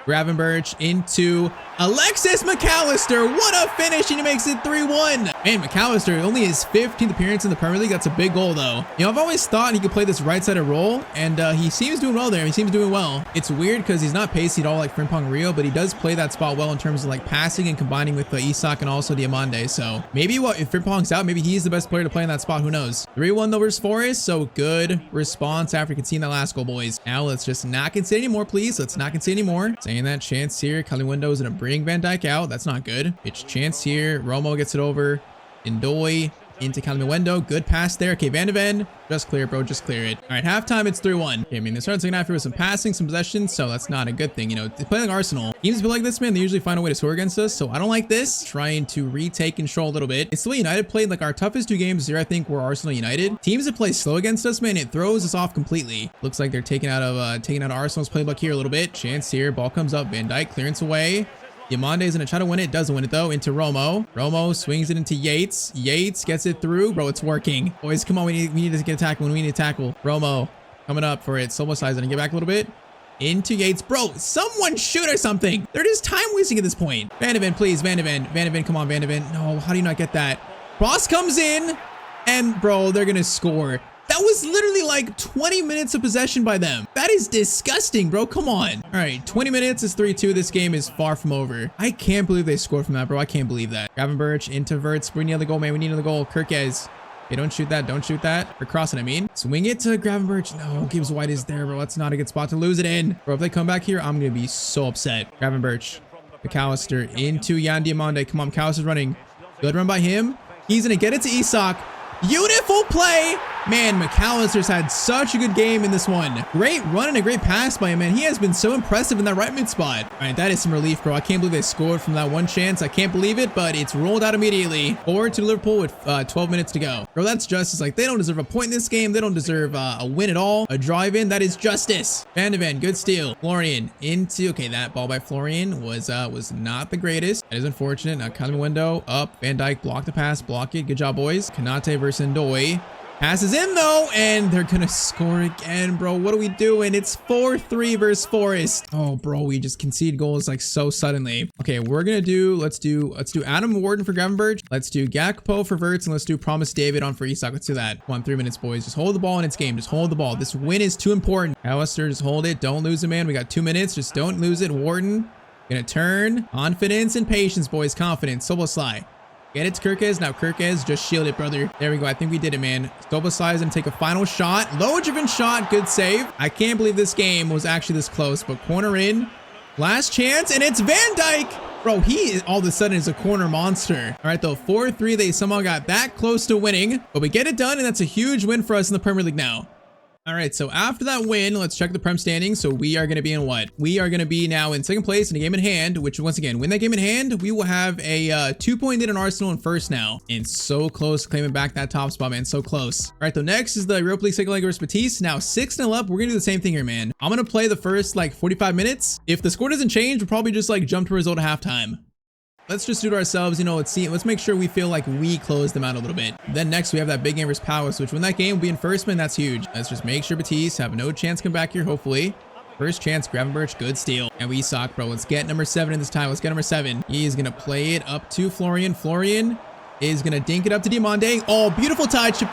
Gravenberch into Alexis McAllister. What a finish, and he makes it 3-1. Man, McAllister, only his 15th appearance in the Premier League. That's a big goal, though. You know, I've always thought he could play this right-sided role, and he seems doing well there. He seems doing well. It's weird because he's not pacey at all like Frimpong Rio, but he does play that spot well in terms of like passing and combining with Isak and also Diamande. So maybe if Frimpong's out, maybe he's the best player to play in that spot. Who knows? 3-1 though versus Forest, so good response after conceding that last goal, boys. Now let's just not concede anymore, please. Let's not concede anymore. Saying that, chance here. Kalimundo is going to bring Van Dijk out. That's not good. It's chance here. Romo gets it over. Ndoye into Kalimundo. Good pass there. Okay, Van de Ven. Just clear it, bro. Just clear it. All right, halftime, it's 3-1. Okay, I mean, they started second half here with some passing, some possession, so that's not a good thing. You know, they play like Arsenal. Teams be like this, man. They usually find a way to score against us, so I don't like this. Trying to retake control a little bit. It's still United played like our toughest 2 games here, I think, were Arsenal United. Teams that play slow against us, man, it throws us off completely. Looks like they're taking out Arsenal's playbook here a little bit. Chance here. Ball comes up. Van Dijk clearance away. Diamande is going to try to win it. Doesn't win it, though. Into Romo. Romo swings it into Yates. Yates gets it through. Bro, it's working. Boys, come on. We need to get a tackle. We need to tackle. Romo coming up for it. Szoboszlai going to get back a little bit. Into Yates. Bro, someone shoot or something. They're just time wasting at this point. Van de Ven, please. Van de Ven. Van de Ven, come on, Van de Ven. No, how do you not get that? Cross comes in. And, bro, they're going to score. That was literally like 20 minutes of possession by them. That is disgusting, bro. Come on. All right, 20 minutes is 3-2. This game is far from over. I can't believe they scored from that, bro. I can't believe that. Gravenberch into Verts. We need another goal, man. We need another goal. Kirkez. Okay, don't shoot that. Don't shoot that. Or crossing, I mean. Swing it to Gravenberch. No, Gibbs White is there, bro. That's not a good spot to lose it in. Bro, if they come back here, I'm going to be so upset. Gravenberch. McAllister into Yan Diamande. Come on, McAllister's running. Good run by him. He's going to get it to Isak. Beautiful play. Man, McAllister's had such a good game in this one. Great run and a great pass by him, man. He has been so impressive in that right mid spot. All right, that is some relief, bro. I can't believe they scored from that one chance. I can't believe it, but it's rolled out immediately. Forward to Liverpool with 12 minutes to go. Bro, that's justice. Like, they don't deserve a point in this game. They don't deserve a win at all. A drive-in, that is justice. Van de Ven, good steal. Florian into, okay, that ball by Florian was not the greatest. That is unfortunate. Now, Kalimundo up. Van Dijk blocked the pass. Block it. Good job, boys. Kanate versus Ndoye. Passes in though, and they're gonna score again, bro. What are we doing? It's 4-3 versus Forest. Oh, bro, we just concede goals like so suddenly. Okay, we're gonna do, let's do Adam Warden for Gravenberch. Let's do Gakpo for Verts, and let's do Promise David on for Isak. Let's do that. Come on, 3 minutes, boys. Just hold the ball in its game. Just hold the ball. This win is too important. Alistair, just hold it. Don't lose it, man. We got 2 minutes. Just don't lose it. Warden, gonna turn. Confidence and patience, boys. Confidence. Szoboszlai. Get it to Kirkez. Now Kirkez, just shield it, brother. There we go. I think we did it, man. Szoboszlai is going to take a final shot. Low driven shot. Good save. I can't believe this game was actually this close, but corner in. Last chance, and it's Van Dijk. Bro, he is, all of a sudden is a corner monster. All right, though, 4-3. They somehow got that close to winning, but we get it done, and that's a huge win for us in the Premier League now. All right, so after that win, let's check the Prem standings. So we are going to be in what? We are going to be now in second place in a game in hand, which once again, win that game in hand, we will have a 2-point lead on Arsenal in first now. And so close to claiming back that top spot, man. So close. All right, though, next is the Europa League second leg versus Betis. Now 6-0 up. We're going to do the same thing here, man. I'm going to play the first like 45 minutes. If the score doesn't change, we'll probably just like jump to a result at halftime. Let's just do it ourselves, you know, let's make sure we feel like we close them out a little bit. Then next we have that big game versus Palace, which when that game will be in first, man, that's huge. Let's just make sure Betis have no chance to come back here, hopefully. First chance, Gravenberch, good steal. And we suck, bro. Let's get number 7 in this time. Let's get number 7. He's going to play it up to Florian. Florian is going to dink it up to Diamande. Oh, beautiful touch, and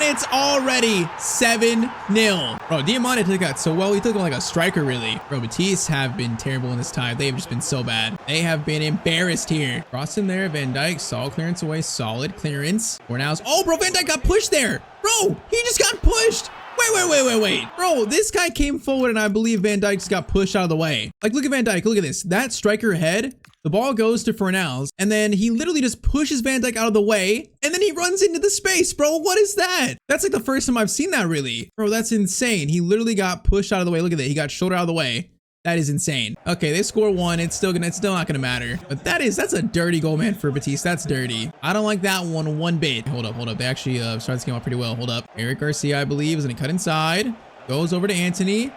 it's already 7-0. Bro, Diamande took that so well. He took it like a striker, really. Bro, Betis have been terrible in this time. They have just been so bad. They have been embarrassed here. Cross in there, Van Dijk, solid clearance away, solid clearance. Fornals. Oh, bro, Van Dijk got pushed there. Bro, he just got pushed. Wait. Bro, this guy came forward and I believe Van Dijk just got pushed out of the way. Like, look at Van Dijk. Look at this. That striker head, the ball goes to Fornals, and then he literally just pushes Van Dijk out of the way, and then he runs into the space, bro. What is that? That's like the first time I've seen that, really. Bro, that's insane. He literally got pushed out of the way. Look at that. He got shoulder out of the way. That is insane. Okay, they score one. It's still not gonna matter. But that's a dirty goal, man, for Batiste. That's dirty. I don't like that one bit. Hold up. They actually started this game off pretty well. Hold up. Eric Garcia, I believe, is gonna cut inside. Goes over to Anthony.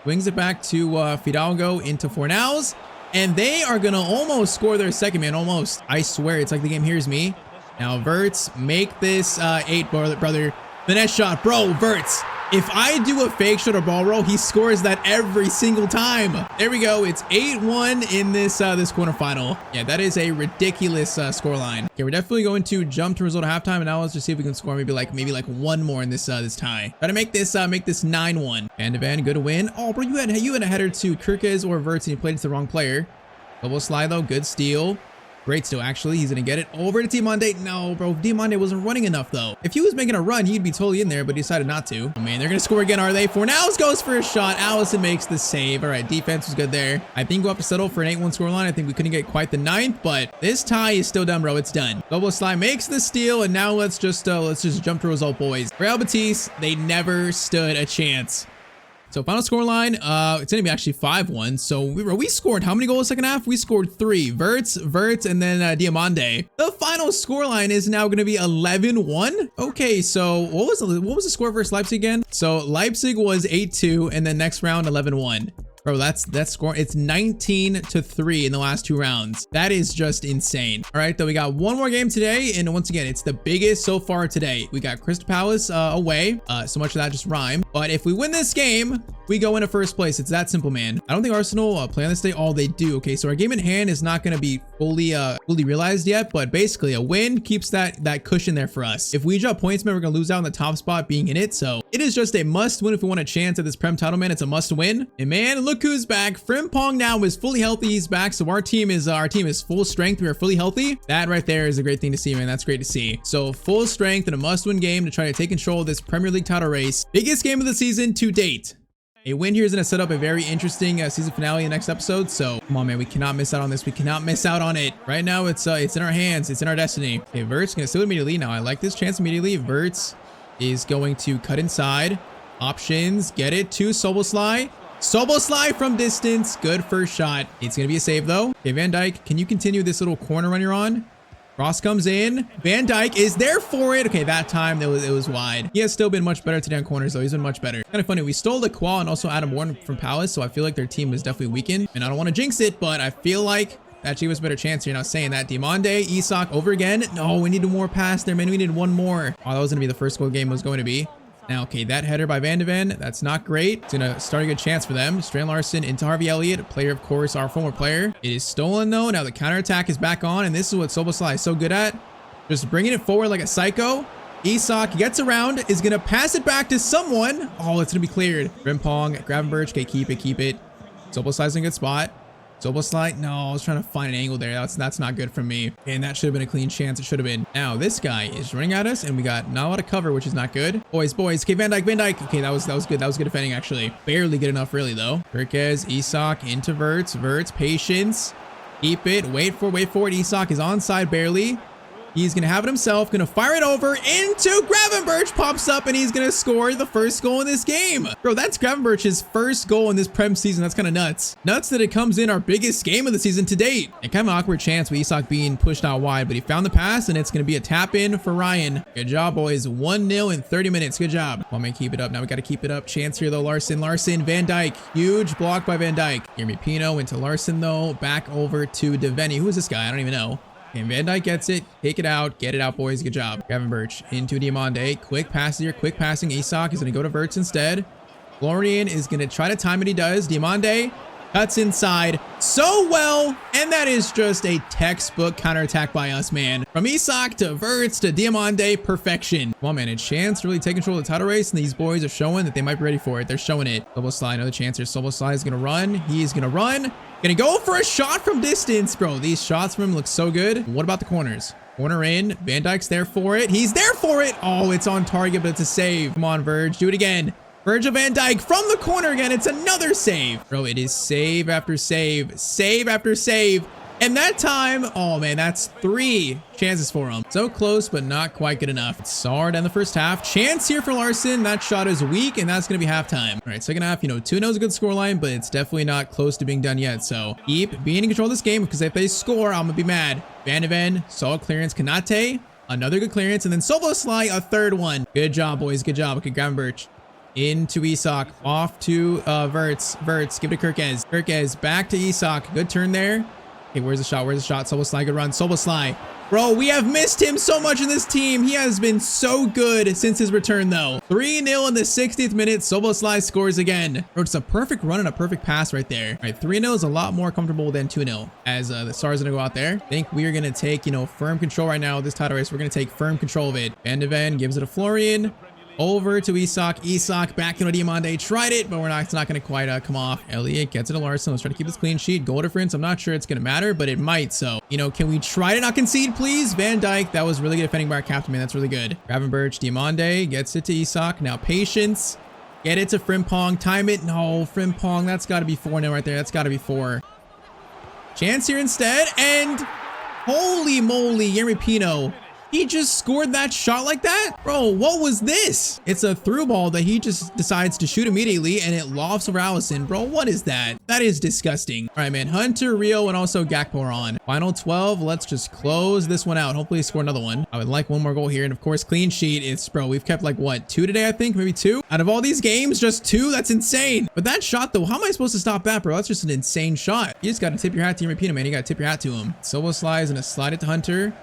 Swings it back to Fidalgo into Fornals. And they are gonna almost score their second, man. Almost. I swear, it's like the game hears me. Now, Verts, make this 8, brother. Finesse shot, bro. Verts. If I do a fake shot or ball roll, he scores that every single time. There we go. It's 8-1 in this quarterfinal. Yeah, that is a ridiculous scoreline. Okay, we're definitely going to jump to result at halftime, and now let's just see if we can score maybe like one more in this tie. Try to make this 9-1. Van de Ven, good win. Oh, bro, you had a header to Kirkes or Verts, and you played it to the wrong player. Double slide though, good steal. Great steal, actually. He's gonna get it over to Diamande. No, bro, Diamande wasn't running enough though. If he was making a run, he'd be totally in there, but he decided not to. Oh man, they're gonna score again, are they? Fornals goes for a shot. Allison makes the save. All right, defense was good there. I think we'll have to settle for an 8-1 scoreline. I think we couldn't get quite the 9th, but this tie is still done, bro. It's done. Double slide makes the steal, and now let's just jump to result, boys. Real Batiste, they never stood a chance. So final scoreline, it's gonna be actually 5-1. So we scored how many goals second half? We scored 3. Verts, and then Diamande. The final scoreline is now gonna be 11-1. Okay, so what was the score versus Leipzig again? So Leipzig was 8-2, and then next round 11-1. Bro, that's score. It's 19-3 in the last 2 rounds. That is just insane. All right, though, we got one more game today, and once again, it's the biggest so far today. We got Crystal Palace away. So much of that just rhyme. But if we win this game, we go into first place. It's that simple, man. I don't think Arsenal play on this day. Oh, they do. Okay, so our game in hand is not going to be fully realized yet, but basically a win keeps that cushion there for us. If we drop points, man, we're going to lose out on the top spot being in it. So it is just a must win if we want a chance at this Prem title, man. It's a must win. And man, look who's back. Frimpong now is fully healthy. He's back. So our team is full strength. We are fully healthy. That right there is a great thing to see, man. That's great to see. So full strength and a must win game to try to take control of this Premier League title race. Biggest game of the season to date. A win here is going to set up a very interesting season finale in the next episode. So come on, man, we cannot miss out on this. We cannot miss out on it. Right now, it's in our hands. It's in our destiny. Okay, Verts going to steal immediately. Now I like this chance immediately. Verts is going to cut inside. Options, get it to Soboslai. Soboslai from distance. Good first shot. It's going to be a save though. Okay, Van Dijk, can you continue this little corner run you're on? Cross comes in. Van Dijk is there for it. Okay, that time it was wide. He has still been much better today on corners, though. He's been much better. Kind of funny. We stole the Qual and also Adam Warren from Palace, so I feel like their team is definitely weakened. And I don't want to jinx it, but I feel like that gave us a better chance here. Not saying that. Diamande, Isak over again. No, we needed more pass there, man. We needed one more. Oh, that was going to be the first goal game was going to be. Now, okay, that header by Van de Ven, that's not great. It's going to start a good chance for them. Strand Larson into Harvey Elliott, player, of course, our former player. It is stolen, though. Now the counterattack is back on, and this is what Soboslai is so good at. Just bringing it forward like a psycho. Isak gets around, is going to pass it back to someone. Oh, it's going to be cleared. Frimpong, Gravenberch. Okay, keep it. Soboslai's in a good spot. Soboslai, no, I was trying to find an angle there. That's not good from me. And that should have been a clean chance. It should have been. Now, this guy is running at us, and we got not a lot of cover, which is not good. Boys. Okay, Van Dijk. Okay, that was good. That was good defending, actually. Barely good enough, really, though. Kirkes, Isak into Verts, patience. Keep it. Wait for it. Isak is onside barely. He's going to have it himself, going to fire it over into Gravenberch, pops up, and he's going to score the first goal in this game. Bro, that's Gravenberch's first goal in this Prem season. That's kind of nuts. Nuts that it comes in our biggest game of the season to date. And kind of an awkward chance with Isak being pushed out wide, but he found the pass, and it's going to be a tap in for Ryan. Good job, boys. 1-0 in 30 minutes. Good job. Well, man, keep it up. Now we got to keep it up. Chance here, though. Larson, Van Dijk. Huge block by Van Dijk. Jeremy Pino into Larson, though. Back over to Deveni. Who is this guy? I don't even know. And Van Dijk gets it. Take it out. Get it out, boys. Good job. Gravenberch into Diamande. Quick pass here. Quick passing. Isak is going to go to Verts instead. Florian is going to try to time it. He does. Diamande cuts inside so well. And that is just a textbook counterattack by us, man. From Isak to Verts to Diamande, perfection. Come on, man. A chance to really take control of the title race. And these boys are showing that they might be ready for it. They're showing it. Soboslai, another chance here. Soboslai is going to run. He is going to run. Gonna go for a shot from distance. Bro, these shots from him look so good. What about the corners? Corner in. Van Dijk's there for it. He's there for it. Oh, it's on target, but it's a save. Come on, Verge. Do it again. Virgil van Dijk from the corner again. It's another save. Bro, it is save after save. Save after save. And that time, oh man, that's 3 chances for him. So close, but not quite good enough. It's Sard in the first half. Chance here for Larson. That shot is weak, and that's going to be halftime. All right, second half, 2-0 is a good scoreline, but it's definitely not close to being done yet. So keep being in control of this game, because if they score, I'm going to be mad. Van de Ven, solid clearance. Kanate, another good clearance. And then Szoboszlai, a third one. Good job, boys. Good job. Okay, Gravenberch. Into Isak. Off to Verts. Verts, give it to Kirkez. Kirkez, back to Isak. Good turn there. Okay, where's the shot? Where's the shot? Szoboszlai, good run. Szoboszlai. Bro, we have missed him so much in this team. He has been so good since his return, though. 3-0 in the 60th minute. Szoboszlai scores again. Bro, it's a perfect run and a perfect pass right there. All right, 3-0 is a lot more comfortable than 2-0 as the Stars going to go out there. I think we are going to take, firm control right now of this title race. We're going to take firm control of it. Van de Ven gives it to Florian. Over to Isak. Isak back into Diamande. Tried it, but it's not going to quite come off. Elliott gets it to Larson. Let's try to keep this clean sheet. Goal difference. I'm not sure it's going to matter, but it might. So, can we try to not concede, please? Van Dijk. That was really good defending by our captain, man. That's really good. Gravenberch. Diamande gets it to Isak. Now patience. Get it to Frimpong. Time it. No, Frimpong. That's got to be 4-0 right there. That's got to be 4. Chance here instead. And holy moly, Yeremy Pino. He just scored that shot like that? Bro, what was this? It's a through ball that he just decides to shoot immediately, and it lofts over Allison. Bro, what is that? That is disgusting. All right, man. Hunter, Rio, and also Gakpo are on. Final 12. Let's just close this one out. Hopefully score another one. I would like one more goal here. And of course, clean sheet. Bro, we've kept like what, 2 today, I think? Maybe 2? Out of all these games, just 2? That's insane. But that shot though, how am I supposed to stop that, bro? That's just an insane shot. You just got to tip your hat to Yeremy Pino, man. You got to tip your hat to him. Szoboszlai is going to slide it to Hunter.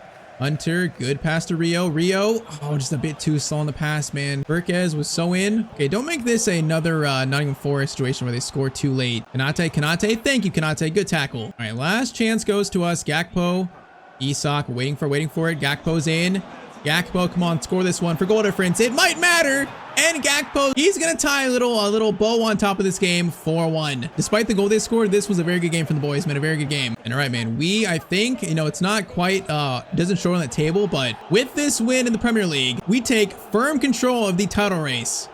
Hunter, good pass to Rio. Rio, oh, just a bit too slow on the pass, man. Berquez was so in. Okay, don't make this another Nottingham Forest situation where they score too late. Kanate, thank you, Kanate. Good tackle. All right, last chance goes to us. Gakpo, Isak, waiting for it. Gakpo's in. Gakpo, come on, score this one for goal difference. It might matter. And Gakpo, he's going to tie a little bow on top of this game, 4-1. Despite the goal they scored, this was a very good game from the boys, man. A very good game. And all right, man, I think, it's not quite, doesn't show on the table, but with this win in the Premier League, we take firm control of the title race.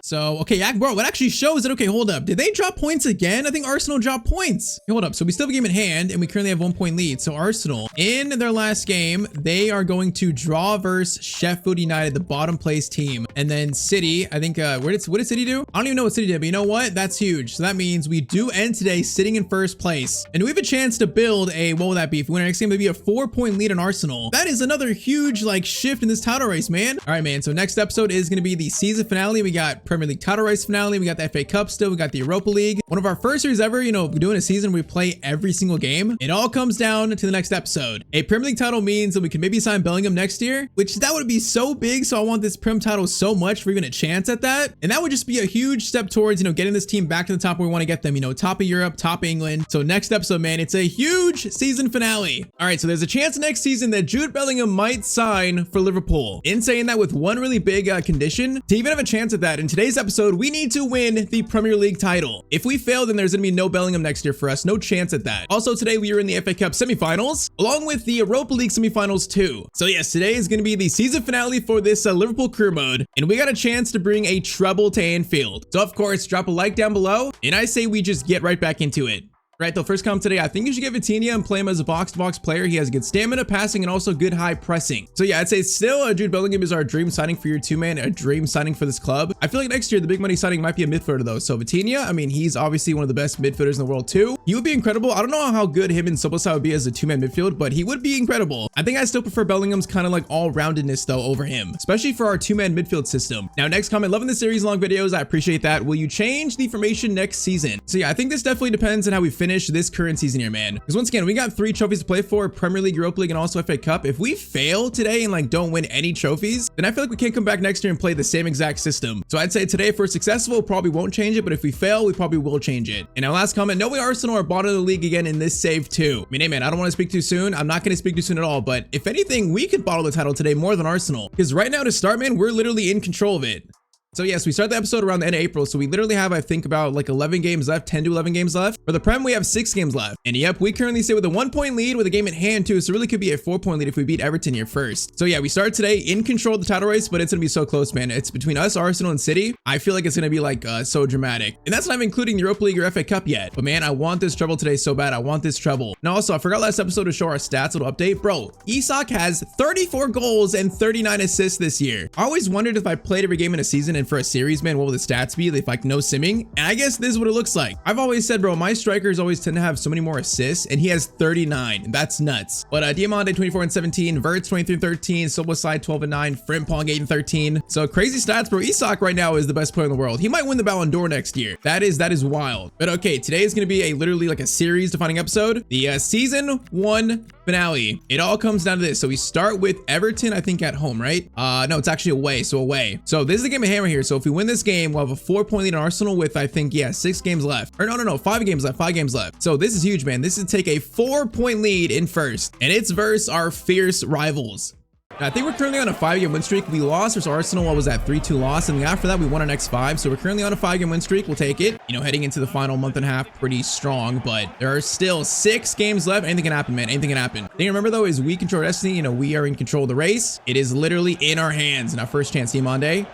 So, okay, bro, what actually shows it? Okay, hold up. Did they drop points again? I think Arsenal dropped points. Okay, hold up. So we still have a game in hand, and we currently have 1 point lead. So Arsenal, in their last game, they are going to draw versus Sheffield United, the bottom place team. And then City, I think, what did City do? I don't even know what City did, but you know what? That's huge. So that means we do end today sitting in first place. And we have a chance to build what will that be? If we win our next game, maybe a 4-point lead on Arsenal. That is another huge, shift in this title race, man. All right, man. So next episode is going to be the season finale. We got Premier League title race finale. We got the FA Cup still. We got the Europa League. One of our first series ever, doing a season where we play every single game. It all comes down to the next episode. A Premier League title means that we can maybe sign Bellingham next year, which that would be so big. So I want this Prem title so much for even a chance at that. And that would just be a huge step towards, getting this team back to the top where we want to get them, top of Europe, top England. So next episode, man, it's a huge season finale. All right. So there's a chance next season that Jude Bellingham might sign for Liverpool. In saying that, with one really big condition, to even have a chance at that, in today's episode, we need to win the Premier League title. If we fail, then there's going to be no Bellingham next year for us. No chance at that. Also, today we are in the FA Cup semifinals, along with the Europa League semifinals too. So yes, today is going to be the season finale for this Liverpool Career Mode, and we got a chance to bring a treble to Anfield. So of course, drop a like down below, and I say we just get right back into it. Right, though, first comment today, I think you should get Vitinha and play him as a box-to-box player. He has good stamina, passing, and also good high pressing. So yeah, I'd say still Jude Bellingham is our dream signing for your 2-man, a dream signing for this club. I feel like next year, the big money signing might be a midfielder though. So Vitinha, I mean, he's obviously one of the best midfielders in the world too. He would be incredible. I don't know how good him and Szoboszlai would be as a 2-man midfield, but he would be incredible. I think I still prefer Bellingham's kind of all-roundedness though over him, especially for our 2-man midfield system. Now, next comment, loving the series long videos. I appreciate that. Will you change the formation next season? So yeah, I think this definitely depends on how we finish this current season here, man. Because once again, we got 3 trophies to play for: Premier League, Europa League, and also FA Cup. If we fail today and don't win any trophies, then I feel like we can't come back next year and play the same exact system. So I'd say today, if we're successful, probably won't change it, but if we fail, we probably will change it. And our last comment, no way Arsenal are bottom of the league again in this save too. I mean, hey man, I don't want to speak too soon. I'm not going to speak too soon at all, but if anything, we could bottle the title today more than Arsenal. Because right now to start, man, we're literally in control of it. So yes, we start the episode around the end of April. So we literally have, I think, about like 11 games left, 10 to 11 games left. For the Prem, we have 6 games left. And yep, we currently sit with a 1-point lead with a game at hand too. So it really could be a 4-point lead if we beat Everton here first. So yeah, we start today in control of the title race, but it's gonna be so close, man. It's between us, Arsenal, and City. I feel like it's gonna be like so dramatic. And that's not even including the Europa League or FA Cup yet. But man, I want this treble today so bad. I want this treble. Now also, I forgot last episode to show our stats, little update. Bro, Isak has 34 goals and 39 assists this year. I always wondered if I played every game in a season and for a series, man, what would the stats be if like no simming? And I guess this is what it looks like. I've always said, bro, my strikers always tend to have so many more assists, and he has 39. That's nuts. But Diamande 24 and 17, Verts 23 and 13, Soboslai 12 and 9, Frimpong 8 and 13. So crazy stats, bro. Isak right now is the best player in the world. He might win the Ballon d'Or next year. That is wild. But okay, today is gonna be a literally like a series defining episode. The season 1 finale. It all comes down to this. So we start with Everton, I think, at home, right? No, it's actually away. So away. So this is the game of hammer here. So if we win this game, we'll have a 4-point lead on Arsenal with, I think, yeah, 6 games left. Or no, 5 games left. 5 games left. So this is huge, man. This is take a 4-point lead in first, and it's versus our fierce rivals. I think we're currently on a 5-game win streak. We lost versus Arsenal. What was that? 3-2 loss. And after that, we won our next 5. So we're currently on a 5-game win streak. We'll take it. You know, heading into the final month and a half, pretty strong. But there are still 6 games left. Anything can happen, man. Anything can happen. The thing to remember, though, is we control our destiny. You know, we are in control of the race. It is literally in our hands. And our first chance, Diamande,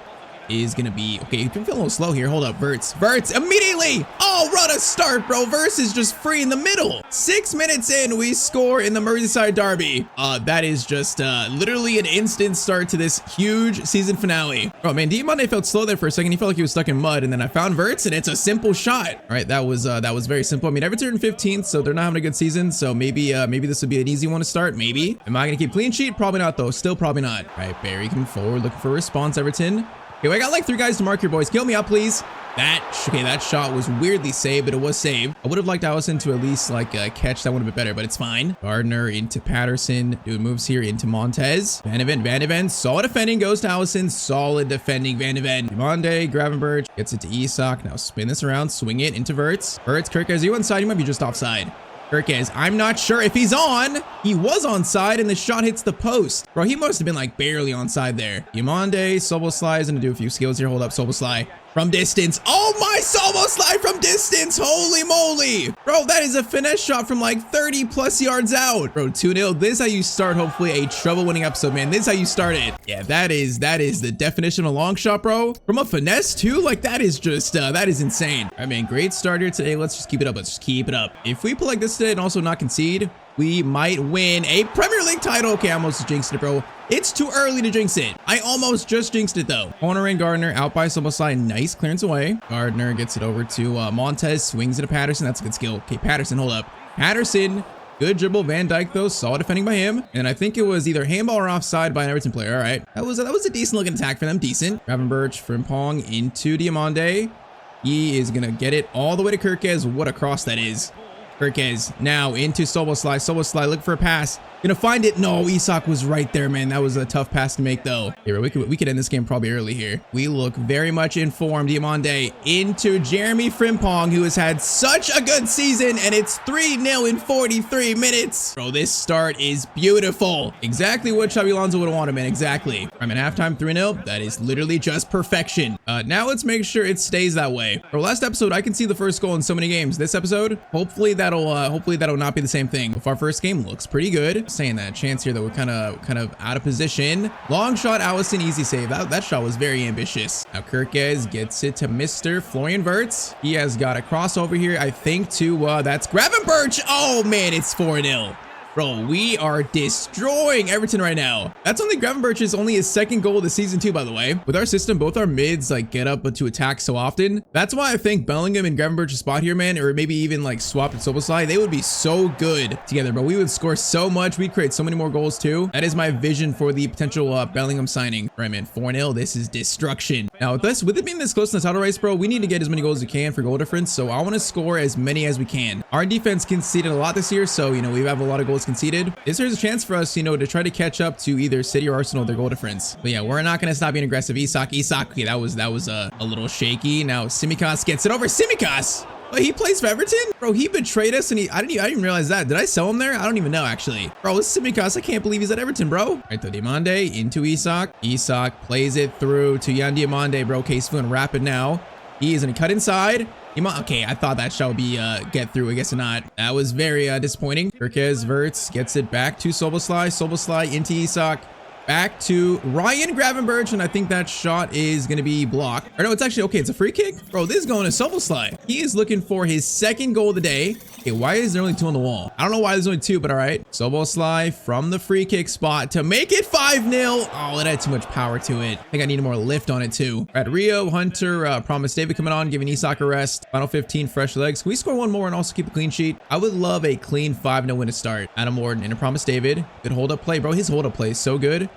is gonna be okay. You've been feeling a little slow here. Hold up, Verts immediately. Oh, what a start, bro. Verts is just free in the middle. 6 minutes in, we score in the Merseyside derby. That is just literally an instant start to this huge season finale. Oh man, Diamande felt slow there for a second. He felt like he was stuck in mud, and then I found Verts, and it's a simple shot. All right, that was very simple. I mean, Everton in 15th, so they're not having a good season. So maybe this would be an easy one to start. Maybe. Am I gonna keep clean sheet? Probably not, though. Still probably not. All right, Barry coming forward, looking for a response. Everton. Okay, well, I got like 3 guys to mark here, boys. Kill me up, please. That shot was weirdly saved, but it was saved. I would have liked Alisson to at least like catch that one a bit better, but it's fine. Gardner into Patterson, doing moves here into Montez. Van de Ven, solid defending, goes to Alisson. Solid defending, Van de Ven. Diamande, Gravenberch, gets it to Isak. Now spin this around, swing it into Verts. Kirkes, are you onside? You might be just offside. Kirkes, I'm not sure if he's on. He was onside, and the shot hits the post. Bro, he must have been like barely onside there. Diamande, Soboslai is gonna do a few skills here. Hold up, Soboslai. From distance. Oh my, Soboslai from distance. Holy moly. Bro, that is a finesse shot from like 30 plus yards out. Bro, 2-0. This is how you start, hopefully, a treble winning episode, man. This is how you start it. Yeah, that is the definition of a long shot, bro. From a finesse too, like that is just, that is insane. All right, man, great start here today. Let's just keep it up. Let's just keep it up. If we play like this today and also not concede, we might win a Premier League title. Okay, I almost jinxed it, bro. It's too early to jinx it. I almost just jinxed it, though. Corner in Gardner, out by Soboslai. Nice clearance away. Gardner gets it over to Montez. Swings it to Patterson. That's a good skill. Okay, Patterson, hold up. Patterson. Good dribble. Van Dijk, though. Solid defending by him. And I think it was either handball or offside by an Everton player. All right. That was a decent looking attack for them. Decent. Gravenberch, Frimpong into Diamande. He is going to get it all the way to Kirkes. What a cross that is. Kirkes now into Soboslai. Soboslai, look for a pass. Gonna find it. No, Isak was right there, man. That was a tough pass to make, though. Here, we could end this game probably early here. We look very much in form. Diamande into Jeremy Frimpong, who has had such a good season, and it's 3-0 in 43 minutes. Bro, this start is beautiful. Exactly what Xabi Alonso would have wanted, man. Exactly. I'm at halftime, 3-0. That is literally just perfection. Now let's make sure it stays that way. For last episode, I can see the first goal in so many games. This episode, hopefully that'll not be the same thing. If our first game looks pretty good. Saying that chance here that we're kind of out of position. Long shot, Alisson, easy save. That shot was very ambitious. Now Kirkes gets it to Mr. Florian Verts. He has got a crossover here, I think, to that's Gravenberch. Oh man, it's 4-0. Bro, we are destroying Everton right now. That's only Gravenberch's only his 2nd goal of the season too, by the way. With our system, both our mids like get up to attack so often. That's why I think Bellingham and Gravenberch's spot here, man, or maybe even like swap and Soboslai, they would be so good together, bro. We would score so much. We'd create so many more goals too. That is my vision for the potential Bellingham signing. All right, man, 4-0. This is destruction. Now with it being this close in the title race, bro, we need to get as many goals as we can for goal difference. So I want to score as many as we can. Our defense conceded a lot this year, so you know we have a lot of goals conceded. This is a chance for us, you know, to try to catch up to either City or Arsenal, their goal difference. But yeah, we're not going to stop being aggressive. Isak, okay, that was a little shaky. Now Tsimikas gets it over. Tsimikas! Oh, he plays for Everton? Bro, he betrayed us and I didn't even realize that. Did I sell him there? I don't even know, actually. Bro, this is Simicas. I can't believe he's at Everton, bro. All right, though, Diamande into Isak. Isak plays it through to Yan Diamande, bro. Case feeling rapid now. He is going to cut inside. Okay, I thought that shot would be get through. I guess not. That was very disappointing. Kirkez Verts gets it back to Soboslai. Soboslai into Isak. Back to Ryan Gravenberch, and I think that shot is going to be blocked. Or no, it's actually, okay, it's a free kick. Bro, this is going to Soboslai. He is looking for his second goal of the day. Okay, why is there only 2 on the wall? I don't know why there's only 2, but all right. Soboslai from the free kick spot to make it 5-0. Oh, it had too much power to it. I think I need more lift on it too. All right, Rio, Hunter, Promise David coming on, giving Isak a rest. Final 15, fresh legs. Can we score one more and also keep a clean sheet? I would love a clean 5-0 win to start. Adam Warden into Promise David. Good hold-up play, bro. His hold-up play is so good.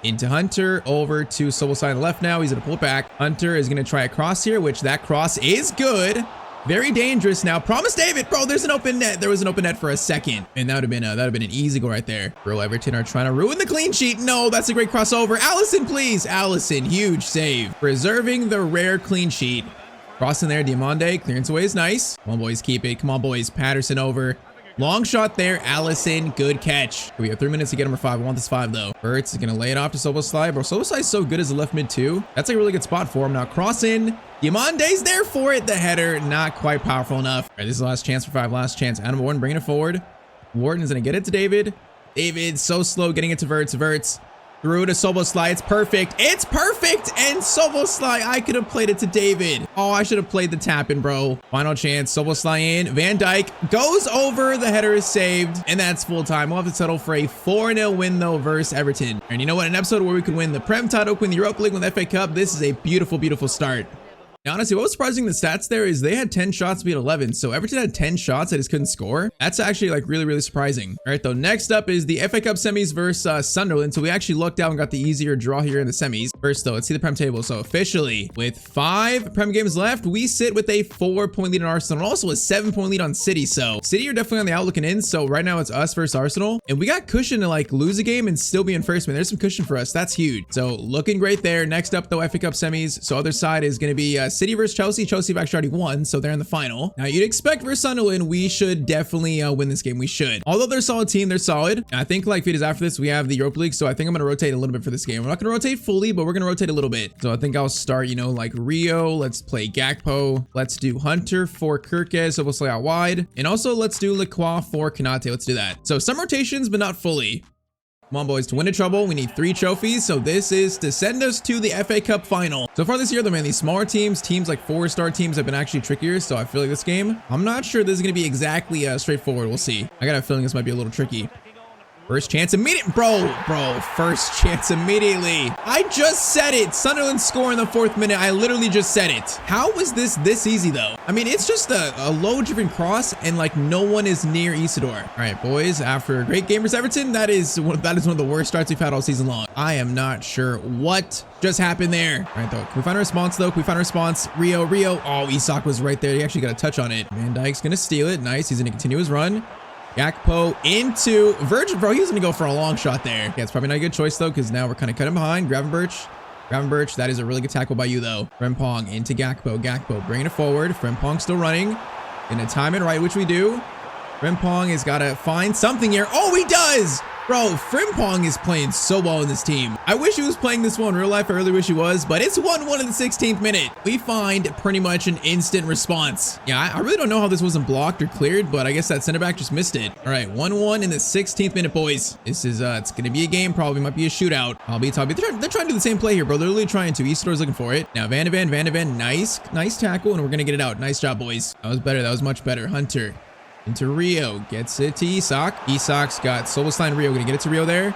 Into Hunter, over to Soboslai on the left now. He's going to pull it back. Hunter is going to try a cross here, which that cross is good. Very dangerous now. Promise David, bro, there's an open net. There was an open net for a second. And that would have been an easy goal right there. Bro, Everton are trying to ruin the clean sheet. No, that's a great crossover. Allison, please. Allison, huge save. Preserving the rare clean sheet. Cross in there, Diamande. Clearance away is nice. Come on, boys, keep it. Come on, boys. Patterson over. Long shot there, Allison. Good catch. We have 3 minutes to get number 5. I want this 5 though. Verts is gonna lay it off to Soboslai. Bro, Soboslai is so good as a left mid too. That's like a really good spot for him. Now cross in. Diamande's there for it. The header not quite powerful enough. All right, this is the last chance for 5. Last chance. Adam Warden bringing it forward. Warden is gonna get it to David. David so slow getting it to Verts. Verts through to Soboslai. It's perfect. It's perfect. And Soboslai, I could have played it to David. Oh, I should have played the tap in, bro. Final chance. Soboslai in. Van Dijk goes over. The header is saved. And that's full time. We'll have to settle for a 4-0 win, though, versus Everton. And you know what? An episode where we could win the Prem title, win the Europa League, win the FA Cup. This is a beautiful, beautiful start. Now, honestly, what was surprising the stats there is they had 10 shots, we had 11. So Everton had 10 shots, they just couldn't score. That's actually like really, really surprising. All right, though, next up is the FA Cup semis versus Sunderland. So we actually lucked out and got the easier draw here in the semis. First, though, let's see the Prem table. So officially, with 5 Prem games left, we sit with a 4-point lead on Arsenal and also a 7-point lead on City. So City are definitely on the outlooking in. So right now it's us versus Arsenal. And we got cushion to like lose a game and still be in first, man. There's some cushion for us. That's huge. So looking great there. Next up, though, FA Cup semis. So other side is going to be City versus Chelsea. Chelsea have actually already won, so they're in the final. Now, you'd expect versus Sunderland, we should definitely win this game. We should. Although they're a solid team, they're solid. And I think like videos after this, we have the Europa League, so I think I'm going to rotate a little bit for this game. We're not going to rotate fully, but we're going to rotate a little bit. So I think I'll start, you know, like Rio. Let's play Gakpo. Let's do Hunter for Kirkez, so we'll play out wide. And also, let's do Lacroix for Kanate. Let's do that. So some rotations, but not fully. Come on, boys, to win a treble, we need 3 trophies. So this is to send us to the FA Cup final. So far this year, though, man, these smaller teams like 4-star teams have been actually trickier. So I feel like this game, I'm not sure this is going to be exactly straightforward. We'll see. I got a feeling this might be a little tricky. First chance immediate, bro, first chance immediately. I just said it. Sunderland score in the 4th minute. I literally just said it. How was this easy though? I mean, it's just a low driven cross and like no one is near Isidore. All right, boys, after a great game versus Everton, that is one of the worst starts we've had all season long. I am not sure what just happened there. All right, though, can we find a response though? Can we find a response? Rio. Oh, Isak was right there. He actually got a touch on it. Van Dijk's gonna steal it. Nice. He's gonna continue his run. Gakpo into Virgil, bro. He was gonna go for a long shot there. Yeah, it's probably not a good choice though, because now we're kind of cutting behind. Gravenberch, that is a really good tackle by you though. Frimpong into Gakpo, bringing it forward. Frimpong still running. Gonna time it right, which we do. Frimpong has got to find something here. Oh, he does! Bro, Frimpong is playing so well in this team. I wish he was playing this well in real life. I really wish he was, but it's 1-1 in the 16th minute. We find pretty much an instant response. Yeah, I really don't know how this wasn't blocked or cleared, but I guess that center back just missed it. All right, 1-1 in the 16th minute, boys. This is, it's going to be a game, probably might be a shootout. They're trying to do the same play here, bro. They're literally trying to. Isidore's looking for it. Now, Van de Ven, nice tackle, and we're going to get it out. Nice job, boys. That was better. That was much better. Hunter. Into Rio, gets it to Isak. Isak's got Soboslai and Rio. Gonna get it to Rio there.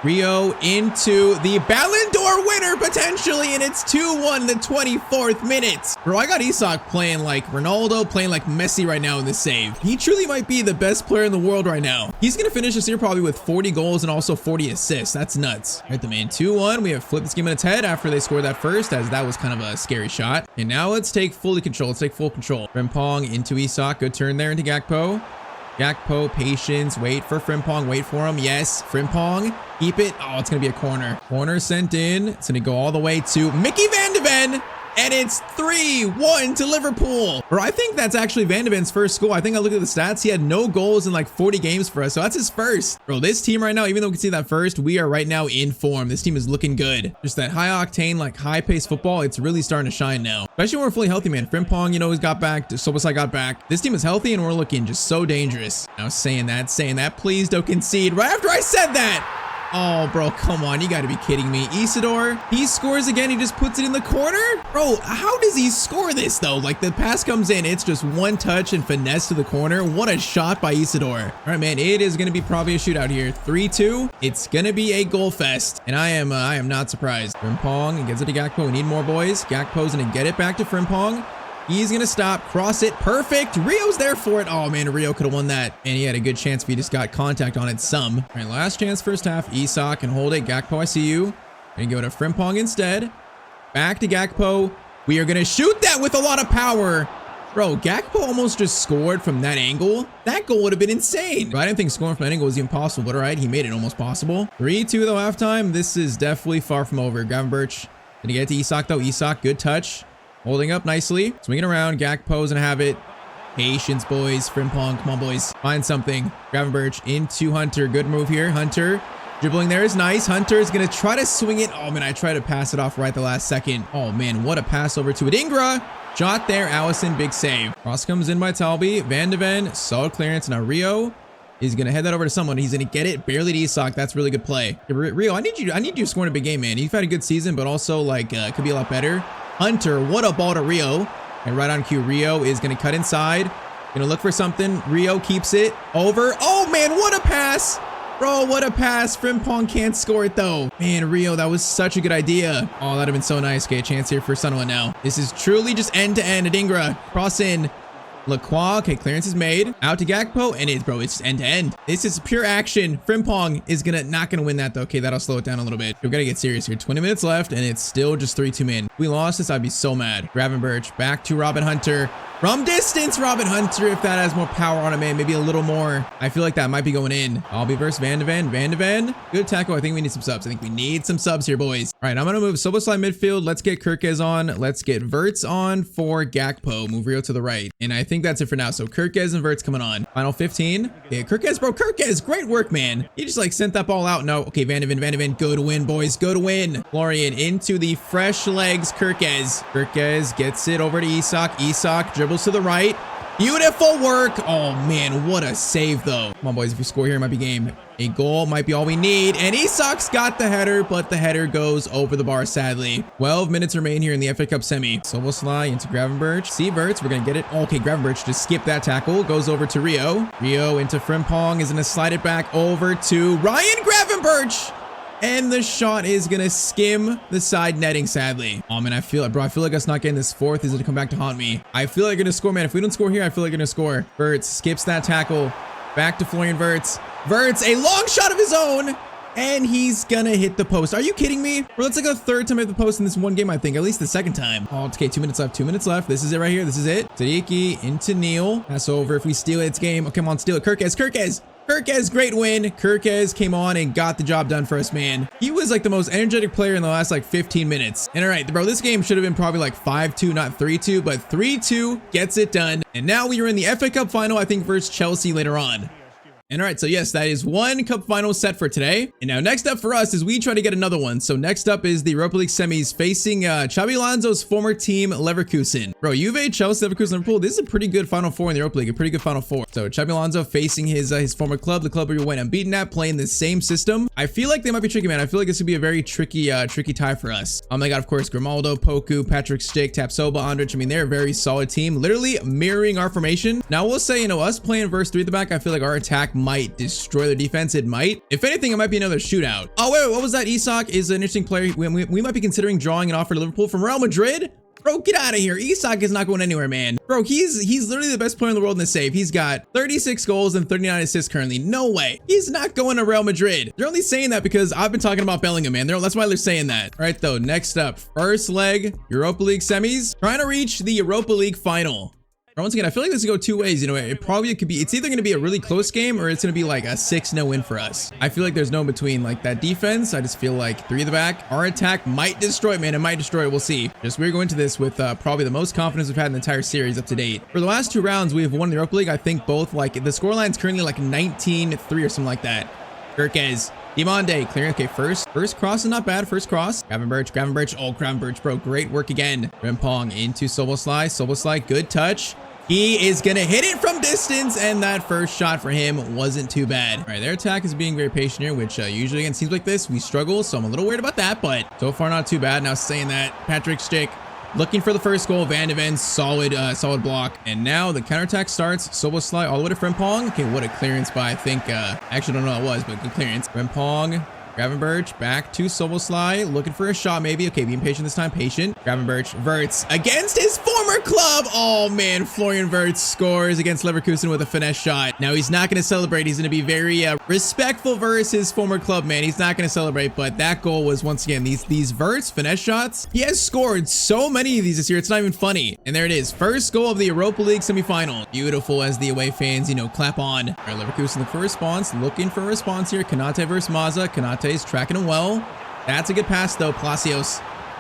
Rio into the Ballon d'Or winner potentially, and it's 2-1 in the 24th minute. Bro, I got Isak playing like Ronaldo, playing like Messi right now in this save. He truly might be the best player in the world right now. He's gonna finish this year probably with 40 goals and also 40 assists. That's nuts. All right, the man, 2-1. We have flipped this game on its head after they scored that first, as that was kind of a scary shot. And now let's take full control. Let's take full control. Frimpong into Isak. Good turn there into Gakpo. Gakpo, patience, wait for Frimpong, wait for him. Yes, Frimpong, keep it. Oh, it's going to be a corner. Corner sent in. It's going to go all the way to Mickey Van de Ven. And it's 3-1 to Liverpool. Bro, I think that's actually Van de Ven's first goal. I think I looked at the stats. He had no goals in like 40 games for us. So that's his first. Bro, this team right now, even though we can see that first, we are right now in form. This team is looking good. Just that high octane, like high paced football. It's really starting to shine now. Especially when we're fully healthy, man. Frimpong, you know, he's got back. Sobosai got back. This team is healthy and we're looking just so dangerous. Now saying that, please don't concede right after I said that. Oh, bro, come on. You got to be kidding me. Isidore, he scores again. He just puts it in the corner. Bro, how does he score this, though? Like, the pass comes in. It's just one touch and finesse to the corner. What a shot by Isidore. All right, man, it is going to be probably a shootout here. 3-2. It's going to be a goal fest, and I am not surprised. Frimpong gets it to Gakpo. We need more, boys. Gakpo's going to get it back to Frimpong. He's going to stop, cross it. Perfect. Rio's there for it. Oh, man, Rio could have won that. And he had a good chance if he just got contact on it some. All right, last chance first half. Isak can hold it. Gakpo, I see you. Going to go to Frimpong instead. Back to Gakpo. We are going to shoot that with a lot of power. Bro, Gakpo almost just scored from that angle. That goal would have been insane. Bro, I didn't think scoring from that angle was even possible, but all right, he made it almost possible. 3-2 though halftime. This is definitely far from over. Gravenberch going to get to Isak though. Isak, good touch. Holding up nicely. Swinging around. Gakpo's gonna have it. Patience, boys. Frimpong, come on, boys. Find something. Gravenberch into Hunter. Good move here. Hunter. Dribbling there is nice. Hunter is gonna try to swing it. Oh, man, I tried to pass it off right the last second. Oh, man, what a pass over to Adingra. Shot there. Allison, big save. Cross comes in by Talby. Van de Ven. Solid clearance. Now Rio is gonna head that over to someone. He's gonna get it barely to Isak. That's really good play. Rio, I need you scoring a big game, man. You've had a good season, but also like could be a lot better. Hunter, what a ball to Rio. And right on cue, Rio is going to cut inside. Going to look for something. Rio keeps it over. Oh, man, what a pass. Bro, what a pass. Frimpong can't score it, though. Man, Rio, that was such a good idea. Oh, that'd have been so nice. Okay, a chance here for Sunway now. This is truly just end-to-end. Adingra, cross in. Lacroix, okay, clearance is made. Out to Gakpo, and it's just end-to-end. This is pure action. Frimpong is not gonna win that, though. Okay, that'll slow it down a little bit. We're gonna get serious here. 20 minutes left, and it's still just 3-2 men. If we lost this, I'd be so mad. Gravenberch, back to Robin Hunter. From distance, Robin Hunter, if that has more power on it, man, maybe a little more. I feel like that might be going in. Albie versus Van de Ven. Van de Ven, good tackle. I think we need some subs. I think we need some subs here, boys. All right, I'm gonna move Soboslai midfield. Let's get Kirkez on. Let's get Verts on for Gakpo. Move Rio to the right. And I think that's it for now. So Kirkez and Verts coming on. Final 15. Okay, Kirkez, bro, Kirkez, great work, man. He just like sent that ball out. No, okay, Van de Ven, go to win, boys, go to win. Florian into the fresh legs, Kirkez. Kirkez gets it over to Isak. Isak dribbles to the right. Beautiful work. Oh, man, what a save, though. Come on, boys. If we score here, it might be game. A goal might be all we need. And Isak's got the header, but the header goes over the bar, sadly. 12 minutes remain here in the FA Cup semi. Soboslai into Gravenberch. Sieverts, we're going to get it. Okay, Gravenberch just skipped that tackle. Goes over to Rio. Rio into Frimpong is going to slide it back over to Ryan Gravenberch. And the shot is going to skim the side netting, sadly. Oh, man, I feel like us not getting this fourth is going to come back to haunt me. I feel like we're going to score, man. If we don't score here, I feel like we're going to score. Verts skips that tackle. Back to Florian Verts. Verts, a long shot of his own. And he's going to hit the post. Are you kidding me? Bro, that's like a third time I hit the post in this one game, I think. At least the second time. Oh, okay, 2 minutes left. 2 minutes left. This is it right here. This is it. Tadiki into Neil. Pass over. If we steal it, it's game. Oh, come on, steal it. Kirkez. Kirkez, great win. Kirkez came on and got the job done for us, man. He was like the most energetic player in the last like 15 minutes. And all right, bro, this game should have been probably like 5-2, not 3-2, but 3-2 gets it done. And now we are in the FA Cup final, I think, versus Chelsea later on. And all right, so yes, that is one cup final set for today. And now next up for us is we try to get another one. So next up is the Europa League semis facing Xabi Alonso's former team, Leverkusen. Bro, Juve, Chelsea, Leverkusen, Liverpool. This is a pretty good Final Four in the Europa League, a pretty good Final Four. So Xabi Alonso facing his former club, the club where he went unbeaten at, playing the same system. I feel like they might be tricky, man. I feel like this could be a very tricky tie for us. They got, of course, Grimaldo, Poku, Patrick Stick, Tapsoba, Andrich. I mean, they're a very solid team, literally mirroring our formation. Now, we'll say, us playing verse 3 at the back, I feel like our attack might destroy their defense. It might. If anything, it might be another shootout. Oh, wait, what was that? Isak is an interesting player. We might be considering drawing an offer to Liverpool from Real Madrid. Bro, get out of here. Isak is not going anywhere, man. Bro, he's literally the best player in the world in the save. He's got 36 goals and 39 assists currently. No way. He's not going to Real Madrid. They're only saying that because I've been talking about Bellingham, man. That's why they're saying that. All right, though. Next up, first leg, Europa League semis. Trying to reach the Europa League final. But once again, I feel like this could go two ways. You know, it probably could be, it's either going to be a really close game or it's going to be like a 6-0 win for us. I feel like there's no in between. Like that defense, I just feel like 3 at the back. Our attack might destroy it, man. It might destroy it. We'll see. Just we're going to this with probably the most confidence we've had in the entire series up to date. For the last 2 rounds, we have won the Europa League. I think both, like the scoreline's currently like 19-3 or something like that. Kirkes. Diomande clearing. Okay, first cross is not bad. First cross. Gravenberch. Oh, Gravenberch, bro. Great work again. Frimpong into Soboslai. Good touch. He is going to hit it from distance, and that first shot for him wasn't too bad. All right, their attack is being very patient here, which usually against teams like this, we struggle, so I'm a little worried about that, but so far not too bad. Now saying that, Patrick Schick looking for the first goal. Van de Ven, solid block. And now the counterattack starts. Soboslai all the way to Frimpong. Okay, what a clearance by, I think, actually don't know what it was, but good clearance. Frimpong. Gravenberch back to Soboslai, looking for a shot maybe. Okay, being patient this time, patient. Gravenberch, Wirtz against his former club. Oh man, Florian Wirtz scores against Leverkusen with a finesse shot. Now he's not going to celebrate. He's going to be very respectful versus his former club, man. He's not going to celebrate, but that goal was once again these Wirtz finesse shots. He has scored so many of these this year. It's not even funny. And there it is, first goal of the Europa League semifinal. Beautiful as the away fans, you know, clap on. All right, Leverkusen looking for a response. Looking for a response here. Kanate versus Maza. Kanate is tracking him well. That's a good pass though. Palacios.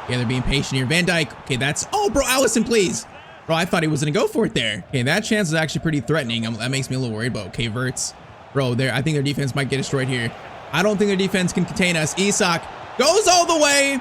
Yeah, they're being patient here. Van Dijk. Okay, that's, oh bro, Allison, please. Bro, I thought he was gonna go for it there. Okay, that chance is actually pretty threatening. That makes me a little worried, but okay, Wirtz. Bro, I think their defense might get destroyed here. I don't think their defense can contain us. Isak goes all the way.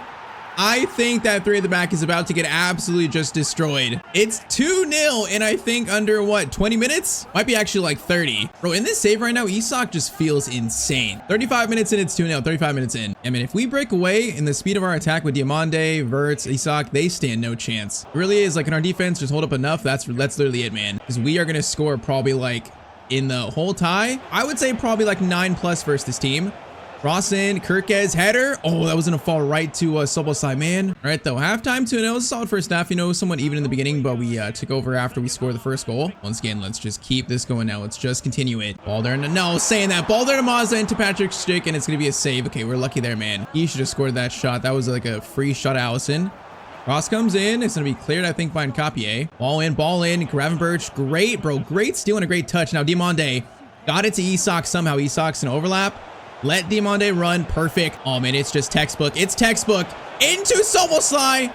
I think that 3 at the back is about to get absolutely just destroyed. It's 2-0 and I think under what, 20 minutes? Might be actually like 30. Bro, in this save right now, Isak just feels insane. 35 minutes in, it's 2-0, 35 minutes in. I mean, if we break away in the speed of our attack with Diomande, Wirtz, Isak, they stand no chance. It really is like in our defense, just hold up enough. That's literally it, man. Because we are going to score probably like in the whole tie. I would say probably like 9+ versus this team. Cross in, Kirkes header. Oh, that was gonna fall right to Soboslai, man. All right, though, halftime 2-0. It was a solid first half, you know, somewhat even in the beginning, but we took over after we scored the first goal. Once again, let's just keep this going now. Let's just continue it. Ball there, no, saying that. Ball there to Mazda into Patrick Schick, and it's gonna be a save. Okay, we're lucky there, man. He should have scored that shot. That was like a free shot, Allison. Cross comes in. It's going to be cleared, I think, by Nkapie. Ball in. Gravenberch. Great, bro. Great steal and a great touch. Now, Diomande got it to Isak somehow. Isak's an overlap. Let Diomande run. Perfect. Oh, man, it's just textbook. It's textbook. Into Soboslai.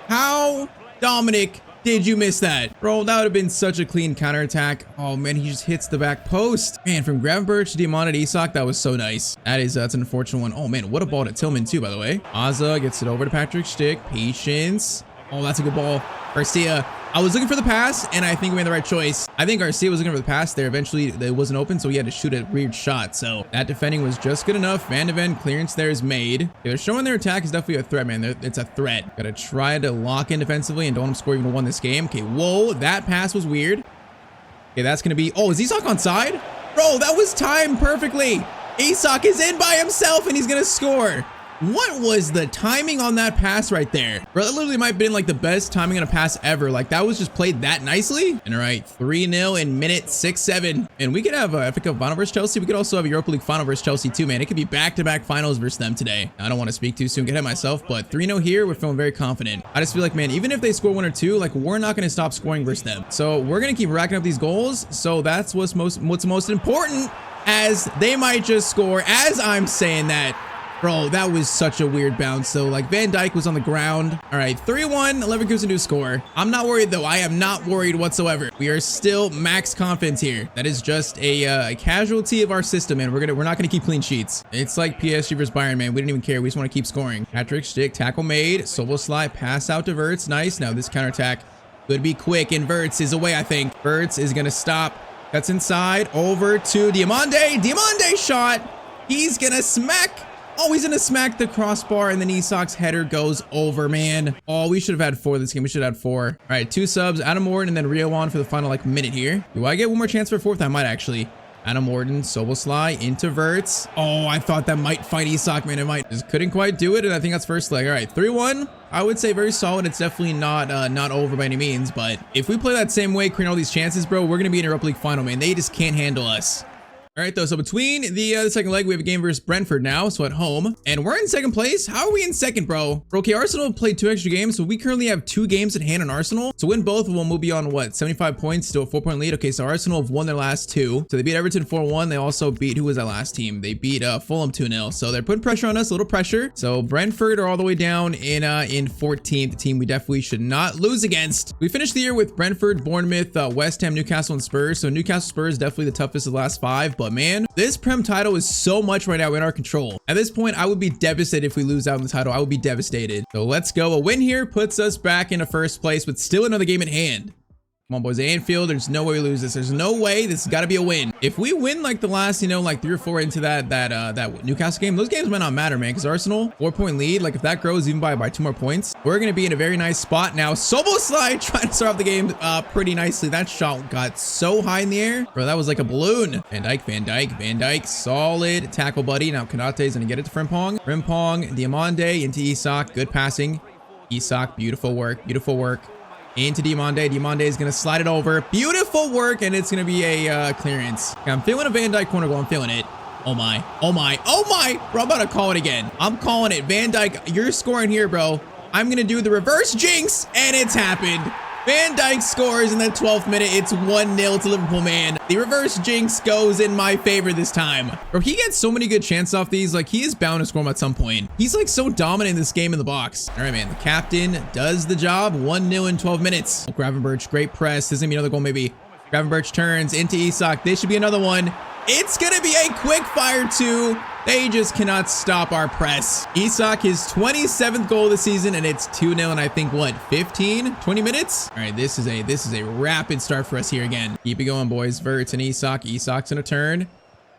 How, Dominic, did you miss that? Bro, that would have been such a clean counterattack. Oh, man, he just hits the back post. Man, from Gravenberch to Diomande to Isak, that was so nice. That's an unfortunate one. Oh, man, what a ball to Tillman, too, by the way. Azza gets it over to Patrick Schick. Patience. Oh, that's a good ball. Garcia. I was looking for the pass, and I think we made the right choice. I think Garcia was looking for the pass there. Eventually, it wasn't open, so he had to shoot a weird shot. So that defending was just good enough. Van de Ven clearance there is made. Okay, they're showing their attack is definitely a threat, man. It's a threat. Gotta try to lock in defensively and don't want them to score even to win this game. Okay, whoa, that pass was weird. Okay, that's gonna be, oh, is Isak onside? Bro, that was timed perfectly. Isak is in by himself, and he's gonna score. What was the timing on that pass right there? Bro, that literally might have been like the best timing on a pass ever. Like that was just played that nicely. And all right, 3-0 in minute 6-7. And we could have a FA Cup final versus Chelsea. We could also have a Europa League final versus Chelsea too, man. It could be back-to-back finals versus them today. I don't want to speak too soon, get ahead of myself, but 3-0 here, we're feeling very confident. I just feel like, man, even if they score 1 or 2, like we're not going to stop scoring versus them. So we're going to keep racking up these goals. So that's what's most important, as they might just score as I'm saying that. Bro, that was such a weird bounce. So like Van Dijk was on the ground. All right, 3-1, Leverkusen to score. I'm not worried though. I am not worried whatsoever. We are still max confidence here. That is just a casualty of our system, and we're not gonna keep clean sheets. It's like PSG versus Bayern, man. We didn't even care. We just want to keep scoring. Patrick Schick, tackle made. Soboslai, pass out to Wirtz. Nice. Now this counterattack could be quick, and Wirtz is away, I think. Wirtz is gonna stop. That's inside. Over to Diomande. Diomande shot. He's gonna smack. Oh, he's gonna smack the crossbar, and then Isak's header goes over, man. Oh, we should have had 4 this game. We should have had 4. All right, 2 subs, Adam Morton, and then Rio on for the final like minute here. Do I get one more chance for 4th? I might actually. Adam Morton, Soboslai into Wirtz. Oh, I thought that might fight Isak, man. It might. Just couldn't quite do it, and I think that's first leg. All right, 3-1. I would say very solid. It's definitely not over by any means, but if we play that same way, creating all these chances, bro, we're gonna be in a Europa League final, man. They just can't handle us. All right, though. So between the second leg, we have a game versus Brentford now. So at home, and we're in second place. How are we in second, bro? Okay, Arsenal played 2 extra games, so we currently have 2 games at hand on Arsenal. So win both of them, we'll be on what, 75 points, still a 4-point lead. Okay, so Arsenal have won their last 2. So they beat Everton 4-1. They also beat, who was that last team? They beat Fulham 2-0. So they're putting pressure on us, a little pressure. So Brentford are all the way down in 14th, the team we definitely should not lose against. We finished the year with Brentford, Bournemouth, West Ham, Newcastle, and Spurs. So Newcastle, Spurs definitely the toughest of the last 5. But man, this Prem title is so much right now in our control. At this point, I would be devastated if we lose out in the title. I would be devastated. So let's go. A win here puts us back into first place with still another game at hand. Come on, boys. Anfield, there's no way we lose this. There's no way. This has got to be a win. If we win like the last, you know, like 3 or 4 into that Newcastle game, those games might not matter, man, because Arsenal, 4-point lead. Like if that grows even by 2 more points, we're going to be in a very nice spot now. Szoboszlai trying to start off the game pretty nicely. That shot got so high in the air. Bro, that was like a balloon. Van Dijk. Solid tackle, buddy. Now Konate's going to get it to Frimpong. Diomande into Isak. Good passing. Isak, beautiful work. Into Diomande. Diomande is going to slide it over. Beautiful work, and it's going to be a clearance. Okay, I'm feeling a Van Dijk corner goal. I'm feeling it. Oh my. Bro, I'm about to call it again. I'm calling it. Van Dijk, you're scoring here, bro. I'm going to do the reverse jinx, and it's happened. Van Dijk scores in the 12th minute. It's 1-0 to Liverpool, man. The reverse jinx goes in my favor this time. Bro, he gets so many good chances off these. Like, he is bound to score them at some point. He's, like, so dominant in this game in the box. All right, man. The captain does the job. 1-0 in 12 minutes. Gravenberch, great press. This is going to be another goal, maybe. Gravenberch turns into Isak. This should be another one. It's going to be a quick fire, too. They just cannot stop our press. Isak, his 27th goal of the season, and it's 2-0 in I think what, 20 minutes? All right, this is a rapid start for us here again. Keep it going, boys. Verts and Isak. Isak's in a turn.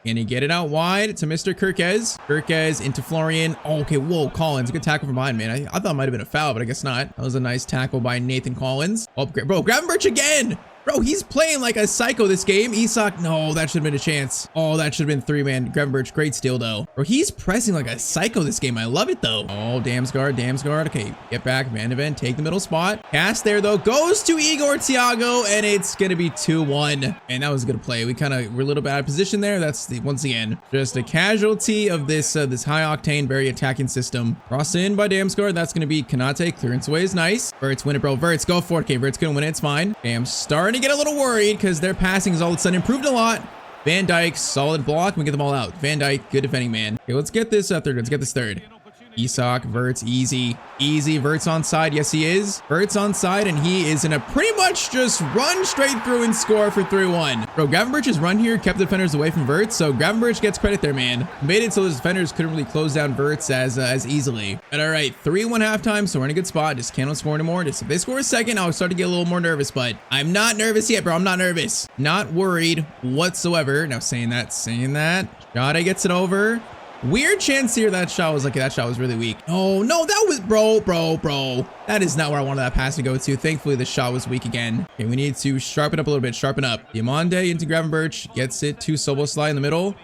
Can he get it out wide to Mr. Kirkez into Florian. Oh, okay, whoa, Collins. Good tackle from behind, man. I thought it might have been a foul, but I guess not. That was a nice tackle by Nathan Collins. Oh, bro, Gravenberch again. Bro, he's playing like a psycho this game. Isak, no, that should have been a chance. Oh, that should have been 3, man. Gravenberch, great steal, though. Bro, he's pressing like a psycho this game. I love it, though. Oh, Damsgaard. Okay, get back. Van de Ven, take the middle spot. Pass there, though. Goes to Igor Thiago, and it's going to be 2-1. And that was a good play. We're a little bit out of position there. That's, once again, just a casualty of this high-octane, very attacking system. Cross in by Damsgaard. That's going to be Konate. Clearance away is nice. Verts, win it, bro. Verts, go for it. Okay, Verts going to win it. It's fine. Okay, I'm starting to get a little worried because their passing has all of a sudden improved a lot. Van Dijk, solid block. We get them all out. Van Dijk, good defending, man. Okay, let's get this third. Let's get this third. Isak, Verts, easy. Verts on side. Yes, he is. Verts on side, and he is gonna pretty much just run straight through and score for 3-1. Bro, Gravenberch's run here kept the defenders away from Verts, so Gravenberch gets credit there, man. Made it so the defenders couldn't really close down Verts as easily. And all right, 3-1 halftime, so we're in a good spot. Just cannot score anymore. Just if they score a second, I'll start to get a little more nervous, but I'm not nervous yet, bro. I'm not nervous. Not worried whatsoever. Now saying that. Jade gets it over. Weird chance here. That shot was really weak. Oh no, that was bro. That is not where I wanted that pass to go to. Thankfully, the shot was weak again. Okay, we need to sharpen up a little bit. Sharpen up. Diomande into Gravenberch. Gets it to Szoboszlai in the middle.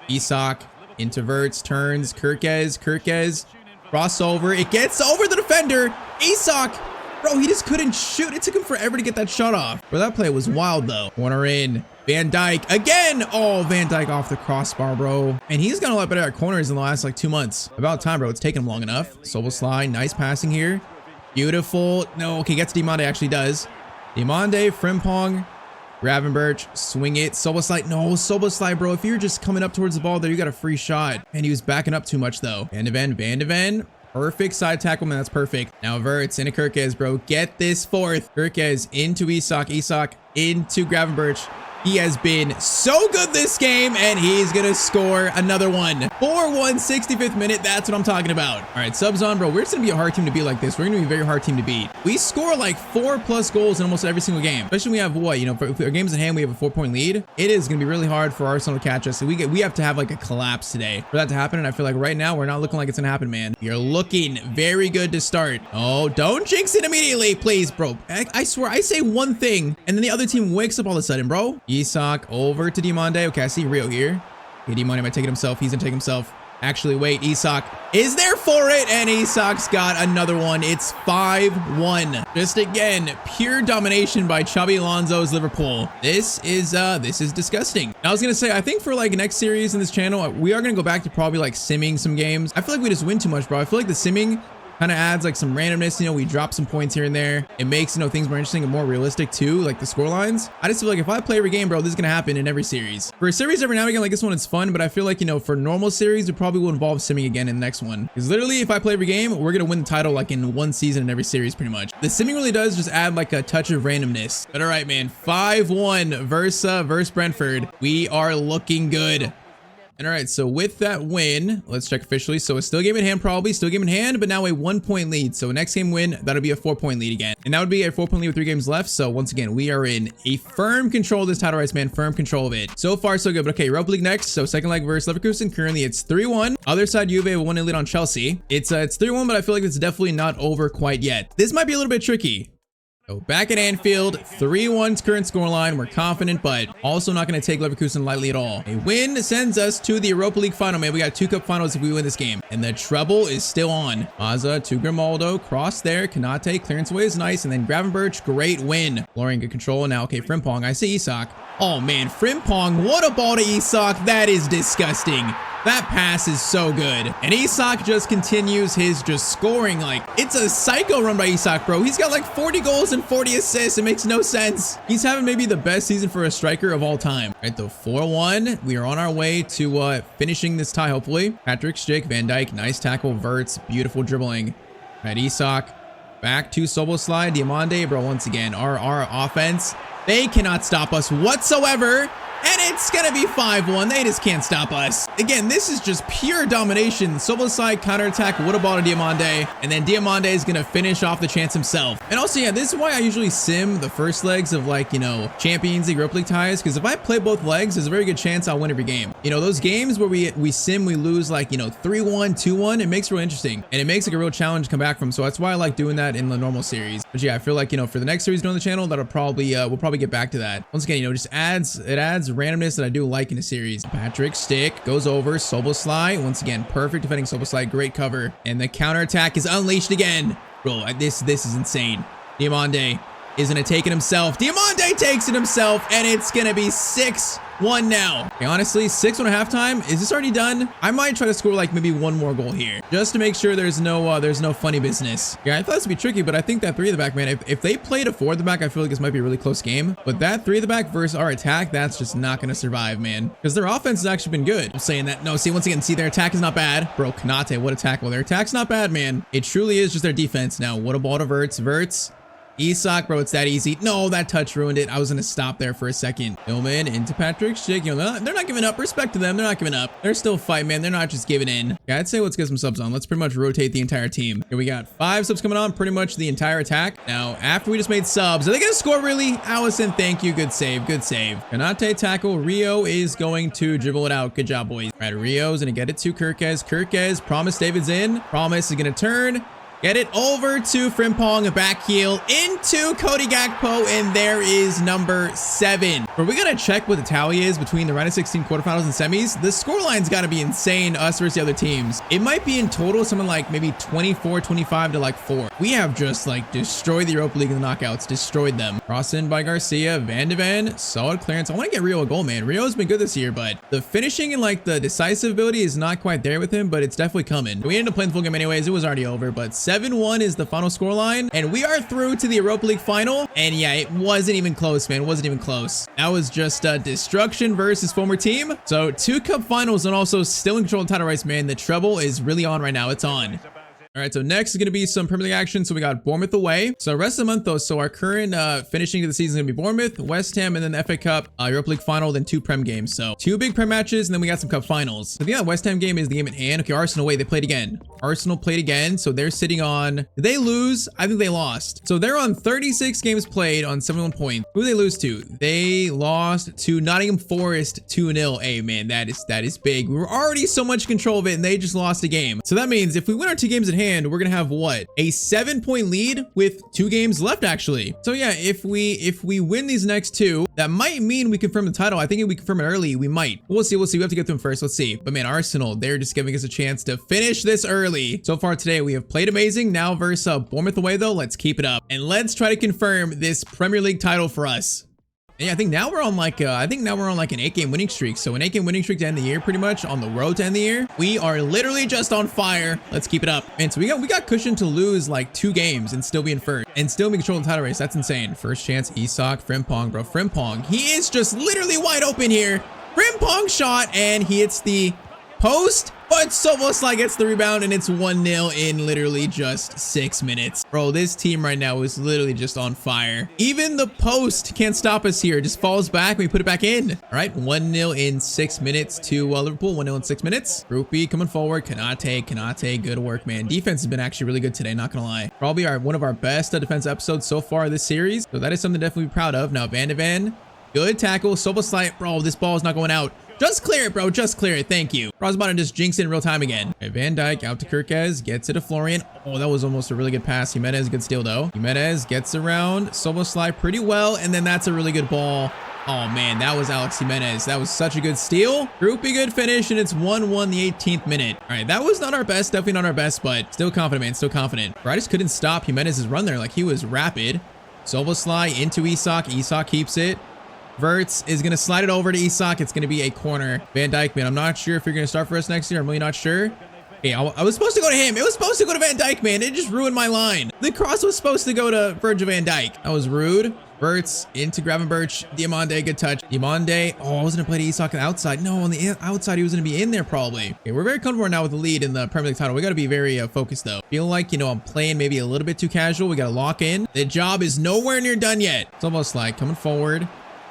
Isak into Verts. Turns. Kirkez. Crossover. It gets over the defender. Isak. Bro, he just couldn't shoot. It took him forever to get that shot off. Bro, that play was wild, though. Corner in. Van Dijk again. Oh, Van Dijk off the crossbar, bro. And he's gotten a lot better at corners in the last, 2 months. About time, bro. It's taken him long enough. Szoboszlai, nice passing here. Beautiful. No, okay, gets Diomande. Actually does. Diomande, Frimpong, Gravenberch, swing it. Szoboszlai. No, Szoboszlai, bro. If you're just coming up towards the ball there, you got a free shot. And he was backing up too much, though. Van de Ven. Perfect side tackle, man. That's perfect. Now Verts into Kirkez, bro. Get this fourth. Kirkez into Isak. Isak into Gravenberch. He has been so good this game, and he's going to score another one. 4-1, 65th minute. That's what I'm talking about. All right, subs on, bro. We're just going to be a hard team to beat like this. We're going to be a very hard team to beat. We score like 4+ goals in almost every single game. Especially when we have what? For our games in hand, we have a 4-point lead. It is going to be really hard for Arsenal to catch us. So we have to have like a collapse today for that to happen. And I feel like right now, we're not looking like it's going to happen, man. You're looking very good to start. Oh, don't jinx it immediately, please, bro. I swear, I say one thing, and then the other team wakes up all of a sudden, bro. Isak over to Diomande. Okay, I see Rio here. Okay, Diomande might take it himself. He's gonna take himself. Actually, wait, Isak is there for it, and Isak's got another one. It's 5-1. Just again, pure domination by Xabi Alonso's Liverpool. This is disgusting. I was gonna say, I think for like next series in this channel, we are gonna go back to probably like simming some games. I feel like we just win too much, bro. I feel like the simming kind of adds like some randomness, you know, we drop some points here and there. It makes, you know, things more interesting and more realistic too, like the score lines. I just feel like if I play every game, bro, this is gonna happen in every series. For a series every now and again, like this one, it's fun, but I feel like, you know, for normal series, it probably will involve simming again in the next one. Because literally, if I play every game, we're gonna win the title like in one season in every series pretty much. The simming really does just add like a touch of randomness. But all right, man, 5-1 versus Brentford. We are looking good. And all right, so with that win, let's check officially. So it's still game in hand, probably still game in hand, but now a 1-point lead. So next game win, that'll be a 4-point lead again. And that would be a 4-point lead with 3 games left. So once again, we are in a firm control of this title race, man. Firm control of it. So far, so good. But okay, Europa League next. So second leg versus Leverkusen. Currently, it's 3-1. Other side, Juve, a 1-0 lead on Chelsea. It's 3-1, but I feel like it's definitely not over quite yet. This might be a little bit tricky. So back at Anfield, 3-1's current scoreline. We're confident, but also not going to take Leverkusen lightly at all. A win sends us to the Europa League final, man. We got 2 cup finals if we win this game. And the treble is still on. Mazza to Grimaldo, cross there. Kanate, clearance away is nice. And then Gravenberch, great win. Florian, good control. Now, okay, Frimpong. I see Isak. Oh, man, Frimpong, what a ball to Isak. That is disgusting. That pass is so good. And Isak just continues his just scoring. Like, it's a psycho run by Isak, bro. He's got like 40 goals and 40 assists. It makes no sense. He's having maybe the best season for a striker of all time. All right, the 4-1. We are on our way to finishing this tie, hopefully. Patrick Schick, Van Dijk, nice tackle. Wirtz, beautiful dribbling. All right, Isak. Back to Szoboszlai, Diamande, bro. Once again, our offense, they cannot stop us whatsoever. And it's gonna be 5-1. They just can't stop us. Again, this is just pure domination. Szoboszlai counterattack, would have ball to Diamande, and then Diamande is gonna finish off the chance himself. And also, yeah, this is why I usually sim the first legs of, like, you know, Champions League, Europa League ties, because if I play both legs, there's a very good chance I'll win every game. You know, those games where we sim, we lose like, you know, 3-1, 2-1, it makes it real interesting, and it makes like a real challenge to come back from. So that's why I like doing that in the normal series. But yeah, I feel like, you know, for the next series on the channel, that'll probably we'll probably get back to that. Once again, you know, just adds randomness that I do like in a series. Patrick Stick goes over Szoboszlai. Once again, perfect defending Szoboszlai, great cover. And the counterattack is unleashed again. Bro, this is insane. Diamande is gonna take it himself. Diamande takes it himself, and it's gonna be 6-1 now. Okay, honestly, 6-1 at halftime. Is this already done? I might try to score like maybe one more goal here, just to make sure there's no funny business. Yeah, I thought this would be tricky, but I think that 3 at the back, man, if they played a 4 at the back, I feel like this might be a really close game. But that 3 at the back versus our attack, that's just not gonna survive, man, because their offense has actually been good. I'm saying that. No, see, once again, see, their attack is not bad. Bro, Kanate, what a tackle. Their attack's not bad, man. It truly is just their defense. Now, what a ball to Wirtz. Isak, bro, it's that easy. No, that touch ruined it. I was gonna stop there for a second. Tillman into Patrick Schick. You know, they're not giving up. Respect to them. They're not giving up. They're still fighting, man. They're not just giving in. Yeah, I'd say let's get some subs on. Let's pretty much rotate the entire team. Here we got 5 subs coming on, pretty much the entire attack. Now, after we just made subs, are they gonna score really? Allison, thank you. Good save. Good save. Kanate tackle. Rio is going to dribble it out. Good job, boys. All right, Rio's gonna get it to Kirkez. Kirkez, Promise David's in. Promise is gonna turn. Get it over to Frimpong, a back heel into Cody Gakpo, and there is number 7. But we gotta check what the tally is between the round of 16 quarterfinals and semis. The scoreline's gotta be insane, us versus the other teams. It might be in total something like maybe 24, 25 to like 4. We have just like destroyed the Europa League in the knockouts, destroyed them. Cross in by Garcia, Van de Ven, solid clearance. I want to get Rio a goal, man. Rio's been good this year, but the finishing and like the decisive ability is not quite there with him, but it's definitely coming. We ended up playing the full game anyways. It was already over, but 7-1 is the final scoreline, and we are through to the Europa League final. And yeah, it wasn't even close, man. It wasn't even close. That was just destruction versus former team. So 2 cup finals and also still in control of the title race, man. The treble is really on right now. It's on. All right, so next is going to be some Premier League action. So we got Bournemouth away. So rest of the month, though, so our current finishing of the season is going to be Bournemouth, West Ham, and then the FA Cup, Europa League final, then 2 Prem games. So 2 big Prem matches, and then we got some Cup finals. So yeah, West Ham game is the game at hand. Okay, Arsenal away. They played again. Arsenal played again. So they're sitting on, did they lose? I think they lost. So they're on 36 games played on 71 points. Who did they lose to? They lost to Nottingham Forest 2-0. Hey, man, that is big. We were already so much control of it, and they just lost a game. So that means if we win our 2 games at hand, we're gonna have what, a 7-point lead with 2 games left, actually. So yeah, if we win these next 2, That might mean we confirm the title. I think if we confirm it early, we might. We'll see. We'll see. We have to get them first. Let's see. But man, Arsenal, they're just giving us a chance to finish this early. So far today, we have played amazing. Now versus Bournemouth away, though. Let's keep it up. And let's try to confirm this Premier League title for us. Yeah, I think now we're on like an 8-game winning streak. So an 8-game winning streak to end the year, pretty much on the road to end the year. We are literally just on fire. Let's keep it up. And so we got cushion to lose like 2 games and still be in first and still be controlling the title race. That's insane. First chance, Isak, Frimpong, bro. Frimpong, he is just literally wide open here. Frimpong shot and he hits the post, but Szoboszlai gets the rebound and it's 1-0 in literally just 6 minutes. Bro, this team right now is literally just on fire. Even the post can't stop us here. It just falls back. We put it back in. All right, 1-0 in 6 minutes to Liverpool. 1-0 in 6 minutes. Group B coming forward. Kanate, good work, man. Defense has been actually really good today, not gonna lie. Probably one of our best defense episodes so far this series. So that is something to definitely be proud of. Now, Van de Ven, good tackle. Szoboszlai, bro, this ball is not going out. Just clear it, bro. Just clear it. Thank you. I was about to just jinx it in real time again. Okay, Van Dijk out to Kirkez. Gets it to Florian. Oh, that was almost a really good pass. Jimenez, good steal, though. Jimenez gets around Szoboszlai pretty well. And then that's a really good ball. Oh, man, that was Alex Jimenez. That was such a good steal. Groupie good finish, and it's 1-1 the 18th minute. All right, that was not our best. Definitely not our best, but still confident, man. Still confident. Bro, I just couldn't stop Jimenez's run there. Like, he was rapid. Szoboszlai into Isak. Isak keeps it. Verts is going to slide it over to Isak. It's going to be a corner. Van Dijk, man, I'm not sure if you're going to start for us next year. I'm really not sure. Hey, I was supposed to go to him. It was supposed to go to Van Dijk, man. It just ruined my line. The cross was supposed to go to Virgil van Dijk. That was rude. Verts into Gravenberch. Diamande, good touch. Diamande. Oh, I was going to play to Isak on the outside. No, on the outside, he was going to be in there probably. Okay, we're very comfortable now with the lead in the Premier League title. We got to be very focused, though. Feel like, I'm playing maybe a little bit too casual. We got to lock in. The job is nowhere near done yet. It's almost like coming forward.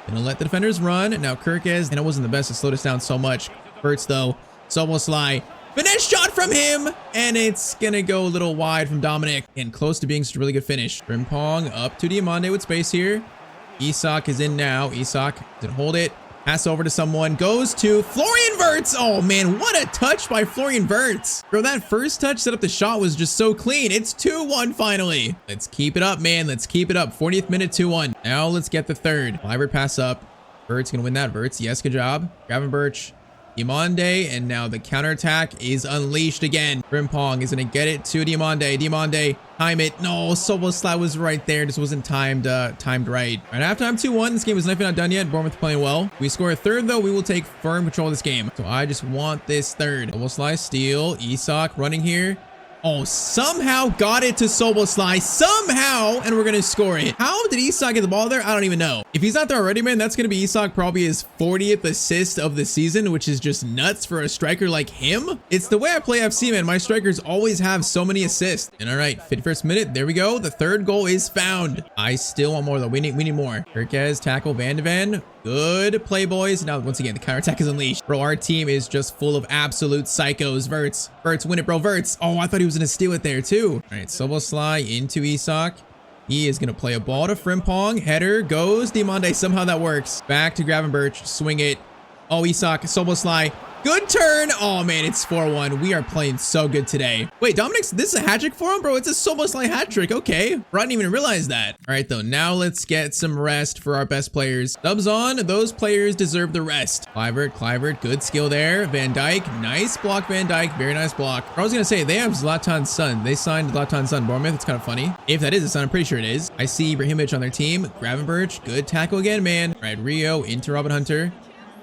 Gonna let the defenders run. Now Kirkez, and it wasn't the best to slow us down so much. Verts though. Szoboszlai. Finesse shot from him. And it's gonna go a little wide from Dominic. And close to being such a really good finish. Frimpong up to Diamande with space here. Isak is in now. Isak didn't hold it. Pass over to someone. Goes to Florian Wirtz. Oh, man, what a touch by Florian Wirtz. Bro, that first touch set up the shot was just so clean. It's 2-1 finally. Let's keep it up, man. Let's keep it up. 40th minute, 2-1. Now let's get the third. Clivert pass up. Wirtz going to win that. Wirtz, yes, good job. Gravenberch. Diamande, and now the counterattack is unleashed again. Frimpong is going to get it to Diamande. Diamande, time it. No, Szoboszlai was right there. Just wasn't timed right. Right after I'm 2-1, this game is not done yet. Bournemouth playing well. We score a third, though. We will take firm control of this game. So I just want this third. Szoboszlai steal. Isak running here. Oh, somehow got it to Szoboszlai. Somehow, and we're going to score it. How did Isak get the ball there? I don't even know. If he's not there already, man, that's going to be Isak probably his 40th assist of the season, which is just nuts for a striker like him. It's the way I play FC, man. My strikers always have so many assists. And all right, 51st minute. There we go. The third goal is found. I still want more, though. We need more. Kirkez, tackle, Van de Ven. Good play, boys. Now, once again, the counterattack is unleashed. Bro, our team is just full of absolute psychos. Wirtz, win it, bro. Wirtz. Oh, I thought he was going to steal it there, too. All right, Szoboszlai into Isak. He is going to play a ball to Frimpong. Header goes. Diamande. Somehow that works. Back to Gravenberch. Swing it. Oh, Isak. Szoboszlai. Good turn. Oh, man, it's 4-1. We are playing so good today. Wait, Dominic's, this is a hat trick for him, bro? It's a Szoboszlai hat trick. Okay. Bro, I didn't even realize that. All right, though. Now let's get some rest for our best players. Subs on. Those players deserve the rest. Clivert. Good skill there. Van Dijk. Nice block, Van Dijk. Very nice block. I was going to say, they have Zlatan's son. They signed Zlatan's son, Bournemouth. It's kind of funny. If that is his son, I'm pretty sure it is. I see Ibrahimovic on their team. Gravenberch. Good tackle again, man. All right, Rio into Robin Hunter.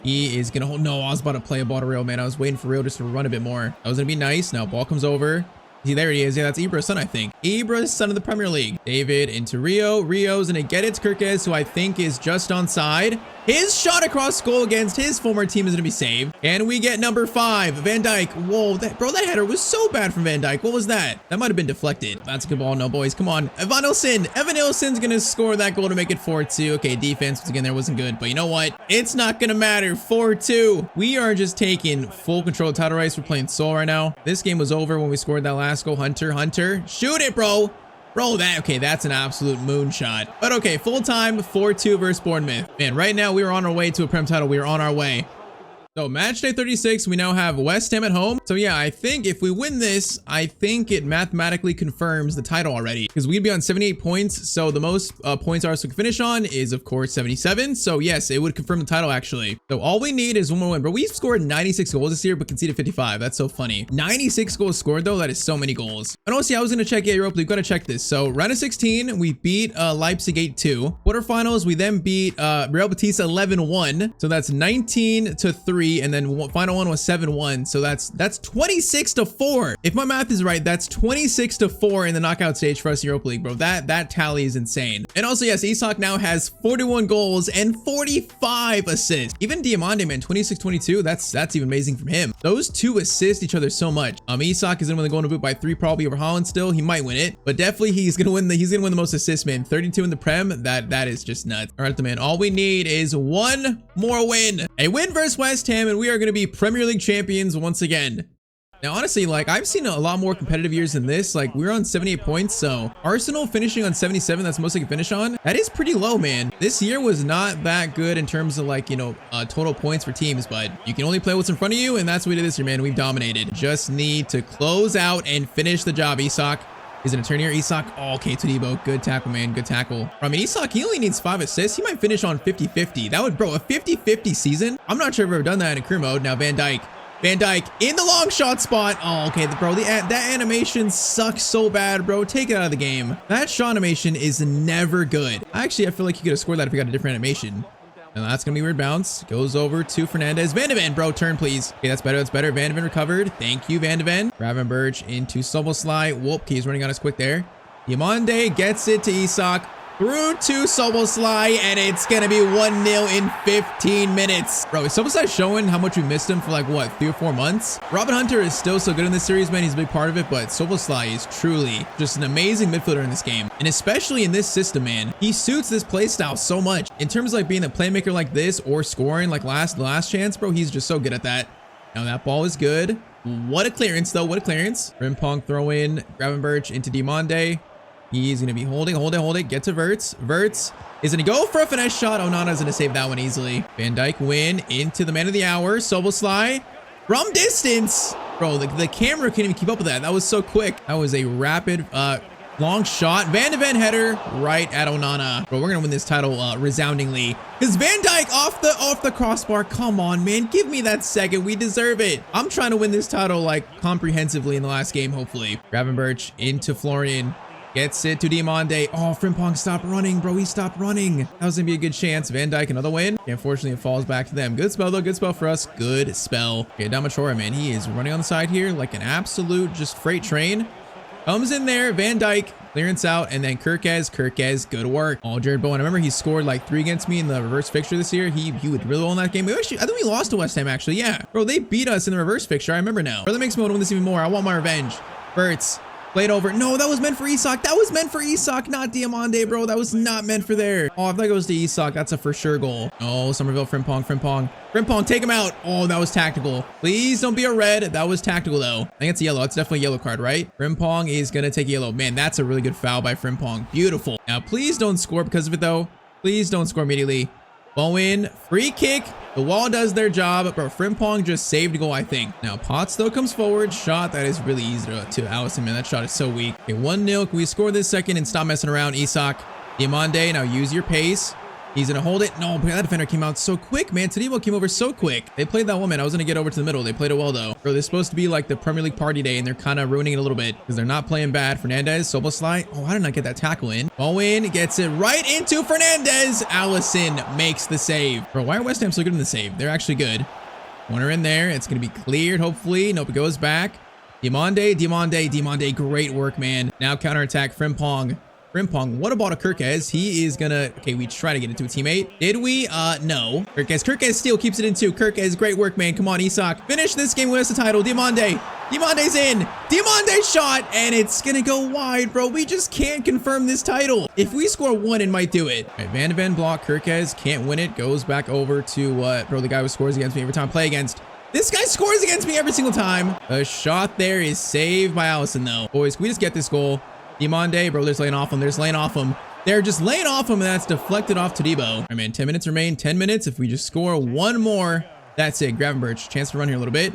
He is going to hold. No, I was about to play a ball to Rio, man. I was waiting for Rio just to run a bit more. That was going to be nice. Now ball comes over. See, there he is. Yeah, that's Ibra's son, I think. Ibra's son of the Premier League. David into Rio. Rio's going to get it to Kirkez, who I think is just onside. His shot across goal against his former team is going to be saved. And we get number 5, Van Dijk. Whoa, bro, that header was so bad from Van Dijk. What was that? That might have been deflected. That's a good ball. No, boys, come on. Evan Nilsson's going to score that goal to make it 4-2. Okay, defense, once again, there wasn't good. But you know what? It's not going to matter. 4-2. We are just taking full control of title race. We're playing Seoul right now. This game was over when we scored that last goal. Hunter. Shoot it, bro. Bro, that's an absolute moonshot. But okay, full time, 4-2 versus Bournemouth. Man, right now we are on our way to a Prem title. We are on our way. So match day 36, we now have West Ham at home. So yeah, I think if we win this, I think it mathematically confirms the title already because we'd be on 78 points. So the most points Arsenal can finish on is of course 77. So yes, it would confirm the title actually. So all we need is one more win, but we've scored 96 goals this year, but conceded 55. That's so funny. 96 goals scored though. That is so many goals. And also I was going to check Europa. We've got to check this. So round of 16, we beat Leipzig 8-2. Quarterfinals, we then beat Real Betis 11-1. So that's 19-3. And then final one was 7-1. So that's 26-4. If my math is right, that's 26-4 in the knockout stage for us in Europa League, bro. That tally is insane. And also, yes, Isak now has 41 goals and 45 assists. Even Diamande, man, 26-22. That's even amazing from him. Those two assist each other so much. Isak is gonna win the Golden Boot by 3 probably over Haaland still. He might win it, but definitely he's gonna win the most assists, man. 32 in the Prem. That is just nuts. All right, man. All we need is one more win. A win versus West Ham, and we are going to be Premier League champions once again. Now, honestly, like I've seen a lot more competitive years than this. Like we're on 78 points. So Arsenal finishing on 77, that's the most they can finish on. That is pretty low, man. This year was not that good in terms of like, you know, total points for teams, but you can only play what's in front of you. And that's what we did this year, man. We've dominated. Just need to close out and finish the job. Isak is going to turn here. Isak. Oh, okay, Todibo. Good tackle, man. Good tackle. I mean, Isak, he only needs 5 assists. He might finish on 50-50. That would, bro, a 50-50 season. I'm not sure if I've ever done that in career mode. Now, Van Dijk in the long shot spot. Oh, okay, bro, that animation sucks so bad, bro. Take it out of the game. That shot animation is never good. Actually, I feel like you could have scored that if you got a different animation. And that's gonna be a weird bounce. Goes over to Fernandez. Van de Ven, bro, turn please. Okay, that's better. That's better. Van de Ven recovered. Thank you, Van de Ven. Gravenberch into Soboslai. Whoop, okay, he's running on us quick there. Diamande gets it to Isak. Through to Soboslai, and it's gonna be 1-0 in 15 minutes. Bro, is Soboslai showing how much we missed him for like, what, 3 or 4 months? Robin Hunter is still so good in this series, man. He's a big part of it, but Soboslai is truly just an amazing midfielder in this game. And especially in this system, man. He suits this play style so much. In terms of like being a playmaker like this or scoring like the last chance, bro, he's just so good at that. Now that ball is good. What a clearance, though. What a clearance. Frimpong throw in, Gravenberch into Diamande. He's going to be holding, get to Verts. Verts is going to go for a finesse shot. Onana's going to save that one easily. Van Dijk win into the man of the hour. Soboslai from distance. Bro, the camera can't even keep up with that. That was so quick. That was a rapid, long shot. Van de Ven header right at Onana. Bro, we're going to win this title resoundingly. Because Van Dijk off the crossbar. Come on, man. Give me that second. We deserve it. I'm trying to win this title like comprehensively in the last game, hopefully. Gravenberch into Florian. Gets it to Diamande. Oh, Frimpong stopped running, bro. He stopped running. That was going to be a good chance. Van Dijk, another win. Unfortunately, it falls back to them. Good spell, though. Good spell for us. Good spell. Okay, Damachora, man. He is running on the side here like an absolute just freight train. Comes in there. Van Dijk. Clearance out. And then Kirkez. Good work. Oh, Jared Bowen. I remember he scored like 3 against me in the reverse fixture this year. He would really well in that game. Actually, I think we lost to West Ham, actually. Yeah. Bro, they beat us in the reverse fixture. I remember now. Bro, that makes me want to win this even more. I want my revenge. Verts. Played over. No, that was meant for Isak. That was meant for Isak, not Diamande, bro. That was not meant for there. Oh, if that goes to Isak, that's a for sure goal. Oh, Somerville, Frimpong, take him out. Oh, that was tactical. Please don't be a red. That was tactical, though. I think it's a yellow. It's definitely a yellow card, right? Frimpong is going to take yellow. Man, that's a really good foul by Frimpong. Beautiful. Now, please don't score because of it, though. Please don't score immediately. Bowen, free kick. The wall does their job, bro. Frimpong just saved a goal, I think. Now, Potts, though, comes forward. Shot that is really easy to Allison, man. That shot is so weak. Okay, 1-0. Can we score this second and stop messing around? Isak, Diamande, now use your pace. He's going to hold it. No, but that defender came out so quick, man. Todibo came over so quick. They played that woman. I was going to get over to the middle. They played it well, though. Bro, this is supposed to be like the Premier League party day, and they're kind of ruining it a little bit because they're not playing bad. Fernandez, Soboslai. Oh, I did not get that tackle in. Bowen gets it right into Fernandez. Allison makes the save. Bro, why are West Ham so good in the save? They're actually good. Corner in there. It's going to be cleared, hopefully. Nope, it goes back. Diamande. Great work, man. Now counterattack. Frimpong, what about a Kirkez? He is gonna... Okay, we try to get it to a teammate. Did we? No. Kirkez still keeps it in 2. Kirkez, great work, man. Come on, Isak. Finish this game, win us the title. Diamande's in. Diamande's shot, and it's gonna go wide, bro. We just can't confirm this title. If we score 1, it might do it. All right, Van de Ven block. Kirkez can't win it. Goes back over to what? Bro, the guy who scores against me every time I play against. This guy scores against me every single time. The shot there is saved by Allison, though. Boys, can we just get this goal? Diamande, bro, they're just laying off him. They're just laying off him, and that's deflected off Todibo. All right, man, 10 minutes remain. 10 minutes. If we just score 1 more, That's it. Gravenberch, chance to run here a little bit.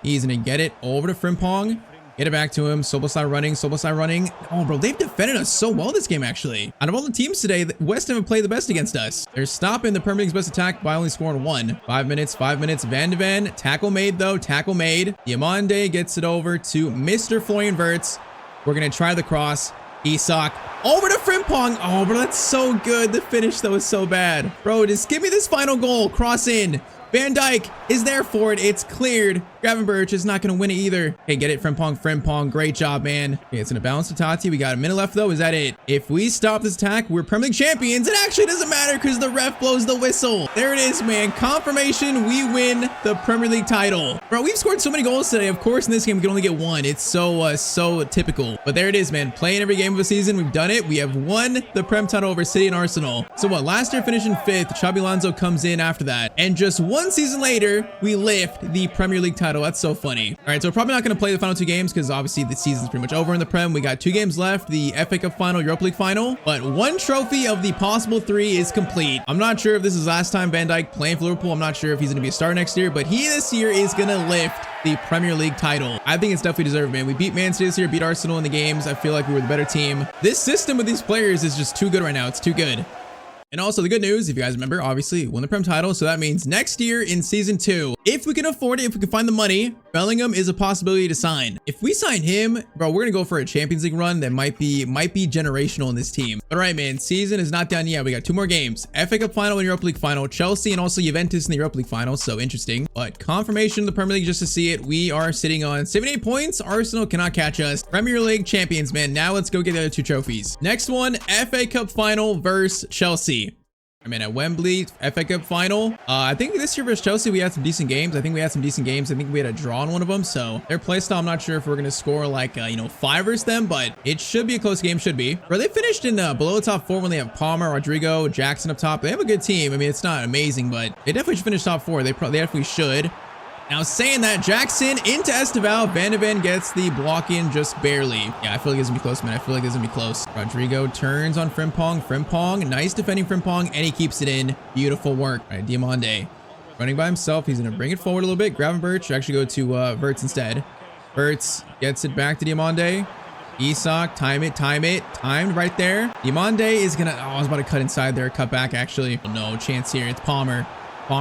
He's going to get it over to Frimpong. Get it back to him. Soboslai running. Oh, bro, they've defended us so well this game, actually. Out of all the teams today, West Ham have played the best against us. They're stopping the Premier League's best attack by only scoring 1. 5 minutes. Van de Ven. Tackle made, though. Tackle made. Diamande gets it over to Mr. Florian Wirtz. We're going to try the cross. Isak over to Frimpong. Oh, bro, that's so good. The finish, though, is so bad. Bro, just give me this final goal. Cross in. Van Dijk is there for it. It's cleared. Gravenberch is not going to win it either. Okay, get it. Frimpong. Great job, man. Okay, it's going to bounce to Tati. We got a minute left, though. Is that it? If we stop this attack, we're Premier League champions. It actually doesn't matter because the ref blows the whistle. There it is, man. Confirmation. We win the Premier League title. Bro, we've scored so many goals today. Of course, in this game, we can only get 1. It's so typical. But there it is, man. Playing every game of the season. We've done it. We have won the Prem title over City and Arsenal. So what? Last year, finishing 5th. Xabi Alonso comes in after that. And just 1 season later, we lift the Premier League title. That's so funny. All right, so we're probably not going to play the final 2 games because obviously the season's pretty much over in the Prem. We got 2 games left, the FA Cup final, Europa League final, but 1 trophy of the possible 3 is complete. I'm not sure if this is last time Van Dijk playing for Liverpool. I'm not sure if he's going to be a star next year, but he this year is going to lift the Premier League title. I think it's definitely deserved, man. We beat Man City this year, beat Arsenal in the games. I feel like we were the better team. This system with these players is just too good right now. It's too good. And also the good news, if you guys remember, obviously won the Prem title. So that means next year in season 2, if we can afford it, if we can find the money, Bellingham is a possibility to sign. If we sign him, bro, we're going to go for a Champions League run that might be generational in this team. But all right, man, season is not done yet. We got 2 more games. FA Cup final and Europa League final. Chelsea and also Juventus in the Europa League final. So interesting. But confirmation of the Premier League just to see it. We are sitting on 78 points. Arsenal cannot catch us. Premier League champions, man. Now let's go get the other 2 trophies. Next one, FA Cup final versus Chelsea. I mean, at Wembley, FA Cup final. I think this year versus Chelsea, we had some decent games. I think we had a draw on one of them. So their play style, I'm not sure if we're going to score like, 5 versus them, but it should be a close game, should be. Bro, they finished in below the top 4 when they have Palmer, Rodrigo, Jackson up top. They have a good team. I mean, it's not amazing, but they definitely should finish top 4. They definitely should. Now, saying that, Jackson into Esteval. Van de Ven gets the block in just barely. Yeah, I feel like it's going to be close, man. I feel like it's going to be close. Rodrigo turns on Frimpong. Nice defending Frimpong, and he keeps it in. Beautiful work. All right, Diamande running by himself. He's going to bring it forward a little bit. Gravenberch actually go to Wirtz instead. Wirtz gets it back to Diamande. Isak, timed right there. Diamande is going to, I was about to cut inside there. Cut back, actually. No chance here. It's Palmer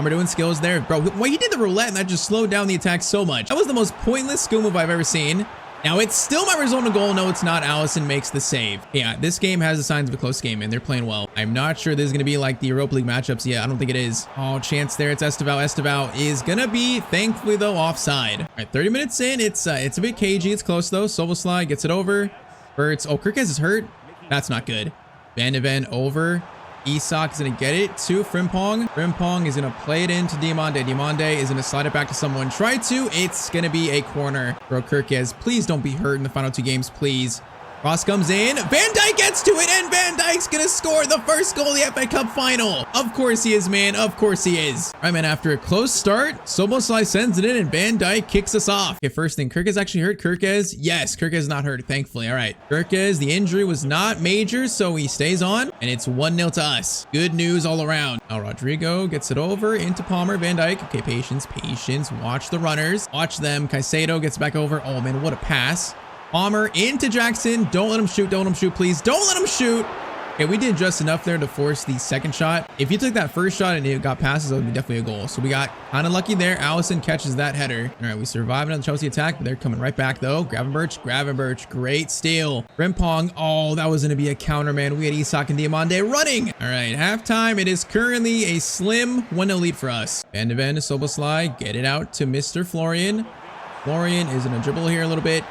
doing skills there. Bro, well, he did the roulette and that just slowed down the attack so much. That was the most pointless skill move I've ever seen. Now, it's still my result in goal. No, it's not. Allison makes the save. Yeah, this game has the signs of a close game, and they're playing well. I'm not sure this is going to be like the Europa League matchups. Yeah, I don't think it is. Oh, chance there. It's Esteval. Esteval is going to be, thankfully, though, offside. All right, 30 minutes in. It's a bit cagey. It's close, though. Soboslai gets it over. Wirtz. Oh, Kirkes is hurt. That's not good. Van de Ven over. Isak is going to get it to Frimpong. Frimpong is going to play it into Diamande. Diamande is going to slide it back to someone. Try to. It's going to be a corner. Bro, Kirkes, please don't be hurt in the final 2 games, please. Cross comes in. Van Dijk gets to it, and Van Dijk's going to score the first goal of the FA Cup final. Of course he is, man. Of course he is. All right, man, after a close start, Soboslai sends it in, and Van Dijk kicks us off. Okay, first thing, Kirkes actually hurt. Kirkes, yes, Kirkes is not hurt, thankfully. All right, Kirkes, the injury was not major, so he stays on, and it's 1-0 to us. Good news all around. Now, Rodrigo gets it over into Palmer. Van Dijk, okay, patience. Watch the runners. Watch them. Caicedo gets back over. Oh, man, what a pass. Palmer into Jackson. Don't let him shoot. Don't let him shoot, please. Don't let him shoot. Okay, we did just enough there to force the second shot. If you took that first shot and it got passes, that would be definitely a goal. So we got kind of lucky there. Allison catches that header. All right, we survive another Chelsea attack, but they're coming right back, though. Gravenberch. Great steal. Frimpong. Oh, that was going to be a counter, man. We had Isak and Diamande running. All right, halftime. It is currently a slim 1-0 lead for us. Van de Ven to Soboslai. Get it out to Mr. Florian. Florian is going to dribble here a little bit.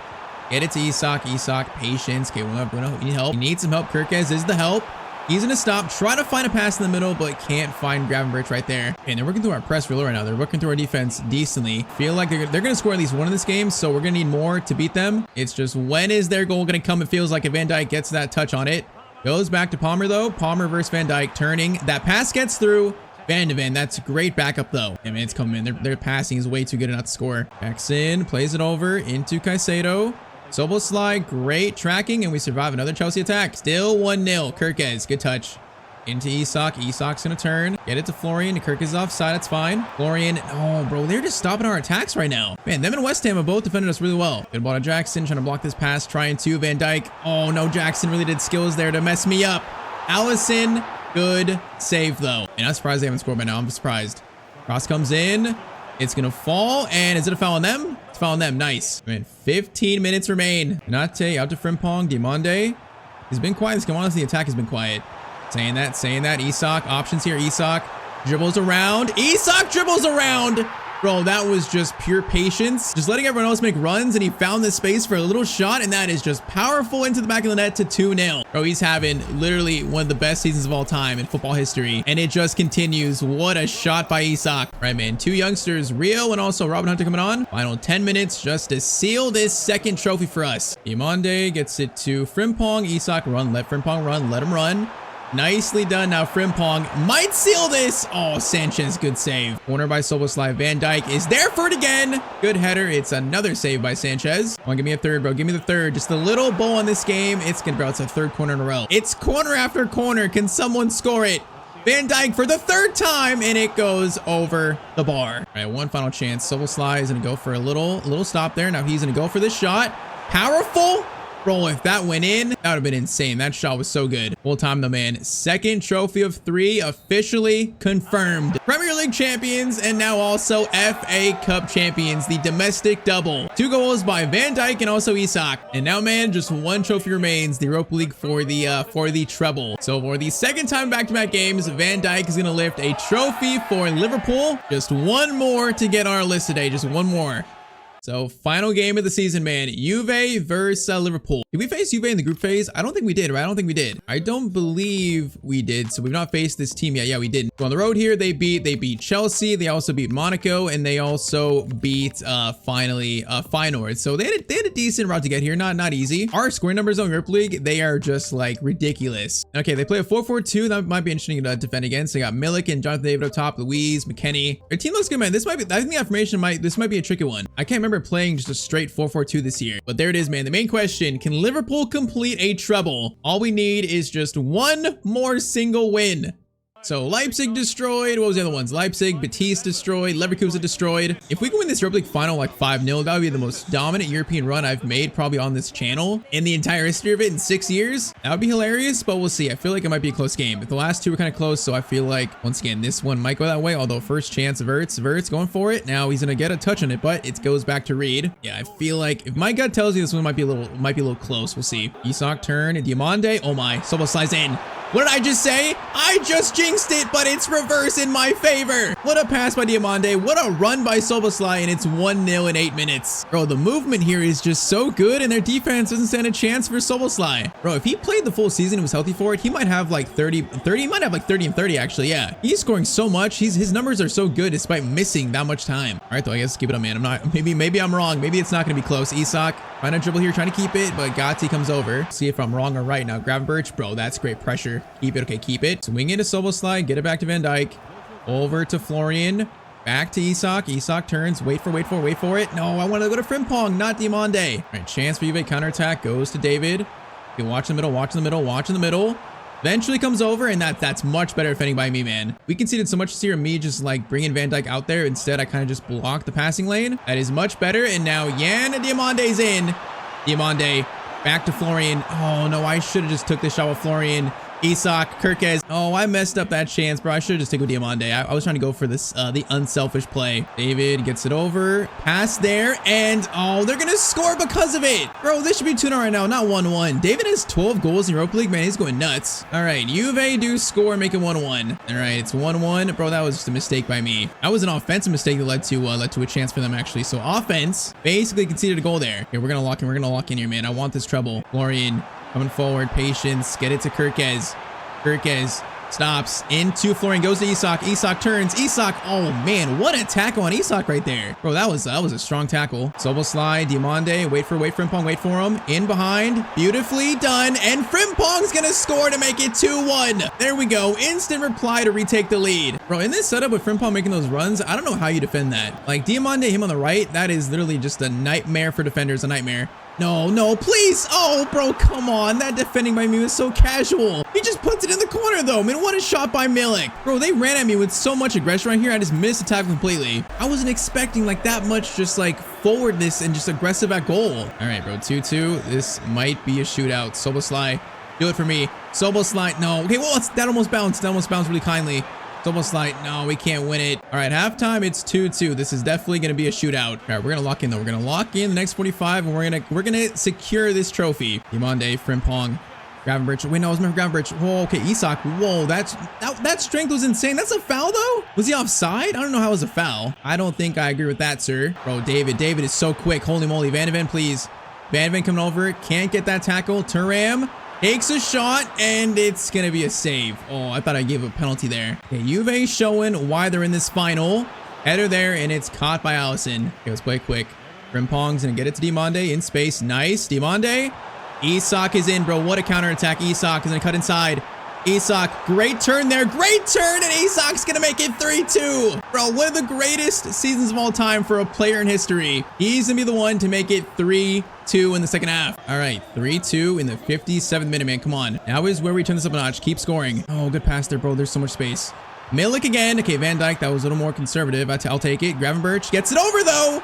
Get it to Isak. Patience. Okay, we need help. We need some help. Kirkes is the help. He's going to stop. Try to find a pass in the middle, but can't find Gravenberch right there. Okay, and they're working through our press real right now. They're working through our defense decently. Feel like they're going to score at least 1 in this game, so we're going to need more to beat them. It's just when is their goal going to come? It feels like if Van Dijk gets that touch on it. Goes back to Palmer, though. Palmer versus Van Dijk turning. That pass gets through. Van de Ven, that's great backup, though. Yeah, man, it's coming in. Their passing is way too good not to score. Backs in, plays it over into Caicedo. Soboslai, great tracking, and we survive another Chelsea attack. Still 1-0. Kirkes, good touch. Into Isak. Isak's gonna turn. Get it to Florian. Kirk is offside. That's fine. Florian. Oh, bro. They're just stopping our attacks right now. Man, them and West Ham have both defended us really well. Good ball to Jackson. Trying to block this pass. Trying to Van Dijk. Oh, no. Jackson really did skills there to mess me up. Allison. Good save, though. And I'm surprised they haven't scored by now. I'm surprised. Cross comes in. It's gonna fall. And is it a foul on them? It's a foul on them. Nice. Man, 15 minutes remain. Nate out to Frimpong. Diomande. He's been quiet. This game, honestly, the attack has been quiet. Saying that. Isak, options here. Isak dribbles around. Isak dribbles around. Bro, that was just pure patience. Just letting everyone else make runs, and he found this space for a little shot, and that is just powerful into the back of the net to 2-0. Bro, he's having literally one of the best seasons of all time in football history, and it just continues. What a shot by Isak. Right, man, two youngsters, Rio and also Robin Hunter coming on. Final 10 minutes just to seal this second trophy for us. Diomande gets it to Frimpong. Isak run, let Frimpong run, let him run. Nicely done. Now Frimpong might seal this. Oh, Sanchez, good save. Corner by Soboslai. Van Dijk is there for it again. Good header. It's another save by Sanchez. Come on, give me a third, bro. Give me the third. Just a little bow on this game. It's gonna, bro, it's a third corner in a row. It's corner after corner. Can someone score it? Van Dijk for the third time, and it goes over the bar. All right, one final chance. Soboslai is gonna go for a little stop there. Now he's gonna go for this shot. Powerful. Bro, if that went in, that would have been insane. That shot was so good. Full time though, man. Second trophy of 3 officially confirmed. Premier League champions and now also FA Cup champions. The domestic double. 2 goals by Van Dijk and also Isak. And now, man, just 1 trophy remains. The Europa League for the treble. So for the second time back-to-back games, Van Dijk is going to lift a trophy for Liverpool. Just 1 more to get on our list today. Just 1 more. So final game of the season, man. Juve versus Liverpool. Did we face Juve in the group phase? I don't think we did, right? I don't think we did. I don't believe we did. So we've not faced this team yet. Yeah, we didn't. So on the road here, they beat Chelsea. They also beat Monaco, and they also beat finally Feyenoord. So they had a decent route to get here. Not easy. Our scoring numbers on Europa League, they are just like ridiculous. Okay, they play a 4-4-2. That might be interesting to defend against. They got Milik and Jonathan David up top. Louise, McKennie. Their team looks good, man. This might be. I think the affirmation might be a tricky one. I can't remember playing just a straight 4-4-2 this year, but there it is, man. The main question: can Liverpool complete a treble? All we need is just 1 more single win. So Leipzig destroyed. What was the other ones? Leipzig, Betis destroyed, Leverkusen destroyed. If we can win this Europa League final like 5-0, that would be the most dominant European run I've made probably on this channel in the entire history of it in 6 years. That would be hilarious, but we'll see. I feel like it might be a close game. But the last 2 were kind of close, so I feel like, once again, this one might go that way. Although first chance, Verts going for it. Now he's gonna get a touch on it, but it goes back to Reed. Yeah, I feel like if my gut tells you this one might be a little close, we'll see. Isak turn and Diomande. Oh my, Sobel slides in. What did I just say? I just jinxed it, but it's reverse in my favor. What a pass by Diomande. What a run by Soboslai, and it's 1-0 in 8 minutes. Bro, the movement here is just so good, and their defense doesn't stand a chance for Soboslai. Bro, if he played the full season and was healthy for it, he might have like 30. He might have like 30 and 30, actually. Yeah, he's scoring so much. His numbers are so good despite missing that much time. All right, though, I guess keep it up, man. Maybe I'm wrong. Maybe it's not going to be close. Isak trying to dribble here, trying to keep it, but Gatti comes over. See if I'm wrong or right now. Gravenberch, bro, that's great pressure. Keep it. Okay, keep it. Swing into Soboslai. Get it back to Van Dijk. Over to Florian. Back to Isak. Isak turns. Wait for it. No, I want to go to Frimpong, not Diomande. All right, chance for Juve. Counterattack goes to David. Okay, watch the middle. Eventually comes over, and that's much better defending by me, man. We conceded so much here, me just like bringing Van Dijk out there. Instead, I kind of just blocked the passing lane. That is much better. And now Yan Diomande's in. Diomande back to Florian. Oh no, I should have just took this shot with Florian. Isak, Kirkez. Oh, I messed up that chance, bro. I should have just taken with Diomande. I was trying to go for this, the unselfish play. David gets it over. Pass there. And, oh, they're going to score because of it. Bro, this should be 2-0 right now, not 1-1. David has 12 goals in Europa League. Man, he's going nuts. All right, Juve do score, make it 1-1. All right, it's 1-1. Bro, that was just a mistake by me. That was an offensive mistake that led to a chance for them, actually. So, offense basically conceded a goal there. Okay, we're going to lock in. We're going to lock in here, man. I want this treble. Florian coming forward, patience, get it to Kirkez. Kirkez stops into Florian, goes to Isak. Isak turns. Isak, oh man, what a tackle on Isak right there. Bro, that was a strong tackle. Soboslai, Diomande, wait for Frimpong, wait for him. In behind, beautifully done. And Frimpong's gonna score to make it 2-1. There we go, instant reply to retake the lead. Bro, in this setup with Frimpong making those runs, I don't know how you defend that. Like Diomande, him on the right, that is literally just a nightmare for defenders, a nightmare. No, please. Oh, bro, come on. That defending by me was so casual. He just puts it in the corner though. Man, what a shot by Milik. Bro, they ran at me with so much aggression right here. I just missed the tackle completely. I wasn't expecting like that much just like forwardness and just aggressive at goal. All right, bro, 2-2. This might be a shootout. Szoboszlai, do it for me. Szoboszlai, no. Okay, well, that almost bounced. That almost bounced really kindly. It's almost like, no, we can't win it. All right, halftime, it's 2-2. This is definitely going to be a shootout. All right, we're going to lock in, though. We're going to lock in the next 45, and we're gonna secure this trophy. Diomande, Frimpong, Gravenberch. Wait, no, it was never Gravenberch. Whoa, okay, Isak. Whoa, that strength was insane. That's a foul, though? Was he offside? I don't know how it was a foul. I don't think I agree with that, sir. Bro, David is so quick. Holy moly. Van de Ven, please. Van de Ven coming over. Can't get that tackle. Thuram takes a shot, and it's going to be a save. Oh, I thought I gave a penalty there. Okay, Juve showing why they're in this final. Header there, and it's caught by Alisson. Okay, let's play quick. Frimpong's going to get it to Diomande in space. Nice. Diomande. Isak is in, bro. What a counterattack. Isak is going to cut inside. Isak, great turn there. Great turn, and Isak's going to make it 3-2. Bro, one of the greatest seasons of all time for a player in history. He's going to be the one to make it 3-2 in the second half. All right, 3-2 in the 57th minute, man. Come on. Now is where we turn this up a notch. Keep scoring. Oh, good pass there, bro. There's so much space. Milik again. Okay, Van Dijk, that was a little more conservative. I'll take it. Gravenberch gets it over, though.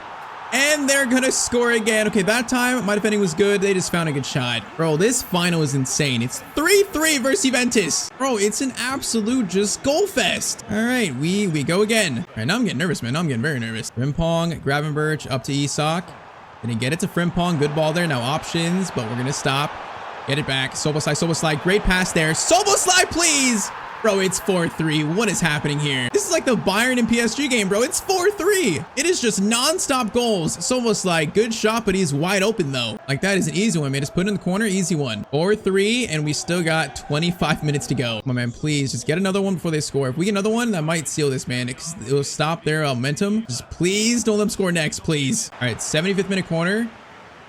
And they're gonna score again. Okay, that time my defending was good. They just found a good shot. Bro, this final is insane. It's 3-3 versus Juventus. Bro, it's an absolute just goal fest. All right, we go again. All right, now I'm getting nervous, man. Now I'm getting very nervous. Frimpong, Gravenberch up to Isak. Gonna get it to Frimpong. Good ball there. Now options, but we're gonna stop. Get it back. Szoboszlai. Great pass there. Szoboszlai, please. Bro, it's 4-3. What is happening here? This is like the Bayern and PSG game, bro. It's 4-3. It is just non-stop goals. It's almost like good shot, but he's wide open though. Like that is an easy one, man. Just put it in the corner, easy one. 4-3, and we still got 25 minutes to go. Come on, man, please just get another one before they score. If we get another one, that might seal this, man. It will stop their momentum. Just please don't let them score next, please. All right, 75th minute corner.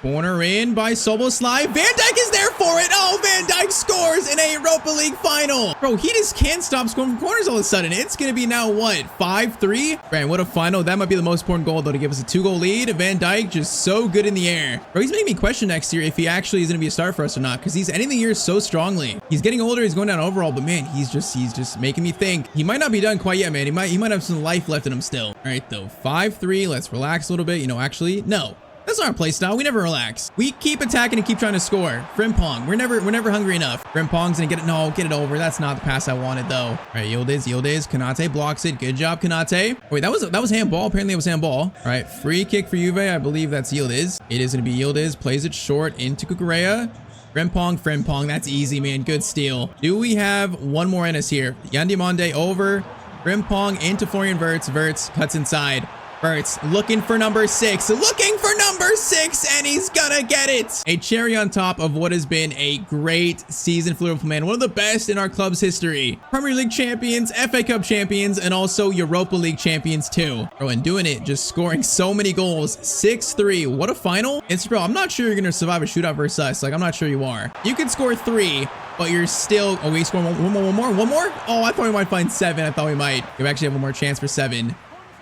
Corner in by Szoboszlai. Van Dijk is there for it. Oh, Van Dijk scores in a Europa League final. Bro, he just can't stop scoring from corners all of a sudden. It's going to be now, what, 5-3? Man, what a final. That might be the most important goal, though, to give us a 2-goal lead. Van Dijk just so good in the air. Bro, he's making me question next year if he actually is going to be a star for us or not, because he's ending the year so strongly. He's getting older. He's going down overall, but man, he's just making me think. He might not be done quite yet, man. He might have some life left in him still. All right, though, 5-3. Let's relax a little bit. You know, actually, no. That's not our play style. We never relax. We keep attacking and keep trying to score. Frimpong, we're never hungry enough. Frimpong's gonna get it. No, get it over. That's not the pass I wanted though. All right, Yildiz. Konate blocks it. Good job, Konate. Wait, that was handball. Apparently it was handball. All right, free kick for Juve. I believe that's Yildiz. It is gonna be Yildiz. Plays it short into Kukurea. Frimpong. That's easy, man. Good steal. Do we have one more in us here? Yan Diomande over. Frimpong into Florian Wirtz. Wirtz cuts inside. Wirtz looking for number 6, and he's gonna get it. A cherry on top of what has been a great season for Liverpool, man. One of the best in our club's history. Premier League champions, FA Cup champions, and also Europa League champions too. Bro, and doing it, just scoring so many goals. 6-3, what a final. It's, bro, I'm not sure you're gonna survive a shootout versus us. Like, I'm not sure you are. You could score 3, but you're still, oh, we scored one more? Oh, I thought we might find 7. I thought we might. We actually have one more chance for 7.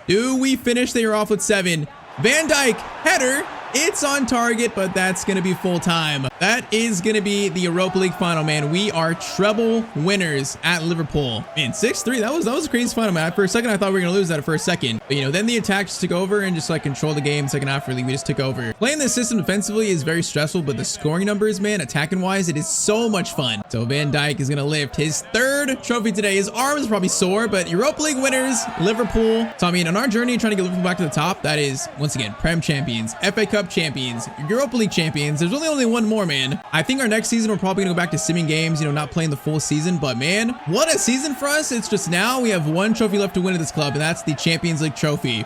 Do we finish the year off with 7? Van Dijk, header. It's on target, but that's going to be full time. That is going to be the Europa League final, man. We are treble winners at Liverpool. Man, 6-3. That was a crazy final, man. For a second, I thought we were going to lose that for a second. But, you know, then the attack just took over and just, like, controlled the game. Second half, really, we just took over. Playing this system defensively is very stressful, but the scoring numbers, man, attacking-wise, it is so much fun. So Van Dijk is going to lift his 3rd trophy today. His arm is probably sore, but Europa League winners, Liverpool. So, I mean, on our journey trying to get Liverpool back to the top, that is, once again, Prem champions, FA Cup champions, Europa League champions. There's only one more, man. I think our next season we're probably gonna go back to simming games, you know, not playing the full season, but man, what a season for us. It's just now we have one trophy left to win at this club, and that's the Champions League trophy.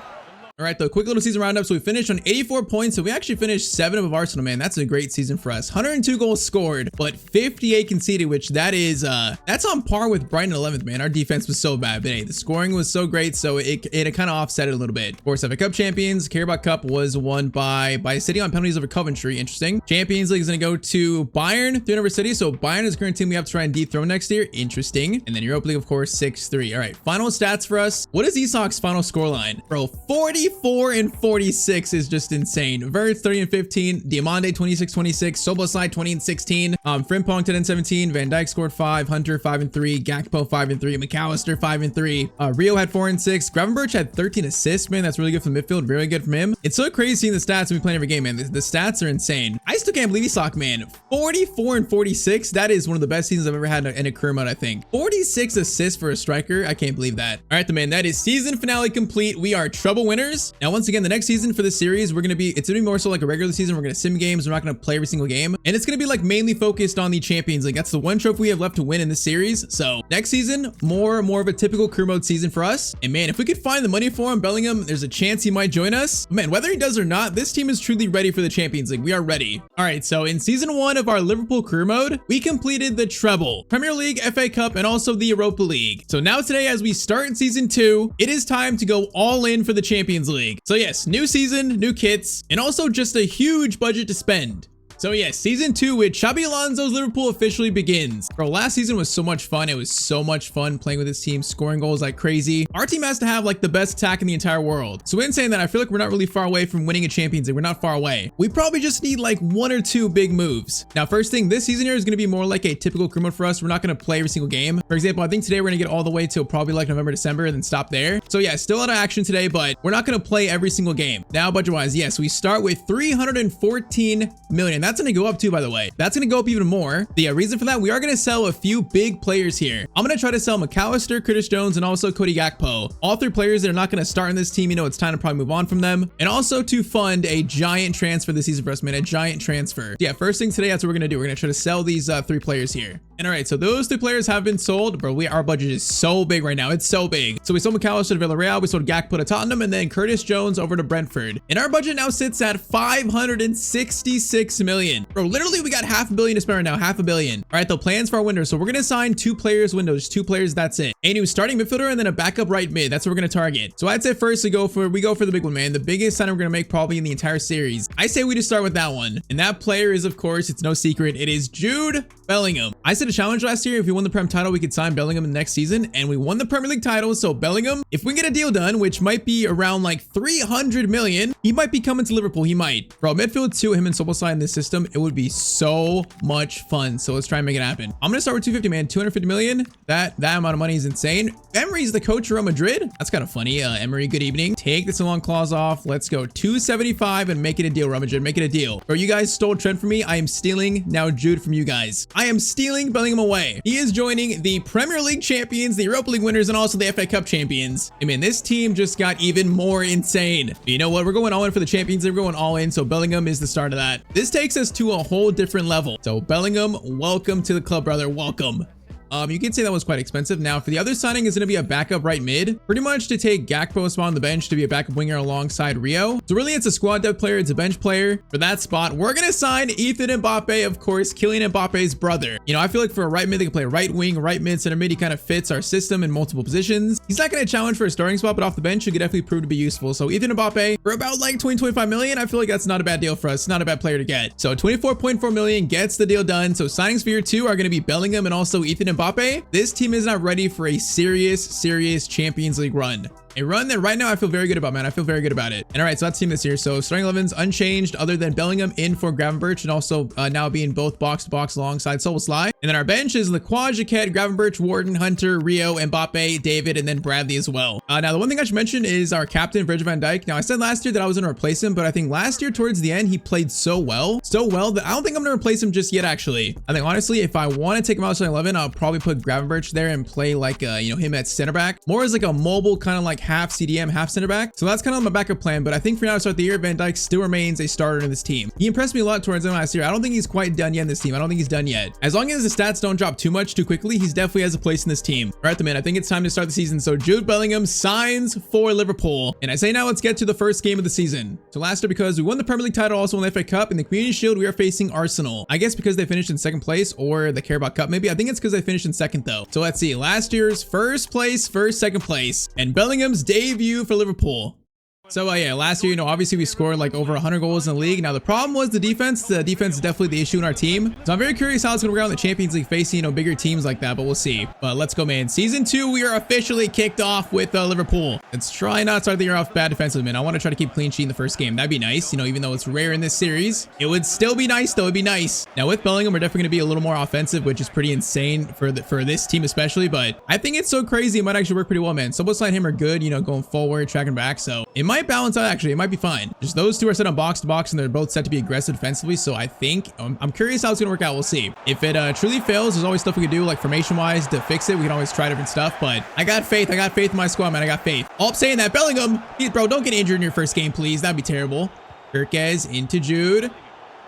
All right, though, quick little season roundup. So we finished on 84 points. So we actually finished 7 above Arsenal, man. That's a great season for us. 102 goals scored, but 58 conceded, which that is, that's on par with Brighton 11th, man. Our defense was so bad, but hey, the scoring was so great, so it kind of offset it a little bit. Of course, FA Cup champions, Carabao Cup was won by City on penalties over Coventry. Interesting. Champions League is going to go to Bayern, 3 over City. So Bayern is the current team we have to try and dethrone next year. Interesting. And then Europa League, of course, 6-3. All right, final stats for us. What is Isak's final scoreline? Bro, 45 44 and 46 is just insane. Verts 30 and 15, Diamande 26-26, Soboslai 20 and 16, Frimpong 10 and 17, Van Dijk scored 5, Hunter 5 and 3, Gakpo 5 and 3, McAllister 5 and 3, Rio had 4 and 6, Gravenberch had 13 assists, man. That's really good from midfield, very good from him. It's so crazy seeing the stats when we play every game, man. The stats are insane. I still can't believe he sock, man. 44 and 46. That is one of the best seasons I've ever had in a career mode, I think. 46 assists for a striker. I can't believe that. All right, man, that is season finale complete. We are treble winners. Now, once again, the next season for this series, it's gonna be more so like a regular season. We're gonna sim games. We're not gonna play every single game, and it's gonna be like mainly focused on the Champions League. That's the one trophy we have left to win in this series. So next season, more of a typical career mode season for us. And man, if we could find the money for him, Bellingham, there's a chance he might join us. Man, whether he does or not, this team is truly ready for the Champions League. We are ready. All right, so in season 1 of our Liverpool career mode, we completed the treble, Premier League, FA Cup, and also the Europa League. So now today, as we start in season 2, it is time to go all in for the Champions League. So yes, new season, new kits, and also just a huge budget to spend. So yes, season 2 with Xabi Alonso's Liverpool officially begins. Bro, last season was so much fun. It was so much fun playing with this team, scoring goals like crazy. Our team has to have like the best attack in the entire world. So in saying that, I feel like we're not really far away from winning a Champions League. We're not far away. We probably just need like 1 or 2 big moves. Now, first thing, this season here is going to be more like a typical career mode for us. We're not going to play every single game. For example, I think today we're going to get all the way till probably like November, December, and then stop there. So yeah, still a lot of action today, but we're not going to play every single game. Now, budget-wise, yes, we start with 314 million. That's going to go up too, by the way. That's going to go up even more. The reason for that, we are going to sell a few big players here. I'm going to try to sell McAllister, Curtis Jones, and also Cody Gakpo. All 3 players that are not going to start in this team. You know, it's time to probably move on from them. And also to fund a giant transfer this season for us, man. A giant transfer. Yeah, first thing today, that's what we're going to do. We're going to try to sell these 3 players here. And all right, so those 3 players have been sold. Bro, our budget is so big right now. It's so big. So we sold McAllister to Villarreal. We sold Gakpo to Tottenham, and then Curtis Jones over to Brentford. And our budget now sits at 566 million. Bro, literally we got $500 million to spend right now. $500 million. All right, the plans for our window. So we're going to sign 2 players window, just 2 players. That's it. A new starting midfielder and then a backup right mid. That's what we're going to target. So I'd say first we go for the big one, man. The biggest signing we're going to make probably in the entire series. I say we just start with that one. And that player is, of course, it's no secret. It is Jude Bellingham. I said a challenge last year. If we won the Prem title, we could sign Bellingham in the next season. And we won the Premier League title. So Bellingham, if we get a deal done, which might be around like 300 million, he might be coming to Liverpool. He might. Bro, midfield 2, him and Soboslai in this system, it would be so much fun. So let's try and make it happen. I'm going to start with 250, man. 250 million. That amount of money is insane. Emery's the coach of Real Madrid. That's kind of funny. Emery, good evening. Take this long clause off. Let's go 275 and make it a deal, Real Madrid. Make it a deal. Bro, you guys stole Trent from me. I am stealing now Jude from you guys. I am stealing Bellingham away. He is joining the Premier League champions, the Europa League winners, and also the FA Cup champions. I mean, this team just got even more insane. But you know what? We're going all in for the Champions League. We're going all in. So Bellingham is the start of that. This takes us to a whole different level. So Bellingham, welcome to the club, brother. Welcome. You can say that was quite expensive. Now, for the other signing is going to be a backup right mid, pretty much to take Gakpo spot on the bench to be a backup winger alongside Rio. So really, it's a squad depth player. It's a bench player for that spot. We're going to sign Ethan Mbappe, of course, Kylian Mbappe's brother. You know, I feel like for a right mid, they can play right wing, right mid, center mid. He kind of fits our system in multiple positions. He's not going to challenge for a starting spot, but off the bench, he could definitely prove to be useful. So Ethan Mbappe, for about like 25 million, I feel like that's not a bad deal for us. It's not a bad player to get. So 24.4 million gets the deal done. So signings for year 2 are going to be Bellingham and also Ethan Mbappe. This team is not ready for a serious Champions League run. A run that right now I feel very good about, man. I feel very good about it. And all right, so that's team this year. So starting 11's unchanged other than Bellingham in for Gravenberch and also now being both box to box alongside Soboslai. And then our bench is Lacroix, Jaquette, Gravenberch, Wharton, Hunter, Rio, Mbappe, David, and then Bradley as well. Now the one thing I should mention is our captain, Virgil van Dijk. Now I said last year that I was going to replace him, but I think last year towards the end, he played so well that I don't think I'm going to replace him just yet, actually. I think honestly, if I want to take him out to 11, I'll probably put Gravenberch there and play like, him at center back, more as like a mobile kind of like half CDM, half center back. So that's kind of my backup plan. But I think for now to start the year, Van Dijk still remains a starter in this team. He impressed me a lot towards him last year. I don't think he's quite done yet in this team. I don't think he's done yet. As long as the stats don't drop too much too quickly, he's definitely has a place in this team. All right, man, I think it's time to start the season. So Jude Bellingham signs for Liverpool. And I say now let's get to the first game of the season. So last year, because we won the Premier League title, also won the FA Cup, in the Community Shield, we are facing Arsenal. I guess because they finished in second place or the Carabao Cup, maybe. I think it's because they finished in second though. So let's see. Last year's first place, second place, and Bellingham's debut for Liverpool. So yeah, last year, you know, obviously we scored like over 100 goals in the league. Now the problem was the defense. The defense is definitely the issue in our team. So I'm very curious how it's gonna work out in the Champions League facing, you know, bigger teams like that, but we'll see. But let's go, man. Season 2, we are officially kicked off with Liverpool. Let's try not to start the year off bad defensively, man. I want to try to keep clean sheet in the first game. That'd be nice, you know, even though it's rare in this series. It would still be nice, though. It'd be nice. Now with Bellingham, we're definitely gonna be a little more offensive, which is pretty insane for this team especially. But I think it's so crazy, it might actually work pretty well, man. Soboslai and him are good, you know, going forward, tracking back. So it might balance out. Actually, it might be fine. Just those two are set on box to box, and they're both set to be aggressive defensively. So I think I'm curious how it's gonna work out. We'll see. If it truly fails, there's always stuff we can do, like formation wise, to fix it. We can always try different stuff. But I got faith. I got faith in my squad, man. I got faith. All I'm saying that Bellingham, bro, don't get injured in your first game, please. That'd be terrible. Kirkes into Jude.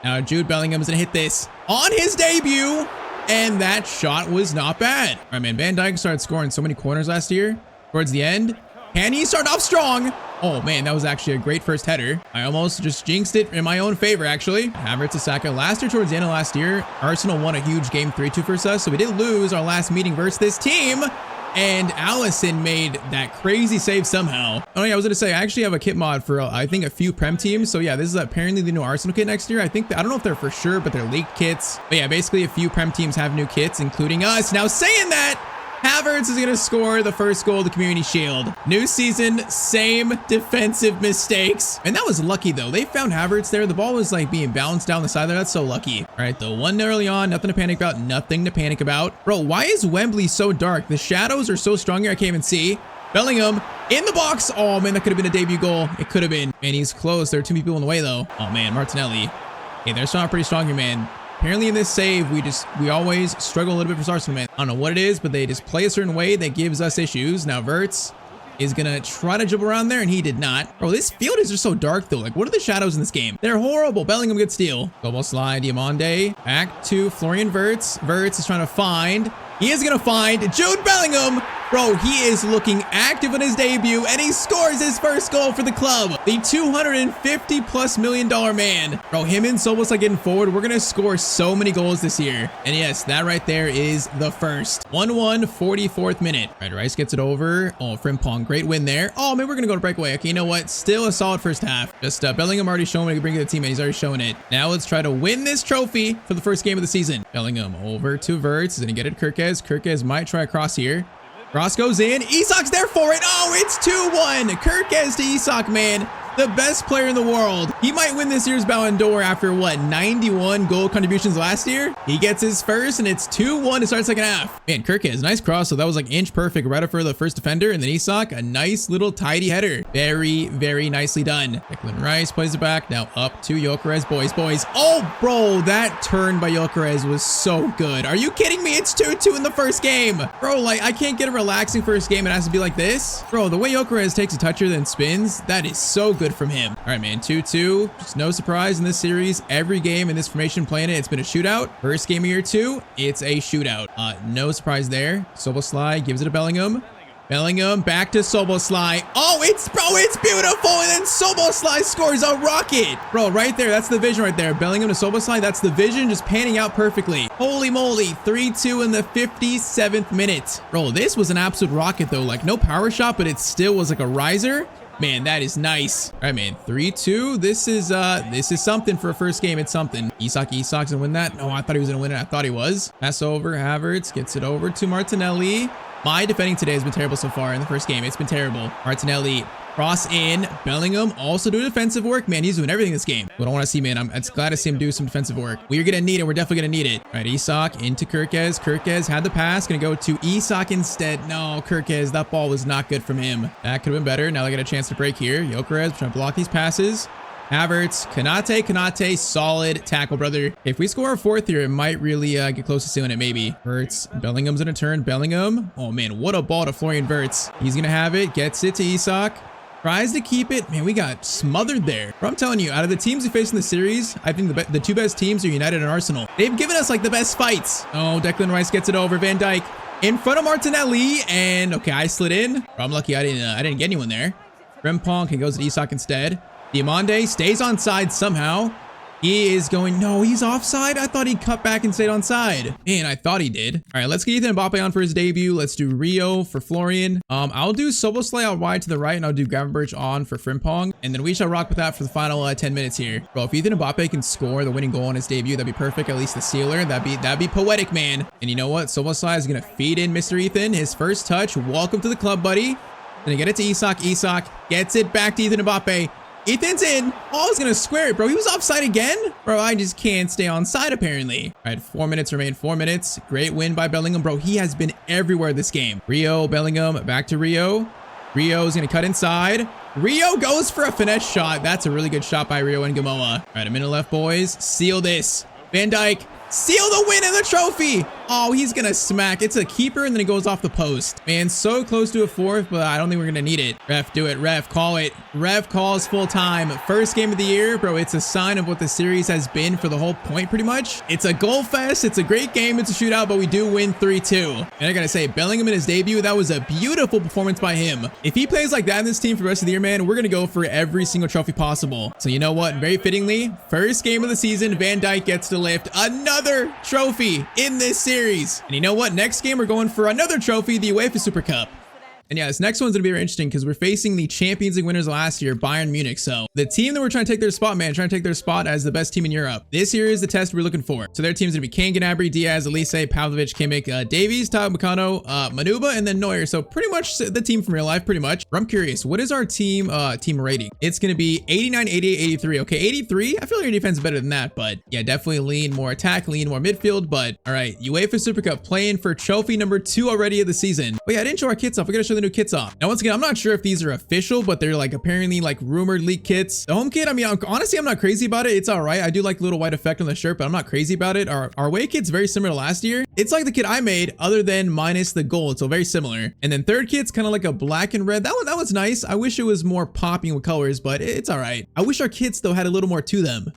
Now Jude Bellingham's gonna hit this on his debut, and that shot was not bad. All right, man. Van Dijk started scoring so many corners last year towards the end. Can he start off strong? Oh man, that was actually a great first header. I almost just jinxed it in my own favor, actually. Havertz to Saka. Last year, towards the end of last year, Arsenal won a huge game 3-2 versus us, so we did lose our last meeting versus this team. And Allison made that crazy save somehow. Oh yeah, I was gonna say, I actually have a kit mod for, I think, a few Prem teams. So yeah, this is apparently the new Arsenal kit next year. I think, I don't know if they're for sure, but they're leaked kits. But yeah, basically a few Prem teams have new kits, including us. Now saying that, Havertz is going to score the first goal of the Community Shield. New season, same defensive mistakes. And that was lucky, though. They found Havertz there. The ball was like being bounced down the side there. That's so lucky. All right, the 1 early on. Nothing to panic about. Nothing to panic about. Bro, why is Wembley so dark? The shadows are so strong here. I can't even see. Bellingham in the box. Oh, man, that could have been a debut goal. It could have been. Man, he's close. There are 2 people in the way, though. Oh, man, Martinelli. Okay, they're starting pretty strong here, man. Apparently in this save, we always struggle a little bit for Arsenal, man. I don't know what it is, but they just play a certain way that gives us issues. Now Wirtz is gonna try to dribble around there, and he did not. Bro, this field is just so dark, though. Like, what are the shadows in this game? They're horrible. Bellingham gets steal. Global slide, Diamande. Back to Florian Wirtz. Wirtz is trying to find. He is gonna find Jude Bellingham. Bro, he is looking active on his debut, and he scores his first goal for the club. The $250+ million man. Bro, him and Soboslai getting forward. We're going to score so many goals this year. And yes, that right there is the first. 1-1, 44th minute. All right, Rice gets it over. Oh, Frimpong, great win there. Oh, man, we're going to go to breakaway. Okay, you know what? Still a solid first half. Just Bellingham already showing me to bring it to the team, and he's already showing it. Now let's try to win this trophy for the first game of the season. Bellingham over to Wirtz. He's going to get it Kirkes. Kirkes might try a cross here. Cross goes in. Isak's there for it. Oh, it's 2-1. Kirkes to Isak, man. The best player in the world. He might win this year's Ballon d'Or after, what, 91 goal contributions last year? He gets his first, and it's 2-1 to start second half. Man, Kirkes, nice cross. So that was like inch perfect right up for the first defender. And then Isak, a nice little tidy header. Very, very nicely done. Declan Rice plays it back. Now up to Gyökeres. Boys. Oh, bro, that turn by Gyökeres was so good. Are you kidding me? It's 2-2 in the first game. Bro, like, I can't get a relaxing first game. It has to be like this. Bro, the way Gyökeres takes a toucher then spins, that is so good from him. All right, man, 2-2. Just no surprise in this series. Every game in this formation playing it, it's been a shootout. First game of year 2, it's a shootout. No surprise there. Soboslai gives it to Bellingham. Bellingham back to Soboslai. Oh, it's beautiful. And then Soboslai scores a rocket. Bro, right there. That's the vision right there. Bellingham to Soboslai. That's the vision just panning out perfectly. Holy moly. 3-2 in the 57th minute. Bro, this was an absolute rocket though. Like no power shot, but it still was like a riser. Man, that is nice. All right, man. 3-2. This is something for a first game. It's something. Isak's gonna win that. No, I thought he was gonna win it. I thought he was. Pass over. Havertz gets it over to Martinelli. My defending today has been terrible so far in the first game. It's been terrible. Martinelli cross in. Bellingham also doing defensive work. Man, he's doing everything this game. What I want to see, man, I'm glad to see him do some defensive work. We're gonna need it. We're definitely gonna need it. All right, Isak into Kirkes. Kirkes had the pass. Gonna go to Isak instead. No, Kirkes. That ball was not good from him. That could have been better. Now they get a chance to break here. Gyökeres trying to block these passes. Havertz, Konate, solid tackle, brother. If we score a fourth here, it might really get close to sealing it, maybe. Wirtz, Bellingham's gonna turn. Bellingham. Oh, man, what a ball to Florian Wirtz. He's gonna have it. Gets it to Isak. Tries to keep it. Man, we got smothered there. But I'm telling you, out of the teams we face in the series, I think the 2 best teams are United and Arsenal. They've given us, like, the best fights. Oh, Declan Rice gets it over. Van Dijk in front of Martinelli. And, okay, I slid in. Bro, I'm lucky I didn't get anyone there. Frimpong, he goes to Isak instead. Diamande stays on side somehow. He is going, no, he's offside. I thought he cut back and stayed onside. Man, I thought he did. All right, let's get Ethan Mbappe on for his debut. Let's do Rio for Florian. I'll do Soboslay out wide to the right, and I'll do Gravenberch on for Frimpong. And then we shall rock with that for the final 10 minutes here. Bro, if Ethan Mbappe can score the winning goal on his debut, that'd be perfect. At least the sealer. That'd be poetic, man. And you know what? Soboslay is gonna feed in Mr. Ethan. His first touch. Welcome to the club, buddy. Then get it to Isak. Isak gets it back to Ethan Mbappe. Ethan's in. Oh, he's gonna square it, bro. He was offside again? Bro, I just can't stay onside, apparently. All right, 4 minutes remain. 4 minutes. Great win by Bellingham, bro. He has been everywhere this game. Rio, Bellingham, back to Rio. Rio's gonna cut inside. Rio goes for a finesse shot. That's a really good shot by Rio and Gamoa. All right, a minute left, boys. Seal this. Van Dijk. Seal the win and the trophy. Oh, he's gonna smack. It's a keeper and then it goes off the post. Man, so close to a fourth, but I don't think we're gonna need it. Ref, do it. Ref, call it. Ref calls full time. First game of the year, bro. It's a sign of what the series has been for the whole point, pretty much. It's a goal fest. It's a great game. It's a shootout, but we do win 3-2. And I gotta say, Bellingham in his debut, that was a beautiful performance by him. If he plays like that in this team for the rest of the year, man, we're gonna go for every single trophy possible. So you know what? Very fittingly, first game of the season, Van Dijk gets to lift another trophy in this series. And you know what? Next game, we're going for another trophy, the UEFA Super Cup. And yeah, this next one's gonna be very interesting because we're facing the Champions League winners last year, Bayern Munich. So the team that we're trying to take their spot, man, trying to take their spot as the best team in Europe. This here is the test we're looking for. So their team's gonna be Kane, Gnabry, Diaz, Elise, Pavlovic, Kimmich, Davies, Todd Meccano, Manuba, and then Neuer. So pretty much the team from real life, pretty much. But I'm curious, what is our team rating? It's gonna be 89, 88, 83. Okay, 83. I feel like your defense is better than that, but yeah, definitely lean more attack, lean more midfield. But all right, UEFA Super Cup playing for trophy number 2 already of the season. But yeah, I didn't show our kits off. We gotta show the new kits off. Now, once again, I'm not sure if these are official, but they're like apparently like rumored leak kits. The home kit, I mean, honestly, I'm not crazy about it. It's all right. I do like the little white effect on the shirt, but I'm not crazy about it. Our away kit's very similar to last year. It's like the kit I made, other than minus the gold, so very similar. And then third kit's kind of like a black and red. That was nice. I wish it was more popping with colors, but it's all right. I wish our kits though had a little more to them.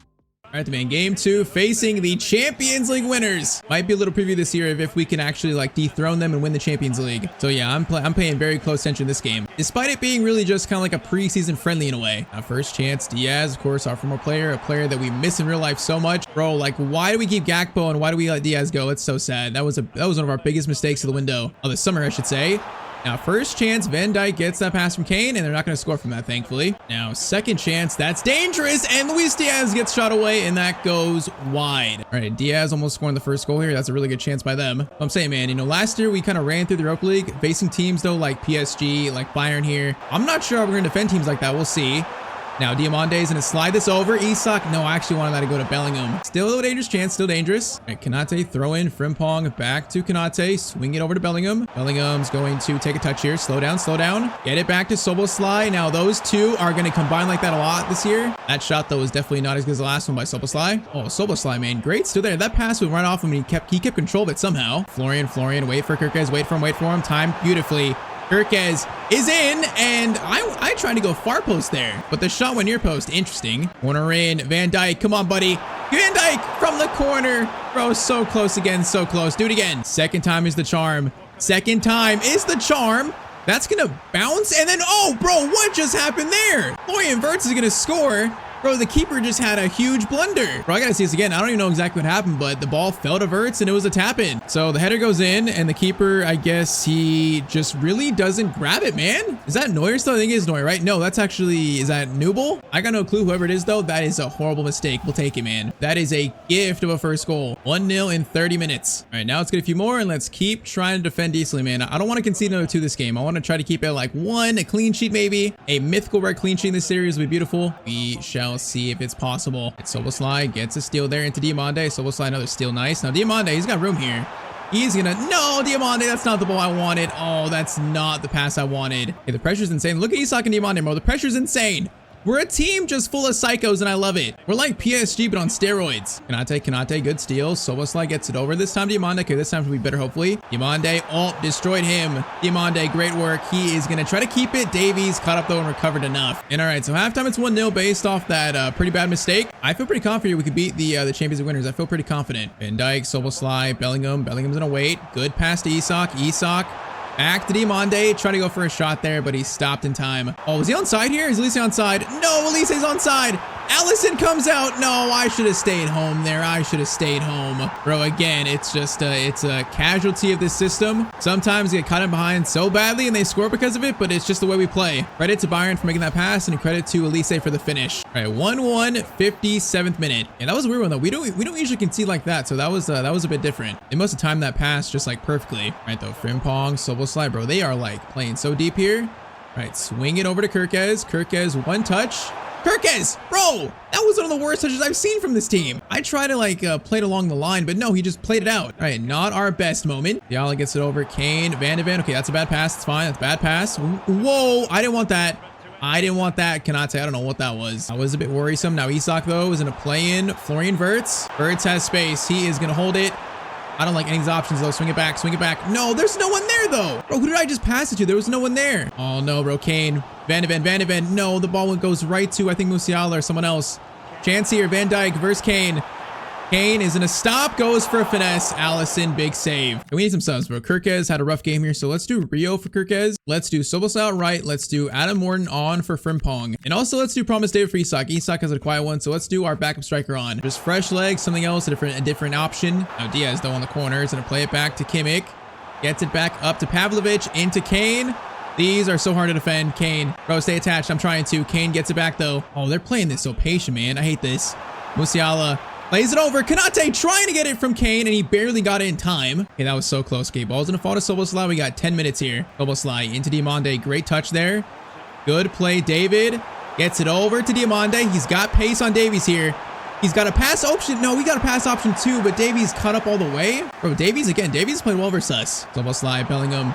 All right, man, game 2 facing the Champions League winners. Might be a little preview this year if we can actually like dethrone them and win the Champions League. So yeah, I'm paying very close attention to this game, despite it being really just kind of like a preseason friendly in a way. Now, first chance, Diaz, of course, our former player, a player that we miss in real life so much. Bro, like, why do we keep Gakpo and why do we let Diaz go? It's so sad. That was one of our biggest mistakes of the window, of the summer, I should say. Now, first chance, Van Dijk gets that pass from Kane, and they're not going to score from that, thankfully. Now, second chance, that's dangerous, and Luis Diaz gets shot away, and that goes wide. All right, Diaz almost scoring the first goal here. That's a really good chance by them. I'm saying, man, you know, last year we kind of ran through the Europa League, facing teams, though, like PSG, like Bayern here. I'm not sure how we're going to defend teams like that. We'll see. Now, Diamante's going to slide this over. Isak, no, I actually wanted that to go to Bellingham. Still a dangerous chance, still dangerous. All right, Konate, throw in, Frimpong, back to Konate, swing it over to Bellingham. Bellingham's going to take a touch here. Slow down, slow down. Get it back to Soboslai. Now, those two are going to combine like that a lot this year. That shot, though, was definitely not as good as the last one by Soboslai. Oh, Soboslai, man, great. Still there. That pass would run off him, and he kept control of it somehow. Florian, wait for Kirkes, wait for him. Timed beautifully. Kirkes is in, and I tried to go far post there, but the shot went near post. Interesting. Corner in. Van Dijk, come on, buddy. Van Dijk from the corner. Bro, so close again, so close. Do it again. Second time is the charm. Second time is the charm. That's going to bounce, and then, oh, bro, what just happened there? Florian Wirtz is going to score. Bro, the keeper just had a huge blunder. Bro, I gotta see this again. I don't even know exactly what happened, but the ball fell to Wirtz and it was a tap-in. So the header goes in and the keeper, I guess he just really doesn't grab it, man. Is that Neuer still? I think it is Neuer, right? No, that's actually, is that Nubel? I got no clue. Whoever it is, though, that is a horrible mistake. We'll take it, man. That is a gift of a first goal. 1-0 in 30 minutes. All right, now let's get a few more and let's keep trying to defend decently, man. I don't want to concede another 2 this game. I want to try to keep it like 1, a clean sheet maybe. A mythical rare clean sheet in this series would be beautiful. We shall see if it's possible. Soboslai gets a steal there into Diamante. Soboslai, another steal. Nice. Now Diamante, he's got room here. He's gonna, no, Diamante, that's not the ball I wanted. Oh, that's not the pass I wanted. Okay, the pressure's insane. Look at Isak and Diamante, bro. The pressure's insane. We're a team just full of psychos, and I love it. We're like PSG, but on steroids. Konate, good steal. Soboslai gets it over. This time, Diamante. Okay, this time will be better, hopefully. Diamante, oh, destroyed him. Diamante, great work. He is going to try to keep it. Davies caught up, though, and recovered enough. And all right, so halftime, it's 1-0 based off that pretty bad mistake. I feel pretty confident we could beat the Champions League winners. I feel pretty confident. Van Dijk, Soboslai, Bellingham. Bellingham's going to wait. Good pass to Isak. Isak. Back to Diamante, trying to go for a shot there, but he stopped in time. Oh, is he onside here? Is Elise onside? No, Elise's onside. Allison comes out. No, I should have stayed home there. I should have stayed home. Bro, again, it's just, it's a casualty of this system. Sometimes they get caught in behind so badly and they score because of it, but it's just the way we play. Credit to Byron for making that pass and credit to Elise for the finish. All right, 1-1, 57th minute. Yeah, that was a weird one though. We don't usually concede like that, so that was a bit different. They must have timed that pass just like perfectly. All right, though, Frimpong, Soboslai, bro, they are like playing so deep here. All right, swing it over to Kirkez. Kirkez, one touch. Kirkez, bro, that was one of the worst touches I've seen from this team. I tried to like play it along the line, but no, he just played it out. All right, not our best moment. Yala gets it over. Kane, Van de Ven. Okay, that's a bad pass. It's fine. That's a bad pass. Whoa, I didn't want that. I didn't want that. Cannot say. I don't know what that was. That was a bit worrisome. Now Isak though is in a play-in. Florian Wirtz. Wirtz has space. He is gonna hold it. I don't like any of these options though. Swing it back. Swing it back. No, there's no one there though. Bro, who did I just pass it to? There was no one there. Oh no, bro. Kane. Van de Ven. Van de Ven. No, the ball goes right to, I think, Musiala or someone else. Chance here. Van Dijk versus Kane. Kane is in a stop, goes for a finesse. Allison, big save. And we need some subs, bro. Kirkez had a rough game here, so let's do Rio for Kirkez. Let's do Soboslai right. Let's do Adam Morton on for Frimpong. And also, let's do Promise David for Isak. Isak has a quiet one, so let's do our backup striker on. Just fresh legs, something else, a different option. Now Diaz, though, on the corner is going to play it back to Kimmich. Gets it back up to Pavlovic, into Kane. These are so hard to defend. Kane, bro, stay attached. I'm trying to. Kane gets it back, though. Oh, they're playing this so patient, man. I hate this. Musiala plays it over. Kanate trying to get it from Kane, and he barely got it in time. Okay, that was so close. Okay, ball's gonna fall to Soboslai. We got 10 minutes here. Soboslai into Diamande. Great touch there. Good play, David. Gets it over to Diamande. He's got pace on Davies here. He's got a pass option. No, we got a pass option too, but Davies cut up all the way. Bro, Davies played well versus us. Soboslai, Bellingham,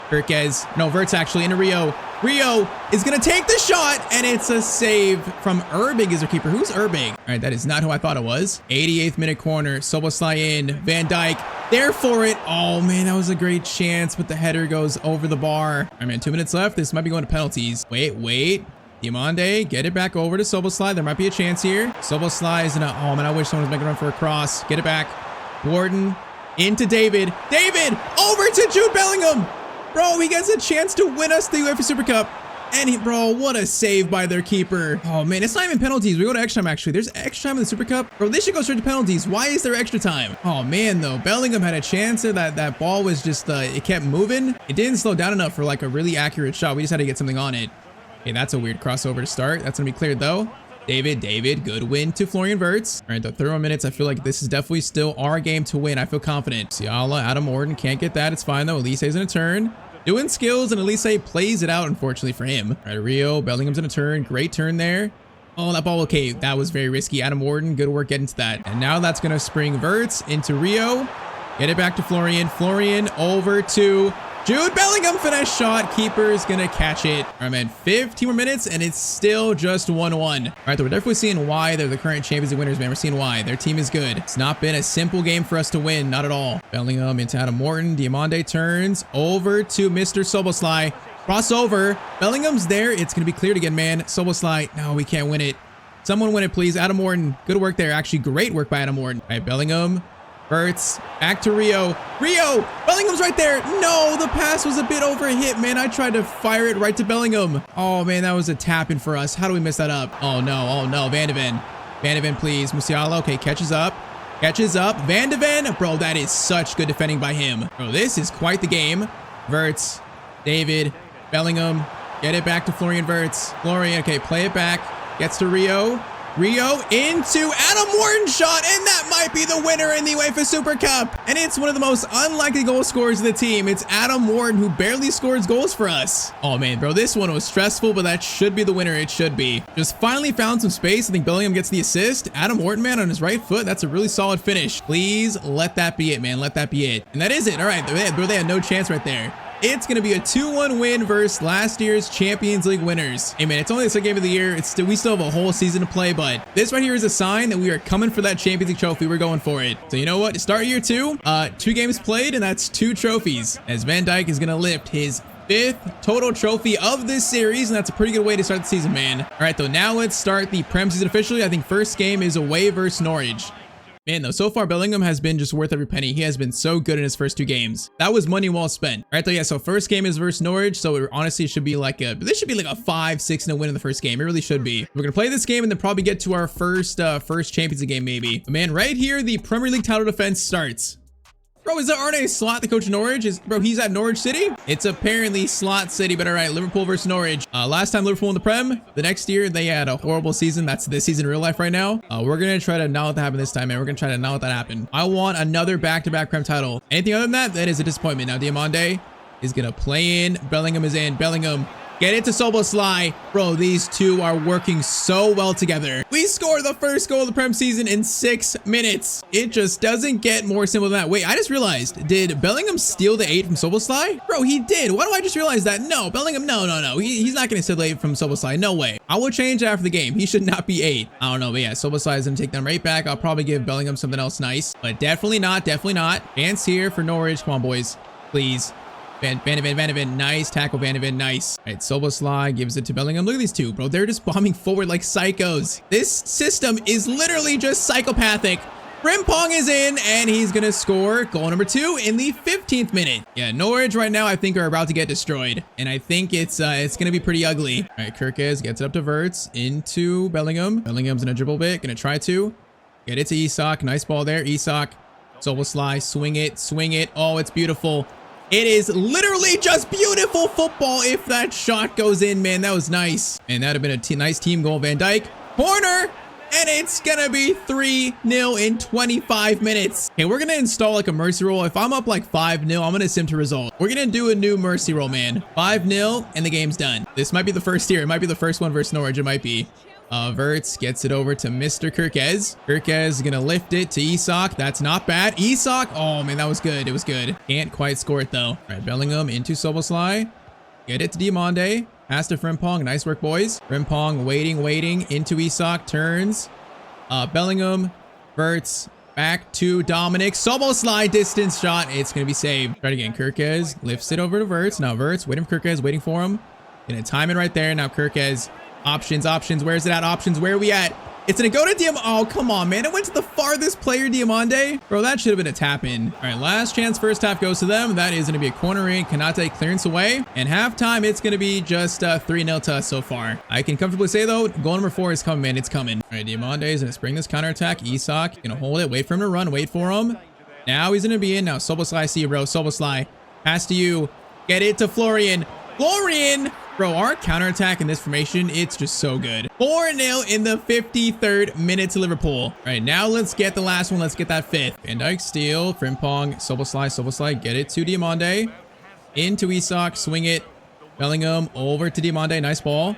Kirkez. No, Wirtz actually into Rio. Rio is going to take the shot, and it's a save from Urbig is our keeper. Who's Urbig? All right, that is not who I thought it was. 88th minute corner. Soboslai in. Van Dijk there for it. Oh, man, that was a great chance, but the header goes over the bar. All right, man, 2 minutes left. This might be going to penalties. Wait. Diamande, get it back over to Soboslai. There might be a chance here. Soboslai is in a... Oh, man, I wish someone was making a run for a cross. Get it back. Warden into David. David over to Jude Bellingham. Bro, he gets a chance to win us the UEFA Super Cup. And he, bro, what a save by their keeper. Oh, man, it's not even penalties. We go to extra time, actually. There's extra time in the Super Cup. Bro, they should go straight to penalties. Why is there extra time? Oh, man, though. Bellingham had a chance there. That ball was just, it kept moving. It didn't slow down enough for, like, a really accurate shot. We just had to get something on it. Okay, that's a weird crossover to start. That's going to be cleared, though. David, good win to Florian Wirtz. All right, the 31 minutes. I feel like this is definitely still our game to win. I feel confident. Musiala, Adam Morton, can't get that. It's fine, though. Elise's in a turn. Doing skills, and Elise plays it out, unfortunately for him. All right, Rio, Bellingham's in a turn. Great turn there. Oh, that ball, okay. That was very risky. Adam Morton, good work getting to that. And now that's going to spring Wirtz into Rio. Get it back to Florian. Florian over to Jude Bellingham. Finesse shot. Keeper is going to catch it. All right, man. 15 more minutes, and it's still just 1-1. All right, so we're definitely seeing why they're the current Champions League winners, man. We're seeing why. Their team is good. It's not been a simple game for us to win. Not at all. Bellingham into Adam Morton. Diamande turns over to Mr. Soboslai. Crossover. Bellingham's there. It's going to be cleared again, man. Soboslai. No, we can't win it. Someone win it, please. Adam Morton. Good work there. Actually, great work by Adam Morton. All right, Bellingham. Wirtz, back to Rio. Rio, Bellingham's right there. No, the pass was a bit overhit, man. I tried to fire it right to Bellingham. Oh, man, that was a tap-in for us. How do we miss that up? Oh, no, Van de Ven. Van de Ven, please. Musiala, okay, catches up. Van de Ven. Bro, that is such good defending by him. Bro, this is quite the game. Wirtz, David, Bellingham. Get it back to Florian Wirtz. Florian, okay, play it back. Gets to Rio. Rio into Adam Morton's shot, and that might be the winner in the UEFA Super Cup. And it's one of the most unlikely goal scorers of the team. It's Adam Morton, who barely scores goals for us. Oh, man, bro, this one was stressful, but that should be the winner. It should be. Just finally found some space. I think Bellingham gets the assist. Adam Morton, man, on his right foot. That's a really solid finish. Please let that be it, man. Let that be it. And that is it. All right, they had no chance right there. It's going to be a 2-1 win versus last year's Champions League winners. Hey, man, it's only the second game of the year. We still have a whole season to play, but this right here is a sign that we are coming for that Champions League trophy. We're going for it. So you know what? Start year 2, 2 games played, and that's 2 trophies. As Van Dijk is going to lift his 5th total trophy of this series, and that's a pretty good way to start the season, man. All right, though, now let's start the Prem season officially. I think first game is away versus Norwich. Man, though, so far Bellingham has been just worth every penny. He has been so good in his first 2 games. That was money well spent. All right, though, yeah, so first game is versus Norwich, so it honestly should be like a 5-6-0 win in the first game. It really should be. We're gonna play this game and then probably get to our first Champions League game maybe. But man, right here, the Premier League title defense starts. Bro, is that Arne Slot, the coach of Norwich? Bro, he's at Norwich City? It's apparently Slot City, but all right, Liverpool versus Norwich. Last time Liverpool in the Prem, the next year, they had a horrible season. That's this season in real life right now. We're going to try to not let that happen this time, man. We're going to try to not let that happen. I want another back-to-back Prem title. Anything other than that, that is a disappointment. Now, Diamande is going to play in. Bellingham is in. Bellingham. Get it to Szoboszlai. Bro, these two are working so well together. We scored the first goal of the Prem season in 6 minutes. It just doesn't get more simple than that. Wait, I just realized, did Bellingham steal the 8 from Szoboszlai? Bro, he did. Why do I just realize that? No, Bellingham, no. He's not going to steal the 8 from Szoboszlai. No way. I will change after the game. He should not be 8. I don't know, but yeah, Szoboszlai is going to take them right back. I'll probably give Bellingham something else nice, but definitely not. Chance here for Norwich. Come on, boys. Please. Van de Ven, nice tackle, Van de Ven, nice. All right, Szoboszlai gives it to Bellingham. Look at these two, bro. They're just bombing forward like psychos. This system is literally just psychopathic. Frimpong is in, and he's gonna score goal number 2 in the 15th minute. Yeah, Norwich right now, I think, are about to get destroyed, and I think it's gonna be pretty ugly. All right, Kirkes gets it up to Verts, into Bellingham. Bellingham's gonna dribble a bit, gonna try to get it to Isak. Nice ball there, Isak. Szoboszlai, swing it. Oh, it's beautiful. It is literally just beautiful football if that shot goes in, man. That was nice. And that would have been a nice team goal. Van Dijk, corner, and it's gonna be 3-0 in 25 minutes. Okay, we're gonna install like a mercy roll. If I'm up like 5-0, I'm gonna sim to result. We're gonna do a new mercy roll, man. 5-0, and the game's done. This might be the first here. It might be the first one versus Norwich. It might be. Verts gets it over to Mr. Kirkes. Kirkes is going to lift it to Isak. That's not bad. Isak. Oh, man, that was good. It was good. Can't quite score it, though. All right, Bellingham into Szoboszlai. Get it to Diamande. Pass to Frimpong. Nice work, boys. Frimpong waiting. Into Isak. Turns. Bellingham. Verts. Back to Dominic. Szoboszlai. Distance shot. It's going to be saved. Try it again. Kirkes lifts it over to Verts. Now Verts waiting for Kirkes. Waiting for him. Going to time it right there. Now Kirkes. Options. Where's it at? Options. Where are we at? It's gonna go to Diamande. Oh, come on, man. It went to the farthest player, Diamande. Bro, that should have been a tap in. All right, last chance. First half goes to them. That is gonna be a corner in. Kanate clearance away. And halftime, it's gonna be just 3-0 to us so far. I can comfortably say, though, goal number 4 is coming, man. It's coming. All right, Diamande is gonna spring this counterattack. Isak gonna hold it. Wait for him to run. Wait for him. Now he's gonna be in. Now Szoboszlai, see you, bro. Szoboszlai. Pass to you. Get it to Florian. Bro, our counterattack in this formation, it's just so good. 4-0 in the 53rd minute to Liverpool. All right, now let's get the last one. Let's get that 5th. Van Dijk steal. Frimpong. Szoboszlai. Get it to Diamande. Into Isak. Swing it. Bellingham over to Diamande. Nice ball.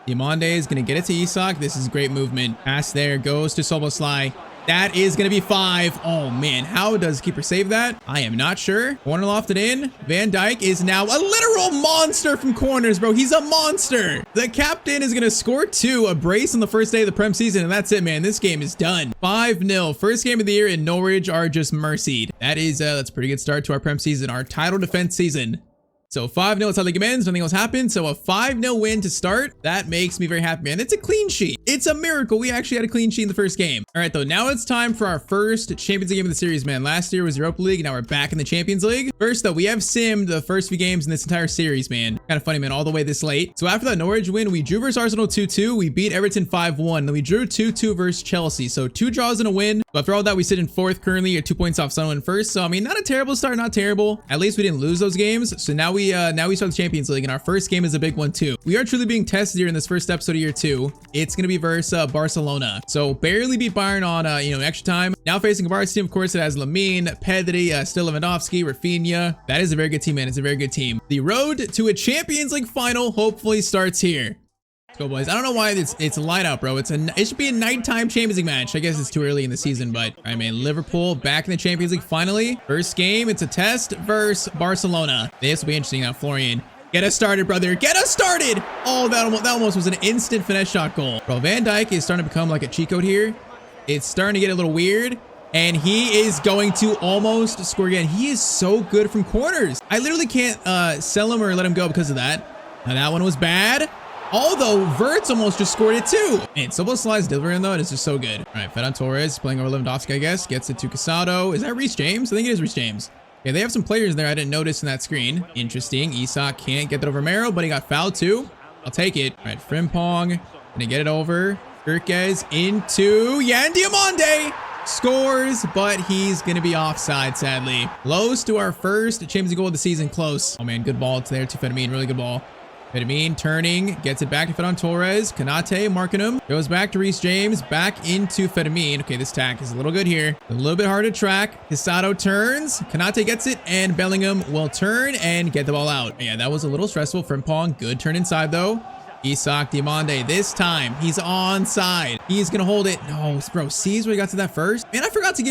Diamande is going to get it to Isak. This is great movement. Pass there. Goes to Szoboszlai. That is going to be 5. Oh, man. How does keeper save that? I am not sure. Corner lofted in. Van Dijk is now a literal monster from corners, bro. He's a monster. The captain is going to score 2, a brace on the first day of the Prem season, and that's it, man. This game is done. 5-0. First game of the year, and Norwich are just mercied. That's a pretty good start to our Prem season, our title defense season. So 5-0, that's how the game ends. Nothing else happened. So a 5-0 win to start. That makes me very happy, man. It's a clean sheet. It's a miracle. We actually had a clean sheet in the first game. All right, though. Now it's time for our first Champions League game of the series, man. Last year was Europa League. Now we're back in the Champions League. First, though, we have simmed the first few games in this entire series, man. Kind of funny, man, all the way this late. So after that Norwich win, we drew versus Arsenal 2-2. We beat Everton 5-1. Then we drew 2-2 versus Chelsea. So 2 draws and a win. But after all that, we sit in 4th currently at 2 points off Sunderland first. So, I mean, not a terrible start, not terrible. At least we didn't lose those games. So now we start the Champions League, and our first game is a big one too. We are truly being tested here in this first episode of year 2. It's going to be versus Barcelona. So barely beat Bayern on, extra time. Now facing a Barca team, of course, it has Lamine, Pedri, still Lewandowski, Rafinha. That is a very good team, man. It's a very good team. The road to a Champions League final hopefully starts here. Let's go, boys. I don't know why it's light out, bro. It should be a nighttime Champions League match. I guess it's too early in the season, but all right, man. Liverpool back in the Champions League finally. First game, it's a test versus Barcelona. This will be interesting now. Florian, get us started, brother. Get us started. Oh, that almost was an instant finesse shot goal. Bro, Van Dijk is starting to become like a cheat code here. It's starting to get a little weird. And he is going to almost score again. He is so good from corners. I literally can't sell him or let him go because of that. Now that one was bad. Although Verts almost just scored it too. Man, Szoboszlai's delivering though, it is just so good. All right, Ferran Torres playing over Lewandowski, I guess. Gets it to Casado. Is that Reece James? I think it is Reece James. Okay, they have some players there I didn't notice in that screen. Interesting. Isak can't get that over Romero, but he got fouled too. I'll take it. All right, Frimpong. Gonna get it over. Kirkes into Yan Diomande. Scores, but he's gonna be offside, sadly. Close to our first Champions League goal of the season. Close. Oh man, good ball. It's there to Fedamine. Really good ball. Fedamine turning, gets it back to Ferran Torres. Konate marking him. Goes back to Reece James. Back into Fedamine. Okay, this tack is a little good here. A little bit hard to track. Casado turns. Konate gets it, and Bellingham will turn and get the ball out. Yeah, that was a little stressful. Frimpong, good turn inside though. Isak Diomande, this time he's onside. He's gonna hold it. No, bro, sees where he got to that first. Man, I forgot to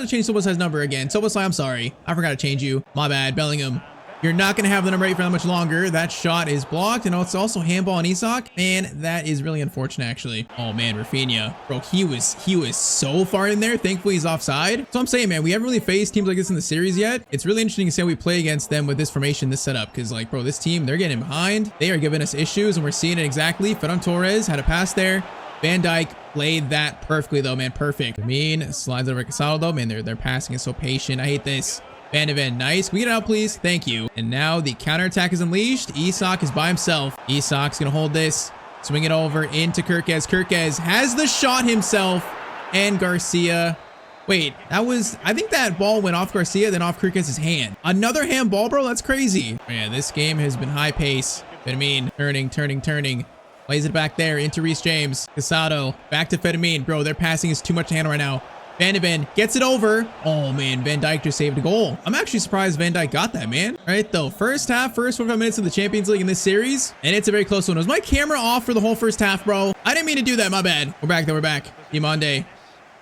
change Szoboszlai's number again. Szoboszlai, I'm sorry. I forgot to change you. My bad, Bellingham. You're not gonna have the number 8 for that much longer. That shot is blocked, and it's also handball on Isak. Man, that is really unfortunate, actually. Oh man, Rafinha, bro, he was so far in there. Thankfully, he's offside. So I'm saying, man, we haven't really faced teams like this in the series yet. It's really interesting to see how we play against them with this formation, this setup, because like, bro, this team, they're getting behind. They are giving us issues, and we're seeing it exactly. Ferran Torres had a pass there. Van Dijk played that perfectly, though, man, perfect. Mean slides over Casado, though, man. Their passing is so patient. I hate this. Van de Ven, nice. Can we get out, please? Thank you. And now the counterattack is unleashed. Isak is by himself. Isak's gonna hold this. Swing it over into Kirkes. Kirkes has the shot himself. And Garcia. Wait, that was... I think that ball went off Garcia, then off Kirkes' hand. Another handball, bro? That's crazy. Man, this game has been high pace. Fedamine, turning. Plays it back there into Reece James. Casado, back to Fedamine. Bro, their passing is too much to handle right now. Van de Ven gets it over. Oh man, Van Dijk just saved a goal. I'm actually surprised Van Dijk got that, man. All right, though, first 45 minutes of the Champions League in this series, and it's a very close one. Was my camera off for the whole first half, bro? I didn't mean to do that, my bad. We're back, though, we're back. Diomande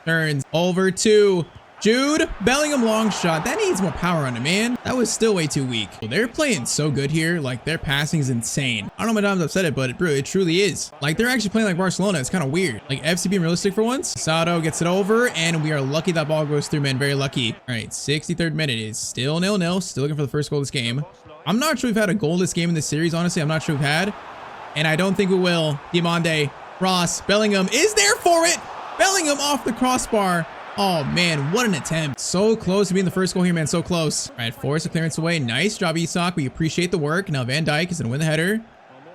turns over to Jude Bellingham, long shot. That needs more power on it, man. That was still way too weak. Well, they're playing so good here. Like, their passing is insane. I don't know how many times I've said it, but bro, it truly is. Like, they're actually playing like Barcelona. It's kind of weird. Like, FC being realistic for once. Casado gets it over, and we are lucky that ball goes through, man. Very lucky. All right, 63rd minute is still 0-0. Still looking for the first goal of this game. I'm not sure we've had a goal this game in this series, honestly. I'm not sure we've had, and I don't think we will. Diomande, Ross, Bellingham is there for it. Bellingham off the crossbar. Oh man, what an attempt. So close to being the first goal here, man. So close. All right, force a clearance away. Nice job, Isak. We appreciate the work. Now Van Dijk is gonna win the header.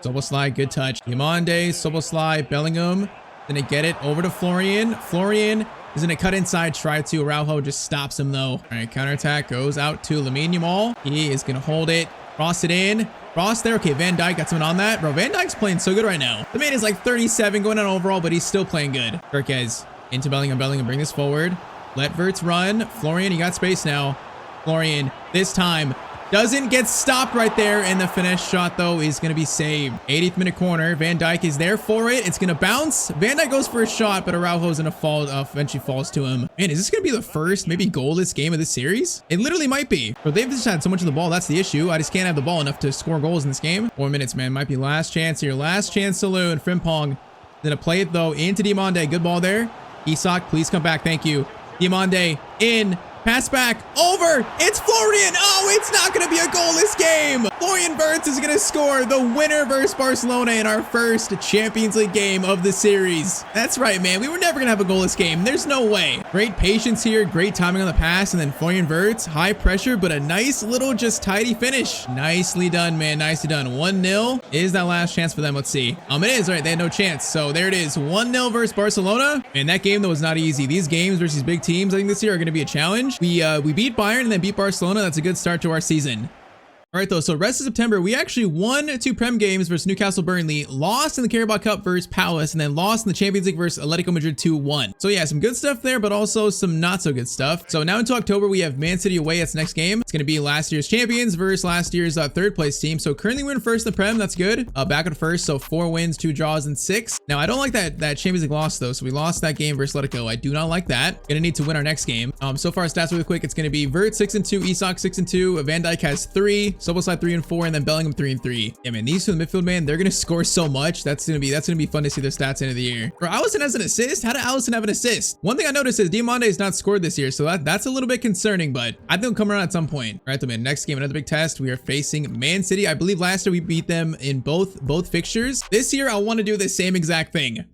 Szoboszlai, good touch. Diomande, Szoboszlai, Bellingham. Gonna get it over to Florian. Florian is gonna cut inside, try to. Araujo just stops him though. All right, counterattack goes out to Lamine Yamal. He is gonna hold it. Cross it in. Cross there. Okay, Van Dijk got someone on that. Bro, Van Dijk's playing so good right now. The man is like 37 going on overall, but he's still playing good. Kirkes into Bellingham. Bellingham, bring this forward. Let Verts run. Florian, you got space now. Florian, this time, doesn't get stopped right there. And the finesse shot, though, is going to be saved. 80th minute corner. Van Dijk is there for it. It's going to bounce. Van Dijk goes for a shot, but Araujo's going to fall. Eventually falls to him. Man, is this going to be the first maybe goalless game of this series? It literally might be. But they've just had so much of the ball. That's the issue. I just can't have the ball enough to score goals in this game. 4 minutes, man. Might be last chance here. Last chance saloon. Frimpong gonna play it, though, into Diomande. Good ball there. Isak, please come back. Thank you. Diomande in. Pass back. Over. It's Florian. Oh, it's not going to be a goalless game. Florian Wirtz is going to score the winner versus Barcelona in our first Champions League game of the series. That's right, man. We were never going to have a goalless game. There's no way. Great patience here. Great timing on the pass. And then Florian Wirtz, high pressure, but a nice little just tidy finish. Nicely done, man. Nicely done. 1-0. Is that last chance for them? Let's see. It is. All right. They had no chance. So there it is. 1-0 versus Barcelona. And that game, though, was not easy. These games versus big teams, I think this year are going to be a challenge. We beat Bayern and then beat Barcelona. That's a good start to our season. All right, though, so rest of September, we actually won 2 Prem games versus Newcastle Burnley, lost in the Carabao Cup versus Palace, and then lost in the Champions League versus Atletico Madrid 2-1. So yeah, some good stuff there, but also some not so good stuff. So now into October, we have Man City away. That's the next game. It's going to be last year's champions versus last year's third place team. So currently we're in first in the Prem. That's good. Back at first, so 4 wins, 2 draws, and 6. Now, I don't like that Champions League loss, though. So we lost that game versus Atletico. I do not like that. Gonna need to win our next game. So far, stats really quick. It's going to be Vert 6-2, Isak 6-2, Van Dijk has 3, Szoboszlai 3 and 4, and then Bellingham 3 and 3. Yeah, man, these two in the midfield, man, they're gonna score so much. That's gonna be fun to see their stats end of the year. Bro, Alisson has an assist. How did Alisson have an assist? One thing I noticed is Diamande has not scored this year, so that's a little bit concerning, but I think it'll come around at some point. All right, then, man, next game, another big test. We are facing Man City. I believe last year we beat them in both fixtures. This year, I want to do the same exact thing.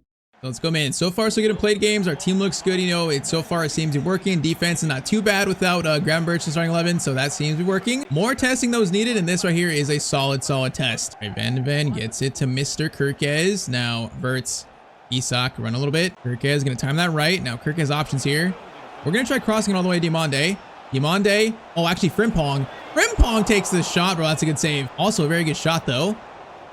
So let's go, man. So far, so good in played games. Our team looks good. You know, so far it seems to be working. Defense is not too bad without Gravenberch in starting 11, so that seems to be working. More testing though is needed, and this right here is a solid test. All right, Van de Ven gets it to Mr. Kerkez. Now, Verts, Isak, run a little bit. Kerkez gonna time that right. Now, Kerkez has options here. We're gonna try crossing it all the way to Diamande. Diamande. Oh, actually, Frimpong. Frimpong takes this shot, bro. That's a good save. Also, a very good shot, though.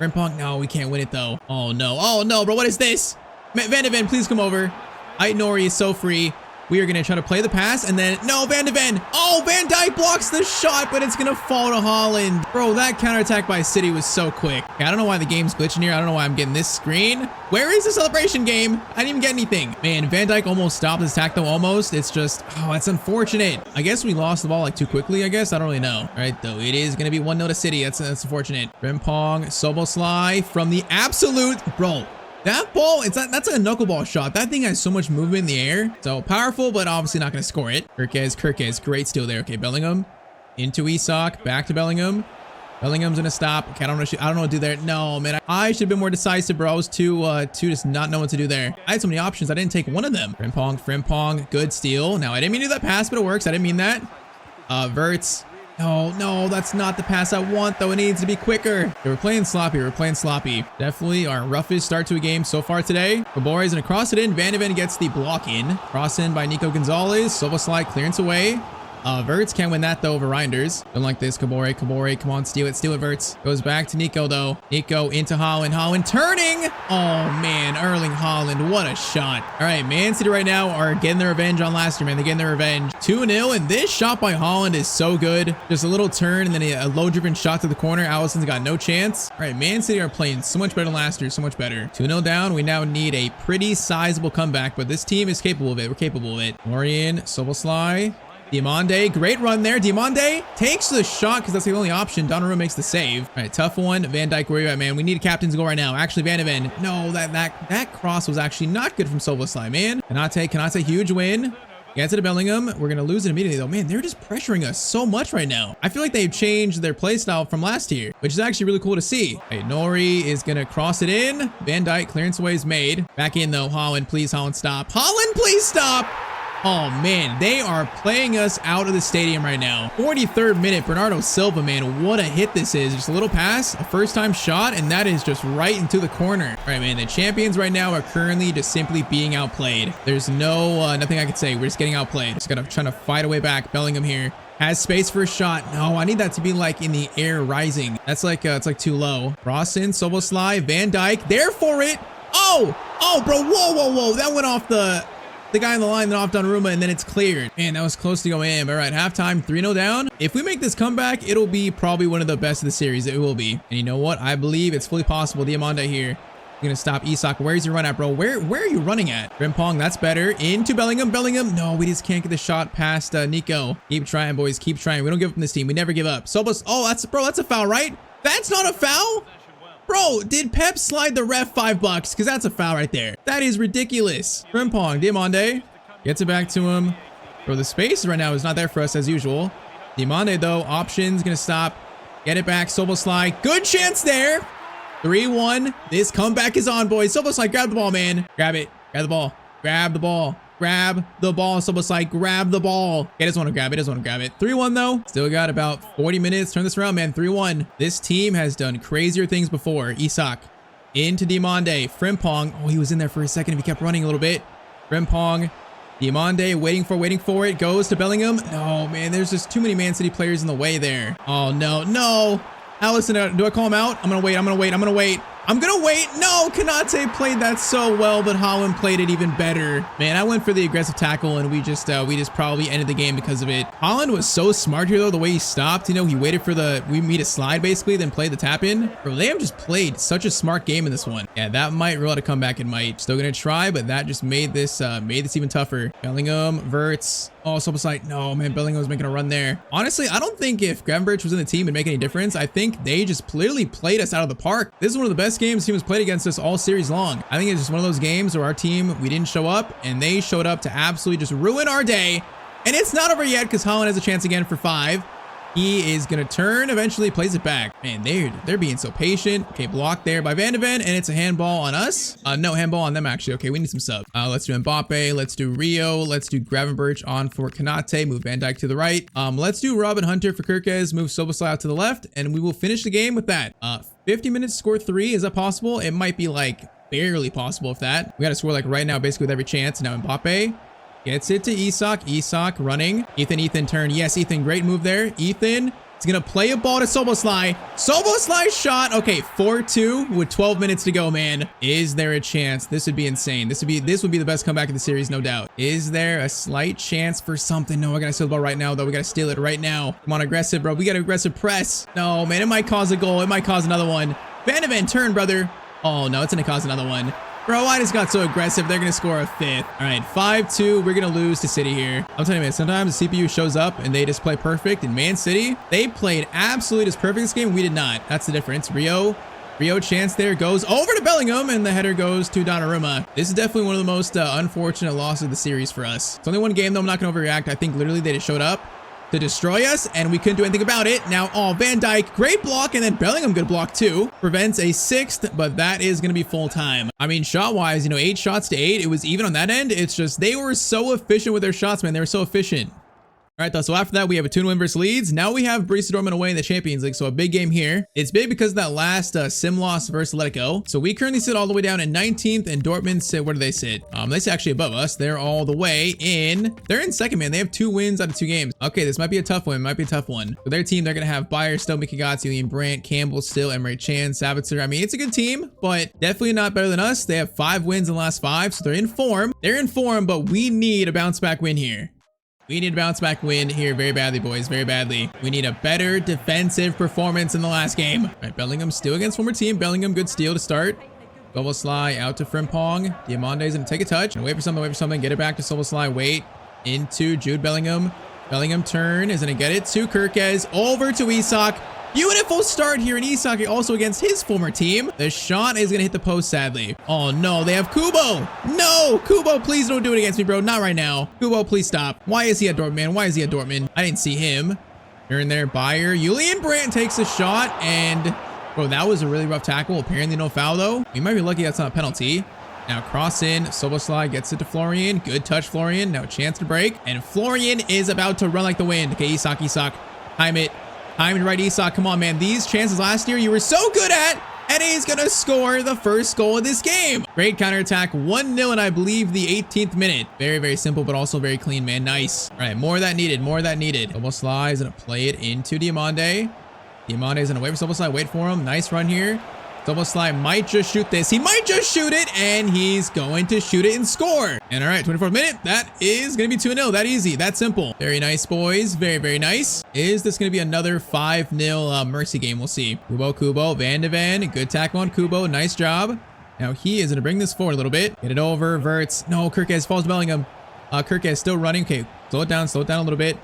Frimpong. No, we can't win it, though. Oh, no. Oh, no, bro. What is this? Van de Ven, please come over. Nori is so free. We are going to try to play the pass, and then, no, Van de Ven. Oh, Van Dijk blocks the shot, but it's going to fall to Haaland. Bro, that counterattack by City was so quick. Okay, I don't know why the game's glitching here. I don't know why I'm getting this screen. Where is the celebration game? I didn't even get anything. Man, Van Dijk almost stopped his attack, though, almost. It's just, oh, that's unfortunate. I guess we lost the ball, like, too quickly, I guess. I don't really know. All right, though, it is going to be 1-0 to City. That's unfortunate. Frimpong, Szoboszlai from the absolute, bro. That ball, that's a knuckleball shot. That thing has so much movement in the air. So powerful, but obviously not going to score it. Kerkez, great steal there. Okay, Bellingham into Isak, back to Bellingham. Bellingham's going to stop. Okay, I don't know what to do there. No, man, I should have been more decisive, bro. I was too just not know what to do there. I had so many options. I didn't take one of them. Frimpong, good steal. Now, I didn't mean to do that pass, but it works. I didn't mean that. Verts. No, that's not the pass I want, though. It needs to be quicker. Okay, we're playing sloppy. Definitely our roughest start to a game so far today. Kabore is going to cross it in. Van de Ven gets the block in. Cross in by Nico Gonzalez. Szoboszlai clearance away. Verts can't win that, though, over Reinders. Don't like this. Kabore, come on, steal it, Verts. Goes back to Nico, though. Nico into Haaland turning. Oh, man, Erling Haaland, what a shot. All right, Man City right now are getting their revenge on last year, man. They're getting their revenge. 2-0, and this shot by Haaland is so good. Just a little turn, and then a low-driven shot to the corner. Alisson's got no chance. All right, Man City are playing so much better than last year, so much better. 2-0 down. We now need a pretty sizable comeback, but this team is capable of it. We're capable of it. Lorien, Szoboszlai. Diamande, great run there. Diamande takes the shot because that's the only option. Donnarumma makes the save. All right, tough one. Van Dijk, where are you at, man? We need a captain's goal right now. Actually, Van de Ven. No, that cross was actually not good from Szoboszlai, man. Kanate, huge win. Gets it to Bellingham. We're going to lose it immediately, though. Man, they're just pressuring us so much right now. I feel like they've changed their play style from last year, which is actually really cool to see. Hey, Nori is going to cross it in. Van Dijk, clearance away is made. Back in, though. Haaland, please, Haaland, stop. Haaland, please stop. Oh, man, they are playing us out of the stadium right now. 43rd minute, Bernardo Silva, man, what a hit this is. Just a little pass, a first-time shot, and that is just right into the corner. All right, man, the champions right now are currently just simply being outplayed. There's nothing I could say. We're just getting outplayed. Just gotta try to fight a way back. Bellingham here. Has space for a shot. No, I need that to be like in the air rising. That's like, it's like too low. Rawson, Szoboszlai, Van Dijk, there for it. Oh, bro, whoa. That went off the guy on the line, then off Donnarumma, and then it's cleared. Man, that was close to going in. All right, halftime, 3-0 down. If we make this comeback, it'll be probably one of the best of the series. It will be. And you know what? I believe it's fully possible. Diamande here. You're gonna stop Isak. Where's your run at, bro? Where are you running at? Frimpong, that's better. Into Bellingham. No, we just can't get the shot past Nico. Keep trying, boys. Keep trying. We don't give up in this team. We never give up. Sobos. Oh, that's a foul, right? That's not a foul? Bro, did Pep slide the ref $5? Because that's a foul right there. That is ridiculous. Frimpong, Diamande gets it back to him. Bro, the space right now is not there for us as usual. Diamande, though, options, gonna stop. Get it back, Szoboszlai. Good chance there. 3-1. This comeback is on, boys. Szoboszlai, grab the ball, man. Grab it. Grab the ball. Grab the ball. Grab the ball. Szoboszlai, grab the ball. He doesn't want to grab it. 3-1, though. Still got about 40 minutes. Turn this around, man. 3-1. This team has done crazier things before. Isak into Diamande. Frimpong. Oh, he was in there for a second. He kept running a little bit. Frimpong. Diamande waiting for it. Goes to Bellingham. No, man. There's just too many Man City players in the way there. Oh, no. Alisson, do I call him out? I'm going to wait. No, Kanate played that so well, but Haaland played it even better. Man, I went for the aggressive tackle, and we just probably ended the game because of it. Haaland was so smart here, though, the way he stopped. You know, he waited for me to slide, basically, then played the tap in. Bro, they have just played such a smart game in this one. Yeah, that might rule out a comeback. It might. Still going to try, but that just made this even tougher. Bellingham, Verts. Oh, Soboslai. No, man, Bellingham was making a run there. Honestly, I don't think if Gravenberch was in the team it'd make any difference. I think they just clearly played us out of the park. This is one of the best games team has played against us all series long. I think it's just one of those games where our team, we didn't show up and they showed up to absolutely just ruin our day. And it's not over yet because Haaland has a chance again for 5. He is going to turn, eventually plays it back. Man, they're being so patient. Okay, blocked there by Van de Ven, and it's a handball on us. No, handball on them, actually. Okay, we need some sub. Let's do Mbappe. Let's do Rio. Let's do Gravenberch on for Konate. Move Van Dijk to the right. Let's do Robin Hunter for Kirkes. Move Soboslai out to the left, and we will finish the game with that. 50 minutes to score 3. Is that possible? It might be, like, barely possible if that. We got to score, like, right now, basically with every chance. Now Mbappe gets it to Isak. Isak running. Ethan turn. Yes, Ethan, great move there. Ethan is going to play a ball to Soboslai. Soboslai shot. Okay, 4-2 with 12 minutes to go, man. Is there a chance? This would be insane. This would be the best comeback of the series, no doubt. Is there a slight chance for something? No, I got to steal the ball right now, though. We got to steal it right now. Come on, aggressive, bro. We got to aggressive press. No, man, it might cause a goal. It might cause another one. Van de Ven, turn, brother. Oh, no, it's going to cause another one. Bro, I just got so aggressive. They're going to score a 5th. All right, 5-2. We're going to lose to City here. I'm telling you, man, sometimes the CPU shows up and they just play perfect. In Man City, they played absolutely just perfect this game. We did not. That's the difference. Rio chance there goes over to Bellingham, and the header goes to Donnarumma. This is definitely one of the most unfortunate losses of the series for us. It's only one game, though. I'm not going to overreact. I think literally they just showed up to destroy us, and we couldn't do anything about it. Now, oh, Van Dijk, great block, and then Bellingham, good block too. Prevents a 6th, but that is going to be full time. I mean, shot-wise, you know, 8 shots to 8. It was even on that end. It's just they were so efficient with their shots, man. They were so efficient. All right, though, so after that, we have a 2-1 win versus Leeds. Now we have Borussia Dortmund away in the Champions League, so a big game here. It's big because of that last sim loss versus Let It Go. So we currently sit all the way down in 19th, and Dortmund sit, where do they sit? They sit actually above us. They're all the way in. They're in second, man. They have 2 wins out of 2 games. Okay, this might be a tough one. Might be a tough one. For their team, they're going to have Bayer still, Mikigati, Liam Brandt, Campbell still, Emre Can, Savitzer. I mean, it's a good team, but definitely not better than us. They have 5 wins in the last 5, so they're in form. They're in form, but we need a bounce back win here. We need a bounce back win here very badly, boys, very badly. We need a better defensive performance in the last game. All right, Bellingham still against former team. Bellingham, good steal to start. Soboslai out to Frimpong. Diamante's gonna take a touch. And wait for something, get it back to Soboslai. Wait into Jude Bellingham. Bellingham turn, is gonna get it to Kirkes. Over to Isak. Beautiful start here in Isak, also against his former team. The shot is going to hit the post, sadly. Oh, no, they have Kubo. No, Kubo, please don't do it against me, bro. Not right now. Kubo, please stop. Why is he at Dortmund, man? Why is he at Dortmund? I didn't see him. Here and there, Bayer. Julian Brandt takes a shot, and, bro, that was a really rough tackle. Apparently no foul, though. We might be lucky that's not a penalty. Now cross in, Soboslai gets it to Florian. Good touch, Florian. Now a chance to break, and Florian is about to run like the wind. Okay, Isak. Time it. Time right, Isak. Come on, man. These chances last year you were so good at, and he's going to score the first goal of this game. Great counterattack. 1-0 in, I believe, the 18th minute. Very, very simple, but also very clean, man. Nice. All right, more of that needed. Soboslai is going to play it into Diamande. Diamande is going to wait for Soboslai. Wait for him. Nice run here. Soboslai might just shoot this. He might just shoot it, and he's going to shoot it and score. And all right, 24th minute. That is going to be 2-0. That easy. That simple. Very nice, boys. Very, very nice. Is this going to be another 5-0 mercy game? We'll see. Kubo, Van de Ven. Good tackle on Kubo. Nice job. Now he is going to bring this forward a little bit. Get it over. Verts. No, Kirkes falls to Bellingham. Kirkes still running. Okay, slow it down a little bit.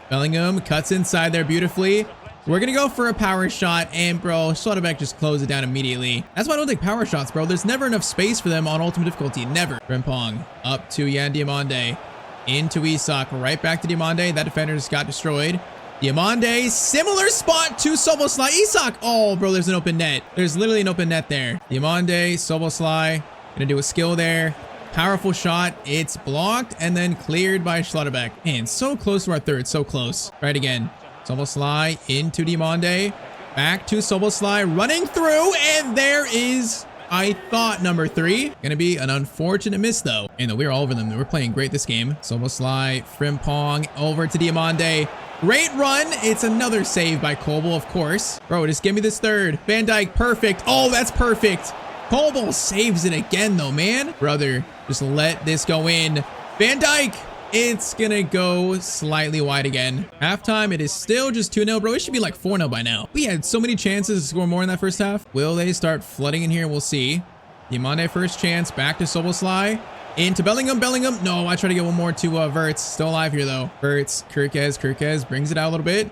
Bellingham cuts inside there beautifully. We're going to go for a power shot, and bro, Schlotterbeck just closed it down immediately. That's why I don't take power shots, bro. There's never enough space for them on ultimate difficulty. Never. Frimpong up to Yan Diamande. Into Isak. Right back to Diamande. That defender just got destroyed. Diamande, similar spot to Soboslai. Isak. Oh, bro, there's an open net. There's literally an open net there. Diamande, Soboslai. Gonna do a skill there. Powerful shot. It's blocked and then cleared by Schlotterbeck. Man, so close to our third. So close. Right again. Soboslai into Diamande. Back to Soboslai. Running through. And there is, I thought, number 3. Gonna be an unfortunate miss, though. And we're all over them. We're playing great this game. Soboslai, Frimpong, over to Diamande. Great run. It's another save by Kobel, of course. Bro, just give me this third. Van Dijk, perfect. Oh, that's perfect. Kobel saves it again, though, man. Brother, just let this go in. Van Dijk. It's gonna go slightly wide again. Halftime, it is still just 2-0, bro. It should be like 4-0 by now. We had so many chances to score more in that first half. Will they start flooding in here? We'll see. Diamande first chance, back to Soboslai. Into Bellingham. Bellingham. No, I try to get one more to Verts. Still alive here, though. Verts. Kirkez brings it out a little bit.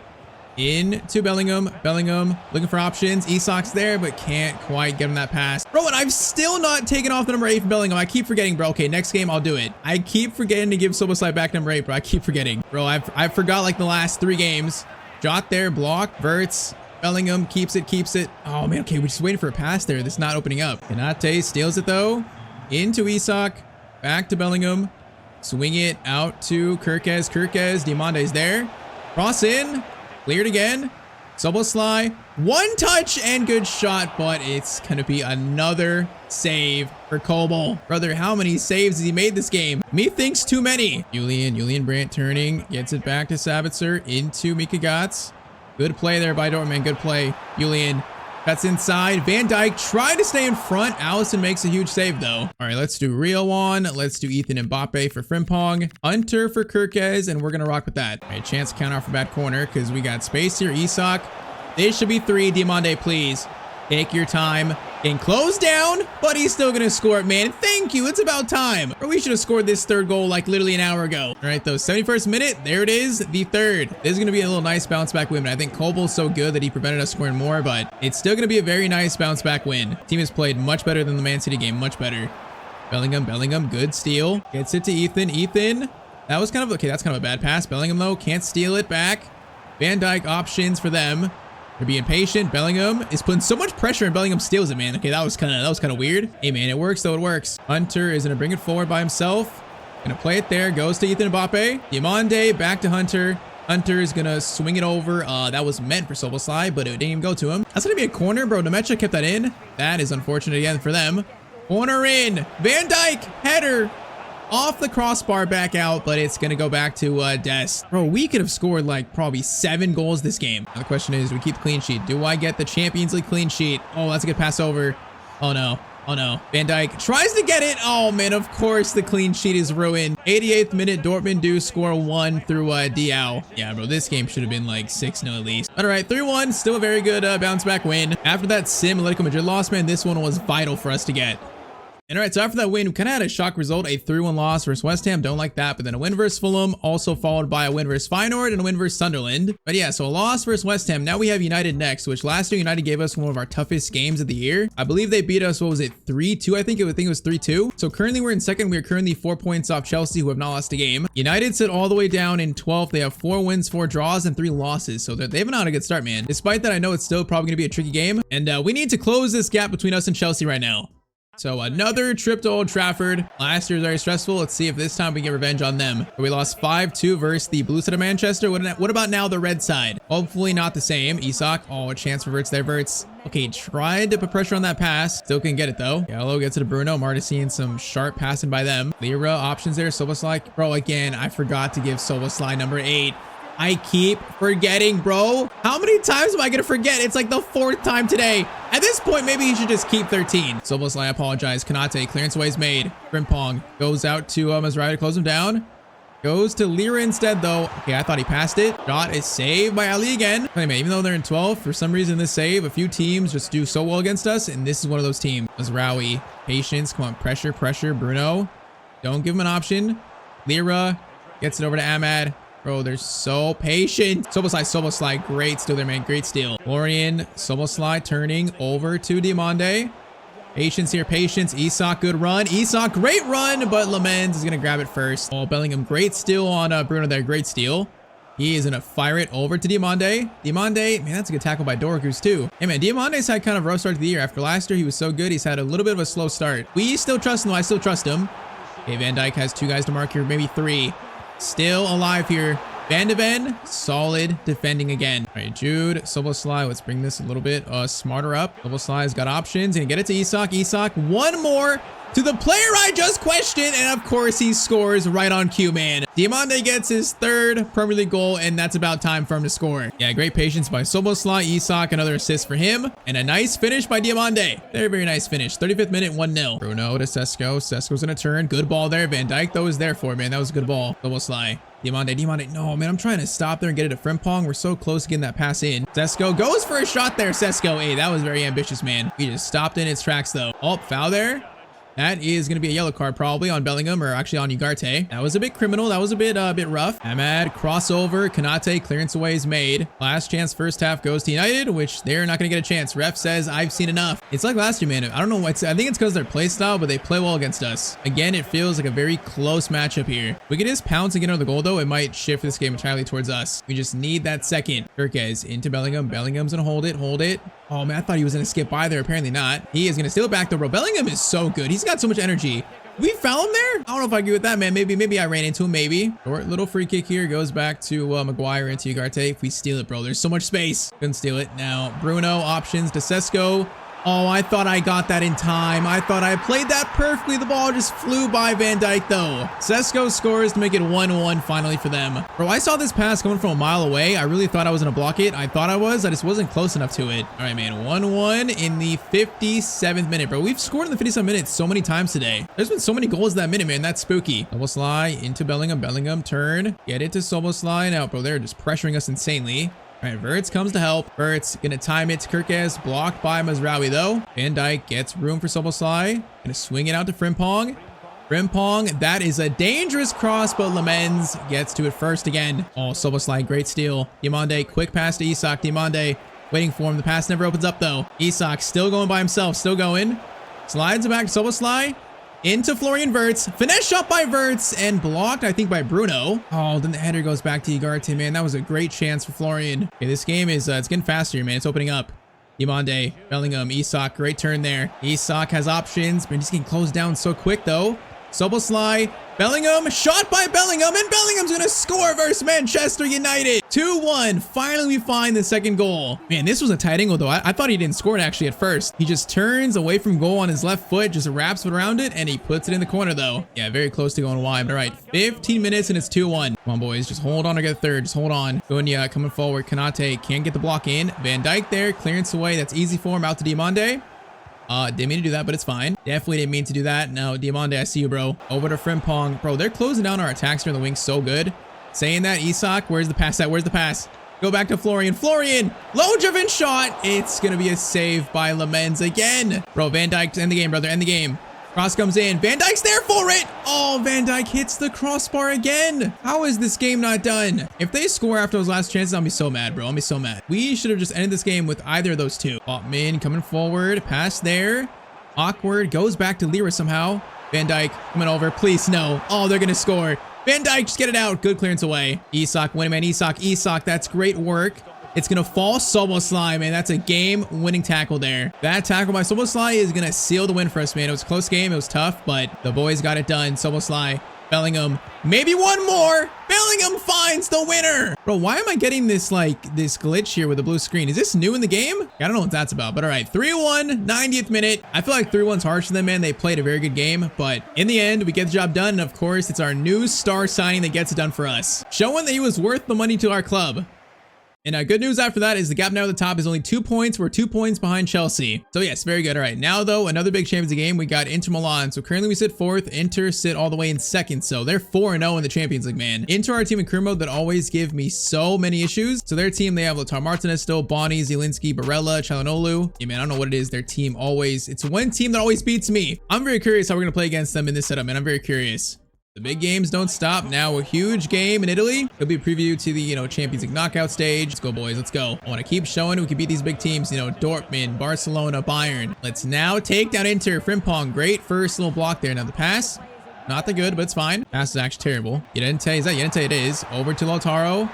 Into Bellingham. Bellingham looking for options. Isak's there, but can't quite get him that pass. Bro, and I've still not taken off the number 8 for Bellingham. I keep forgetting, bro. Okay, next game, I'll do it. I keep forgetting to give Soboslai back number 8, bro. I keep forgetting. Bro, I forgot like the last 3 games. Jot there, block. Verts. Bellingham keeps it. Oh, man. Okay, we're just waiting for a pass there. That's not opening up. Konate steals it, though. Into Isak. Back to Bellingham. Swing it out to Kirkez. Diamande's there. Cross in. Cleared again. Soboslai. One touch and good shot, but it's going to be another save for Kobel. Brother, how many saves has he made this game? Methinks too many. Julian Brandt turning. Gets it back to Savitzer. Into Mika Gotts. Good play there by Dortmund. Good play. Julian. That's inside. Van Dijk tried to stay in front. Allison makes a huge save, though. All right, let's do Rio one. Let's do Ethan Mbappe for Frimpong. Hunter for Kirkez, and we're going to rock with that. All right, chance to counter off a bad corner because we got space here. Isak. This should be 3. Diamande, please. Take your time. Getting closed down, but he's still going to score it, man. Thank you. It's about time. Or we should have scored this 3rd goal like literally an hour ago. All right, though, 71st minute. There it is, the 3rd. This is going to be a little nice bounce back win. I think Kobel's so good that he prevented us scoring more, but it's still going to be a very nice bounce back win. Team has played much better than the Man City game. Much better. Bellingham. Good steal. Gets it to Ethan. That was kind of, okay, that's kind of a bad pass. Bellingham, though, can't steal it back. Van Dijk options for them. They're being patient. Bellingham is putting so much pressure and Bellingham steals it, man. Okay, that was kind of weird. Hey, man, it works, though. It works. Hunter is going to bring it forward by himself. Going to play it there. Goes to Ethan Mbappe. Diamande back to Hunter. Hunter is going to swing it over. That was meant for Soboslai, but it didn't even go to him. That's going to be a corner, bro. Nemecha kept that in. That is unfortunate again for them. Corner in. Van Dijk. Header. Off the crossbar, back out, but it's going to go back to Dest. Bro, we could have scored like probably 7 goals this game. Now the question is, do we keep the clean sheet? Do I get the Champions League clean sheet? Oh, that's a good pass over. Oh, no. Van Dijk tries to get it. Oh, man, of course the clean sheet is ruined. 88th minute, Dortmund do score 1 through Diao. Yeah, bro, this game should have been like 6-0 at least. All right, 3-1, still a very good bounce back win. After that Atletico Madrid loss, man, this one was vital for us to get. And all right, so after that win, we kind of had a shock result, a 3-1 loss versus West Ham. Don't like that. But then a win versus Fulham, also followed by a win versus Feyenoord and a win versus Sunderland. But yeah, so a loss versus West Ham. Now we have United next, which last year United gave us one of our toughest games of the year. I believe they beat us, what was it, 3-2? I think it was 3-2. So currently we're in second. We are currently 4 points off Chelsea, who have not lost a game. United sit all the way down in 12th. They have 4 wins, 4 draws, and 3 losses. So they haven't had a good start, man. Despite that, I know it's still probably going to be a tricky game. And we need to close this gap between us and Chelsea right now. So another trip to Old Trafford. Last year was very stressful. Let's see if this time we get revenge on them. We lost 5-2 versus the blue side of Manchester. What about now the red side? Hopefully not the same. Isak. Oh, a chance for Verts there. Verts. Okay, tried to put pressure on that pass. Still can get it though. Gallo gets it to Bruno. Martin some sharp passing by them. Lira options there. Soboslai. Bro, again, I forgot to give Soboslai number 8. I keep forgetting, bro. How many times am I going to forget? It's like the 4th time today. At this point, maybe he should just keep 13. Soboslai, I apologize. Kanate, clearance away is made. Frimpong goes out to Mazraoui to close him down. Goes to Lira instead, though. Okay, I thought he passed it. Shot is saved by Ali again. Anyway, even though they're in 12th, for some reason this save, a few teams just do so well against us, and this is one of those teams. Mazraoui, patience. Come on, pressure. Bruno. Don't give him an option. Lira gets it over to Ahmad. Bro, they're so patient. Soboslai, great steal there, man. Great steal. Florian, Soboslai turning over to Diamande. Patience here, patience. Isak, good run. Isak, great run, but Lamens is going to grab it first. Oh, Bellingham, great steal on Bruno there. Great steal. He is going to fire it over to Diamande. Diamande, man, that's a good tackle by Dorcus too. Hey, man, Diamande's had kind of a rough start to the year. After last year, he was so good. He's had a little bit of a slow start. We still trust him, though. I still trust him. Okay, Van Dijk has 2 guys to mark here, maybe 3. Still alive here. Van de Ven, solid defending again. All right, Jude, Soboslai, let's bring this a little bit smarter up. Soboslai's got options and get it to Isak. Isak, one more to the player I just questioned, and of course he scores right on cue, man. Diamande gets his 3rd Premier League goal, and that's about time for him to score. Yeah, great patience by Soboslai. Isak, another assist for him, and a nice finish by Diamande. Very, very nice finish. 35th minute, 1-0. Bruno to Sesko. Sesko's gonna turn. Good ball there. Van Dijk, though, is there for it, man. That was a good ball. Soboslai. Diamande. No, man, I'm trying to stop there and get it to Frimpong. We're so close to getting that pass in. Sesko goes for a shot there. Sesko, hey, that was very ambitious, man. He just stopped in its tracks, though. Oh, foul there. That is going to be a yellow card probably on Bellingham, or actually on Ugarte. That was a bit criminal. That was a bit rough. Ahmad, crossover, Konate, clearance away is made. Last chance first half goes to United, which they're not going to get a chance. Ref says, I've seen enough. It's like last year, man. I don't know what's, I think it's because their play style, but they play well against us. Again, it feels like a very close matchup here. We could just pounce and get another goal though. It might shift this game entirely towards us. We just need that second. Kirkes into Bellingham. Bellingham's going to hold it. Oh man, I thought he was going to skip by there. Apparently not. He is going to steal it back though, bro. Bellingham is so good. He's got so much energy. We foul him there? I don't know if I agree with that, man. Maybe I ran into him, maybe. Short little free kick here. Goes back to Maguire into Ugarte. If we steal it, bro, there's so much space. Couldn't steal it. Now, Bruno, options to Sesko. Oh, I thought I got that in time. I thought I played that perfectly. The ball just flew by Van Dijk, though. Sesko scores to make it 1-1 finally for them. Bro, I saw this pass coming from a mile away. I really thought I was going to block it. I thought I was. I just wasn't close enough to it. All right, man. 1-1 in the 57th minute, bro. We've scored in the 57th minute so many times today. There's been so many goals that minute, man. That's spooky. Soboslai into Bellingham. Bellingham, turn. Get it to Soboslai. Now, bro, they're just pressuring us insanely. All right, Verts comes to help. Verts gonna time it to Kirkes. Blocked by Mazraoui though. Van Dijk gets room for Soboslai. Gonna swing it out to Frimpong. Frimpong, that is a dangerous cross, but Lemens gets to it first again. Oh, Soboslai, great steal. Diomande, quick pass to Isak. Diomande waiting for him. The pass never opens up though. Isak still going by himself, still going. Slides it back to Soboslai. Into Florian Wirtz. Finesse shot by Wirtz and blocked, I think, by Bruno. Oh, then the header goes back to Ugarte, man. That was a great chance for Florian. Okay, this game is, it's getting faster, man. It's opening up. Diomande, Bellingham, Isak, great turn there. Isak has options, but he's getting closed down so quick, though. Soboslai, Bellingham, shot by Bellingham, and Bellingham's gonna score versus Manchester United. 2-1. Finally, we find the second goal. Man, this was a tight angle, though. I thought he didn't score it, actually, at first. He just turns away from goal on his left foot, just wraps it around it, and he puts it in the corner, though. Yeah, very close to going wide. But all right, 15 minutes, and it's 2-1. Come on, boys. Just hold on or get third. Just hold on. Gunya coming forward. Konate can't get the block in. Van Dijk there. Clearance away. That's easy for him. Out to Diomande. Didn't mean to do that, but it's fine. Definitely didn't mean to do that. No, Diomande, I see you, bro. Over to Frimpong. Bro, they're closing down our attacks here in the wing so good. Saying that, Isak, where's the pass at? Where's the pass? Go back to Florian. Florian! Low-driven shot! It's gonna be a save by Lemens again. Bro, Van Dijk, end the game, brother. End the game. Cross comes in. Van Dijk's there for it! Oh, Van Dijk hits the crossbar again. How is this game not done? If they score after those last chances, I'll be so mad, bro. I'll be so mad. We should have just ended this game with either of those two. Botman coming forward. Pass there. Awkward. Goes back to Lira somehow. Van Dijk coming over. Please, no. Oh, they're going to score. Van Dijk, just get it out. Good clearance away. Isak, win it, man. Isak, that's great work. It's going to fall. Soboslai, man. That's a game-winning tackle there. That tackle by Soboslai is going to seal the win for us, man. It was a close game. It was tough, but the boys got it done. Soboslai, Bellingham, maybe one more. Bellingham finds the winner. Bro, why am I getting this, like, this glitch here with the blue screen? Is this new in the game? I don't know what that's about, but all right. 3-1, 90th minute. I feel like 3-1's harsh for them, man. They played a very good game, but in the end, we get the job done. And of course, it's our new star signing that gets it done for us, showing that he was worth the money to our club. And good news after that is the gap now at the top is only 2 points. We're 2 points behind Chelsea. So yes, very good. All right, now though, another big Champions League game. We got Inter Milan. So currently we sit fourth. Inter sit all the way in second. So they're 4-0 in the Champions League, man. Inter are a team in career mode that always give me so many issues. So their team, they have Lautaro Martinez still, Bonnie, Zielinski, Barella, Çalhanoğlu. Yeah, man, I don't know what it is. Their team always, it's one team that always beats me. I'm very curious how we're going to play against them in this setup, man. I'm very curious. The big games don't stop. Now a huge game in Italy. It'll be a preview to the, Champions League knockout stage. Let's go, boys. Let's go. I want to keep showing we can beat these big teams, Dortmund, Barcelona, Bayern. Let's now take down Inter. Frimpong, great first little block there. Now the pass, not that good, but it's fine. Pass is actually terrible. Llorente, is that Llorente? It is. Over to Lautaro.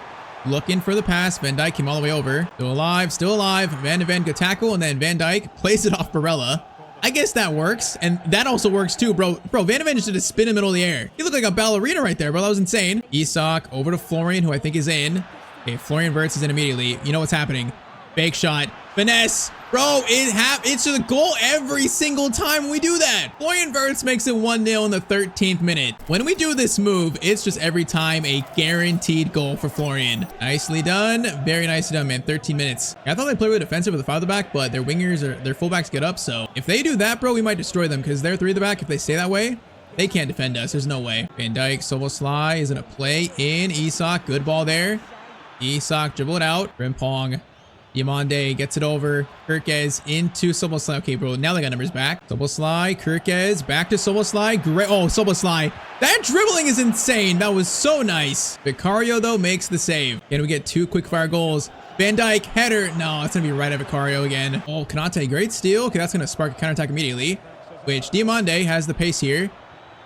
Looking for the pass. Van Dijk came all the way over. Still alive. Van de Ven, good tackle. And then Van Dijk plays it off Barella. I guess that works. And that also works too, bro. Bro, Van de Ven just did a spin in the middle of the air. He looked like a ballerina right there, bro. That was insane. Isak over to Florian, who I think is in. Okay, Florian Wirtz is in immediately. You know what's happening. Fake shot. Finesse. Bro, it's to the goal every single time we do that. Florian Wirtz makes it 1-0 in the 13th minute. When we do this move, it's just every time a guaranteed goal for Florian. Nicely done. Very nicely done, man. 13 minutes. I thought they played really defensive with the 5 at the back, but their wingers or their fullbacks get up. So if they do that, bro, we might destroy them because they're 3 at the back. If they stay that way, they can't defend us. There's no way. Van Dijk, Soboslai is going to play in. Isak, good ball there. Isak, dribble it out. Frimpong. Diamande gets it over. Kirkes into Soboslai. Okay, bro. Now they got numbers back. Soboslai, Kirkes, back to Soboslai. Great. Oh, Soboslai. That dribbling is insane. That was so nice. Vicario, though, makes the save. And we get 2 quick fire goals. Van Dijk, header. No, it's going to be right at Vicario again. Oh, Konate, great steal. Okay, that's going to spark a counterattack immediately, which Diamande has the pace here.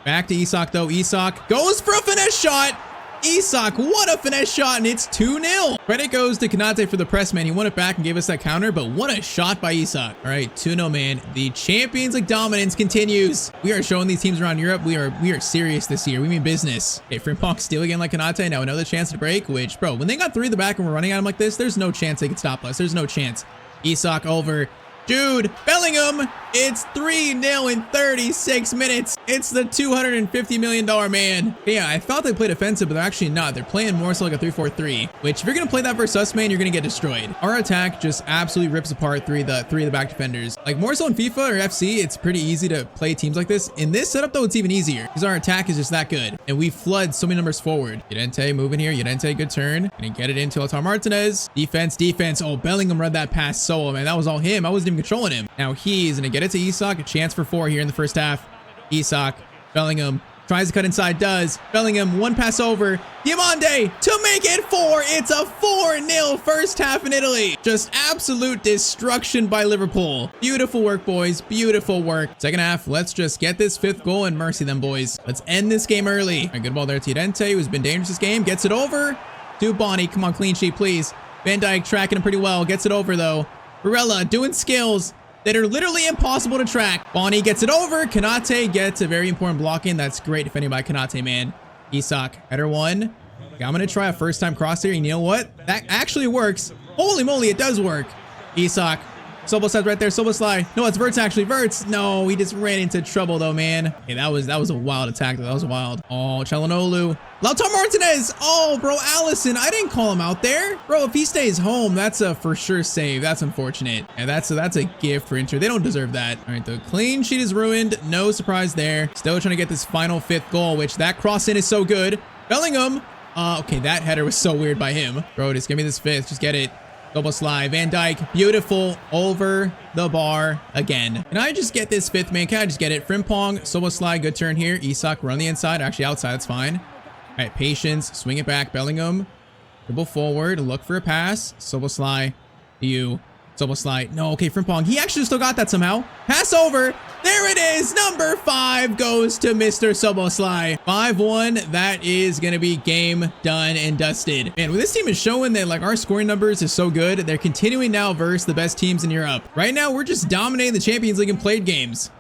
Back to Isak, though. Isak goes for a finesse shot. Isak, what a finesse shot, and it's 2-0. Credit goes to Konate for the press, man. He won it back and gave us that counter, but what a shot by Isak. All right, 2-0, man. The Champions League dominance continues. We are showing these teams around Europe. We are serious this year. We mean business. Okay, Frimpong steal again like Konate. Now another chance to break, which, bro, when they got 3 at the back and we're running at them like this, there's no chance they can stop us. There's no chance. Isak over. Dude, Bellingham, it's 3-0 in 36 minutes. It's the $250 million man. Yeah, I thought they played offensive, but they're actually not. They're playing more so like a 3-4-3, which if you're going to play that versus us, man, you're going to get destroyed. Our attack just absolutely rips apart three of the back defenders. Like more so in FIFA or FC, it's pretty easy to play teams like this. In this setup, though, it's even easier because our attack is just that good. And we flood so many numbers forward. Llorente moving here. Llorente, good turn. And get it into Lautaro Martinez. Defense. Oh, Bellingham read that pass so well, man. That was all him. I wasn't even controlling him. Now he's gonna get it to Isak. A chance for 4 here in the first half. Isak, Bellingham tries to cut inside, does. Bellingham, 1 pass over. Diamande to make it 4. It's a 4-0 first half in Italy. Just absolute destruction by Liverpool. Beautiful work, boys. Beautiful work. Second half, let's just get this 5th goal and mercy them, boys. Let's end this game early. All right, good ball there to Llorente, who's been dangerous this game. Gets it over to Bonnie. Come on, clean sheet, please. Van Dijk tracking him pretty well. Gets it over, though. Barella doing skills that are literally impossible to track. Bonnie gets it over. Konate gets a very important block in. That's great defending by Konate, man. Isak, header 1. Okay, I'm going to try a first-time cross here. And you know what? That actually works. Holy moly, it does work. Isak. Soboslai right there. Soboslai. No, it's Verts actually. Verts. No, he just ran into trouble though, man. Okay, that was a wild attack. That was wild. Oh, Çalhanoğlu. Lautaro Martinez. Oh, bro, Allison. I didn't call him out there. Bro, if he stays home, that's a for sure save. That's unfortunate. And that's a gift for Inter. They don't deserve that. All right, the clean sheet is ruined. No surprise there. Still trying to get this final 5th goal, which that cross in is so good. Bellingham. Okay, that header was so weird by him. Bro, just give me this 5th. Just get it. Soboslai, Van Dijk, beautiful, over the bar again. Can I just get this 5th, man? Can I just get it? Frimpong, Soboslai, good turn here. Isak, run the inside, actually outside, that's fine. All right, patience, swing it back, Bellingham. Dribble forward, look for a pass. Soboslai, you. Soboslai, no, okay, Frimpong. He actually still got that somehow. Pass over. There it is. Number 5 goes to Mr. Soboslai. 5-1. That is going to be game done and dusted. Man, this team is showing that like our scoring numbers is so good. They're continuing now versus the best teams in Europe. Right now, we're just dominating the Champions League in played games.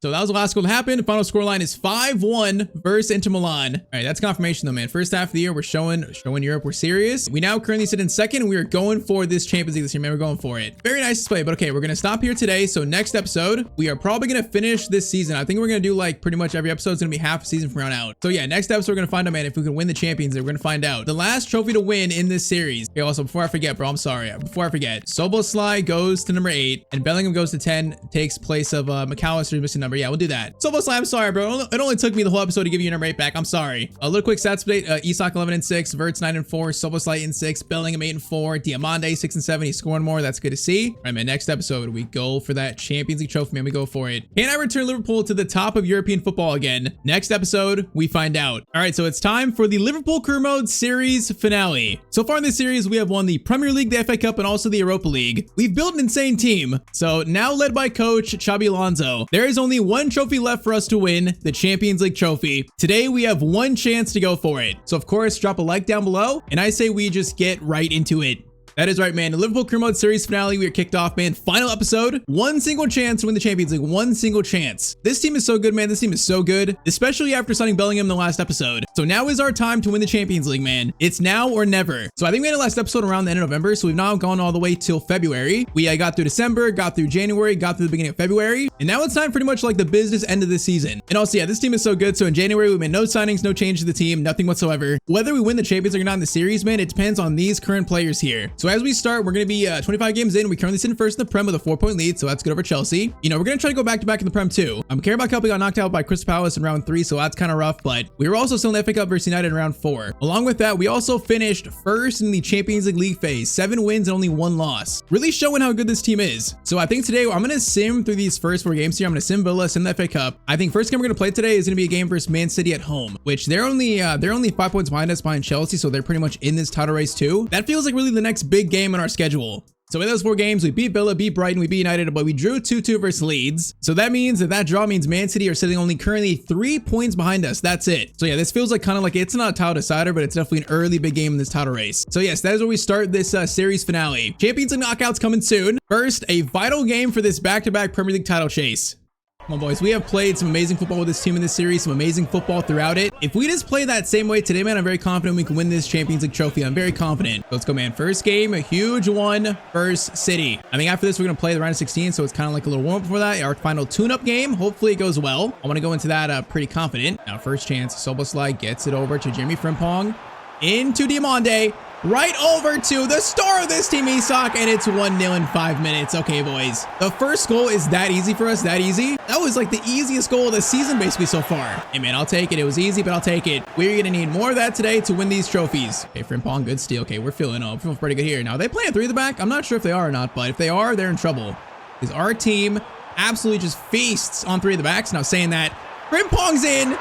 So that was the last goal to happen. The final scoreline is 5-1 versus Inter Milan. All right, that's confirmation though, man. First half of the year, we're showing Europe we're serious. We now currently sit in 2nd, and we are going for this Champions League this year, man. We're going for it. Very nice display, but okay, we're gonna stop here today. So next episode, we are probably gonna finish this season. I think we're gonna do like pretty much every episode is gonna be half a season from here on out. So yeah, next episode we're gonna find out, man, if we can win the Champions League. We're gonna find out. The last trophy to win in this series. Okay, also before I forget, bro, I'm sorry. Before I forget, Soboslai goes to number 8, and Bellingham goes to 10. Takes place of McAllister's missing number. Yeah, we'll do that. Soboslai, I'm sorry, bro. It only took me the whole episode to give you your number 8 back. I'm sorry. A little quick stats update. Isak 11 and 6, Verts 9 and 4, Soboslai 8 and 6, Bellingham 8 and 4, Diamande 6 and 7. He's scoring more. That's good to see. All right, man. Next episode, we go for that Champions League trophy, man. We go for it. Can I return Liverpool to the top of European football again? Next episode, we find out. All right, so it's time for the Liverpool Career Mode series finale. So far in this series, we have won the Premier League, the FA Cup, and also the Europa League. We've built an insane team. So now led by coach Xabi Alonso, there is only one trophy left for us to win, the Champions League trophy. Today, we have one chance to go for it. So of course, drop a like down below, and I say we just get right into it. That is right, man. The Liverpool Career Mode series finale, we are kicked off, man. Final episode. One single chance to win the Champions League. One single chance. This team is so good, man. This team is so good, especially after signing Bellingham in the last episode. So now is our time to win the Champions League, man. It's now or never. So I think we had the last episode around the end of November, so we've now gone all the way till February. We got through December, got through January, got through the beginning of February, and now it's time pretty much like the business end of the season. And also, yeah, this team is so good. So in January, we made no signings, no changes to the team, nothing whatsoever. Whether we win the Champions League or not in the series, man, it depends on these current players here. So So as we start, we're going to be 25 games in. We currently sit in first in the Prem with a 4-point lead, so that's good over Chelsea. You know, we're going to try to go back-to-back in the Prem too. Carabao Cup, we got knocked out by Crystal Palace in round 3, so that's kind of rough, but we were also still in the FA Cup versus United in round 4. Along with that, we also finished first in the Champions League phase, 7 wins and only 1 loss. Really showing how good this team is. So I think today I'm going to sim through these first 4 games here. I'm going to sim Villa, sim the FA Cup. I think first game we're going to play today is going to be a game versus Man City at home, which they're only 5 points behind us, behind Chelsea, so they're pretty much in this title race too. That feels like really the next big game on our schedule. So in those 4 games, we beat Villa, beat Brighton, we beat United, but we drew 2-2 versus Leeds. So that means that draw means Man City are sitting only currently 3 points behind us. That's it. So yeah, this feels like kind of like it's not a title decider, but it's definitely an early big game in this title race. So yes, that is where we start this series finale. Champions League knockouts coming soon. First, a vital game for this back-to-back Premier League title chase. Come on, boys. We have played some amazing football with this team in this series, some amazing football throughout it. If we just play that same way today, man, I'm very confident we can win this Champions League trophy. I'm very confident. Let's go, man. First game, a huge one versus City. I think after this, we're going to play the round of 16, so it's kind of like a little warm-up before that. Our final tune-up game. Hopefully, it goes well. I want to go into that pretty confident. Now, first chance, Szoboszlai gets it over to Jeremy Frimpong. Into Diomande. Right over to the star of this team, Isak, and it's 1-0 in 5 minutes. Okay, boys. The first goal is that easy for us, that easy. That was like the easiest goal of the season, basically, so far. Hey, man, I'll take it. It was easy, but I'll take it. We're going to need more of that today to win these trophies. Okay, Frimpong, good steal. Okay, we're feeling pretty good here. Now, are they playing 3 at the back? I'm not sure if they are or not, but if they are, they're in trouble. Because our team absolutely just feasts on 3 at the backs. Now, saying that, Frimpong's in.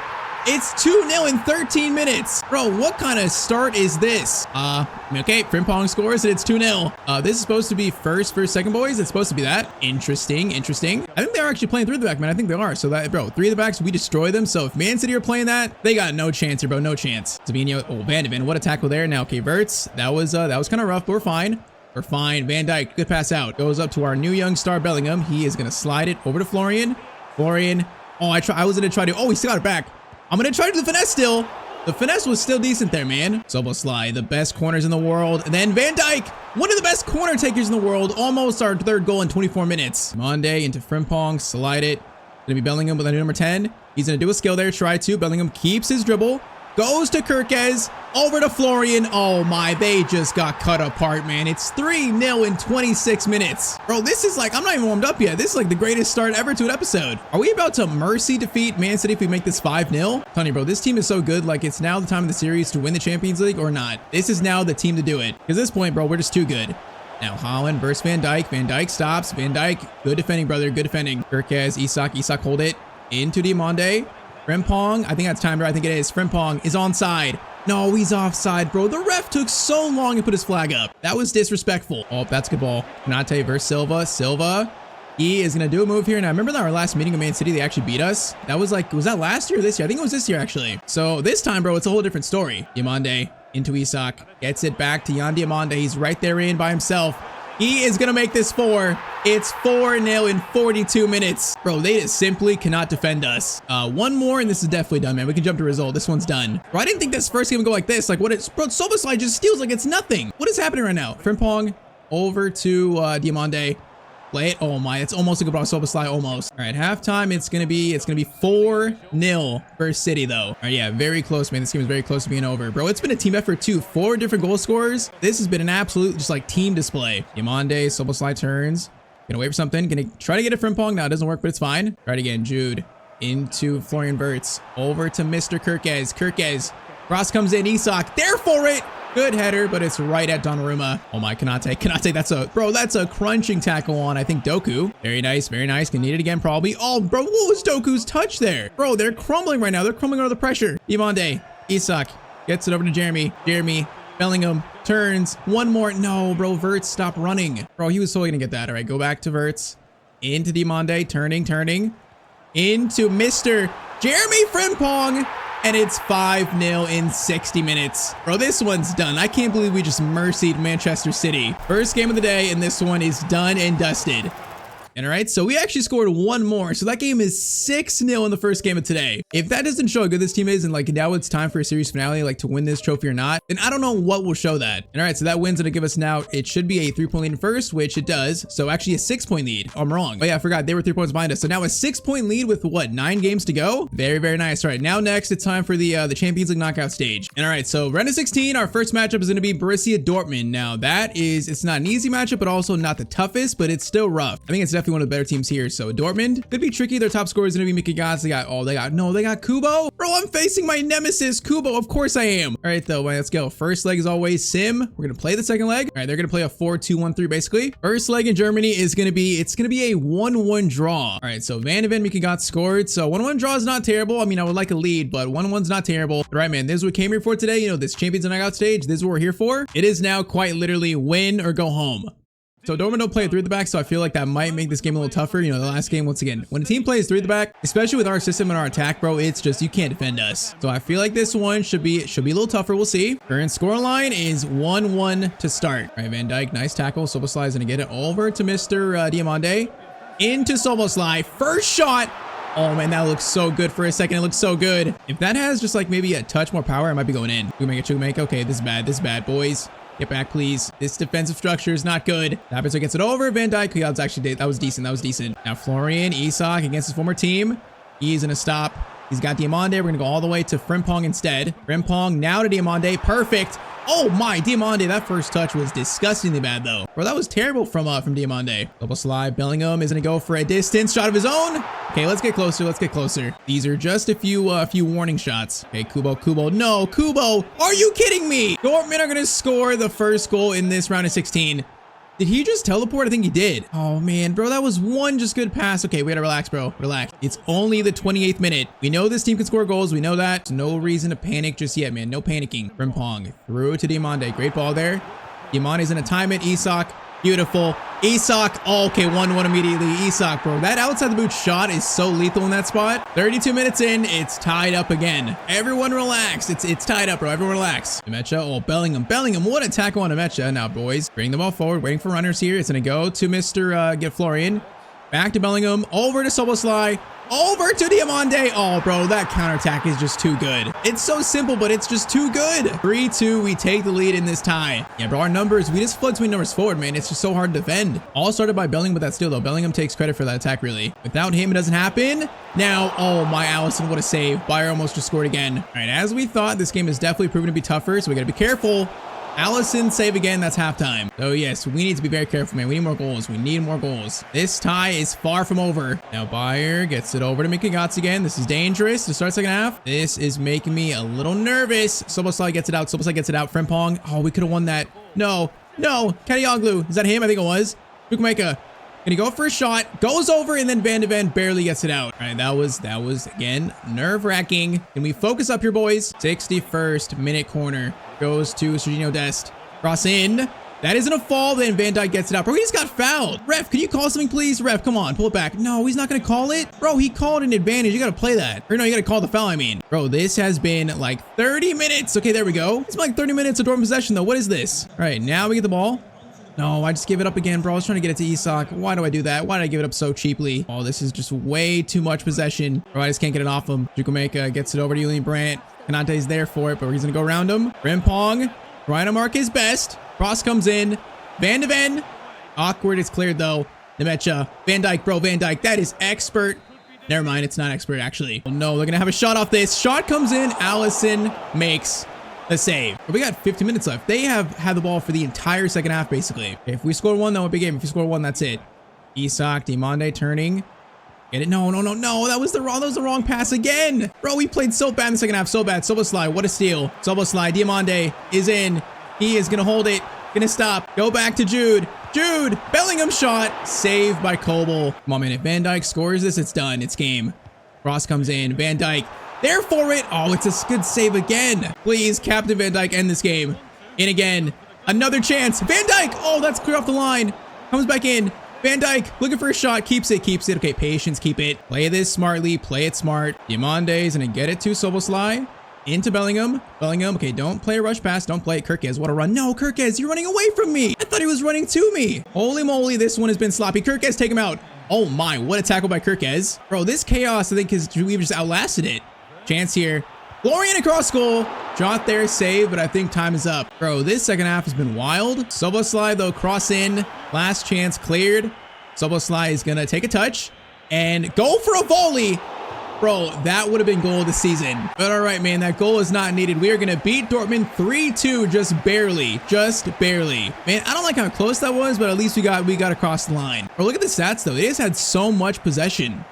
It's 2-0 in 13 minutes. Bro, what kind of start is this? Okay, Frimpong scores and it's 2-0. This is supposed to be first versus second, boys. It's supposed to be that. Interesting. I think they're actually playing 3 at the back, man. I think they are. So that, bro, 3 at the backs, we destroy them. So if Man City are playing that, they got no chance here, bro. No chance. Savino, oh, Van de Ven, what a tackle there. Now, okay, Verts, that was kind of rough, but we're fine. We're fine. Van Dijk, good pass out. Goes up to our new young star Bellingham. He is going to slide it over to Florian. Oh, I was going to try to, oh, he still got it back. I'm going to try to do the finesse still. The finesse was still decent there, man. Szoboszlai, the best corners in the world. And then Van Dijk, one of the best corner takers in the world. Almost our 3rd goal in 24 minutes. Monday into Frimpong, slide it. Going to be Bellingham with a number 10. He's going to do a skill there, try to. Bellingham keeps his dribble. Goes to Kirkez, over to Florian. Oh my, they just got cut apart, man. It's 3-0 in 26 minutes. Bro, this is like, I'm not even warmed up yet. This is like the greatest start ever to an episode. Are we about to mercy defeat Man City if we make this 5-0? Tony, bro, this team is so good. Like, it's now the time of the series to win the Champions League or not. This is now the team to do it. Because at this point, bro, we're just too good. Now, Haaland versus Van Dijk. Van Dijk stops. Van Dijk, good defending, brother. Good defending. Kirkez, Isak hold it. Into Diomande. Frimpong, I think that's timed, I think it is. Frimpong is onside. No, he's offside, bro. The ref took so long to put his flag up. That was disrespectful. Oh, that's a good ball. Konate versus Silva. Silva, he is going to do a move here. Now, remember that our last meeting of Man City, they actually beat us? That was like, was that last year or this year? I think it was this year, actually. So this time, bro, it's a whole different story. Diomande into Isak. Gets it back to Yan Diomande. He's right there in by himself. He is going to make this 4. It's 4-0 in 42 minutes. Bro, they just simply cannot defend us. One more, and this is definitely done, man. We can jump to result. This one's done. Bro, I didn't think this first game would go like this. Like, what it's... Bro, Szoboszlai just steals like it's nothing. What is happening right now? Frimpong over to Diomande. Play it. Oh, my. It's almost a good ball. Szoboszlai, almost. All right, halftime, it's going to be 4-0 versus City, though. All right, yeah, very close, man. This game is very close to being over. Bro, it's been a team effort, too. 4 different goal scorers. This has been an absolute, just like, team display. Diomande, Szoboszlai turns. Gonna wait for something. Gonna try to get a Frimpong. Now it doesn't work, but it's fine. Try it again. Jude into Florian Wirtz. Over to Mr. Kirkez. Kirkez. Cross comes in. Isak. There for it. Good header, but it's right at Donnarumma. Oh my, Konate. That's a crunching tackle on, I think, Doku. Very nice. Can need it again, probably. Oh, bro, what was Doku's touch there? Bro, they're crumbling right now. They're crumbling under the pressure. Diomande. Isak. Gets it over to Jeremy. Bellingham turns. One more. No, bro. Wirtz, stop running. Bro, he was totally going to get that. All right, go back to Wirtz. Into Diomande. Turning. Into Mr. Jeremy Frimpong. And it's 5-0 in 60 minutes. Bro, this one's done. I can't believe we just mercied Manchester City. First game of the day, and this one is done and dusted. And all right, so we actually scored one more. So that game is 6-0 in the first game of today. If that doesn't show how good this team is and like now it's time for a series finale, like to win this trophy or not, then I don't know what will show that. And all right, so that win's gonna give us now, it should be a 3-point lead in first, which it does. So actually a 6-point lead. Oh, I'm wrong. Oh yeah, I forgot they were 3 points behind us. So now a 6-point lead with what, 9 games to go? Very, very nice. All right, now next it's time for the Champions League knockout stage. And all right, so round of 16, our first matchup is gonna be Borussia Dortmund. Now that is, it's not an easy matchup, but also not the toughest, but it's still rough. I think it's definitely one of the better teams here. So Dortmund could be tricky. Their top scorer is gonna be Mickey Gotts. They got Kubo. Bro, I'm facing my nemesis, Kubo. Of course I am. All right, though, let's go. First leg is always Sim. We're gonna play the second leg. All right, they're gonna play a 4-2-1-3 basically. First leg in Germany is gonna be, it's gonna be a 1-1 draw. All right, so Van de Ven, Mickey Gotts scored. So 1-1 draw is not terrible. I mean, I would like a lead, but 1-1's not terrible. All right, man, this is what we came here for today. You know, this Champions League knockout stage, this is what we're here for. It is now quite literally win or go home. So Dortmund don't play 3 at the back, so I feel like that might make this game a little tougher. You know, the last game, once again, when a team plays 3 at the back, especially with our system and our attack, bro, it's just, you can't defend us. So I feel like this one should be a little tougher. We'll see. Current scoreline is 1-1 to start. All right, Van Dijk, nice tackle. Szoboszlai is gonna get it over to Mr. Diomande. Into Szoboszlai. First shot. Oh man, that looks so good for a second. It looks so good. If that has just like maybe a touch more power, it might be going in. Chukwuemeka. Okay, this is bad, boys. Get back, please. This defensive structure is not good. Tapitzer gets it over. Van Dijk. Yeah, that was decent. Now Florian Isak against his former team. He's gonna stop. He's got Diomande. We're gonna go all the way to Frimpong instead. Frimpong now to Diomande. Perfect. Oh my, Diomande, that first touch was disgustingly bad though. Bro, that was terrible from Diomande. Szoboszlai, Bellingham is gonna go for a distance shot of his own. Okay, let's get closer. These are just a few warning shots. Okay, Kubo. No, Kubo, are you kidding me? Dortmund are gonna score the first goal in this round of 16. Did he just teleport? I think he did. Oh man, bro, that was one just good pass. Okay, we gotta relax, bro. Relax. It's only the 28th minute. We know this team can score goals. We know that. There's no reason to panic just yet, man. No panicking. Frimpong through to Diomande. Great ball there. Diamande's gonna time it. Isak. Beautiful. Isak. Oh, okay, 1-1 immediately. Isak, bro. That outside the boot shot is so lethal in that spot. 32 minutes in, it's tied up again. Everyone relax. It's tied up, bro. Everyone relax. Nemecha. Oh, Bellingham. What a tackle on Nemecha. Now, boys, bring the ball forward. Waiting for runners here. It's going to go to Mr. Get Florian. Back to Bellingham. Over to Szoboszlai. Over to Diomande. Oh, bro, that counterattack is just too good. It's so simple, but it's just too good. 3-2, we take the lead in this tie. Yeah, bro, our numbers, we just flood between numbers forward, man. It's just so hard to defend. All started by Bellingham, but that steal, though. Bellingham takes credit for that attack, really. Without him, it doesn't happen. Now, oh, my Alisson, what a save. Bayer almost just scored again. All right, as we thought, this game is definitely proven to be tougher, so we got to be careful. Alisson save again. That's halftime. So yes, we need to be very careful, man. We need more goals. This tie is far from over. Now Bayer gets it over to Mickey Gotts again. This is dangerous to start second half. This is making me a little nervous. Szoboszlai gets it out. Frimpong. Oh, we could have won that. No. Kadioglu. Is that him? I think it was. Chukwuemeka. Can he go for a shot? Goes over, and then Van de Ven barely gets it out. All right, that was again nerve-wracking. Can we focus up here, boys? 61st minute corner goes to Serginho Dest. Cross in. That isn't a fall. Then Van Dijk gets it out. Bro, he just got fouled. Ref, can you call something, please? Ref, come on, pull it back. No, he's not gonna call it. Bro, he called an advantage. You gotta play that. Or no, you gotta call the foul, I mean. Bro, this has been like 30 minutes. Okay, there we go. It's been like 30 minutes of Dortmund possession, though. What is this? All right, now we get the ball. No, I just give it up again, bro. I was trying to get it to Isak. Why do I do that? Why did I give it up so cheaply? Oh, this is just way too much possession. Bro, I just can't get it off him. Chukwuemeka gets it over to Julian Brandt. Kanate's there for it, but he's going to go around him. Frimpong trying to mark his best. Cross comes in. Van de Ven. Awkward. It's cleared, though. Nemecha. Van Dijk, bro. Van Dijk. That is expert. Never mind. It's not expert, actually. Oh, no. They're going to have a shot off this. Shot comes in. Alisson makes a save. We got 15 minutes left. They have had the ball for the entire second half, basically. Okay, if we score one, that would be a big game. If we score one, that's it. Isak, Diomande turning. Get it? No. That was the wrong pass again. Bro, we played so bad in the second half. So bad. Szoboszlai, what a steal. Szoboszlai, Diomande is in. He is going to hold it. Going to stop. Go back to Jude. Bellingham shot. Saved by Kobel. Come on, man. If Van Dijk scores this, it's done. It's game. Cross comes in. Van Dijk. There for it. Oh, it's a good save again. Please, Captain Van Dijk, end this game. In again. Another chance. Van Dijk. Oh, that's clear off the line. Comes back in. Van Dijk looking for a shot. Keeps it. Okay, patience. Keep it. Play this smartly. Play it smart. Diomande is going to get it to Szoboszlai. Into Bellingham. Okay, don't play a rush pass. Don't play it. Kirkez, what a run. No, Kirkez, you're running away from me. I thought he was running to me. Holy moly, this one has been sloppy. Kirkez, take him out. Oh my, what a tackle by Kirkez. Bro, this chaos, I think, we've just outlasted it. Chance here. Florian across goal. Shot there, save, but I think time is up. Bro, this second half has been wild. Soboslai, though, cross in. Last chance cleared. Soboslai is going to take a touch and go for a volley. Bro, that would have been goal of the season. But all right, man, that goal is not needed. We are going to beat Dortmund 3-2, just barely. Just barely. Man, I don't like how close that was, but at least we got across the line. Bro, look at the stats, though. They just had so much possession.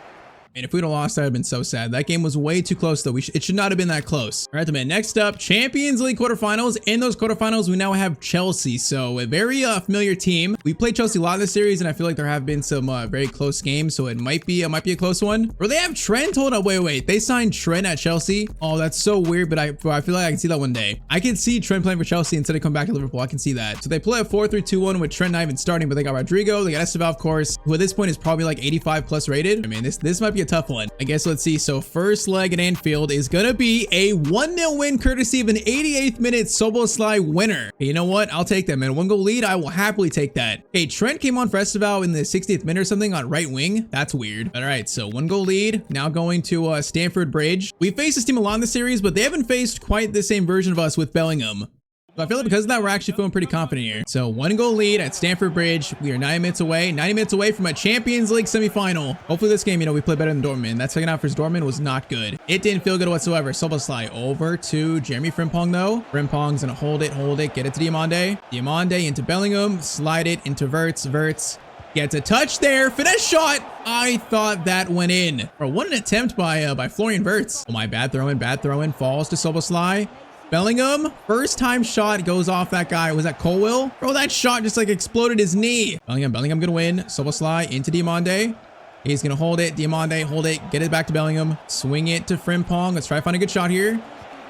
And if we'd have lost, I'd have been so sad. That game was way too close, though. It should not have been that close. All right, man. Next up, Champions League quarterfinals. In those quarterfinals, we now have Chelsea. So a very familiar team. We played Chelsea a lot in this series, and I feel like there have been some very close games. So it might be a close one. Or they have Trent. Hold up, wait. They signed Trent at Chelsea. Oh, that's so weird. But I feel like I can see that one day. I can see Trent playing for Chelsea instead of coming back to Liverpool. I can see that. So they play a 4-3-2-1 with Trent not even starting, but they got Rodrigo. They got Esteval, of course, who at this point is probably like 85 plus rated. I mean, this might be a tough one. I guess let's see. So first leg at Anfield is gonna be a 1-0 win courtesy of an 88th minute Soboslai winner. Hey, you know what? I'll take that, man. 1-goal lead. I will happily take that. Hey, Trent came on for Esteval in the 60th minute or something on right wing. That's weird. All right, so 1-goal lead. Now going to Stamford Bridge. We faced this team a lot in the series, but they haven't faced quite the same version of us with Bellingham. So I feel like because of that, we're actually feeling pretty confident here. So 1-goal lead at Stamford Bridge. We are 90 minutes away from a Champions League semifinal. Hopefully this game, we play better than Dortmund. That second half for Dortmund was not good. It didn't feel good whatsoever. Soboslai over to Jeremy Frimpong though. Frimpong's gonna hold it, get it to Diomande. Diomande into Bellingham, slide it into Verts. Gets a touch there, finesse shot. I thought that went in. Bro, what an attempt by Florian Verts. Oh my, bad throw in, falls to Soboslai. Bellingham, first time shot goes off that guy. Was that Colwill? Bro, that shot just like exploded his knee. Bellingham gonna win. Soboslai into Diomande. He's gonna hold it. Diomande, hold it. Get it back to Bellingham. Swing it to Frimpong. Let's try to find a good shot here.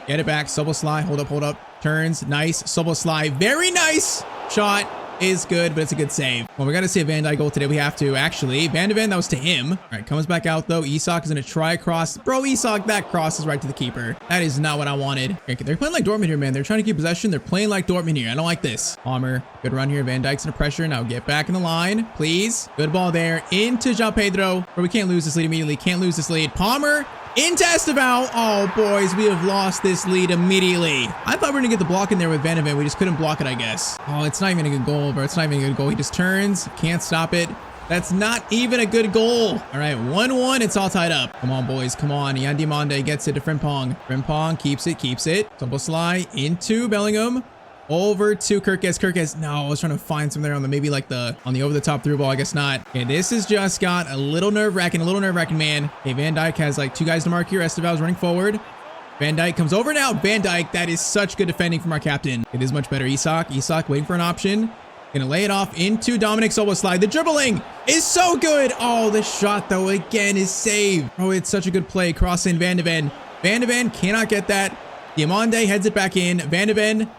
Get it back. Soboslai, hold up. Turns, nice. Soboslai, very nice shot. Is good, but it's a good save. Well, we got to see a Van Dijk goal today. We have to, actually. Van de Ven, that was to him. All right, comes back out, though. Isak is going to try a cross. Bro, Isak, that cross is right to the keeper. That is not what I wanted. Okay, they're playing like Dortmund here, man. They're trying to keep possession. They're playing like Dortmund here. I don't like this. Palmer, good run here. Van Dijk's under pressure. Now get back in the line, please. Good ball there. Into João Pedro. Bro, we can't lose this lead immediately. Can't lose this lead. Palmer. Into Esteval. Oh, boys, we have lost this lead immediately. I thought we were going to get the block in there with Van de Ven. We just couldn't block it, I guess. Oh, it's not even a good goal, bro. It's not even a good goal. He just turns. Can't stop it. That's not even a good goal. All right, 1-1. It's all tied up. Come on, boys. Come on. Yan Diomande gets it to Frimpong. Frimpong keeps it. Soboslai into Bellingham. Over to Kirkez. No, I was trying to find some there on the over-the-top through ball. I guess not. Okay, this has just got a little nerve-wracking, man. Okay, Van Dijk has like two guys to mark here. Esteval's running forward. Van Dijk comes over now. Van Dijk, that is such good defending from our captain. It is much better. Isak waiting for an option. Gonna lay it off into Dominic Soboslai. The dribbling is so good. Oh, the shot, though, again is saved. Oh, it's such a good play. Cross in Van de Ven. Van de Ven cannot get that. Diomande heads it back in. Van de Ven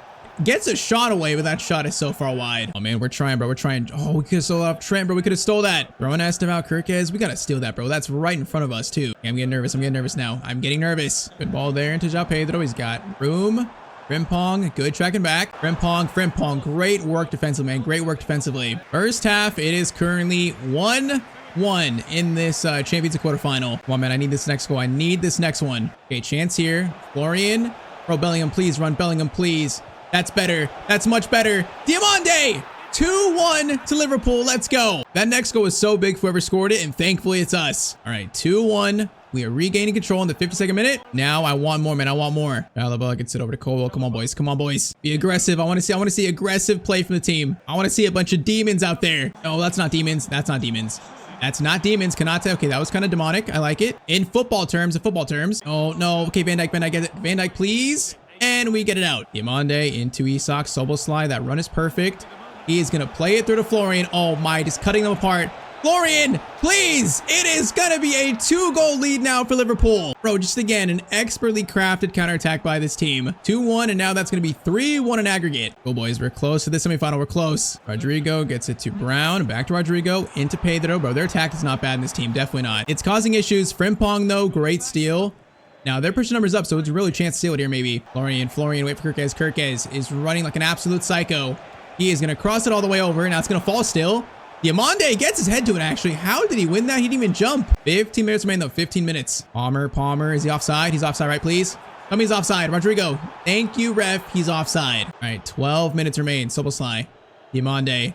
gets a shot away, but that shot is so far wide. Oh, man, we're trying, bro. We're trying. Oh, we could have stole off Trent, bro. We could have stole that. Throwing Esteval, Kirkez. We got to steal that, bro. That's right in front of us, too. Okay, I'm getting nervous now. I'm getting nervous. Good ball there into João Pedro. He's got room. Frimpong, good tracking back. Frimpong, great work defensively, man. Great work defensively. First half, it is currently 1-1 in this Champions League quarterfinal. Come on, man. I need this next goal. I need this next one. Okay, chance here. Florian. Bro, Bellingham, please run. Bellingham, please. That's better. That's much better. Diomande! 2-1 to Liverpool. Let's go. That next goal was so big for whoever scored it, and thankfully it's us. All right, 2-1. We are regaining control in the 52nd minute. Now I want more, man. I want more. Alaba gets it over to Colwell. Come on, boys. Come on, boys. Be aggressive. I want to see aggressive play from the team. I want to see a bunch of demons out there. No, that's not demons. That's not demons. That's not demons. Kanate. Okay, that was kind of demonic. I like it. In football terms. Oh, no. Okay, Van Dijk, get it. Van Dijk, please. And we get it out. Diomande into Isak. Soboslai. That run is perfect. He is going to play it through to Florian. Oh, my. Just cutting them apart. Florian, please. It is going to be a 2-goal lead now for Liverpool. Bro, just again, an expertly crafted counterattack by this team. 2-1, and now that's going to be 3-1 in aggregate. Go, boys. We're close to the semifinal. We're close. Rodrigo gets it to Brown. Back to Rodrigo. Into Pedro. Bro, their attack is not bad in this team. Definitely not. It's causing issues. Frimpong, though, great steal. Now, their push numbers up, so it's a really chance to steal it here, maybe. Florian, wait for Kirkez. Kirkez is running like an absolute psycho. He is going to cross it all the way over. Now it's going to fall still. Diamande gets his head to it, actually. How did he win that? He didn't even jump. 15 minutes remain, though. 15 minutes. Palmer. Is he offside? He's offside, right, please? Tell me he's offside. Rodrigo. Thank you, ref. He's offside. All right, 12 minutes remain. Soboslai. Diamande.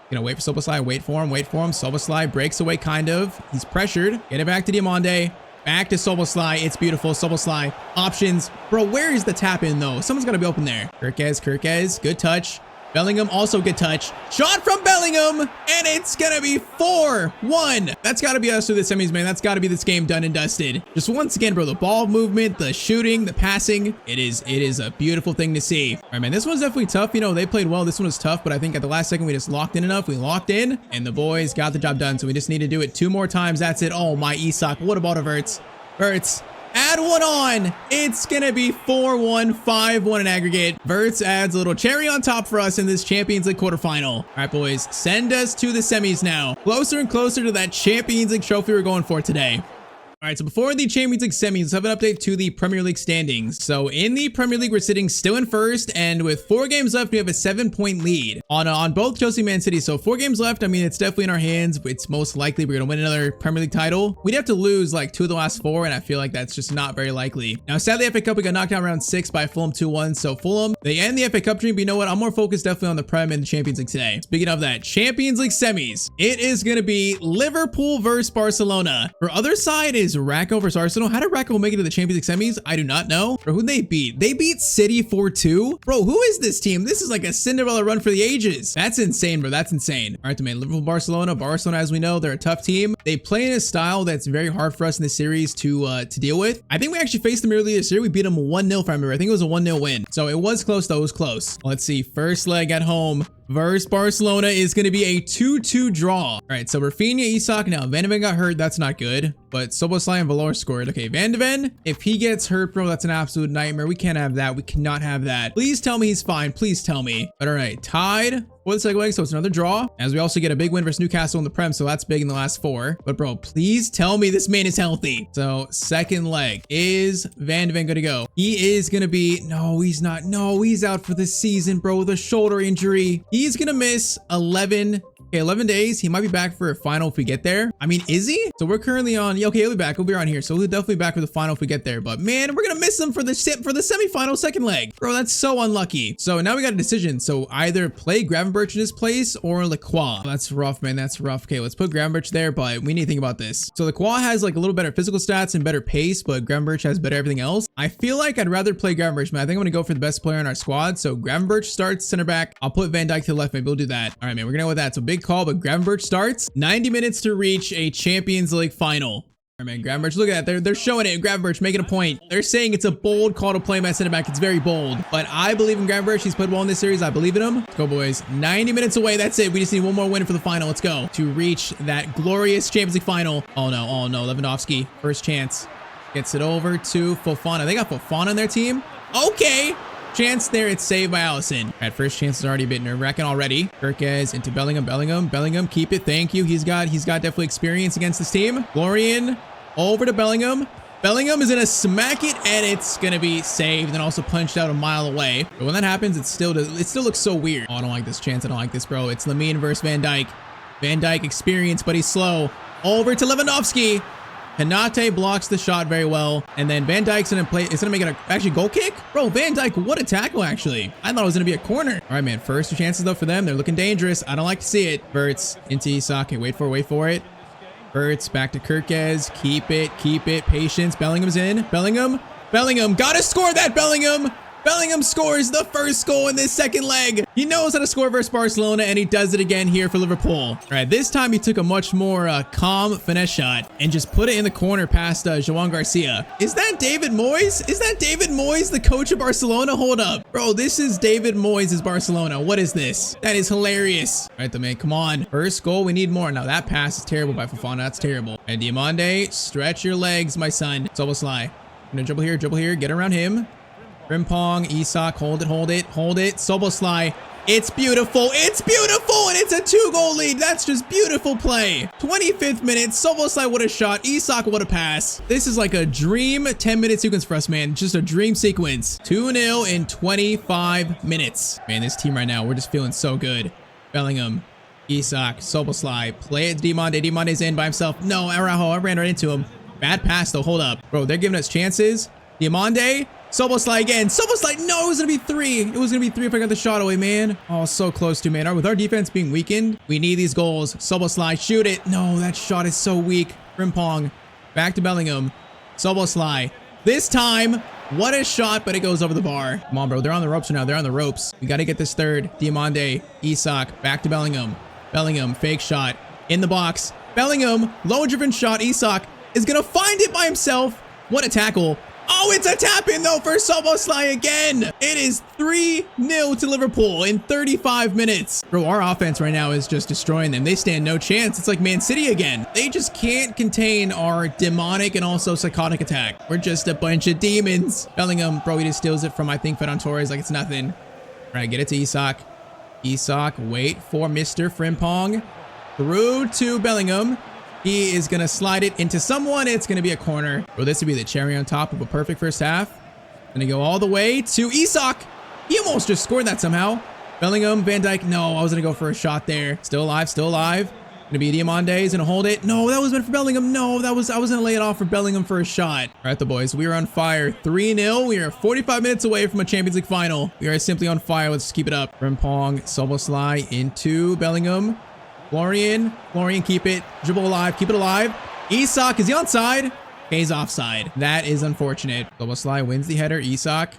Gonna wait for Soboslai. Wait for him. Soboslai breaks away, kind of. He's pressured. Get it back to Diamande. Back to Soboslai. It's beautiful. Soboslai. Options. Bro, where is the tap in, though? Someone's got to be open there. Kirkez. Good touch. Bellingham, also good touch. Shot from Bellingham, and it's gonna be 4-1. That's gotta be us through the semis, man. That's gotta be this game done and dusted. Just once again, bro, the ball movement, the shooting, the passing, it is a beautiful thing to see. All right, man, this one's definitely tough. You know, they played well. This one was tough, but I think at the last second, we just locked in enough. We locked in, and the boys got the job done, so we just need to do it 2 more times. That's it. Oh, my Isak. What about a Verts? Verts. Add one on. It's gonna be 4-1, 5-1 in aggregate. Verts adds a little cherry on top for us in this Champions League quarterfinal. All right, boys, send us to the semis now. Closer and closer to that Champions League trophy we're going for today. All right, so before the Champions League semis, let's have an update to the Premier League standings. So in the Premier League, we're sitting still in first, and with 4 games left, we have a 7-point lead on both Chelsea and Man City. So 4 games left. I mean, it's definitely in our hands. It's most likely we're gonna win another Premier League title. We'd have to lose like 2 of the last 4, and I feel like that's just not very likely. Now, sadly, FA Cup, we got knocked out round 6 by Fulham 2-1. So Fulham, they end the FA Cup dream, but you know what? I'm more focused definitely on the Prem and the Champions League today. Speaking of that, Champions League semis, it is gonna be Liverpool versus Barcelona. For other side is Racco versus Arsenal. How did Racco make it to the Champions League semis? I do not know. Or who they beat? They beat City 4-2. Bro, who is this team? This is like a Cinderella run for the ages. That's insane, bro. That's insane. All right, man. Liverpool, Barcelona. Barcelona, as we know, they're a tough team. They play in a style that's very hard for us in this series to deal with. I think we actually faced them earlier this year. We beat them 1-0 if I remember. I think it was a 1-0 win. So it was close, though. It was close. Let's see. First leg at home versus Barcelona is going to be a 2-2 draw. All right, so Rafinha, Isak. Now, Van de Ven got hurt. That's not good. But Soboslai and Valor scored. Okay, Van de Ven, if he gets hurt, bro, that's an absolute nightmare. We can't have that. We cannot have that. Please tell me he's fine. Please tell me. But all right, tied for the second leg, so it's another draw. As we also get a big win versus Newcastle in the Prem, so that's big in the last 4. But bro, please tell me this man is healthy. So second leg, is Van de Ven gonna go? He is gonna be, no, he's not. No, he's out for the season, bro, with a shoulder injury. He's gonna miss 11 days. He might be back for a final if we get there. I mean, is he? So we're currently on, okay, he'll be back. He'll be on here. So he'll definitely be back for the final if we get there. But man, we're gonna miss him for the semifinal second leg. Bro, that's so unlucky. So now we got a decision. So either play Gravenberch in his place or Lacroix. That's rough, man. That's rough. Okay, let's put Gravenberch there, but we need to think about this. So Lacroix has like a little better physical stats and better pace, but Gravenberch has better everything else. I feel like I'd rather play Gravenberch, man. I think I'm gonna go for the best player in our squad. So Gravenberch starts center back. I'll put Van Dijk to the left. Maybe we'll do that. All right, man, we're gonna go with that. So big call, but Gravenberch starts. 90 minutes to reach a Champions League final. All right, man, Gravenberch, look at that. They're showing it. Gravenberch making a point. They're saying it's a bold call to play him at center back. It's very bold, but I believe in Gravenberch. He's played well in this series. I believe in him. Let's go, boys. 90 minutes away. That's it. We just need one more win for the final. Let's go to reach that glorious Champions League final. Oh no. Lewandowski, first chance. Gets it over to Fofana. They got Fofana on their team. Okay. Chance there, it's saved by Allison. At first chance is already a bit nerve-wracking already. Kirkez into Bellingham, keep it. Thank you. He's got definitely experience against this team. Florian over to Bellingham. Bellingham is gonna smack it, and it's gonna be saved and also punched out a mile away. But when that happens, it still looks so weird. Oh, I don't like this chance. I don't like this, bro. It's Lamine versus Van Dijk. Van Dijk experience, but he's slow. Over to Lewandowski. Konate blocks the shot very well, and then Van Dijk's gonna play. It's gonna make it actually goal kick, bro. Van Dijk, what a tackle! Actually, I thought it was gonna be a corner. All right, man. First 2 chances though for them. They're looking dangerous. I don't like to see it. Verts into Isak. Wait for it. Verts back to Kirkez. Keep it. Patience. Bellingham's in. Bellingham. Gotta score that. Bellingham scores the first goal in this second leg. He knows how to score versus Barcelona, and he does it again here for Liverpool. All right, this time he took a much more calm finesse shot and just put it in the corner past João Garcia. Is that David Moyes? Is that David Moyes, the coach of Barcelona? Hold up. Bro, this is David Moyes' Barcelona. What is this? That is hilarious. All right, the man, come on. First goal, we need more. Now, that pass is terrible by Fofana. That's terrible. And Diamande, stretch your legs, my son. Soboslai. Gonna dribble here. Get around him. Frimpong, Isak, hold it. Soboslai. It's beautiful, and it's a 2-goal lead. That's just beautiful play. 25th minute, Soboslai, what a shot. Isak, what a pass. This is like a dream 10-minute sequence for us, man. Just a dream sequence. 2-0 in 25 minutes. Man, this team right now, we're just feeling so good. Bellingham. Isak, Soboslai, play it to Diomande. Diomande's in by himself. No, Araujo, I ran right into him. Bad pass though, hold up. Bro, they're giving us chances. Diomande, Soboslai again. Soboslai, no, it was gonna be 3. It was gonna be 3 if I got the shot away, man. Oh, so close to, man. With our defense being weakened, we need these goals. Soboslai, shoot it. No, that shot is so weak. Frimpong, back to Bellingham. Soboslai, this time, what a shot, but it goes over the bar. Come on, bro, they're on the ropes now. They're on the ropes. We gotta get this third. Diomande, Isak, back to Bellingham. Bellingham, fake shot, in the box. Bellingham, low-driven shot. Isak is gonna find it by himself. What a tackle. Oh, it's a tap-in, though, for Soboslai again. It is 3-0 to Liverpool in 35 minutes. Bro, our offense right now is just destroying them. They stand no chance. It's like Man City again. They just can't contain our demonic and also psychotic attack. We're just a bunch of demons. Bellingham, bro, he just steals it from, I think, Ferran Torres like it's nothing. All right, get it to Isak. Isak, wait for Mr. Frimpong. Through to Bellingham. He is going to slide it into someone. It's going to be a corner. Bro, this would be the cherry on top of a perfect first half. Going to go all the way to Isak. He almost just scored that somehow. Bellingham, Van Dijk. No, I was going to go for a shot there. Still alive, still alive. Going to be Diomande. He's going to hold it. No, that was meant for Bellingham. No, I was going to lay it off for Bellingham for a shot. All right, the boys, we are on fire. 3-0. We are 45 minutes away from a Champions League final. We are simply on fire. Let's keep it up. Frimpong, Soboslai into Bellingham. Florian, keep it. Dribble alive, keep it alive. Isak, is he onside? Okay, he's offside. That is unfortunate. Soboslai wins the header. Isak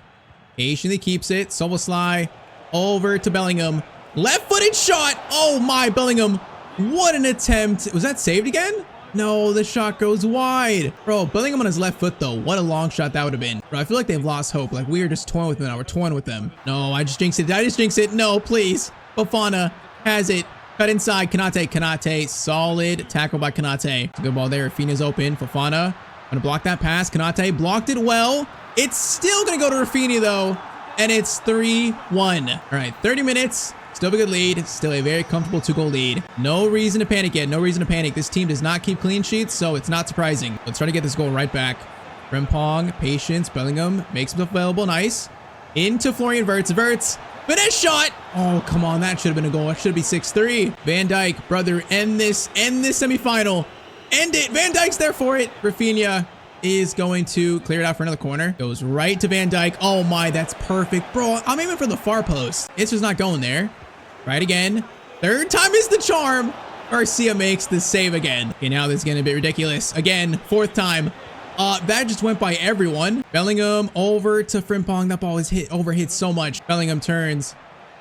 patiently keeps it. Soboslai over to Bellingham. Left-footed shot. Oh my, Bellingham. What an attempt. Was that saved again? No, the shot goes wide. Bro, Bellingham on his left foot though. What a long shot that would have been. Bro, I feel like they've lost hope. Like we are just toying with them now. We're toying with them. No, I just jinxed it. Did I just jinx it? No, please. Fofana has it. Cut inside, Kanate, solid tackle by Kanate. It's a good ball there. Rafinha's open. Fofana gonna block that pass. Kanate blocked it well. It's still gonna go to Rafinha though, and it's 3-1. All right, 30 minutes. Still a good lead. Still a very comfortable 2-goal lead. No reason to panic yet. No reason to panic. This team does not keep clean sheets, so it's not surprising. Let's try to get this goal right back. Frimpong, patience. Bellingham makes himself available. Nice. Into Florian Wirtz. Finesse shot. Oh, come on. That should have been a goal. It should be 6-3. Van Dijk, brother, end this semifinal. End it. Van Dijk's there for it. Rafinha is going to clear it out for another corner. Goes right to Van Dijk. Oh my, that's perfect. Bro, I'm aiming for the far post. It's just not going there. Right again. Third time is the charm. Garcia makes the save again. Okay, now this is getting a bit ridiculous. Again, 4th time. That just went by everyone. Bellingham over to Frimpong. That ball is hit so much. Bellingham turns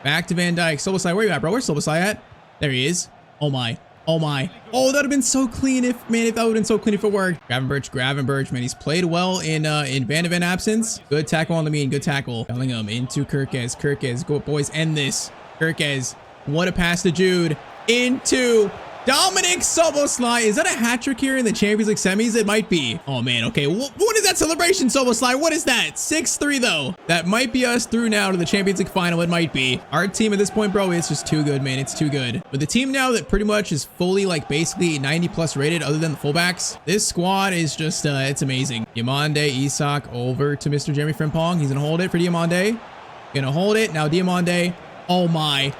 back to Van Dijk. Soboslai, where you at, bro? Where's Soboslai at? There he is. Oh my. Oh my. Oh, that'd have been so clean if that would have been so clean if it worked. Gravenberch, man. He's played well in Van de Ven absence. Good tackle on the mean. Good tackle. Bellingham into Kirkez. Go, boys. End this. Kirkez. What a pass to Jude. Into Dominic Soboslai. Is that a hat trick here in the Champions League semis? It might be. Oh man, okay. What is that celebration, Soboslai? What is that? 6-3 though. That might be us through now to the Champions League final. It might be. Our team at this point, bro, it's just too good, man. It's too good. With the team now that pretty much is fully like basically 90+ rated other than the fullbacks, this squad is just, it's amazing. Diomande, Isak over to Mr. Jeremy Frimpong. He's gonna hold it for Diomande. Gonna hold it. Now Diomande. Oh my.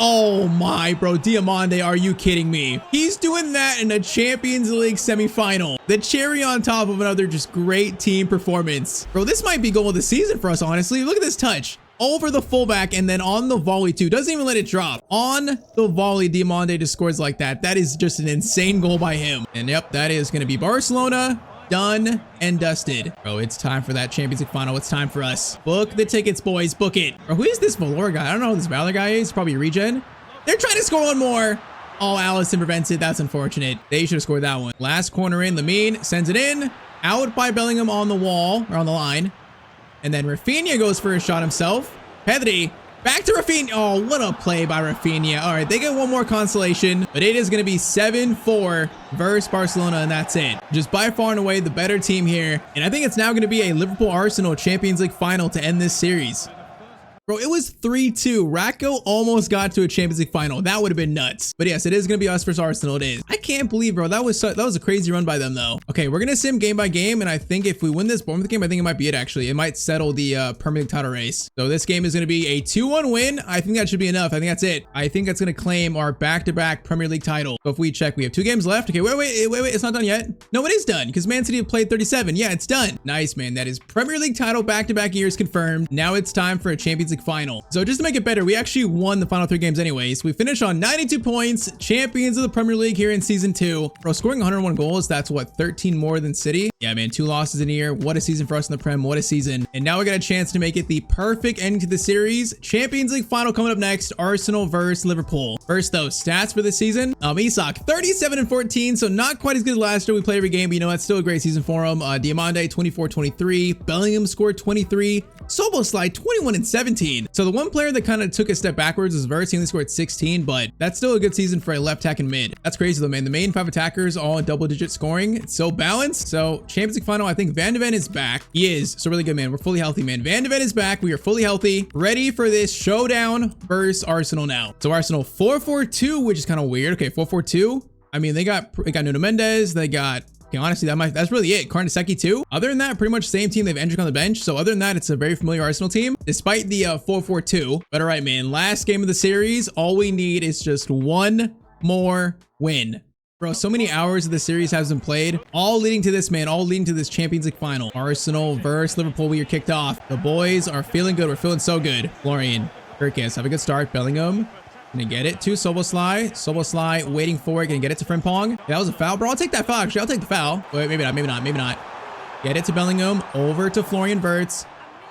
Oh my, bro. Diomande, are you kidding me? He's doing that in a Champions League semifinal. The cherry on top of another just great team performance. Bro, this might be goal of the season for us, honestly. Look at this touch. Over the fullback and then on the volley too. Doesn't even let it drop. On the volley, Diomande just scores like that. That is just an insane goal by him. And yep, that is going to be Barcelona. Done and dusted. Bro, it's time for that Champions League final. It's time for us. Book the tickets, boys. Book it. Bro, who is this Valor guy? I don't know who this Valor guy is. Probably a regen. They're trying to score one more. Oh, Allison prevents it. That's unfortunate. They should have scored that one. Last corner in. Lamine sends it in. Out by Bellingham on the wall, or on the line. And then Rafinha goes for a shot himself. Pedri. Back to Rafinha. Oh, what a play by Rafinha. All right, they get one more consolation, but it is going to be 7-4 versus Barcelona, and that's it. Just by far and away the better team here. And I think it's now going to be a Liverpool-Arsenal Champions League final to end this series. Bro, it was 3-2. Ratko almost got to a Champions League final. That would have been nuts. But yes, it is going to be us versus Arsenal. It is. I can't believe, bro. That was a crazy run by them, though. Okay, we're going to sim game by game. And I think if we win this Bournemouth game, I think it might be it, actually. It might settle the Premier League title race. So this game is going to be a 2-1 win. I think that should be enough. I think that's it. I think that's going to claim our back-to-back Premier League title. So if we check, we have 2 games left. Okay, wait. It's not done yet. No, it is done because Man City have played 37. Yeah, it's done. Nice, man. That is Premier League title back-to-back years confirmed. Now it's time for a Champions League final. So just to make it better, we actually won the final 3 games anyways. We finished on 92 points, champions of the Premier League here in season 2. Bro, scoring 101 goals, that's what, 13 more than City? Yeah, man, 2 losses in a year. What a season for us in the Prem. What a season. And now we got a chance to make it the perfect ending to the series. Champions League final coming up next, Arsenal versus Liverpool. First though, stats for this season. Isak, 37 and 14, so not quite as good as last year. We played every game, but you know, that's still a great season for him. Diamande, 24-23. Bellingham scored 23. Szoboszlai 21 and 17. So the one player that kind of took a step backwards is Verts. He only scored 16, but that's still a good season for a left tack and mid. That's crazy though, man. The main 5 attackers all in double-digit scoring. It's so balanced. So Champions League final, I think Van de Ven is back. He is. So really good, man. We're fully healthy, man. Van de Ven is back. We are fully healthy, ready for this showdown versus Arsenal now. So Arsenal 4-4-2, which is kind of weird. Okay, 4-4-2. I mean, they got Nuno Mendes. They got. Okay, honestly, that's really it. Karnaseki too. Other than that, pretty much same team. They have Endrick on the bench. So other than that, it's a very familiar Arsenal team, despite the 4-4-2. But all right, man, last game of the series. All we need is just one more win. Bro, so many hours of the series has been played, all leading to this, man, all leading to this Champions League final. Arsenal versus Liverpool. We are kicked off. The boys are feeling good. We're feeling so good. Florian, Kirkes, have a good start. Bellingham. Gonna get it to Szoboszlai. Szoboszlai waiting for it. Gonna get it to Frimpong. Yeah, that was a foul, bro. I'll take that foul. Actually, I'll take the foul. Wait, maybe not. Get it to Bellingham. Over to Florian Wirtz.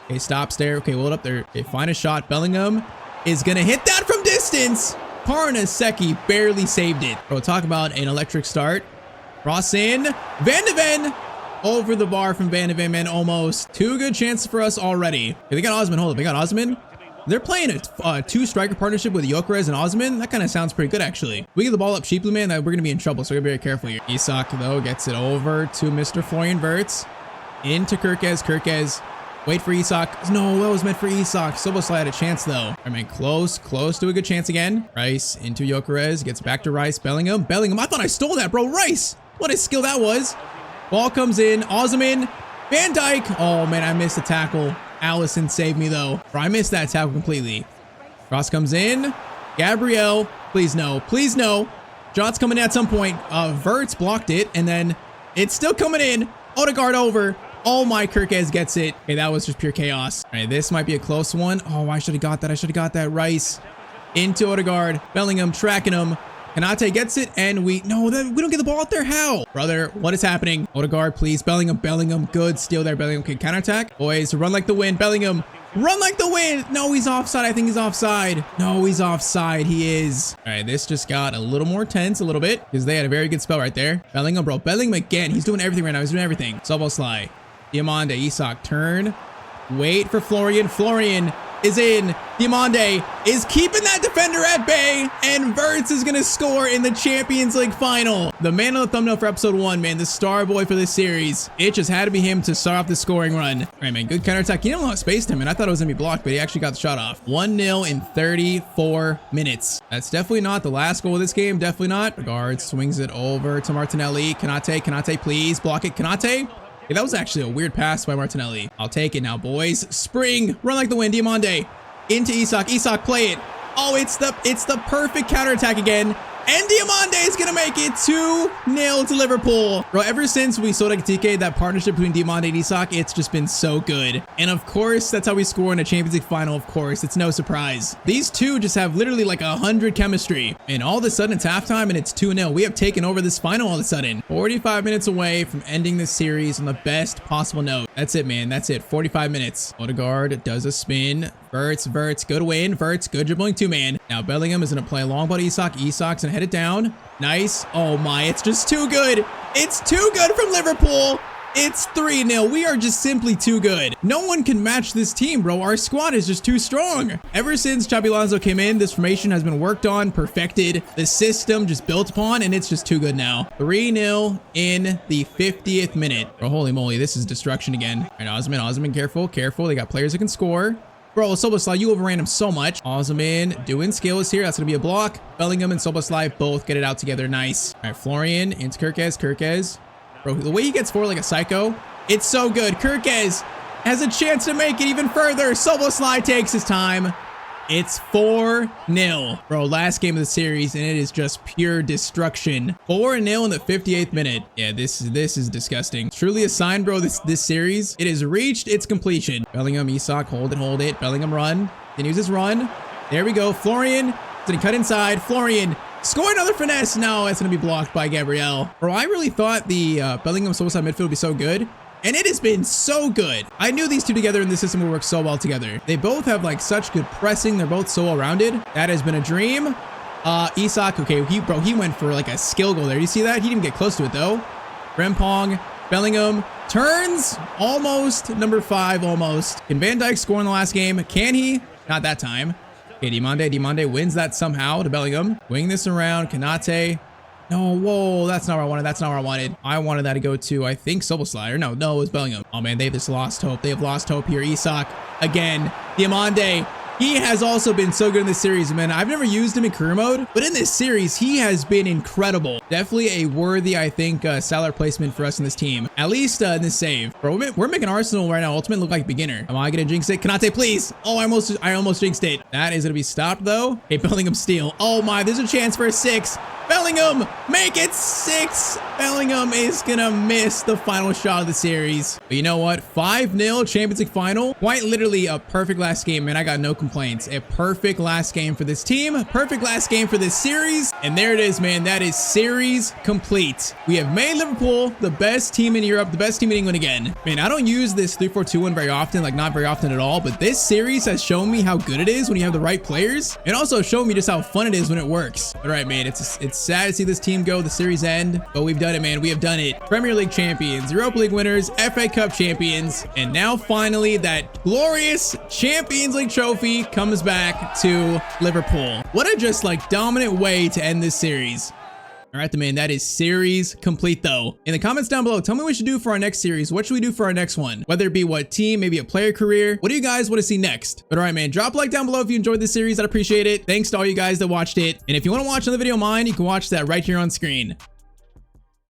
Okay, stops there. Okay, hold up there. Okay, find a shot. Bellingham is gonna hit that from distance. Karnaseki barely saved it. Bro, talk about an electric start. Cross in. Van de Ven. Over the bar from Van de Ven, man. Almost. 2 good chances for us already. Okay, they got Osman. Hold up. They got Osman. They're playing a 2-striker partnership with Gyökeres and Osman. That kind of sounds pretty good, actually. We get the ball up cheaply, man, that we're going to be in trouble, so we're going to be very careful here. Isak, though, gets it over to Mr. Florian Wirtz. Into Kirkes. Kirkes. Wait for Isak. No, that was meant for Isak. Szoboszlai had a chance, though. I mean, close to a good chance again. Rice into Gyökeres. Gets back to Rice. Bellingham. I thought I stole that, bro. Rice. What a skill that was. Ball comes in. Osman. Van Dijk. Oh, man, I missed the tackle. Allison saved me though. Bro, I missed that tackle completely. Cross comes in. Gabriel. Please no. Please no. Shot's coming in at some point. Wirtz blocked it. And then it's still coming in. Odegaard over. Oh my, Kirkes gets it. Okay, that was just pure chaos. All right, this might be a close one. Oh, I should have got that. Rice. Into Odegaard. Bellingham tracking him. Kanate gets it, and we don't get the ball out there. How? Brother, what is happening? Odegaard, please. Bellingham. Good steal there, Bellingham. Okay, counterattack. Boys, run like the wind. Bellingham, run like the wind. No, he's offside. I think he's offside. No, he's offside. He is. All right, this just got a little more tense a little bit because they had a very good spell right there. Bellingham, bro. Bellingham again. He's doing everything right now. He's doing everything. Szoboszlai. Diamande, Isak, turn. Wait for Florian. Florian is in. Diamande is keeping that defender at bay, and Wirtz is gonna score in the Champions League final. The man on the thumbnail for episode 1, man, the star boy for this series. It just had to be him to start off the scoring run. All right, man, good counterattack. You know how spaced him, and I thought it was gonna be blocked, but he actually got the shot off. 1-0 in 34 minutes. That's definitely not the last goal of this game. Definitely not. Guard swings it over to Martinelli. Kanate, please block it. Kanate. Okay, that was actually a weird pass by Martinelli. I'll take it now, boys. Spring, run like the wind. Diamande into Isak. Isak, play it. Oh, it's the perfect counterattack again. And Diamande is gonna make it 2-0 to Liverpool. Bro, ever since we sold Ekitike, that partnership between Diamande and Isak, it's just been so good. And of course, that's how we score in a Champions League final, of course. It's no surprise. These two just have literally like 100 chemistry. And all of a sudden, it's halftime and it's 2-0. We have taken over this final all of a sudden. 45 minutes away from ending this series on the best possible note. That's it, man. That's it. 45 minutes. Odegaard does a spin. Wirtz, good win. Wirtz, good dribbling too, man. Now Bellingham is going to play a long ball to Isak. Isak's going to head it down. Nice. Oh my, it's just too good. It's too good from Liverpool. It's 3-0. We are just simply too good. No one can match this team, bro. Our squad is just too strong. Ever since Xabi Alonso came in, this formation has been worked on, perfected, the system just built upon, and it's just too good now. 3-0 in the 50th minute. Bro, holy moly, this is destruction again. All right, Osman, careful. They got players that can score. Bro, Soboslai, you overran him so much. Osman doing skills here. That's going to be a block. Bellingham and Soboslai both get it out together. Nice. All right, Florian into Kirkez. Bro, the way he gets forward like a psycho, it's so good. Kirkez has a chance to make it even further. Soboslai takes his time. It's 4-0. Bro, last game of the series, and it is just pure destruction. 4-0 in the 58th minute. Yeah, this is disgusting. Truly a sign, bro, this series. It has reached its completion. Bellingham, Isak, hold it. Bellingham run. Continues his run. There we go. Florian. Did he cut inside? Florian. Score another finesse. No, it's going to be blocked by Gabriel. Bro, I really thought the Bellingham Soboslai midfield would be so good. And it has been so good. I knew these two together in this system would work so well together. They both have like such good pressing. They're both so well-rounded. That has been a dream. Isak, okay, he went for like a skill goal there. You see that? He didn't get close to it though. Frimpong, Bellingham, turns, almost, number 5, almost. Can Van Dijk score in the last game? Can he? Not that time. Okay, Diomande wins that somehow to Bellingham. Wing this around, Konate. No, whoa, that's not what I wanted. That's not what I wanted. I wanted that to go to, I think, Soboslai. Or no, it was Bellingham. Oh, man, they just lost hope. They have lost hope here. Isak, again. Diomande. He has also been so good in this series, man. I've never used him in career mode, but in this series, he has been incredible. Definitely a worthy, I think, salary placement for us in this team. At least in this save. Bro, we're making Arsenal right now ultimate look like beginner. Am I going to jinx it? Konate, please. Oh, I almost jinxed it. That is going to be stopped, though. Hey, Bellingham steal. Oh, my. There's a chance for a 6. Bellingham, make it 6. Bellingham is gonna miss the final shot of the series. But you know what? 5-0 Champions League final. Quite literally a perfect last game, man. I got no complaints. A perfect last game for this team. Perfect last game for this series. And there it is, man. That is series complete. We have made Liverpool the best team in Europe, the best team in England again. Man, I don't use this 3-4-2-1 very often, like not very often at all. But this series has shown me how good it is when you have the right players. And also shown me just how fun it is when it works. All right, man. It's sad to see this team go, the series end, but we've done it, man. We have done it. Premier League champions, Europa League winners, FA Cup champions, and now finally that glorious Champions League trophy comes back to Liverpool. What a just like dominant way to end this series. All right, man, that is series complete though. In the comments down below, tell me what we should do for our next series. What should we do for our next one? Whether it be what team, maybe a player career. What do you guys want to see next? But all right, man, drop a like down below if you enjoyed this series. I'd appreciate it. Thanks to all you guys that watched it. And if you want to watch another video of mine, you can watch that right here on screen.